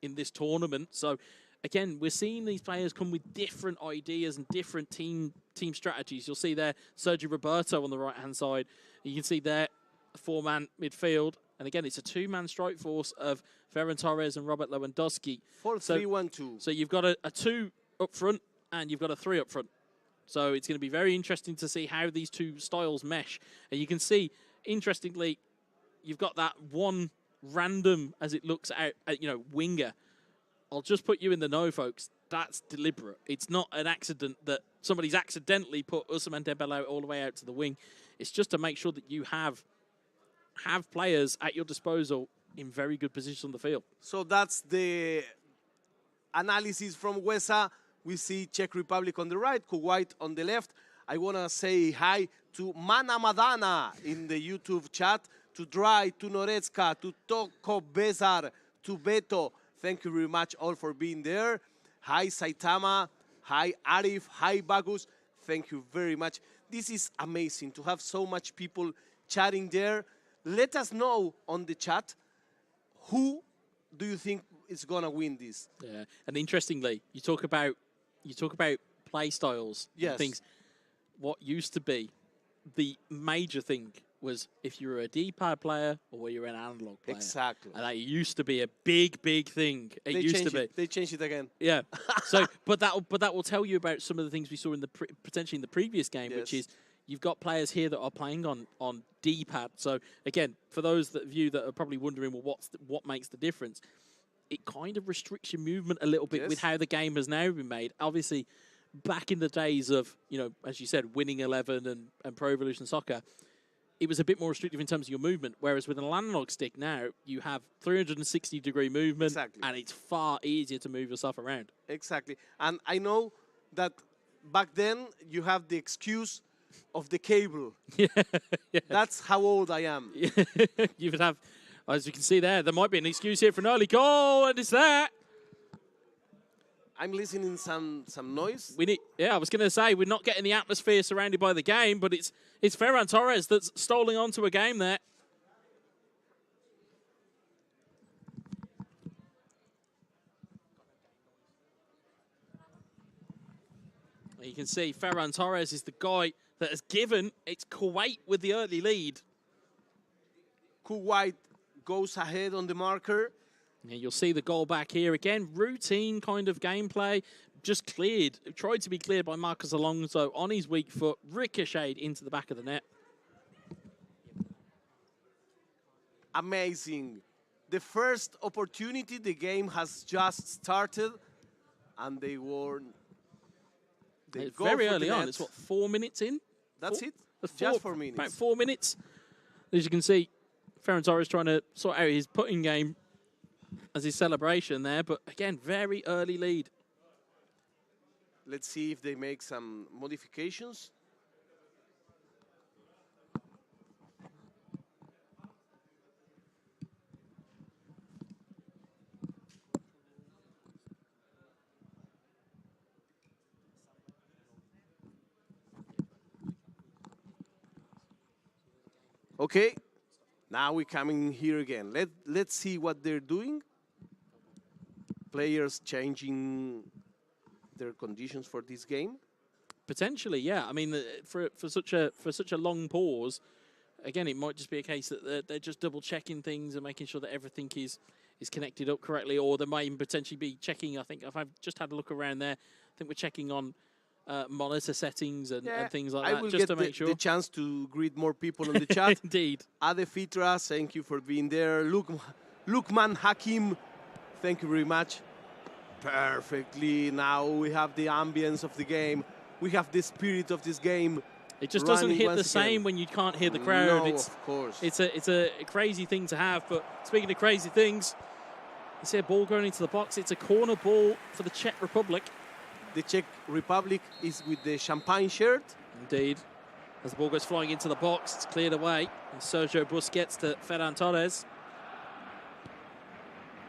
this tournament. So again, we're seeing these players come with different ideas and different team strategies. You'll see there Sergio Roberto on the right-hand side. You can see there a four-man midfield. And again, it's a two-man strike force of Ferran Torres and Robert Lewandowski. 4-3-1-2. So you've got a two up front and you've got a three up front. So it's going to be very interesting to see how these two styles mesh. And you can see, interestingly, you've got that one random, as it looks out, winger. I'll just put you in the know, folks. That's deliberate. It's not an accident that somebody's accidentally put Ousmane Dembele all the way out to the wing. It's just to make sure that you have players at your disposal in very good positions on the field. So that's the analysis from Wesa. We see Czech Republic on the right, Kuwait on the left. I want to say hi to Mana Madana in the YouTube chat, to Dry, to Norecka, to Toko Bezar, to Beto. Thank you very much all for being there. Hi Saitama, hi Arif, hi Bagus. Thank you very much. This is amazing to have so much people chatting there. Let us know on the chat who do you think is gonna win this. Yeah, and interestingly, you talk about play styles. Yes. And things. What used to be the major thing was if you were a D-pad player or you're an analog player. Exactly. And that used to be a big thing. It used to be. They changed it again. Yeah. So, but that will tell you about some of the things we saw in potentially in the previous game, which is you've got players here that are playing on D-pad. So again, for those of you that are probably wondering, well, what makes the difference? It kind of restricts your movement a little bit with how the game has now been made. Obviously, back in the days of, as you said, Winning 11 and Pro Evolution Soccer, it was a bit more restrictive in terms of your movement, whereas with an analog stick now, you have 360-degree movement, and it's far easier to move yourself around. Exactly. And I know that back then you have the excuse of the cable. Yeah. That's how old I am. You would have, as you can see there might be an excuse here for an early goal, and it's there. I'm listening some noise. I was going to say, we're not getting the atmosphere surrounded by the game, but it's Ferran Torres that's stoling onto a game there. You can see Ferran Torres is the guy that has given, it's Kuwait with the early lead. Kuwait goes ahead on the marker. Yeah, you'll see the goal back here. Again, routine kind of gameplay. Just cleared. Tried to be cleared by Marcos Alonso on his weak foot. Ricocheted into the back of the net. Amazing. The first opportunity, the game has just started. And they were... It's very early on. It's, 4 minutes in? That's it? Just 4 minutes. About 4 minutes. As you can see, Ferran Torres trying to sort out his putting game as his celebration there, but again, very early lead. Let's see if they make some modifications. Okay, Now we're coming here again. Let's see what they're doing. Players changing their conditions for this game. Potentially, yeah. I mean, for such a long pause, again, it might just be a case that they're just double checking things and making sure that everything is connected up correctly, or they might even potentially be checking. I think I've just had a look around there. I think we're checking on monitor settings and things like that, I will just get to make sure. the chance to greet more people on the chat. Indeed. Ade Fitra, thank you for being there. Lukman Hakim, thank you very much. Perfectly. Now we have the ambience of the game. We have the spirit of this game. It just doesn't hit the same when you can't hear the crowd. No, of course. It's a crazy thing to have. But speaking of crazy things, you see a ball going into the box. It's a corner ball for the Czech Republic. The Czech Republic is with the champagne shirt. Indeed. As the ball goes flying into the box, it's cleared away. And Sergio Busquets to Ferran Torres.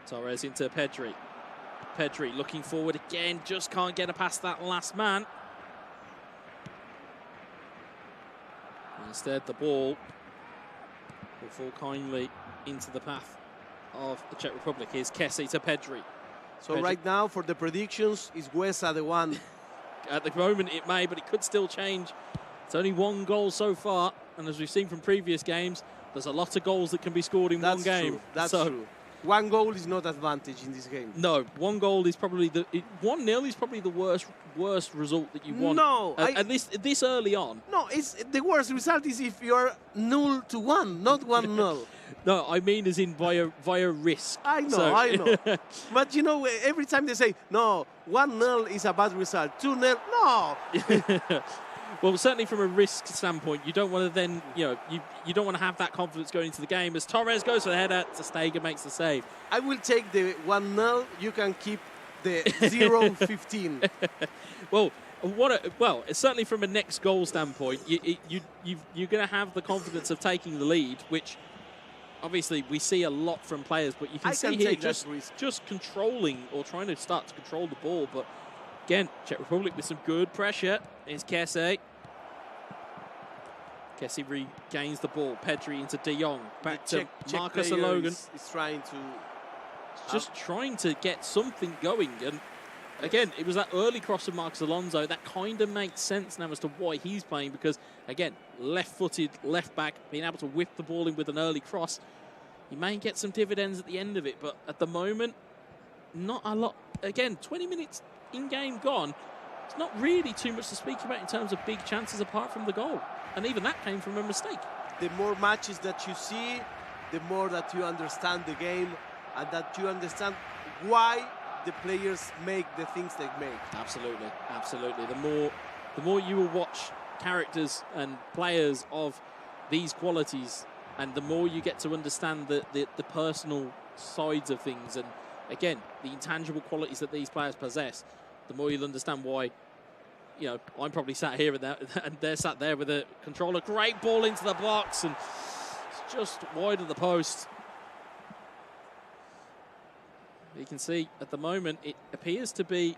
Torres into Pedri. Pedri looking forward again, just can't get past that last man. Instead, the ball will fall kindly into the path of the Czech Republic. Here's Kessie to Pedri. So right now, for the predictions, is Huesa the one? At the moment, it may, but it could still change. It's only one goal so far, and as we've seen from previous games, there's a lot of goals that can be scored in one game. True. That's true. One goal is not advantage in this game. No, one goal is probably 1-0 is probably the worst result that you want. No, at least this early on. No, it's the worst result is if you're 0-1, not 1-0. No, I mean as in via risk. I know. But you know, every time they say no, 1-0 is a bad result. 2-0, no. Well, certainly from a risk standpoint, you don't want to then, you don't want to have that confidence going into the game. As Torres goes for the header, Steiger makes the save. I will take the 1-0. You can keep the 0-15. Well, certainly from a next goal standpoint, you're going to have the confidence of taking the lead, which obviously we see a lot from players. But you can see here just controlling or trying to start to control the ball. But again, Czech Republic with some good pressure. Here's Kessie. Kessie regains the ball. Pedri into De Jong. Back to Marcus Logan. Is trying to... Just trying to get something going. And again, it was that early cross of Marcos Alonso. That kind of makes sense now as to why he's playing. Because, again, left-footed, left-back, being able to whip the ball in with an early cross. He may get some dividends at the end of it. But at the moment, not a lot. Again, 20 minutes in-game gone. It's not really too much to speak about in terms of big chances apart from the goal. And even that came from a mistake. The more matches that you see, the more that you understand the game and that you understand why the players make the things they make. Absolutely, absolutely. The more you will watch characters and players of these qualities, and the more you get to understand the personal sides of things, and again, the intangible qualities that these players possess, the more you'll understand why, I'm probably sat here and they're sat there with a controller. Great ball into the box, and it's just wide of the post. You can see at the moment it appears to be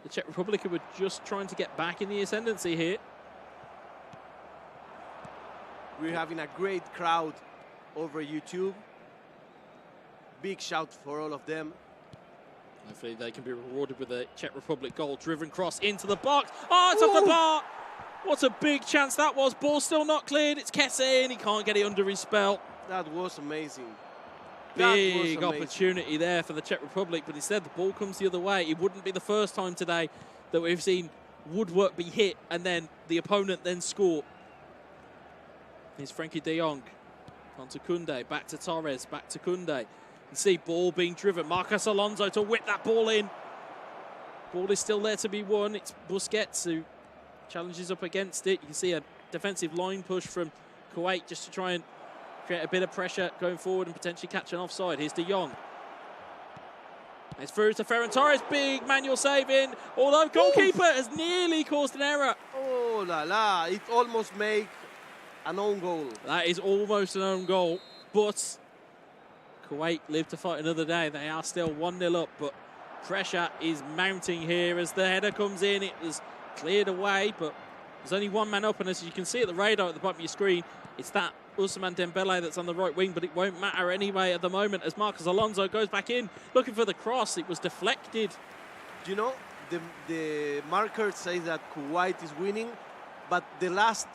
the Czech Republic who were just trying to get back in the ascendancy here. We're having a great crowd over YouTube. Big shout for all of them. Hopefully they can be rewarded with a Czech Republic goal. Driven cross into the box. Oh, it's off the bar. What a big chance that was. Ball still not cleared. It's Kessie and he can't get it under his belt. That was amazing. Big opportunity there for the Czech Republic, but instead the ball comes the other way. It wouldn't be the first time today that we've seen woodwork be hit and then the opponent then score. Here's Frankie de Jong. On to Koundé, back to Torres, back to Koundé. You see ball being driven. Marcos Alonso to whip that ball in. Ball is still there to be won. It's Busquets who challenges up against it. You can see a defensive line push from Kuwait just to try and create a bit of pressure going forward and potentially catch an offside. Here's De Jong. It's through to Ferran Torres. Big manual save in. Although goalkeeper has nearly caused an error. Oh la la. It almost made an own goal. That is almost an own goal. But Kuwait live to fight another day. They are still 1-0 up. But pressure is mounting here as the header comes in. It was cleared away. But there's only one man up. And as you can see at the radar at the bottom of your screen, it's that Ousmane Dembele that's on the right wing, but it won't matter anyway at the moment as Marcos Alonso goes back in, looking for the cross. It was deflected. You know, the marker says that Kuwait is winning, but the last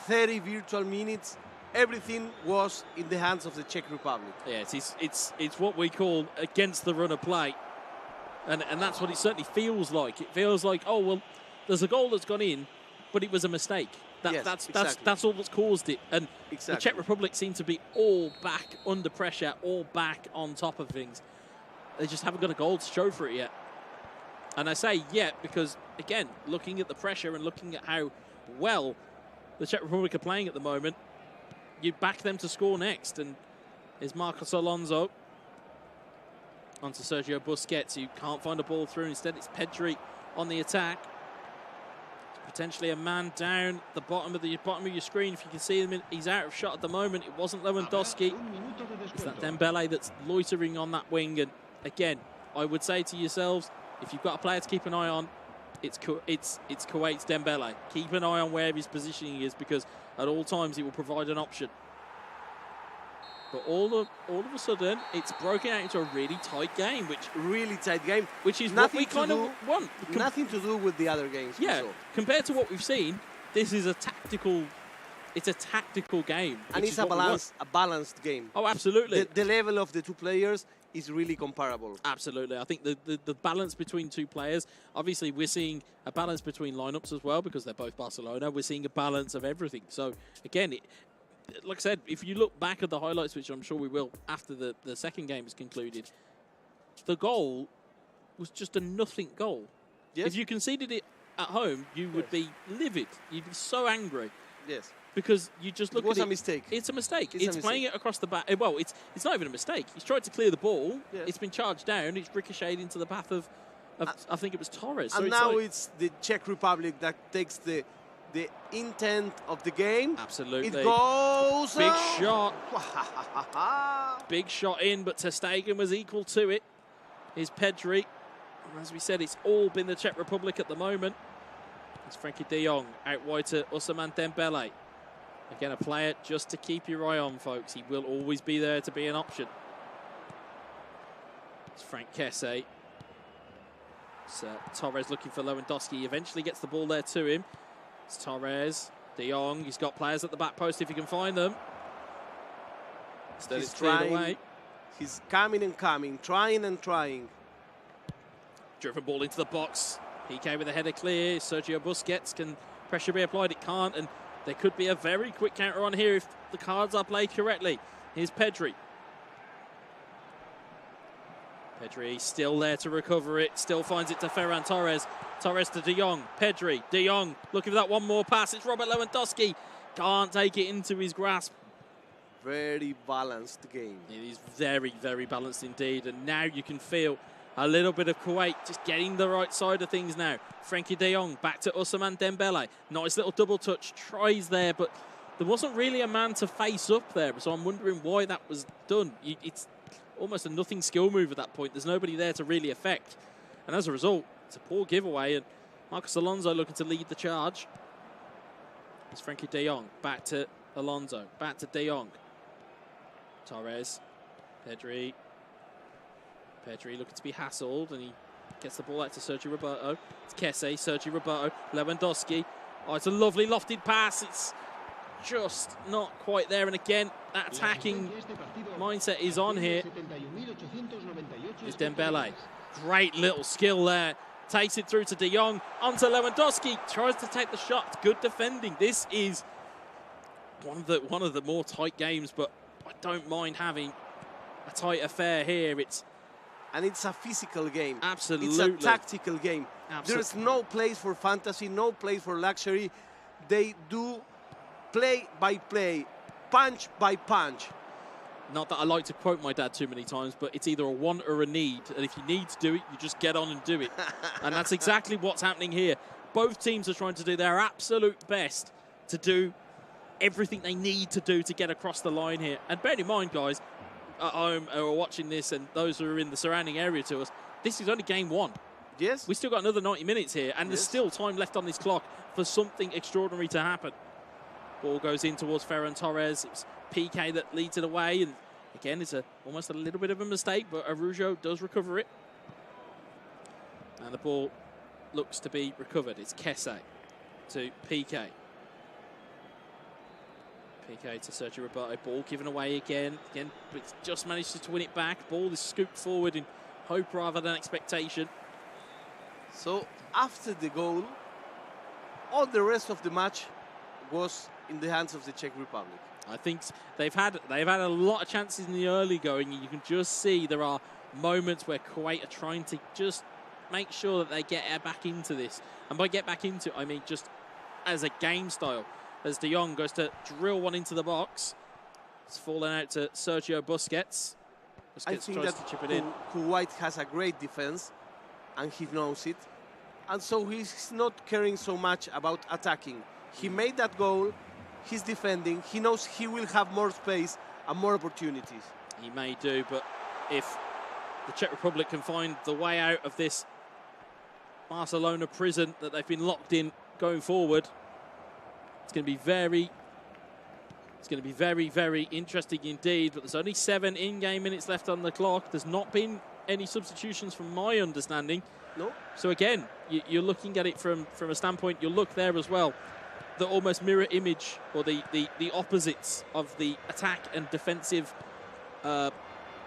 30 virtual minutes, everything was in the hands of the Czech Republic. Yes, it's what we call against the run of play. And that's what it certainly feels like. It feels like, oh, well, there's a goal that's gone in, but it was a mistake. That's all that's caused it. And the Czech Republic seem to be all back under pressure, all back on top of things. They just haven't got a goal to show for it yet. And I say yet because, again, looking at the pressure and looking at how well the Czech Republic are playing at the moment, you back them to score next. And is Marcos Alonso onto Sergio Busquets, who can't find a ball through. Instead, it's Pedri on the attack. Potentially a man down the bottom of your screen. If you can see him, he's out of shot at the moment. It wasn't Lewandowski. It's that Dembele that's loitering on that wing. And again, I would say to yourselves, if you've got a player to keep an eye on, it's Kuwait's Dembele. Keep an eye on where his positioning is, because at all times he will provide an option. But all of a sudden, it's broken out into a really tight game, which is what we kind of want. Nothing to do with the other games. Yeah, compared to what we've seen, this is a tactical game, and it's a balanced game. Oh, absolutely. The level of the two players is really comparable. Absolutely. I think the balance between two players, obviously we're seeing a balance between lineups as well, because they're both Barcelona. We're seeing a balance of everything. So again, like I said, if you look back at the highlights, which I'm sure we will after the second game is concluded, the goal was just a nothing goal. Yes. If you conceded it at home, you would be livid. You'd be so angry. Yes. Because you just look at it. It was a mistake. It's a mistake. It's playing it across the back. Well, it's not even a mistake. He's tried to clear the ball. Yes. It's been charged down. It's ricocheted into the path of I think it was Torres. And now it's the Czech Republic that takes the intent of the game. Absolutely. It goes. Big shot. Big shot in, but ter Stegen was equal to it. Here's Pedri. And as we said, it's all been the Czech Republic at the moment. It's Frankie de Jong out wide to Ousmane Dembele. Again, a player just to keep your eye on, folks. He will always be there to be an option. It's Frank Kesse. It's Torres looking for Lewandowski. He eventually gets the ball there to him. It's Torres. De Jong. He's got players at the back post if he can find them. Instead, it's cleared away. He's coming and coming, trying and trying. Driven ball into the box. PK with a header clear. Sergio Busquets, can pressure be applied? It can't. And there could be a very quick counter on here if the cards are played correctly. Here's Pedri. Pedri still there to recover it. Still finds it to Ferran Torres. Torres to De Jong. Pedri. De Jong looking for that one more pass. It's Robert Lewandowski. Can't take it into his grasp. Very balanced game. It is very, very balanced indeed. And now you can feel a little bit of Kuwait just getting the right side of things now. Frankie de Jong back to Ousmane Dembele. Nice little double touch. Tries there, but there wasn't really a man to face up there. So I'm wondering why that was done. It's almost a nothing skill move at that point. There's nobody there to really affect. And as a result, it's a poor giveaway. And Marcos Alonso looking to lead the charge. It's Frankie de Jong. Back to Alonso. Back to de Jong. Torres. Pedri. Pedri looking to be hassled, and he gets the ball out to Sergio Roberto. It's Kesse, Sergio Roberto, Lewandowski. Oh, it's a lovely lofted pass. It's just not quite there. And again, that attacking mindset is on here. It's Dembele. Great little skill there. Takes it through to de Jong. Onto Lewandowski. Tries to take the shot. Good defending. This is one of the more tight games, but I don't mind having a tight affair here. And it's a physical game. Absolutely. It's a tactical game. There's no place for fantasy, no place for luxury. They do play by play, punch by punch. Not that I like to quote my dad too many times, but it's either a want or a need. And if you need to do it, you just get on and do it. And that's exactly what's happening here. Both teams are trying to do their absolute best to do everything they need to do to get across the line here. And bear in mind, guys, at home who are watching this and those who are in the surrounding area to us, this is only game one. Yes. We've still got another 90 minutes here, and there's still time left on this clock for something extraordinary to happen. Ball goes in towards Ferran Torres. It's PK that leads it away, and again, it's almost a little bit of a mistake, but Araujo does recover it. And the ball looks to be recovered. It's Kese to PK. PK to Sergio Roberto. Ball given away again, but just managed to win it back. Ball is scooped forward in hope rather than expectation. So after the goal, all the rest of the match was in the hands of the Czech Republic. I think they've had a lot of chances in the early going, and you can just see there are moments where Kuwait are trying to just make sure that they get back into this. And by get back into it, I mean just as a game style. As De Jong goes to drill one into the box. It's fallen out to Sergio Busquets. I think that Kuwait has a great defense, and he knows it. And so he's not caring so much about attacking. He made that goal. He's defending. He knows he will have more space and more opportunities. He may do, but if the Czech Republic can find the way out of this Barcelona prison that they've been locked in going forward, it's going to be very, very interesting indeed. But there's only 7 in-game minutes left on the clock. There's not been any substitutions from my understanding. No. So again, you're looking at it from a standpoint, you'll look there as well, the almost mirror image or the opposites of the attack and defensive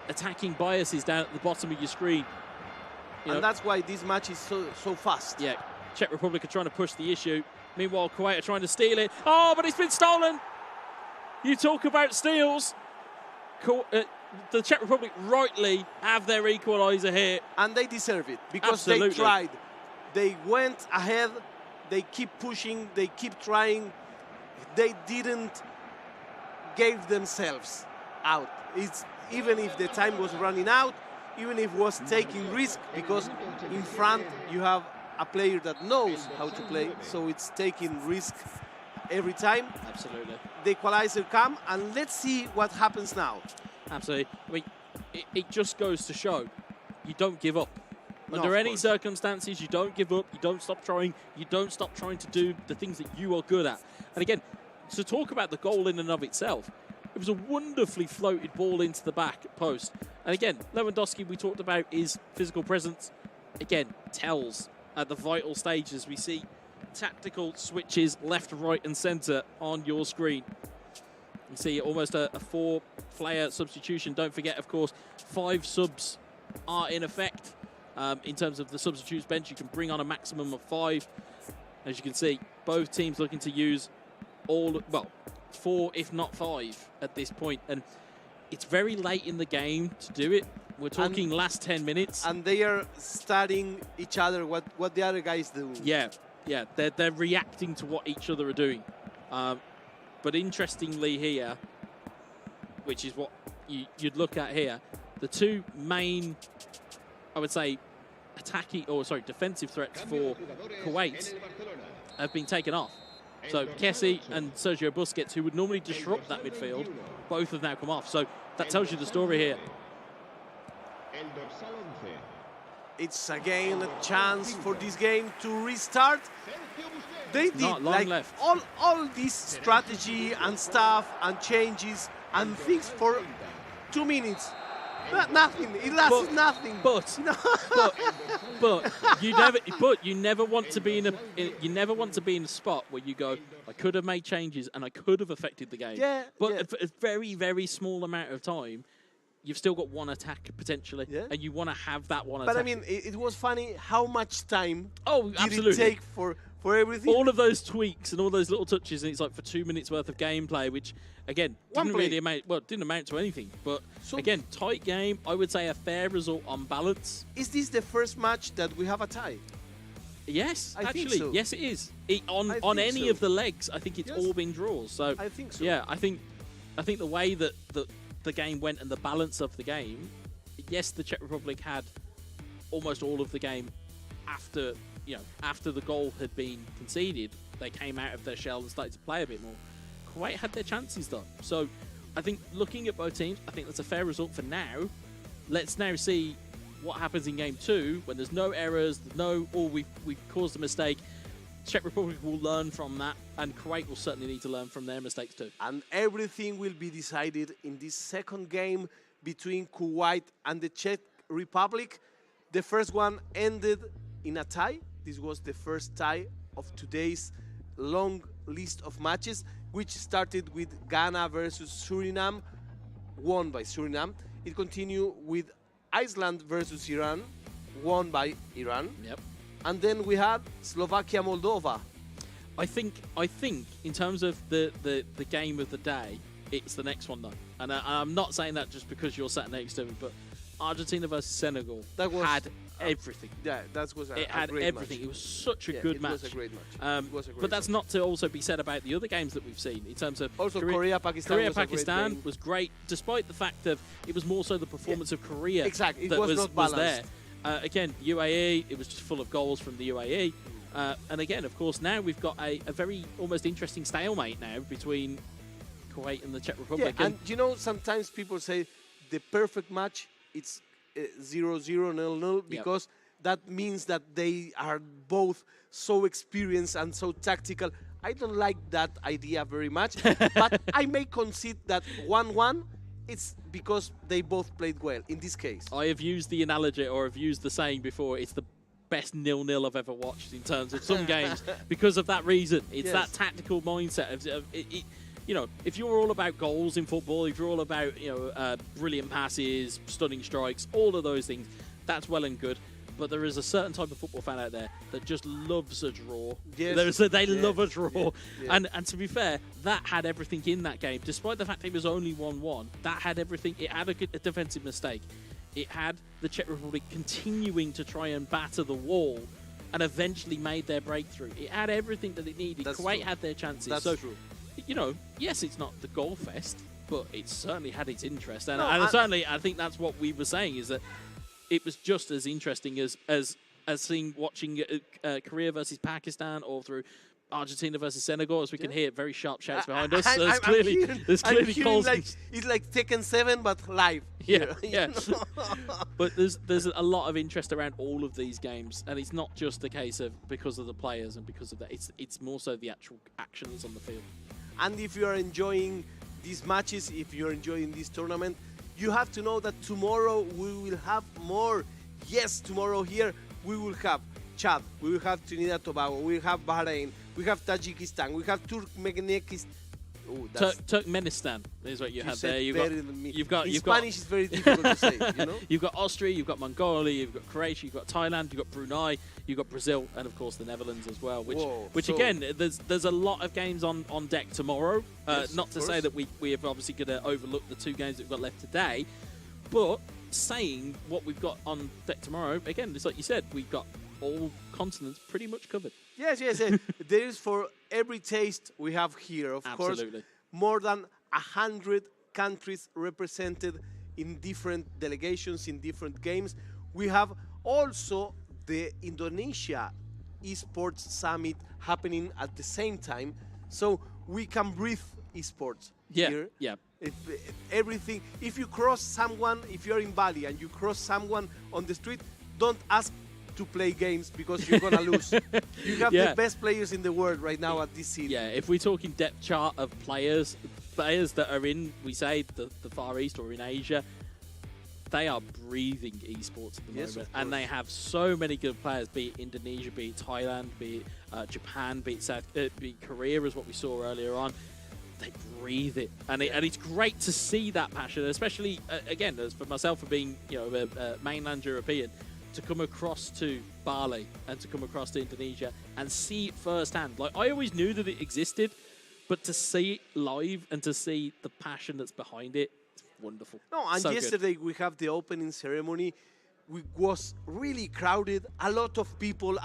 attacking biases down at the bottom of your screen. And that's why this match is so fast. Yeah, Czech Republic are trying to push the issue. Meanwhile, Kuwait are trying to steal it. Oh, but it's been stolen. You talk about steals. The Czech Republic rightly have their equaliser here. And they deserve it because Absolutely. They tried. They went ahead. They keep pushing. They keep trying. They didn't give themselves out. It's even if the time was running out, even if it was taking risk, because in front you have a player that knows how to play, so it's taking risk every time. Absolutely. The equalizer come, and let's see what happens now. Absolutely. I mean, it just goes to show you don't give up. No, Under any course. circumstances, you don't give up, you don't stop trying, you don't stop trying to do the things that you are good at. And again, to talk about the goal in and of itself, it was a wonderfully floated ball into the back post. And again, Lewandowski, we talked about his physical presence, again, tells at the vital stages. We see tactical switches left, right and centre on your screen. You see almost a 4-player substitution. Don't forget, of course, 5 subs are in effect. In terms of the substitutes bench, you can bring on a maximum of 5. As you can see, both teams looking to use 4 if not 5 at this point. And it's very late in the game to do it. We're talking last 10 minutes. And they are studying each other, what the other guys do. Yeah, they're reacting to what each other are doing. But interestingly here, which is what you'd look at here, the 2 main, I would say, defensive threats for Kuwait have been taken off. So Kese and Sergio Busquets, who would normally disrupt that midfield, both have now come off. So that tells you the story here. It's again a chance for this game to restart. They did Not long left. all this strategy and stuff and changes and things for 2 minutes. Nothing. It lasted nothing. But you never want to be in a spot where you go, I could have made changes and I could have affected the game. Yeah. But for a very, very small amount of time, you've still got one attack potentially, and you want to have that one attack. But I mean, it was funny how much time did it take for everything. All of those tweaks and all those little touches, and it's like for 2 minutes worth of gameplay, which again didn't amount to anything. But So- again, tight game. I would say a fair result on balance. Is this the first match that we have a tie? Yes, I think actually, so. yes, it is. On think any so. of the legs, I think it's Yes. all been draws. So I think so. Yeah, I think the way that the game went and the balance of the game, yes, the Czech Republic had almost all of the game after the goal had been conceded. They came out of their shell and started to play a bit more. Kuwait had their chances though. So I think looking at both teams, I think that's a fair result for now. Let's now see what happens in game 2 when there's no errors, we've caused a mistake. Czech Republic will learn from that, and Kuwait will certainly need to learn from their mistakes too. And everything will be decided in this second game between Kuwait and the Czech Republic. The first one ended in a tie. This was the first tie of today's long list of matches, which started with Ghana versus Suriname, won by Suriname. It continued with Iceland versus Iran, won by Iran. Yep. And then we had Slovakia-Moldova. I think in terms of the game of the day, it's the next one though. And I'm not saying that just because you're sat next to me, but Argentina versus Senegal had everything. Yeah, that was it had great everything. match. It was such a good match. It was a great match. But that's not to also be said about the other games that we've seen in terms of also Korea-Pakistan was great, despite the fact that it was more so the performance of Korea exactly. It that was not balanced. there. Again, UAE, it was just full of goals from the UAE. And again, of course, now we've got a very almost interesting stalemate now between Kuwait and the Czech Republic. Yeah, and you know, sometimes people say the perfect match, it's 0-0, 0-0, because that means that they are both so experienced and so tactical. I don't like that idea very much, but I may concede that 1-1, it's because they both played well in this case. I have used the analogy, or I've used the saying before, it's the best 0-0 I've ever watched in terms of some games because of that reason. It's that tactical mindset of you know, if you're all about goals in football, if you're all about, you know, brilliant passes, stunning strikes, all of those things, that's well and good. But there is a certain type of football fan out there that just loves a draw. Yes. They love a draw. Yeah. And to be fair, that had everything in that game. Despite the fact it was only 1-1, that had everything. It had a defensive mistake. It had the Czech Republic continuing to try and batter the wall and eventually made their breakthrough. It had everything that it needed. Kuwait had their chances. That's true. You know, yes, it's not the goal fest, but it certainly had its interest. And, No, certainly, I think that's what we were saying, is that it was just as interesting as watching Korea versus Pakistan, or through Argentina versus Senegal, as we can hear very sharp shouts behind us. There's clearly calls. It's like Tekken 7, but live. Yeah, yeah. But there's a lot of interest around all of these games, and it's not just the case of because of the players and because of that. It's more so the actual action that's on the field. And if you are enjoying these matches, if you're enjoying this tournament, you have to know that tomorrow we will have more. Yes, tomorrow here we will have Chad, we will have Trinidad and Tobago, we will have Bahrain, we have Tajikistan, we have Turkmenistan. Turkmenistan is what you have there. You've got Spanish is very difficult to say. You know, you've got Austria, you've got Mongolia, you've got Croatia, you've got Thailand, you've got Brunei, you've got Brazil, and of course the Netherlands as well. Which again, there's a lot of games on deck tomorrow. Not to say that we have obviously going to overlook the 2 games that we've got left today, but saying what we've got on deck tomorrow, again, it's like you said, we've got all continents pretty much covered. Yes. There is for every taste we have here, of course. More than 100 countries represented in different delegations, in different games. We have also the Indonesia Esports Summit happening at the same time. So we can breathe esports here. Yeah. Everything. If you cross someone, if you're in Bali and you cross someone on the street, don't ask to play games because you're gonna lose. You have the best players in the world right now at this scene. Yeah, if we're talking depth chart of players that are in, we say, the Far East or in Asia, they are breathing esports at the moment, and they have so many good players. Be it Indonesia, be it Thailand, be it Japan, be it Korea, as what we saw earlier on. They breathe it, and it's great to see that passion, especially again, as for myself, for being a mainland European, to come across to Bali and to come across to Indonesia and see it firsthand. Like, I always knew that it existed, but to see it live and to see the passion that's behind it, it's wonderful. No, and so yesterday we have the opening ceremony. It was really crowded. A lot of people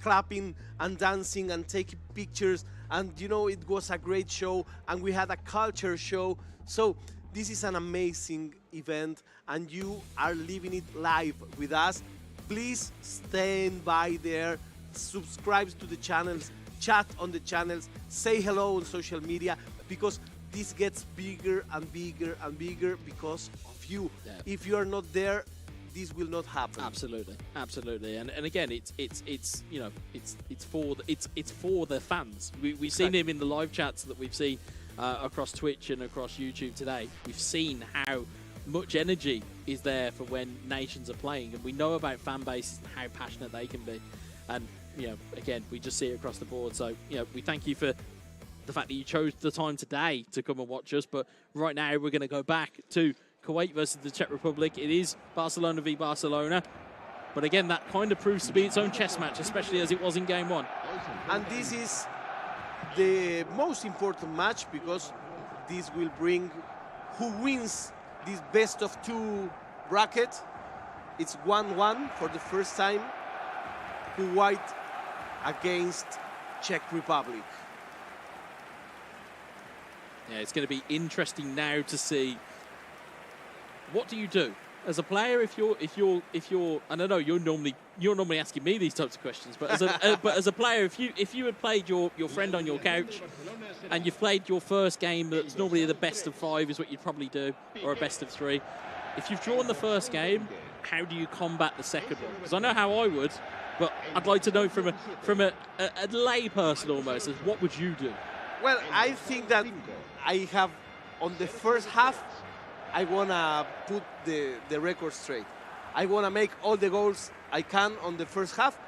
clapping and dancing and taking pictures. And, you know, it was a great show. And we had a culture show. So this is an amazing event, and you are living it live with us. Please stand by there, subscribe to the channels, chat on the channels, say hello on social media, because this gets bigger and bigger and bigger because of you. Yeah. If you are not there, this will not happen. Absolutely, absolutely, and again, it's you know it's for the fans. We've seen him in the live chats that we've seen across Twitch and across YouTube today. We've seen how much energy is there for when nations are playing, and we know about fan bases and how passionate they can be. And you know, again, we just see it across the board. So you know, we thank you for the fact that you chose the time today to come and watch us. But right now, we're going to go back to Kuwait versus the Czech Republic. It is Barcelona v Barcelona. But again, that kind of proves to be its own chess match, especially as it was in game one. And this is the most important match because this will bring who wins this best of two bracket. It's 1-1 for the first time. Kuwait against Czech Republic. Yeah, it's going to be interesting now to see what do you do as a player if you're I don't know, you're normally asking me these types of questions, but as a player, if you had played your friend on your couch and you've played your first game, that's normally the best of 5 is what you'd probably do, or a best of 3. If you've drawn the first game, how do you combat the second one? Because I know how I would, but I'd like to know from a lay person almost, is what would you do? Well, I think that I have, on the first half, I want to put the record straight. I want to make all the goals I can on the first half.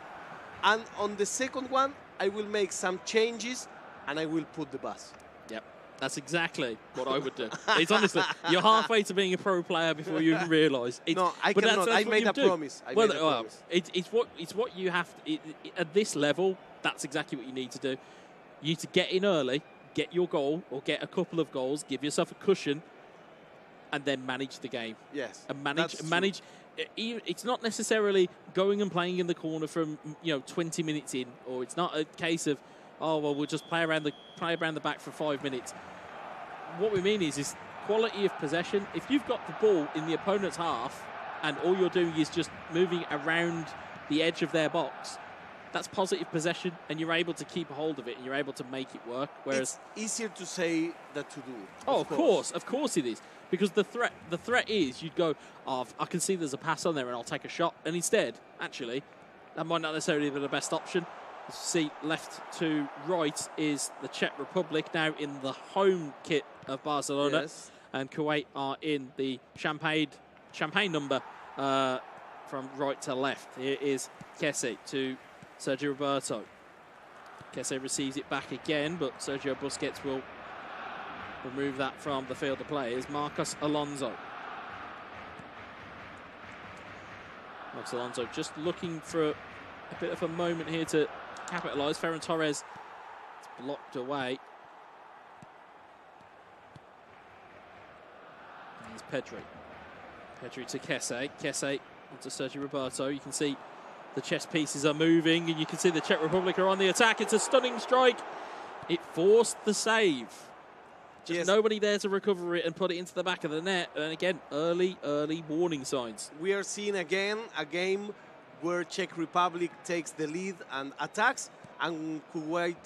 And on the second one, I will make some changes and I will put the bus. Yep, that's exactly what I would do. It's honestly, you're halfway to being a pro player before you even realise. No, I cannot. I made a promise. It's what you have to, at this level. That's exactly what you need to do. You need to get in early, get your goal or get a couple of goals, give yourself a cushion, and then manage the game. Yes, and manage. It's not necessarily going and playing in the corner from 20 minutes in, or it's not a case of, oh well, we'll just play around the back for 5 minutes. What we mean is quality of possession. If you've got the ball in the opponent's half and all you're doing is just moving around the edge of their box, that's positive possession, and you're able to keep a hold of it and you're able to make it work. Whereas it's easier to say than to do. Oh, of course it is. Because the threat is you'd go, oh, I can see there's a pass on there and I'll take a shot. And instead, actually, that might not necessarily be the best option. See, left to right is the Czech Republic, now in the home kit of Barcelona. Yes. And Kuwait are in the champagne number from right to left. Here is Kesse to Sergio Roberto. Kesse receives it back again, but Sergio Busquets will remove that from the field of players. Marcos Alonso. Marcos Alonso just looking for a bit of a moment here to capitalise. Ferran Torres is blocked away. Here's Pedri. Pedri to Kesse. Kesse onto Sergio Roberto. You can see the chess pieces are moving, and you can see the Czech Republic are on the attack. It's a stunning strike. It forced the save. Just nobody there to recover it and put it into the back of the net. And again, early warning signs. We are seeing again a game where Czech Republic takes the lead and attacks, and Kuwait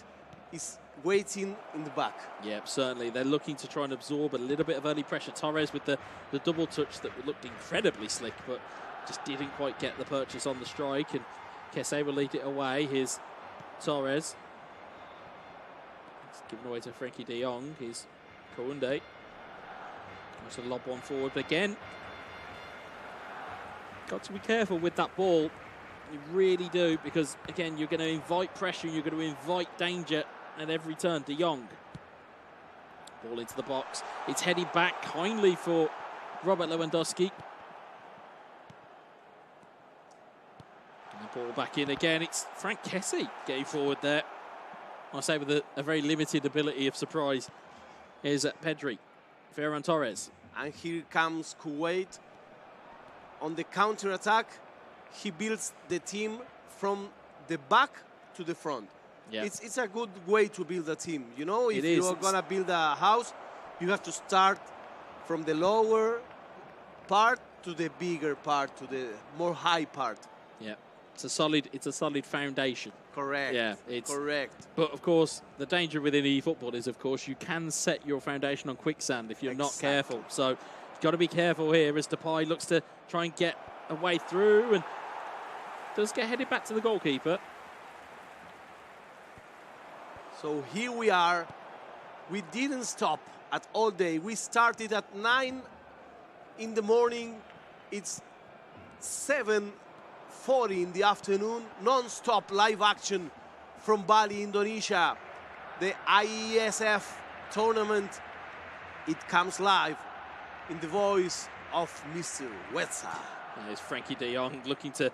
is waiting in the back. Yeah, certainly. They're looking to try and absorb a little bit of early pressure. Torres with the double touch that looked incredibly slick, but just didn't quite get the purchase on the strike. And Kesse will lead it away. Here's Torres. It's given away to Frankie de Jong. Here's Kounde. Wants to lob one forward, but again, got to be careful with that ball. You really do, because again, you're going to invite pressure, you're going to invite danger at every turn. De Jong. Ball into the box. It's headed back kindly for Robert Lewandowski. And the ball back in again. It's Frank Kesse getting forward there. I say with a very limited ability of surprise. Here's Pedri. Ferran Torres. And here comes Kuwait. On the counter-attack, he builds the team from the back to the front. Yeah. It's a good way to build a team. You know, if you're going to build a house, you have to start from the lower part to the bigger part, to the more high part. Yeah, it's a solid foundation. Correct. Yeah, it's correct. But of course, the danger within eFootball is, of course, you can set your foundation on quicksand if you're not careful. So you've got to be careful here as Depay looks to try and get a way through and does get headed back to the goalkeeper. So here we are. We didn't stop at all day. We started at 9 in the morning. It's 7:40 in the afternoon. Non-stop live action from Bali, Indonesia. The IESF tournament. It comes live in the voice of Mr. Wetza. There's Frankie de Jong looking to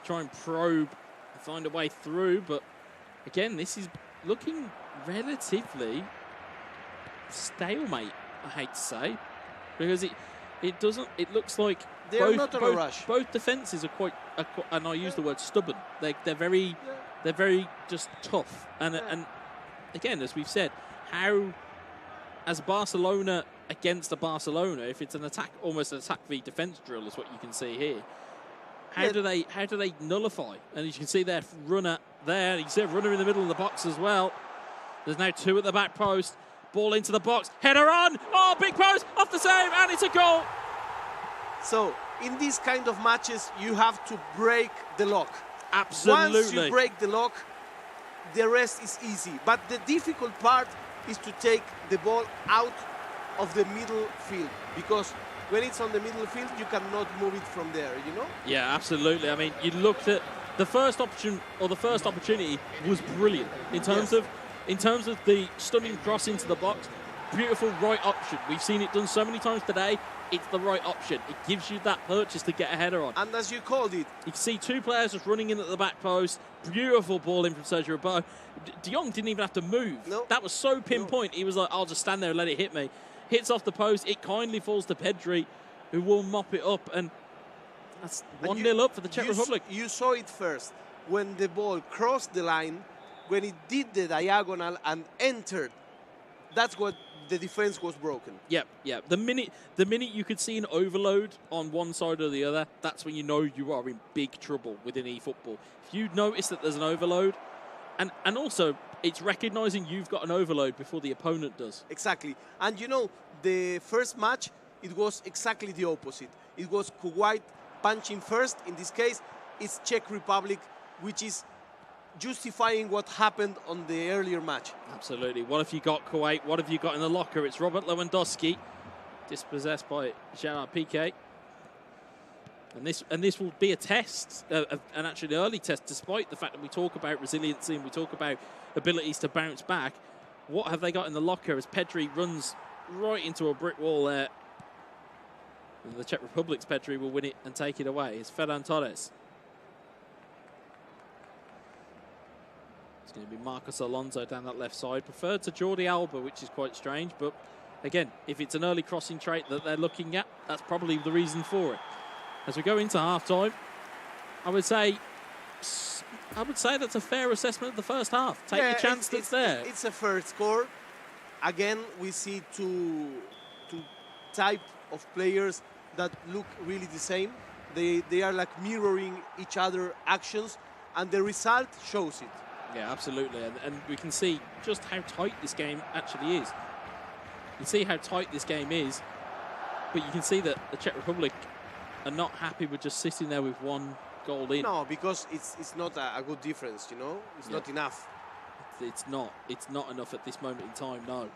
try and probe and find a way through, but again, this is looking relatively stalemate, I hate to say, because it looks like they're not in a rush. Both defenses are quite, and I use the word stubborn. They're very just tough, and again, as we've said, how as Barcelona against a Barcelona, if it's an attack, almost an attack v defense drill, is what you can see here. How do they nullify? And as you can see their runner there, you can see a runner in the middle of the box as well. There's now two at the back post. Ball into the box, header on. Oh, big post off the save, and it's a goal. So in these kind of matches, you have to break the lock. Absolutely. Once you break the lock, the rest is easy. But the difficult part is to take the ball out of the middle field, because when it's on the middle field, you cannot move it from there, you know? Yeah, absolutely. I mean, you looked at the first option, or the first opportunity was brilliant in terms of the stunning cross into the box. Beautiful right option. We've seen it done so many times today. It's the right option. It gives you that purchase to get a header on. And as you called it, you can see two players just running in at the back post. Beautiful ball in from Sergio Roberto. De Jong didn't even have to move. No. That was so pinpoint. No. He was like, I'll just stand there and let it hit me. Hits off the post. It kindly falls to Pedri, who will mop it up. And that's 1-0 up for the Czech Republic. You saw it first when the ball crossed the line, when it did the diagonal and entered. That's what the defense was broken. Yep. The minute you could see an overload on one side or the other, that's when you know you are in big trouble within eFootball. If you notice that there's an overload, and also it's recognizing you've got an overload before the opponent does. Exactly. And you know, the first match, it was exactly the opposite. It was Kuwait punching first. In this case, it's Czech Republic, which is justifying what happened on the earlier match. Absolutely. What have you got, Kuwait? What have you got in the locker? It's Robert Lewandowski, dispossessed by Gerard Piqué. And this will be a test, an actually early test, despite the fact that we talk about resiliency and we talk about abilities to bounce back. What have they got in the locker as Pedri runs right into a brick wall there? And the Czech Republic's Pedri will win it and take it away. It's Ferran Torres. It's going to be Marcos Alonso down that left side. Preferred to Jordi Alba, which is quite strange. But again, if it's an early crossing trait that they're looking at, that's probably the reason for it. As we go into half-time, I would say that's a fair assessment of the first half. Take the chance that's there. It's a fair score. Again, we see two type of players that look really the same. They are like mirroring each other actions, and the result shows it. Yeah, absolutely. And we can see just how tight this game actually is. You can see how tight this game is, but you can see that the Czech Republic are not happy with just sitting there with one goal in. No, because it's not a good difference, you know? It's not enough. It's not enough at this moment in time, no.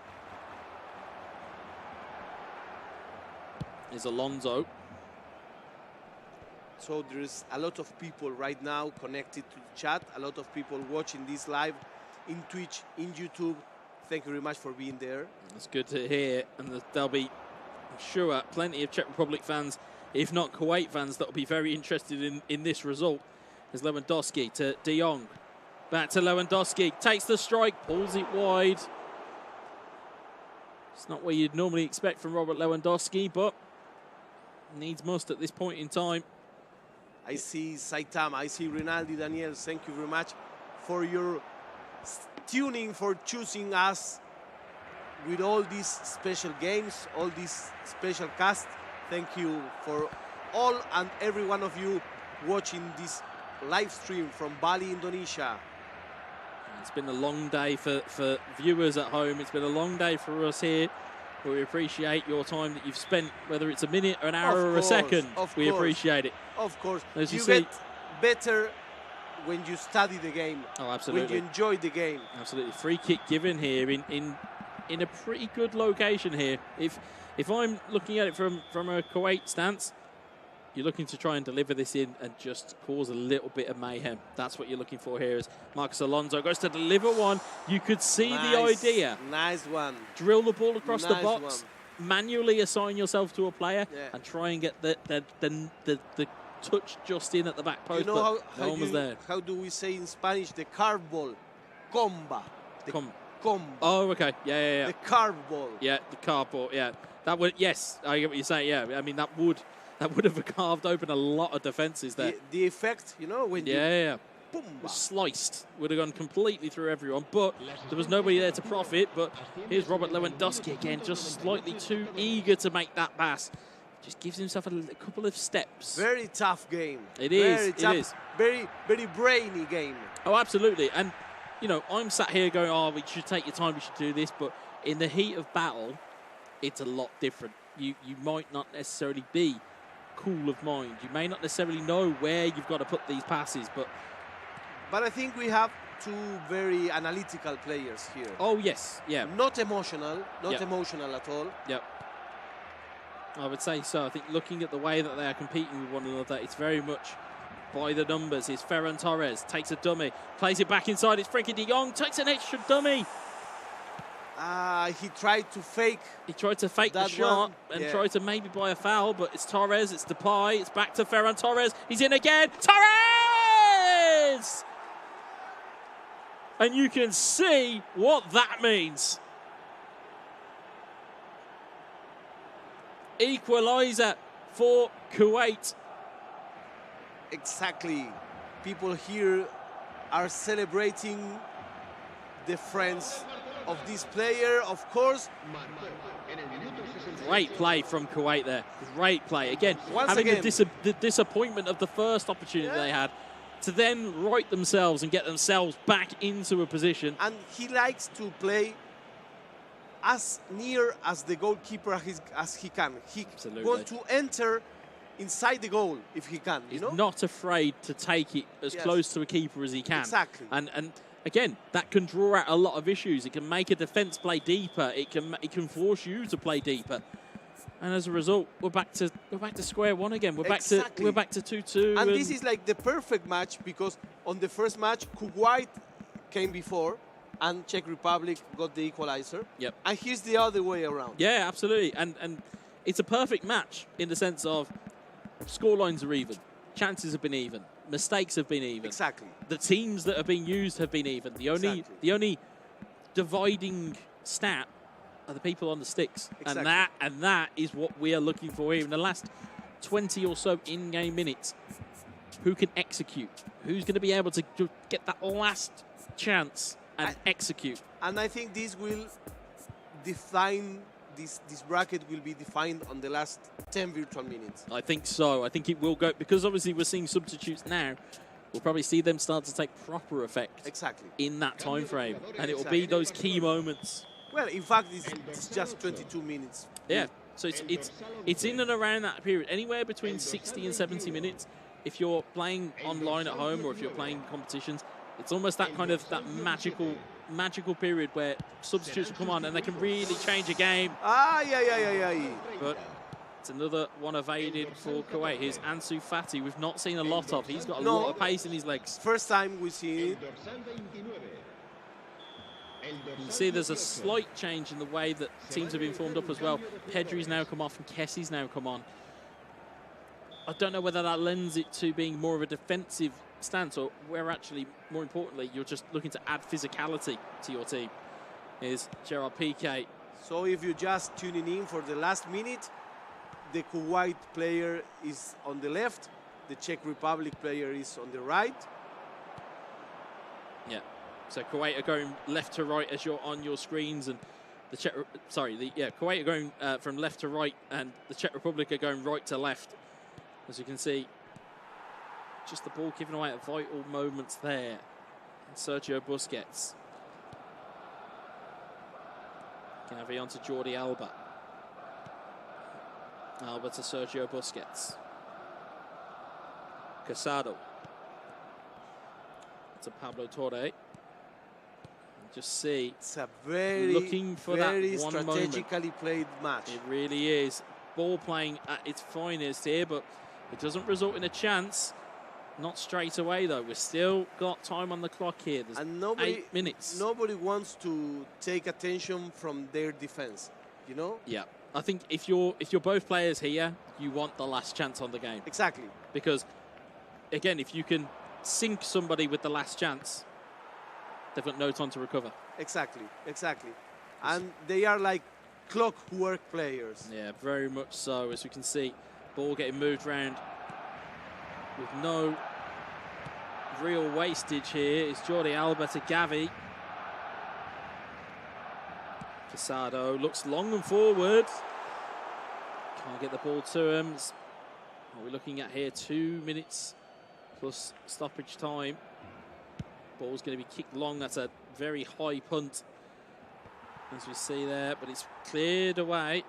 There's Alonso. So there's a lot of people right now connected to the chat, a lot of people watching this live in Twitch, in YouTube. Thank you very much for being there. It's good to hear, and there'll be, I'm sure, plenty of Czech Republic fans, if not Kuwait fans, that will be very interested in this result. There's Lewandowski to De Jong. Back to Lewandowski, takes the strike, pulls it wide. It's not what you'd normally expect from Robert Lewandowski, but needs must at this point in time. I see Saitama, I see Rinaldi Daniel. Thank you very much for your tuning, for choosing us with all these special games, all these special casts. Thank you for all and every one of you watching this live stream from Bali, Indonesia. It's been a long day for viewers at home. It's been a long day for us here but we appreciate your time that you've spent, whether it's a minute or an hour or a course, second. of We course. appreciate it. Of course. As you You see- get better when you study the game. Oh, absolutely. When you enjoy the game. Absolutely. Free kick given here in a pretty good location here. If I'm looking at it from a Kuwait stance, you're looking to try and deliver this in and just cause a little bit of mayhem. That's what you're looking for here as Marcos Alonso goes to deliver one. You could see the idea. Nice one. Drill the ball across the Nice box, manually assign yourself to a player, Yeah. and try and get the touch just in at the back post. You know but no one was there. how do we say in Spanish the carve ball? Comba. The comba. Oh, okay. Yeah. The carve ball. Yeah, the cardboard. Yeah, that would. Yes, I get what you're saying. Yeah, I mean that would have carved open a lot of defenses there. The effect, you know, when Yeah. Boom. Was sliced, would have gone completely through everyone, but there was nobody there to profit. But here's Robert Lewandowski again, just slightly too eager to make that pass. Just gives himself a couple of steps. Very tough game. It is. Very tough, It is. Very, very brainy game. Oh, absolutely. And, you know, I'm sat here going, oh, we should take your time, we should do this. But in the heat of battle, it's a lot different. You might not necessarily be cool of mind. You may not necessarily know where you've got to put these passes, but I think we have two very analytical players here. Oh, yes. Yeah. Not emotional. Not Yep. emotional at all. Yep. I would say so. I think looking at the way that they are competing with one another, it's very much by the numbers. Here's Ferran Torres, takes a dummy, plays it back inside. It's Frenkie de Jong, takes an extra dummy. He tried to fake. He tried to fake the that shot one. and Yeah. tried to maybe buy a foul, but it's Torres, it's Depay, it's back to Ferran Torres. He's in again. Torres! And you can see what that means. Equaliser for Kuwait. Exactly. People here are celebrating the friends of this player, of course. Great play from Kuwait there. Great play. Again, Once having again. the disappointment of the first opportunity they had to then right themselves and get themselves back into a position. And he likes to play as near as the goalkeeper as he can. He Absolutely. wants to enter inside the goal if he can. He's you know? not afraid to take it as Yes. close to a keeper as he can. Exactly. And again, that can draw out a lot of issues. It can make a defence play deeper. It can force you to play deeper. And as a result, we're back to square one again. We're back to 2-2. And this is like the perfect match because on the first match, Kuwait came before and Czech Republic got the equalizer. Yep. And here's the other way around. Yeah, absolutely. And it's a perfect match in the sense of scorelines are even, chances have been even, mistakes have been even. Exactly. The teams that have been used have been even. The only dividing stat are the people on the sticks. Exactly. And that is what we are looking for here in the last 20 or so in-game minutes. Who can execute? Who's going to be able to get that last chance and execute? And I think this will define, this bracket will be defined on the last 10 virtual minutes. I think so. I think it will go, because obviously we're seeing substitutes now. We'll probably see them start to take proper effect in that time frame. And it will be those key moments. Well, in fact, it's just 22 minutes. Yeah, so it's in and around that period, anywhere between 60 and 70 minutes. If you're playing online at home or if you're playing competitions, it's almost that kind of that magical period where substitutes will come on and they can really change a game. Yeah. But it's another one evaded for Kuwait. Here's Ansu Fati. We've not seen a lot of. He's got a lot of pace in his legs. First time we see it. You see there's a slight change in the way that teams have been formed up as well. Pedri's now come off and Kessie's now come on. I don't know whether that lends it to being more of a defensive stance or where actually, more importantly, you're just looking to add physicality to your team. Here's Gerard Piqué. So if you're just tuning in for the last minute, the Kuwait player is on the left, the Czech Republic player is on the right. Yeah. So Kuwait are going left to right as you're on your screens, and the Kuwait are going from left to right, and the Czech Republic are going right to left. As you can see, just the ball giving away at vital moments there. And Sergio Busquets. Gavi onto Jordi Alba. Alba to Sergio Busquets. Casado. To Pablo Torre. Just see. It's a very, looking for very that one strategically moment. played match. It really is. Ball playing at its finest here, but it doesn't result in a chance. Not straight away, though. We've still got time on the clock here. There's and nobody, 8 minutes. Nobody wants to take attention from their defense, you know? Yeah. I think if you're both players here, you want the last chance on the game. Exactly. Because, again, if you can sink somebody with the last chance, they've got no time to recover. Exactly, exactly. And they are like clockwork players. Yeah, very much so. As we can see, ball getting moved around with no real wastage here. It's Jordi Alba to Gavi. Casado looks long and forward. Can't get the ball to him. What are we looking at here? 2 minutes plus stoppage time. Ball's going to be kicked long. That's a very high punt, as we see there, but it's cleared away.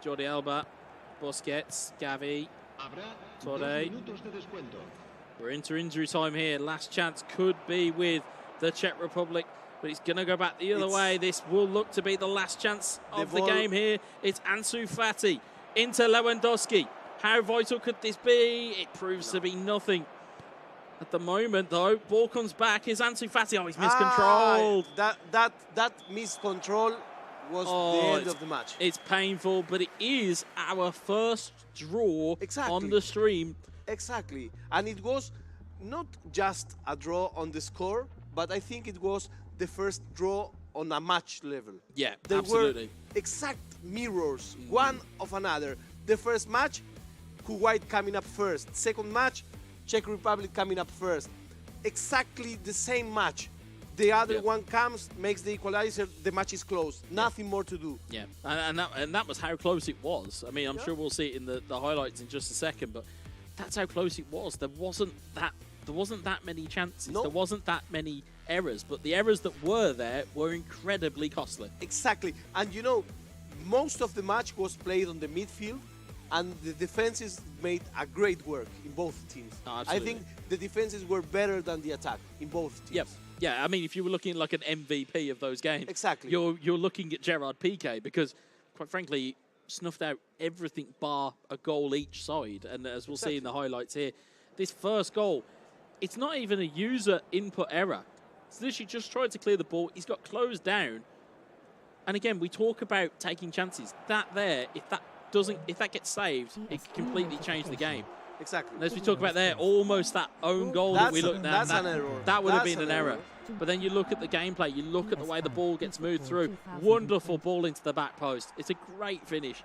Jordi Alba, Busquets, Gavi, Torre. We're into injury time here. Last chance could be with the Czech Republic, but it's going to go back the other way. This will look to be the last chance of the game here. It's Ansu Fati into Lewandowski. How vital could this be? It proves to be nothing. At the moment, though, ball comes back. Is Ansu Fati? Oh, he's miscontrolled. That miscontrol was the end of the match. It's painful, but it is our first draw on the stream. Exactly. And it was not just a draw on the score, but I think it was the first draw on a match level. Yeah, they absolutely. Were exact mirrors, one of another. The first match, Kuwait coming up first. Second match, Czech Republic coming up first. Exactly the same match. The other one comes, makes the equalizer, the match is closed. Nothing more to do. Yeah, and that was how close it was. I mean, I'm sure we'll see it in the highlights in just a second, but that's how close it was. There wasn't that many chances. There wasn't that many errors, but the errors that were there were incredibly costly. Exactly. And you know, most of the match was played on the midfield, and the defenses made a great work in both teams. Oh, I think the defenses were better than the attack in both teams. Yep. Yeah, I mean, if you were looking like an MVP of those games, exactly, you're looking at Gerard Piqué, because, quite frankly, snuffed out everything bar a goal each side. And as we'll see in the highlights here, this first goal, it's not even a user input error. It's literally just tried to clear the ball. He's got closed down. And again, we talk about taking chances. That there, if that gets saved, it completely changed the game. Exactly. And as we talk about there, almost that own goal that we looked at. That's an error. That would have been an error. But then you look at the gameplay, you look at the way the ball gets moved through. Wonderful ball into the back post. It's a great finish.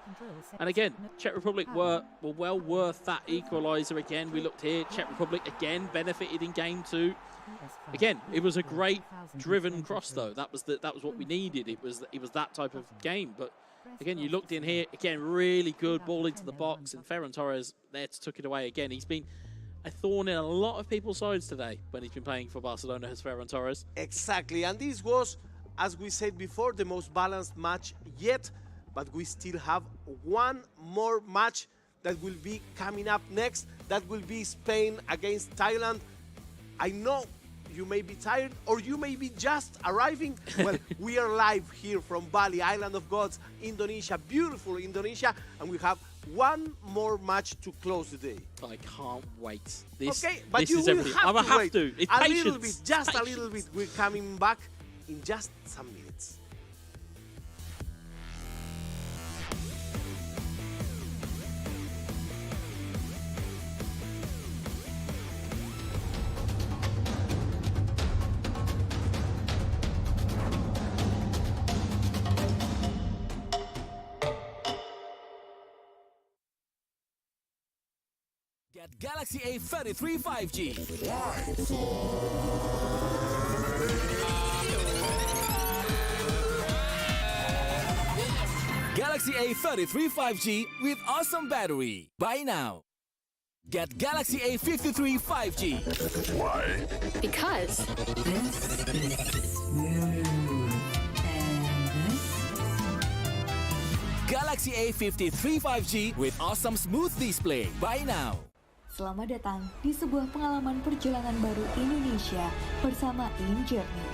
And again, Czech Republic were well worth that equaliser again. We looked here, Czech Republic again benefited in game 2. Again, it was a great driven cross though. That was what we needed. It was that type of game. But again, you looked in here, again, really good ball into the box, and Ferran Torres there took it away again. He's been a thorn in a lot of people's sides today when he's been playing for Barcelona as Ferran Torres. Exactly, and this was, as we said before, the most balanced match yet, but we still have one more match that will be coming up next. That will be Spain against Thailand. I know you may be tired, or you may be just arriving. Well, we are live here from Bali, Island of Gods, Indonesia, beautiful Indonesia, and we have one more match to close the day. I can't wait. Okay, but this you is will everything. have to wait It's a patience. little bit, just Patience. a little bit. We're coming back in just some minutes. Get Galaxy A33 5G. Galaxy A33 5G with awesome battery. Buy now. Get Galaxy A53 5G. Why? Because This is smooth. And this? Galaxy A53 5G with awesome smooth display. Buy now. Selamat datang di sebuah pengalaman perjalanan baru Indonesia bersama InJourney.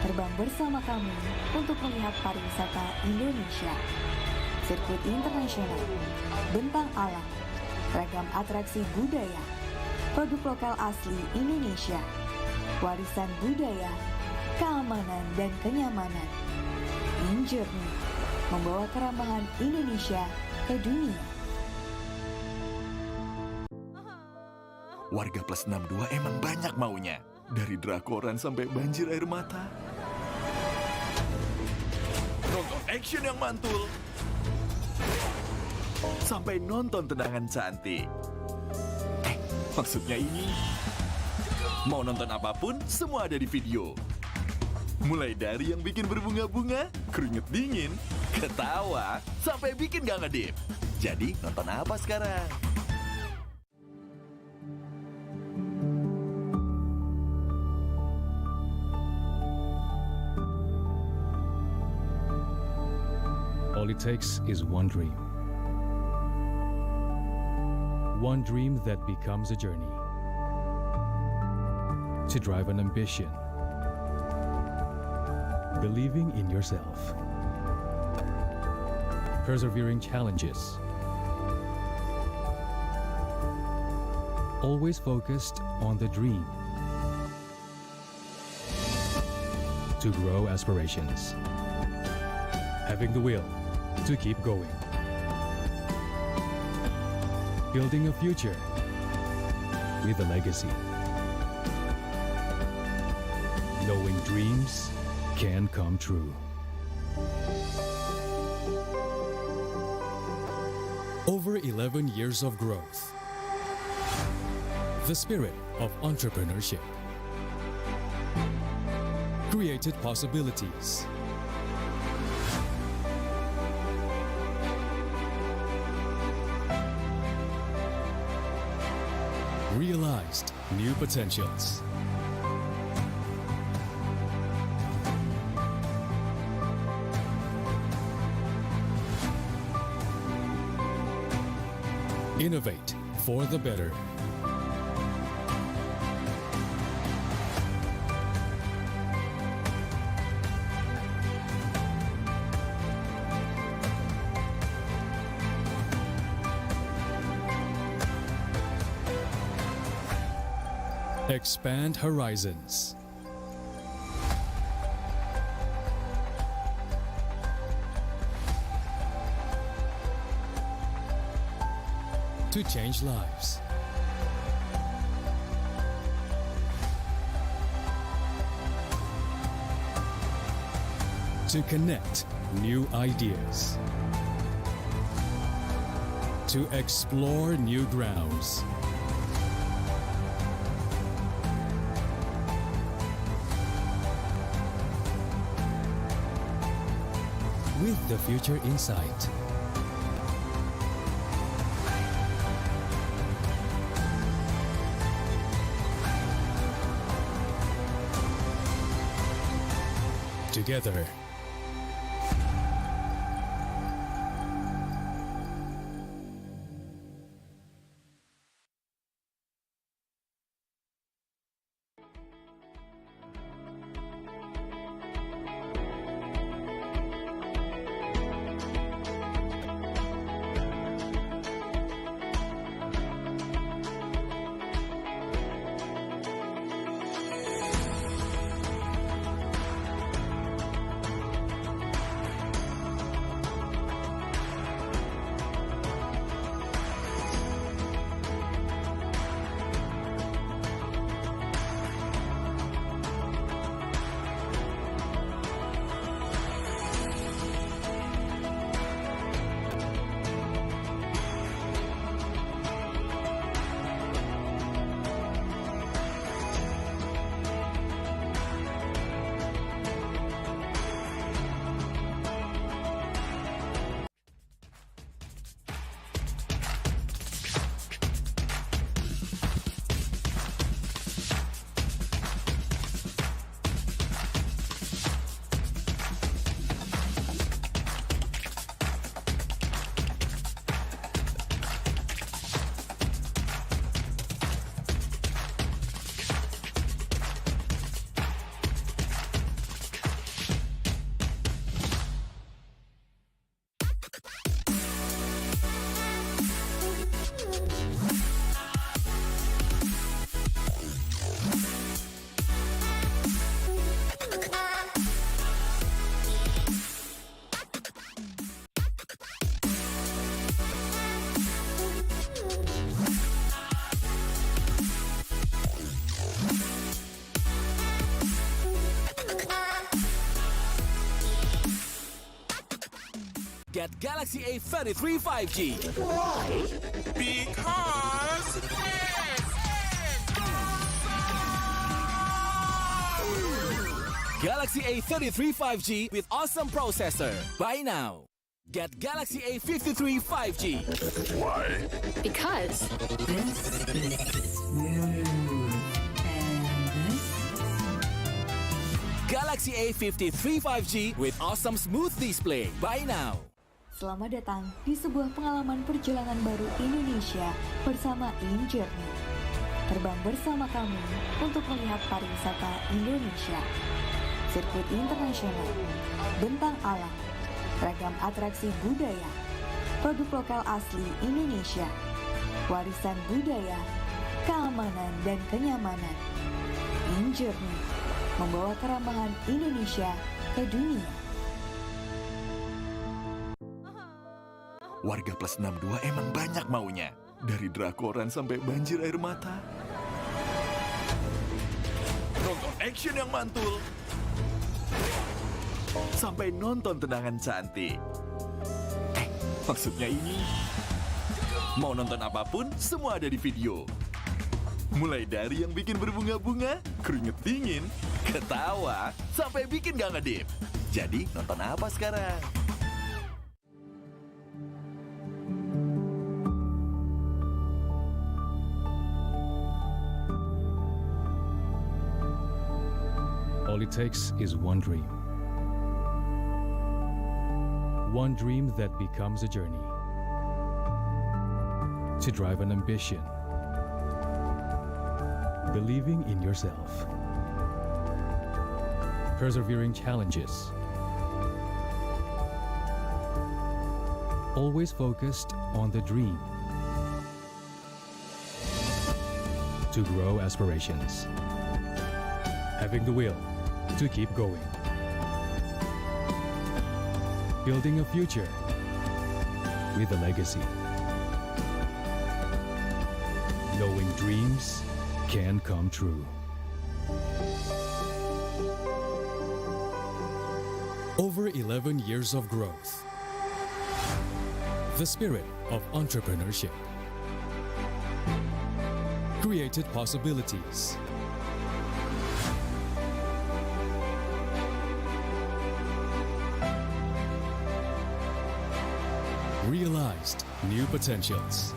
Terbang bersama kami untuk melihat pariwisata Indonesia. Sirkuit internasional, bentang alam, ragam atraksi budaya, produk lokal asli Indonesia, warisan budaya, keamanan dan kenyamanan. InJourney membawa keramahan Indonesia ke dunia. Warga plus 62 emang banyak maunya. Dari drakoran sampai banjir air mata. Nonton action yang mantul. Sampai nonton tendangan cantik. Maksudnya ini, mau nonton apapun, semua ada di video. Mulai dari yang bikin berbunga-bunga, keringet dingin, ketawa, sampai bikin gak ngedip. Jadi nonton apa sekarang? All it takes is one dream. One dream that becomes a journey. To drive an ambition. Believing in yourself. Persevering challenges. Always focused on the dream. To grow aspirations. Having the will to keep going. Building a future with a legacy. Knowing dreams can come true. Over 11 years of growth. The spirit of entrepreneurship. Created possibilities. Realized new potentials. Innovate for the better. Expand horizons. To change lives. To connect new ideas. To explore new grounds. With the future in sight. Together. Get Galaxy A33 5G. Why? Because Galaxy A33 5G with awesome processor. Buy now. Get Galaxy A53 5G. Why? Because This is smooth. And this? Galaxy A53 5G with awesome smooth display. Buy now. Selamat datang di sebuah pengalaman perjalanan baru Indonesia bersama InJourney. Terbang bersama kami untuk melihat pariwisata Indonesia. Sirkuit internasional, bentang alam, ragam atraksi budaya, produk lokal asli Indonesia, warisan budaya, keamanan dan kenyamanan. InJourney membawa keramahan Indonesia ke dunia. Warga plus 62 emang banyak maunya. Dari drakoran sampai banjir air mata. Nonton action yang mantul. Sampai nonton tendangan cantik. Maksudnya ini. Mau nonton apapun, semua ada di video. Mulai dari yang bikin berbunga-bunga, keringet dingin, ketawa, sampai bikin gak ngedip. Jadi nonton apa sekarang? All it takes is one dream. One dream that becomes a journey. To drive an ambition. Believing in yourself. Persevering challenges. Always focused on the dream. To grow aspirations. Having the will to keep going. Building a future with a legacy. Knowing dreams can come true. Over 11 years of growth. The spirit of entrepreneurship. Created possibilities. Realized new potentials.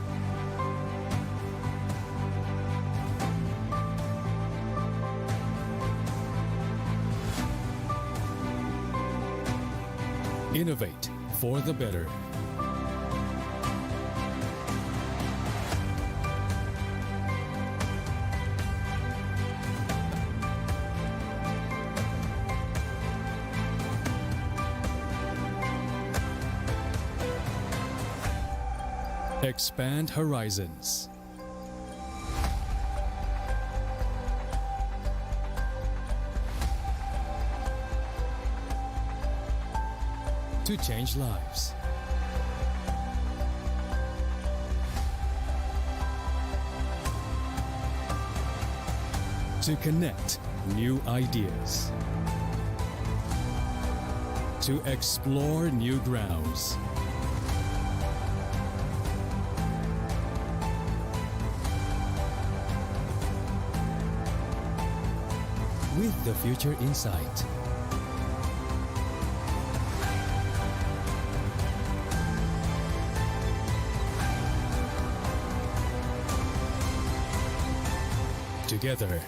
Innovate for the better. Expand horizons. To change lives. To connect new ideas. To explore new grounds. With the future in sight. Together.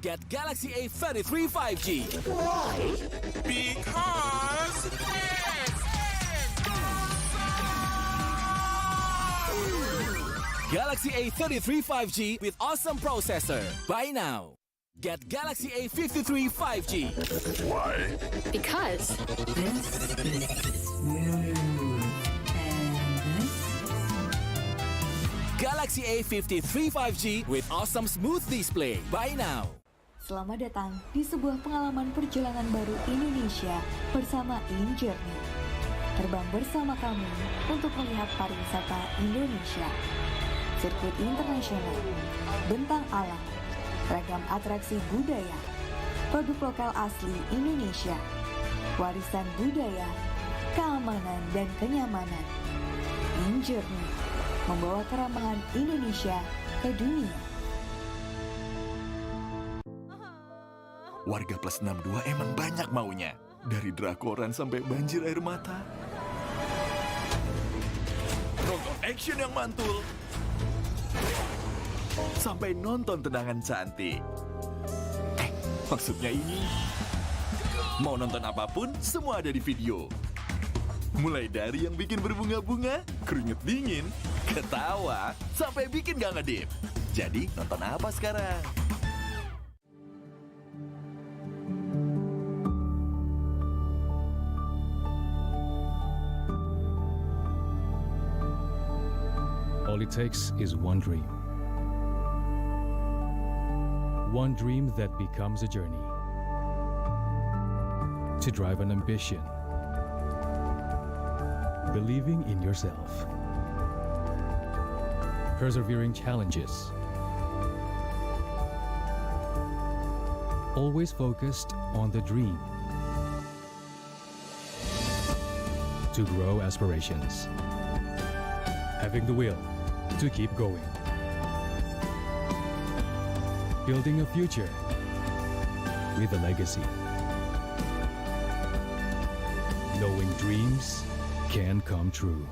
Get Galaxy A33 5G. Why? Because Galaxy A33 5G with awesome processor. Buy now. Get Galaxy A53 5G. Why? Because This is smooth. And this? Galaxy A53 5G with awesome smooth display. Buy now. Selamat datang di sebuah pengalaman perjalanan baru Indonesia bersama InJourney. Terbang bersama kami untuk melihat pariwisata Indonesia. Sirkuit internasional, bentang alam, ragam atraksi budaya, produk lokal asli Indonesia, warisan budaya, keamanan dan kenyamanan. InJourney membawa keramahan Indonesia ke dunia. Warga plus 62 emang banyak maunya. Dari drakoran sampai banjir air mata. Nonton action yang mantul. Sampai nonton tendangan cantik. Maksudnya ini. Mau nonton apapun, semua ada di video. Mulai dari yang bikin berbunga-bunga, keringet dingin, ketawa, sampai bikin gak ngedip. Jadi nonton apa sekarang? All it takes is one dream. One dream that becomes a journey. To drive an ambition. Believing in yourself. Persevering challenges. Always focused on the dream. To grow aspirations. Having the will to keep going. Building a future with a legacy. Knowing dreams can come true.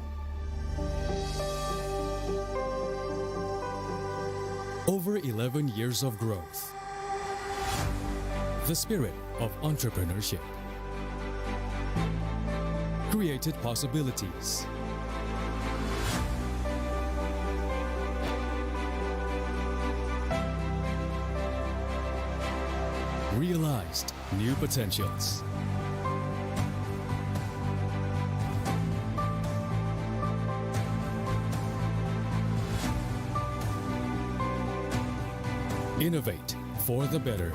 Over 11 years of growth. The spirit of entrepreneurship. Created possibilities. Realized new potentials. Innovate for the better.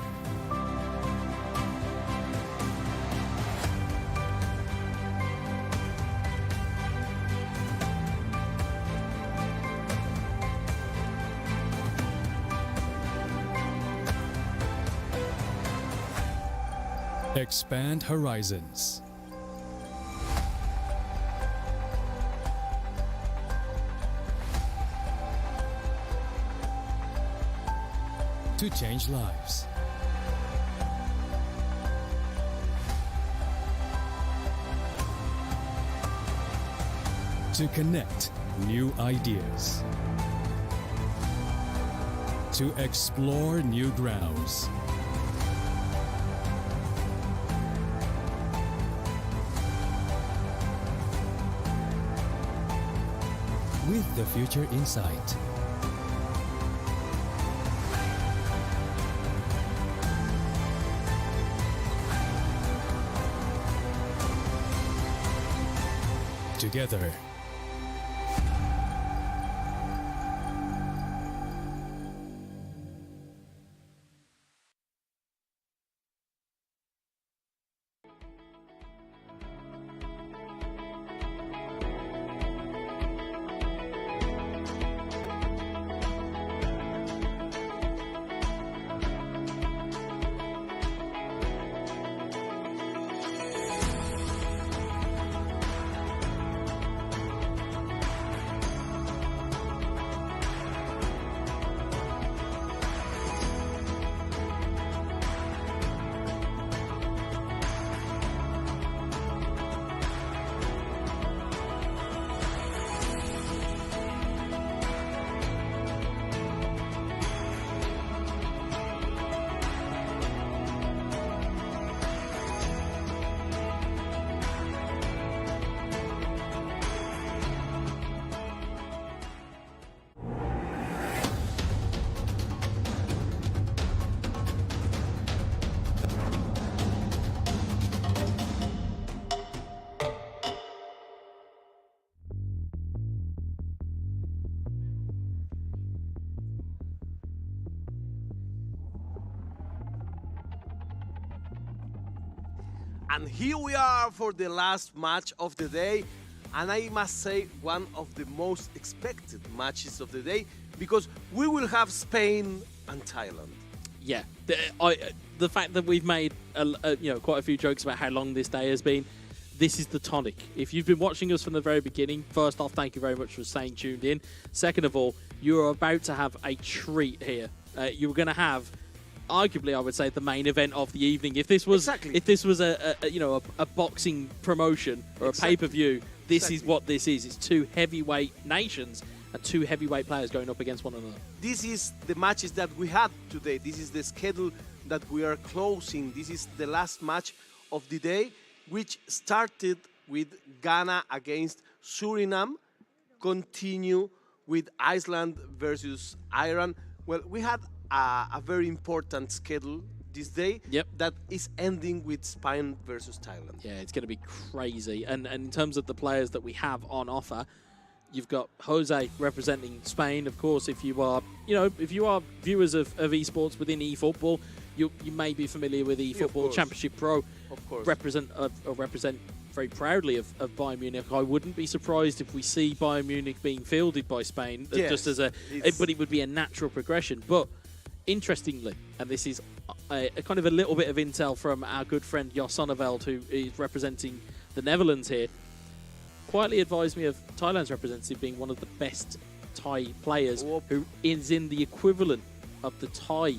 Expand horizons. To change lives. To connect new ideas. To explore new grounds. With the future in sight. Together. And here we are for the last match of the day. And I must say, one of the most expected matches of the day, because we will have Spain and Thailand. Yeah, the fact that we've made quite a few jokes about how long this day has been, this is the tonic. If you've been watching us from the very beginning, first off, thank you very much for staying tuned in. Second of all, you are about to have a treat here. You're going to have, arguably, I would say, the main event of the evening. If this was a boxing promotion or a pay-per-view, this is what this is. It's two heavyweight nations and two heavyweight players going up against one another. This is the matches that we had today. This is the schedule that we are closing. This is the last match of the day, which started with Ghana against Suriname, continue with Iceland versus Iran. Well, we had a very important schedule this day that is ending with Spain versus Thailand. Yeah, it's going to be crazy. And in terms of the players that we have on offer, you've got Jose representing Spain. Of course, if you are viewers of esports within eFootball, you may be familiar with eFootball Championship Pro. Of course. Represent very proudly of Bayern Munich. I wouldn't be surprised if we see Bayern Munich being fielded by Spain, just as but it would be a natural progression. But interestingly, and this is a kind of a little bit of intel from our good friend Jos Sonneveld, who is representing the Netherlands here, quietly advised me of Thailand's representative being one of the best Thai players, who is in the equivalent of the Thai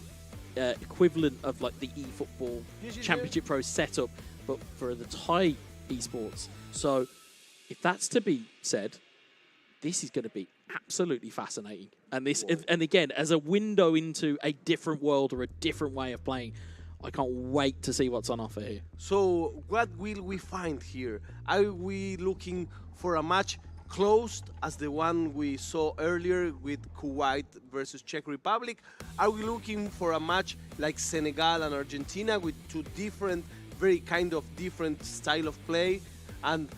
equivalent of like the eFootball Championship Pro setup, but for the Thai esports. So if that's to be said, this is going to be absolutely fascinating. And this, and again, as a window into a different world or a different way of playing, I can't wait to see what's on offer here. So what will we find here? Are we looking for a match closed as the one we saw earlier with Kuwait versus Czech Republic? Are we looking for a match like Senegal and Argentina with two different, very kind of different style of play, and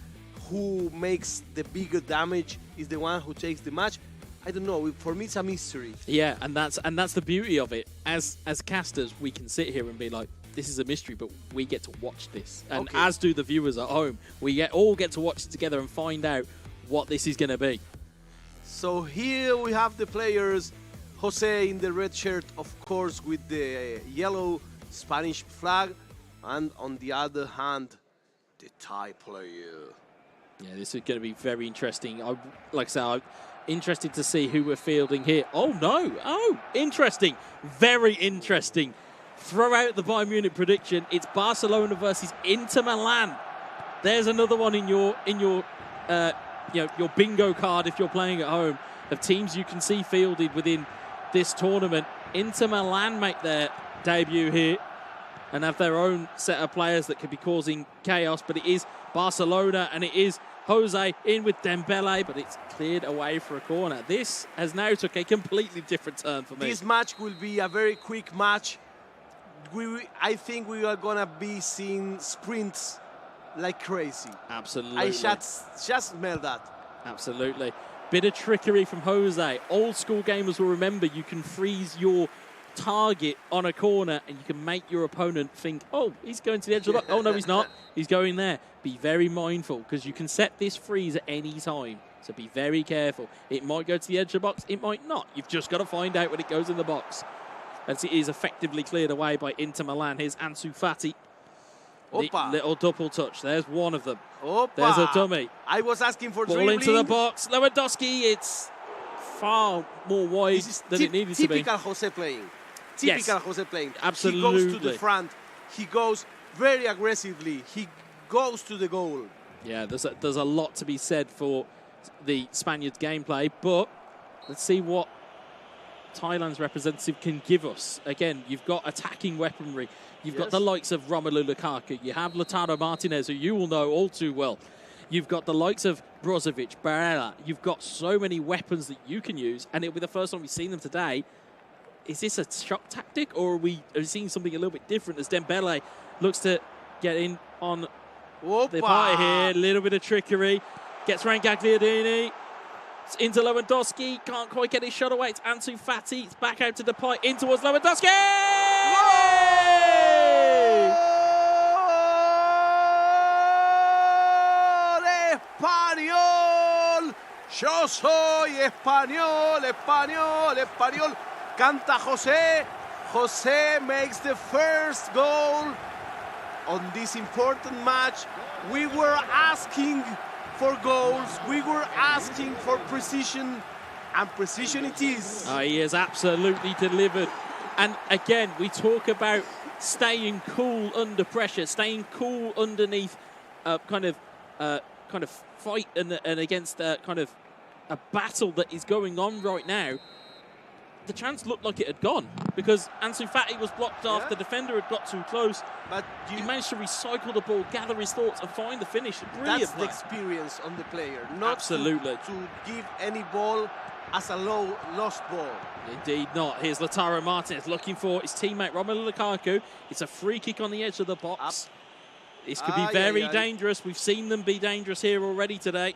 who makes the bigger damage is the one who takes the match? I don't know. For me, it's a mystery. Yeah, and that's the beauty of it. As casters, we can sit here and be like, this is a mystery, but we get to watch this, and as do the viewers at home. We all get to watch it together and find out what this is going to be. So here we have the players. Jose in the red shirt, of course, with the yellow Spanish flag, and on the other hand, the Thai player. Yeah, this is going to be very interesting. Like I said, I'm interested to see who we're fielding here. Oh, no. Oh, interesting. Very interesting. Throw out the Bayern Munich prediction. It's Barcelona versus Inter Milan. There's another one in your bingo card if you're playing at home of teams you can see fielded within this tournament. Inter Milan make their debut here and have their own set of players that could be causing chaos, but it is Barcelona and it is Jose in with Dembele, but it's cleared away for a corner. This has now took a completely different turn for me. This match will be a very quick match. I think we are going to be seeing sprints like crazy. Absolutely. I just smell that. Absolutely. Bit of trickery from Jose. Old school gamers will remember you can freeze your target on a corner and you can make your opponent think, oh, he's going to the edge of the box. Oh, no, he's not. He's going there. Be very mindful because you can set this freeze at any time. So be very careful. It might go to the edge of the box. It might not. You've just got to find out when it goes in the box. As it is effectively cleared away by Inter Milan. Here's Ansu Fati. Little double touch. There's one of them. Opa. There's a dummy. I was asking for ball dribbling. Into the box. Lewandowski. It's far more wide than it needed to be. Typical Jose playing. Typical Jose playing. Absolutely. He goes to the front. He goes very aggressively. He goes to the goal. Yeah, there's a lot to be said for the Spaniards' gameplay, but let's see what Thailand's representative can give us. Again, you've got attacking weaponry. You've got the likes of Romelu Lukaku. You have Lautaro Martinez, who you will know all too well. You've got the likes of Brozovic, Barella. You've got so many weapons that you can use, and it'll be the first time we've seen them today. Is this a shock tactic, or are we seeing something a little bit different as Dembele looks to get in on the party here? A little bit of trickery. Gets around Gagliardini. It's into Lewandowski. Can't quite get his shot away. It's Ansu Fati. It's back out to Depay. In towards Lewandowski! español. Yo soy español, español, español. Canta José. José makes the first goal on this important match. We were asking for goals. We were asking for precision, and precision it is. He has absolutely delivered. And again, we talk about staying cool under pressure, staying cool underneath kind of fight and against kind of a battle that is going on right now. The chance looked like it had gone because Ansu Fati was blocked off. The defender had got too close, but he managed to recycle the ball, gather his thoughts, and find the finish. Brilliant That's play. the experience on the player, not Absolutely. to give any ball as a lost ball. Indeed not. Here's Lautaro Martinez looking for his teammate Romelu Lukaku. It's a free kick on the edge of the box. This could be very dangerous. We've seen them be dangerous here already today.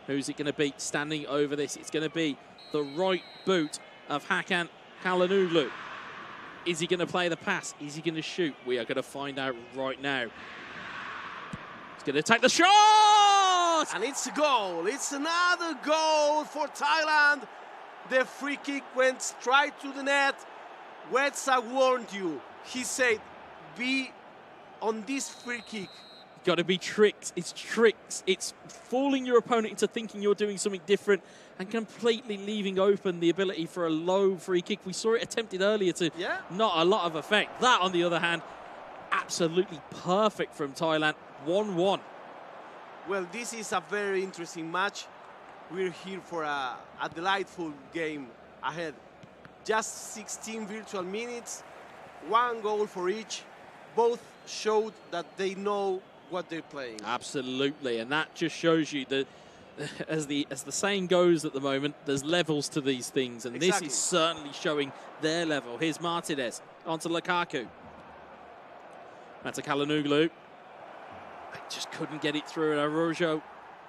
Who's it going to be standing over this? It's going to be the right boot of Hakan Çalhanoğlu. Is he going to play the pass? Is he going to shoot? We are going to find out right now. He's going to take the shot! And it's a goal. It's another goal for Thailand. The free kick went straight to the net. Wetsa warned you. He said, be on this free kick. Got to be tricked. It's tricks. It's fooling your opponent into thinking you're doing something different and completely leaving open the ability for a low free kick. We saw it attempted earlier to not a lot of effect. That, on the other hand, absolutely perfect from Thailand. 1-1. Well, this is a very interesting match. We're here for a delightful game ahead. Just 16 virtual minutes, 1 goal for each. Both showed that they know what they're playing. Absolutely, and that just shows you that, as the saying goes at the moment, there's levels to these things, and this is certainly showing their level. Here's Martinez onto Lukaku. That's a Çalhanoğlu. Just couldn't get it through, and Araujo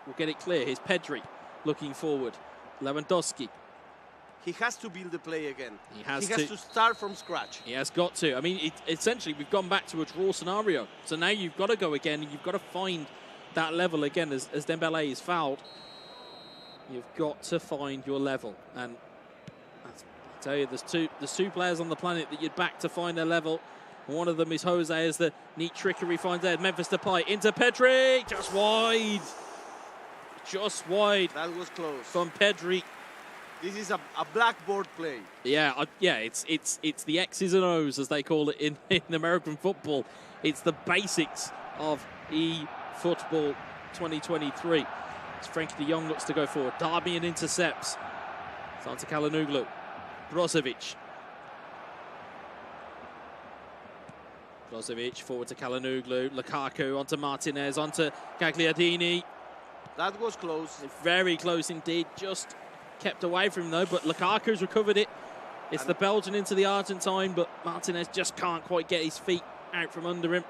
will get it clear. Here's Pedri looking forward. Lewandowski. He has to build the play again. He has to start from scratch. He has got to. I mean, essentially, we've gone back to a draw scenario. So now you've got to go again, and you've got to find that level again. As Dembele is fouled, you've got to find your level. And I tell you, there's two players on the planet that you'd back to find their level. One of them is Jose, as the neat trickery finds there. Memphis Depay into Pedri, just wide. Just wide. That was close. From Pedri. This is a blackboard play. Yeah, it's the X's and O's, as they call it in American football. It's the basics of eFootball 2023. As Frankie de Jong looks to go forward. Darmian intercepts. It's on to Çalhanoğlu. Brozovic. Brozovic forward to Çalhanoğlu. Lukaku onto Martinez, onto Gagliardini. That was close. Very close indeed. Just kept away from him though, but Lukaku's recovered it. It's the Belgian into the Argentine, but Martinez just can't quite get his feet out from under him.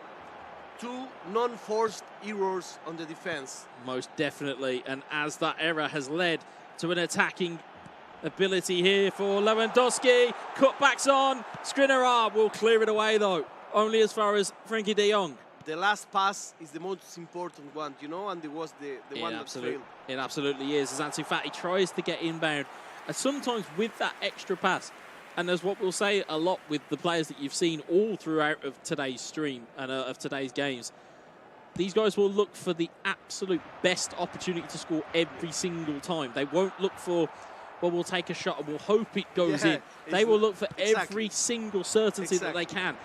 2 non-forced errors on the defense. Most definitely, and as that error has led to an attacking ability here for Lewandowski. Cutbacks on. Skriniar will clear it away though, only as far as Frankie de Jong. The last pass is the most important one, you know, and it was the one that failed. It absolutely is, as Ansu Fati tries to get inbound. And sometimes with that extra pass, and as what we'll say a lot with the players that you've seen all throughout of today's stream and of today's games, these guys will look for the absolute best opportunity to score every single time. They won't look for, well, we'll take a shot and we'll hope it goes in. They will look for every single certainty that they can.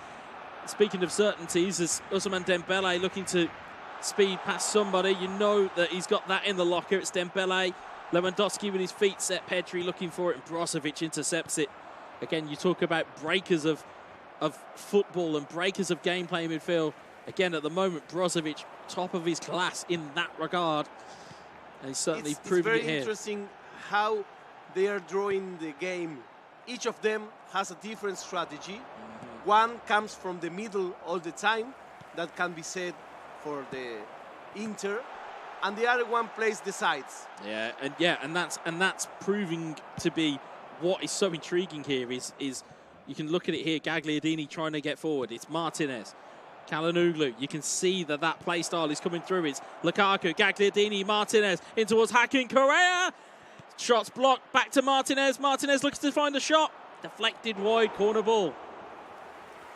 Speaking of certainties, as Ousmane Dembele looking to speed past somebody, you know that he's got that in the locker. It's Dembele. Lewandowski with his feet set. Pedri looking for it, and Brozovic intercepts it. Again, you talk about breakers of football and breakers of gameplay in midfield. Again, at the moment, Brozovic, top of his class in that regard. And he's certainly proving it here. It's very interesting how they are drawing the game. Each of them has a different strategy. One comes from the middle all the time. That can be said for the Inter. And the other one plays the sides. And that's proving to be what is so intriguing here is you can look at it here. Gagliardini trying to get forward. It's Martinez. Calhanoglu, you can see that play style is coming through. It's Lukaku, Gagliardini, Martinez, in towards Hakim Correa. Shots blocked, back to Martinez. Martinez looks to find a shot. Deflected wide, corner ball.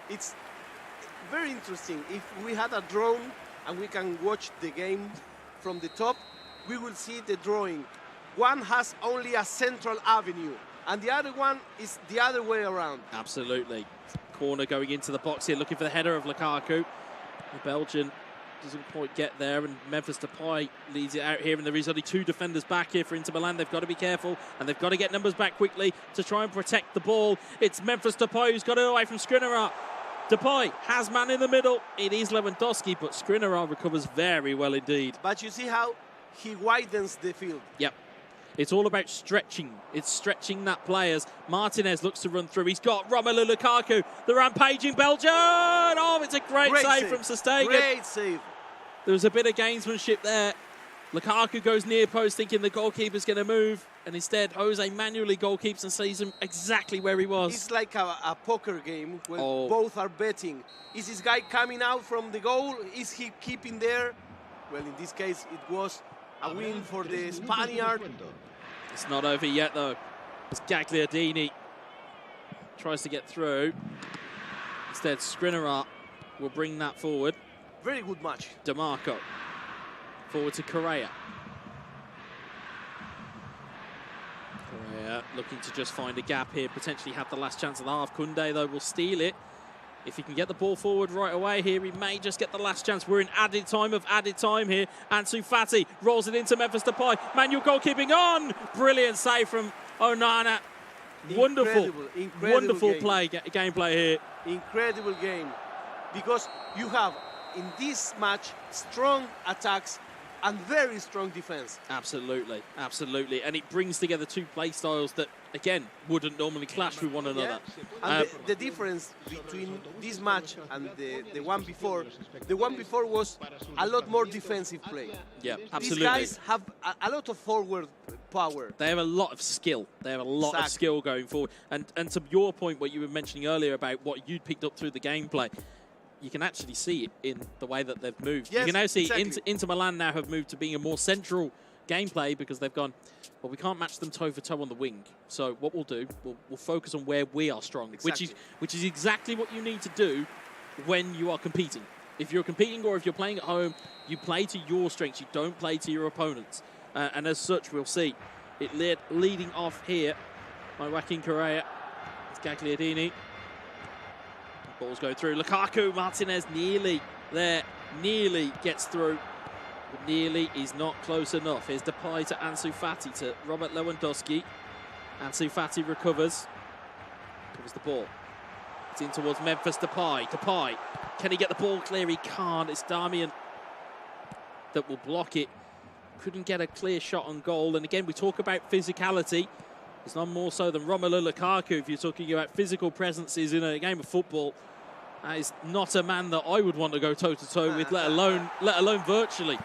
It's very interesting. If we had a drone and we can watch the game from the top, we will see the drawing. One has only a central avenue, and the other one is the other way around. Absolutely. Corner going into the box here, looking for the header of Lukaku. The Belgian doesn't quite get there, and Memphis Depay leads it out here, and there is only 2 defenders back here for Inter Milan. They've got to be careful, and they've got to get numbers back quickly to try and protect the ball. It's Memphis Depay who's got it away from Skriniar. Depay has man in the middle. It is Lewandowski, but Skriniar recovers very well indeed. But you see how he widens the field. Yep. It's all about stretching. It's stretching that players. Martinez looks to run through. He's got Romelu Lukaku, the rampaging Belgian. Oh, it's a great save from Sestegen. Great save. There was a bit of gamesmanship there. Lukaku goes near post thinking the goalkeeper's going to move, and instead Jose manually goalkeeps and sees him exactly where he was. It's like a poker game where both are betting. Is this guy coming out from the goal? Is he keeping there? Well, in this case, it was a win for the Spaniard. It's not over yet, though. As Gagliardini tries to get through. Instead, Skriniar will bring that forward. Very good match. DeMarco. Forward to Correa. Correa looking to just find a gap here, potentially have the last chance of the half. Koundé, though, will steal it. If he can get the ball forward right away here, he may just get the last chance. We're in added time here. Ansu Fati rolls it into Memphis Depay. Manual goalkeeping on. Brilliant save from Onana. Wonderful gameplay here. Incredible game. Because you have, in this match, strong attacks and very strong defense. Absolutely, absolutely. And it brings together 2 play styles that, again, wouldn't normally clash with one another. Yeah. And the difference between this match and the one before was a lot more defensive play. Yeah, absolutely. These guys have a lot of forward power. They have a lot of skill. They have a lot of skill going forward. And to your point, what you were mentioning earlier about what you'd picked up through the gameplay, you can actually see it in the way that they've moved. Yes, you can now see exactly. Inter Milan now have moved to being a more central gameplay because they've gone, well, we can't match them toe-for-toe on the wing. So what we'll do, we'll focus on where we are strong, exactly. which is exactly what you need to do when you are competing. If you're competing or if you're playing at home, you play to your strengths. You don't play to your opponents. And as such, we'll see it leading off here by Joaquin Correa. It's Gagliardini. Ball's going through. Lukaku, Martinez nearly there. Nearly gets through. But nearly is not close enough. Here's Depay to Ansu Fati to Robert Lewandowski. Ansu Fati recovers. Covers the ball. It's in towards Memphis Depay. Depay, can he get the ball clear? He can't. It's Darmian that will block it. Couldn't get a clear shot on goal. And again, we talk about physicality. It's none more so than Romelu Lukaku. If you're talking about physical presences in a game of football, that is not a man that I would want to go toe-to-toe with, let alone virtually.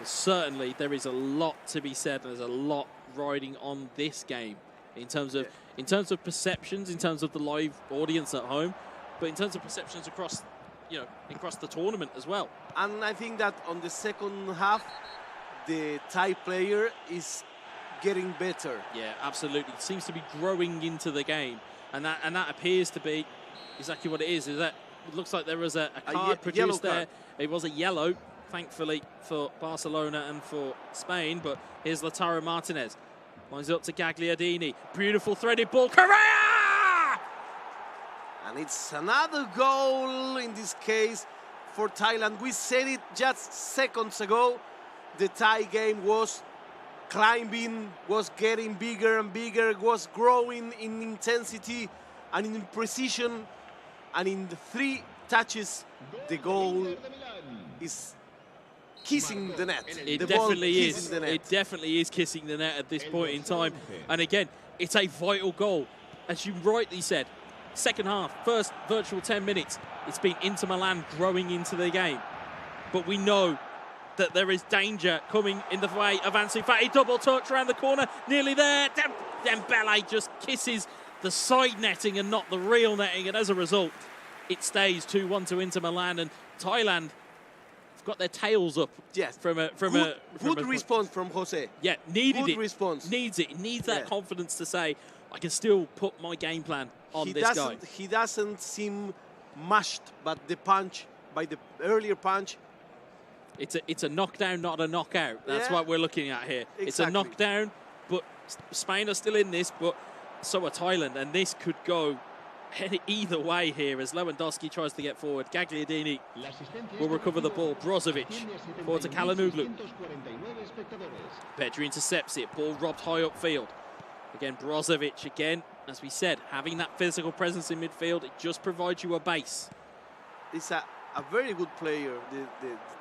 But certainly, there is a lot to be said. There's a lot riding on this game in terms of perceptions, in terms of the live audience at home, but in terms of perceptions across the tournament as well. And I think that on the second half, the Thai player is getting better. Yeah, absolutely. It seems to be growing into the game, and that appears to be exactly what it is. Is that it looks like there was a card produced there. It was a yellow, thankfully for Barcelona and for Spain. But here's Lautaro Martinez, lines it up to Gagliardini. Beautiful threaded ball, Correa, and it's another goal in this case for Thailand. We said it just seconds ago. The Thai game was climbing, was getting bigger and bigger, was growing in intensity and in precision. And in the 3 touches, the goal is kissing the net. It definitely is. It definitely is kissing the net at this point in time. And again, it's a vital goal. As you rightly said, second half, first virtual 10 minutes, it's been Inter Milan growing into the game. But we know that there is danger coming in the way of Ansu Fati. Double touch around the corner, nearly there. Dembele just kisses the side netting and not the real netting, and as a result, it stays 2-1 to Inter Milan, and Thailand have got their tails up. Yes. Good response from Jose. Yeah, needed good it. Response. Needs it. Needs that confidence to say, I can still put my game plan on this guy. He doesn't seem mashed, but the punch, by the earlier punch. It's a knockdown, not a knockout. That's what we're looking at here. Exactly. It's a knockdown, but Spain are still in this, but so are Thailand, and this could go either way here as Lewandowski tries to get forward. Gagliardini will recover the ball. Brozovic forward to Kalanoglu. Pedri intercepts it. Ball robbed high upfield. Again, Brozovic again, as we said, having that physical presence in midfield, it just provides you a base. It's a very good player, the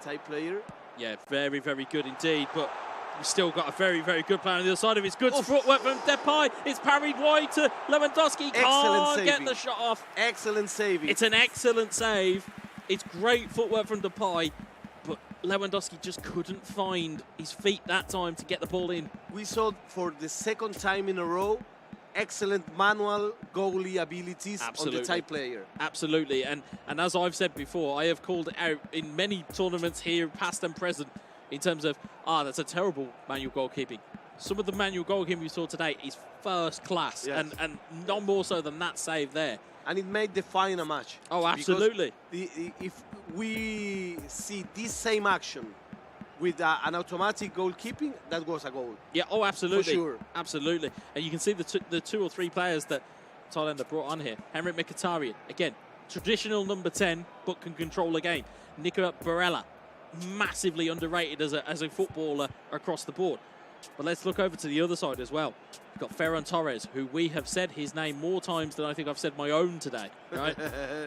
Thai player. Yeah, very, very good indeed, but we've still got a very, very good player on the other side of his good footwork from Depay. It's parried wide to Lewandowski. Can't get the shot off. Excellent saving. It's an excellent save. It's great footwork from Depay, but Lewandowski just couldn't find his feet that time to get the ball in. We saw for the second time in a row excellent manual goalie abilities on the Thai player. Absolutely, and as I've said before, I have called it out in many tournaments here, past and present, in terms of, that's a terrible manual goalkeeping. Some of the manual goalkeeping we saw today is first class, and no more so than that save there. And it may define a match. Oh, absolutely. If we see this same action with an automatic goalkeeping, that was a goal. Yeah, oh, absolutely. For sure. Absolutely. And you can see the two or three players that Thailand have brought on here. Henrik Mkhitaryan, again, traditional number 10, but can control a game. Nico Barella, massively underrated as a footballer across the board. But let's look over to the other side as well. We've got Ferran Torres, who we have said his name more times than I think I've said my own today. Right?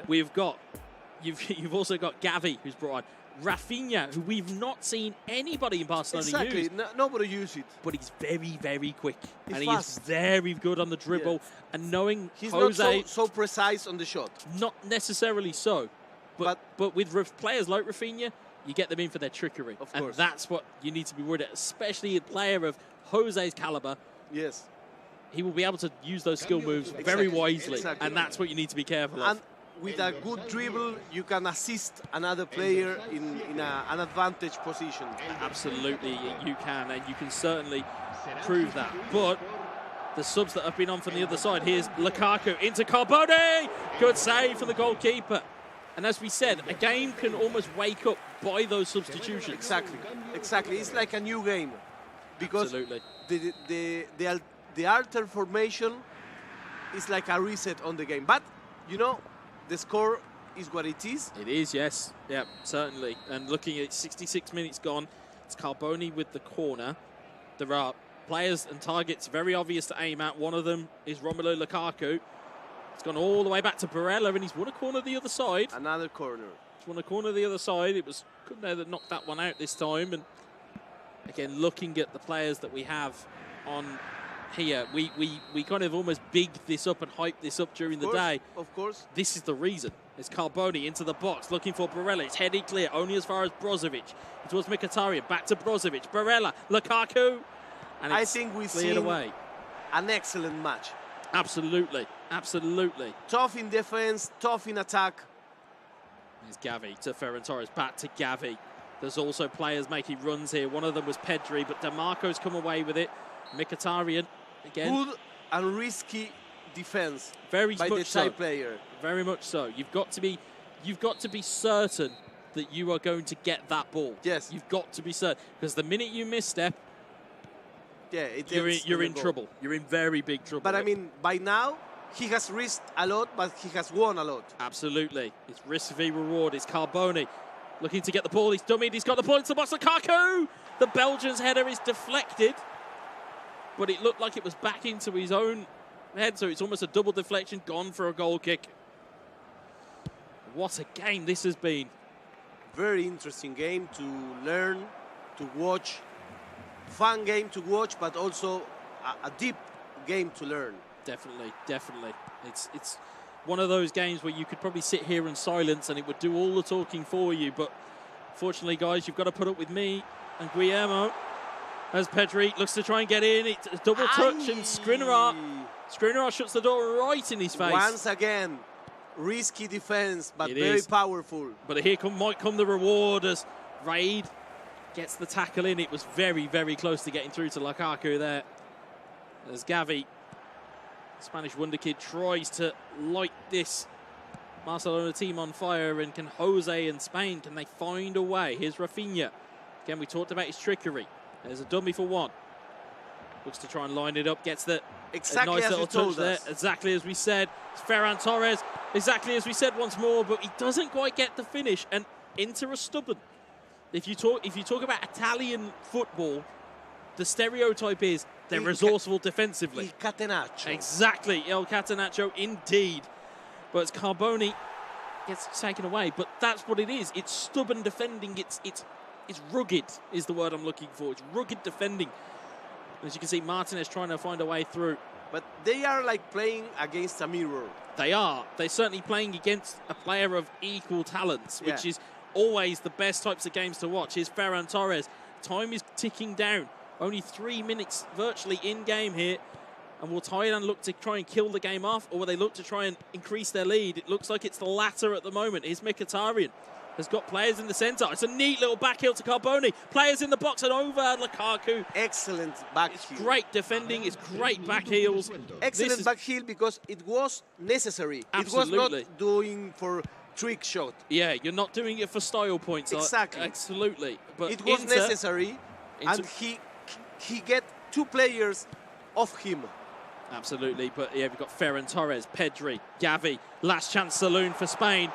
You've also got Gavi, who's brought on. Rafinha, who we've not seen anybody in Barcelona use. Nobody use it. But he's very, very quick. He's and fast. He's very good on the dribble. Yes. And knowing he's Jose... not so precise on the shot. Not necessarily so. But with players like Rafinha, you get them in for their trickery. Of course. And that's what you need to be worried at, especially a player of Jose's caliber. Yes. He will be able to use those skill moves very wisely. Exactly. And that's what you need to be careful of. With a good dribble, you can assist another player in an advantage position. Absolutely, you can, and you can certainly prove that. But the subs that have been on from the other side, here's Lukaku into Carbone. Good save from the goalkeeper. And as we said, a game can almost wake up by those substitutions. Exactly. It's like a new game. Because the alter formation is like a reset on the game. But, you know, the score is what it is. It is, yes. Yeah, certainly. And looking at 66 minutes gone, it's Carbone with the corner. There are players and targets very obvious to aim at. One of them is Romelu Lukaku. It's gone all the way back to Barella, and he's won a corner the other side. Another corner. He's won a corner the other side. It was Kunde that knocked that one out this time. And again, looking at the players that we have on here, we kind of almost bigged this up and hyped this up during the day. Of course. This is the reason. It's Carbone into the box, looking for Barella. It's heading clear, only as far as Brozovic. It was Mkhitaryan, back to Brozovic. Barella, Lukaku. And I think we've seen away. An excellent match. Absolutely, absolutely. Tough in defense, tough in attack. There's Gavi to Ferran Torres, back to Gavi. There's also players making runs here. One of them was Pedri, but DeMarco's come away with it. Mkhitaryan, again. Good and risky defense very by the Thai player. Very much so. You've got to be certain that you are going to get that ball. Yes. You've got to be certain. Because the minute you misstep, you're in trouble. You're in very big trouble. But I mean, by now, he has risked a lot, but he has won a lot. Absolutely. It's risk v reward. It's Carbone looking to get the ball. He's dummied. He's got the ball into the box. Lukaku! The Belgian's header is deflected. But it looked like it was back into his own head, so it's almost a double deflection, gone for a goal kick. What a game this has been. Very interesting game to learn, to watch. Fun game to watch, but also a deep game to learn. Definitely, definitely. It's one of those games where you could probably sit here in silence and it would do all the talking for you, but fortunately, guys, you've got to put up with me and Guillermo. As Pedri looks to try and get in, it's a double touch, and Skriniar shuts the door right in his face. Once again, risky defense, but It very is. powerful. But here might come the reward as Raid gets the tackle in. It was very, very close to getting through to Lukaku there. As Gavi, Spanish wonderkid, tries to light this Barcelona team on fire. And can Jose and Spain, can they find a way? Here's Rafinha. Again, we talked about his trickery. There's a dummy for one. Looks to try and line it up. Gets the Exactly nice as little you touch told there. us. Exactly as we said. It's Ferran Torres. Exactly as we said once more, but he doesn't quite get the finish. And Inter are stubborn. If you talk about Italian football, the stereotype is they're resourceful defensively. Il Catenaccio. Exactly, El Catenaccio, indeed. But it's Carboni gets taken away. But that's what it is. It's stubborn defending. It's rugged is the word I'm looking for. It's rugged defending. As you can see, Martinez trying to find a way through. But they are like playing against a mirror. They are. They're certainly playing against a player of equal talents, which is always the best types of games to watch. Here's Ferran Torres. Time is ticking down. Only 3 minutes virtually in game here. And will Thailand look to try and kill the game off, or will they look to try and increase their lead? It looks like it's the latter at the moment. Here's Mkhitaryan. Has got players in the centre. It's a neat little back heel to Carboni. Players in the box and over Lukaku. Excellent back It's heel. great defending. It's great back heels. Excellent back heel because it was necessary. Absolutely. It was not doing for trick shot. Yeah, you're not doing it for style points. Exactly. Absolutely. But It was Inter, necessary, and he get 2 players off him. Absolutely. But yeah, we've got Ferran Torres, Pedri, Gavi. Last chance saloon for Spain.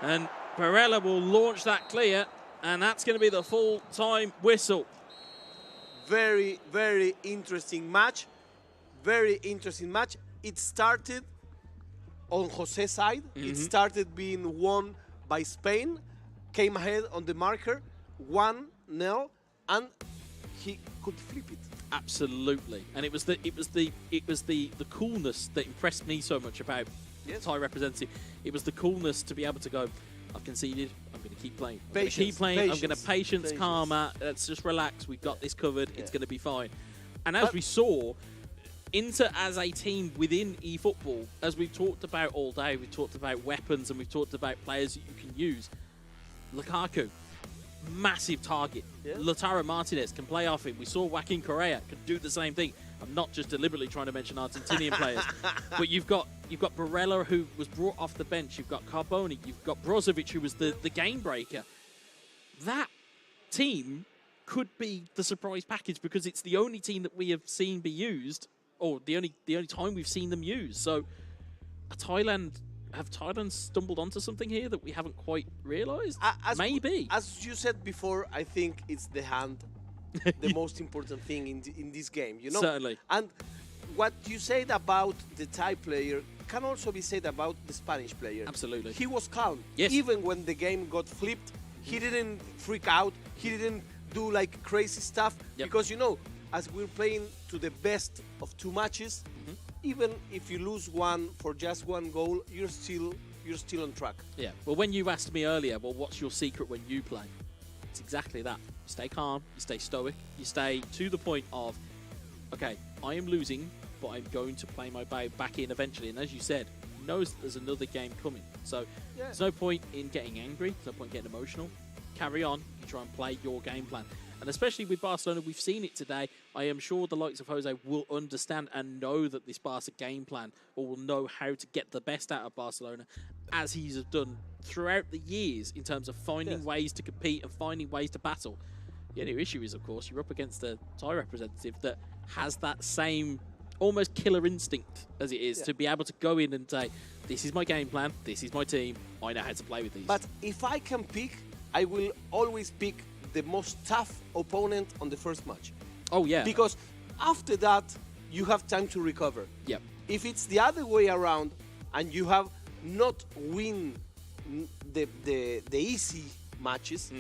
And Barella will launch that clear, and that's going to be the full-time whistle. Very, very interesting match. Very interesting match. It started on Jose's side. It started being won by Spain. Came ahead on the marker, 1-0, and he could flip it. Absolutely, and it was the coolness that impressed me so much about the Thai representative. It was the coolness to be able to go, I've conceded, I'm going to keep playing. I'm going to keep playing, I'm going to patience, karma, let's just relax, we've got this covered, it's going to be fine. And as we saw, Inter as a team within eFootball, as we've talked about all day, we've talked about weapons and we've talked about players that you can use. Lukaku, massive target. Lautaro Martinez can play off him. We saw Joaquin Correa can do the same thing. I'm not just deliberately trying to mention Argentinian players, but you've got Barella, who was brought off the bench. You've got Carboni. You've got Brozovic, who was the game breaker. That team could be the surprise package because it's the only team that we have seen be used, or the only time we've seen them used. So, have Thailand stumbled onto something here that we haven't quite realised? Maybe. As you said before, I think it's the hand, the most important thing in this game. You know. Certainly. And what you said about the Thai player can also be said about the Spanish player. Absolutely. He was calm. Yes. Even when the game got flipped, he didn't freak out. He didn't do like crazy stuff. Because, you know, as we're playing to the best of 2 matches, even if you lose one for just 1 goal, you're still on track. Yeah. Well, when you asked me earlier, well, what's your secret when you play? It's exactly that. You stay calm, you stay stoic, you stay to the point of, okay, I am losing, but I'm going to play my back in eventually. And as you said, he knows that there's another game coming. So there's no point in getting angry. There's no point in getting emotional. Carry on. You try and play your game plan. And especially with Barcelona, we've seen it today. I am sure the likes of Jose will understand and know that this Barca game plan, or will know how to get the best out of Barcelona, as he's done throughout the years in terms of finding ways to compete and finding ways to battle. The only issue is, of course, you're up against a Thai representative that has that same almost killer instinct as it is to be able to go in and say, this is my game plan, this is my team, I know how to play with these. But if I can pick, I will always pick the most tough opponent on the first match. Oh, yeah. Because after that, you have time to recover. Yep. If it's the other way around and you have not win the easy matches,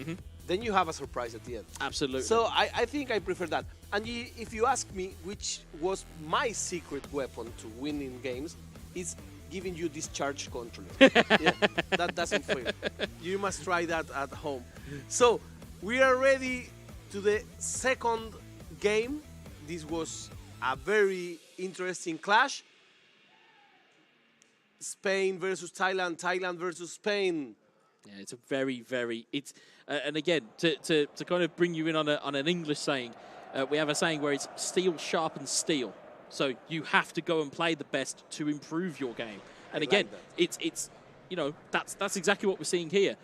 then you have a surprise at the end. Absolutely. So I think I prefer that. And if you ask me which was my secret weapon to winning games, it's giving you discharge control. That doesn't fail. You must try that at home. So we are ready to the second game. This was a very interesting clash. Spain versus Thailand, Thailand versus Spain. Yeah, it's a very, very... and again, to kind of bring you in on an English saying, we have a saying where it's steel sharpens steel. So you have to go and play the best to improve your game. And again, it's you know, that's exactly what we're seeing here.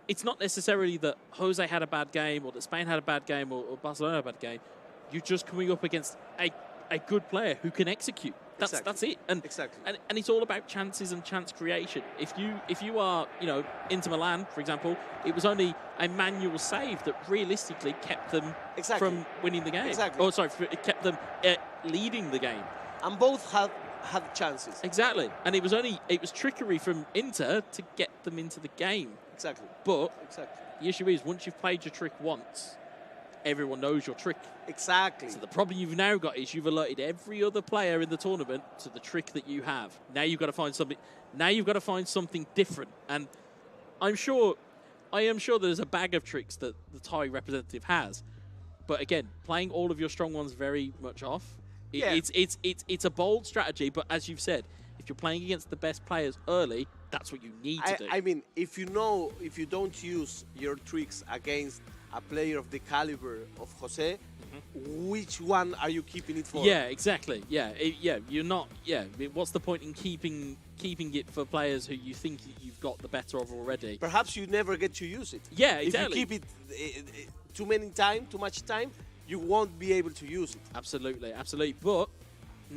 It's not necessarily that Jose had a bad game or that Spain had a bad game or Barcelona had a bad game. You're just coming up against a good player who can execute. That's it. And it's all about chances and chance creation. If you are, you know, Inter Milan, for example, it was only a manual save that realistically kept them from winning the game. Oh, sorry, it kept them leading the game. And both had chances. Exactly. And it was trickery from Inter to get them into the game. Exactly. But the issue is, once you've played your trick once, everyone knows your trick. Exactly. So the problem you've now got is you've alerted every other player in the tournament to the trick that you have. Now you've got to find something. Now you've got to find something different. And I am sure there's a bag of tricks that the Thai representative has. But again, playing all of your strong ones very much off. It's a bold strategy. But as you've said, if you're playing against the best players early, that's what you need to do. I mean, if you don't use your tricks against a player of the caliber of Jose, which one are you keeping it for? Yeah, exactly. You're not. Yeah, what's the point in keeping it for players who you think you've got the better of already? Perhaps you never get to use it. Yeah, exactly. If you keep it too much time, you won't be able to use it. Absolutely. But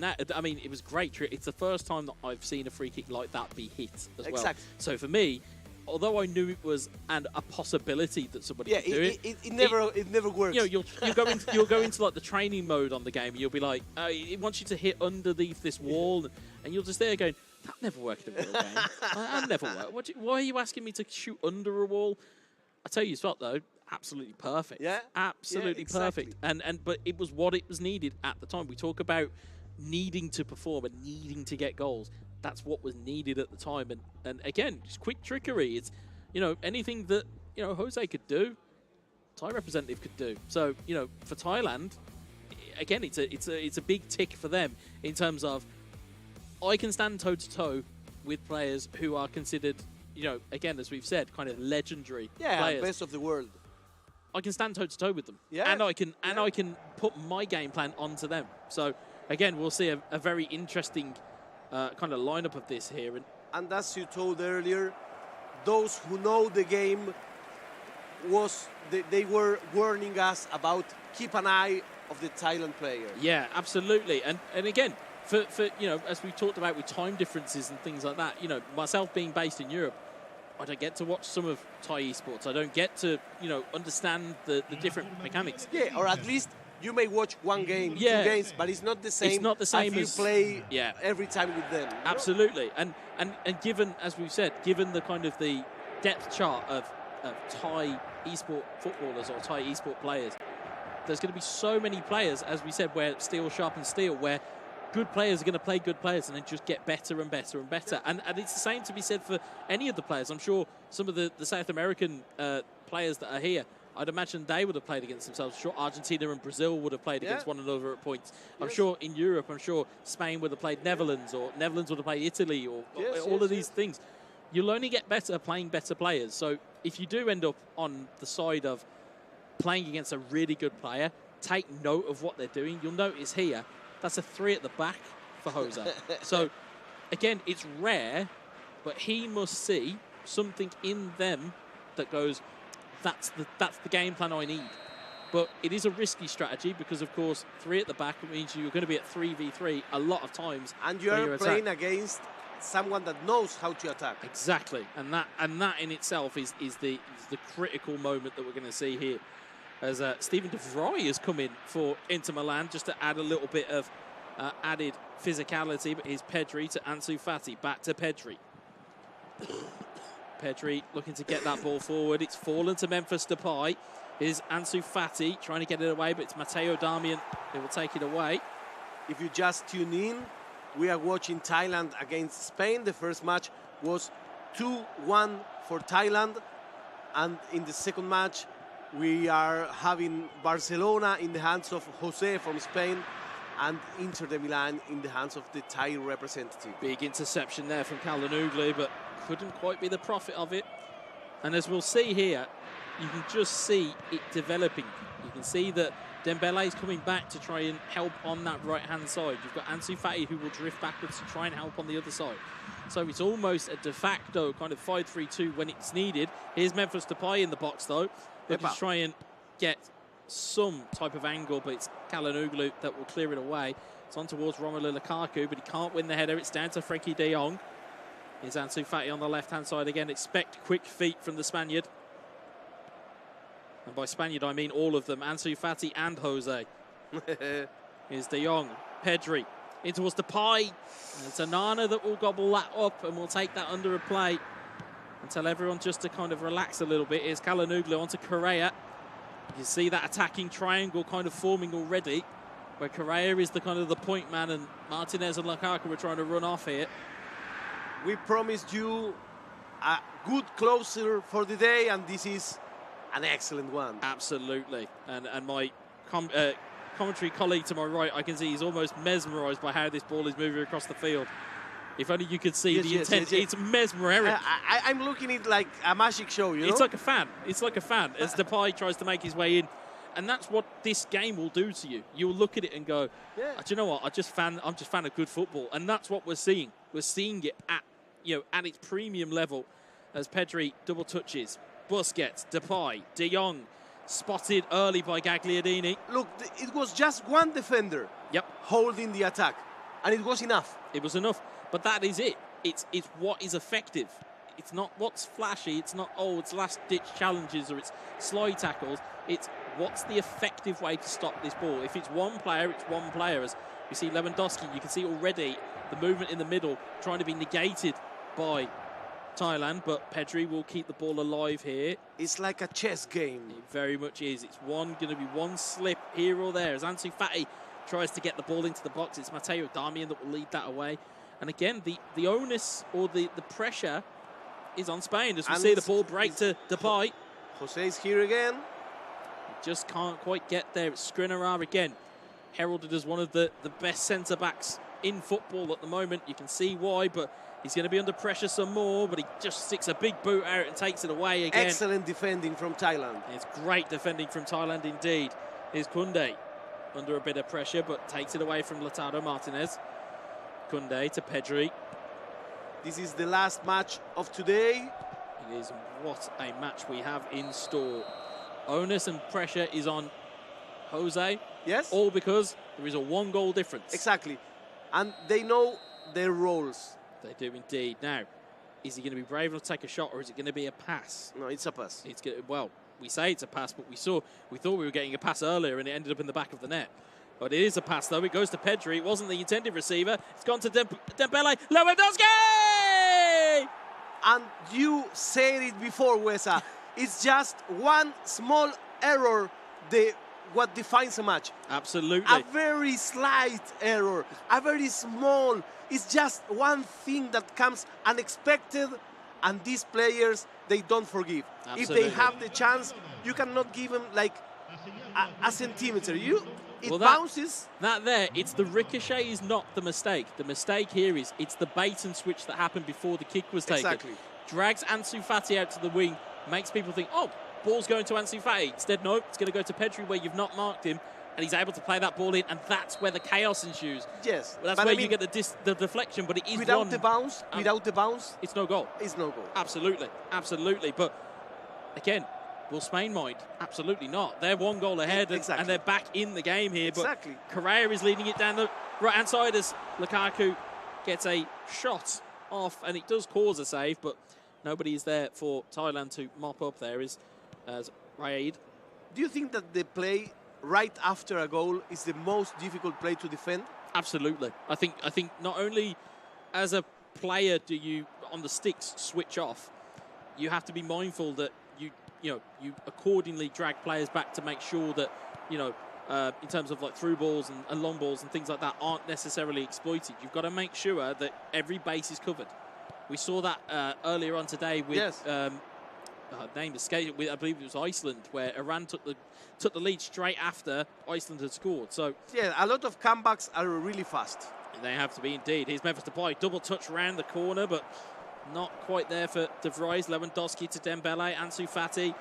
I mean, it was great. It's the first time that I've seen a free kick like that be hit as well. So for me, although I knew it was a possibility that somebody could do it never works. You know, you'll go into like the training mode on the game, and you'll be like, it wants you to hit underneath this wall, and you're just there going, that never worked in a real game. That never worked. Why are you asking me to shoot under a wall? I tell you what, though, absolutely perfect. Yeah, absolutely perfect. But it was what it was needed at the time. We talk about needing to perform and needing to get goals. That's what was needed at the time. And again, just quick trickery. It's, you know, anything that, you know, Jose could do, Thai representative could do. So, you know, for Thailand, again, it's a big tick for them in terms of, I can stand toe-to-toe with players who are considered, you know, again, as we've said, kind of legendary players. Best of the world. I can stand toe-to-toe with them. Yeah. And I can put my game plan onto them. So, again, we'll see a very interesting kind of lineup of this here. And as you told earlier, those who know the game, they were warning us about keep an eye of the Thailand player. Yeah, absolutely. And again, for you know, as we talked about with time differences and things like that, you know, myself being based in Europe, I don't get to watch some of Thai esports. I don't get to, you know, understand the different mechanics. Yeah, or at least you may watch one game, 2 games, but it's not the same. It's not the same as you play every time with them. Absolutely. And given, as we've said, given the kind of the depth chart of Thai esport footballers or Thai esport players, there's going to be so many players, as we said, where steel sharpens steel, where good players are going to play good players and then just get better and better and better. And it's the same to be said for any of the players. I'm sure some of the South American players that are here, I'd imagine they would have played against themselves. I'm sure Argentina and Brazil would have played against one another at points. I'm sure in Europe, I'm sure Spain would have played Netherlands, or Netherlands would have played Italy, or all of these things. You'll only get better playing better players. So if you do end up on the side of playing against a really good player, take note of what they're doing. You'll notice here, that's a 3 at the back for Jose. So, again, it's rare, but he must see something in them that goes, that's the game plan I need. But it is a risky strategy because, of course, 3 at the back means you're going to be at 3v3 a lot of times. And you're playing against someone that knows how to attack. Exactly. And that in itself is the critical moment that we're going to see here. As Steven de Vrij has come in for Inter Milan just to add a little bit of added physicality. But here's Pedri to Ansu Fati. Back to Pedri. Pedri looking to get that ball forward. It's fallen to Memphis Depay. Here's Ansu Fati trying to get it away, but it's Matteo Darmian who will take it away. If you just tune in, we are watching Thailand against Spain. The first match was 2-1 for Thailand. And in the second match, we are having Barcelona in the hands of Jose from Spain. and Inter de Milan in the hands of the Thai representative. Big interception there from Calhanoglu, but couldn't quite be the profit of it. And as we'll see here, you can just see it developing. You can see that Dembele is coming back to try and help on that right-hand side. You've got Ansu Fati who will drift backwards to try and help on the other side. So it's almost a de facto kind of 5-3-2 when it's needed. Here's Memphis Depay in the box, though. Looking to try and get some type of angle, but it's Calhanoglu that will clear it away. It's on towards Romelu Lukaku, but he can't win the header. It's down to Frenkie de Jong. Here's Ansu Fati on the left-hand side again. Expect quick feet from the Spaniard. And by Spaniard, I mean all of them. Ansu Fati and Jose. Here's De Jong. Pedri. In towards Depay. And it's Onana that will gobble that up and will take that under a play. And tell everyone just to kind of relax a little bit. Here's Calhanoglu onto Correa. You see that attacking triangle kind of forming already, where Correa is the kind of the point man and Martinez and Lukaku are trying to run off here. We promised you a good closer for the day, and this is an excellent one. Absolutely. And my commentary colleague to my right, I can see he's almost mesmerised by how this ball is moving across the field. If only you could see the intent. It's mesmeric. I'm looking at it like a magic show, you know? It's like a fan. It's like a fan as Depay tries to make his way in. And that's what this game will do to you. You'll look at it and go, do you know what? I'm just fan of good football. And that's what we're seeing. We're seeing it at its premium level as Pedri double touches. Busquets, Depay, De Jong, spotted early by Gagliardini. Look, it was just one defender holding the attack, and it was enough. It was enough, but that is it. It's what is effective. It's not what's flashy. It's not, it's last-ditch challenges or it's slide tackles. It's what's the effective way to stop this ball. If it's one player, it's one player. As you see Lewandowski, you can see already the movement in the middle trying to be negated by Thailand, but Pedri will keep the ball alive here. It's like a chess game. It very much is. It's going to be one slip here or there as Ansu Fati tries to get the ball into the box. It's Matteo Darmian that will lead that away. And again, the onus or the pressure is on Spain as we see the ball break to Depay. Jose is here again. Just can't quite get there. It's Skriniar again, heralded as one of the best centre-backs in football at the moment. You can see why, but he's going to be under pressure some more, but he just sticks a big boot out and takes it away again. Excellent defending from Thailand. It's great defending from Thailand indeed. Here's Koundé under a bit of pressure, but takes it away from Lautaro Martinez. Koundé to Pedri. This is the last match of today. It is. What a match we have in store. Onus and pressure is on Jose. Yes. All because there is a one-goal difference. Exactly. And they know their roles. They do indeed. Now, is he going to be brave enough to take a shot, or is it going to be a pass? No, it's a pass. It's well, we say it's a pass, but we thought we were getting a pass earlier, and it ended up in the back of the net. But it is a pass, though. It goes to Pedri. It wasn't the intended receiver. It's gone to Dembele. Lewandowski! And you said it before, Wesa. It's just one small error what defines a match. Absolutely. A very slight error. A very small. It's just one thing that comes unexpected, and these players, they don't forgive. Absolutely. If they have the chance, you cannot give them like a centimeter. It bounces. That there, it's the ricochet is not the mistake. The mistake here is it's the bait and switch that happened before the kick was taken. Exactly. Drags Ansu Fati out to the wing, makes people think, ball's going to Ansu Fati. Instead, no, it's going to go to Pedri where you've not marked him, and he's able to play that ball in, and that's where the chaos ensues. Yes. Well, that's where you get the deflection, but it is without the bounce, it's no goal. It's no goal. Absolutely, absolutely. But again, will Spain mind? Absolutely not. They're one goal ahead, and they're back in the game here. Exactly. But Correa is leading it down the right-hand side as Lukaku gets a shot off, and it does cause a save, but nobody is there for Thailand to mop up. There is as Raid. Do you think that the play right after a goal is the most difficult play to defend? Absolutely. I think not only as a player do you on the sticks switch off, you have to be mindful that you accordingly drag players back to make sure that in terms of like through balls and long balls and things like that aren't necessarily exploited. You've got to make sure that every base is covered. We saw that earlier on today with name escaped. I believe it was Iceland, where Iran took the lead straight after Iceland had scored. So yeah, a lot of comebacks are really fast. They have to be indeed. Here's Memphis Depay, double touch around the corner, but not quite there for De Vries. Lewandowski to Dembele, Ansu Fati.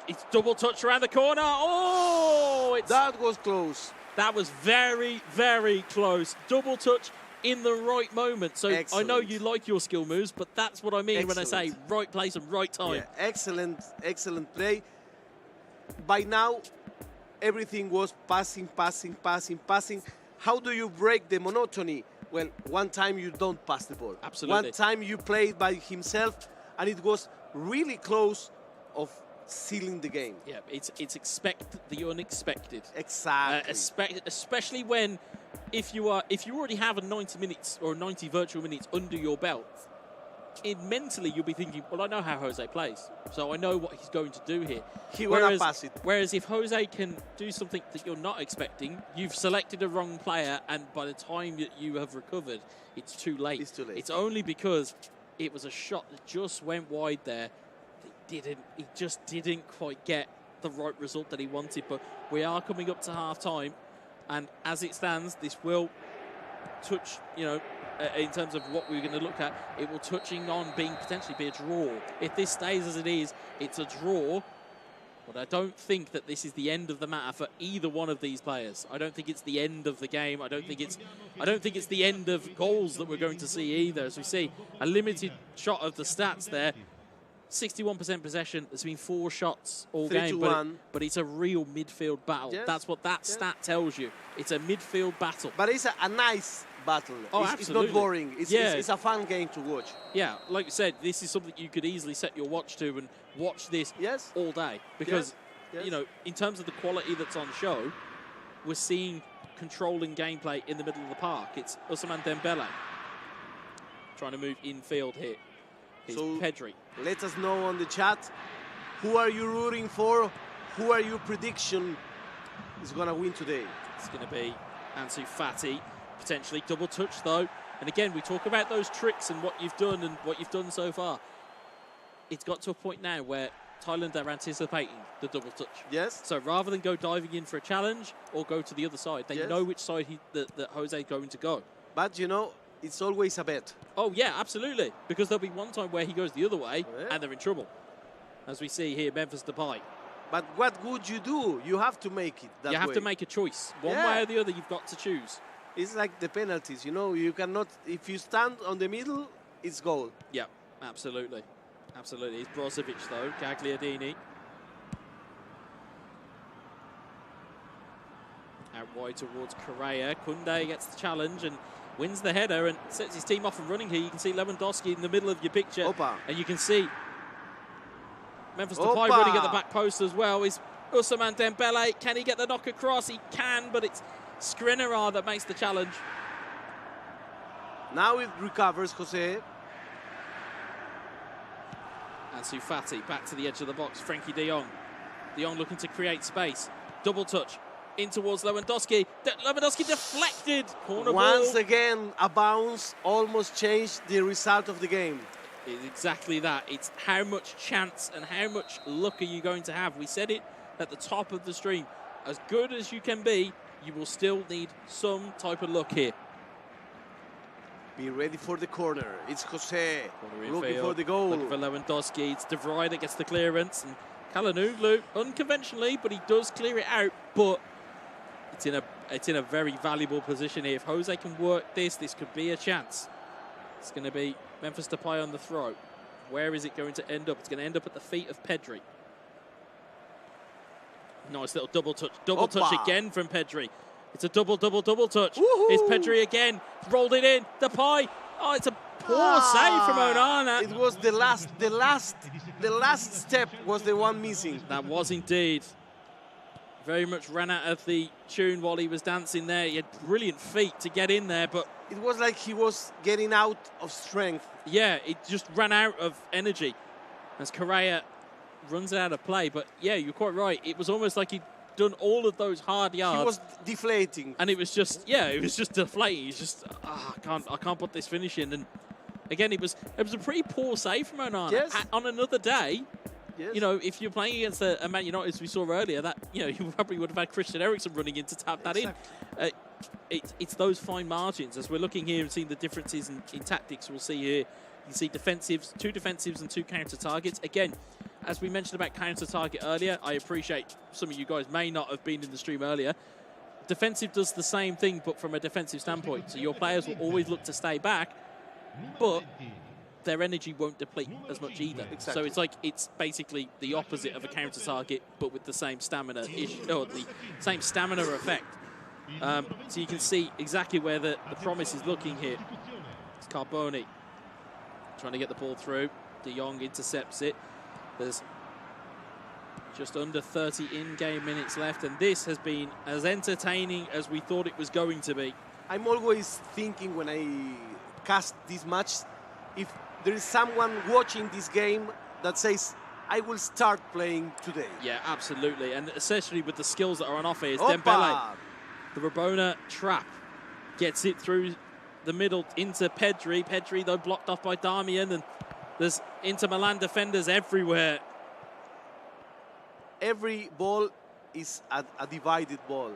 It's double touch around the corner. Oh, that was close. That was very, very close. Double touch in the right moment. So excellent. I know you like your skill moves, but that's what I mean when I say right place and right time. Yeah, excellent play. By now, everything was passing. How do you break the monotony? Well, one time you don't pass the ball. Absolutely. One time you play it by himself, and it was really close of sealing the game. Yeah, it's expect the unexpected. Exactly. Especially when if you already have a 90 minutes or 90 virtual minutes under your belt, mentally you'll be thinking, well, I know how Jose plays, so I know what he's going to do here. He wanna pass it. Whereas if Jose can do something that you're not expecting, you've selected a wrong player, and by the time that you have recovered, it's too late. It's too late. It's only because it was a shot that just went wide there. He just didn't quite get the right result that he wanted. But we are coming up to half time, and as it stands, this will touch, in terms of what we're going to look at, it will touching on potentially be a draw. If this stays as it is, it's a draw. But I don't think that this is the end of the matter for either one of these players. I don't think it's the end of the game. I don't think it's the end of goals that we're going to see either. As we see a limited shot of the stats there. 61% possession. There's been 4 shots all game, but it's a real midfield battle. Yes. That's what that stat tells you. It's a midfield battle. But it's a nice battle. Oh, it's not boring. It's a fun game to watch. Yeah, like you said, this is something you could easily set your watch to and watch this all day. Because, in terms of the quality that's on show, we're seeing controlling gameplay in the middle of the park. It's Ousmane Dembele trying to move infield here. It's Pedri. Let us know on the chat, who are you rooting for? Who are your prediction is going to win today? It's going to be Ansu Fati, potentially double touch though. And again, we talk about those tricks and what you've done and what you've done so far. It's got to a point now where Thailand are anticipating the double touch. Yes. So rather than go diving in for a challenge or go to the other side, they know which side that Jose is going to go. But it's always a bet. Oh, yeah, absolutely. Because there'll be one time where he goes the other way and they're in trouble. As we see here, Memphis Depay. But what would you do? You have to make it that way. You have to make a choice. One way or the other, you've got to choose. It's like the penalties, you cannot, if you stand on the middle, it's goal. Yeah, absolutely. Absolutely. It's Brozovic, though, Gagliardini. Out wide towards Correa. Koundé gets the challenge and wins the header and sets his team off and running here. You can see Lewandowski in the middle of your picture. Opa. And you can see Memphis Depay running at the back post as well. Is Ousmane Dembele. Can he get the knock across? He can, but it's Skriniar that makes the challenge. Now it recovers, Jose. Ansu Fati back to the edge of the box. Frenkie de Jong. De Jong looking to create space. Double touch. In towards Lewandowski. Lewandowski deflected. Corner Once ball. again, a bounce almost changed the result of the game. It's exactly that. It's how much chance and how much luck are you going to have. We said it at the top of the stream. As good as you can be, you will still need some type of luck here. Be ready for the corner. It's Jose looking Infield, for the goal. Looking for Lewandowski. It's De Vries that gets the clearance. And Kalhanoglu, unconventionally, but he does clear it out. But it's in a very valuable position here. If Jose can work this could be a chance. It's going to be Memphis Depay on the throw. Where is it going to end up? It's going to end up at the feet of Pedri. Nice little double touch. Double touch again from Pedri. It's a double touch. It's Pedri again. Rolled it in. Depay. Oh, it's a poor save from Onana. It was the last step was the one missing. That was indeed. Very much ran out of the tune while he was dancing there. He had brilliant feet to get in there, but it was like he was getting out of strength. Yeah, it just ran out of energy as Correa runs it out of play. But yeah, you're quite right. It was almost like he'd done all of those hard yards. He was deflating. And it was just deflating. He's just, I can't put this finish in. And again, it was a pretty poor save from Onana. Yes. On another day, You know, if you're playing against a Man United, as we saw earlier, that, you know, you probably would have had Christian Eriksen running in to tap that in. It's those fine margins. As we're looking here and seeing the differences in tactics, we'll see here, you see defensives, 2 defensives and 2 counter targets. Again, as we mentioned about counter target earlier, I appreciate some of you guys may not have been in the stream earlier. Defensive does the same thing, but from a defensive standpoint. So your players will always look to stay back, but their energy won't deplete as much either. Exactly. So it's like, it's basically the opposite of a counter target, but with the same stamina or the same stamina effect. So you can see exactly where the promise is looking here. It's Carboni trying to get the ball through. De Jong intercepts it. There's just under 30 in-game minutes left, and this has been as entertaining as we thought it was going to be. I'm always thinking when I cast this match, if there is someone watching this game that says, I will start playing today. Yeah, absolutely, and especially with the skills that are on offer. It's Dembele. The Rabona trap gets it through the middle into Pedri. Pedri, though, blocked off by Darmian, and there's Inter Milan defenders everywhere. Every ball is a divided ball.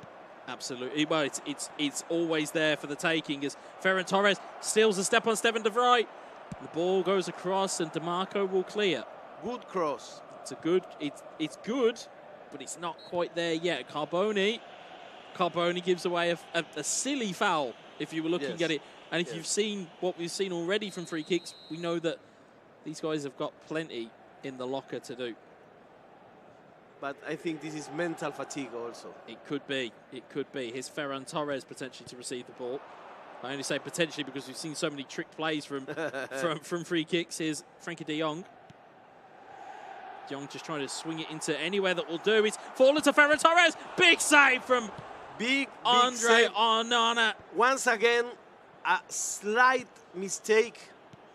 Absolutely. Well, it's always there for the taking as Ferran Torres steals a step on Steven de Vrij. The ball goes across and DeMarco will clear. Good cross. It's good, but it's not quite there yet. Carboni gives away a silly foul if you were looking at it. And if you've seen what we've seen already from free kicks, we know that these guys have got plenty in the locker to do. But I think this is mental fatigue also. It could be. It could be. Here's Ferran Torres potentially to receive the ball. I only say potentially because we've seen so many trick plays from free kicks. Here's Frankie de Jong. De Jong just trying to swing it into anywhere that will do. It's fallen to Ferran Torres. Big save from Andre Onana. Once again, a slight mistake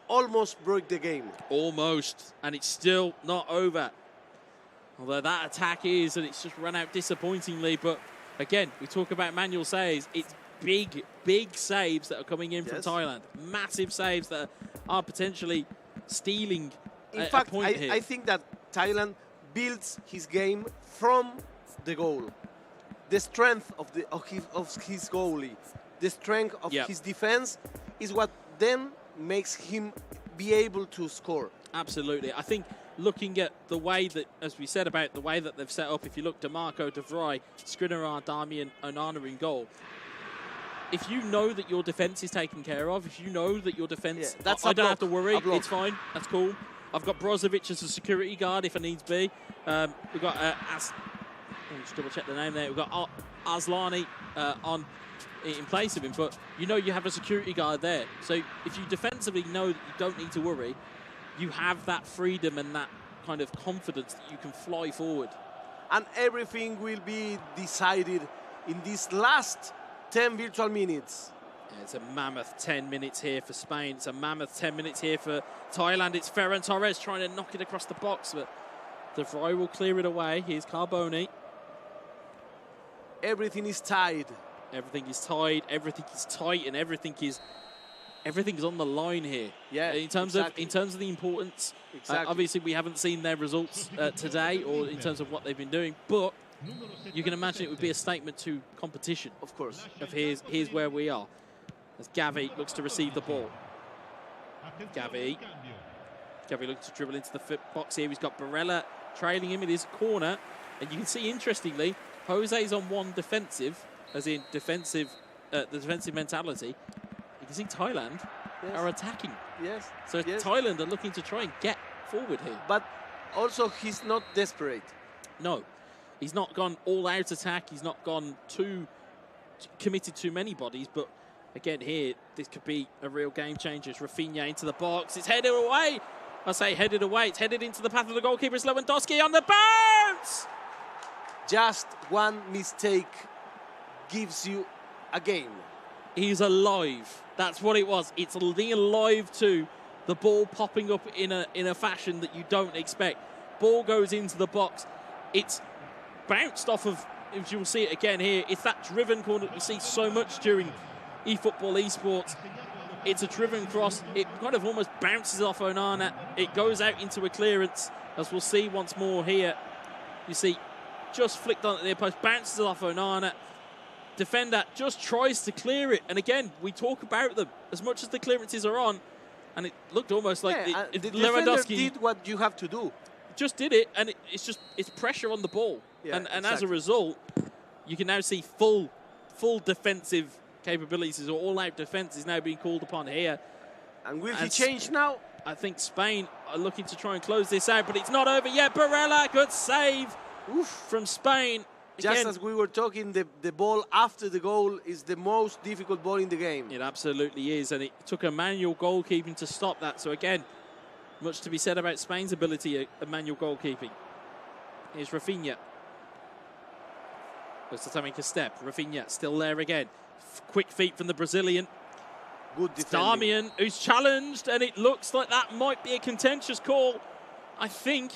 almost broke the game. Almost. And it's still not over. Although that attack is, and it's just run out disappointingly. But again, we talk about manual saves. It's big saves that are coming in from Thailand. Massive saves that are potentially stealing in fact, a point here. I think that Thailand builds his game from the goal. The strength of his goalie, the strength of his defense is what then makes him be able to score. Absolutely. I think looking at the way that, as we said about the way that they've set up, if you look DeMarco, De Vrij, Skriniar, Darmian, Onana in goal, if you know that your defence is taken care of, if you know that your defence, I don't have to worry, it's fine, that's cool. I've got Brozovic as a security guard if it needs be. We've got, just double check the name there, we've got Aslani on in place of him, but you know you have a security guard there. So if you defensively know that you don't need to worry, you have that freedom and that kind of confidence that you can fly forward. And everything will be decided in these last 10 virtual minutes. Yeah, it's a mammoth 10 minutes here for Spain. It's a mammoth 10 minutes here for Thailand. It's Ferran Torres trying to knock it across the box, but De Vrij will clear it away. Here's Carboni. Everything is tied. Everything is tied, everything is tight, and everything's on the line here. Yeah, in terms of the importance. Obviously, we haven't seen their results today, or in terms of what they've been doing. But you can imagine it would be a statement to competition. Of course. Of here's where we are. As Gavi looks to receive the ball. Gavi looks to dribble into the box here. He's got Barella trailing him in his corner, and you can see interestingly, Jose's on one defensive. As in the defensive mentality, you can see Thailand are attacking. Yes. So Thailand are looking to try and get forward here. But also he's not desperate. No, he's not gone all-out attack. He's not gone committed too many bodies. But again here, this could be a real game changer. It's Rafinha into the box. It's headed away. I say headed away. It's headed into the path of the goalkeeper. It's Lewandowski on the bounce. Just one mistake gives you a game. He's alive. That's what it was. It's the alive to the ball popping up in a fashion that you don't expect. Ball goes into the box. It's bounced off of, if you'll see it again here, it's that driven corner that we see so much during eFootball, Esports. It's a driven cross. It kind of almost bounces off Onana. It goes out into a clearance, as we'll see once more here. You see, just flicked on at the post, bounces off Onana. Defender just tries to clear it. And again, we talk about them as much as the clearances are on. And it looked almost like the Lewandowski defender did what you have to do. Just did it, and it's pressure on the ball. Yeah, and exactly. as a result, you can now see full defensive capabilities, or all-out defence is now being called upon here. And will he change now? I think Spain are looking to try and close this out, but it's not over yet. Barella, good save from Spain. Just Again, as we were talking, the ball after the goal is the most difficult ball in the game. it absolutely is, and it took a manual goalkeeping to stop that. So again, much to be said about Spain's ability at manual goalkeeping. Here's Rafinha. Looks to make a step. Rafinha still there again. Quick feet from the Brazilian. Good defending. Damian, who's challenged, and it looks like that might be a contentious call. I think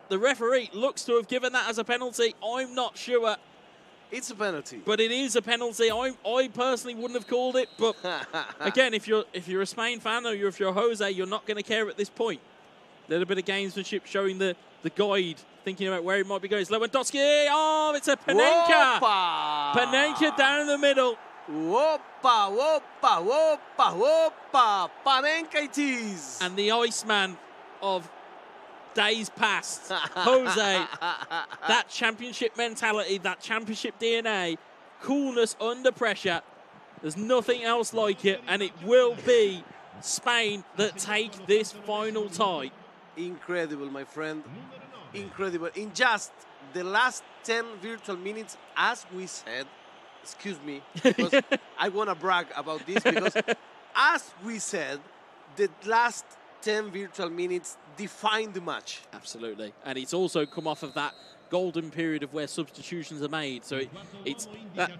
the referee looks to have given that as a penalty. I'm not sure. It's a penalty. But it is a penalty. I personally wouldn't have called it. But again, if you're a Spain fan or if you're Jose, you're not going to care at this point. A little bit of gamesmanship showing the guide, thinking about where he might be going. It's Lewandowski. Oh, it's a Panenka. Whopa. Panenka down the middle. Whopa, whopa, whopa, whopa. Panenka it is. And the Iceman of days past, Jose, that championship mentality, that championship DNA, coolness under pressure. There's nothing else like it, and it will be Spain that take this final tie. Incredible, my friend. Incredible. In just the last 10 virtual minutes, as we said, excuse me, because I want to brag about this, because as we said, the last 10 virtual minutes defined the match. Absolutely. And it's also come off of that golden period of where substitutions are made. So it's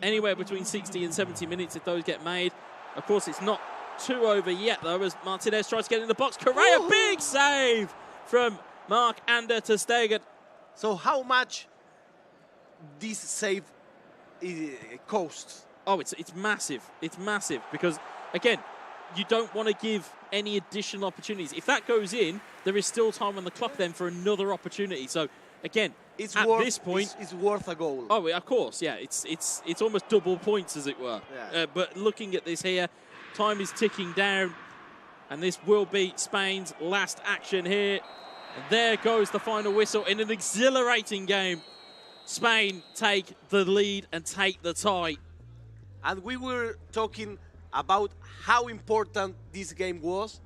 anywhere between 60 and 70 minutes if those get made. Of course, it's not too over yet, though, as Martinez tries to get in the box. Correa, big save from Marc-Andre ter Stegen. So how much this save costs? Oh, it's massive. It's massive because, again, you don't want to give any additional opportunities. If that goes in, there is still time on the clock then for another opportunity. So, again, it's at worth, this point... It's worth a goal. Oh, of course, yeah. It's almost double points, as it were. Yeah. But looking at this here, time is ticking down, and this will be Spain's last action here. And there goes the final whistle in an exhilarating game. Spain take the lead and take the tie. And we were talking about how important this game was,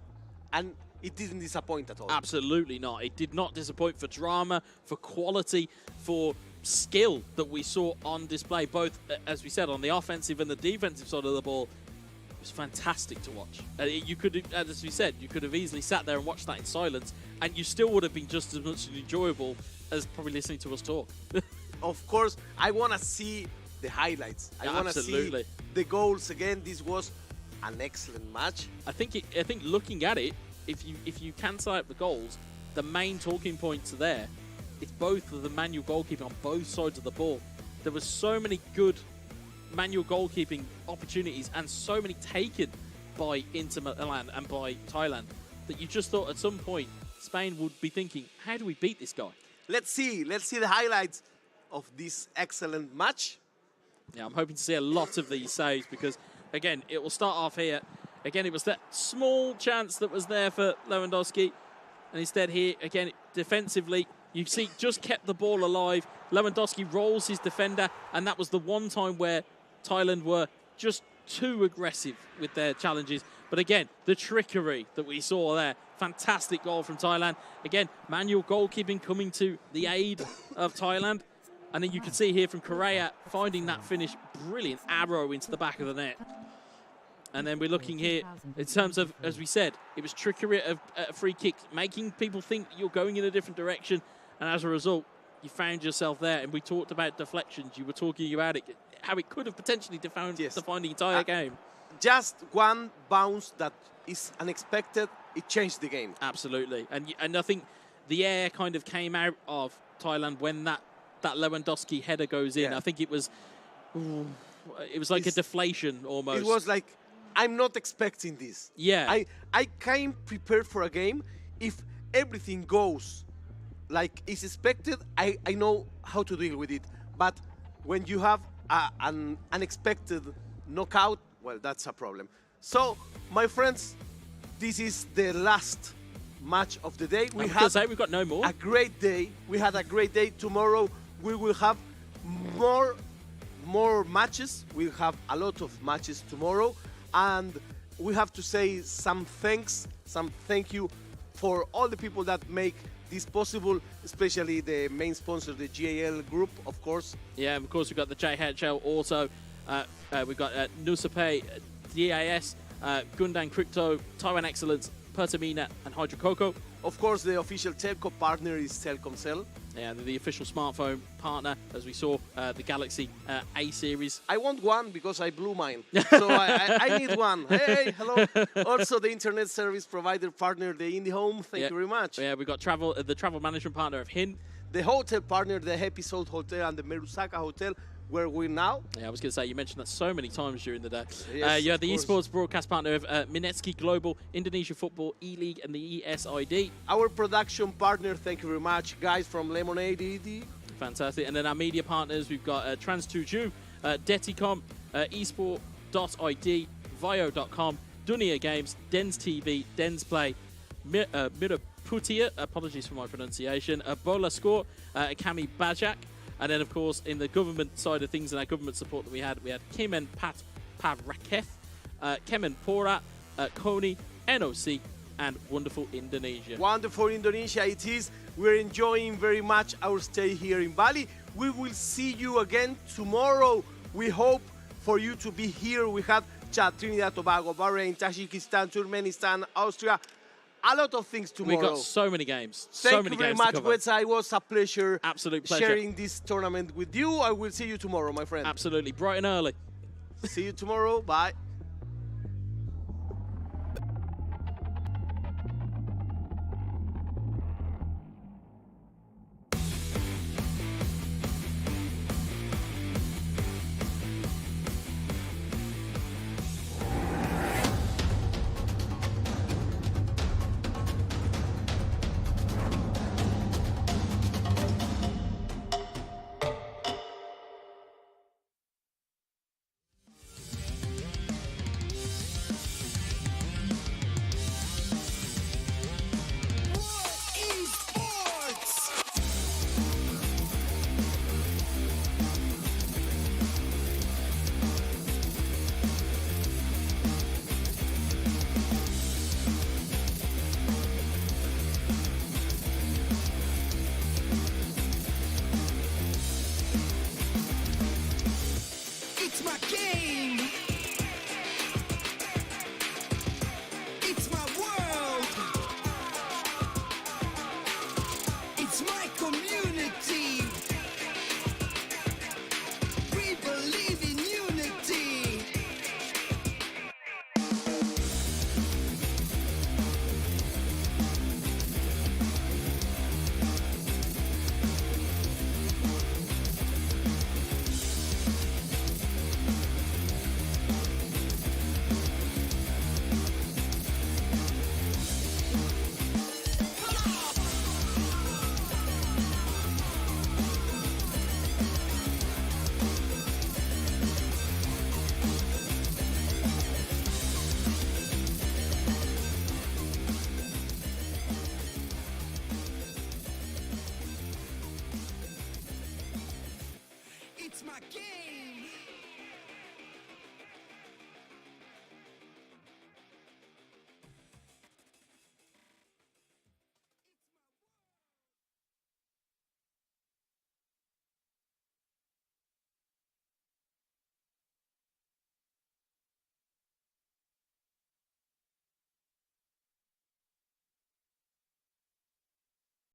and it didn't disappoint at all. Absolutely not. It did not disappoint for drama, for quality, for skill that we saw on display, both, as we said, on the offensive and the defensive side of the ball. It was fantastic to watch. You could, as we said, you could have easily sat there and watched that in silence, and you still would have been just as much enjoyable as probably listening to us talk. Of course, I want to see the highlights. I want to see the goals again. This was an excellent match. I think looking at it, if you cancel out the goals, the main talking points are there. It's both of the manual goalkeeping on both sides of the ball. There were so many good manual goalkeeping opportunities and so many taken by Inter Milan and by Thailand that you just thought at some point Spain would be thinking, how do we beat this guy? Let's see the highlights of this excellent match. Yeah, I'm hoping to see a lot of these saves because, again, it will start off here. Again, it was that small chance that was there for Lewandowski. And instead here, again, defensively, you see, just kept the ball alive. Lewandowski rolls his defender, and that was the one time where Thailand were just too aggressive with their challenges. But again, the trickery that we saw there, fantastic goal from Thailand. Again, manual goalkeeping coming to the aid of Thailand. And then you can see here from Correa finding that finish, brilliant arrow into the back of the net. And then we're looking here in terms of, as we said, it was trickery of a free kick, making people think you're going in a different direction. And as a result, you found yourself there. And we talked about deflections. You were talking about it, how it could have potentially defined the entire game. Just one bounce that is unexpected, it changed the game. Absolutely. And I think the air kind of came out of Thailand when that Lewandowski header goes in. I think it was like a deflation almost. It was like I'm not expecting this. Yeah. I came prepared for a game. If everything goes like is expected, I know how to deal with it. But when you have an unexpected knockout, well, that's a problem. So, my friends, this is the last match of the day. We've got no more. A great day. We had a great day. Tomorrow we will have more matches. We'll have a lot of matches tomorrow, and we have to say some thank you for all the people that make this possible, especially the main sponsor, the GAL Group, of course. Yeah, of course we've got the JHL also. We've got Nusapay, DAS, Gundam Crypto, Taiwan Excellence, Pertamina, and Hydro Coco. Of course, the official telco partner is Telkomsel. Yeah, the official smartphone partner, as we saw, the Galaxy A series. I want one because I blew mine, so I need one. Hey, hello. Also, the internet service provider partner, the IndyHome. Thank you very much. Yeah, we've got the travel management partner of HIN. The hotel partner, the Happy Soul Hotel and the Merusaka Hotel, where we're now. Yeah, I was going to say, you mentioned that so many times during the day. Yes, you have the Esports broadcast partner of Minetsky Global, Indonesia Football, E-League, and the ESID. Our production partner, thank you very much, guys from Lemonade ED. Fantastic. And then our media partners, we've got Trans2Ju, Deticom, esport.id, Vio.com, Dunia Games, Dens TV, Dens Play, Miraputia, apologies for my pronunciation, Bola Score, Kami Bajak. And then, of course, in the government side of things and our government support that we had Kim and Pat Pavraketh, Kemen Pora, Koni, NOC, and wonderful Indonesia. Wonderful Indonesia it is. We're enjoying very much our stay here in Bali. We will see you again tomorrow. We hope for you to be here. We have Chad, Trinidad, Tobago, Bahrain, Tajikistan, Turkmenistan, Austria. A lot of things tomorrow. We got so many games. Thank you very much, Wetza. It was a pleasure. Absolute pleasure. Sharing this tournament with you. I will see you tomorrow, my friend. Absolutely. Bright and early. See you tomorrow. Bye.